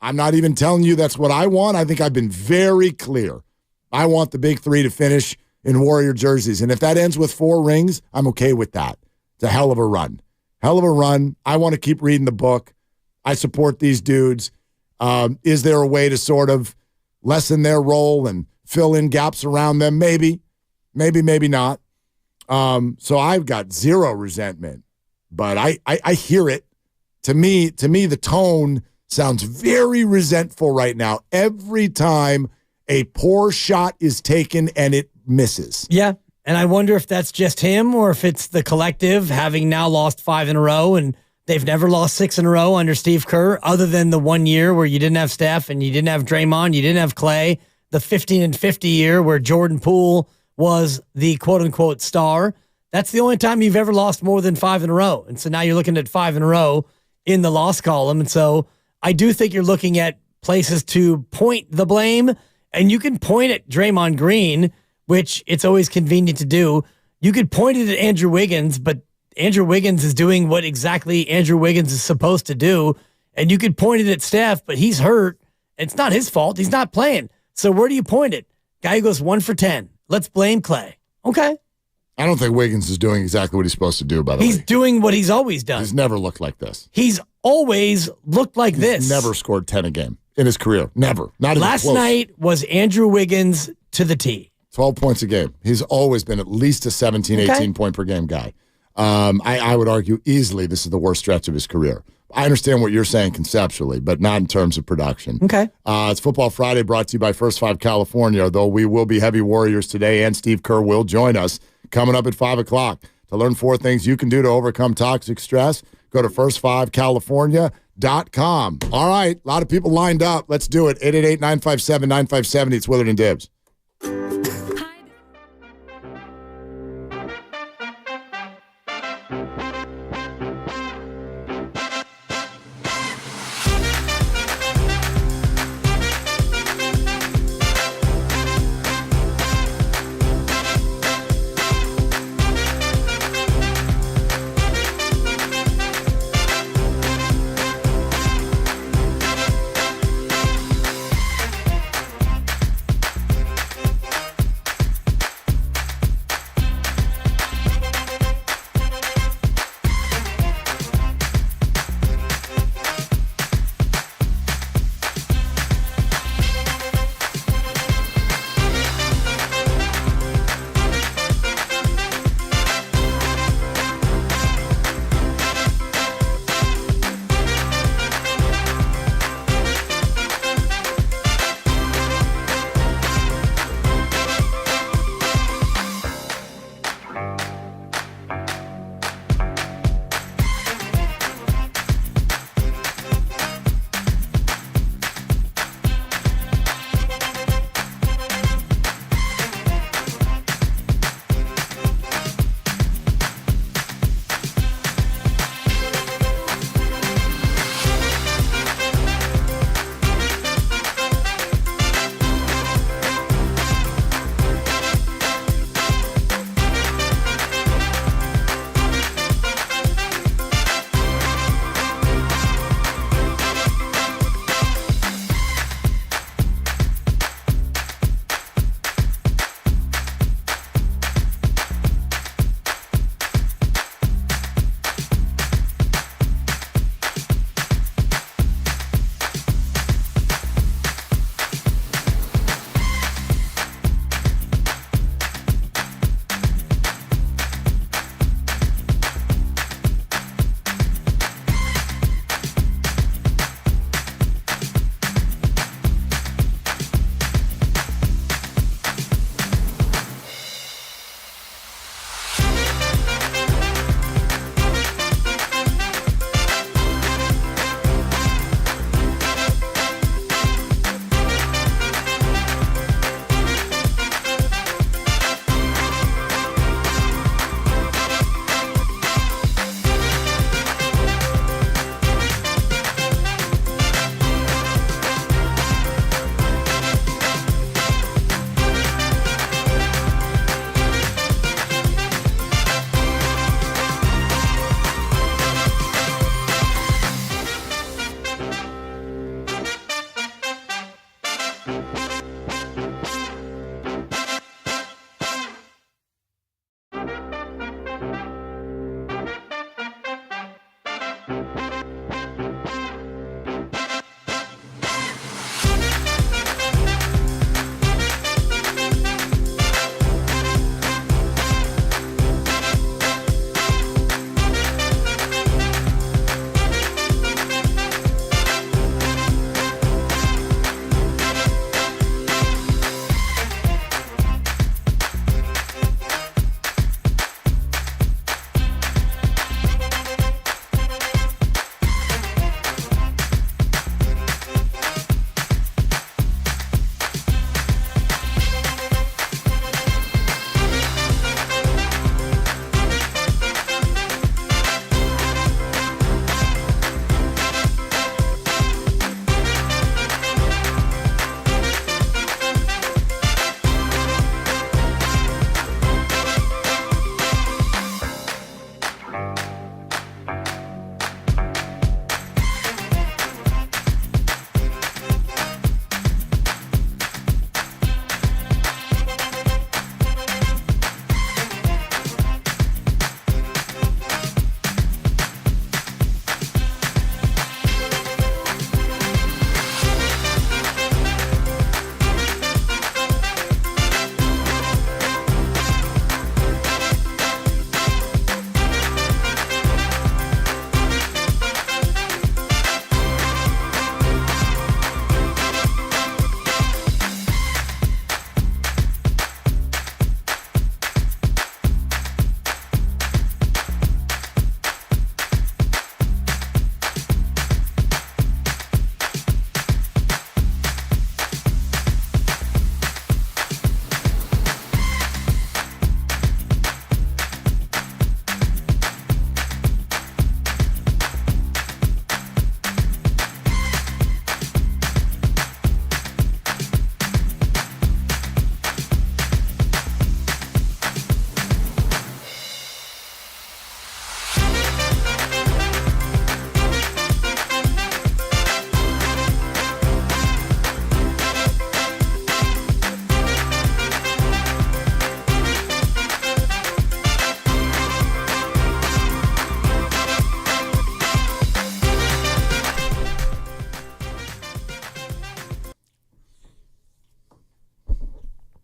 I'm not even telling you that's what I want. I think I've been very clear. I want the big three to finish in Warrior jerseys. And if that ends with 4 rings, I'm okay with that. It's a hell of a run. Hell of a run. I want to keep reading the book. I support these dudes. Is there a way to sort of lessen their role and fill in gaps around them? Maybe. Maybe not. So I've got zero resentment. But I hear it. To me, the tone sounds very resentful right now. Every time a poor shot is taken and it misses. Yeah. And I wonder if that's just him or if it's the collective having now lost 5 in a row, and they've never lost 6 in a row under Steve Kerr, other than the 1 year where you didn't have Steph and you didn't have Draymond, you didn't have Klay, the 15-50 year where Jordan Poole was the quote-unquote star. That's the only time you've ever lost more than 5 in a row. And so now you're looking at 5 in a row in the loss column. And so I do think you're looking at places to point the blame, and you can point at Draymond Green, which it's always convenient to do. You could point it at Andrew Wiggins, but Andrew Wiggins is doing what exactly Andrew Wiggins is supposed to do. And you could point it at Steph, but he's hurt. It's not his fault. He's not playing. So where do you point it? Guy who goes 1 for 10. Let's blame Klay. Okay. I don't think Wiggins is doing exactly what he's supposed to do, by the way. He's doing what he's always done. He's never looked like this. He's always looked like this. Never scored 10 a game in his career. Never. Not even Last close. night was Andrew Wiggins to the T. 12 points a game. He's always been at least a 17, 18 point per game guy. I would argue easily this is the worst stretch of his career. I understand what you're saying conceptually, but not in terms of production. Okay. It's Football Friday brought to you by First 5 California, though we will be heavy Warriors today, and Steve Kerr will join us coming up at 5 o'clock. To learn 4 things you can do to overcome toxic stress, go to first5california.com. All right, a lot of people lined up. Let's do it. 888-957-9570. It's Willard and Dibs.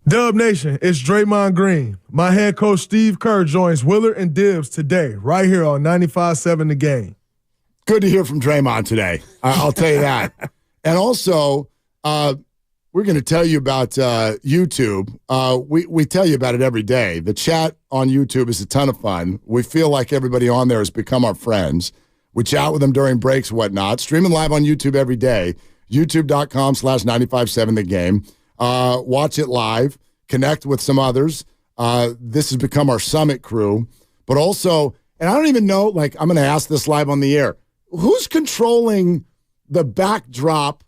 Dub Nation, it's Draymond Green. My head coach Steve Kerr joins Willard and Dibbs today, right here on 95.7 The Game. Good to hear from Draymond today. I'll tell you that. And also, we're going to tell you about YouTube. We tell you about it every day. The chat on YouTube is a ton of fun. We feel like everybody on there has become our friends. We chat with them during breaks and whatnot. Streaming live on YouTube every day. YouTube.com/957 The Game. Watch it live, connect with some others. This has become our summit crew. But also, and I don't even know, like, I'm going to ask this live on the air. Who's controlling the backdrop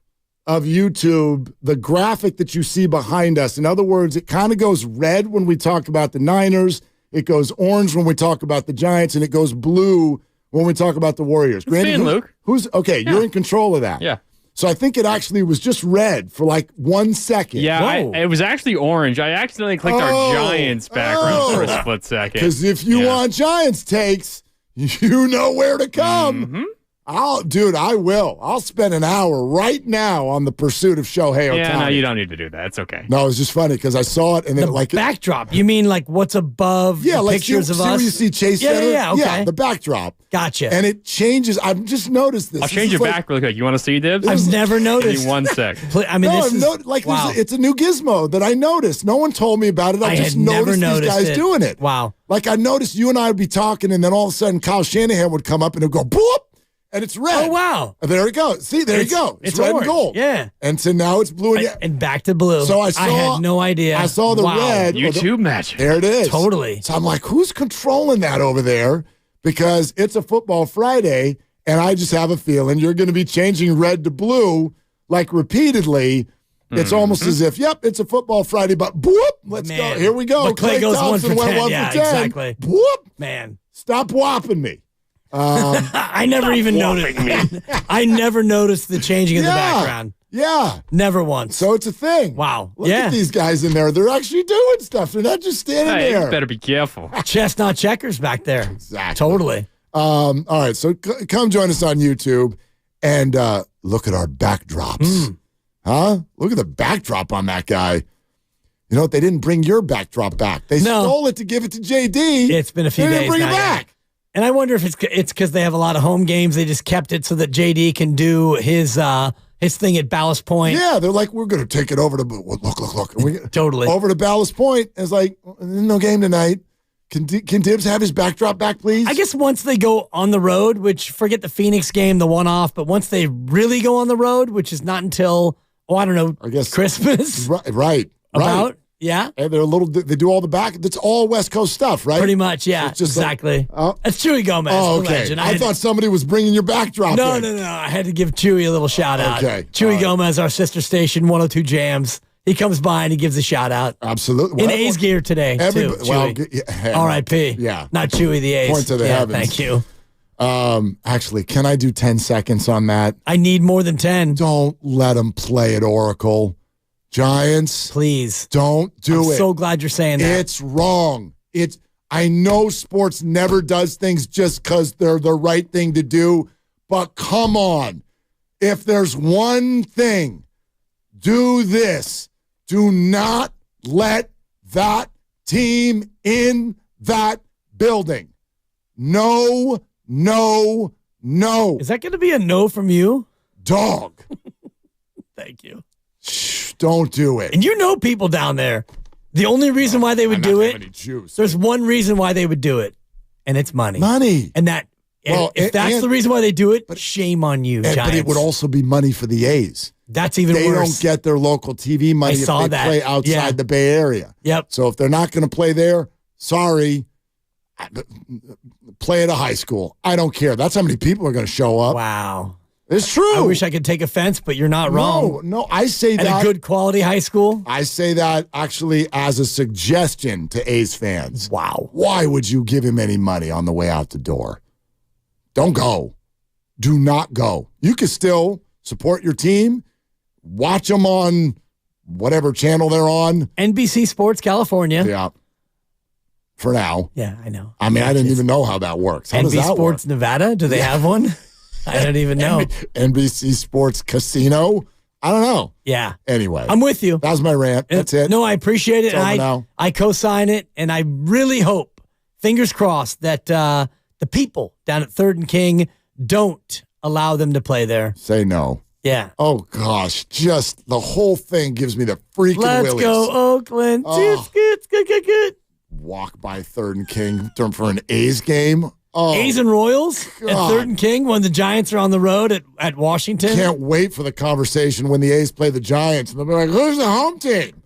of YouTube, the graphic that you see behind us? In other words, it kind of goes red when we talk about the Niners. It goes orange when we talk about the Giants, and it goes blue when we talk about the Warriors. Granted, Luke. You're in control of that. Yeah. So I think it actually was just red for like 1 second. Yeah, it was actually orange. I accidentally clicked our Giants background for a split second. Because if you want Giants takes, you know where to come. Mm-hmm. I will. I'll spend an hour right now on the pursuit of Shohei Ohtani. Yeah, no, you don't need to do that. It's okay. No, it was just funny because I saw it and then the backdrop. You mean like what's above the like pictures of us? Where you see Chase Center? Yeah, okay. Yeah, the backdrop. Gotcha. And it changes. I've just noticed this. I'll change it back really quick. You want to see, Dibs? I've never noticed. Give me 1 sec. I mean, wow. It's a new gizmo that I noticed. No one told me about it. I just noticed these guys doing it. Wow. Like I noticed you and I would be talking, and then all of a sudden Kyle Shanahan would come up and it would go boop. And it's red. Oh, wow. And there we go. See, there you go. It's red orange. and gold. Yeah. And so now it's blue and back to blue. So I had no idea. I saw the red. YouTube magic. There it is. Totally. So I'm like, who's controlling that over there? Because it's a football Friday, and I just have a feeling you're going to be changing red to blue like repeatedly. It's almost as if, yep, it's a football Friday, but boop, let's go. Here we go. But Clay goes Thompson 1 for 10. went 1 Yeah, for 10. exactly. Whoop. Man. Stop whopping me. I never even noticed. I never noticed the changing of the background. Yeah. Never once. So it's a thing. Wow. Look at these guys in there. They're actually doing stuff. They're not just standing Hey, there. you better be careful. Chestnut checkers back there. Exactly. Totally. All right, so come join us on YouTube and look at our backdrops. Huh? Look at the backdrop on that guy. You know what? They didn't bring your backdrop back. They stole it to give it to JD. It's been a few they days didn't bring now, it back. And I wonder if it's because they have a lot of home games. They just kept it so that JD can do his thing at Ballast Point. Yeah, they're like, we're going to take it over to look. And we, totally over to Ballast Point. It's like, no game tonight. Can Tibbs have his backdrop back, please? I guess once they go on the road, which forget the Phoenix game, the one-off, but once they really go on the road, which is not until, I don't know, I guess Christmas. Right. About, yeah. And they're they do all the back. That's all West Coast stuff, right? Pretty much, yeah. So it's just exactly. Like, That's Chewy Gomez. Oh, the okay. legend. I thought somebody was bringing your backdrop No. in. I had to give Chewy a little shout out. Okay. Chewy Gomez, our sister station, 102 Jams. He comes by and he gives a shout out. Absolutely. In A's gear today, too. Well, R.I.P. Yeah. Not Chewy, the A's. Point to the heavens. Thank you. Actually, can I do 10 seconds on that? I need more than 10. Don't let them play at Oracle. Giants. Please. Don't do it. I'm so glad you're saying that. It's wrong. I know sports never does things just because they're the right thing to do, but come on. If there's one thing, do this. Do not let that team in that building. No. Is that going to be a no from you? Dog. Thank you. Shh, don't do it. And you know people down there. The only reason why they would do it, there's one reason why they would do it, and it's money. Money. And that, if that's the reason why they do it, shame on you, Giants. But it would also be money for the A's. That's even worse. They don't get their local TV money if they play outside the Bay Area. Yep. So if they're not going to play there, sorry, play at a high school. I don't care. That's how many people are going to show up. Wow. It's true. I wish I could take offense, but you're not wrong. No, I say that. At a good quality high school? I say that actually as a suggestion to A's fans. Wow. Why would you give him any money on the way out the door? Don't go. Do not go. You can still support your team. Watch them on whatever channel they're on. NBC Sports California. Yeah. For now. Yeah, I know. I mean, I didn't even know how that works. How does NBC that Sports work? Nevada? Do they have one? I don't even know. NBC Sports Casino? I don't know. Yeah. Anyway. I'm with you. That was my rant. That's it. No, I appreciate it. It's over now. I co-sign it, and I really hope, fingers crossed, that the people down at 3rd and King don't allow them to play there. Say no. Yeah. Oh, gosh. Just the whole thing gives me the freaking Let's willies. go, Oakland. Oh. Good. Walk by 3rd and King for an A's game. Oh, A's and Royals at 3rd and King when the Giants are on the road at Washington. Can't wait for the conversation when the A's play the Giants. And they'll be like, who's the home team?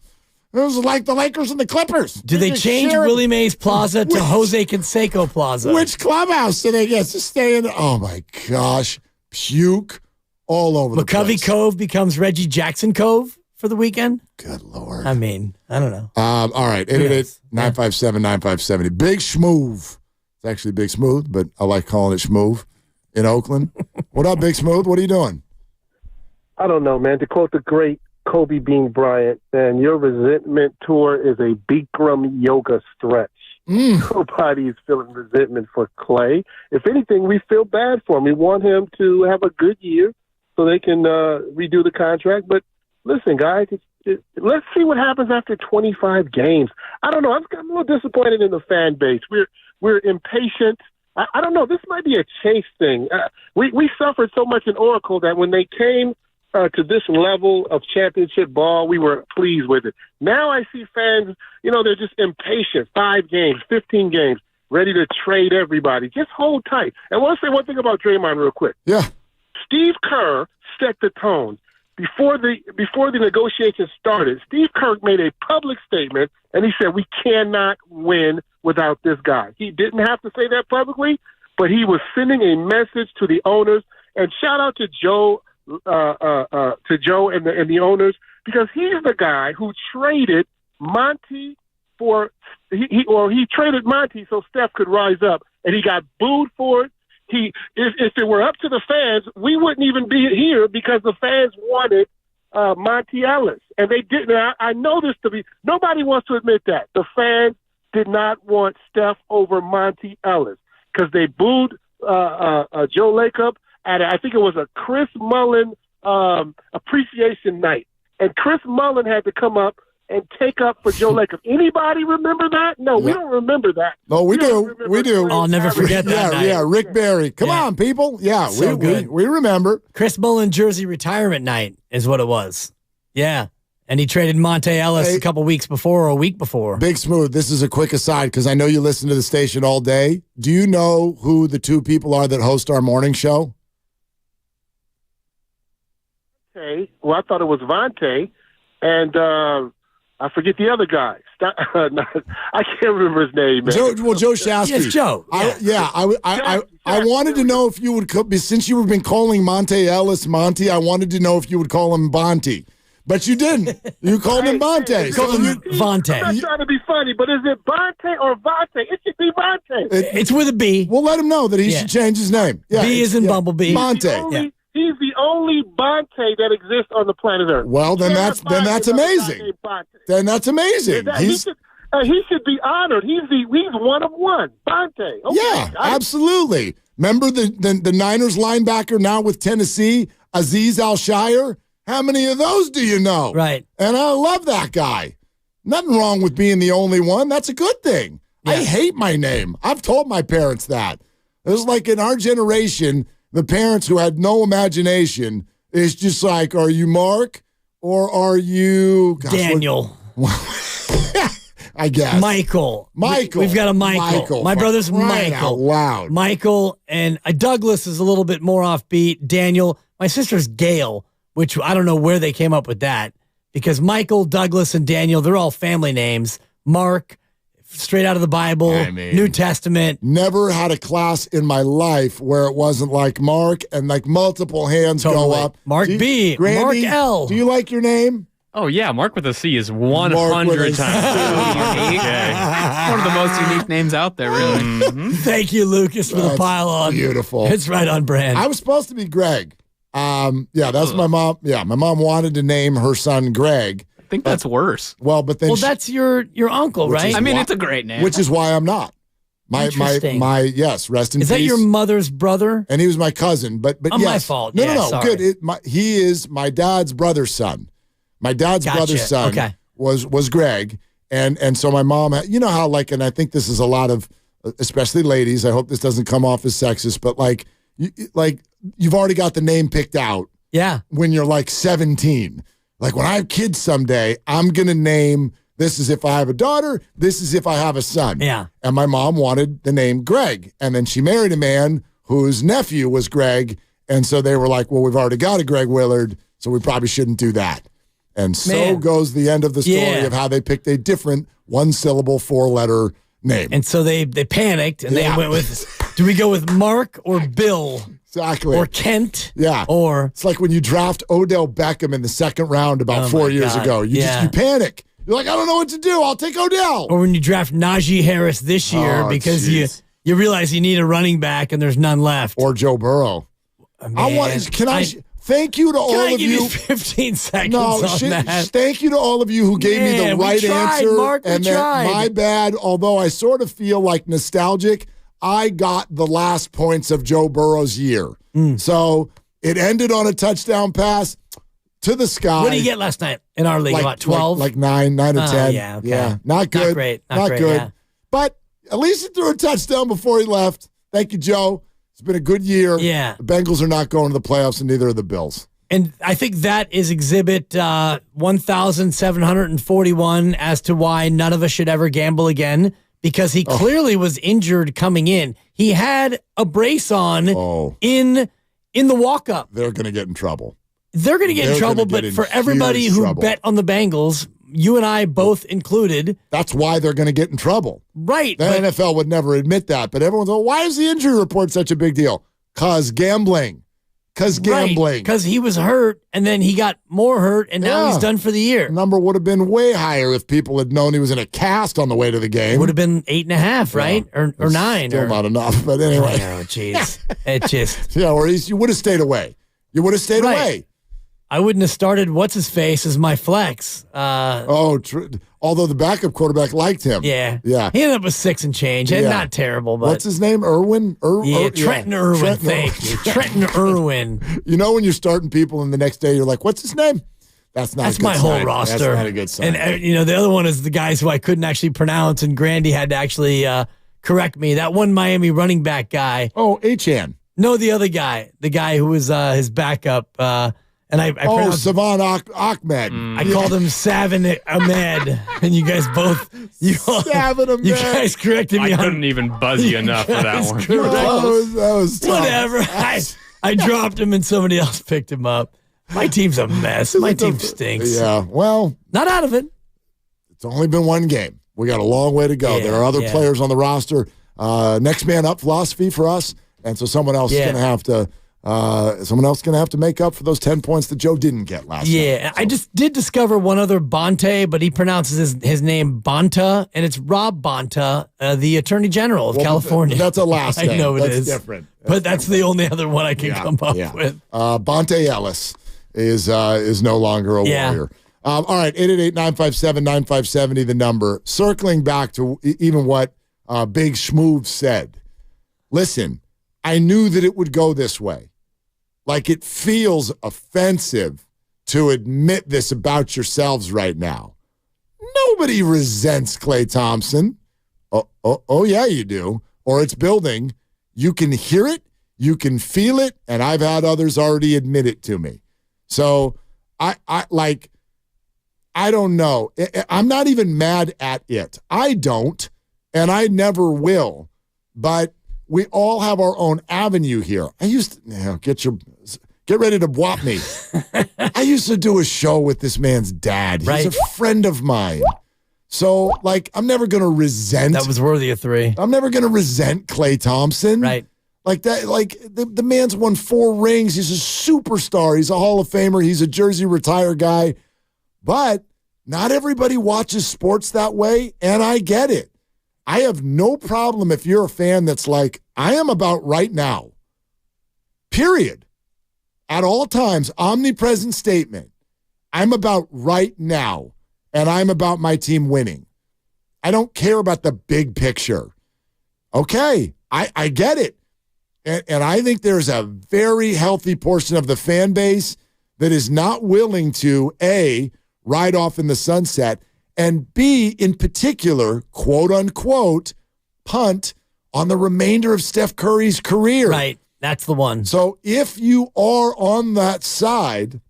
It was like the Lakers and the Clippers. Do they change Willie Mays Plaza to Jose Canseco Plaza? Which clubhouse do they get to stay in? Oh, my gosh. Puke all over the place. McCovey Cove becomes Reggie Jackson Cove for the weekend? Good Lord. I mean, I don't know. All right. 888-957-9570. Big Schmoove. It's actually Big Smooth, but I like calling it Schmoove in Oakland. What up, Big Smooth? What are you doing? I don't know, man. To quote the great Kobe Bean Bryant, and your resentment tour is a Bikram yoga stretch. Nobody's feeling resentment for Clay. If anything, we feel bad for him. We want him to have a good year so they can redo the contract. But listen, guys, let's see what happens after 25 games. I don't know. I'm a little disappointed in the fan base. We're impatient. I don't know. This might be a Chase thing. We suffered so much in Oracle that when they came to this level of championship ball, we were pleased with it. Now I see fans, they're just impatient. 5 games, 15 games, ready to trade everybody. Just hold tight. And I want to say one thing about Draymond real quick. Yeah. Steve Kerr set the tone. Before the negotiations started, Steve Kerr made a public statement, and he said, we cannot win without this guy. He didn't have to say that publicly, but he was sending a message to the owners. And shout out to Joe and the owners, because he's the guy who traded Monty he traded Monty so Steph could rise up, and he got booed for it. If it were up to the fans, we wouldn't even be here because the fans wanted Monty Ellis, and they didn't. I know this to be. Nobody wants to admit that the fans did not want Steph over Monty Ellis because they booed Joe Lacob at I think it was a Chris Mullin appreciation night, and Chris Mullin had to come up and take up for Joe Lacob. Anybody remember that? No, we don't remember that. No, we do. We do. I'll never forget that night. Yeah, Rick Barry. Come on, people. Yeah, So good. we remember. Chris Mullin jersey retirement night is what it was. Yeah. And he traded Monte Ellis a couple weeks before or a week before. Big Smooth, this is a quick aside because I know you listen to the station all day. Do you know who the two people are that host our morning show? Okay. Well, I thought it was Vontae, and I forget the other guy. I can't remember his name. Man. Joe Shasky. Yes, Joe. I wanted to know if you would, since you've been calling Monte Ellis Monty, I wanted to know if you would call him Bonte. But you didn't. You called him Bonte. Vontae. I'm not trying to be funny, but is it Bonte or Vontae? It should be Vontae. It's with a B. We'll let him know that he should change his name. Yeah, B is in Bumblebee. Monte. He's the only Bonte that exists on the planet Earth. Well, then that's amazing. Then that's amazing. He should be honored. He's one of one. Bonte. Okay. Yeah, absolutely. Remember the Niners linebacker now with Tennessee, Azeez Al-Shire? How many of those do you know? Right. And I love that guy. Nothing wrong with being the only one. That's a good thing. Yeah. I hate my name. I've told my parents that. It was like in our generation, the parents who had no imagination is just like, are you Mark or are you Daniel? I guess. Michael. We've got a Michael. My brother's Michael. Loud. Michael and Douglas is a little bit more offbeat. Daniel. My sister's Gail, which I don't know where they came up with that because Michael, Douglas, and Daniel, they're all family names. Mark, straight out of the Bible, New Testament. Never had a class in my life where it wasn't like Mark and like multiple hands go up. Mark B, Grandy, Mark L. Do you like your name? Oh, yeah. Mark with a C is 100 times unique. One of the most unique names out there, really. Mm-hmm. Thank you, Lucas, for the pile on. Beautiful. It's right on brand. I was supposed to be Greg. That's my mom. Yeah, my mom wanted to name her son Greg. I think that's worse. Well, but then that's your uncle, right? I mean, it's a great name. Which is why I'm not. My yes, rest in peace. Is that your mother's brother? And he was my cousin, but yes. My fault. No. Good. He is my dad's brother's son. My dad's brother's son was Greg, and so my mom. You know how and I think this is a lot of, especially ladies. I hope this doesn't come off as sexist, but you've already got the name picked out. Yeah. When you're 17. When I have kids someday, I'm going to name, this is if I have a daughter, this is if I have a son. Yeah. And my mom wanted the name Greg. And then she married a man whose nephew was Greg. And so they were like, well, we've already got a Greg Willard, so we probably shouldn't do that. And so goes the end of the story of how they picked a different one-syllable, four-letter name. And so they panicked, and they went with, do we go with Mark or Bill? Exactly. Or Kent. Yeah. Or it's like when you draft Odell Beckham in the second round about 4 years ago. You panic. You're like, I don't know what to do. I'll take Odell. Or when you draft Najee Harris this year because you realize you need a running back and there's none left. Or Joe Burrow. Thank you to all of you. Can I give you 15 seconds on that? Thank you to all of you who gave me the right answer. Mark, and my bad, although I sort of feel nostalgic, I got the last points of Joe Burrow's year. So it ended on a touchdown pass to the sky. What did he get last night in our league? About 12? 9 or 10. Yeah, okay. Yeah, not good. Not great. Not great, good. yeah. But at least he threw a touchdown before he left. Thank you, Joe. It's been a good year. Yeah. The Bengals are not going to the playoffs, and neither are the Bills. And I think that is exhibit 1,741 as to why none of us should ever gamble again, because he clearly was injured coming in. He had a brace on in the walk-up. They're going to get in trouble. They're going to get in trouble, but for everybody who bet on the Bengals, you and I both included. That's why they're going to get in trouble. Right. The NFL would never admit that, but everyone's like, why is the injury report such a big deal? Because gambling. Because gambling. Because he was hurt, and then he got more hurt, and now he's done for the year. The number would have been way higher if people had known he was in a cast on the way to the game. It would have been 8.5, right? Or 9. Still not enough, but anyway. Oh, jeez. It just. Yeah, or you would have stayed away. You would have stayed away. I wouldn't have started what's-his-face as my flex. Although the backup quarterback liked him. Yeah. Yeah. He ended up with 6 and change. And not terrible, but. What's his name? Irwin? Trenton Irwin. Thank you. Trenton Irwin. You know when you're starting people and the next day you're like, what's his name? That's not a good my whole sign. roster. That's not a good sign. And, the other one is the guys who I couldn't actually pronounce, and Grandy had to actually correct me. That one Miami running back guy. Oh, Achan. No, the other guy. The guy who was his backup. Savan Ahmed. I called him Savin Ahmed, and you guys both. Savin Ahmed. You guys corrected me. I couldn't even buzz you enough for that one. That was tough. Whatever. I dropped him, and somebody else picked him up. My team's a mess. My team stinks. Yeah, well. Not out of it. It's only been one game. We got a long way to go. There are other players on the roster. Next man up philosophy for us, and so someone else is going to have to. Someone else is going to have to make up for those 10 points that Joe didn't get last night. Yeah, I just did discover one other Bonte, but he pronounces his name Bonta, and it's Rob Bonta, the Attorney General of California. That's a last name. I know that's is different. But that's the only other one I can come up with. Bonte Ellis is no longer a Warrior. All right, 888-957-9570, the number. Circling back to even what Big Schmoove said. Listen, I knew that it would go this way. Like, it feels offensive to admit this about yourselves right now. Nobody resents Klay Thompson. Oh, yeah, you do. Or it's building. You can hear it. You can feel it. And I've had others already admit it to me. So, I don't know. I'm not even mad at it. I don't, and I never will. But we all have our own avenue here. I used to get ready to whop me. I used to do a show with this man's dad. He's a friend of mine. So, I'm never going to resent. That was worthy of 3. I'm never going to resent Klay Thompson. Right. Like that. The man's won 4 rings. He's a superstar. He's a Hall of Famer. He's a Jersey retire guy. But not everybody watches sports that way, and I get it. I have no problem if you're a fan that's like, I am about right now. Period. At all times, omnipresent statement. I'm about right now, and I'm about my team winning. I don't care about the big picture. Okay, I get it. And I think there's a very healthy portion of the fan base that is not willing to, A, ride off in the sunset, and B, in particular, quote unquote, punt on the remainder of Steph Curry's career. Right. That's the one. So if you are on that side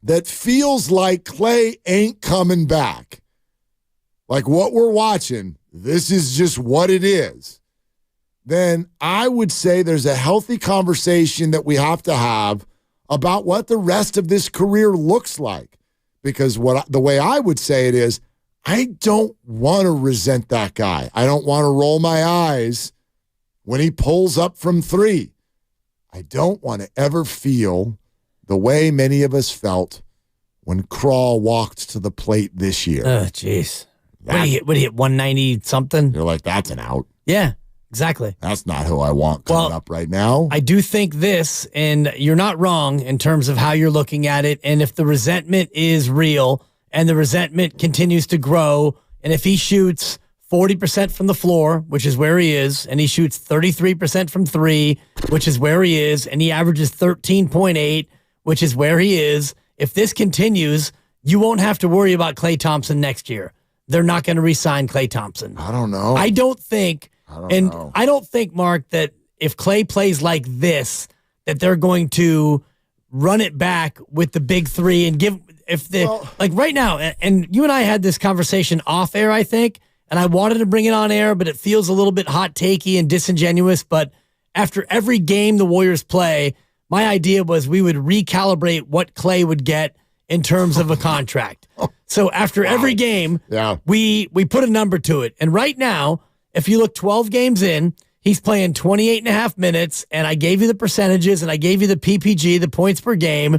that feels like Klay ain't coming back, like what we're watching, this is just what it is, then I would say there's a healthy conversation that we have to have about what the rest of this career looks like. Because the way I would say it is, I don't want to resent that guy. I don't want to roll my eyes when he pulls up from 3. I don't want to ever feel the way many of us felt when Crawl walked to the plate this year. Oh, jeez. What did he hit, 190 something? You're like, that's an out. Yeah, exactly. That's not who I want coming up right now. I do think this, and you're not wrong in terms of how you're looking at it, and if the resentment is real and the resentment continues to grow, and if he shoots 40% from the floor, which is where he is, and he shoots 33% from 3, which is where he is, and he averages 13.8, which is where he is, if this continues, you won't have to worry about Klay Thompson next year. They're not going to re-sign Klay Thompson. I don't know. I don't think, Mark, that if Klay plays like this, that they're going to run it back with the big 3 and give, right now, and you and I had this conversation off air, I think, and I wanted to bring it on air, but it feels a little bit hot takey and disingenuous. But after every game the Warriors play, my idea was we would recalibrate what Klay would get in terms of a contract. So after every game, we put a number to it. And right now, if you look 12 games in, he's playing 28 and a half minutes, and I gave you the percentages, and I gave you the PPG, the points per game.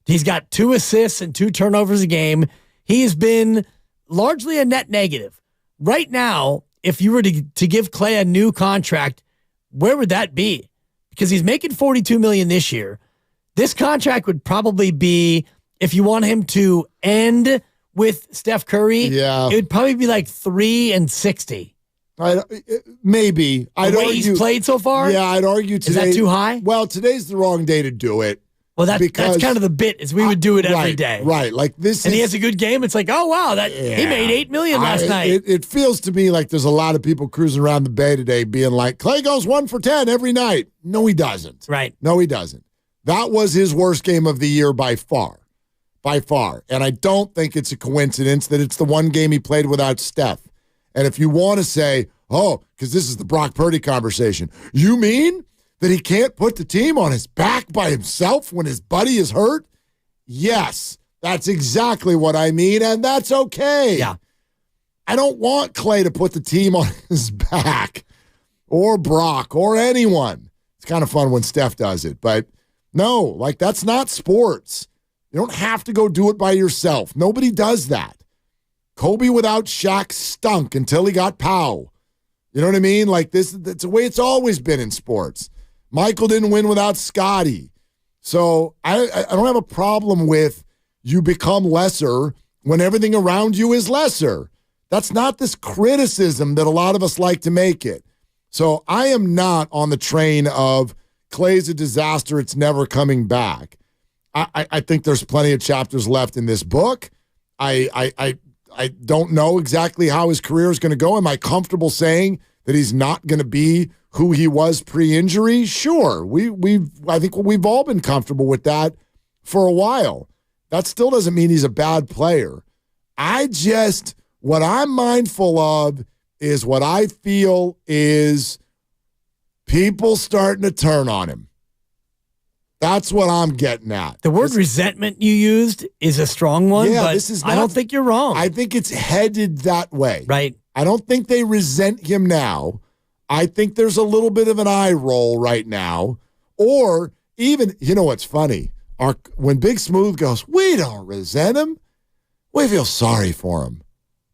He's got 2 assists and 2 turnovers a game. He has been largely a net negative. Right now, if you were to give Klay a new contract, where would that be? Because he's making $42 million this year. This contract would probably be if you want him to end with Steph Curry, it would probably be like 3-60. Maybe. The way he's played so far? Yeah, I'd argue today. Is that too high? Well, today's the wrong day to do it. Well, that's kind of the bit, is we would do it every day. Right. Like this and he has a good game. It's like, oh, wow, he made $8 million last night. It feels to me like there's a lot of people cruising around the Bay today being like, Clay goes 1 for 10 every night. No, he doesn't. Right. No, he doesn't. That was his worst game of the year by far. By far. And I don't think it's a coincidence that it's the one game he played without Steph. And if you want to say, because this is the Brock Purdy conversation, you mean that he can't put the team on his back by himself when his buddy is hurt? Yes, that's exactly what I mean, and that's okay. Yeah. I don't want Clay to put the team on his back, or Brock, or anyone. It's kind of fun when Steph does it, but no, like that's not sports. You don't have to go do it by yourself. Nobody does that. Kobe without Shaq stunk until he got Powell. You know what I mean? Like that's the way it's always been in sports. Michael didn't win without Scotty. So I don't have a problem with you become lesser when everything around you is lesser. That's not this criticism that a lot of us like to make it. So I am not on the train of Clay's a disaster, it's never coming back. I think there's plenty of chapters left in this book. I don't know exactly how his career is going to go. Am I comfortable saying that he's not going to be who he was pre-injury? Sure. I think we've all been comfortable with that for a while. That still doesn't mean he's a bad player. What I'm mindful of is what I feel is people starting to turn on him. That's what I'm getting at. The word resentment you used is a strong one, but I don't think you're wrong. I think it's headed that way. Right. I don't think they resent him now. I think there's a little bit of an eye roll right now. Or even, you know what's funny? When Big Smooth goes, we don't resent him. We feel sorry for him.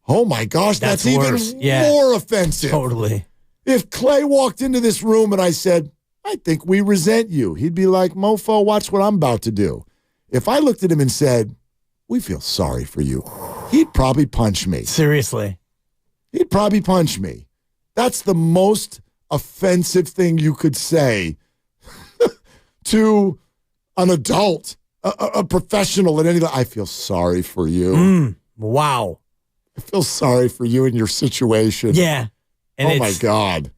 Oh my gosh, that's even more offensive. Totally. If Clay walked into this room and I said, I think we resent you, he'd be like, mofo, watch what I'm about to do. If I looked at him and said, we feel sorry for you, he'd probably punch me. Seriously. He'd probably punch me. That's the most offensive thing you could say to an adult, a professional at any level. I feel sorry for you. Wow. I feel sorry for you in your situation. Yeah. And oh, my God.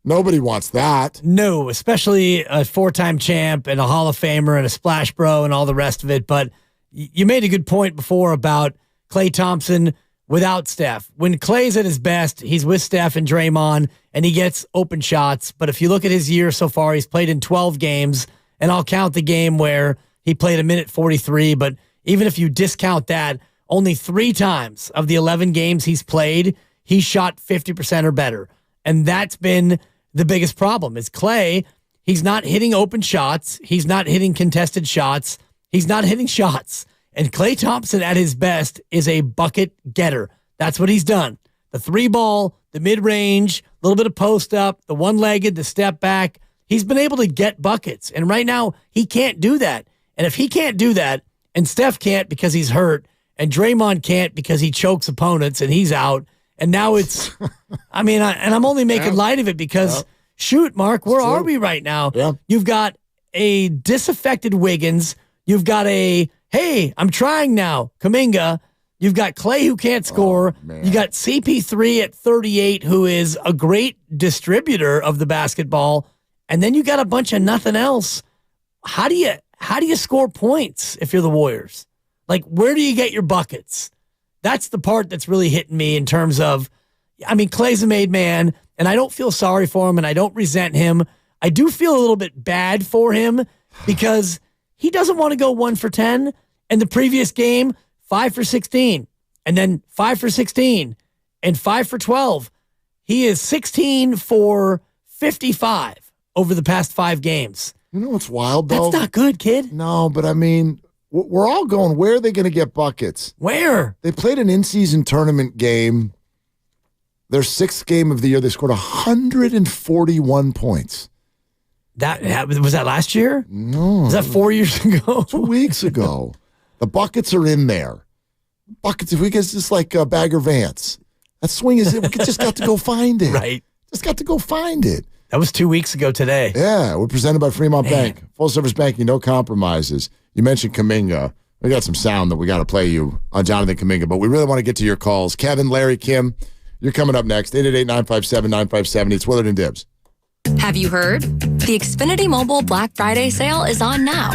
Nobody wants that. No, especially a 4-time champ and a Hall of Famer and a Splash Bro and all the rest of it. But you made a good point before about Klay Thompson without Steph. When Klay's at his best, he's with Steph and Draymond, and he gets open shots. But if you look at his year so far, he's played in 12 games, and I'll count the game where he played 1:43. But even if you discount that, only 3 times of the 11 games he's played, he shot 50% or better. And that's been the biggest problem is Clay. He's not hitting open shots. He's not hitting contested shots. He's not hitting shots. And Klay Thompson at his best is a bucket getter. That's what he's done. The 3-ball, the mid-range, a little bit of post-up, the one-legged, the step back. He's been able to get buckets. And right now, he can't do that. And if he can't do that, and Steph can't because he's hurt, and Draymond can't because he chokes opponents and he's out, and now it's, I mean, and I'm only making light of it because, shoot, Mark, where are we right now? Yeah. You've got a disaffected Wiggins. You've got a, hey, I'm trying now, Kuminga. You've got Clay who can't score. You got CP3 at 38 who is a great distributor of the basketball. And then you got a bunch of nothing else. How do you score points if you're the Warriors? Like, where do you get your buckets? That's the part that's really hitting me in terms of, I mean, Clay's a made man, and I don't feel sorry for him, and I don't resent him. I do feel a little bit bad for him because he doesn't want to go 1 for 10. And the previous game, 5 for 16, and then 5 for 16, and 5 for 12. He is 16 for 55 over the past 5 games. You know what's wild, though? That's not good, kid. No, but I mean, we're all going, where are they going to get buckets? Where? They played an in-season tournament game. Their 6th game of the year, they scored 141 points. Was that last year? No. Was that 4 years ago? 2 weeks ago. The buckets are in there. Buckets, if we get just like Bagger Vance. That swing is, we just got to go find it. Right. Just got to go find it. That was 2 weeks ago today. Yeah, we're presented by Fremont Bank. Full service banking, no compromises. You mentioned Kuminga. We got some sound that we got to play you on Jonathan Kuminga, but we really want to get to your calls. Kevin, Larry, Kim, you're coming up next. 888-957-9570. It's Willard and Dibs. Have you heard? The Xfinity Mobile Black Friday sale is on now.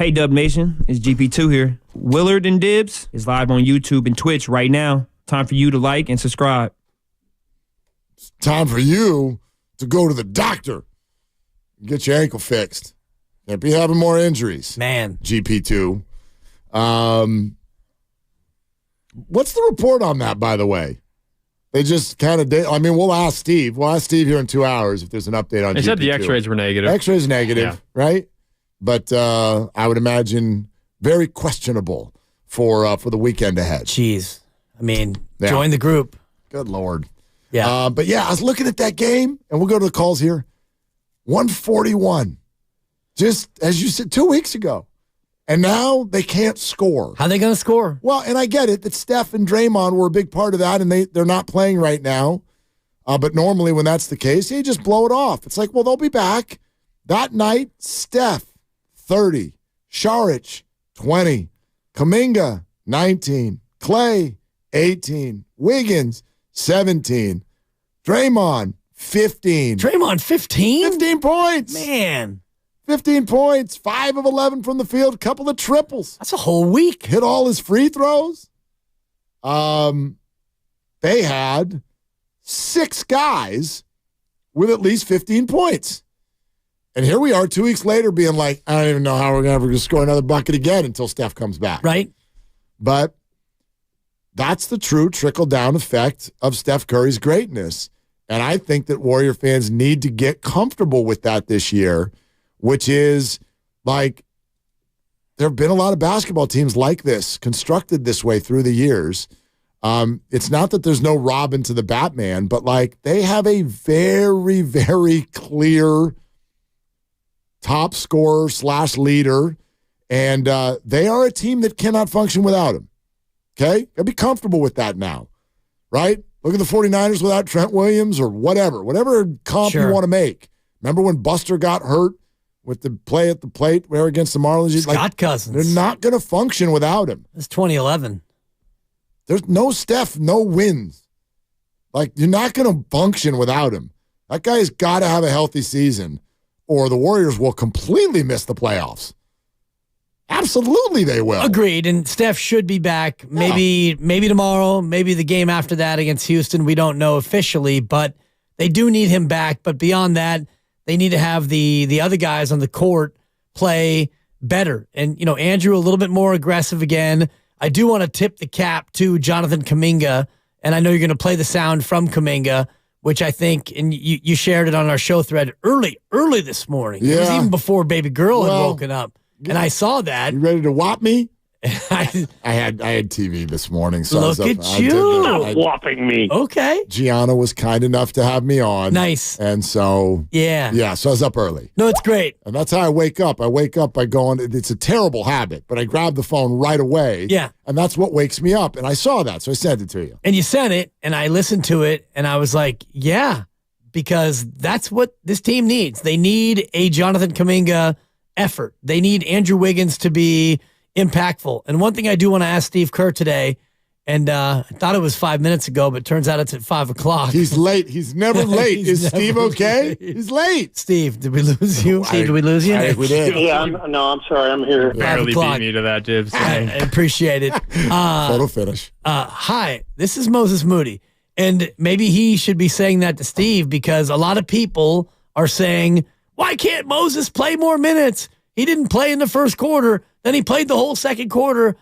Hey, Dub Nation, it's GP2 here. Willard and Dibs is live on YouTube and Twitch right now. Time for you to like and subscribe. It's time for you to go to the doctor and get your ankle fixed. Can't be having more injuries. Man. GP2. What's the report on that, by the way? They just kind of we'll ask Steve. We'll ask Steve here in 2 hours if there's an update on GP2. They said the x-rays were negative. X-rays negative, right? But I would imagine very questionable for the weekend ahead. Jeez. Join the group. Good Lord. Yeah. But yeah, I was looking at that game, and we'll go to the calls here. 141. Just, as you said, 2 weeks ago. And now they can't score. How are they going to score? Well, and I get it that Steph and Draymond were a big part of that, and they're not playing right now. But normally when that's the case, you just blow it off. It's like, well, they'll be back. That night, Steph, 30. Saric, 20. Kuminga, 19. Clay, 18. Wiggins, 17. Draymond, 15. Draymond, 15? 15 points. Man. 15 points, 5 of 11 from the field, couple of triples. That's a whole week. Hit all his free throws. They had 6 guys with at least 15 points. And here we are 2 weeks later being like, I don't even know how we're ever going to score another bucket again until Steph comes back. Right. But that's the true trickle-down effect of Steph Curry's greatness. And I think that Warrior fans need to get comfortable with that this year, which is like there have been a lot of basketball teams like this, constructed this way through the years. It's not that there's no Robin to the Batman, but like they have a very, very clear top scorer / leader, and they are a team that cannot function without him. Okay? Gotta be comfortable with that now, right? Look at the 49ers without Trent Williams or whatever comp you want to make. Remember when Buster got hurt with the play at the plate where against the Marlins? Scott Cousins. They're not going to function without him. It's 2011. There's no Steph, no wins. Like, you're not going to function without him. That guy's got to have a healthy season, or the Warriors will completely miss the playoffs. Absolutely they will. Agreed, and Steph should be back maybe tomorrow, maybe the game after that against Houston. We don't know officially, but they do need him back. But beyond that, they need to have the other guys on the court play better. And, Andrew, a little bit more aggressive again. I do want to tip the cap to Jonathan Kuminga, and I know you're going to play the sound from Kuminga, which I think, and you shared it on our show thread early this morning. Yeah. It was even before baby girl had woken up. And I saw that. You ready to whop me? I had TV this morning. So Look at you. Stop whopping me. Okay. Gianna was kind enough to have me on. Nice. And so, yeah, so I was up early. No, it's great. And that's how I wake up. I wake up by going, it's a terrible habit, but I grab the phone right away. Yeah. And that's what wakes me up. And I saw that, so I sent it to you. And you sent it, and I listened to it, and I was like, yeah, because that's what this team needs. They need a Jonathan Kuminga effort. They need Andrew Wiggins to be impactful. And one thing I do want to ask Steve Kerr today, and I thought it was 5 minutes ago, but turns out it's at 5 o'clock. He's late. He's never late. Is Steve okay? Late. He's late. Steve, did we lose you? Steve, did we lose you? I think we did. Yeah, I'm sorry. I'm here. Barely beat me to that, Dibs. I appreciate it. Photo finish. Hi, this is Moses Moody. And maybe he should be saying that to Steve, because a lot of people are saying, why can't Moses play more minutes? He didn't play in the first quarter. Then he played the whole second quarter.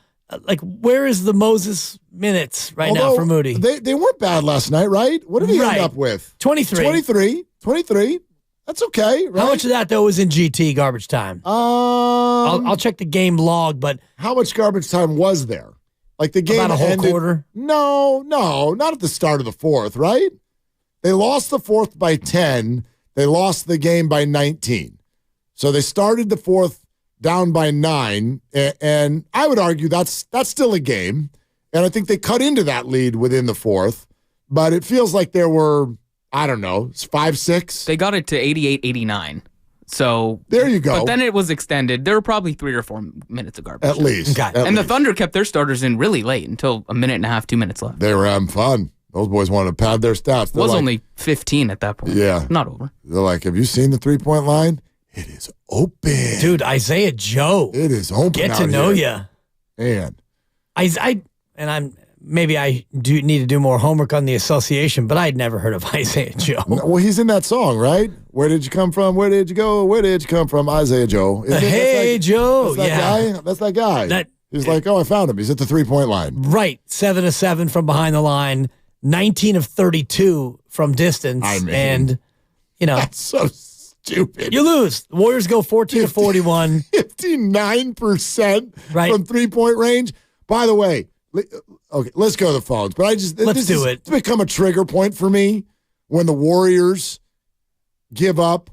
Like, where is the Moses minutes now for Moody? They weren't bad last night, right? What did he end up with? 23. 23. That's okay, right? How much of that, though, was in GT garbage time? I'll check the game log, but how much garbage time was there? Like the game about a whole ended, quarter? No, not at the start of the fourth, right? They lost the fourth by 10. They lost the game by 19. So they started the fourth down by 9, and I would argue that's still a game. And I think they cut into that lead within the fourth, but it feels like there were, I don't know, 5, 6. They got it to 88-89. So there you go. But then it was extended. There were probably 3 or 4 minutes of garbage. At least. Okay. And the Thunder kept their starters in really late until a minute and a half, 2 minutes left. They were having fun. Those boys wanted to pad their stats. It was only 15 at that point. Yeah. Not over. They're like, have you seen the 3-point line? It is open. Dude, Isaiah Joe. It is open. Get to know you. Man. Maybe I do need to do more homework on the association, but I'd never heard of Isaiah Joe. Well, he's in that song, right? Where did you come from? Where did you go? Where did you come from? Isaiah Joe. Joe. That's that guy. That's that guy. He's like, I found him. He's at the 3-point line. Right. 7 of 7 from behind the line. 19 of 32 from distance. And, that's so stupid. You lose. The Warriors go 14 to 41. 59% from 3-point range. By the way, okay, let's go to the phones. But let's do it. It's become a trigger point for me when the Warriors give up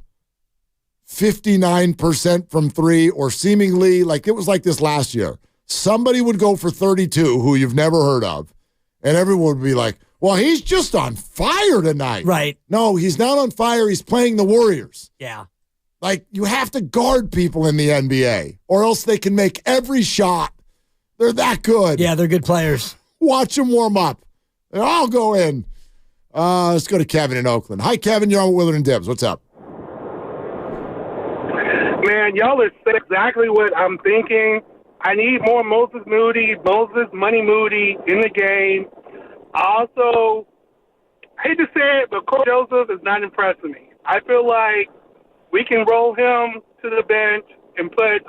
59% from 3, or seemingly, like it was like this last year. Somebody would go for 32 who you've never heard of, and everyone would be like, well, he's just on fire tonight. Right. No, he's not on fire. He's playing the Warriors. Yeah. Like, you have to guard people in the NBA, or else they can make every shot. They're that good. Yeah, they're good players. Watch them warm up. And I'll go in. Let's go to Kevin in Oakland. Hi, Kevin. You're on with Willard and Dibs. What's up? Man, y'all are saying exactly what I'm thinking. I need more Moses Money Moody in the game. I also hate to say it, but Coach Joseph is not impressing me. I feel like we can roll him to the bench and put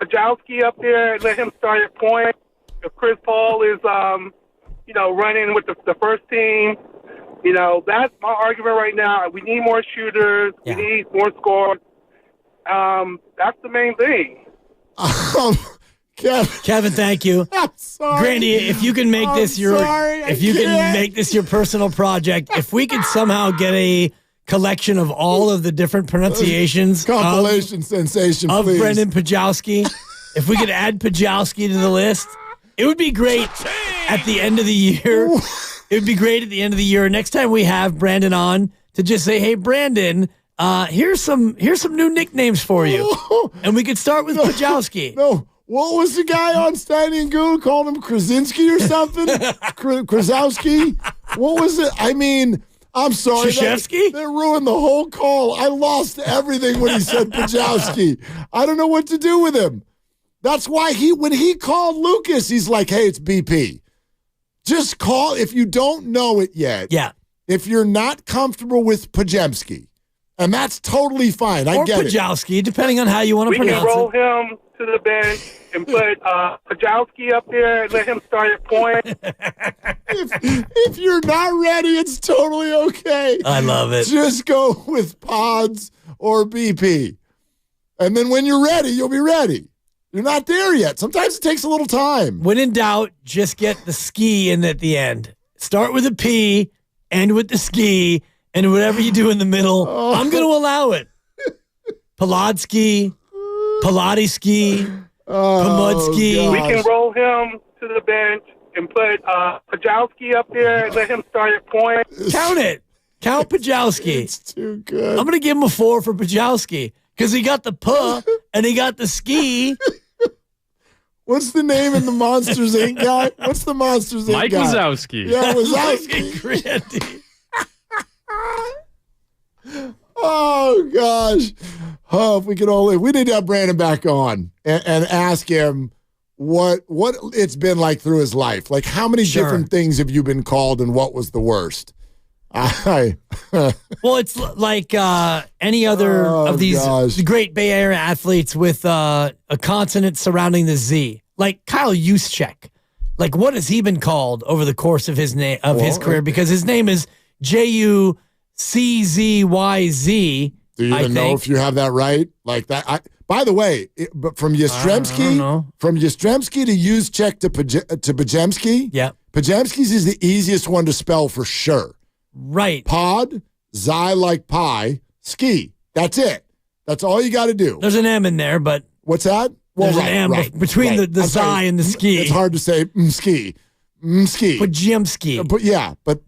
Pajowski up there and let him start at point. If Chris Paul is, running with the first team, that's my argument right now. We need more shooters. Yeah. We need more scores. That's the main thing. Kevin, thank you. I'm sorry. Grandy, if you can make this your personal project, if we could somehow get a collection of all of the different pronunciations compilation sensation of please. Brendan Pajowski, if we could add Pajowski to the list, it would be great at the end of the year. It would be great at the end of the year. Next time we have Brandon on, to just say, hey, Brandon, here's some new nicknames for you. And we could start with Pajowski. No. What was the guy on Steiny and Goo called him Krasinski or something? Krasowski? What was it? I mean, I'm sorry. Krzyzewski? That ruined the whole call. I lost everything when he said Pajowski. I don't know what to do with him. That's why when he called Lucas, he's like, hey, it's BP. Just call if you don't know it yet. Yeah. If you're not comfortable with Pajemski. And that's totally fine. I get it. Or Pajowski, depending on how you want to pronounce it. We can roll him to the bench and put Pajowski up there and let him start at point. If you're not ready, it's totally okay. I love it. Just go with Pods or BP. And then when you're ready, you'll be ready. You're not there yet. Sometimes it takes a little time. When in doubt, just get the ski in at the end. Start with a P, end with the ski, and whatever you do in the middle, I'm going to allow it. Polodsky, Pilateski, Pomodski. We can roll him to the bench and put Pajowski up there and let him start at point. Count it. Count Pajowski. It's too good. I'm going to give him a 4 for Pajowski because he got the P and he got the ski. What's the name in the Monsters Inc. guy? What's the Monsters Inc. Mike guy? Wazowski. Yeah, Wazowski. Grandy. Oh, gosh. Oh, if we could only, we need to have Brandon back on and ask him what it's been like through his life. Like, how many different things have you been called and what was the worst? Well, it's like any other of these great Bay Area athletes with a consonant surrounding the Z. Like Kyle Juszczyk. Like, what has he been called over the course of his his career? Because his name is Juczzyz. Do you even know if you have that right? Like that. By the way, but from Yastrzemski to Juszczyk to Pajemski. Yeah, Pajemski's is the easiest one to spell for sure. Right. Pod, Zy like pie, ski. That's it. That's all you got to do. There's an M in there, but what's that? Well, there's an M between the Zy and the ski. It's hard to say ski. Ski. Pajemski.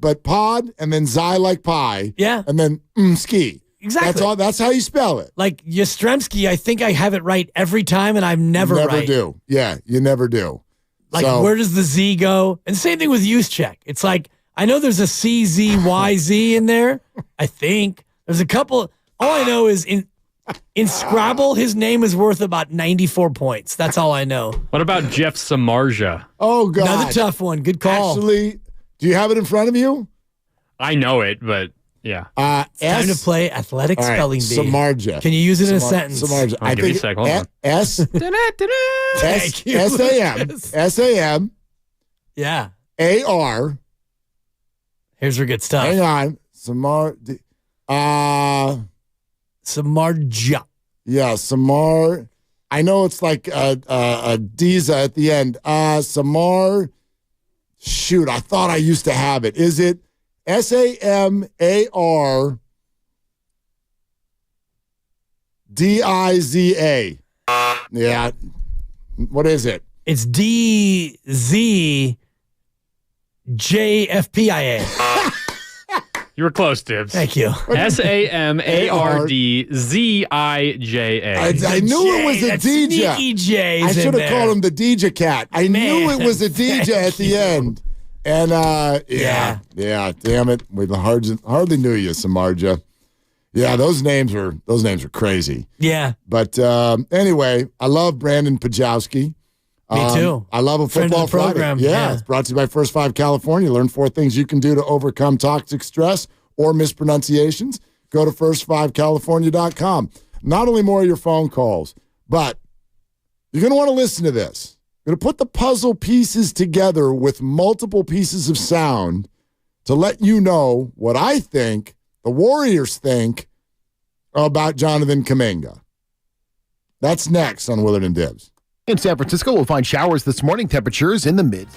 But pod and then Zy like pie. Yeah. And then ski. Exactly. That's all. That's how you spell it. Like Yastrzemski, I think I have it right every time, and I'm never right. Never do. Yeah, you never do. Like, where does the Z go? And same thing with Juszczyk. It's like, I know there's a CZYZ in there. I think there's a couple. All I know is In Scrabble, his name is worth about 94 points. That's all I know. What about Jeff Samardzija? Oh, God. Another tough one. Good call. Actually, do you have it in front of you? I know it, but yeah. It's time to play athletic spelling bee. Samardzija. Can you use it in a sentence? Samardzija. Oh, give me a sec. Hold on. S-A-M. Yeah. A-R. Here's your good stuff. Hang on. Samardzija. Yeah, Samar. I know it's like a Diza at the end. Samar. Shoot, I thought I used to have it. Is it Samardiza? Yeah. What is it? It's DZJFPIA. You were close, Dibs. Thank you. Samardija. I knew it was a DJ. I should have called him the DJ Cat. I knew it was a DJ at the end. And yeah, damn it. We hardly knew you, Samardzija. Yeah, those names are crazy. Yeah. But anyway, I love Brandon Pajowski. Me too. I love a football program. Friday. Yeah, it's brought to you by First 5 California. Learn 4 things you can do to overcome toxic stress or mispronunciations. Go to first5california.com. Not only more of your phone calls, but you're going to want to listen to this. You're going to put the puzzle pieces together with multiple pieces of sound to let you know what I think the Warriors think about Jonathan Kuminga. That's next on Willard and Dibs. In San Francisco, we'll find showers this morning, temperatures in the mid.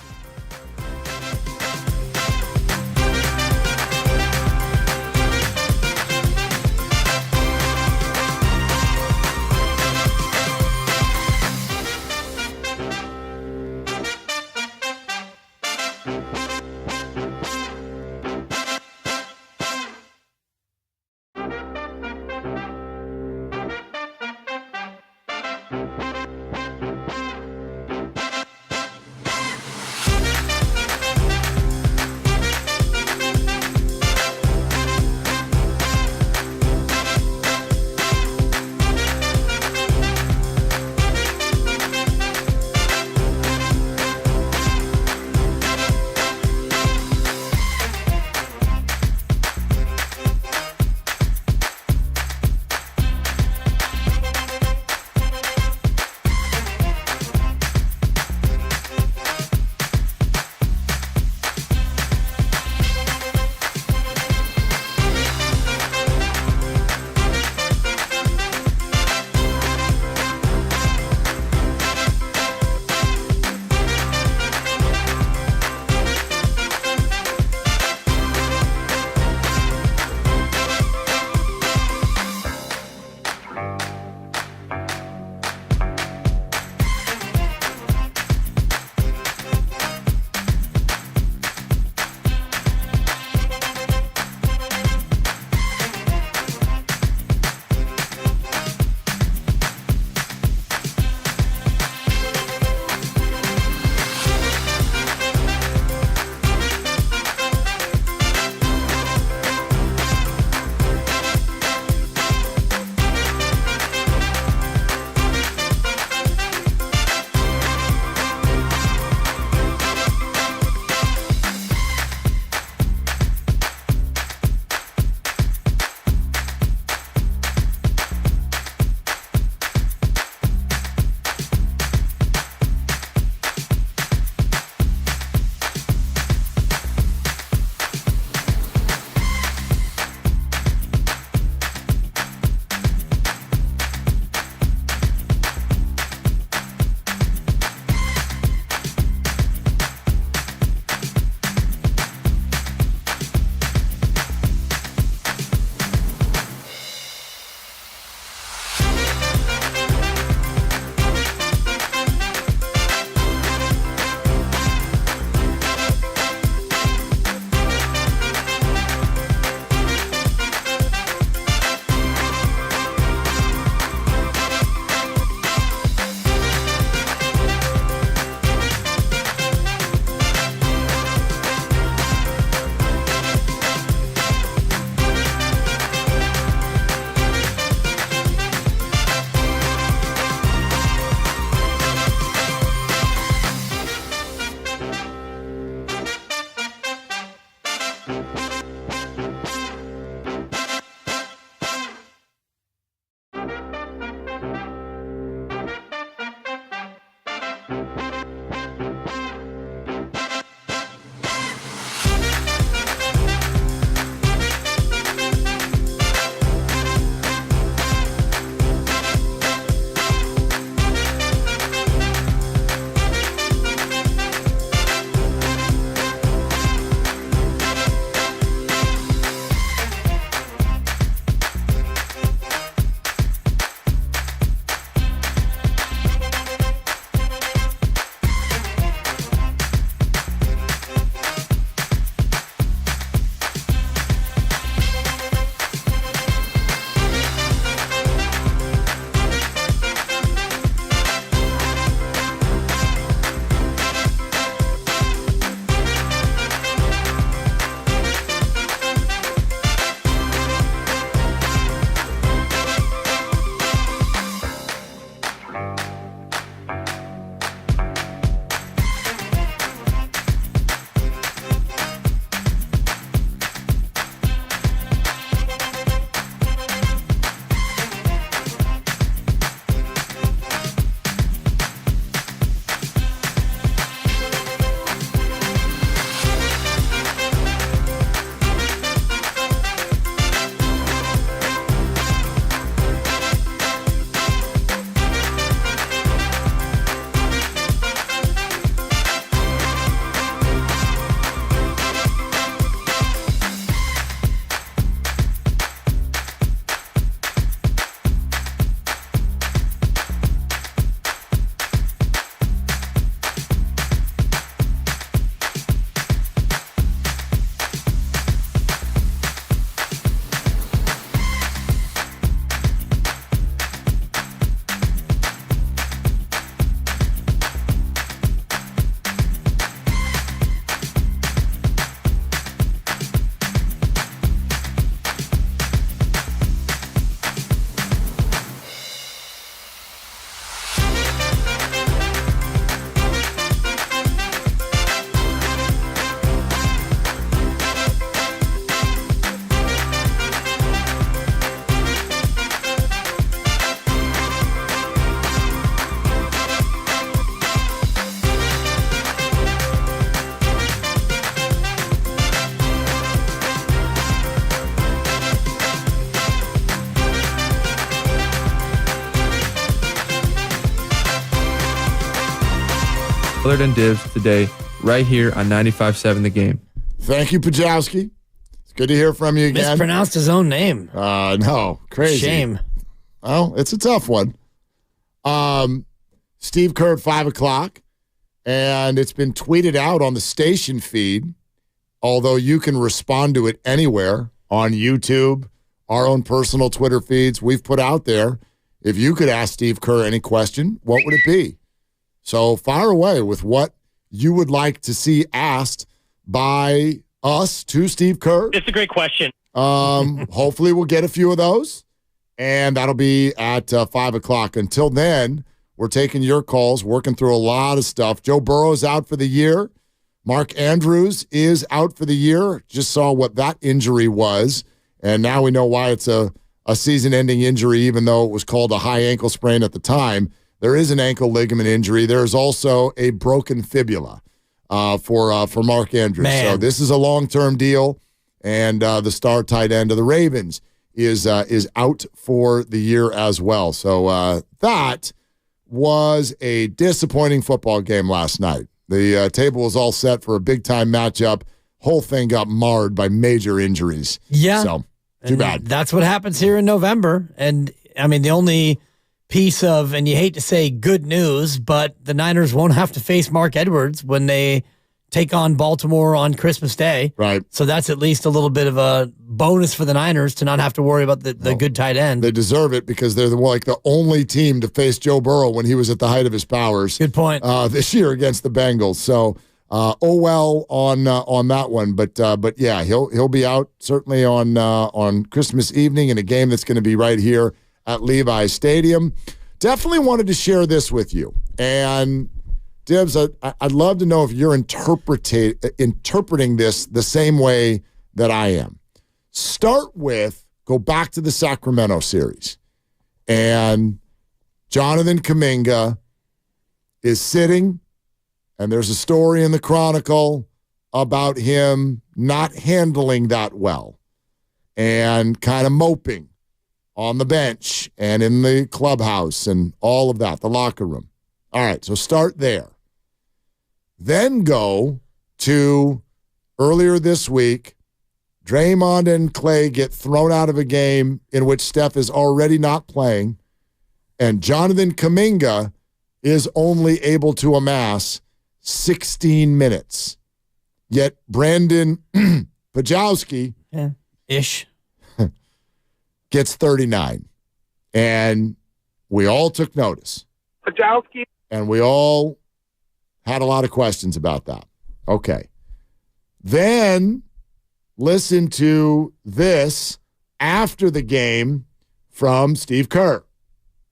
Willard and Dibs today, right here on 95.7 The Game. Thank you, Pajowski. It's good to hear from you again. Mispronounced his own name. No, crazy. Shame. Well, it's a tough one. Steve Kerr at 5 o'clock, and it's been tweeted out on the station feed, although you can respond to it anywhere on YouTube, our own personal Twitter feeds. We've put out there, if you could ask Steve Kerr any question, what would it be? So fire away with what you would like to see asked by us to Steve Kerr. It's a great question. Hopefully we'll get a few of those, and that'll be at 5 o'clock. Until then, we're taking your calls, working through a lot of stuff. Joe Burrow's out for the year. Mark Andrews is out for the year. Just saw what that injury was, and now we know why it's a season-ending injury, even though it was called a high ankle sprain at the time. There is an ankle ligament injury. There is also a broken fibula for Mark Andrews. Man. So this is a long-term deal, and the star tight end of the Ravens is out for the year as well. So that was a disappointing football game last night. The table was all set for a big-time matchup. Whole thing got marred by major injuries. Yeah. So, too bad. That's what happens here in November. And, I mean, the only piece of, and you hate to say good news, but the Niners won't have to face Mark Edwards when they take on Baltimore on Christmas Day. Right. So that's at least a little bit of a bonus for the Niners to not have to worry about the good tight end. They deserve it because they're the only team to face Joe Burrow when he was at the height of his powers. Good point. This year against the Bengals. So, well on that one. But yeah, he'll be out certainly on Christmas evening in a game that's going to be right here at Levi Stadium. Definitely wanted to share this with you. And Dibs, I'd love to know if you're interpreting this the same way that I am. Go back to the Sacramento series. And Jonathan Kuminga is sitting, and there's a story in the Chronicle about him not handling that well and kind of moping on the bench and in the clubhouse and all of that, the locker room. All right, so start there. Then go to earlier this week, Draymond and Clay get thrown out of a game in which Steph is already not playing, and Jonathan Kuminga is only able to amass 16 minutes. Yet Brandon Pajowski gets 39. And we all took notice. Pajowski. And we all had a lot of questions about that. Okay. Then listen to this after the game from Steve Kerr.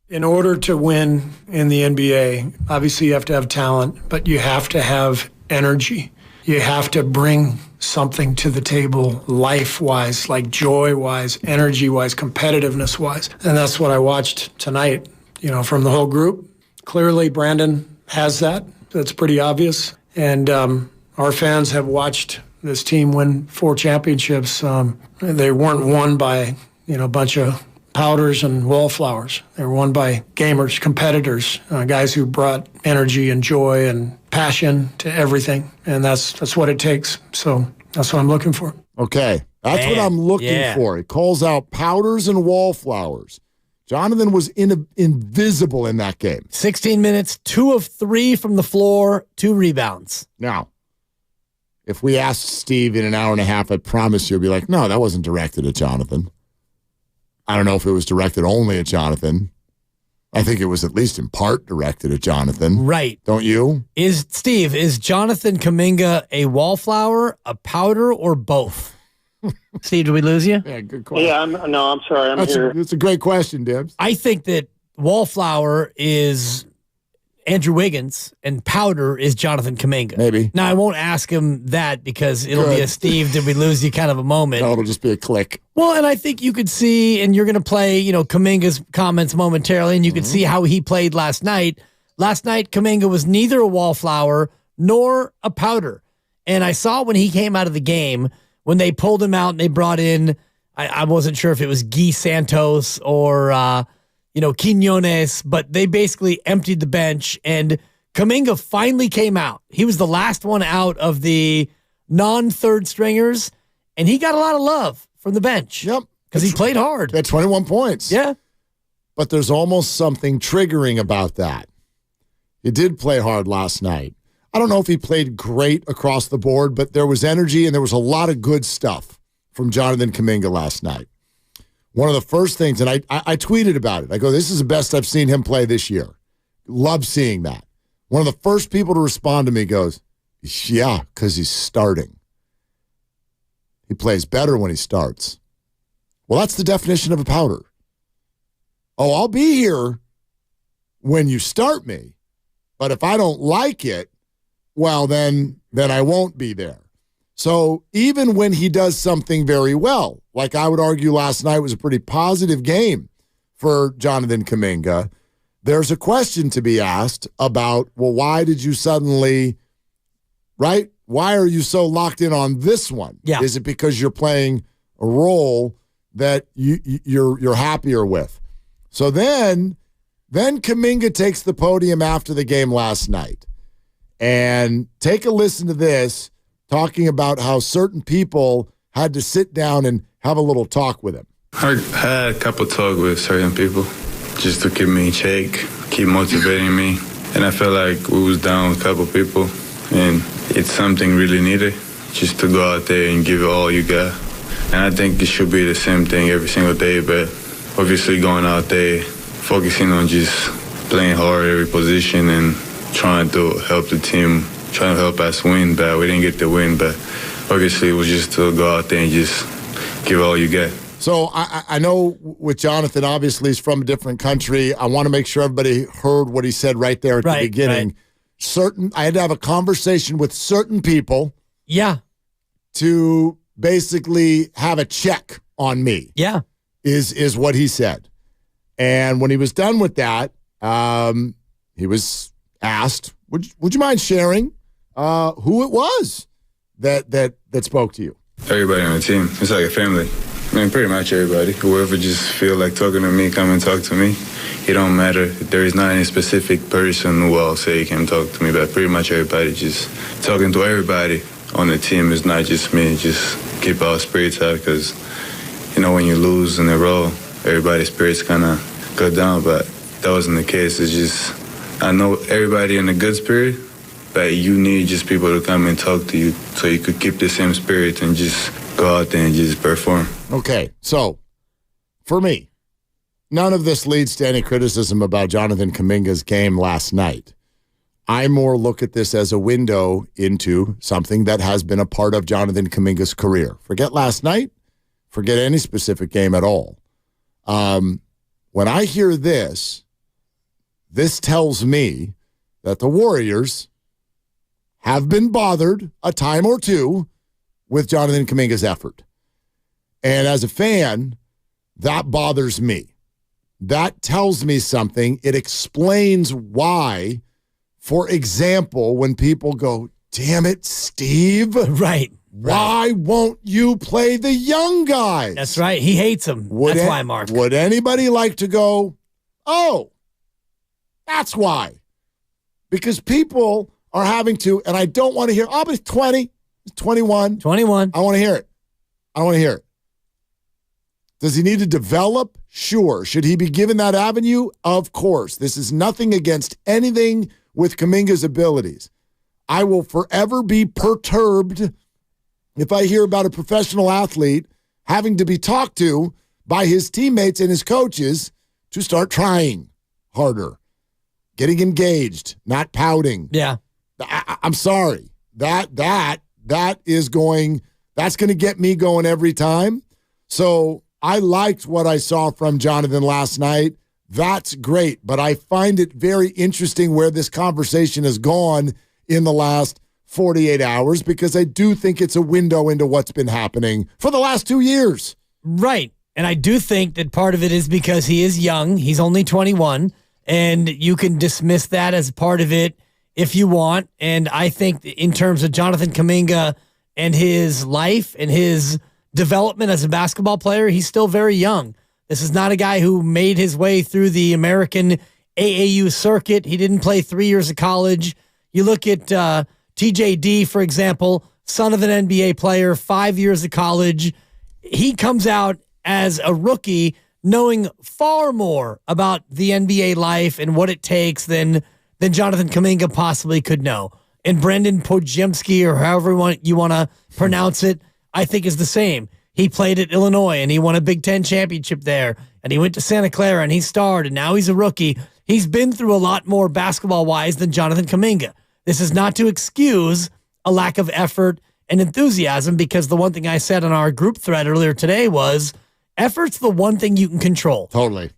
In order to win in the NBA, obviously you have to have talent, but you have to have energy. You have to bring something to the table life-wise, like joy-wise, energy-wise, competitiveness-wise. And that's what I watched tonight, from the whole group. Clearly, Brandon has that. That's pretty obvious. And our fans have watched this team win 4 championships. They weren't won by, a bunch of powders and wallflowers. They were won by gamers, competitors, guys who brought energy and joy and passion to everything. And that's what it takes. So that's what I'm looking for. Okay. That's what I'm looking for. He calls out powders and wallflowers. Jonathan was invisible in that game. 16 minutes, 2 of 3 from the floor, 2 rebounds. Now, if we asked Steve in an hour and a half, I promise you'll be like, no, that wasn't directed at Jonathan. I don't know if it was directed only at Jonathan. I think it was at least in part directed at Jonathan. Right. Don't you? Is Jonathan Kuminga a wallflower, a powder, or both? Steve, did we lose you? Yeah, good question. Yeah, I'm sorry. I'm here. It's a great question, Dibs. I think that wallflower is Andrew Wiggins and powder is Jonathan Kuminga. Maybe. Now, I won't ask him that because it'll be a Steve, did we lose you kind of a moment. No, it'll just be a click. Well, and I think you could see, and you're going to play, Kuminga's comments momentarily, and you could see how he played last night. Last night, Kuminga was neither a wallflower nor a powder. And I saw when he came out of the game, when they pulled him out and they brought in, I wasn't sure if it was Guy Santos or, Quinones, but they basically emptied the bench, and Kuminga finally came out. He was the last one out of the non-third stringers, and he got a lot of love from the bench. Yep. Because he played hard. At 21 points. Yeah. But there's almost something triggering about that. He did play hard last night. I don't know if he played great across the board, but there was energy and there was a lot of good stuff from Jonathan Kuminga last night. One of the first things, and I tweeted about it. I go, this is the best I've seen him play this year. Love seeing that. One of the first people to respond to me goes, yeah, because he's starting. He plays better when he starts. Well, that's the definition of a powder. Oh, I'll be here when you start me, but if I don't like it, well, then I won't be there. So even when he does something very well, like I would argue last night was a pretty positive game for Jonathan Kuminga, there's a question to be asked about, well, why did you suddenly, right? Why are you so locked in on this one? Yeah. Is it because you're playing a role that you're happier with? So then Kuminga takes the podium after the game last night. And take a listen to this, talking about how certain people had to sit down and have a little talk with him. I had a couple talks with certain people just to keep me in check, keep motivating me. And I felt like we was down with a couple people, and it's something really needed, just to go out there and give it all you got. And I think it should be the same thing every single day, but obviously going out there, focusing on just playing hard every position and trying to help the team, trying to help us win, but we didn't get the win. But obviously it was just to go out there and just give all you get. So I know with Jonathan, obviously he's from a different country. I want to make sure everybody heard what he said right there at the beginning. Right. I had to have a conversation with certain people. Yeah. To basically have a check on me. Yeah. Is what he said. And when he was done with that, he was asked, would you mind sharing who it was that spoke to you? Everybody on the team. It's like a family. I mean, pretty much everybody. Whoever just feel like talking to me, come and talk to me. It don't matter. There is not any specific person who I'll say can talk to me, but pretty much everybody. Just talking to everybody on the team is not just me. Just keep our spirits up, because, you know, when you lose in a row, everybody's spirits kind of go down, but that wasn't the case. It's just, I know everybody in a good spirit, but you need just people to come and talk to you so you could keep the same spirit and just go out there and just perform. Okay, so for me, none of this leads to any criticism about Jonathan Kuminga's game last night. I more look at this as a window into something that has been a part of Jonathan Kuminga's career. Forget last night, forget any specific game at all. When I hear this tells me that the Warriors have been bothered a time or two with Jonathan Kuminga's effort. And as a fan, that bothers me. That tells me something. It explains why, for example, when people go, damn it, Steve. Right. Why won't you play the young guys? That's right. He hates them. That's why, Mark. Would anybody like to go, oh, that's why? Because people are having to, and I don't want to hear, oh, but he's 20, he's 21. 21. I want to hear it. I want to hear it. Does he need to develop? Sure. Should he be given that avenue? Of course. This is nothing against anything with Kuminga's abilities. I will forever be perturbed if I hear about a professional athlete having to be talked to by his teammates and his coaches to start trying harder, getting engaged, not pouting. Yeah. I'm sorry. That's going to get me going every time. So I liked what I saw from Jonathan last night. That's great, but I find it very interesting where this conversation has gone in the last 48 hours, because I do think it's a window into what's been happening for the last 2 years. Right. And I do think that part of it is because he is young. He's only 21, and you can dismiss that as part of it if you want. And I think in terms of Jonathan Kuminga and his life and his development as a basketball player, he's still very young. This is not a guy who made his way through the American AAU circuit. He didn't play 3 years of college. You look at TJD, for example, son of an NBA player, 5 years of college. He comes out as a rookie knowing far more about the NBA life and what it takes than Jonathan Kuminga possibly could know. And Brendan Podziemski, or however you want to pronounce it, I think is the same. He played at Illinois, and he won a Big Ten championship there, and he went to Santa Clara, and he starred, and now he's a rookie. He's been through a lot more basketball-wise than Jonathan Kuminga. This is not to excuse a lack of effort and enthusiasm, because the one thing I said on our group thread earlier today was effort's the one thing you can control. Totally.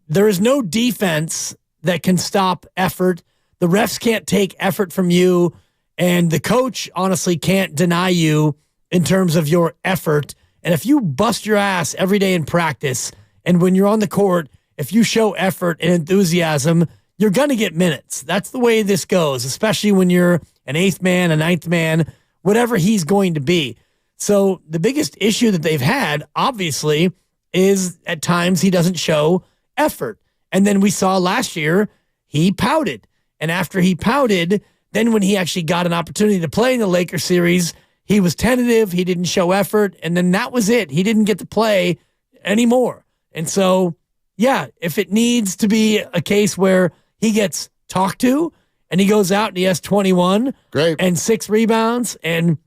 There is no defense that can stop effort. The refs can't take effort from you, and the coach honestly can't deny you in terms of your effort. And if you bust your ass every day in practice, and when you're on the court, if you show effort and enthusiasm, you're going to get minutes. That's the way this goes, especially when you're an eighth man, a ninth man, whatever he's going to be. So the biggest issue that they've had, obviously, is at times he doesn't show effort. And then we saw last year, he pouted. And after he pouted, then when he actually got an opportunity to play in the Lakers series, he was tentative, he didn't show effort, and then that was it. He didn't get to play anymore. And so, yeah, if it needs to be a case where he gets talked to and he goes out and he has 21 and 6 rebounds and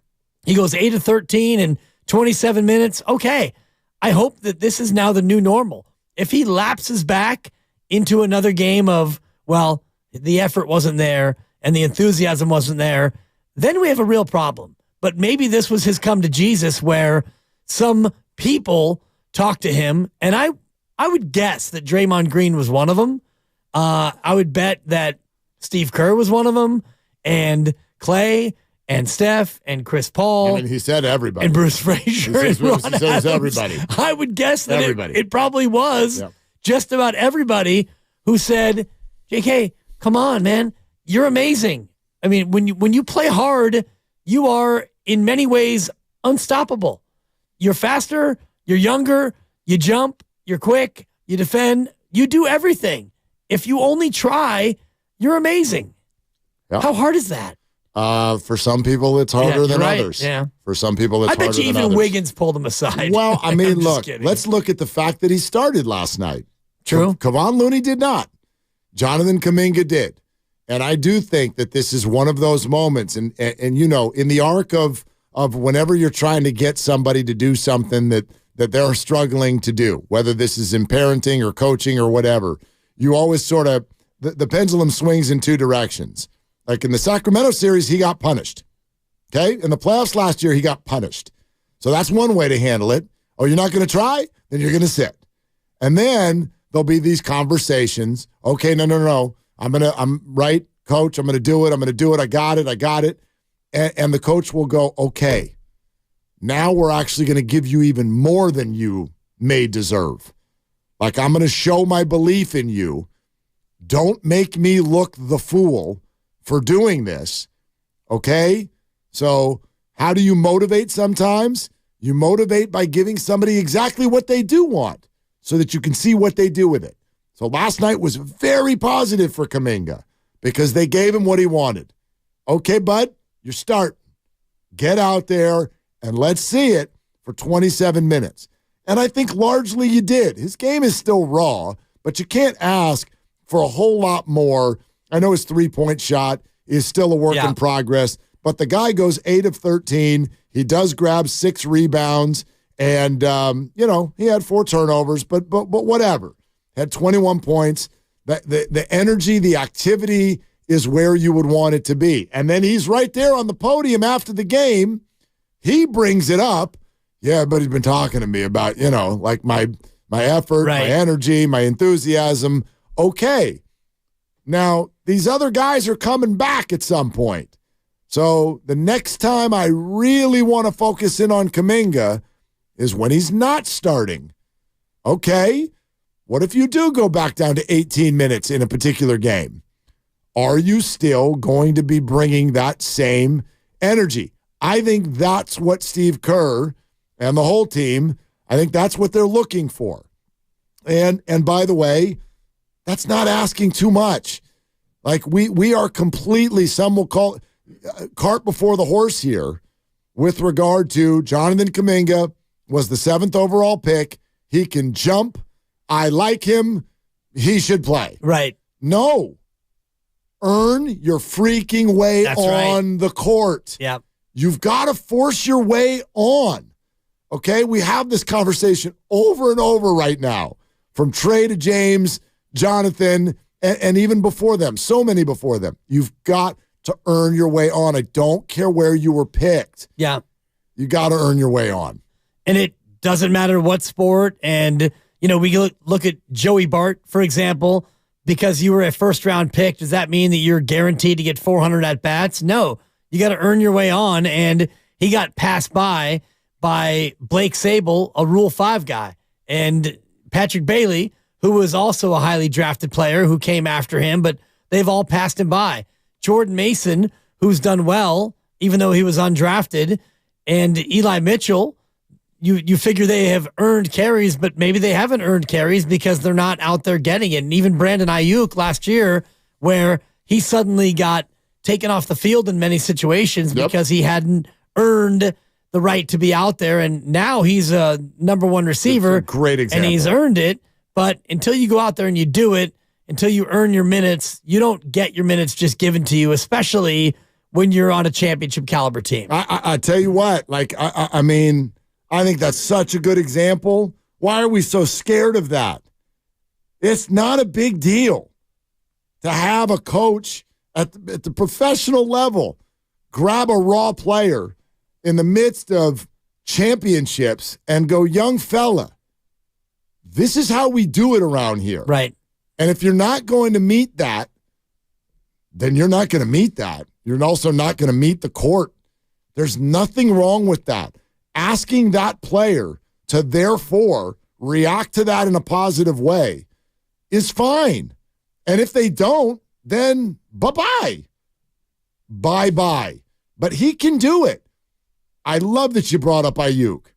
he goes 8 of 13 and 27 minutes, okay. I hope that this is now the new normal. If he lapses back into another game of, well, the effort wasn't there and the enthusiasm wasn't there, then we have a real problem. But maybe this was his come to Jesus, where some people talked to him, and I would guess that Draymond Green was one of them. I would bet that Steve Kerr was one of them, and Clay and Steph and Chris Paul. And he said everybody. And Bruce Frazier. He says everybody. I would guess that it probably was just about everybody who said, JK, come on, man. You're amazing. I mean, when you play hard, you are in many ways unstoppable. You're faster, you're younger, you jump, you're quick, you defend, you do everything. If you only try, you're amazing. Yep. How hard is that? For some people, it's harder than others. Yeah. For some people, it's harder than others. I bet you even Wiggins pulled him aside. Well, I mean, look, let's look at the fact that he started last night. True. Kevon Looney did not. Jonathan Kuminga did. And I do think that this is one of those moments. And you know, in the arc of whenever you're trying to get somebody to do something that they're struggling to do, whether this is in parenting or coaching or whatever, you always sort of, the pendulum swings in two directions. Like in the Sacramento series, he got punished. Okay? In the playoffs last year, he got punished. So that's one way to handle it. Oh, you're not going to try? Then you're going to sit. And then there'll be these conversations. Okay, no. I'm right, coach. I'm going to do it. I got it. And the coach will go, okay, now we're actually going to give you even more than you may deserve. Like, I'm going to show my belief in you. Don't make me look the fool for doing this, okay? So how do you motivate sometimes? You motivate by giving somebody exactly what they do want so that you can see what they do with it. So last night was very positive for Kuminga because they gave him what he wanted. Okay, bud, you're starting. Get out there and let's see it for 27 minutes. And I think largely you did. His game is still raw, but you can't ask for a whole lot more. I know his three-point shot is still a work in progress, but the guy goes 8 of 13. He does grab 6 rebounds, and, he had 4 turnovers, but whatever. Had 21 points. The energy, the activity is where you would want it to be. And then he's right there on the podium after the game. He brings it up. Yeah, but he's been talking to me about, like my effort, my energy, my enthusiasm. Okay. Now, these other guys are coming back at some point. So the next time I really want to focus in on Kuminga is when he's not starting. Okay, what if you do go back down to 18 minutes in a particular game? Are you still going to be bringing that same energy? I think that's what Steve Kerr and the whole team, I think that's what they're looking for. And by the way, That's not asking too much. Like we are completely, some will call cart before the horse here with regard to Jonathan Kuminga was the 7th overall pick. He can jump. I like him. He should play. Right. No. Earn your freaking way on the court. Yeah. You've got to force your way on. Okay? We have this conversation over and over right now, from Trey to James, Jonathan, and even before them, so many before them. You've got to earn your way on. I don't care where you were picked. Yeah. You got to earn your way on. And it doesn't matter what sport. And, we look at Joey Bart, for example, because you were a first-round pick. Does that mean that you're guaranteed to get 400 at-bats? No. You got to earn your way on. And he got passed by Blake Sable, a Rule 5 guy. And Patrick Bailey, who was also a highly drafted player who came after him, but they've all passed him by. Jordan Mason, who's done well, even though he was undrafted, and Eli Mitchell, you figure they have earned carries, but maybe they haven't earned carries because they're not out there getting it. And even Brandon Ayuk last year, where he suddenly got taken off the field in many situations because he hadn't earned the right to be out there, and now he's a number one receiver. That's a great example. And he's earned it, but until you go out there and you do it, until you earn your minutes, you don't get your minutes just given to you, especially when you're on a championship caliber team. I tell you what, I mean, I think that's such a good example. Why are we so scared of that? It's not a big deal to have a coach at the professional level grab a raw player in the midst of championships and go, young fella, this is how we do it around here. Right. And if you're not going to meet that, then you're not going to meet that. You're also not going to meet the court. There's nothing wrong with that. Asking that player to therefore react to that in a positive way is fine. And if they don't, then bye-bye. Bye-bye. But he can do it. I love that you brought up Ayuk.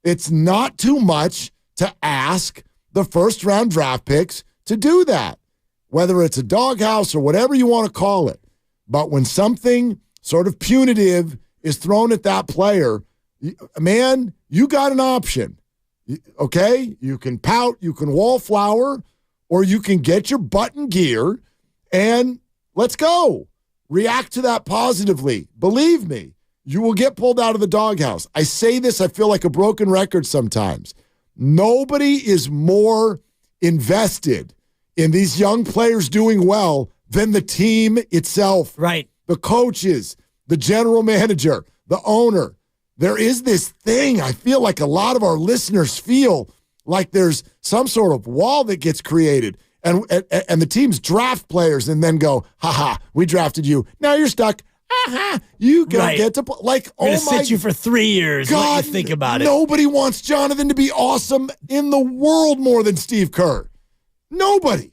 It's not too much to ask the first-round draft picks to do that, whether it's a doghouse or whatever you want to call it. But when something sort of punitive is thrown at that player, man, you got an option, okay? You can pout, you can wallflower, or you can get your butt in gear and let's go. React to that positively. Believe me, you will get pulled out of the doghouse. I say this, I feel like a broken record sometimes. Nobody is more invested in these young players doing well than the team itself. Right. The coaches, the general manager, the owner. There is this thing, I feel like a lot of our listeners feel like there's some sort of wall that gets created and the teams draft players and then go, ha, we drafted you. Now you're stuck. You don't get to play. Like, We're gonna sit you for 3 years. God, let you think about it. Nobody wants Jonathan to be awesome in the world more than Steve Kerr. Nobody.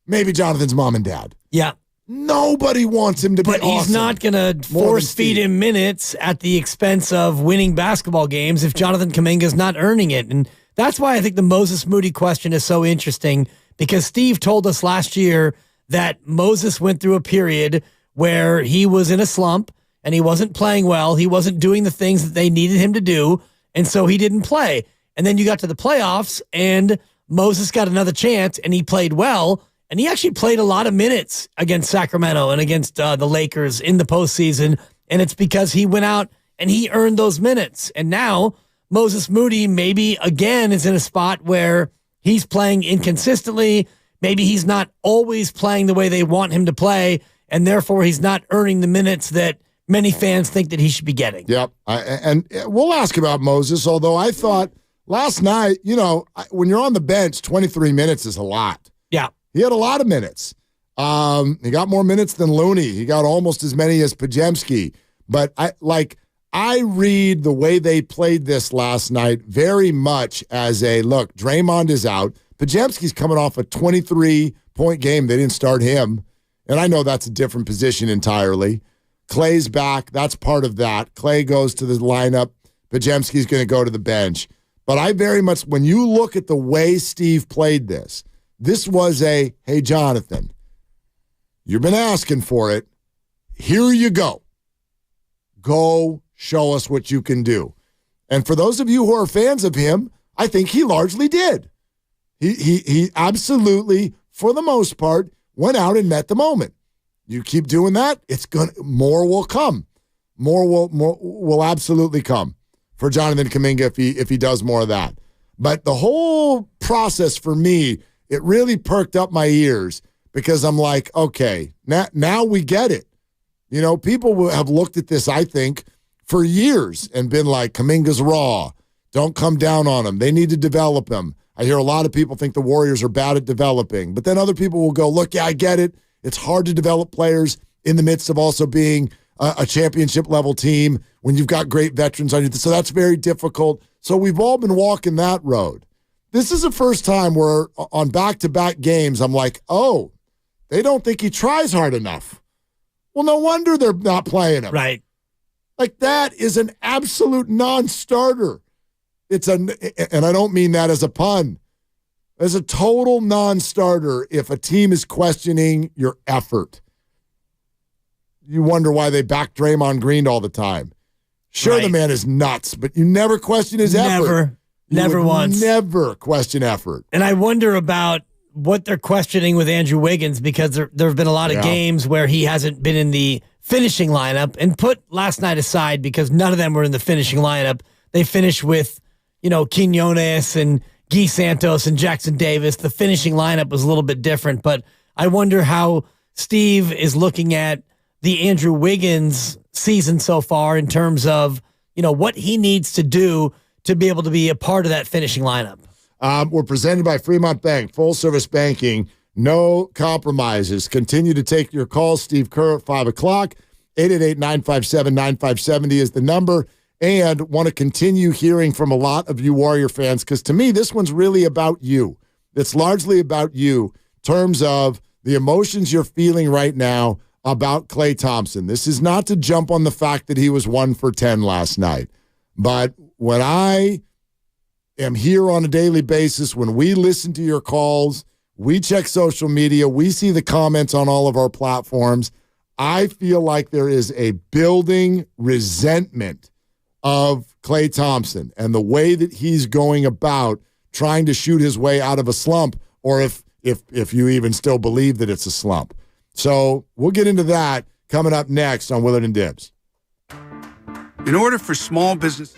Maybe Jonathan's mom and dad. Yeah. Nobody wants him to be awesome. But he's not going to force feed him minutes at the expense of winning basketball games if Jonathan Kuminga's not earning it. And that's why I think the Moses Moody question is so interesting, because Steve told us last year that Moses went through a period where he was in a slump and he wasn't playing well. He wasn't doing the things that they needed him to do, and so he didn't play. And then you got to the playoffs, and Moses got another chance, and he played well. And he actually played a lot of minutes against Sacramento and against the Lakers in the postseason. And it's because he went out and he earned those minutes. And now Moses Moody maybe again is in a spot where he's playing inconsistently. Maybe he's not always playing the way they want him to play. And therefore he's not earning the minutes that many fans think that he should be getting. Yep. And we'll ask about Moses, although I thought last night, when you're on the bench, 23 minutes is a lot. Yeah. He had a lot of minutes. He got more minutes than Looney. He got almost as many as Pajemski. But I read the way they played this last night very much as a, look, Draymond is out. Pajemski's coming off a 23-point game. They didn't start him. And I know that's a different position entirely. Clay's back. That's part of that. Clay goes to the lineup. Pajemski's going to go to the bench. But I very much, when you look at the way Steve played this, This was a, hey, Jonathan, you've been asking for it. Here you go. Go show us what you can do. And for those of you who are fans of him, I think he largely did. He absolutely, for the most part, went out and met the moment. You keep doing that, more will come. More will absolutely come for Jonathan Kuminga if he does more of that. But the whole process for me, it really perked up my ears because I'm like, okay, now we get it. You know, people have looked at this, I think, for years and been like, Kuminga's raw. Don't come down on him. They need to develop him. I hear a lot of people think the Warriors are bad at developing. But then other people will go, look, yeah, I get it. It's hard to develop players in the midst of also being a championship-level team when you've got great veterans on you. So that's very difficult. So we've all been walking that road. This is the first time where on back-to-back games, I'm like, oh, they don't think he tries hard enough. Well, no wonder they're not playing him. Right. Like, that is an absolute non-starter. And I don't mean that as a pun. As a total non-starter, if a team is questioning your effort, you wonder why they back Draymond Green all the time. Sure, right. The man is nuts, but you never question his effort. Never once. Never question effort. And I wonder about what they're questioning with Andrew Wiggins because there have been a lot of games where he hasn't been in the finishing lineup. And put last night aside because none of them were in the finishing lineup. They finished with, Quinones and Guy Santos and Jackson Davis. The finishing lineup was a little bit different, but I wonder how Steve is looking at the Andrew Wiggins season so far in terms of, what he needs to do to be able to be a part of that finishing lineup. We're presented by Fremont Bank, full service banking, no compromises. Continue to take your calls. Steve Kerr at 5 o'clock. 888-957-9570 is the number. And want to continue hearing from a lot of you Warrior fans, because to me, this one's really about you. It's largely about you in terms of the emotions you're feeling right now about Klay Thompson. This is not to jump on the fact that he was 1 for 10 last night. But when I am here on a daily basis, when we listen to your calls, we check social media, we see the comments on all of our platforms, I feel like there is a building resentment of Klay Thompson and the way that he's going about trying to shoot his way out of a slump, or if you even still believe that it's a slump. So we'll get into that coming up next on Willard and Dibs. In order for small businesses...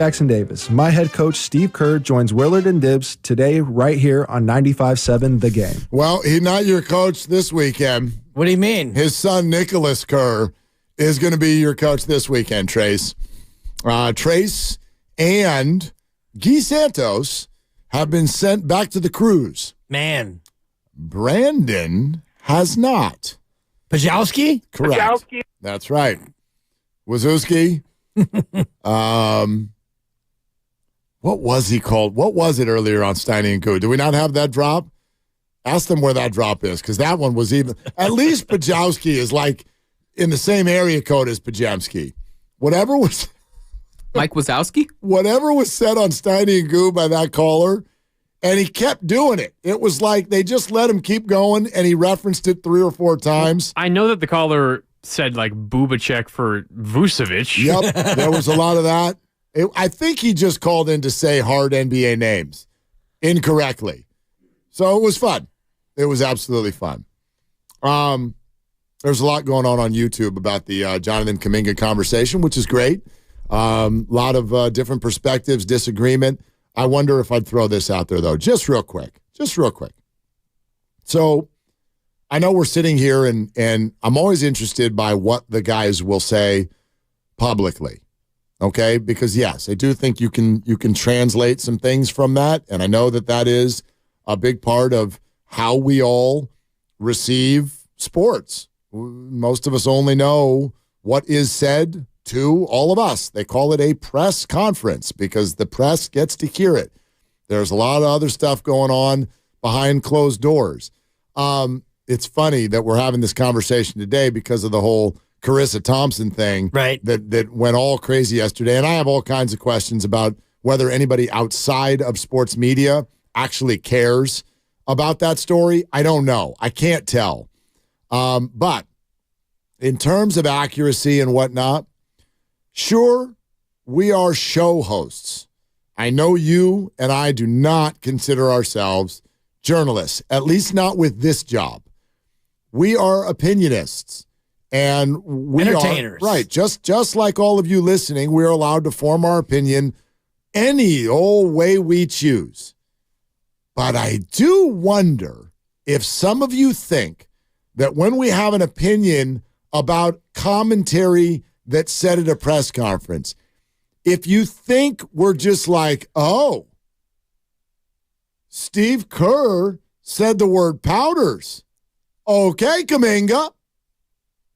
Jackson Davis. My head coach, Steve Kerr, joins Willard and Dibbs today right here on 95.7 The Game. Well, he's not your coach this weekend. What do you mean? His son, Nicholas Kerr, is going to be your coach this weekend, Trace. Trace and Guy Santos have been sent back to the cruise. Man. Brandon has not. Pajowski? Correct. Pajowski. That's right. Wazowski. What was he called? What was it earlier on Steiny and Koo? Do we not have that drop? Ask them where that drop is, because that one was even. At least Pajowski is like in the same area code as Pajamski. Whatever was. Mike Wazowski? Whatever was said on Steiny and Goo by that caller, and he kept doing it. It was like they just let him keep going, and he referenced it 3 or 4 times. I know that the caller said like Bubacek for Vucevic. Yep, there was a lot of that. I think he just called in to say hard NBA names incorrectly. So it was fun. It was absolutely fun. There's a lot going on YouTube about the Jonathan Kuminga conversation, which is great. A lot of different perspectives, disagreement. I wonder if I'd throw this out there, though, just real quick. So I know we're sitting here, and I'm always interested by what the guys will say publicly, okay? Because, yes, I do think you can translate some things from that, and I know that is a big part of how we all receive sports. Most of us only know what is said to all of us. They call it a press conference because the press gets to hear it. There's a lot of other stuff going on behind closed doors. It's funny that we're having this conversation today because of the whole Carissa Thompson thing, right? That went all crazy yesterday. And I have all kinds of questions about whether anybody outside of sports media actually cares about that story. I don't know. I can't tell. But in terms of accuracy and whatnot, sure, we are show hosts. I know you and I do not consider ourselves journalists, at least not with this job. We are opinionists, and we entertainers. Are, right, just like all of you listening, we're allowed to form our opinion any old way we choose. But I do wonder if some of you think that when we have an opinion about commentary that's said at a press conference, if you think we're just like, oh, Steve Kerr said the word powders. Okay, Kuminga,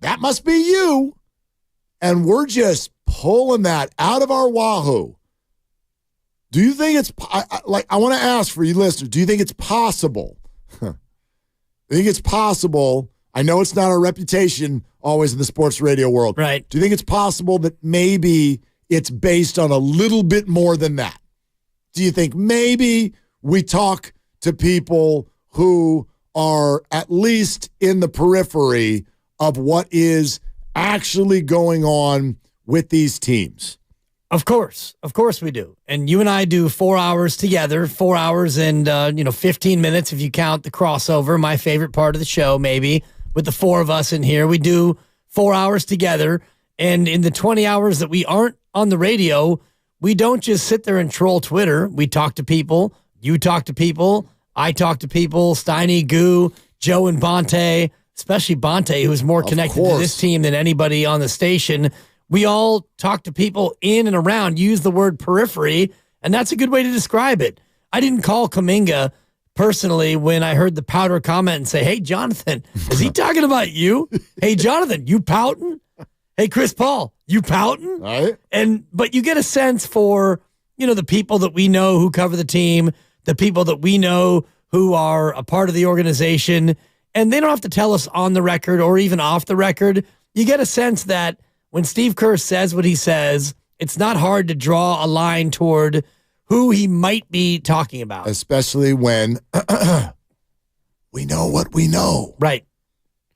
that must be you. And we're just pulling that out of our wahoo. Do you think it's, I want to ask for you listeners, do you think it's possible? I think it's possible. I know it's not our reputation always in the sports radio world. Right. Do you think it's possible that maybe it's based on a little bit more than that? Do you think maybe we talk to people who are at least in the periphery of what is actually going on with these teams? Of course we do. And you and I do 4 hours together, 4 hours and 15 minutes if you count the crossover, my favorite part of the show maybe, with the four of us in here. We do 4 hours together, and in the 20 hours that we aren't on the radio, we don't just sit there and troll Twitter. We talk to people, you talk to people, I talk to people, Steiny, Goo, Joe, and Bonte, especially Bonte, who is more connected to this team than anybody on the station. We all talk to people in and around, use the word periphery, and that's a good way to describe it. I didn't call Kuminga personally when I heard the powder comment and say, hey, Jonathan, is he talking about you? Hey, Jonathan, you pouting? Hey, Chris Paul, you pouting? Right. But you get a sense for, the people that we know who cover the team, the people that we know who are a part of the organization, and they don't have to tell us on the record or even off the record. You get a sense that when Steve Kerr says what he says, it's not hard to draw a line toward who he might be talking about. Especially when we know what we know. Right.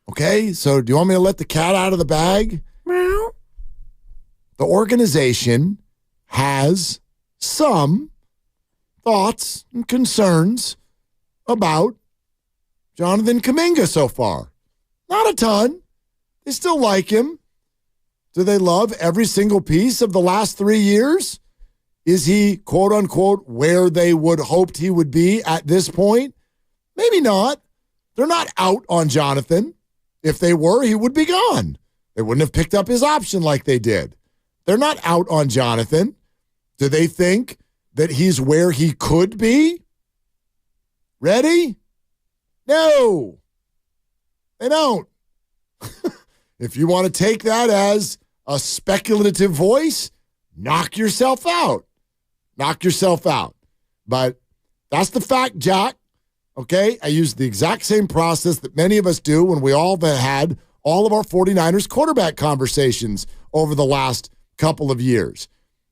Okay, so do you want me to let the cat out of the bag? Well, the organization has some thoughts and concerns about Jonathan Kuminga so far. Not a ton. They still like him. Do they love every single piece of the last 3 years? Is he, quote unquote, where they would hoped he would be at this point? Maybe not. They're not out on Jonathan. If they were, he would be gone. They wouldn't have picked up his option like they did. They're not out on Jonathan. Do they think that he's where he could be? Ready? No. They don't. If you want to take that as a speculative voice, knock yourself out. Knock yourself out. But that's the fact, Jack. Okay? I use the exact same process that many of us do when we all have had all of our 49ers quarterback conversations over the last couple of years.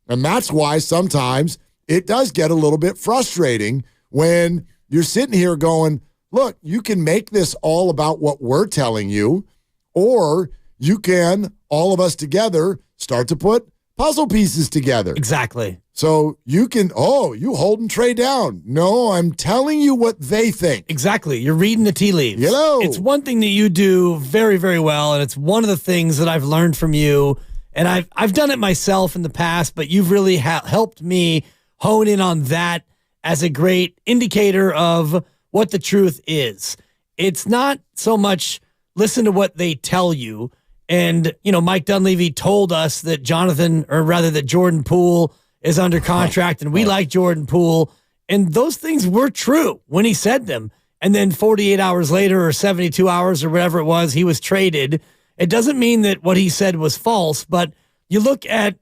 And that's why sometimes it does get a little bit frustrating when you're sitting here going, look, you can make this all about what we're telling you, or you can, all of us together, start to put puzzle pieces together. Exactly. So you can, you holding Trey down. No, I'm telling you what they think. Exactly. You're reading the tea leaves. Hello. It's one thing that you do very, very well, and it's one of the things that I've learned from you. And I've done it myself in the past, but you've really helped me hone in on that as a great indicator of what the truth is. It's not so much listen to what they tell you. And, Mike Dunleavy told us that Jordan Poole is under contract, and we like Jordan Poole. And those things were true when he said them. And then 48 hours later or 72 hours or whatever it was, he was traded. It doesn't mean that what he said was false, but you look at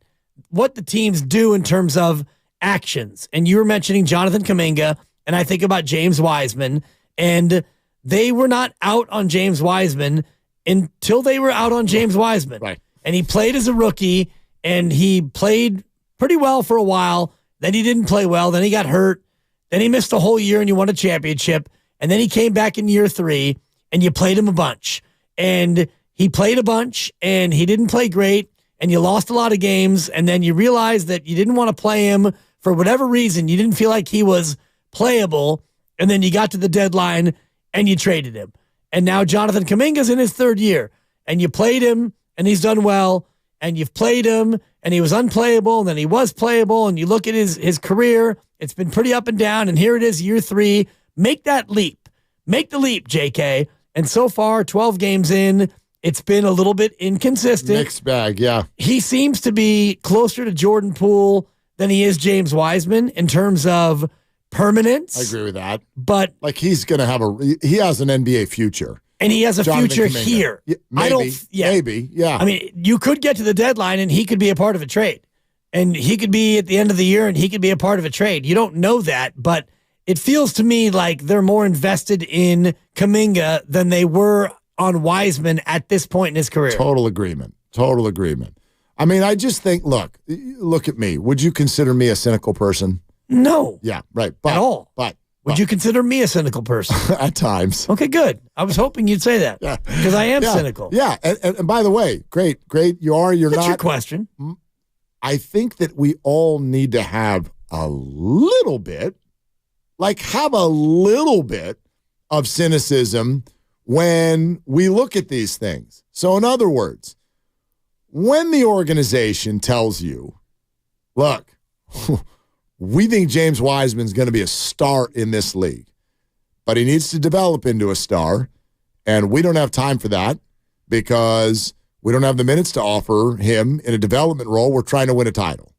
what the teams do in terms of actions. And you were mentioning Jonathan Kuminga, and I think about James Wiseman, and they were not out on James Wiseman until they were out on James Wiseman. Right. And he played as a rookie, and he played pretty well for a while, Then he didn't play well. Then he got hurt. Then he missed a whole year and you won a championship. And then he came back in year 3 and you played him a bunch. And he played a bunch and he didn't play great and you lost a lot of games. And then you realized that you didn't want to play him for whatever reason. You didn't feel like he was playable. And then you got to the deadline and you traded him. And now Jonathan Kuminga's in his 3rd year. And you played him and he's done well. And you've played him and he was unplayable and then he was playable. And you look at his career, it's been pretty up and down. And here it is, year 3. Make that leap. Make the leap, JK. And so far, 12 games in, it's been a little bit inconsistent. Mixed bag, yeah. He seems to be closer to Jordan Poole than he is James Wiseman in terms of permanence. I agree with that. But like he's going to have he has an NBA future. And he has a Jonathan future Kuminga. here. Yeah, maybe, yeah. I mean, you could get to the deadline and he could be a part of a trade. And he could be at the end of the year and he could be a part of a trade. You don't know that, but it feels to me like they're more invested in Kuminga than they were on Wiseman at this point in his career. Total agreement. I mean, I just think, look at me. Would you consider me a cynical person? No. Yeah, right. At all. But would you consider me a cynical person? At times. Okay, good. I was hoping you'd say that because I am cynical. Yeah, and by the way, great. You're That's not. your question. I think that we all need to have a little bit of cynicism when we look at these things. So in other words, when the organization tells you, look, we think James Wiseman's going to be a star in this league, but he needs to develop into a star, and we don't have time for that because we don't have the minutes to offer him in a development role. We're trying to win a title.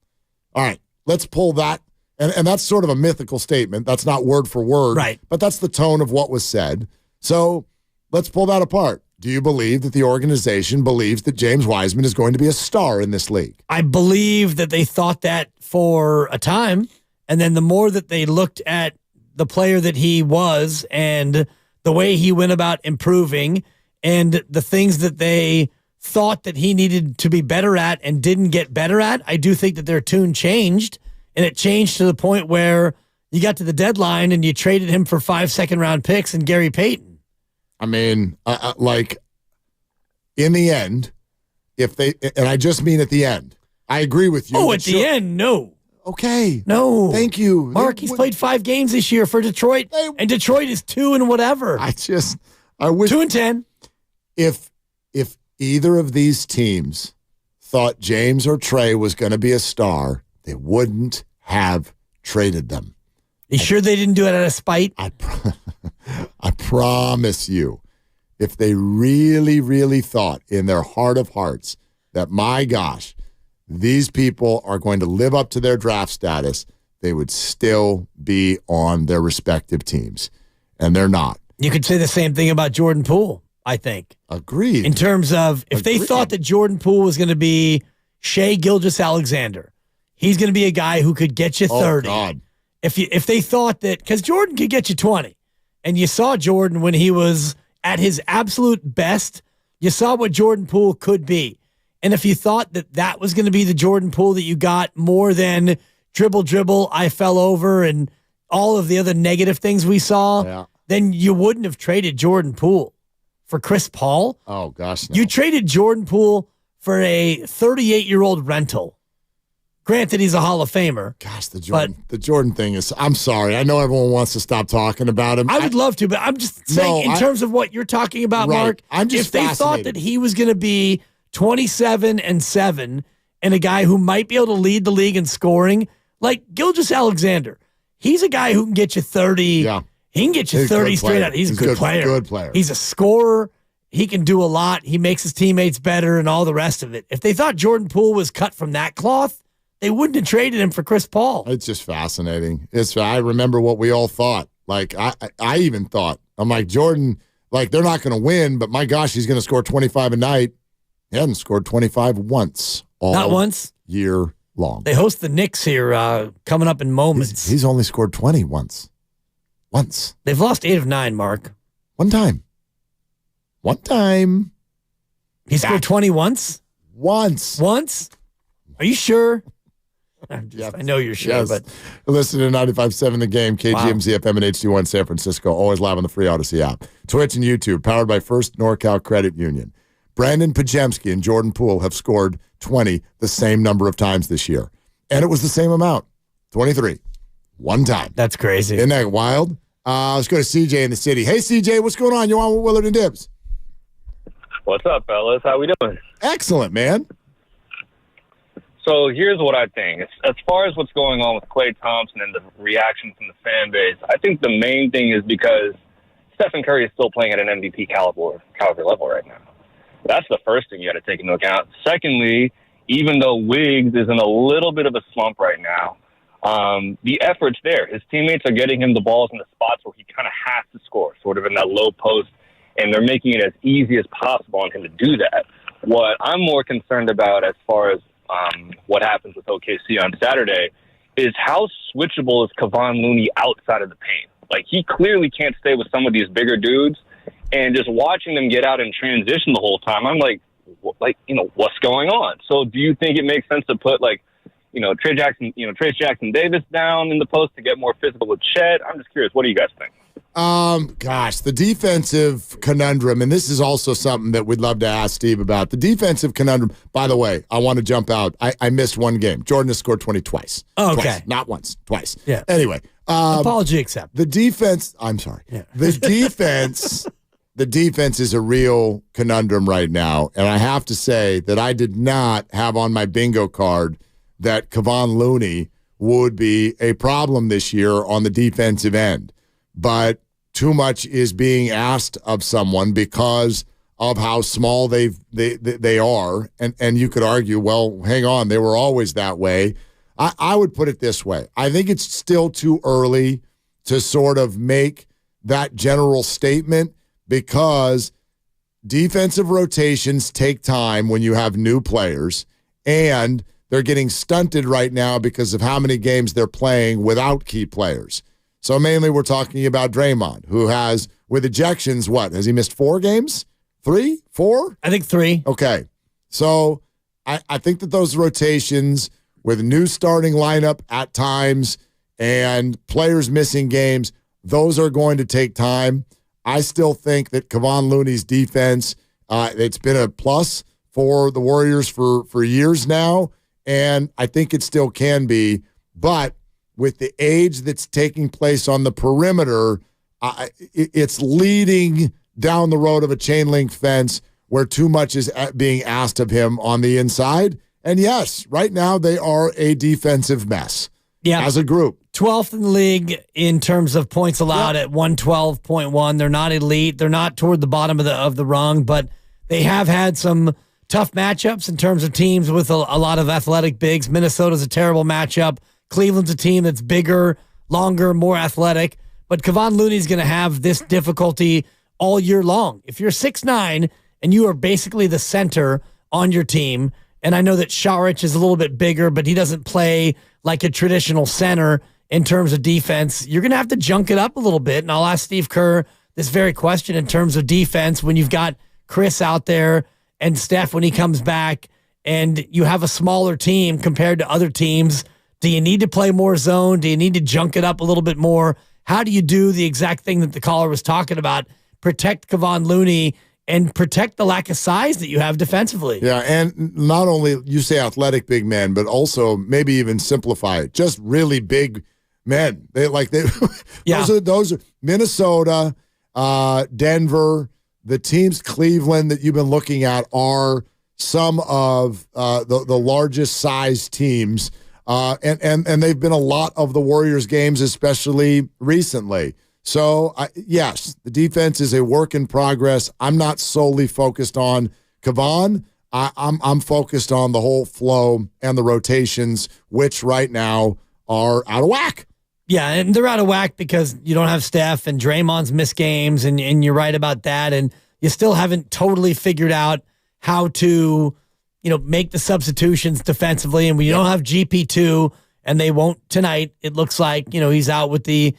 All right, let's pull that. And that's sort of a mythical statement. That's not word for word. Right. But that's the tone of what was said. So let's pull that apart. Do you believe that the organization believes that James Wiseman is going to be a star in this league? I believe that they thought that for a time. And then the more that they looked at the player that he was and the way he went about improving and the things that they thought that he needed to be better at and didn't get better at, I do think that their tune changed. And it changed to the point where you got to the deadline and you traded him for 5 second-round picks and Gary Payton. I mean, in the end, and I just mean at the end, I agree with you. Oh, at the end, no. Okay. No. Thank you. Mark, he's played 5 games this year for Detroit, and Detroit is 2 and whatever. I wish 2 and 10. If either of these teams thought James or Trey was going to be a star, they wouldn't have traded them. You sure they didn't do it out of spite? I promise you, if they really, really thought in their heart of hearts that, my gosh, these people are going to live up to their draft status, they would still be on their respective teams. And they're not. You could say the same thing about Jordan Poole, I think. Agreed. In terms of if they thought that Jordan Poole was going to be Shai Gilgeous-Alexander, he's going to be a guy who could get you 30. Oh, God. If they thought that, because Jordan could get you 20, and you saw Jordan when he was at his absolute best, you saw what Jordan Poole could be. And if you thought that that was going to be the Jordan Poole that you got more than dribble, I fell over, and all of the other negative things we saw, then you wouldn't have traded Jordan Poole for Chris Paul. Oh, gosh, no. You traded Jordan Poole for a 38-year-old rental. Granted, he's a Hall of Famer. Gosh, the Jordan thing is, I'm sorry. I know everyone wants to stop talking about him. I would love to, but I'm just saying in terms of what you're talking about, right. Mark, I'm just if they thought that he was going to be 27-7 and a guy who might be able to lead the league in scoring, like Gilgeous-Alexander, he's a guy who can get you 30. Yeah. He can get you 30 straight out. He's a good player. Good player. He's a scorer. He can do a lot. He makes his teammates better and all the rest of it. If they thought Jordan Poole was cut from that cloth, they wouldn't have traded him for Chris Paul. It's just fascinating. I remember what we all thought. Like, I even thought, I'm like, Jordan, like, they're not going to win, but my gosh, he's going to score 25 a night. He hasn't scored 25 once. Not once? Year long. They host the Knicks here coming up in moments. He's only scored 20 once. Once. They've lost 8 of 9, Mark. One time. He scored 20 once? Once. Once? Are you sure? I know you're sure, but listen to 95.7 The Game, KGMZ FM and HD1 San Francisco, always live on the free Odyssey app. Twitch and YouTube, powered by First NorCal Credit Union. Brandon Pajemski and Jordan Poole have scored 20 the same number of times this year. And it was the same amount, 23. One time. That's crazy. Isn't that wild? Let's go to CJ in the city. Hey, CJ, what's going on? You're on with Willard and Dibs. What's up, fellas? How we doing? Excellent, man. So here's what I think. As far as what's going on with Klay Thompson and the reaction from the fan base, I think the main thing is because Stephen Curry is still playing at an MVP caliber level right now. That's the first thing you got to take into account. Secondly, even though Wiggs is in a little bit of a slump right now, the effort's there. His teammates are getting him the balls in the spots where he kind of has to score, sort of in that low post, and they're making it as easy as possible on him to do that. What I'm more concerned about as far as what happens with OKC on Saturday is how switchable is Kevon Looney outside of the paint. Like, he clearly can't stay with some of these bigger dudes, and just watching them get out and transition the whole time, I'm like, what's going on? So do you think it makes sense to put, Trace Jackson Davis down in the post to get more physical with Chet? I'm just curious. What do you guys think? The defensive conundrum, and this is also something that we'd love to ask Steve about. The defensive conundrum, by the way, I want to jump out. I missed one game. Jordan has scored 20 twice. Oh, okay. Twice. Not once, twice. Yeah. Anyway. Apology accepted. The defense, I'm sorry. Yeah. The defense is a real conundrum right now, and I have to say that I did not have on my bingo card that Kevon Looney would be a problem this year on the defensive end. But too much is being asked of someone because of how small they are. And you could argue, well, hang on, they were always that way. I would put it this way. I think it's still too early to sort of make that general statement because defensive rotations take time when you have new players, and they're getting stunted right now because of how many games they're playing without key players. So mainly we're talking about Draymond, who has, with ejections, what? Has he missed 4 games? 3? 4? I think 3. Okay. So I think that those rotations with new starting lineup at times and players missing games, those are going to take time. I still think that Kevon Looney's defense, it's been a plus for the Warriors for years now, and I think it still can be. But with the age that's taking place on the perimeter, it's leading down the road of a chain link fence where too much is being asked of him on the inside. And yes, right now they are a defensive mess as a group. 12th in the league in terms of points allowed at 112.1. They're not elite. They're not toward the bottom of the rung, but they have had some tough matchups in terms of teams with a lot of athletic bigs. Minnesota's a terrible matchup. Cleveland's a team that's bigger, longer, more athletic. But Kevon Looney's going to have this difficulty all year long. If you're 6'9", and you are basically the center on your team, and I know that Saric is a little bit bigger, but he doesn't play like a traditional center in terms of defense, you're going to have to junk it up a little bit. And I'll ask Steve Kerr this very question in terms of defense when you've got Chris out there and Steph when he comes back, and you have a smaller team compared to other teams. Do you need to play more zone? Do you need to junk it up a little bit more? How do you do the exact thing that the caller was talking about? Protect Kevon Looney and protect the lack of size that you have defensively. Yeah, and not only you say athletic big men, but also maybe even simplify it. Just really big men. Those are Minnesota, Denver, the teams, Cleveland that you've been looking at are some of the largest size teams. And they've been a lot of the Warriors games, especially recently. So, yes, the defense is a work in progress. I'm not solely focused on Kevon. I'm focused on the whole flow and the rotations, which right now are out of whack. Yeah, and they're out of whack because you don't have Steph and Draymond's missed games, and you're right about that. And you still haven't totally figured out how to, make the substitutions defensively. And when you don't have GP2, and they won't tonight, it looks like, he's out with the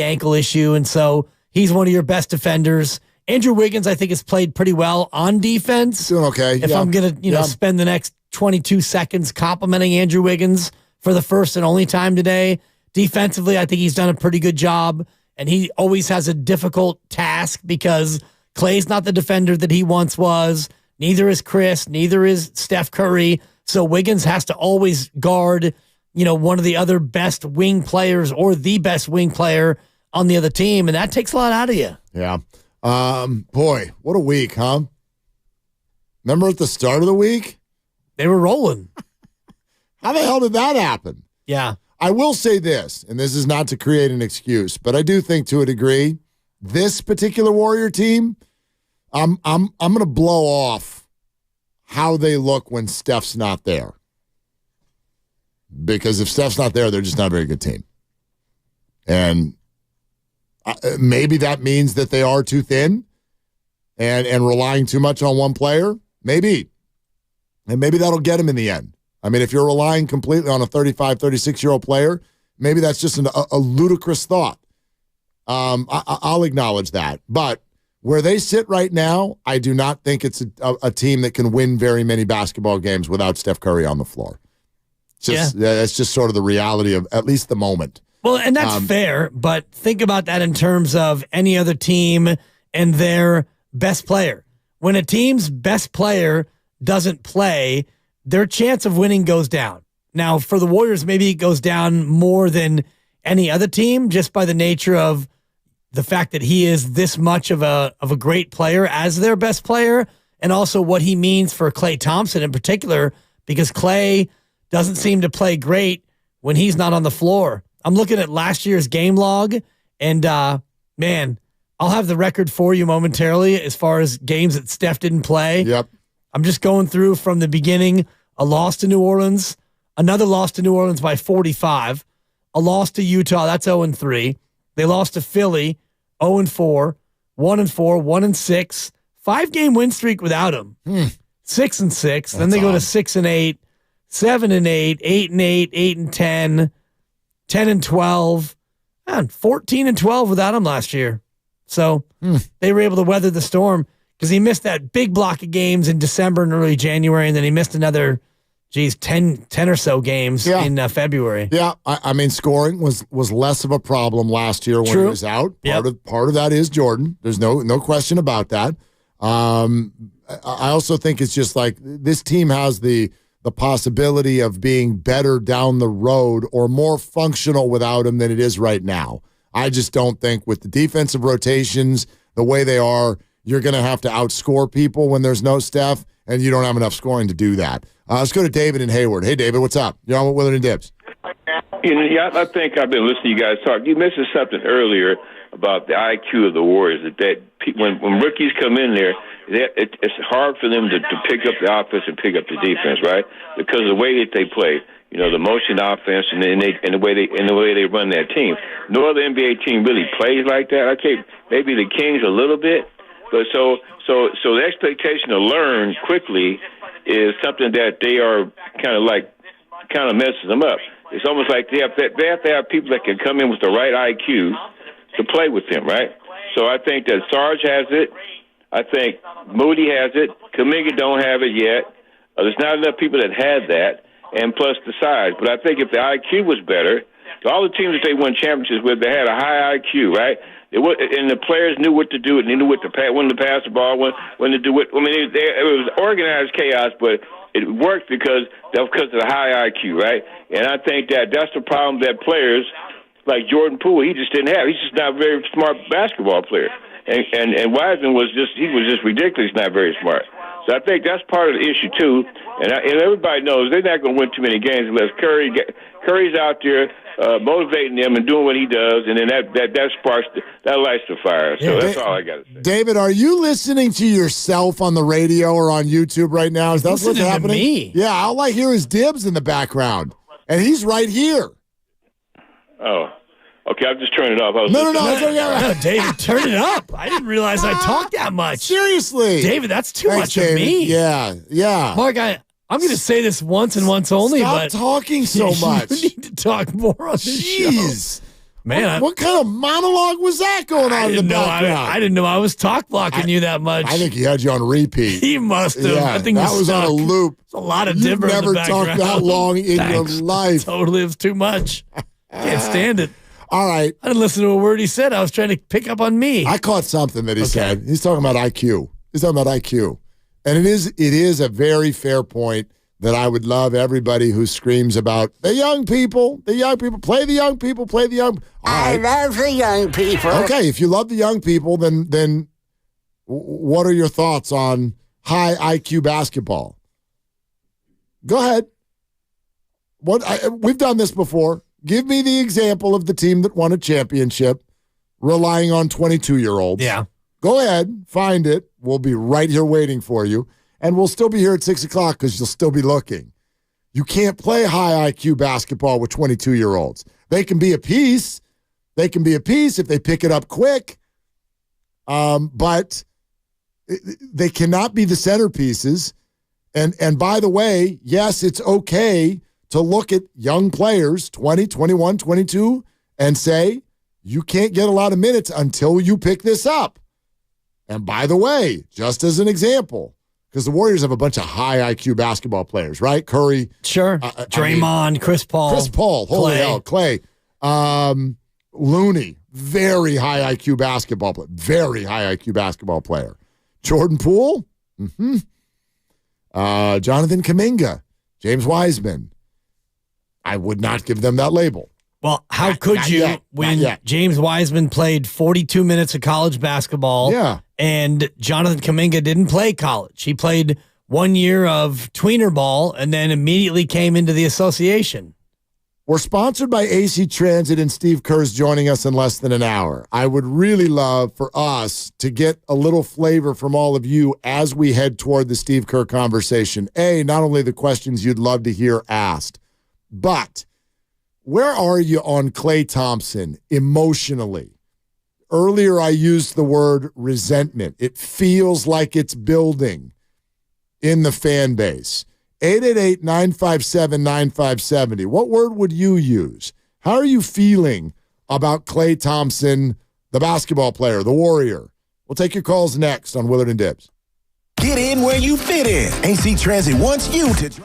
ankle issue. And so he's one of your best defenders. Andrew Wiggins, I think, has played pretty well on defense. Doing okay. If I'm going to, spend the next 22 seconds complimenting Andrew Wiggins for the first and only time today. Defensively, I think he's done a pretty good job, and he always has a difficult task because Klay's not the defender that he once was. Neither is Chris. Neither is Steph Curry. So Wiggins has to always guard, one of the other best wing players or the best wing player on the other team, and that takes a lot out of you. Yeah. Boy, what a week, huh? Remember at the start of the week? They were rolling. How the hell did that happen? Yeah. I will say this, and this is not to create an excuse, but I do think to a degree, this particular Warrior team, I'm going to blow off how they look when Steph's not there. Because if Steph's not there, they're just not a very good team. And maybe that means that they are too thin and relying too much on one player. Maybe. And maybe that'll get them in the end. I mean, if you're relying completely on a 35, 36-year-old player, maybe that's just a ludicrous thought. I'll acknowledge that. But where they sit right now, I do not think it's a team that can win very many basketball games without Steph Curry on the floor. That's just sort of the reality of at least the moment. Well, and that's fair, but think about that in terms of any other team and their best player. When a team's best player doesn't play, their chance of winning goes down. Now, for the Warriors, maybe it goes down more than any other team just by the nature of the fact that he is this much of a great player as their best player, and also what he means for Klay Thompson in particular, because Klay doesn't seem to play great when he's not on the floor. I'm looking at last year's game log, and man, I'll have the record for you momentarily as far as games that Steph didn't play. Yep. I'm just going through from the beginning. A loss to New Orleans, another loss to New Orleans by 45, a loss to Utah, that's 0-3. They lost to Philly, 0-4, 1-4, 1-6, 5-game win streak without him. 6-6. Then they go to 6-8, 7-8, 8-8, 8-10, 10-12, and 14-12 without him last year. So they were able to weather the storm because he missed that big block of games in December and early January, and then he missed another, 10 or so games in February. Yeah, I mean, scoring was less of a problem last year when he was out. Part of that is Jordan. There's no question about that. I also think it's just like this team has the possibility of being better down the road or more functional without him than it is right now. I just don't think with the defensive rotations, the way they are, you're going to have to outscore people when there's no Steph, and you don't have enough scoring to do that. Let's go to David in Hayward. Hey, David, what's up? You're on with Willard and Dibbs. I think I've been listening to you guys talk. You mentioned something earlier about the IQ of the Warriors, that when rookies come in there, it's hard for them to pick up the offense and pick up the defense, right? Because of the way that they play, the motion offense and the way they run that team. No other NBA team really plays like that. Okay, maybe the Kings a little bit, but so the expectation to learn quickly is something that they are kind of messes them up. It's almost like they have to have people that can come in with the right IQ to play with them, right? So I think that Sarge has it. I think Moody has it. Kuminga don't have it yet. There's not enough people that had that, and plus the size. But I think if the IQ was better, all the teams that they won championships with, they had a high IQ, right? And the players knew what to do, and they knew when to pass the ball, when to do it. I mean, it was organized chaos, but it worked because of the high IQ, right? And I think that's the problem that players like Jordan Poole, he just didn't have. He's just not a very smart basketball player. And Wiseman was just ridiculous, not very smart. So I think that's part of the issue too. And everybody knows they're not going to win too many games unless Curry's out there motivating them and doing what he does, and then that sparks that lights the fire. So that's all I got to say. David, are you listening to yourself on the radio or on YouTube right now? Is that what's happening? To me. Yeah, all I hear is Dibbs in the background, and he's right here. Oh. Okay, I'm just turning it off. No. David, turn it up. I didn't realize I talked that much. Seriously. David, that's too much David. of me. Yeah. Mark, I'm going to say this once and once only. Stop talking so much. You need to talk more on this show. Man, what kind of monologue was that going on in the background? I didn't know I was talk blocking you that much. I think he had you on repeat. He must have. Yeah, I think that was on a loop. It's a lot of You've dimmer in never the background. talked that long in your life. Totally, it was too much. Can't stand it. All right. I didn't listen to a word he said. I was trying to pick up on me. I caught something that he said. He's talking about IQ. And it is a very fair point that I would love everybody who screams about the young people, play the young people. I love the young people. Okay, if you love the young people, then what are your thoughts on high IQ basketball? Go ahead. We've done this before. Give me the example of the team that won a championship relying on 22-year-olds. Yeah. Go ahead, find it. We'll be right here waiting for you. And we'll still be here at 6 o'clock because you'll still be looking. You can't play high IQ basketball with 22-year-olds. They can be a piece. If they pick it up quick. But they cannot be the centerpieces. And by the way, yes, it's okay to look at young players, 20, 21, 22, and say, you can't get a lot of minutes until you pick this up. And by the way, just as an example, because the Warriors have a bunch of high IQ basketball players, right? Curry. Sure. Draymond, Chris Paul. Holy hell. Clay. Looney. Very high IQ basketball player. Jordan Poole. Mm-hmm. Jonathan Kuminga. James Wiseman. I would not give them that label. Well, how could you when James Wiseman played 42 minutes of college basketball and Jonathan Kuminga didn't play college? He played 1 year of tweener ball and then immediately came into the association. We're sponsored by AC Transit, and Steve Kerr's joining us in less than an hour. I would really love for us to get a little flavor from all of you as we head toward the Steve Kerr conversation. Not only the questions you'd love to hear asked, but where are you on Klay Thompson emotionally? Earlier, I used the word resentment. It feels like it's building in the fan base. 888-957-9570. What word would you use? How are you feeling about Klay Thompson, the basketball player, the Warrior? We'll take your calls next on Willard and Dibs. Get in where you fit in. AC Transit wants you to...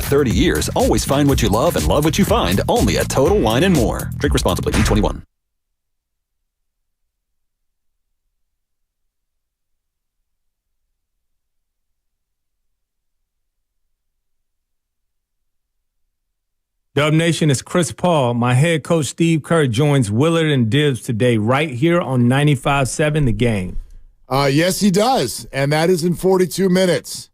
30 years, always find what you love and love what you find only at Total Wine & More. Drink responsibly. B21. Dub Nation, is Chris Paul. My head coach Steve Kerr joins Willard and Dibbs today right here on 95.7 The Game. Yes, he does, and that is in 42 minutes.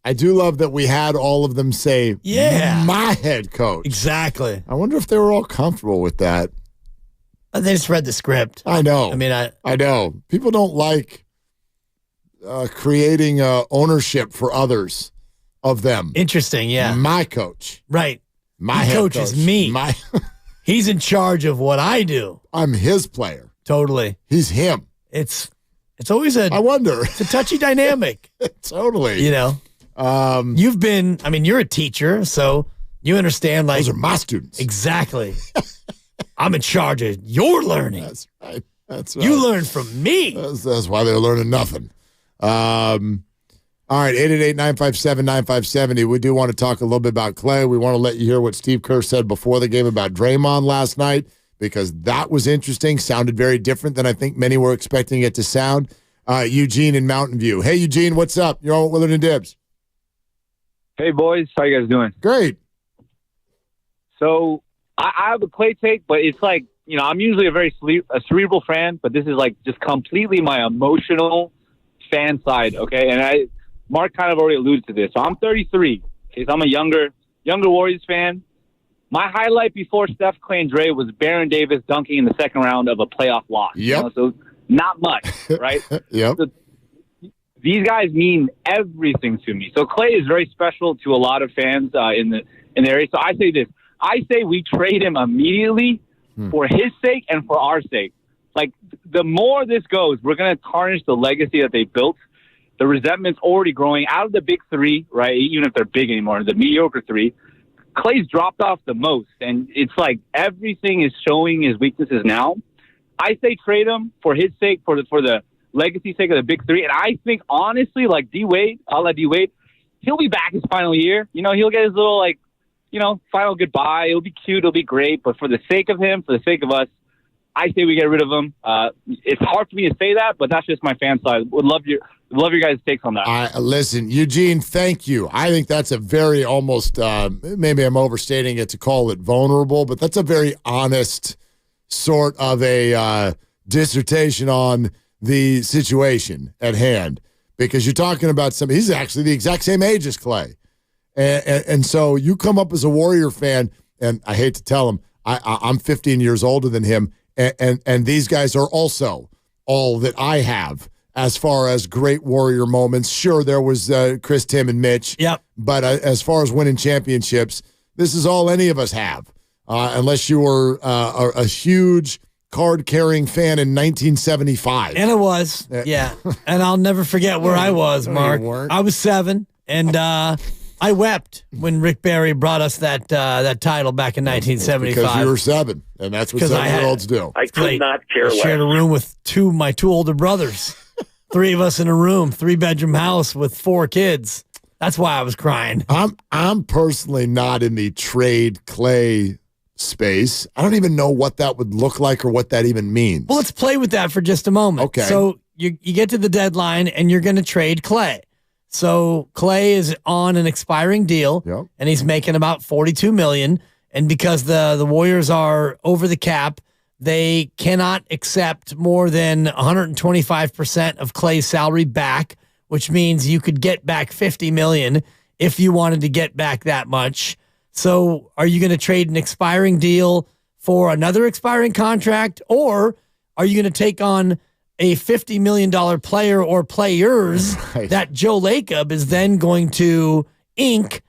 I do love that we had all of them say, yeah, my head coach. Exactly. I wonder if they were all comfortable with that. They just read the script. I know. I mean, I know. People don't like creating ownership for others of them. Interesting, yeah. My coach. Right. My he head coaches me. He's in charge of what I do. I'm his player. Totally. He's him. It's always I wonder. It's a touchy dynamic. Totally. You know, you've been. I mean, you're a teacher, so you understand. Like, those are my students. Exactly. I'm in charge of your learning. That's right. That's right. You learn from me. That's why they're learning nothing. All right, 888-957-9570. We do want to talk a little bit about Clay. We want to let you hear what Steve Kerr said before the game about Draymond last night, because that was interesting. Sounded very different than I think many were expecting it to sound. Eugene in Mountain View. Hey, Eugene, what's up? You're on with Willard and Dibbs. Hey, boys. How you guys doing? Great. So I have a Clay take, but it's like, you know, I'm usually a cerebral fan, but this is like just completely my emotional fan side, okay? And Mark kind of already alluded to this. So I'm 33. Okay, so I'm a younger Warriors fan. My highlight before Steph, Clay, and Dre was Baron Davis dunking in the second round of a playoff loss. Yep. You know, so not much, right? Yep. So these guys mean everything to me. So Clay is very special to a lot of fans in the area. So I say this. I say we trade him immediately for his sake and for our sake. Like, the more this goes, we're going to tarnish the legacy that they built. The resentment's already growing out of the big three, right? Even if they're big anymore, the mediocre three. Clay's dropped off the most, and it's like everything is showing his weaknesses now. I say trade him for his sake, for the legacy sake of the big three. And I think, honestly, like D-Wade, I'll let D-Wade, he'll be back his final year. You know, he'll get his little, like, you know, final goodbye. It'll be cute. It'll be great. But for the sake of him, for the sake of us, I say we get rid of him. It's hard for me to say that, but that's just my fan side. Would love your guys' takes on that. Listen, Eugene, thank you. I think that's a very almost, maybe I'm overstating it to call it vulnerable, but that's a very honest sort of a dissertation on the situation at hand, because you're talking about he's actually the exact same age as Clay. And so you come up as a Warrior fan, and I hate to tell him, I'm 15 years older than him, and these guys are also all that I have as far as great Warrior moments. Sure, there was Chris, Tim, and Mitch. Yep. But as far as winning championships, this is all any of us have, unless you were a huge card-carrying fan in 1975. And it was, yeah. And I'll never forget where I was, Mark. I was 7, and I wept when Rick Barry brought us that title back in 1975. Because you were 7, and that's what 7-year-olds do. I could not care less. I shared a room with my two older brothers. 3 of us in a room, 3-bedroom house with 4 kids. That's why I was crying. I'm personally not in the trade Clay space. I don't even know what that would look like or what that even means. Well, let's play with that for just a moment. Okay. So you get to the deadline and you're going to trade Clay. So Clay is on an expiring deal, and he's making about $42 million. And because the Warriors are over the cap, they cannot accept more than 125% of Clay's salary back, which means you could get back $50 million if you wanted to get back that much. So are you going to trade an expiring deal for another expiring contract, or are you going to take on a $50 million player or players that Joe Lacob is then going to ink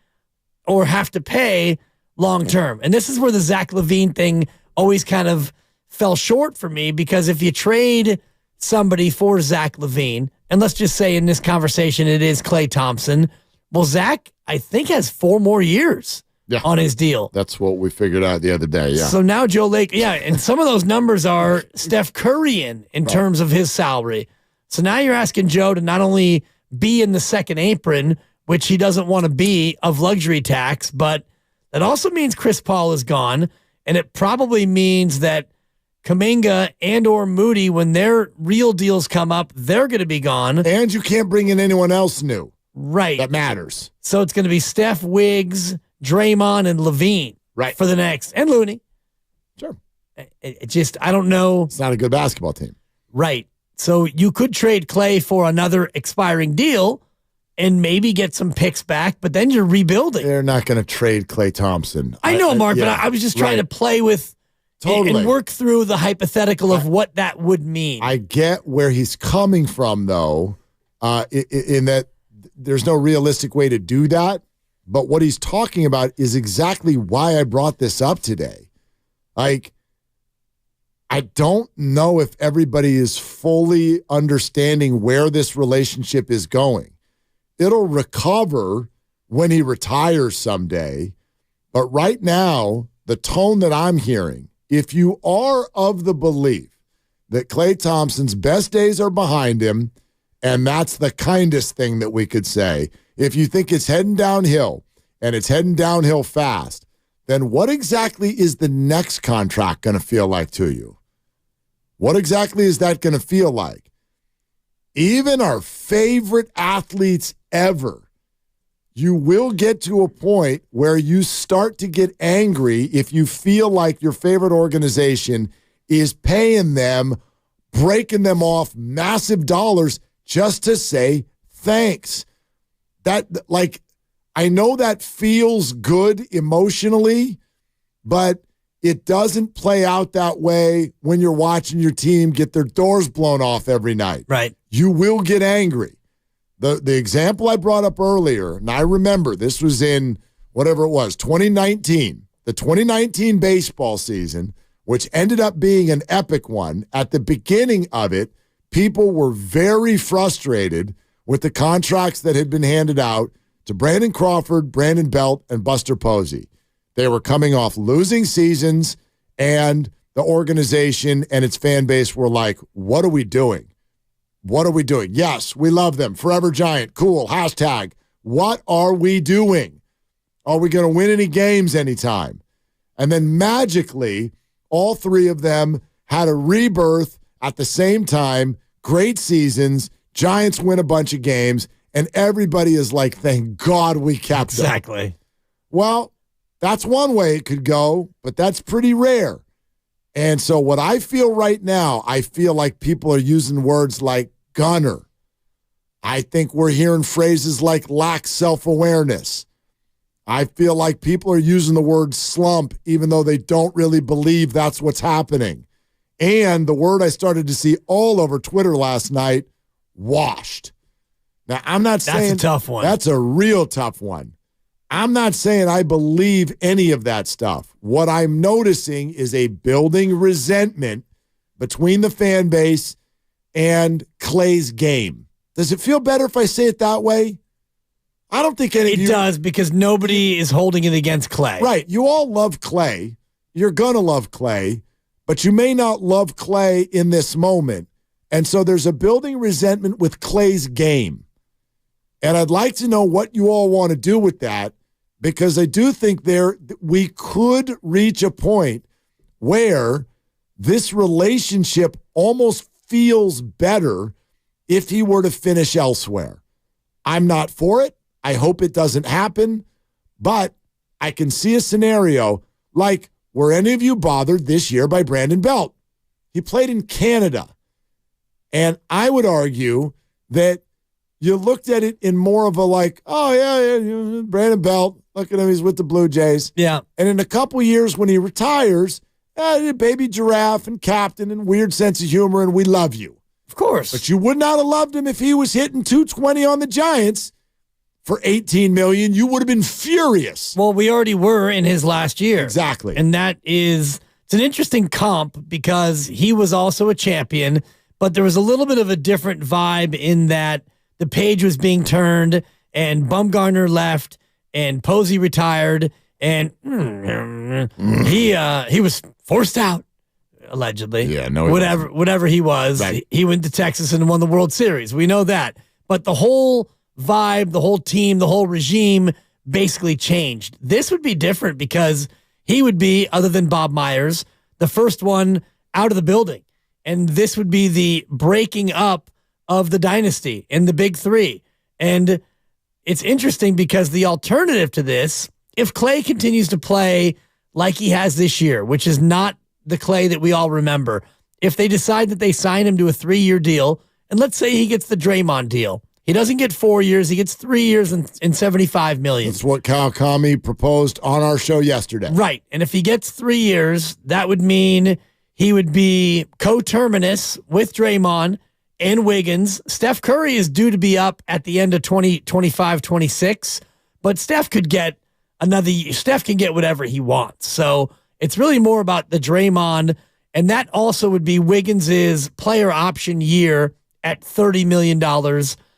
or have to pay long term? And this is where the Zach LaVine thing always kind of fell short for me, because if you trade somebody for Zach LaVine, and let's just say in this conversation it is Klay Thompson, well, Zach, I think, has 4 more years on his deal. That's what we figured out the other day, yeah. So now Joe Lake, and some of those numbers are Steph Curry in terms of his salary. So now you're asking Joe to not only be in the second apron which he doesn't want to be, of luxury tax, but that also means Chris Paul is gone, and it probably means that Kuminga and or Moody, when their real deals come up, they're going to be gone. And you can't bring in anyone else new. Right. That matters. So it's going to be Steph, Wiggs, Draymond, and Levine for the next, and Looney. Sure. It just, I don't know. It's not a good basketball team. Right. So you could trade Clay for another expiring deal and maybe get some picks back, but then you're rebuilding. They're not going to trade Klay Thompson. I know, Mark, but I was just trying to play with and work through the hypothetical of what that would mean. I get where he's coming from, though, in that there's no realistic way to do that. But what he's talking about is exactly why I brought this up today. Like, I don't know if everybody is fully understanding where this relationship is going. It'll recover when he retires someday. But right now, the tone that I'm hearing, if you are of the belief that Klay Thompson's best days are behind him, and that's the kindest thing that we could say, if you think it's heading downhill and it's heading downhill fast, then what exactly is the next contract going to feel like to you? What exactly is that going to feel like? Even our favorite athletes ever, you will get to a point where you start to get angry if you feel like your favorite organization is paying them, breaking them off massive dollars just to say thanks. That, like, I know that feels good emotionally, but it doesn't play out that way when you're watching your team get their doors blown off every night. Right. You will get angry. The example I brought up earlier, and I remember this was in whatever it was, 2019, the 2019 baseball season, which ended up being an epic one. At the beginning of it, people were very frustrated with the contracts that had been handed out to Brandon Crawford, Brandon Belt, and Buster Posey. They were coming off losing seasons, and the organization and its fan base were like, what are we doing? What are we doing? Yes, we love them. Forever Giant. Cool. Hashtag. What are we doing? Are we going to win any games anytime? And then magically, all three of them had a rebirth at the same time. Great seasons. Giants win a bunch of games. And everybody is like, thank God we kept them. Exactly. Well, that's one way it could go, but that's pretty rare. And so what I feel right now, I feel like people are using words like gunner. I think we're hearing phrases like lack self-awareness. I feel like people are using the word slump, even though they don't really believe that's what's happening. And the word I started to see all over Twitter last night, washed. Now, I'm not saying that's a tough one. That's a real tough one. I'm not saying I believe any of that stuff. What I'm noticing is a building resentment between the fan base and Klay's game. Does it feel better if I say it that way? I don't think any of you... It does, because nobody is holding it against Klay. Right. You all love Klay. You're going to love Klay, but you may not love Klay in this moment. And so there's a building resentment with Klay's game. And I'd like to know what you all want to do with that, because I do think we could reach a point where this relationship almost feels better if he were to finish elsewhere. I'm not for it. I hope it doesn't happen, but I can see a scenario like, were any of you bothered this year by Brandon Belt? He played in Canada, and I would argue that you looked at it in more of a like, oh, yeah, Brandon Belt, look at him, he's with the Blue Jays. Yeah. And in a couple years when he retires, baby giraffe and captain and weird sense of humor, and we love you. Of course. But you would not have loved him if he was hitting 220 on the Giants for $18 million. You would have been furious. Well, we already were in his last year. Exactly. And it's an interesting comp because he was also a champion, but there was a little bit of a different vibe in that the page was being turned and Bumgarner left and Posey retired and he was forced out, allegedly. Yeah, no, whatever he was. Right. He went to Texas and won the World Series. We know that. But the whole vibe, the whole team, the whole regime basically changed. This would be different because he would be, other than Bob Myers, the first one out of the building. And this would be the breaking up of the dynasty and the big three. And it's interesting because the alternative to this, if Clay continues to play like he has this year, which is not the Clay that we all remember, if they decide that they sign him to a 3-year deal, and let's say he gets the Draymond deal, he doesn't get 4 years, he gets 3 years and $75 million. That's what Kyle Kami proposed on our show yesterday. Right. And if he gets 3 years, that would mean he would be coterminous with Draymond and Wiggins. Steph Curry is due to be up at the end of 2025-26, but Steph can get whatever he wants. So it's really more about the Draymond, and that also would be Wiggins' player option year at $30 million.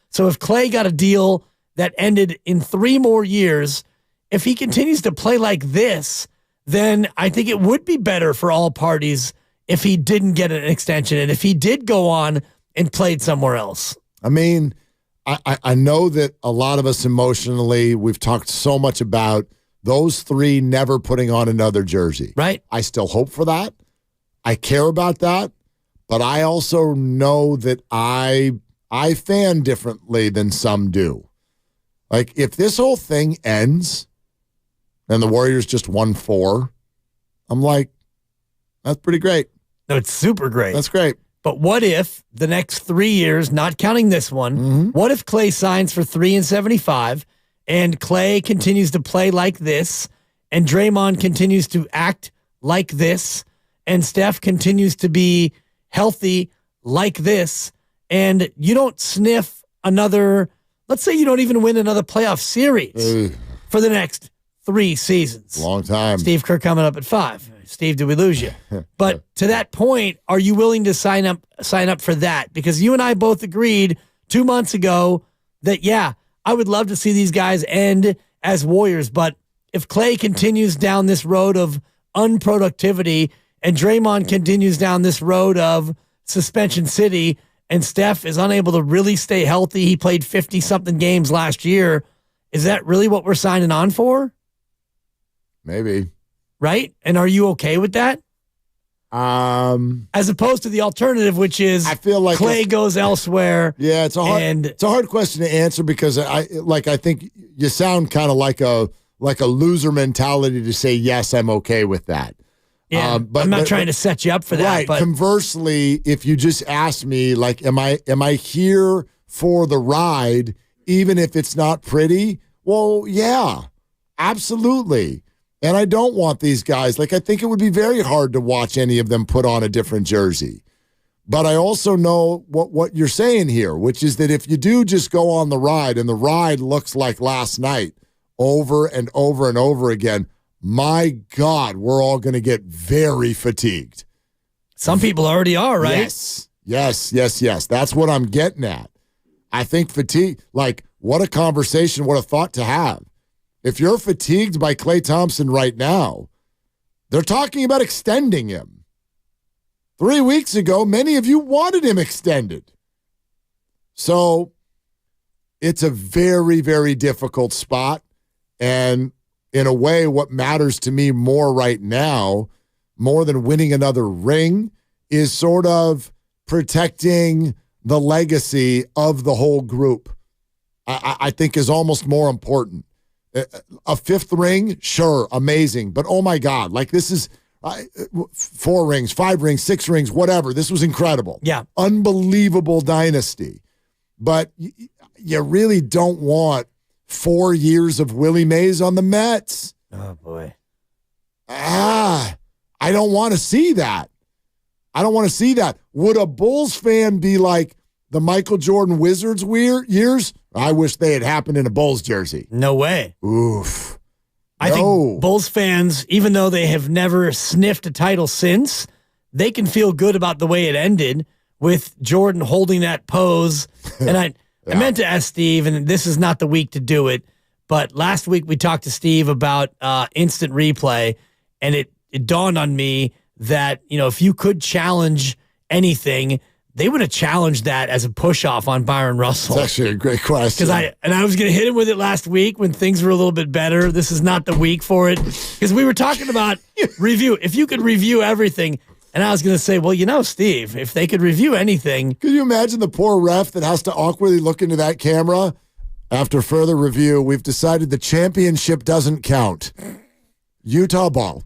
So if Clay got a deal that ended in 3 more years, if he continues to play like this, then I think it would be better for all parties if he didn't get an extension and if he did go on and played somewhere else. I mean, I know that a lot of us emotionally, we've talked so much about those 3 never putting on another jersey. Right. I still hope for that. I care about that. But I also know that I fan differently than some do. Like, if this whole thing ends and the Warriors just won 4, I'm like, that's pretty great. No, it's super great. That's great. But what if the next 3 years, not counting this one, what if Clay signs for $3 and $75 and Clay continues to play like this and Draymond continues to act like this and Steph continues to be healthy like this, and you don't sniff another, let's say you don't even win another playoff series for the next 3 seasons. Long time. Steve Kerr coming up at 5. Steve, did we lose you? But to that point, are you willing to sign up for that? Because you and I both agreed 2 months ago that, yeah, I would love to see these guys end as Warriors, but if Clay continues down this road of unproductivity and Draymond continues down this road of suspension city and Steph is unable to really stay healthy, he played 50-something games last year, is that really what we're signing on for? Maybe. Right? And are you okay with that? As opposed to the alternative, which is I feel like Clay goes elsewhere. Yeah, it's a hard question to answer because I think you sound kind of like a loser mentality to say yes, I'm okay with that. Yeah, but I'm not trying to set you up for that. Right. But conversely, if you just ask me, like, am I here for the ride, even if it's not pretty? Well, yeah, absolutely. And I don't want these guys. Like, I think it would be very hard to watch any of them put on a different jersey. But I also know what you're saying here, which is that if you do just go on the ride and the ride looks like last night over and over and over again, my God, we're all going to get very fatigued. Some people already are, right? Yes. That's what I'm getting at. I think fatigue, like, what a conversation, what a thought to have. If you're fatigued by Klay Thompson right now, they're talking about extending him. 3 weeks ago, many of you wanted him extended. So it's a very, very difficult spot. And in a way, what matters to me more right now, more than winning another ring, is sort of protecting the legacy of the whole group. I think is almost more important. A 5th ring, sure, amazing. But oh my God, like this is 4 rings, 5 rings, 6 rings, whatever. This was incredible. Yeah. Unbelievable dynasty. But you really don't want 4 years of Willie Mays on the Mets. Oh, boy. I don't want to see that. Would a Bulls fan be like the Michael Jordan Wizards years? I wish they had happened in a Bulls jersey. No way. Oof. I think Bulls fans, even though they have never sniffed a title since, they can feel good about the way it ended with Jordan holding that pose. And I meant to ask Steve, and this is not the week to do it, but last week we talked to Steve about instant replay, and it dawned on me that, if you could challenge anything, they would have challenged that as a push-off on Byron Russell. That's actually a great question. I was going to hit him with it last week when things were a little bit better. This is not the week for it. Because we were talking about review. If you could review everything, and I was going to say, well, Steve, if they could review anything. Could you imagine the poor ref that has to awkwardly look into that camera? After further review, we've decided the championship doesn't count. Utah ball.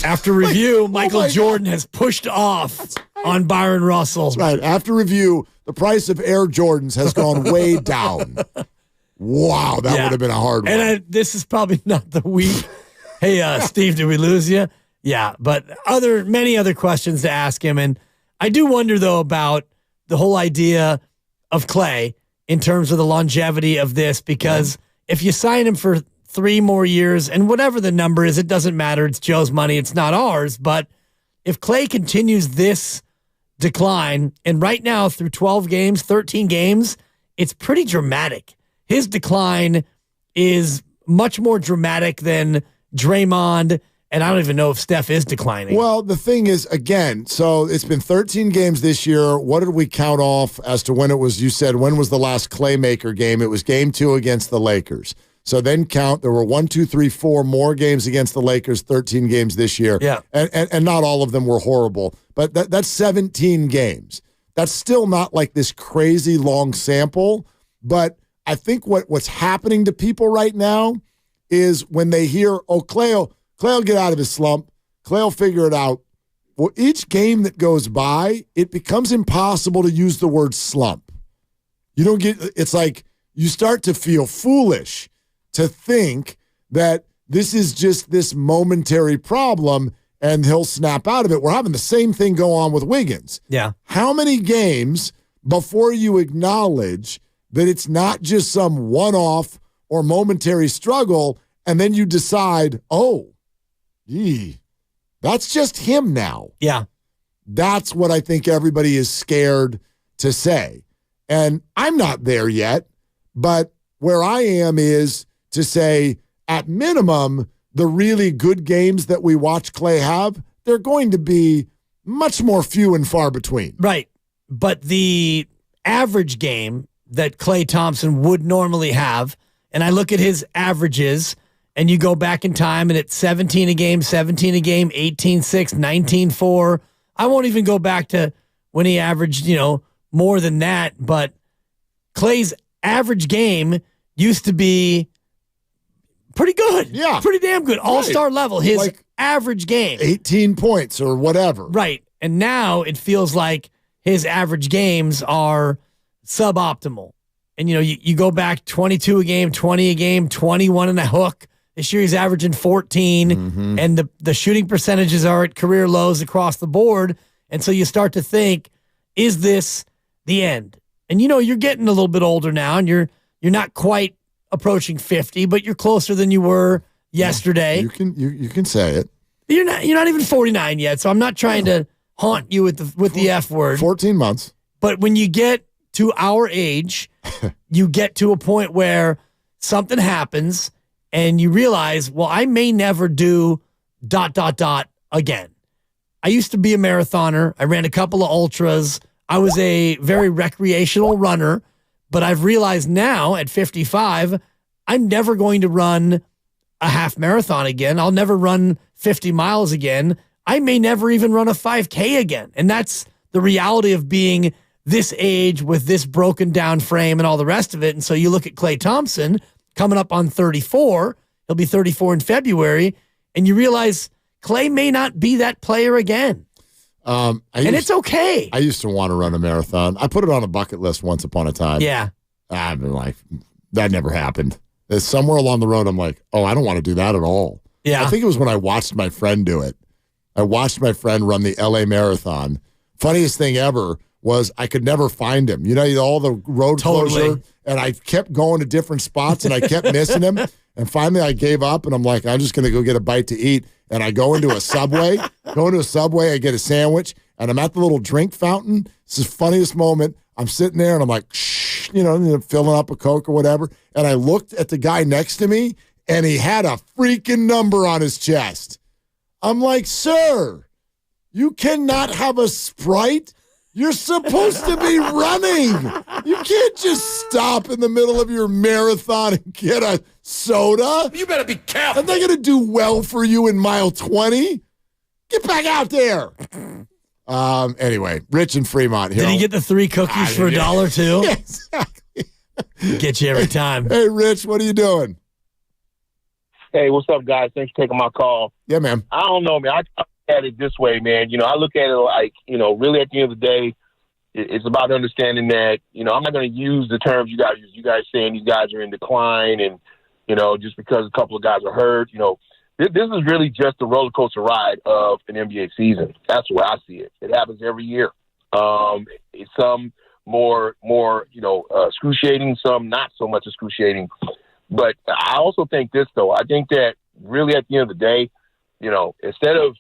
After review, Michael Jordan has pushed off on Byron Russell. That's right. After review, the price of Air Jordans has gone way down. Wow, that would have been a hard one. And this is probably not the week. Hey, Steve, did we lose you? Yeah, but many other questions to ask him. And I do wonder, though, about the whole idea of Klay in terms of the longevity of this, because if you sign him for 3 more years, and whatever the number is, it doesn't matter. It's Joe's money. It's not ours. But if Klay continues this decline, and right now through 12 games, 13 games, it's pretty dramatic. His decline is much more dramatic than Draymond, and I don't even know if Steph is declining. Well, the thing is, again, so it's been 13 games this year. What did we count off as to when it was? You said, when was the last Claymaker game? It was game 2 against the Lakers. So then count, there were 1, 2, 3, 4 more games against the Lakers, 13 games this year. Yeah. And not all of them were horrible, but that's 17 games. That's still not like this crazy long sample, but I think what's happening to people right now is when they hear, Clay will get out of his slump, Clay will figure it out. Well, each game that goes by, it becomes impossible to use the word slump. It's like you start to feel foolish to think that this is just this momentary problem and he'll snap out of it. We're having the same thing go on with Wiggins. Yeah. How many games before you acknowledge that it's not just some one-off or momentary struggle, and then you decide, that's just him now. Yeah. That's what I think everybody is scared to say. And I'm not there yet, but where I am is to say, at minimum, the really good games that we watch Klay have, they're going to be much more few and far between. Right. But the average game that Klay Thompson would normally have, and I look at his averages, and you go back in time, and it's 17 a game, 18-6, 19-4. I won't even go back to when he averaged, more than that, but Klay's average game used to be pretty good. Yeah. Pretty damn good. All-star level. His average game. 18 points or whatever. Right. And now it feels like his average games are suboptimal. And, you go back 22 a game, 20 a game, 21 and a hook. This year he's averaging 14. Mm-hmm. And the shooting percentages are at career lows across the board. And so you start to think, is this the end? And, you're getting a little bit older now, and you're not quite approaching 50, but you're closer than you were yesterday. You can say it. You're not even 49 yet, so I'm not trying to haunt you with the F word. 14 months. But when you get to our age, you get to a point where something happens and you realize, well, I may never do ... again. I used to be a marathoner. I ran a couple of ultras. I was a very recreational runner. But I've realized now at 55, I'm never going to run a half marathon again. I'll never run 50 miles again. I may never even run a 5K again. And that's the reality of being this age with this broken down frame and all the rest of it. And so you look at Klay Thompson coming up on 34. He'll be 34 in February. And you realize Klay may not be that player again. It's okay. I used to want to run a marathon. I put it on a bucket list once upon a time. Yeah. I've been like, that never happened. There's somewhere along the road, I'm like, I don't want to do that at all. Yeah. I think it was when I watched my friend do it. I watched my friend run the LA Marathon. Funniest thing ever was I could never find him. All the road closure, and I kept going to different spots, and I kept missing him. And finally, I gave up, and I'm like, I'm just going to go get a bite to eat. And I go into a Subway. I get a sandwich, and I'm at the little drink fountain. It's the funniest moment. I'm sitting there, and I'm like, shh, filling up a Coke or whatever. And I looked at the guy next to me, and he had a freaking number on his chest. I'm like, sir, you cannot have a Sprite? You're supposed to be running. You can't just stop in the middle of your marathon and get a soda. You better be careful. Are they going to do well for you in mile 20? Get back out there. Anyway, Rich in Fremont here. Did he get the 3 cookies for $1 too? Yeah, exactly. Get you every time. Hey, Rich, what are you doing? Hey, what's up, guys? Thanks for taking my call. Yeah, man. I don't know, man. I look at it this way, man. I look at it like, really at the end of the day, it's about understanding that, I'm not going to use the terms you guys use. You guys saying these guys are in decline and, just because a couple of guys are hurt, this is really just a roller coaster ride of an NBA season. That's the way I see it. It happens every year. It's some more, excruciating, some not so much excruciating. But I also think this, though. I think that really at the end of the day, instead of,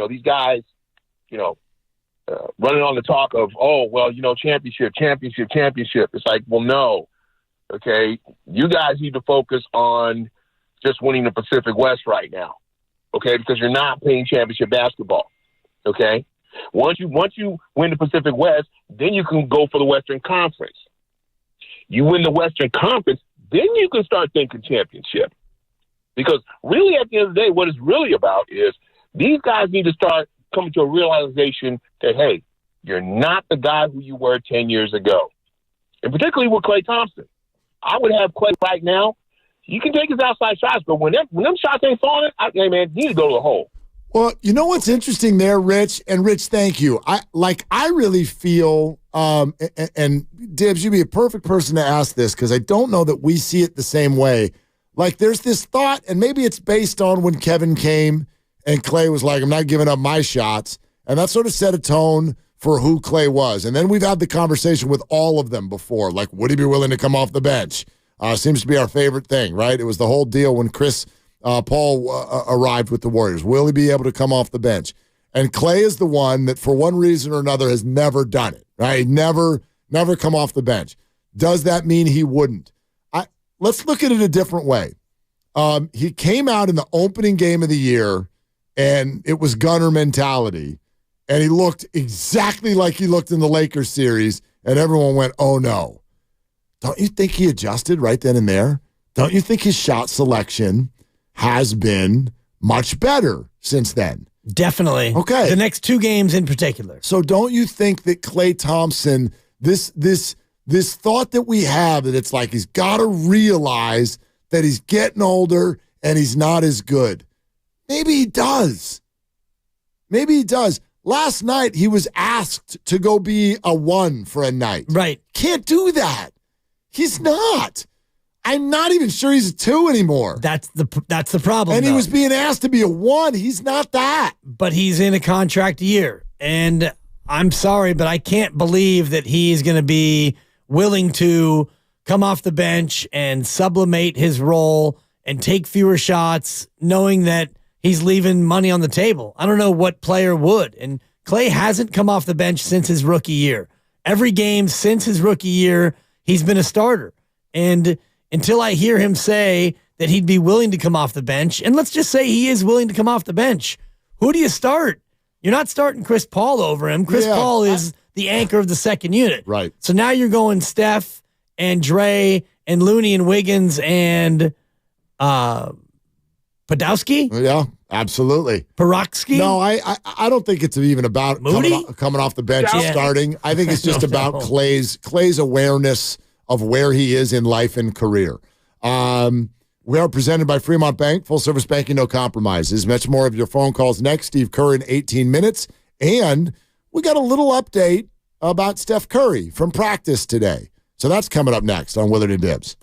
these guys, running on the talk of, championship. It's like, well, no. Okay, you guys need to focus on just winning the Pacific West right now. Okay, because you're not playing championship basketball. Okay, once you win the Pacific West, then you can go for the Western Conference. You win the Western Conference, then you can start thinking championship. Because really, at the end of the day, what it's really about is these guys need to start coming to a realization that, hey, you're not the guy who you were 10 years ago. And particularly with Klay Thompson. I would have Klay right now. You can take his outside shots, but when them shots ain't falling, hey, man, you need to go to the hole. Well, you know what's interesting there, Rich? And Rich, thank you. I really feel, and Dibs, you'd be a perfect person to ask this because I don't know that we see it the same way. Like there's this thought, and maybe it's based on when Kevin came and Klay was like, I'm not giving up my shots. And that sort of set a tone for who Klay was. And then we've had the conversation with all of them before, like, would he be willing to come off the bench? Seems to be our favorite thing, right? It was the whole deal when Chris Paul arrived with the Warriors. Will he be able to come off the bench? And Klay is the one that, for one reason or another, has never done it, right? Never come off the bench. Does that mean he wouldn't? Let's look at it a different way. He came out in the opening game of the year, and it was gunner mentality, and he looked exactly like he looked in the Lakers series, and everyone went, oh, no. Don't you think he adjusted right then and there? Don't you think his shot selection has been much better since then? Definitely. Okay. The next 2 games in particular. So don't you think that Klay Thompson, this thought that we have that it's like he's got to realize that he's getting older and he's not as good? Maybe he does. Maybe he does. Last night, he was asked to go be a 1 for a night. Right. Can't do that. He's not. I'm not even sure he's a 2 anymore. That's the problem. And he was being asked to be a 1. He's not that. But he's in a contract year. And I'm sorry, but I can't believe that he's going to be willing to come off the bench and sublimate his role and take fewer shots, knowing that he's leaving money on the table. I don't know what player would. And Klay hasn't come off the bench since his rookie year. Every game since his rookie year, he's been a starter. And until I hear him say that he'd be willing to come off the bench, and let's just say he is willing to come off the bench, who do you start? You're not starting Chris Paul over him. Chris Paul is the anchor of the second unit. Right. So now you're going Steph and Dre and Looney and Wiggins and Podolski? Yeah, absolutely. Paroksky? No, I don't think it's even about coming off the bench and starting. I think it's just about Klay's awareness of where he is in life and career. We are presented by Fremont Bank, full service banking, no compromises. Much more of your phone calls next. Steve Kerr in 18 minutes. And we got a little update about Steph Curry from practice today. So that's coming up next on Willard and Dibs.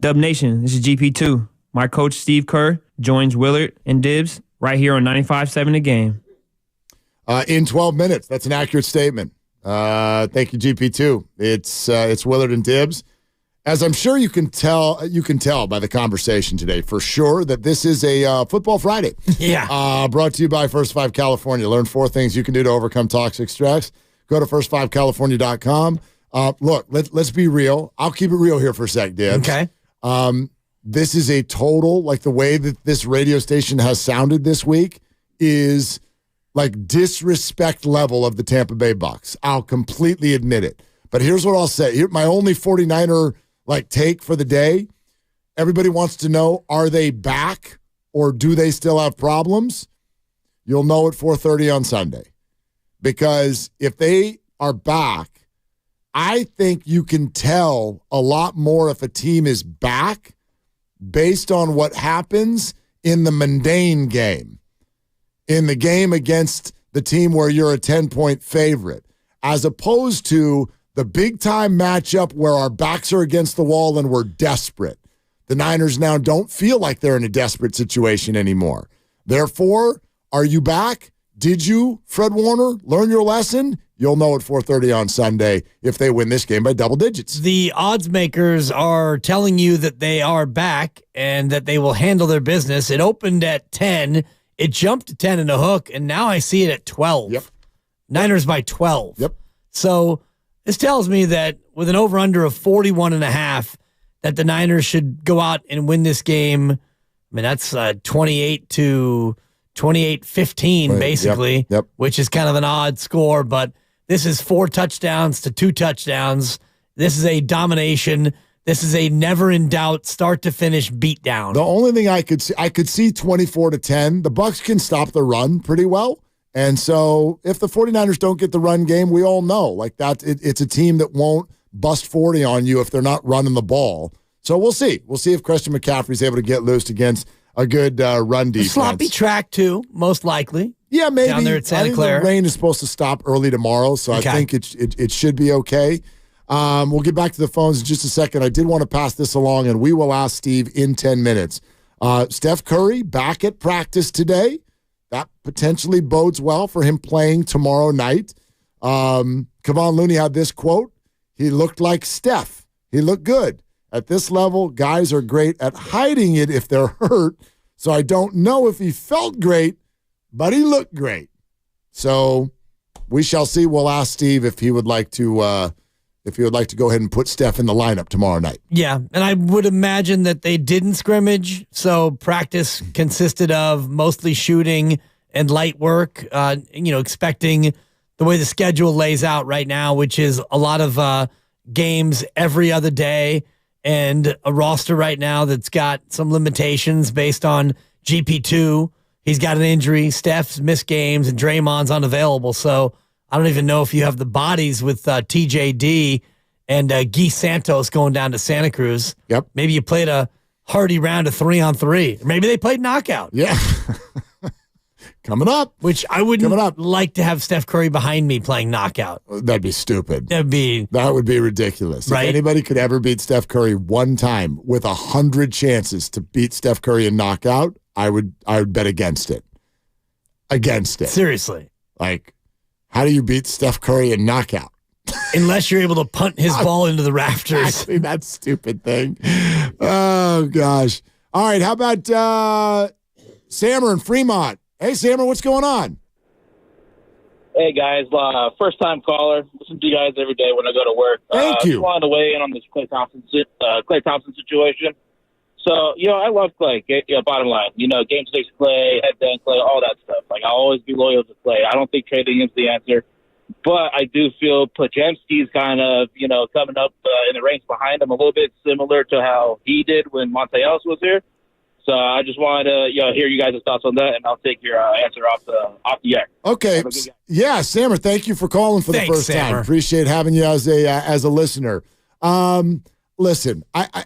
Dub Nation, this is GP2. My coach, Steve Kerr, joins Willard and Dibbs right here on 95.7 The Game. In 12 minutes. That's an accurate statement. Thank you, GP2. It's Willard and Dibbs. As I'm sure you can tell by the conversation today, for sure, that this is a Football Friday. Yeah. Brought to you by First 5 California. Learn 4 things you can do to overcome toxic stress. Go to first5california.com. Look, let's be real. I'll keep it real here for a sec, Dibbs. Okay. This is a total, like the way that this radio station has sounded this week is like disrespect level of the Tampa Bay Bucs. I'll completely admit it. But here's what I'll say. Here, my only 49er take for the day. Everybody wants to know, are they back or do they still have problems? You'll know at 4:30 on Sunday. Because if they are back, I think you can tell a lot more if a team is back based on what happens in the mundane game, in the game against the team where you're a 10-point favorite, as opposed to the big-time matchup where our backs are against the wall and we're desperate. The Niners now don't feel like they're in a desperate situation anymore. Therefore, are you back? Did you, Fred Warner, learn your lesson? You'll know at 4:30 on Sunday if they win this game by double digits. The odds makers are telling you that they are back and that they will handle their business. It opened at 10. It jumped to 10 in a hook, and now I see it at 12. Yep. Niners by 12. Yep. So this tells me that with an over-under of 41.5, that the Niners should go out and win this game. I mean, that's 28-15, basically, Yep. which is kind of an odd score, but this is 4 touchdowns to 2 touchdowns. This is a domination. This is a never-in-doubt, start-to-finish beatdown. The only thing I could see 24-10. The Bucs can stop the run pretty well. And so if the 49ers don't get the run game, we all know like that it's a team that won't bust 40 on you if they're not running the ball. So we'll see. We'll see if Christian McCaffrey's able to get loose against a good run defense. Sloppy track, too, most likely. Yeah, maybe. Down there at Santa I think Clara. the rain is supposed to stop early tomorrow, so Okay. I think it should be okay. We'll get back to the phones in just a second. I did want to pass this along, and we will ask Steve in 10 minutes. Steph Curry back at practice today. That potentially bodes well for him playing tomorrow night. Kevon Looney had this quote. He looked like Steph. He looked good. At this level, guys are great at hiding it if they're hurt. So I don't know if he felt great, but he looked great. So we shall see. We'll ask Steve if he would like to go ahead and put Steph in the lineup tomorrow night. Yeah, and I would imagine that they didn't scrimmage, so practice consisted of mostly shooting and light work, expecting the way the schedule lays out right now, which is a lot of games every other day and a roster right now that's got some limitations based on GP2. He's got an injury. Steph's missed games and Draymond's unavailable, so I don't even know if you have the bodies with TJD and Guy Santos going down to Santa Cruz. Yep. Maybe you played a hearty round of 3-on-3. Or maybe they played knockout. Yeah. Coming up. Which I wouldn't like to have Steph Curry behind me playing knockout. That'd be stupid. That would be ridiculous. Right? If anybody could ever beat Steph Curry one time with 100 chances to beat Steph Curry in knockout, I would bet against it. Against it. Seriously. Like, how do you beat Steph Curry in knockout? Unless you're able to punt his ball into the rafters. Actually, that stupid thing. Oh, gosh. All right, how about Sammer in Fremont? Hey, Sammer, what's going on? Hey, guys. First-time caller. Listen to you guys every day when I go to work. Thank you. Just wanted to weigh in on this Klay Thompson situation. So, I love Klay. Bottom line, game 6 Klay, head-down Klay, all that stuff. Like, I'll always be loyal to Klay. I don't think trading is the answer. But I do feel Podziemski's kind of, coming up in the ranks behind him a little bit similar to how he did when Monte Ellis was here. So I just wanted to hear you guys' thoughts on that, and I'll take your answer off the air. Okay. Yeah, Sammer, thank you for calling for the first time. Appreciate having you as a listener. Listen, I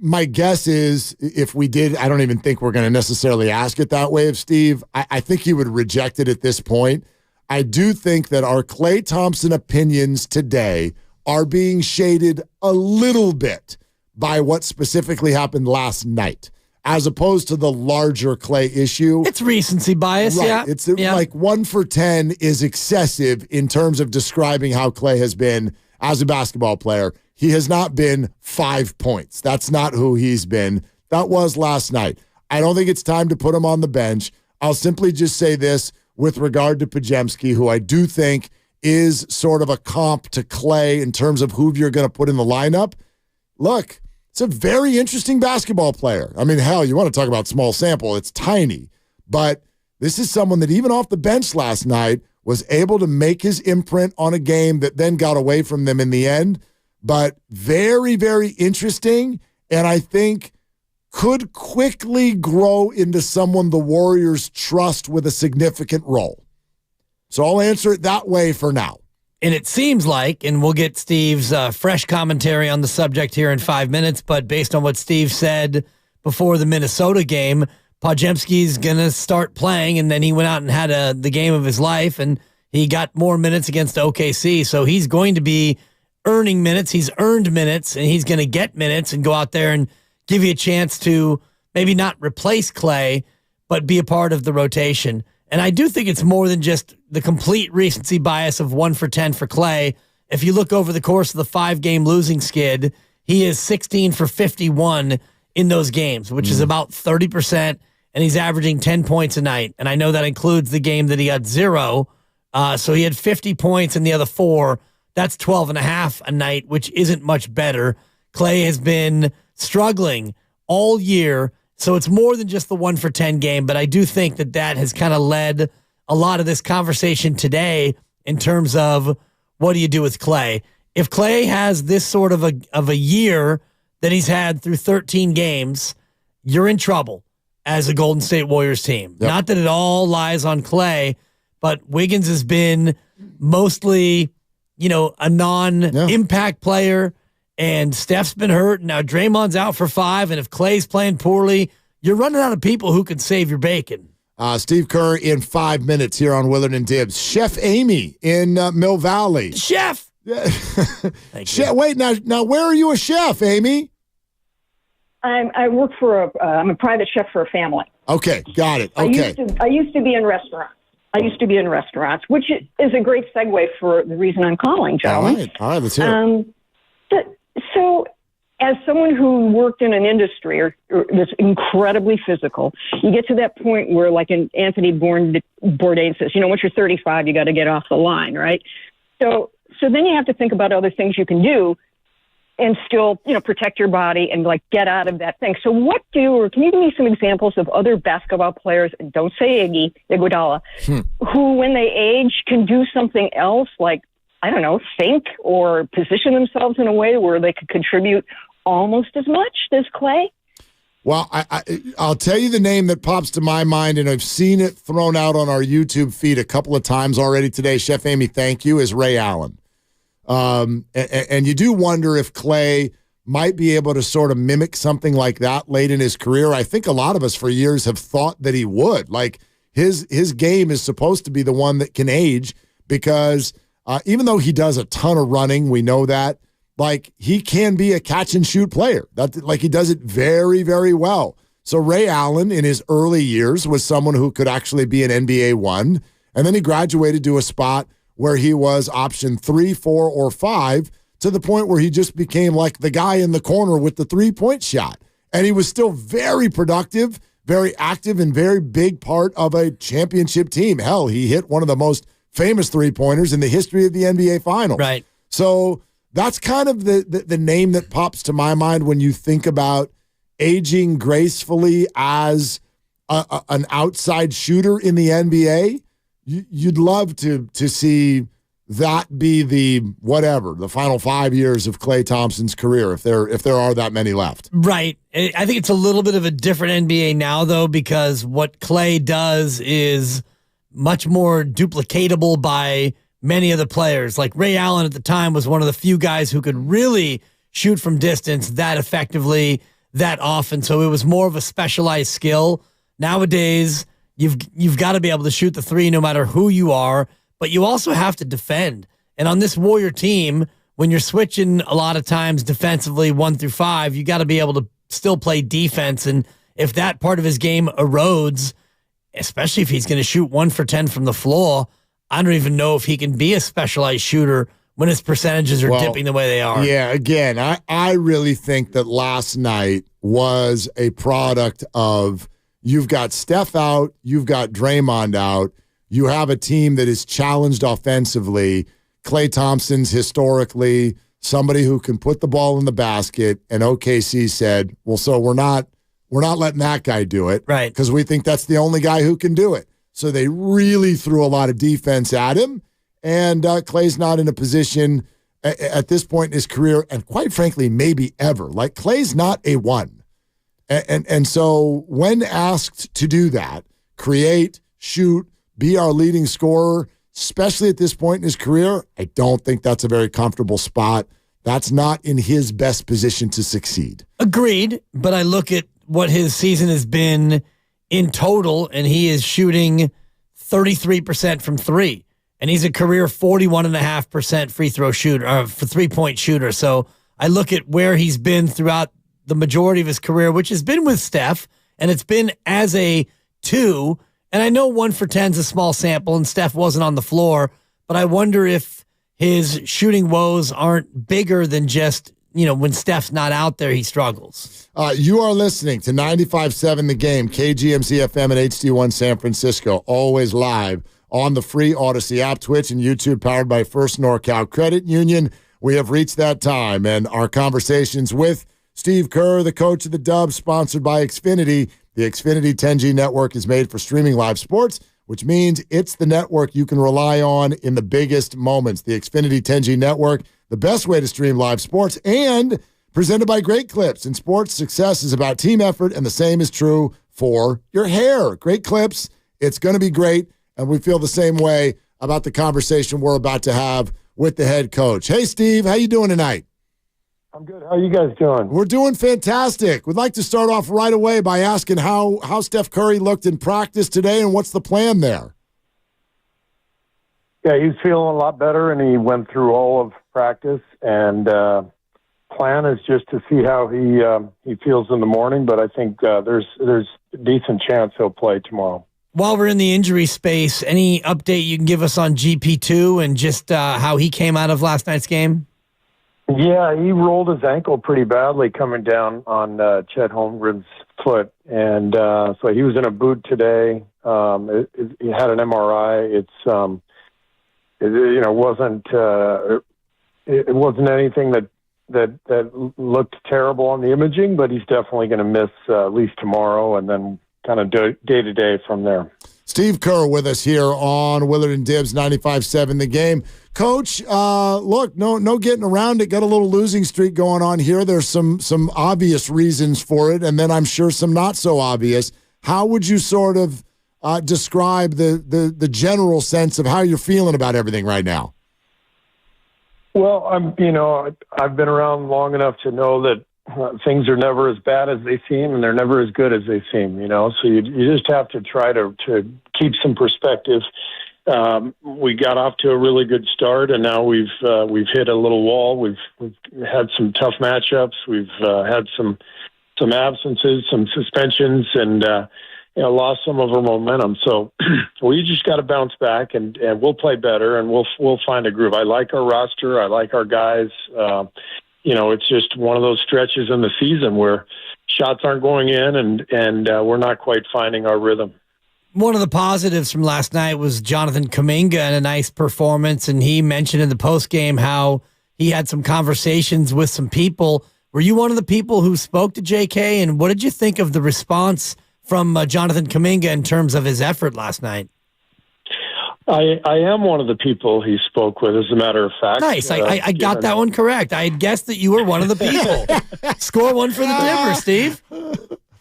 my guess is if we did, I don't even think we're going to necessarily ask it that way of Steve. I think he would reject it at this point. I do think that our Klay Thompson opinions today are being shaded a little bit by what specifically happened last night, as opposed to the larger Clay issue. It's recency bias, right. yeah. It's like 1 for 10 is excessive in terms of describing how Clay has been as a basketball player. He has not been 5 points. That's not who he's been. That was last night. I don't think it's time to put him on the bench. I'll simply just say this with regard to Podziemski, who I do think is sort of a comp to Clay in terms of who you're going to put in the lineup. Look, it's a very interesting basketball player. I mean, hell, you want to talk about small sample. It's tiny. But this is someone that even off the bench last night was able to make his imprint on a game that then got away from them in the end. But very, very interesting. And I think could quickly grow into someone the Warriors trust with a significant role. So I'll answer it that way for now. And it seems like, and we'll get Steve's fresh commentary on the subject here in 5 minutes, but based on what Steve said before the Minnesota game, Podziemski's going to start playing, and then he went out and had the game of his life, and he got more minutes against OKC. So he's going to be earning minutes. He's earned minutes, and he's going to get minutes and go out there and give you a chance to maybe not replace Clay, but be a part of the rotation. And I do think it's more than just the complete recency bias of 1 for 10 for Clay. If you look over the course of the 5-game losing skid, he is 16 for 51 in those games, which is about 30%, and he's averaging 10 points a night. And I know that includes the game that he got 0. So he had 50 points in the other 4. That's 12.5 a night, which isn't much better. Clay has been struggling all year, so it's more than just the 1 for 10 game, but I do think that has kind of led a lot of this conversation today in terms of what do you do with Clay. If Clay has this sort of a year that he's had through 13 games, you're in trouble as a Golden State Warriors team. Yep. Not that it all lies on Clay, but Wiggins has been mostly, a non-impact player, and Steph's been hurt. Now Draymond's out for 5, and if Clay's playing poorly, you're running out of people who can save your bacon. Steve Kerr in 5 minutes here on Willard and Dibbs. Chef Amy in Mill Valley. Chef! Chef, wait, now where are you a chef, Amy? I work for I'm a private chef for a family. Okay, got it. Okay. I used to be in restaurants. Which is a great segue for the reason I'm calling, gentlemen. All right, let's hear it. So, as someone who worked in an industry that's incredibly physical, you get to that point where, like Anthony Bourdain says, once you're 35, you got to get off the line, right? So then you have to think about other things you can do and still, protect your body and get out of that thing. So can you give me some examples of other basketball players, and don't say Iguodala, who when they age can do something else, like, I don't know, think or position themselves in a way where they could contribute almost as much as Clay? Well, I'll tell you the name that pops to my mind, and I've seen it thrown out on our YouTube feed a couple of times already today. Chef Amy, thank you, is Ray Allen. And you do wonder if Clay might be able to sort of mimic something like that late in his career. I think a lot of us for years have thought that he would. Like his game is supposed to be the one that can age because even though he does a ton of running, we know that, like he can be a catch and shoot player. He does it very, very well. So Ray Allen in his early years was someone who could actually be an NBA 1. And then he graduated to a spot where he was option 3, 4, or 5 to the point where he just became like the guy in the corner with the 3-point shot. And he was still very productive, very active, and very big part of a championship team. Hell, he hit one of the most famous 3-pointers in the history of the NBA Finals. Right. So that's kind of the name that pops to my mind when you think about aging gracefully as an outside shooter in the NBA. You'd love to see that be the final 5 years of Klay Thompson's career, if there are that many left. Right. I think it's a little bit of a different NBA now, though, because what Klay does is much more duplicatable by many other players. Like Ray Allen at the time was one of the few guys who could really shoot from distance that effectively, that often. So it was more of a specialized skill. Nowadays, You've got to be able to shoot the 3 no matter who you are, but you also have to defend. And on this Warrior team, when you're switching a lot of times defensively 1 through 5, you got to be able to still play defense. And if that part of his game erodes, especially if he's going to shoot 1 for 10 from the floor, I don't even know if he can be a specialized shooter when his percentages are dipping the way they are. Yeah, again, I really think that last night was a product of you've got Steph out, you've got Draymond out, you have a team that is challenged offensively. Klay Thompson's historically somebody who can put the ball in the basket, and OKC said, well, so we're not letting that guy do it. Right. Because we think that's the only guy who can do it. So they really threw a lot of defense at him, and Klay's not in a position at this point in his career, and quite frankly, maybe ever. Like, Klay's not a 1. And so when asked to do that, create, shoot, be our leading scorer, especially at this point in his career, I don't think that's a very comfortable spot. That's not in his best position to succeed. Agreed, but I look at what his season has been in total, and he is shooting 33% from 3. And he's a career 41.5% free throw shooter, for 3-point shooter. So I look at where he's been throughout the majority of his career, which has been with Steph, and it's been as a 2. And I know 1 for 10 is a small sample, and Steph wasn't on the floor, but I wonder if his shooting woes aren't bigger than just, when Steph's not out there, he struggles. You are listening to 95.7 The Game, KGMC FM and HD1 San Francisco, always live on the free Odyssey app, Twitch, and YouTube, powered by First NorCal Credit Union. We have reached that time, and our conversations with Steve Kerr, the coach of the Dubs, sponsored by Xfinity. The Xfinity 10G network is made for streaming live sports, which means it's the network you can rely on in the biggest moments. The Xfinity 10G network, the best way to stream live sports, and presented by Great Clips. In sports, success is about team effort, and the same is true for your hair. Great Clips, it's going to be great, and we feel the same way about the conversation we're about to have with the head coach. Hey, Steve, how you doing tonight? I'm good. How are you guys doing? We're doing fantastic. We'd like to start off right away by asking how Steph Curry looked in practice today and what's the plan there? Yeah, he's feeling a lot better, and he went through all of practice. And plan is just to see how he feels in the morning. But I think there's a decent chance he'll play tomorrow. While we're in the injury space, any update you can give us on GP2 and just how he came out of last night's game? Yeah, he rolled his ankle pretty badly coming down on Chet Holmgren's foot, and so he was in a boot today. He had an MRI. It wasn't anything that looked terrible on the imaging, but he's definitely going to miss at least tomorrow, and then kind of day to day from there. Steve Kerr with us here on Willard and Dibbs 95.7 The Game. Coach, look, no getting around it. Got a little losing streak going on here. There's some obvious reasons for it, and then I'm sure some not so obvious. How would you sort of describe the general sense of how you're feeling about everything right now? Well, I've been around long enough to know that things are never as bad as they seem, and they're never as good as they seem, So you just have to try to keep some perspective. We got off to a really good start, and now we've hit a little wall. We've had some tough matchups. We've had some absences, some suspensions, and lost some of our momentum. So we just got to bounce back, and we'll play better, and we'll find a groove. I like our roster. I like our guys. It's just one of those stretches in the season where shots aren't going in, and we're not quite finding our rhythm. One of the positives from last night was Jonathan Kuminga and a nice performance, and he mentioned in the postgame how he had some conversations with some people. Were you one of the people who spoke to JK, and what did you think of the response from Jonathan Kuminga in terms of his effort last night? I am one of the people he spoke with, as a matter of fact. Nice. I got that one correct. I had guessed that you were one of the people. Score one for the Dipper, Steve.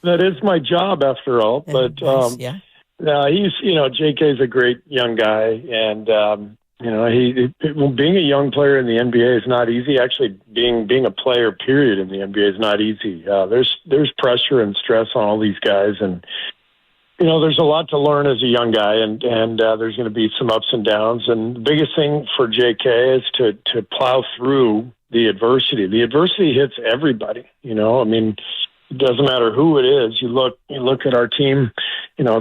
That is my job, after all. But nice, yeah. He's JK's a great young guy, and being a young player in the NBA is not easy. Actually, being a player, period, in the NBA is not easy. There's pressure and stress on all these guys, and. He just, JK's a great young guy, and being a young player in the NBA is not easy. Actually, being a player, period, in the NBA is not easy. There's pressure and stress on all these guys, and. He just, JK's a great young guy, and being a player, period, in the NBA is not easy. There's pressure and stress on all these guys, and There's a lot to learn as a young guy, and there's going to be some ups and downs. And the biggest thing for JK is to plow through the adversity. The adversity hits everybody. It doesn't matter who it is. You look at our team.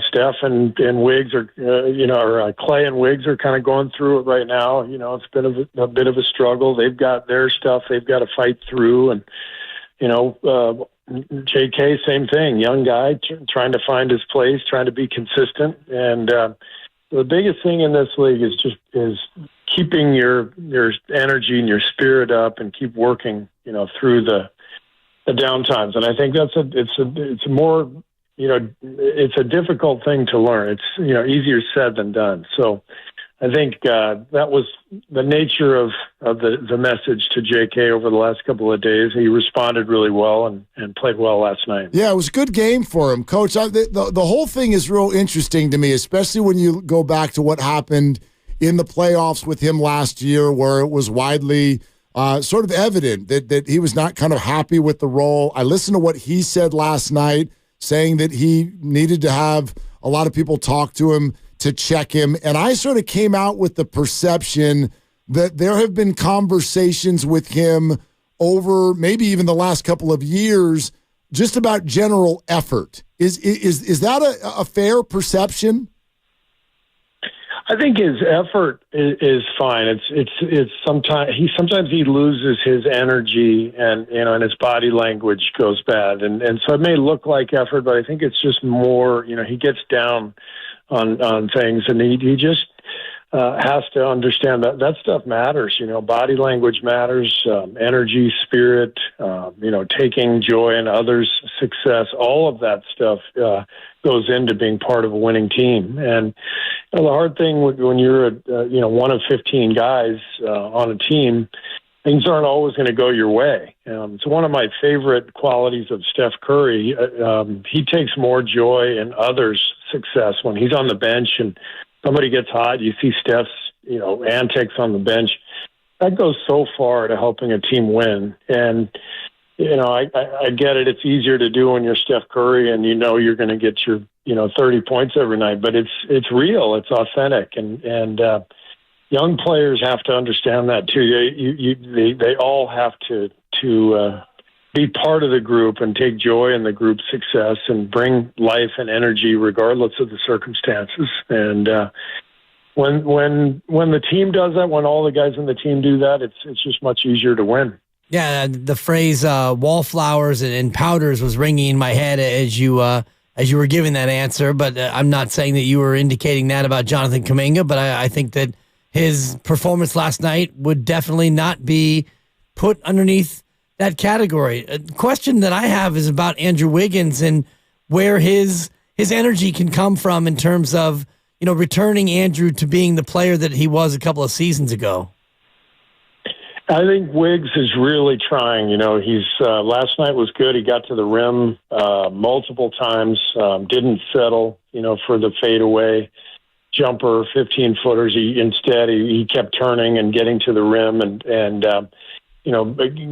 Steph and Wiggs are, or Clay and Wiggs are kind of going through it right now. It's been a bit of a struggle. They've got their stuff they've got to fight through, and JK, same thing. Young guy trying to find his place, trying to be consistent, and the biggest thing in this league is keeping your energy and your spirit up, and keep working, through the down times. And I think it's more, it's a difficult thing to learn. It's easier said than done. So I think that was the nature of the message to JK over the last couple of days. He responded really well and played well last night. Yeah, it was a good game for him, Coach. The whole thing is real interesting to me, especially when you go back to what happened in the playoffs with him last year, where it was widely sort of evident that he was not kind of happy with the role. I listened to what he said last night, saying that he needed to have a lot of people talk to him to check him. And I sort of came out with the perception that there have been conversations with him over maybe even the last couple of years just about general effort. Is that a fair perception? I think his effort is fine. It's sometimes he loses his energy, and his body language goes bad, and so it may look like effort, but I think it's just more. He gets down on things, and he just has to understand that stuff matters. Body language matters, energy, spirit, taking joy in others' success. All of that stuff goes into being part of a winning team. And the hard thing when you're one of 15 guys on a team, things aren't always going to go your way. It's one of my favorite qualities of Steph Curry. He takes more joy in others' success when he's on the bench and somebody gets hot. You see Steph's, antics on the bench. That goes so far to helping a team win. And, I get it. It's easier to do when you're Steph Curry and you're going to get your, 30 points every night. But it's real. It's authentic. And young players have to understand that too. They all have to be part of the group and take joy in the group's success and bring life and energy regardless of the circumstances. And when the team does that, when all the guys in the team do that, it's just much easier to win. Yeah, the phrase wallflowers and powders was ringing in my head as you were giving that answer, but I'm not saying that you were indicating that about Jonathan Kuminga, but I think that his performance last night would definitely not be put underneath that category. A question that I have is about Andrew Wiggins and where his energy can come from in terms of, returning Andrew to being the player that he was a couple of seasons ago. I think Wiggs is really trying. He's last night was good. He got to the rim multiple times, didn't settle, for the fadeaway jumper, 15-footers. He kept turning and getting to the rim and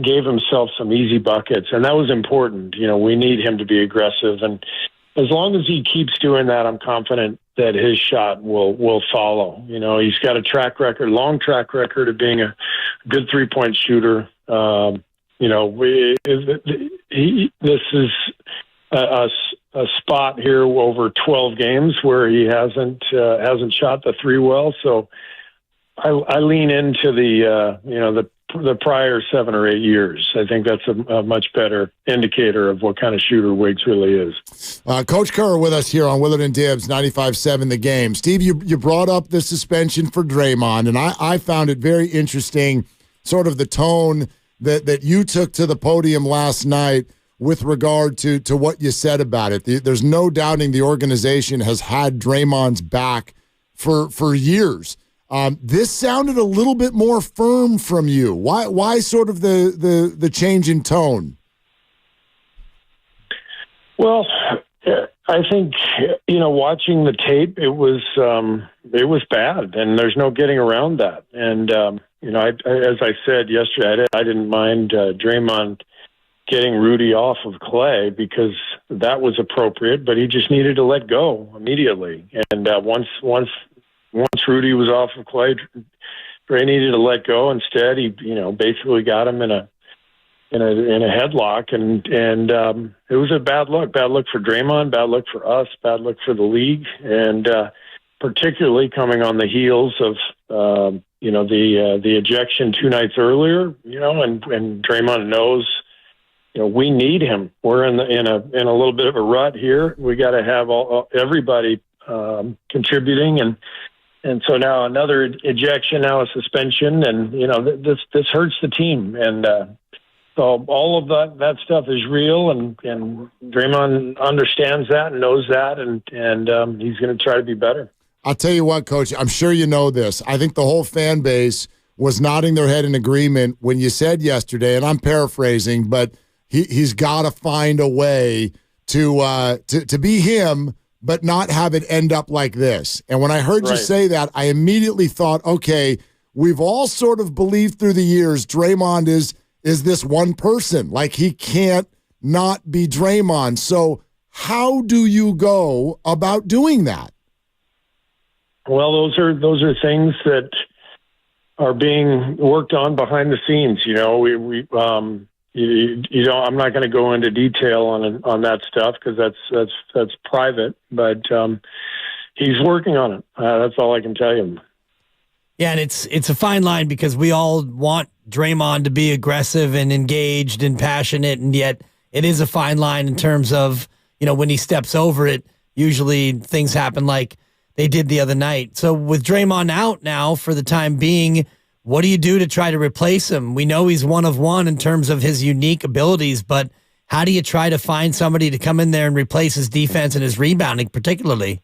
gave himself some easy buckets, and that was important. We need him to be aggressive, and as long as he keeps doing that, I'm confident that his shot will follow. He's got a long track record of being a good three-point shooter. This is a spot here over 12 games where he hasn't shot the three well. So I lean into the prior 7 or 8 years. I think that's a much better indicator of what kind of shooter Wiggs really is. Coach Kerr with us here on Willard and Dibbs, 95.7 The Game. Steve, you brought up the suspension for Draymond, and I found it very interesting, sort of the tone that you took to the podium last night with regard to what you said about it. There's no doubting the organization has had Draymond's back for years. This sounded a little bit more firm from you. Why sort of the change in tone? Well, I think watching the tape, it was bad, and there's no getting around that. And as I said yesterday, I didn't mind Draymond getting Rudy off of Clay because that was appropriate, but he just needed to let go immediately. And once Rudy was off of Clay, Dre needed to let go. Instead, he basically got him in a headlock, and it was a bad look for Draymond, bad look for us, bad look for the league, and particularly coming on the heels of the ejection 2 nights earlier. And Draymond knows. We need him. We're in a little bit of a rut here. We got to have everybody contributing, and so now another ejection, now a suspension, and this hurts the team. And so all of that stuff is real, and Draymond understands that and knows that, and he's going to try to be better. I'll tell you what, Coach. I'm sure you know this. I think the whole fan base was nodding their head in agreement when you said yesterday, and I'm paraphrasing, but he's got to find a way to be him, but not have it end up like this. And when I heard you say that, I immediately thought, okay, we've all sort of believed through the years Draymond is this one person. Like, he can't not be Draymond. So how do you go about doing that? Well, those are things that are being worked on behind the scenes. I'm not going to go into detail on that stuff because that's private. But he's working on it. That's all I can tell you. Yeah, and it's a fine line because we all want Draymond to be aggressive and engaged and passionate, and yet it is a fine line in terms of when he steps over it. Usually things happen like they did the other night. So with Draymond out now for the time being, what do you do to try to replace him? We know he's one of one in terms of his unique abilities, but how do you try to find somebody to come in there and replace his defense and his rebounding particularly?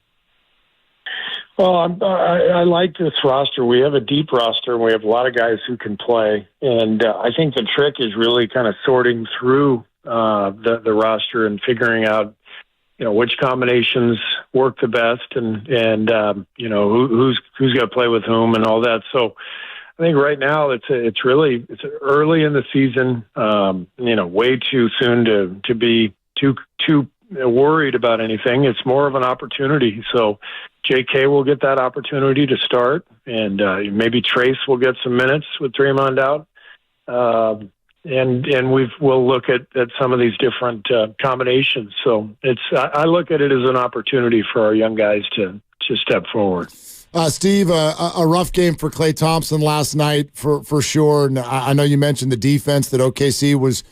Well, I like this roster. We have a deep roster, and we have a lot of guys who can play. And I think the trick is really kind of sorting through the roster and figuring out, which combinations work the best, and who's going to play with whom and all that. So I think right now it's early in the season. Way too soon to be too worried about anything. It's more of an opportunity. So JK will get that opportunity to start, and maybe Trace will get some minutes with Draymond out. And we'll look at some of these different combinations. So I look at it as an opportunity for our young guys to step forward. Steve, a rough game for Klay Thompson last night for sure. And I know you mentioned the defense that OKC was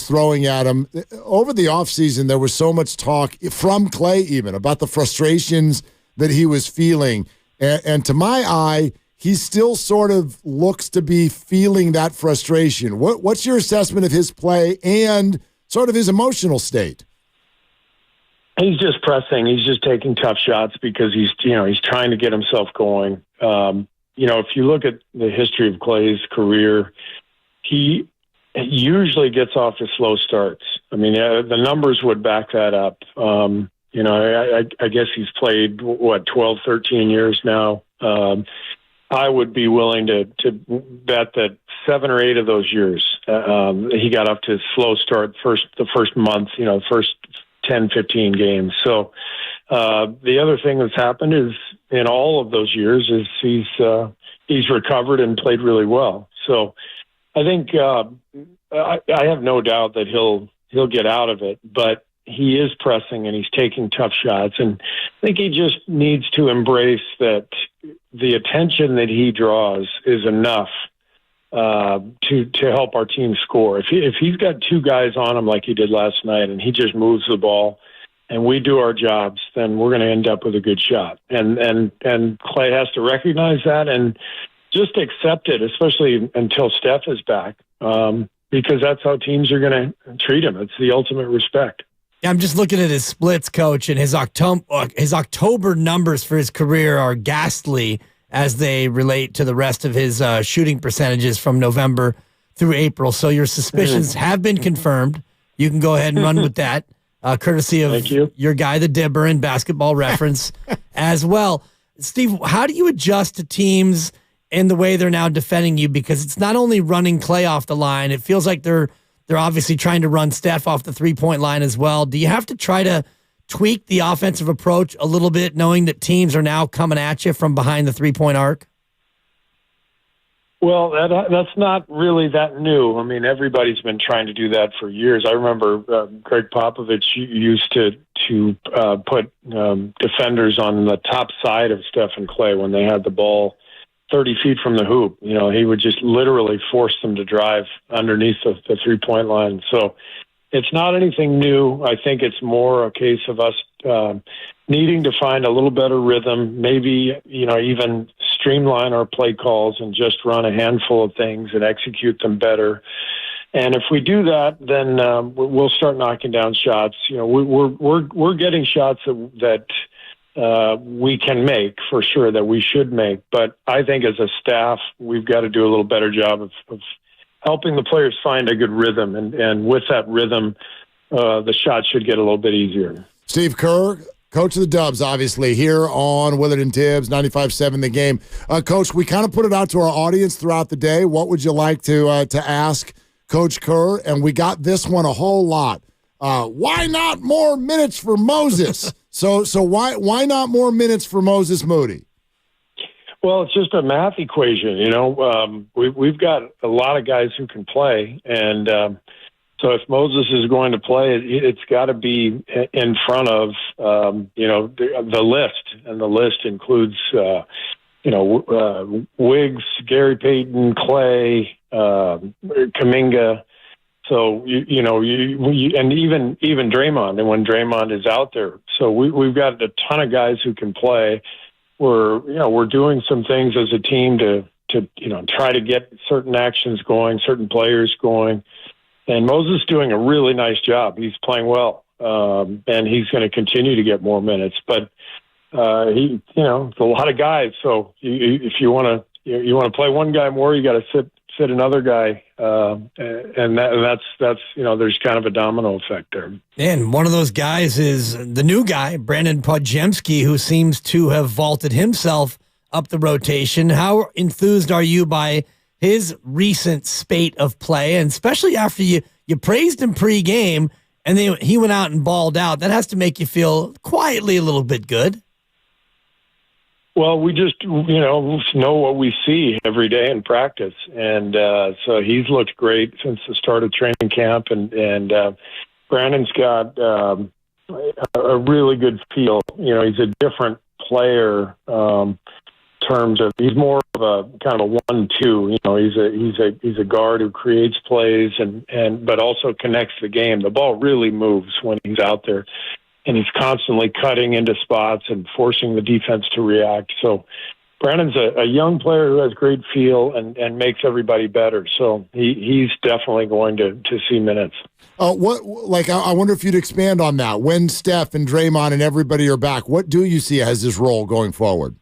throwing at him. Over the offseason, there was so much talk from Klay even about the frustrations that he was feeling. And to my eye, he still sort of looks to be feeling that frustration. What's your assessment of his play and sort of his emotional state? He's just pressing. He's just taking tough shots because he's trying to get himself going. If you look at the history of Klay's career, he usually gets off to slow starts. I mean, the numbers would back that up. I guess he's played 12, 13 years now. I would be willing to bet that 7 or 8 of those years he got off to a slow start the first month, first 10, 15 games. So the other thing that's happened is in all of those years is he's recovered and played really well. So I think I have no doubt that he'll get out of it, but he is pressing and he's taking tough shots. And I think he just needs to embrace that the attention that he draws is enough to help our team score. If he's got 2 guys on him like he did last night and he just moves the ball and we do our jobs, then we're going to end up with a good shot. And Klay has to recognize that and just accept it, especially until Steph is back, because that's how teams are going to treat him. It's the ultimate respect. Yeah, I'm just looking at his splits, Coach, and his October numbers for his career are ghastly as they relate to the rest of his shooting percentages from November through April. So your suspicions have been confirmed. You can go ahead and run with that, courtesy of your guy, the Dibber, and Basketball Reference as well. Steve, how do you adjust to teams in the way they're now defending you? Because it's not only running Klay off the line. It feels like they're They're obviously trying to run Steph off the three-point line as well. Do you have to try to tweak the offensive approach a little bit, knowing that teams are now coming at you from behind the three-point arc? Well, that's not really that new. I mean, everybody's been trying to do that for years. I remember Greg Popovich used to put defenders on the top side of Steph and Clay when they had the ball 30 feet from the hoop. You know, he would just literally force them to drive underneath the three-point line. So it's not anything new. I think it's more a case of us needing to find a little better rhythm, maybe, even streamline our play calls and just run a handful of things and execute them better. And if we do that, then we'll start knocking down shots. We're getting shots that we can make for sure, that we should make. But I think as a staff, we've got to do a little better job of helping the players find a good rhythm. And with that rhythm, the shot should get a little bit easier. Steve Kerr, coach of the Dubs, obviously, here on Willard and Tibbs, 95.7 The Game. Coach, we kind of put it out to our audience throughout the day. What would you like to ask Coach Kerr? And we got this one a whole lot. Why not more minutes for Moses? So why not more minutes for Moses Moody? Well, it's just a math equation. We've got a lot of guys who can play, and so if Moses is going to play, it's got to be in front of the list, and the list includes Wiggs, Gary Payton, Clay, Kuminga. So and even Draymond, and when Draymond is out there, so we've got a ton of guys who can play. We're doing some things as a team to try to get certain actions going, certain players going, and Moses is doing a really nice job. He's playing well, and he's going to continue to get more minutes. But it's a lot of guys. So if you want to play one guy more, you got to sit another guy, and that's there's kind of a domino effect there. And one of those guys is the new guy, Brandon Podziemski, who seems to have vaulted himself up the rotation. How enthused are you by his recent spate of play, and especially after you praised him pre-game, and then he went out and balled out? That has to make you feel quietly a little bit good. Well, we just, know what we see every day in practice. And so he's looked great since the start of training camp. And Brandon's got a really good feel. He's a different player terms of, he's more of a kind of a 1-2. He's a guard who creates plays but also connects the game. The ball really moves when he's out there. And he's constantly cutting into spots and forcing the defense to react. So Brandon's a young player who has great feel and makes everybody better. So he's definitely going to see minutes. I wonder if you'd expand on that. When Steph and Draymond and everybody are back, what do you see as his role going forward?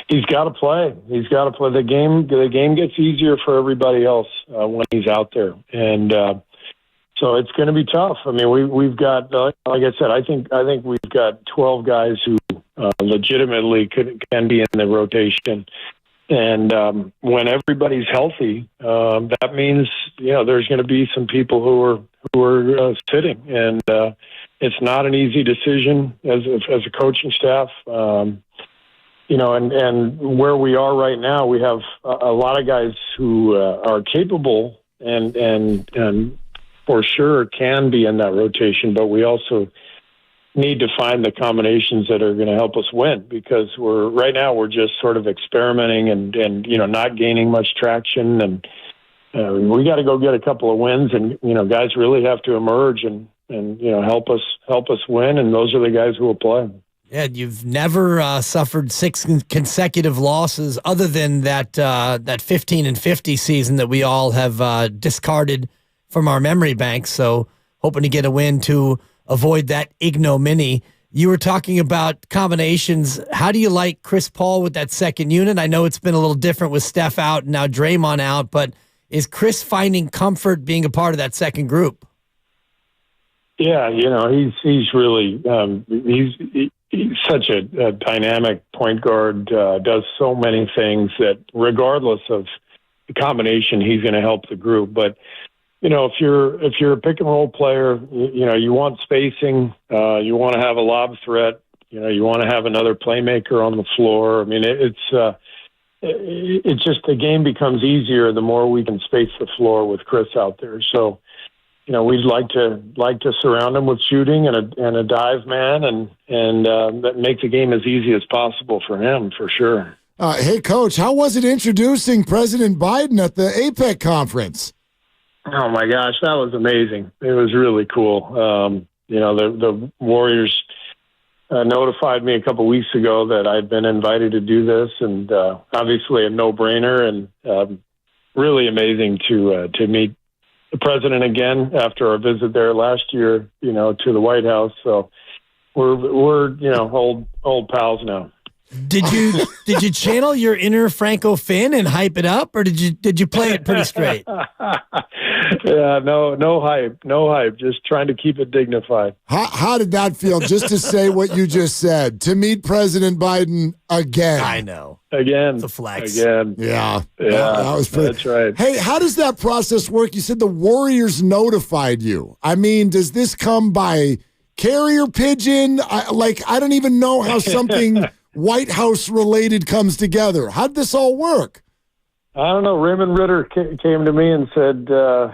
He's got to play. He's got to play. The game gets easier for everybody else when he's out there. And so it's going to be tough. I mean, we've got, like I said, I think we've got 12 guys who legitimately can be in the rotation. And when everybody's healthy, that means there's going to be some people who are sitting, and it's not an easy decision as a coaching staff. And where we are right now, we have a lot of guys who are capable and for sure can be in that rotation, but we also need to find the combinations that are going to help us win, because right now we're just sort of experimenting and not gaining much traction, and we got to go get a couple of wins, and guys really have to emerge and help us win, and those are the guys who will play. Yeah, you've never suffered 6 consecutive losses other than that 15-50 season that we all have discarded from our memory banks. So hoping to get a win to avoid that ignominy. You were talking about combinations. How do you like Chris Paul with that second unit? I know it's been a little different with Steph out and now Draymond out, but is Chris finding comfort being a part of that second group? Yeah, he's really he's such a dynamic point guard, does so many things that regardless of the combination, he's going to help the group. But if you're a pick and roll player, you want spacing, you want to have a lob threat, you want to have another playmaker on the floor. I mean, it's just the game becomes easier the more we can space the floor with Chris out there. So, we'd like to surround him with shooting and a dive man and make the game as easy as possible for him, for sure. Hey, Coach, how was it introducing President Biden at the APEC conference? Oh my gosh, that was amazing. It was really cool. The Warriors notified me a couple weeks ago that I'd been invited to do this, and obviously a no-brainer, and really amazing to meet the president again after our visit there last year, to the White House. So we're old pals now. Did you channel your inner Franco Finn and hype it up, or did you play it pretty straight? Yeah, no hype. Just trying to keep it dignified. How did that feel? Just to say what you just said, to meet President Biden again. I know. Again. It's a flex. Again. Yeah. That was pretty. That's right. Hey, how does that process work? You said the Warriors notified you. I mean, does this come by carrier pigeon? I don't even know how something White House related comes together. How'd this all work? I don't know. Raymond Ritter came to me and said, that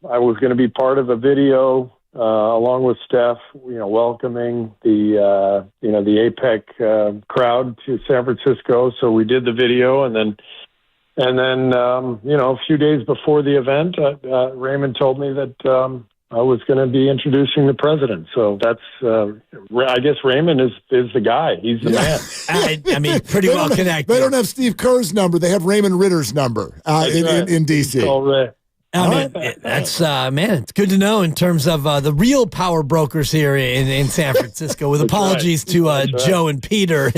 I was going to be part of a video along with Steph, welcoming the APEC crowd to San Francisco. So we did the video, and then a few days before the event, Raymond told me that I was going to be introducing the president. So that's, I guess Raymond is the guy. He's the man. I mean, pretty well connected. They don't have Steve Kerr's number. They have Raymond Ritter's number in D.C. That's it's good to know in terms of the real power brokers here in San Francisco. With apologies to Joe and Peter,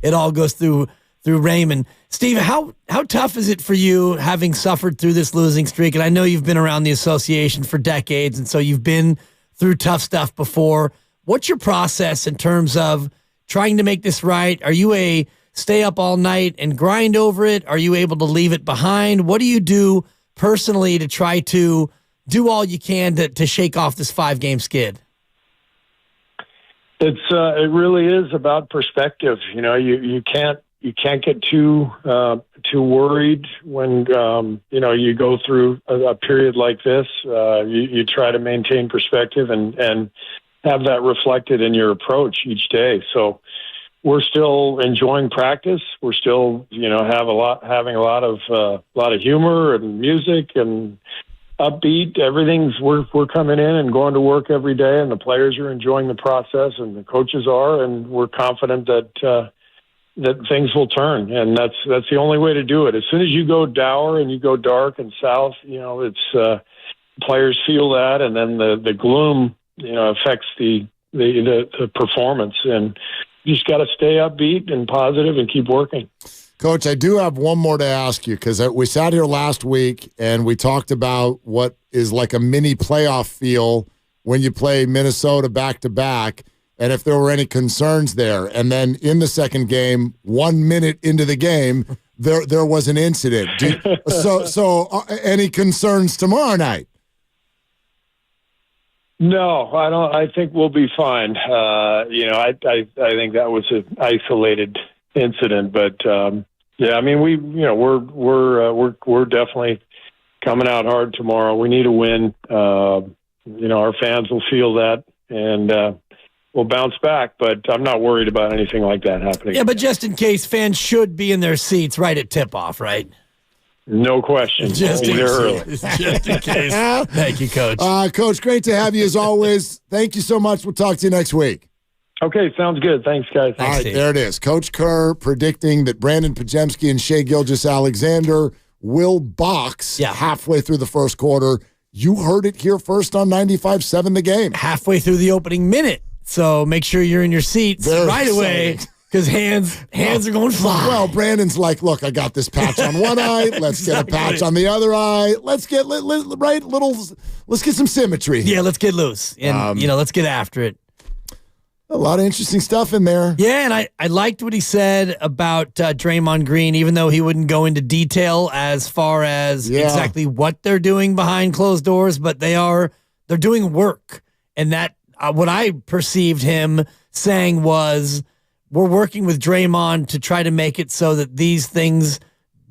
it all goes through Raymond. Steve, how tough is it for you, having suffered through this losing streak? And I know you've been around the association for decades, and so you've been through tough stuff before. What's your process in terms of trying to make this right? Are you a stay up all night and grind over it? Are you able to leave it behind? What do you do personally to try to do all you can to shake off this 5-game skid? It really is about perspective. You can't get too worried when you go through a period like this. You try to maintain perspective and have that reflected in your approach each day. So we're still enjoying practice. We're still having a lot of humor and music and upbeat. We're coming in and going to work every day, and the players are enjoying the process, and the coaches are, and we're confident that things will turn, and that's the only way to do it. As soon as you go dour and you go dark and south, it's players feel that, and then the gloom, affects the performance. And you just got to stay upbeat and positive and keep working. Coach, I do have one more to ask you, because we sat here last week and we talked about what is like a mini playoff feel when you play Minnesota back-to-back, and if there were any concerns there. And then in the second game, 1 minute into the game, there was an incident. Any concerns tomorrow night? No, I don't. I think we'll be fine. I think that was an isolated incident, but yeah, I mean, we're definitely coming out hard tomorrow. We need a win. Our fans will feel that, and we'll bounce back. But I'm not worried about anything like that happening. Yeah, but just in case, fans should be in their seats right at tip-off, right? No question. Just in case. Thank you, Coach. Coach, great to have you as always. Thank you so much. We'll talk to you next week. Okay, sounds good. Thanks, guys. All right, there it is. Coach Kerr predicting that Brandon Pajemski and Shai Gilgeous-Alexander will box halfway through the first quarter. You heard it here first on 95.7 The Game. Halfway through the opening minute. So make sure you're in your seats right away, because hands are going to fly. Well, Brandon's like, look, I got this patch on one eye. Let's get a patch on the other eye. Let's get let's get some symmetry here. Yeah, let's get loose. And let's get after it. A lot of interesting stuff in there. Yeah, and I liked what he said about Draymond Green, even though he wouldn't go into detail as far as exactly what they're doing behind closed doors, but they're doing work. And that what I perceived him saying was, we're working with Draymond to try to make it so that these things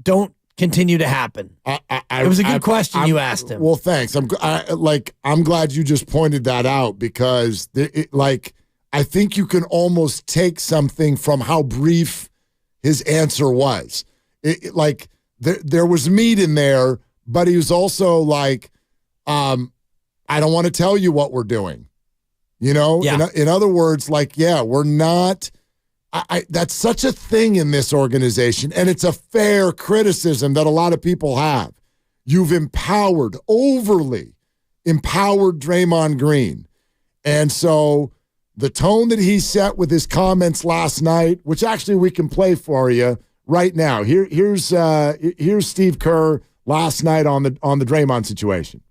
don't continue to happen. It was a good question you asked him. Well, thanks. I'm glad you just pointed that out because I think you can almost take something from how brief his answer was. There was meat in there, but he was also like, I don't want to tell you what we're doing. You know, in other words, we're not. That's such a thing in this organization, and it's a fair criticism that a lot of people have. You've overly empowered Draymond Green. And so the tone that he set with his comments last night, which actually we can play for you right now. Here's Steve Kerr last night on the Draymond situation.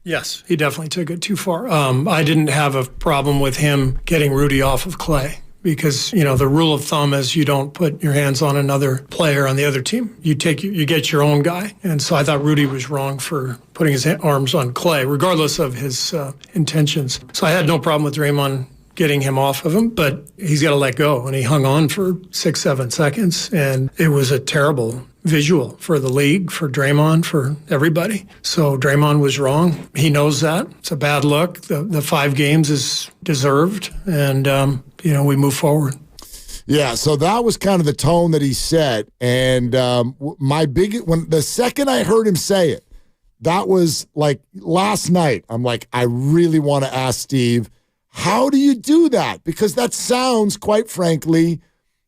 Yes, he definitely took it too far. I didn't have a problem with him getting Rudy off of Clay because, the rule of thumb is you don't put your hands on another player on the other team. You get your own guy. And so I thought Rudy was wrong for putting his arms on Clay, regardless of his intentions. So I had no problem with Draymond getting him off of him, but he's got to let go. And he hung on for 6-7 seconds, and it was a terrible visual for the league, for Draymond, for everybody. So Draymond was wrong. He knows that. It's a bad look. The 5 games is deserved, and, we move forward. Yeah, so that was kind of the tone that he set. And the second I heard him say it, that was like last night. I'm like, I really want to ask Steve, how do you do that? Because that sounds, quite frankly,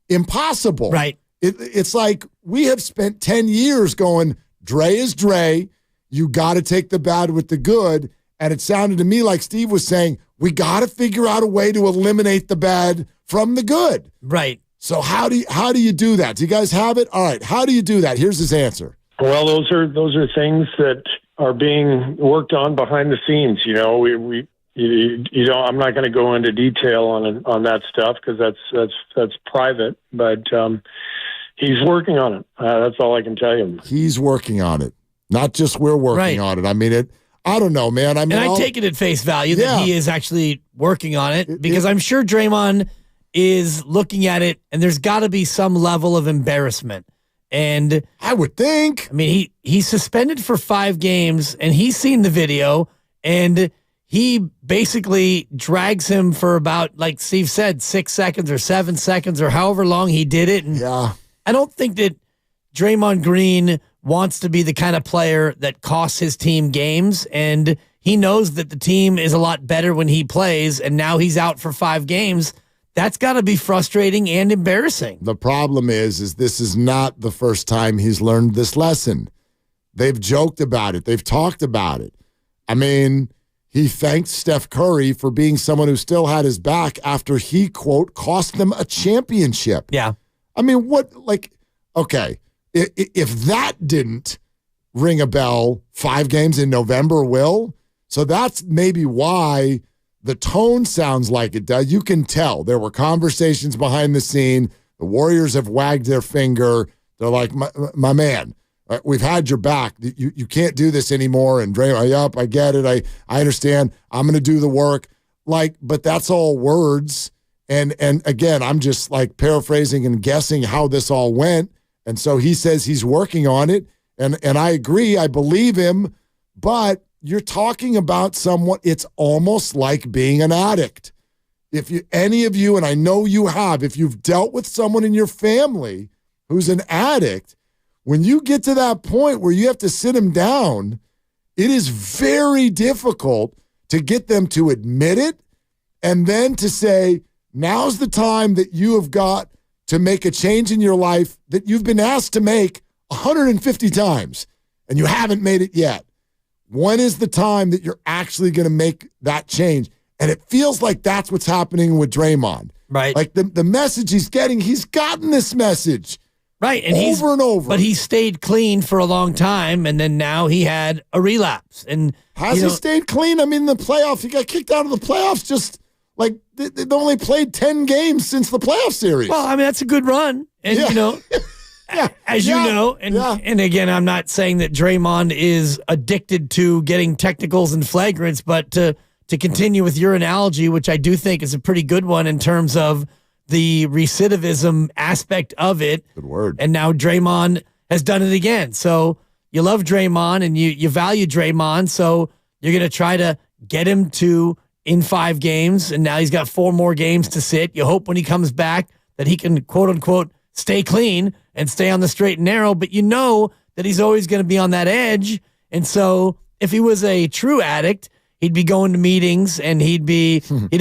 impossible. Right. It's like we have spent 10 years going, Dre is Dre. You got to take the bad with the good. And it sounded to me like Steve was saying, we got to figure out a way to eliminate the bad from the good. Right. So how do you do that? Do you guys have it? All right. How do you do that? Here's his answer. Well, those are things that are being worked on behind the scenes. I'm not going to go into detail on that stuff because that's private. But he's working on it. That's all I can tell you. He's working on it. Not just we're working on it. I mean, I don't know, man. I take it at face value that he is actually working on it because I'm sure Draymond is looking at it, and there's got to be some level of embarrassment. And I would think. I mean, he's suspended for 5 games, and he's seen the video, and he basically drags him for about, like Steve said, 6 seconds or 7 seconds or however long he did it. And I don't think that Draymond Green wants to be the kind of player that costs his team games, and he knows that the team is a lot better when he plays, and now he's out for 5 games. That's got to be frustrating and embarrassing. The problem is this is not the first time he's learned this lesson. They've joked about it. They've talked about it. I mean, he thanked Steph Curry for being someone who still had his back after he, quote, cost them a championship. Yeah. I mean, okay, if that didn't ring a bell, 5 games in November will. So that's maybe why the tone sounds like it does. You can tell there were conversations behind the scene. The Warriors have wagged their finger. They're like, my man, we've had your back. You can't do this anymore. And Dre, yup, I get it. I understand. I'm going to do the work. But that's all words. And again, I'm just like paraphrasing and guessing how this all went. And so he says he's working on it. And I agree. I believe him. But you're talking about someone, it's almost like being an addict. Any of you, and I know you have, if you've dealt with someone in your family who's an addict, when you get to that point where you have to sit them down, it is very difficult to get them to admit it and then to say, now's the time that you have got to make a change in your life that you've been asked to make 150 times and you haven't made it yet. When is the time that you're actually going to make that change? And it feels like that's what's happening with Draymond. Right. Like the message he's getting, he's gotten this message. Right. And over and over. But he stayed clean for a long time, and then now he had a relapse. And Has he stayed clean? I mean, the playoffs, he got kicked out of the playoffs just Like, they've only played 10 games since the playoff series. Well, I mean, that's a good run. And, you know, as you know, and again, I'm not saying that Draymond is addicted to getting technicals and flagrants, but to continue with your analogy, which I do think is a pretty good one in terms of the recidivism aspect of it. Good word. And now Draymond has done it again. So you love Draymond and you value Draymond. So you're going to try to get him to in 5 games. And now he's got 4 more games to sit. You hope when he comes back that he can, quote unquote, stay clean and stay on the straight and narrow. But you know that he's always going to be on that edge. And so if he was a true addict, he'd be going to meetings and he'd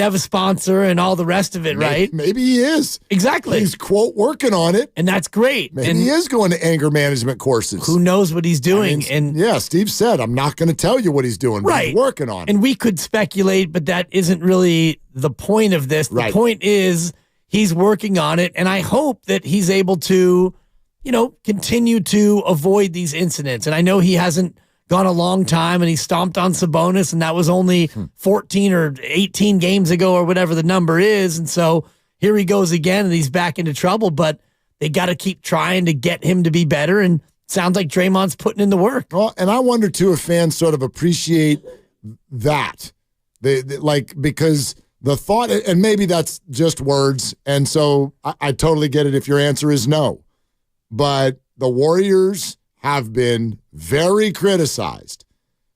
have a sponsor and all the rest of it, right? Maybe he is. Exactly. He's, quote, working on it. And that's great. Maybe he is going to anger management courses. Who knows what he's doing? Steve said, I'm not going to tell you what he's doing, but he's working on it. And we could speculate, but that isn't really the point of this. The point is he's working on it, and I hope that he's able to, continue to avoid these incidents. And I know he hasn't gone a long time, and he stomped on Sabonis, and that was only 14 or 18 games ago or whatever the number is. And so here he goes again, and he's back into trouble, but they got to keep trying to get him to be better, and it sounds like Draymond's putting in the work. Well, and I wonder, too, if fans sort of appreciate that. Because the thought, and maybe that's just words, and so I totally get it if your answer is no. But the Warriors have been very criticized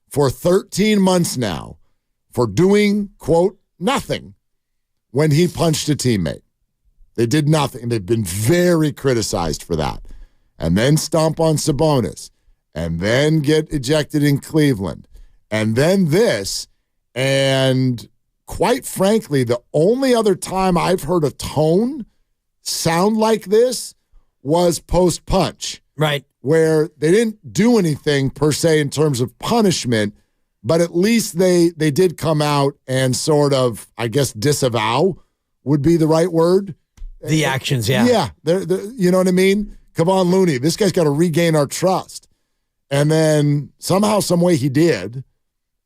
for 13 months now for doing, quote, nothing when he punched a teammate. They did nothing. They've been very criticized for that. And then stomp on Sabonis. And then get ejected in Cleveland. And then this. And quite frankly, the only other time I've heard a tone sound like this was post-punch. Right. Where they didn't do anything per se in terms of punishment, but at least they did come out and sort of, I guess, disavow would be the right word. The actions, yeah. Yeah, you know what I mean? Come on, Looney. This guy's got to regain our trust. And then somehow, some way he did,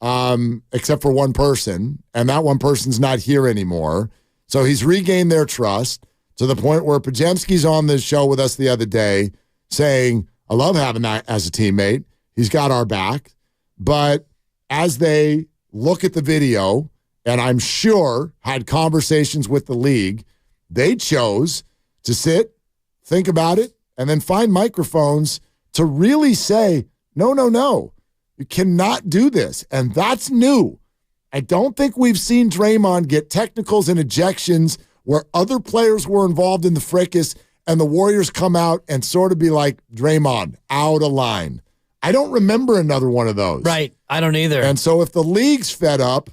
except for one person, and that one person's not here anymore. So he's regained their trust to the point where Pajemski's on the show with us the other day saying, I love having that as a teammate. He's got our back. But as they look at the video, and I'm sure had conversations with the league, they chose to sit, think about it, and then find microphones to really say, no. You cannot do this. And that's new. I don't think we've seen Draymond get technicals and ejections where other players were involved in the fracas and the Warriors come out and sort of be like, Draymond, out of line. I don't remember another one of those. Right. I don't either. And so if the league's fed up,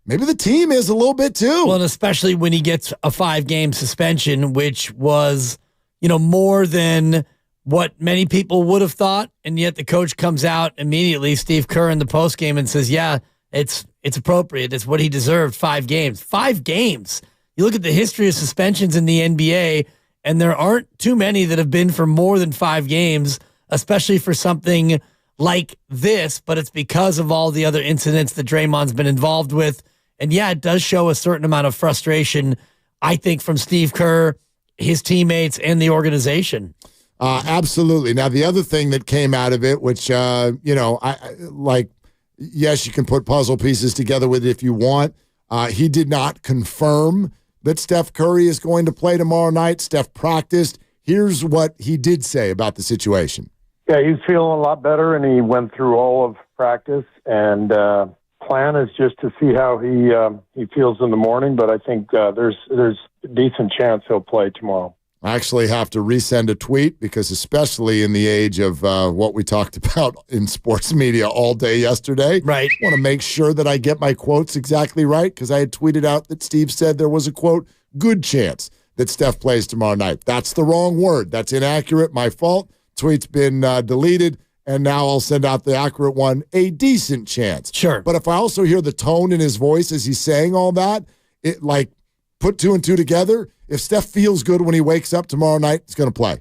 maybe the team is a little bit too. Well, and especially when he gets a 5-game suspension, which was, more than what many people would have thought. And yet the coach comes out immediately, Steve Kerr, in the postgame and says, yeah, it's appropriate. It's what he deserved, 5 games. 5 games. You look at the history of suspensions in the NBA, and there aren't too many that have been for more than 5 games, especially for something like this, but it's because of all the other incidents that Draymond's been involved with. And yeah, it does show a certain amount of frustration, I think, from Steve Kerr, his teammates, and the organization. Absolutely. Now, the other thing that came out of it, which, yes, you can put puzzle pieces together with it if you want. He did not confirm that Steph Curry is going to play tomorrow night. Steph practiced. Here's what he did say about the situation. Yeah, he's feeling a lot better, and he went through all of practice. And plan is just to see how he feels in the morning. But I think there's a decent chance he'll play tomorrow. I actually have to resend a tweet because, especially in the age of what we talked about in sports media all day yesterday, right? I want to make sure that I get my quotes exactly right because I had tweeted out that Steve said there was a, quote, good chance that Steph plays tomorrow night. That's the wrong word. That's inaccurate. My fault. Tweet's been deleted, and now I'll send out the accurate one, a decent chance. Sure. But if I also hear the tone in his voice as he's saying all that, it put 2 and 2 together. If Steph feels good when he wakes up tomorrow night, he's going to play.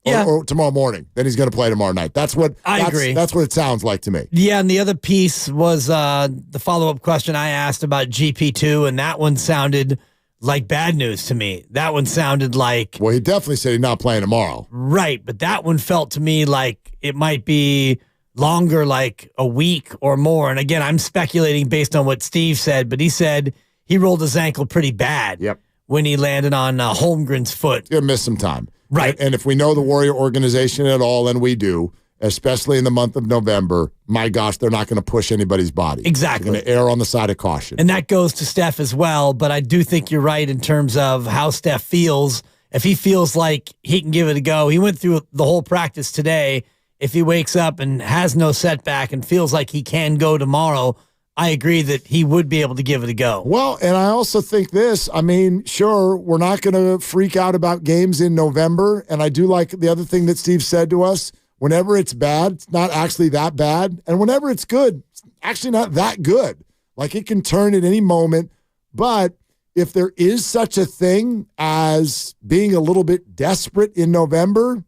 or tomorrow morning, then he's going to play tomorrow night. That's what I agree. That's what it sounds like to me. Yeah, and the other piece was the follow-up question I asked about GP2, and that one sounded like bad news to me. That one sounded like... Well, he definitely said he's not playing tomorrow. Right, but that one felt to me like it might be longer, like a week or more. And again, I'm speculating based on what Steve said, but he said he rolled his ankle pretty bad when he landed on Holmgren's foot. He'll miss some time. Right. And if we know the Warrior organization at all, and we do, especially in the month of November, my gosh, they're not going to push anybody's body. Exactly. They're going to err on the side of caution. And that goes to Steph as well, but I do think you're right in terms of how Steph feels. If he feels like he can give it a go, he went through the whole practice today. If he wakes up and has no setback and feels like he can go tomorrow, I agree that he would be able to give it a go. Well, and I also think this, I mean, sure, we're not going to freak out about games in November, and I do like the other thing that Steve said to us, whenever it's bad, it's not actually that bad, and whenever it's good, it's actually not that good. Like, it can turn at any moment, but if there is such a thing as being a little bit desperate in November,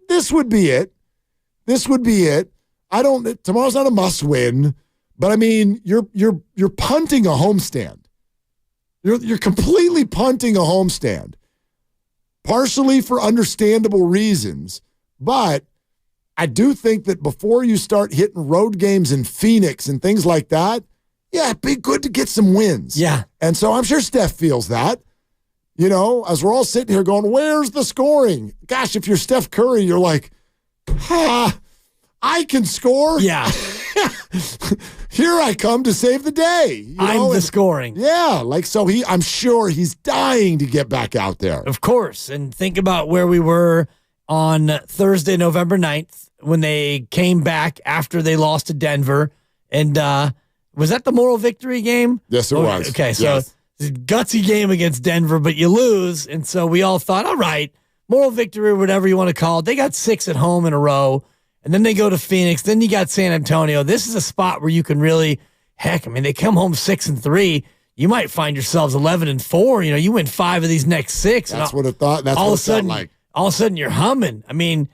this would be it. This would be it. Tomorrow's not a must-win. But I mean, you're punting a homestand. You're completely punting a homestand, partially for understandable reasons. But I do think that before you start hitting road games in Phoenix and things like that, it'd be good to get some wins. Yeah. And so I'm sure Steph feels that. You know, as we're all sitting here going, where's the scoring? Gosh, if you're Steph Curry, you're like, I can score. Yeah. Here I come to save the day. I'm the scoring. Yeah, I'm sure he's dying to get back out there. Of course. And think about where we were on Thursday, November 9th, when they came back after they lost to Denver. And was that the moral victory game? Yes, it was. Okay, so yes. It's a gutsy game against Denver, but you lose. And so we all thought, all right, moral victory or whatever you want to call it. They got 6 at home in a row. And then they go to Phoenix. Then you got San Antonio. This is a spot where you can really, they come home 6-3. You might find yourselves 11-4. You know, you win 5 of these next 6. That's what it thought. That's all what of a sudden, like. All of a sudden, you're humming. I mean,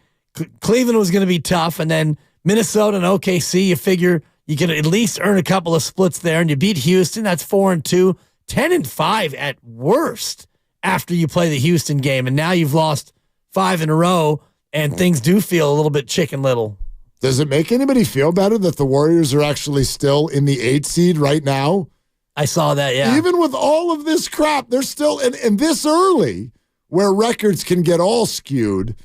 Cleveland was going to be tough, and then Minnesota and OKC. You figure you could at least earn a couple of splits there, and you beat Houston. That's 4-2, 10-5 at worst after you play the Houston game, and now you've lost 5 in a row. And things do feel a little bit Chicken Little. Does it make anybody feel better that the Warriors are actually still in the 8th seed right now? I saw that, yeah. Even with all of this crap, they're still, and this early, where records can get all skewed,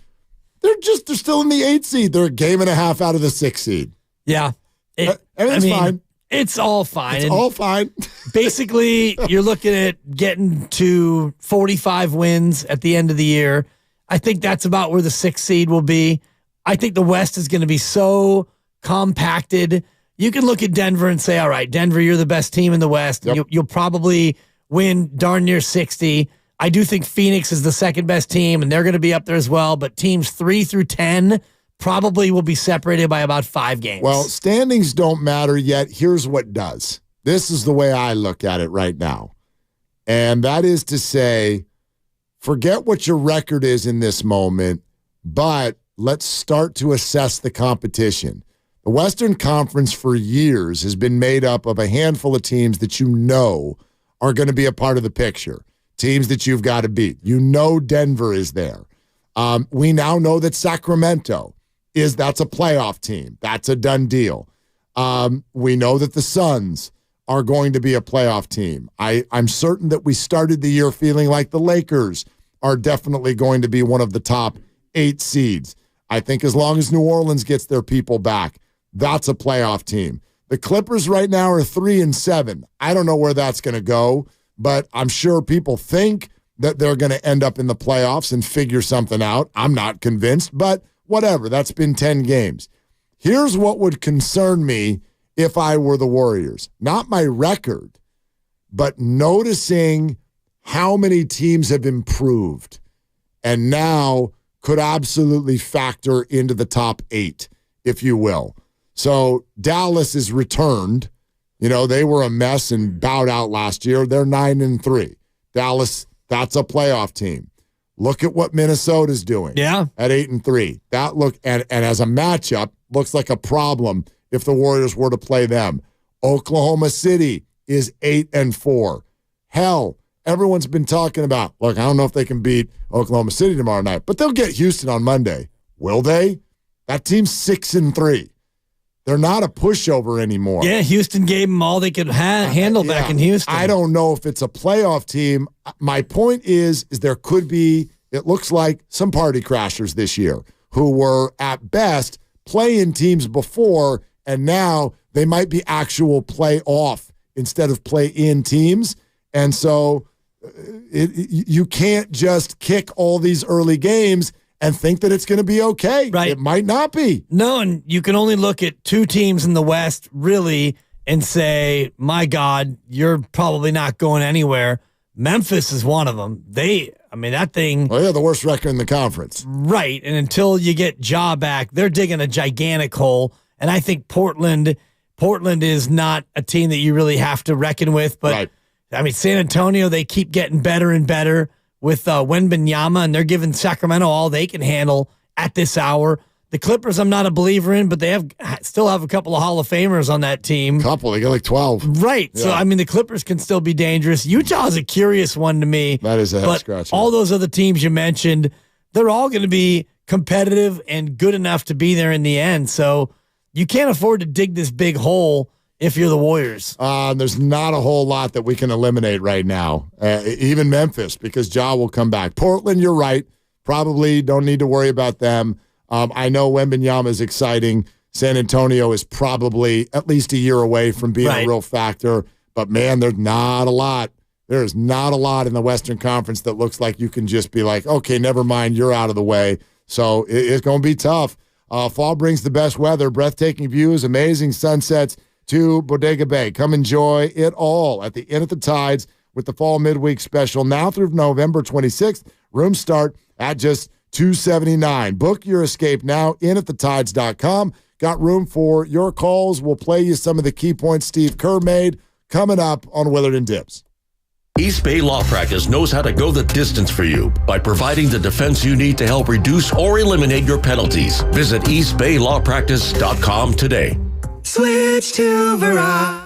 they're still in the 8th seed. They're a game and a half out of the 6th seed. Yeah. Everything's fine. It's all fine. It's all fine. Basically, you're looking at getting to 45 wins at the end of the year. I think that's about where the 6th seed will be. I think the West is going to be so compacted. You can look at Denver and say, all right, Denver, you're the best team in the West. Yep. You'll probably win darn near 60. I do think Phoenix is the second best team, and they're going to be up there as well. But teams 3 through 10 probably will be separated by about 5 games. Well, standings don't matter yet. Here's what does. This is the way I look at it right now. And that is to say, forget what your record is in this moment, but let's start to assess the competition. The Western Conference for years has been made up of a handful of teams that you know are going to be a part of the picture, teams that you've got to beat. You know Denver is there. We now know that Sacramento that's a playoff team. That's a done deal. We know that the Suns are going to be a playoff team. I'm certain that we started the year feeling like the Lakers are definitely going to be one of the top 8 seeds. I think as long as New Orleans gets their people back, that's a playoff team. The Clippers right now are 3-7. I don't know where that's going to go, but I'm sure people think that they're going to end up in the playoffs and figure something out. I'm not convinced, but whatever. That's been 10 games. Here's what would concern me if I were the Warriors. Not my record, but noticing how many teams have improved and now could absolutely factor into the top 8, if you will. So Dallas is returned. You know, they were a mess and bowed out last year. They're 9-3. Dallas, that's a playoff team. Look at what Minnesota's doing. Yeah. At 8-3. That and as a matchup, looks like a problem if the Warriors were to play them. Oklahoma City is 8-4. Hell, everyone's been talking about, look, I don't know if they can beat Oklahoma City tomorrow night, but they'll get Houston on Monday. Will they? That team's 6-3. They're not a pushover anymore. Yeah, Houston gave them all they could handle back in Houston. I don't know if it's a playoff team. My point is there could be, it looks like, some party crashers this year who were, at best, playing teams before, and now they might be actual playoff instead of play-in teams. And so you can't just kick all these early games and think that it's going to be okay. Right. It might not be. No, and you can only look at two teams in the West, really, and say, my God, you're probably not going anywhere. Memphis is one of them. That thing. Well, yeah, the worst record in the conference. Right, and until you get Ja back, they're digging a gigantic hole. And I think Portland is not a team that you really have to reckon with. But, right. I mean, San Antonio, they keep getting better and better with Wembanyama, and they're giving Sacramento all they can handle at this hour. The Clippers, I'm not a believer in, but they still have a couple of Hall of Famers on that team. They got like 12. Right. Yeah. So, I mean, the Clippers can still be dangerous. Utah is a curious one to me. That is a head scratcher. All those other teams you mentioned, they're all going to be competitive and good enough to be there in the end. So you can't afford to dig this big hole if you're the Warriors. There's not a whole lot that we can eliminate right now, even Memphis, because Ja will come back. Portland, you're right. Probably don't need to worry about them. I know Wembanyama is exciting. San Antonio is probably at least a year away from being a real factor. But, man, there's not a lot. There's not a lot in the Western Conference that looks like you can just be like, okay, never mind, you're out of the way. So it's going to be tough. Fall brings the best weather, breathtaking views, amazing sunsets to Bodega Bay. Come enjoy it all at the Inn at the Tides with the Fall Midweek Special now through November 26th. Rooms start at just $279. Book your escape now, inatthetides.com. Got room for your calls. We'll play you some of the key points Steve Kerr made coming up on Willard and Dibs. East Bay Law Practice knows how to go the distance for you by providing the defense you need to help reduce or eliminate your penalties. Visit eastbaylawpractice.com today. Switch to Verizon.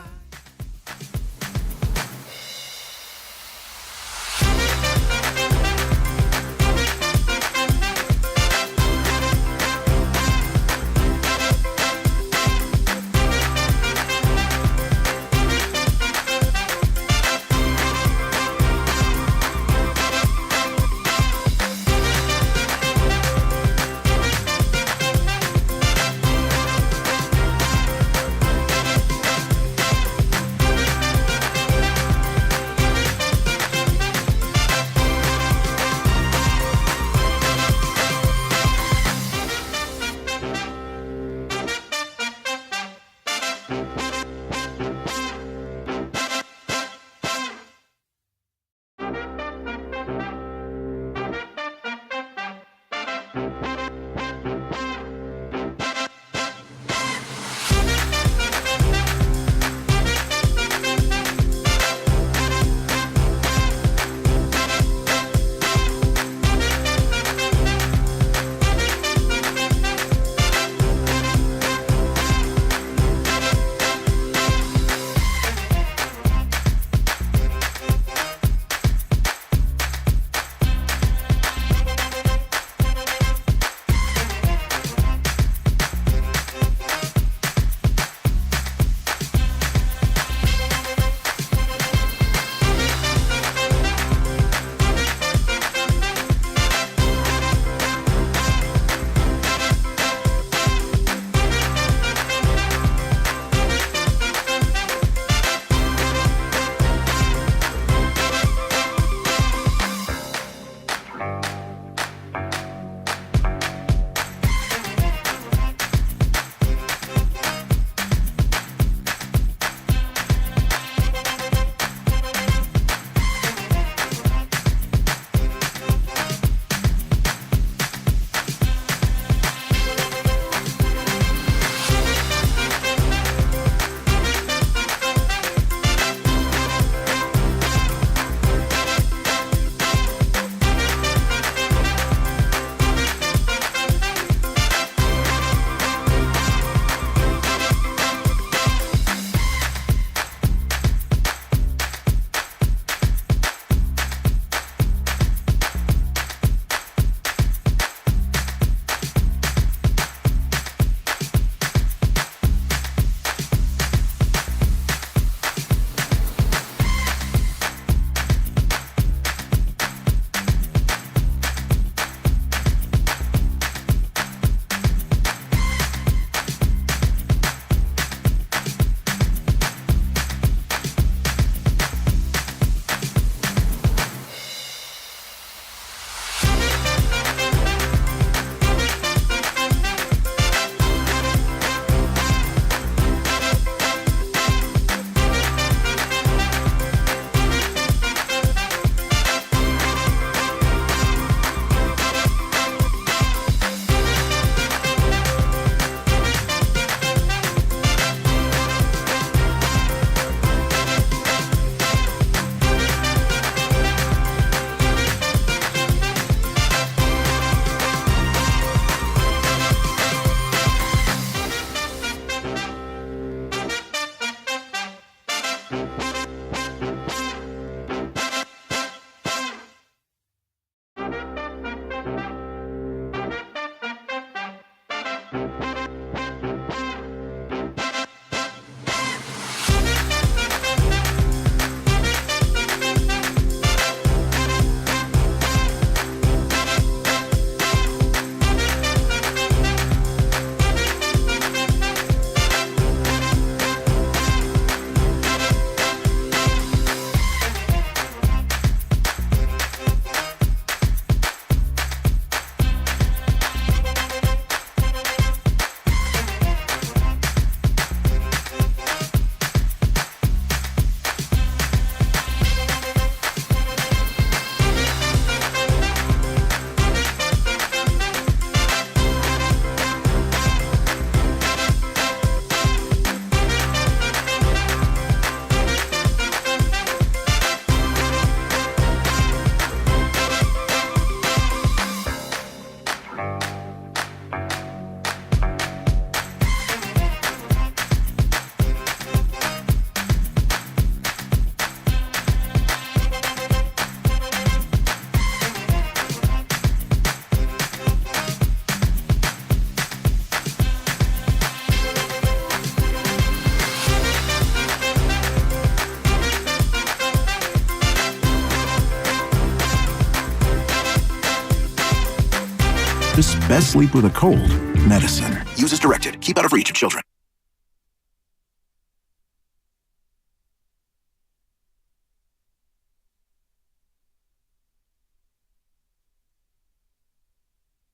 This best sleep with a cold medicine. Use as directed. Keep out of reach of children.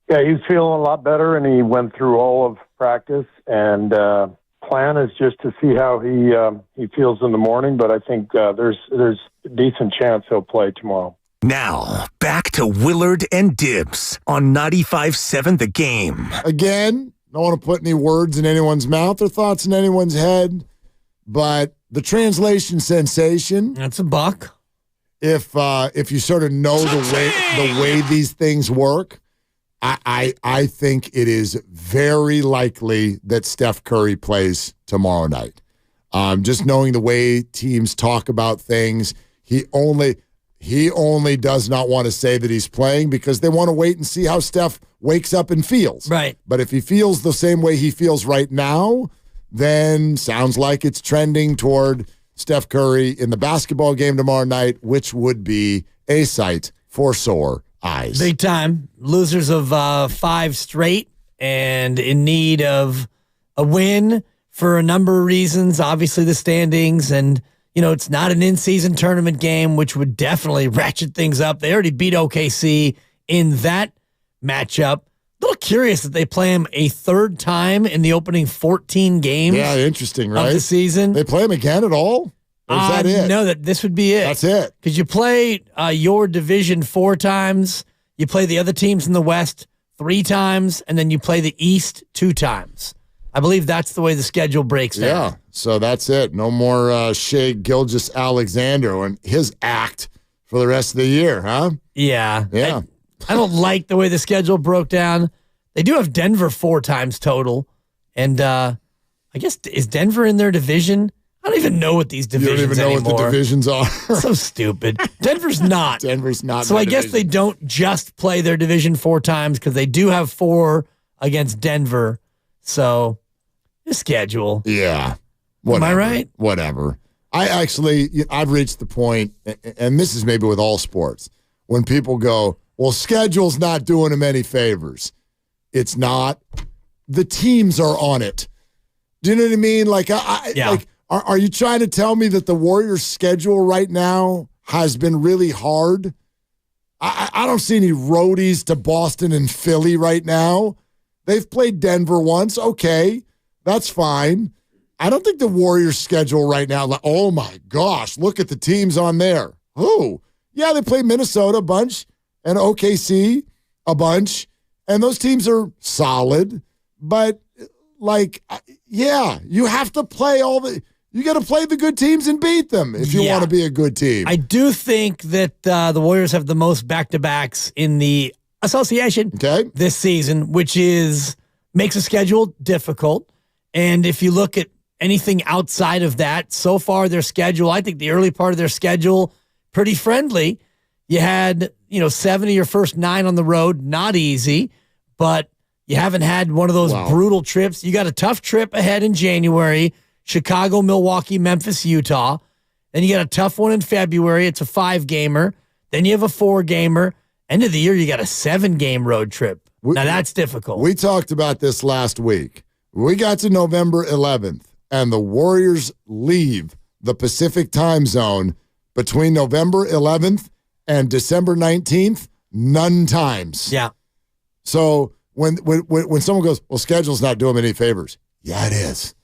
Yeah, he's feeling a lot better, and he went through all of practice. And plan is just to see how he feels in the morning. But I think there's a decent chance he'll play tomorrow. Now, back to Willard and Dibbs on 95.7 The Game. Again, don't want to put any words in anyone's mouth or thoughts in anyone's head, but the translation sensation. That's a buck. If you sort of know the way these things work, I think it is very likely that Steph Curry plays tomorrow night. Just knowing the way teams talk about things, he only does not want to say that he's playing because they want to wait and see how Steph wakes up and feels. Right. But if he feels the same way he feels right now, then sounds like it's trending toward Steph Curry in the basketball game tomorrow night, which would be a sight for sore eyes. Big time. Losers of 5 straight and in need of a win for a number of reasons. Obviously the standings and, it's not an in-season tournament game, which would definitely ratchet things up. They already beat OKC in that matchup. A little curious that they play him a third time in the opening 14 games. Yeah, interesting, right? Of the season. They play him again at all? Or is that it? No, that this would be it. That's it. Because you play your division 4 times, you play the other teams in the West 3 times, and then you play the East 2 times. I believe that's the way the schedule breaks down. Yeah, so that's it. No more Shea Gilgeous-Alexander and his act for the rest of the year, huh? Yeah. Yeah. I don't like the way the schedule broke down. They do have Denver 4 times total. And I guess, is Denver in their division? I don't even know what these divisions You don't even know anymore. what the divisions are. So stupid. Denver's not. Denver's not. So I guess they don't just play their division 4 times because they do have 4 against Denver. So the schedule. Yeah. Am I right? Whatever. I've reached the point, and this is maybe with all sports, when people go, well, schedule's not doing them any favors. It's not. The teams are on it. Do you know what I mean? Like, are you trying to tell me that the Warriors' schedule right now has been really hard? I don't see any roadies to Boston and Philly right now. They've played Denver once. Okay, that's fine. I don't think the Warriors' schedule right now, like, oh my gosh, look at the teams on there. Oh, yeah, they play Minnesota a bunch and OKC a bunch, and those teams are solid. But, you have to play you got to play the good teams and beat them if you want to be a good team. I do think that the Warriors have the most back-to-backs in the association this season, which makes a schedule difficult. And if you look at anything outside of that, so far their schedule, I think the early part of their schedule, pretty friendly. You had, 7 of your first 9 on the road, not easy, but you haven't had one of those brutal trips. You got a tough trip ahead in January, Chicago, Milwaukee, Memphis, Utah. Then you got a tough one in February. It's a 5-gamer. Then you have a 4-gamer. End of the year, you got a 7-game road trip. Now, that's difficult. We talked about this last week. We got to November 11th, and the Warriors leave the Pacific time zone between November 11th and December 19th, none times. Yeah. So when someone goes, well, schedule's not doing them any favors. Yeah, it is.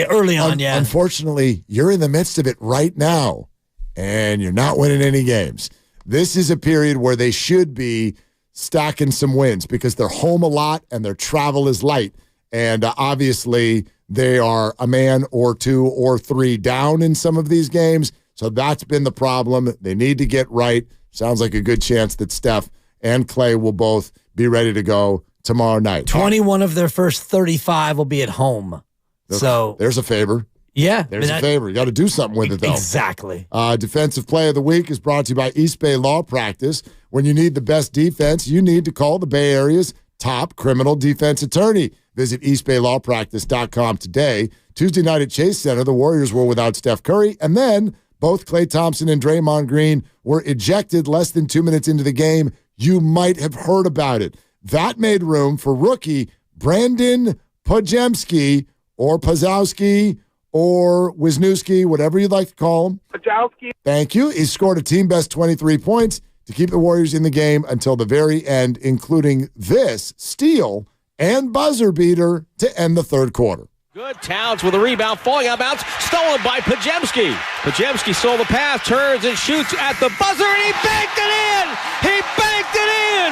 Early on, yeah. Unfortunately, you're in the midst of it right now, and you're not winning any games. This is a period where they should be stacking some wins because they're home a lot and their travel is light. And obviously, they are a man or 2 or 3 down in some of these games. So that's been the problem. They need to get right. Sounds like a good chance that Steph and Clay will both be ready to go tomorrow night. 21 of their first 35 will be at home. So there's a favor. Yeah. There's a favor. You got to do something with it, though. Exactly. Defensive Play of the Week is brought to you by East Bay Law Practice. When you need the best defense, you need to call the Bay Area's top criminal defense attorney. Visit eastbaylawpractice.com today. Tuesday night at Chase Center, the Warriors were without Steph Curry, and then both Klay Thompson and Draymond Green were ejected less than 2 minutes into the game. You might have heard about it. That made room for rookie Brandon Pojemski or Pazowski or Wisniewski, whatever you'd like to call him. Pajowski. Thank you. He scored a team-best 23 points to keep the Warriors in the game until the very end, including this steal and buzzer beater to end the third quarter. Good. Towns with a rebound, falling out of bounds, stolen by Pajemski. Pajemski stole the pass, turns and shoots at the buzzer, and he banked it in! He banked it in!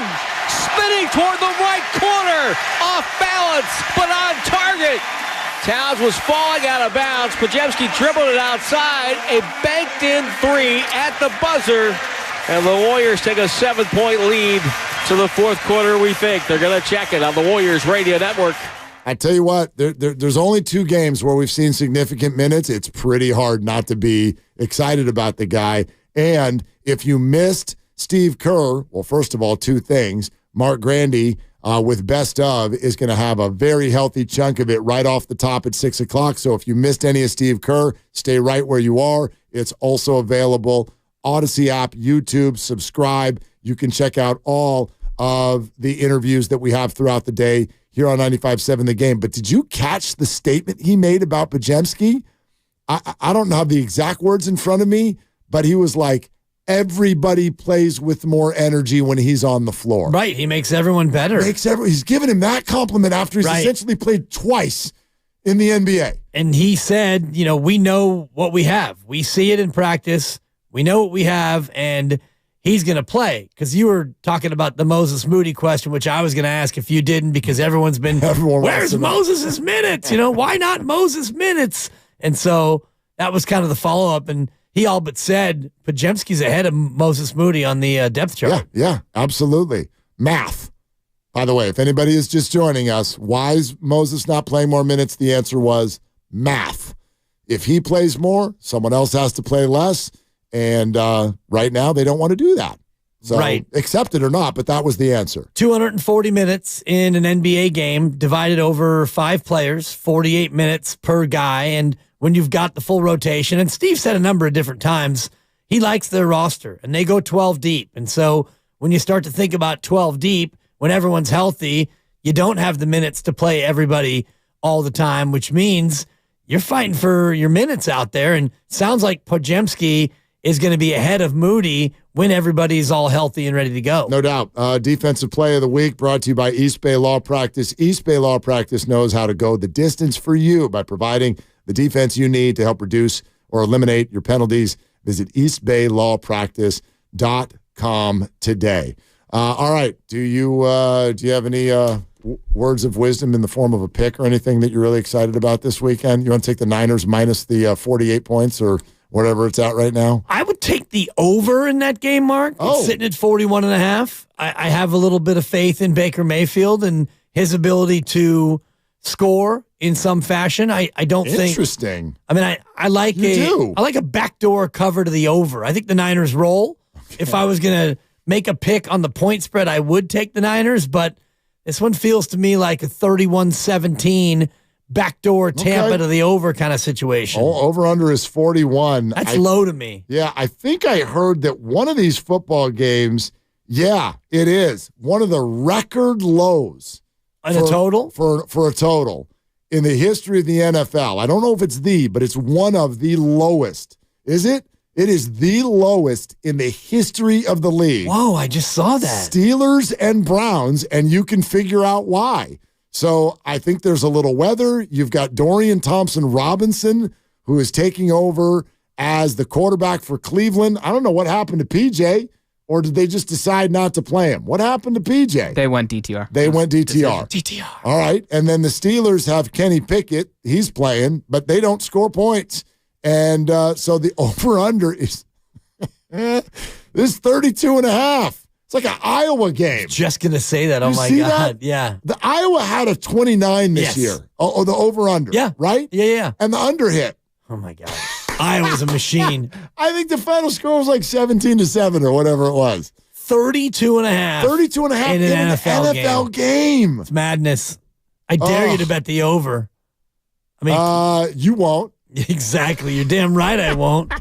Spinning toward the right corner, off balance, but on target. Towns was falling out of bounds. Pajemski dribbled it outside, a banked-in three at the buzzer, and the Warriors take a 7-point lead to the fourth quarter, we think. They're going to check it on the Warriors Radio Network. I tell you what, there's only 2 games where we've seen significant minutes. It's pretty hard not to be excited about the guy. And if you missed Steve Kerr, well, first of all, 2 things. Mark Grandy with Best Of is going to have a very healthy chunk of it right off the top at 6 o'clock. So if you missed any of Steve Kerr, stay right where you are. It's also available. Odyssey app, YouTube, subscribe. You can check out all of the interviews that we have throughout the day here on 95.7 The Game. But did you catch the statement he made about Pajemski? I don't have the exact words in front of me, but he was like, everybody plays with more energy when he's on the floor. Right. He makes everyone better. He's giving him that compliment after he's essentially played twice in the NBA. And he said, we know what we have. We see it in practice. We know what we have, and he's going to play. Because you were talking about the Moses Moody question, which I was going to ask if you didn't, because everyone's been, where's Moses' minutes? Why not Moses' minutes? And so that was kind of the follow-up, and he all but said Pajemski's ahead of Moses Moody on the depth chart. Yeah, absolutely. Math. By the way, if anybody is just joining us, why is Moses not playing more minutes? The answer was math. If he plays more, someone else has to play less. And right now, they don't want to do that. So accept it or not, but that was the answer. 240 minutes in an NBA game divided over 5 players, 48 minutes per guy. And when you've got the full rotation, and Steve said a number of different times, he likes their roster, and they go 12 deep. And so when you start to think about 12 deep, when everyone's healthy, you don't have the minutes to play everybody all the time, which means you're fighting for your minutes out there. And it sounds like Pajemski is going to be ahead of Moody when everybody's all healthy and ready to go. No doubt. Defensive Play of the Week brought to you by East Bay Law Practice. East Bay Law Practice knows how to go the distance for you by providing the defense you need to help reduce or eliminate your penalties. Visit eastbayLawPractice.com today. All right. Do you have any words of wisdom in the form of a pick or anything that you're really excited about this weekend? You want to take the Niners minus the 48 points or whatever it's at right now? I would take the over in that game, Mark. It's sitting at 41.5. I have a little bit of faith in Baker Mayfield and his ability to score in some fashion. I don't think. Interesting. I mean, I like a backdoor cover to the over. I think the Niners roll. Okay. If I was going to make a pick on the point spread, I would take the Niners, but this one feels to me like a 31-17 backdoor Tampa to the over kind of situation. Over-under is 41. That's low to me. Yeah, I think I heard that one of these football games, it is one of the record lows. A total? For a total in the history of the NFL. I don't know if it's but it's one of the lowest. Is it? It is the lowest in the history of the league. Whoa, I just saw that. Steelers and Browns, and you can figure out why. So I think there's a little weather. You've got Dorian Thompson-Robinson, who is taking over as the quarterback for Cleveland. I don't know what happened to PJ, or did they just decide not to play him? What happened to PJ? They went DTR. DTR. All right. And then the Steelers have Kenny Pickett. He's playing, but they don't score points. And so the over-under is this 32.5. It's like an Iowa game. Just going to say that. Oh, my God. That? Yeah. The Iowa had a 29 this year. Oh, the over-under. Yeah. Right? Yeah. And the under hit. Oh, my God. Iowa's a machine. I think the final score was like 17-7 or whatever it was. 32.5. 32.5 in an NFL game. It's madness. I dare you to bet the over. I mean, you won't. Exactly. You're damn right I won't.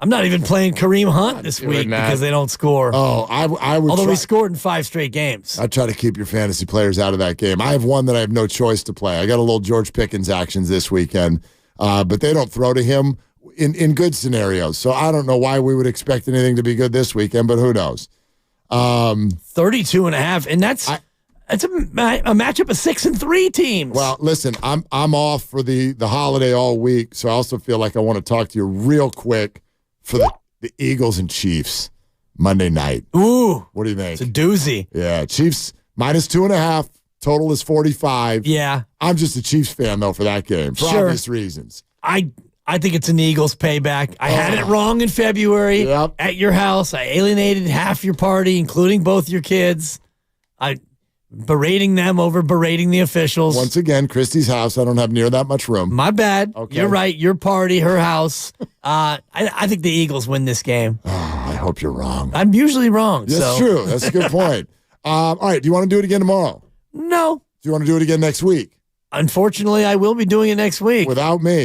I'm not even playing Kareem Hunt this week because they don't score. Oh, I would. Although he scored in 5 straight games. I try to keep your fantasy players out of that game. I have one that I have no choice to play. I got a little George Pickens actions this weekend, but they don't throw to him in good scenarios. So I don't know why we would expect anything to be good this weekend, but who knows? 32.5, and that's a matchup of 6-3 teams. Well, listen, I'm off for the holiday all week, so I also feel like I want to talk to you real quick for the Eagles and Chiefs Monday night. Ooh. What do you think? It's a doozy. Yeah, Chiefs -2.5. Total is 45. Yeah. I'm just a Chiefs fan, though, for that game, for obvious reasons. I think it's an Eagles payback. I had it wrong in February at your house. I alienated half your party, including both your kids. Berating them over berating the officials. Once again, Christy's house. I don't have near that much room. My bad. Okay. You're right. Your party, her house. I think the Eagles win this game. Oh, I hope you're wrong. I'm usually wrong. That's true. That's a good point. All right. Do you want to do it again tomorrow? No. Do you want to do it again next week? Unfortunately, I will be doing it next week. Without me.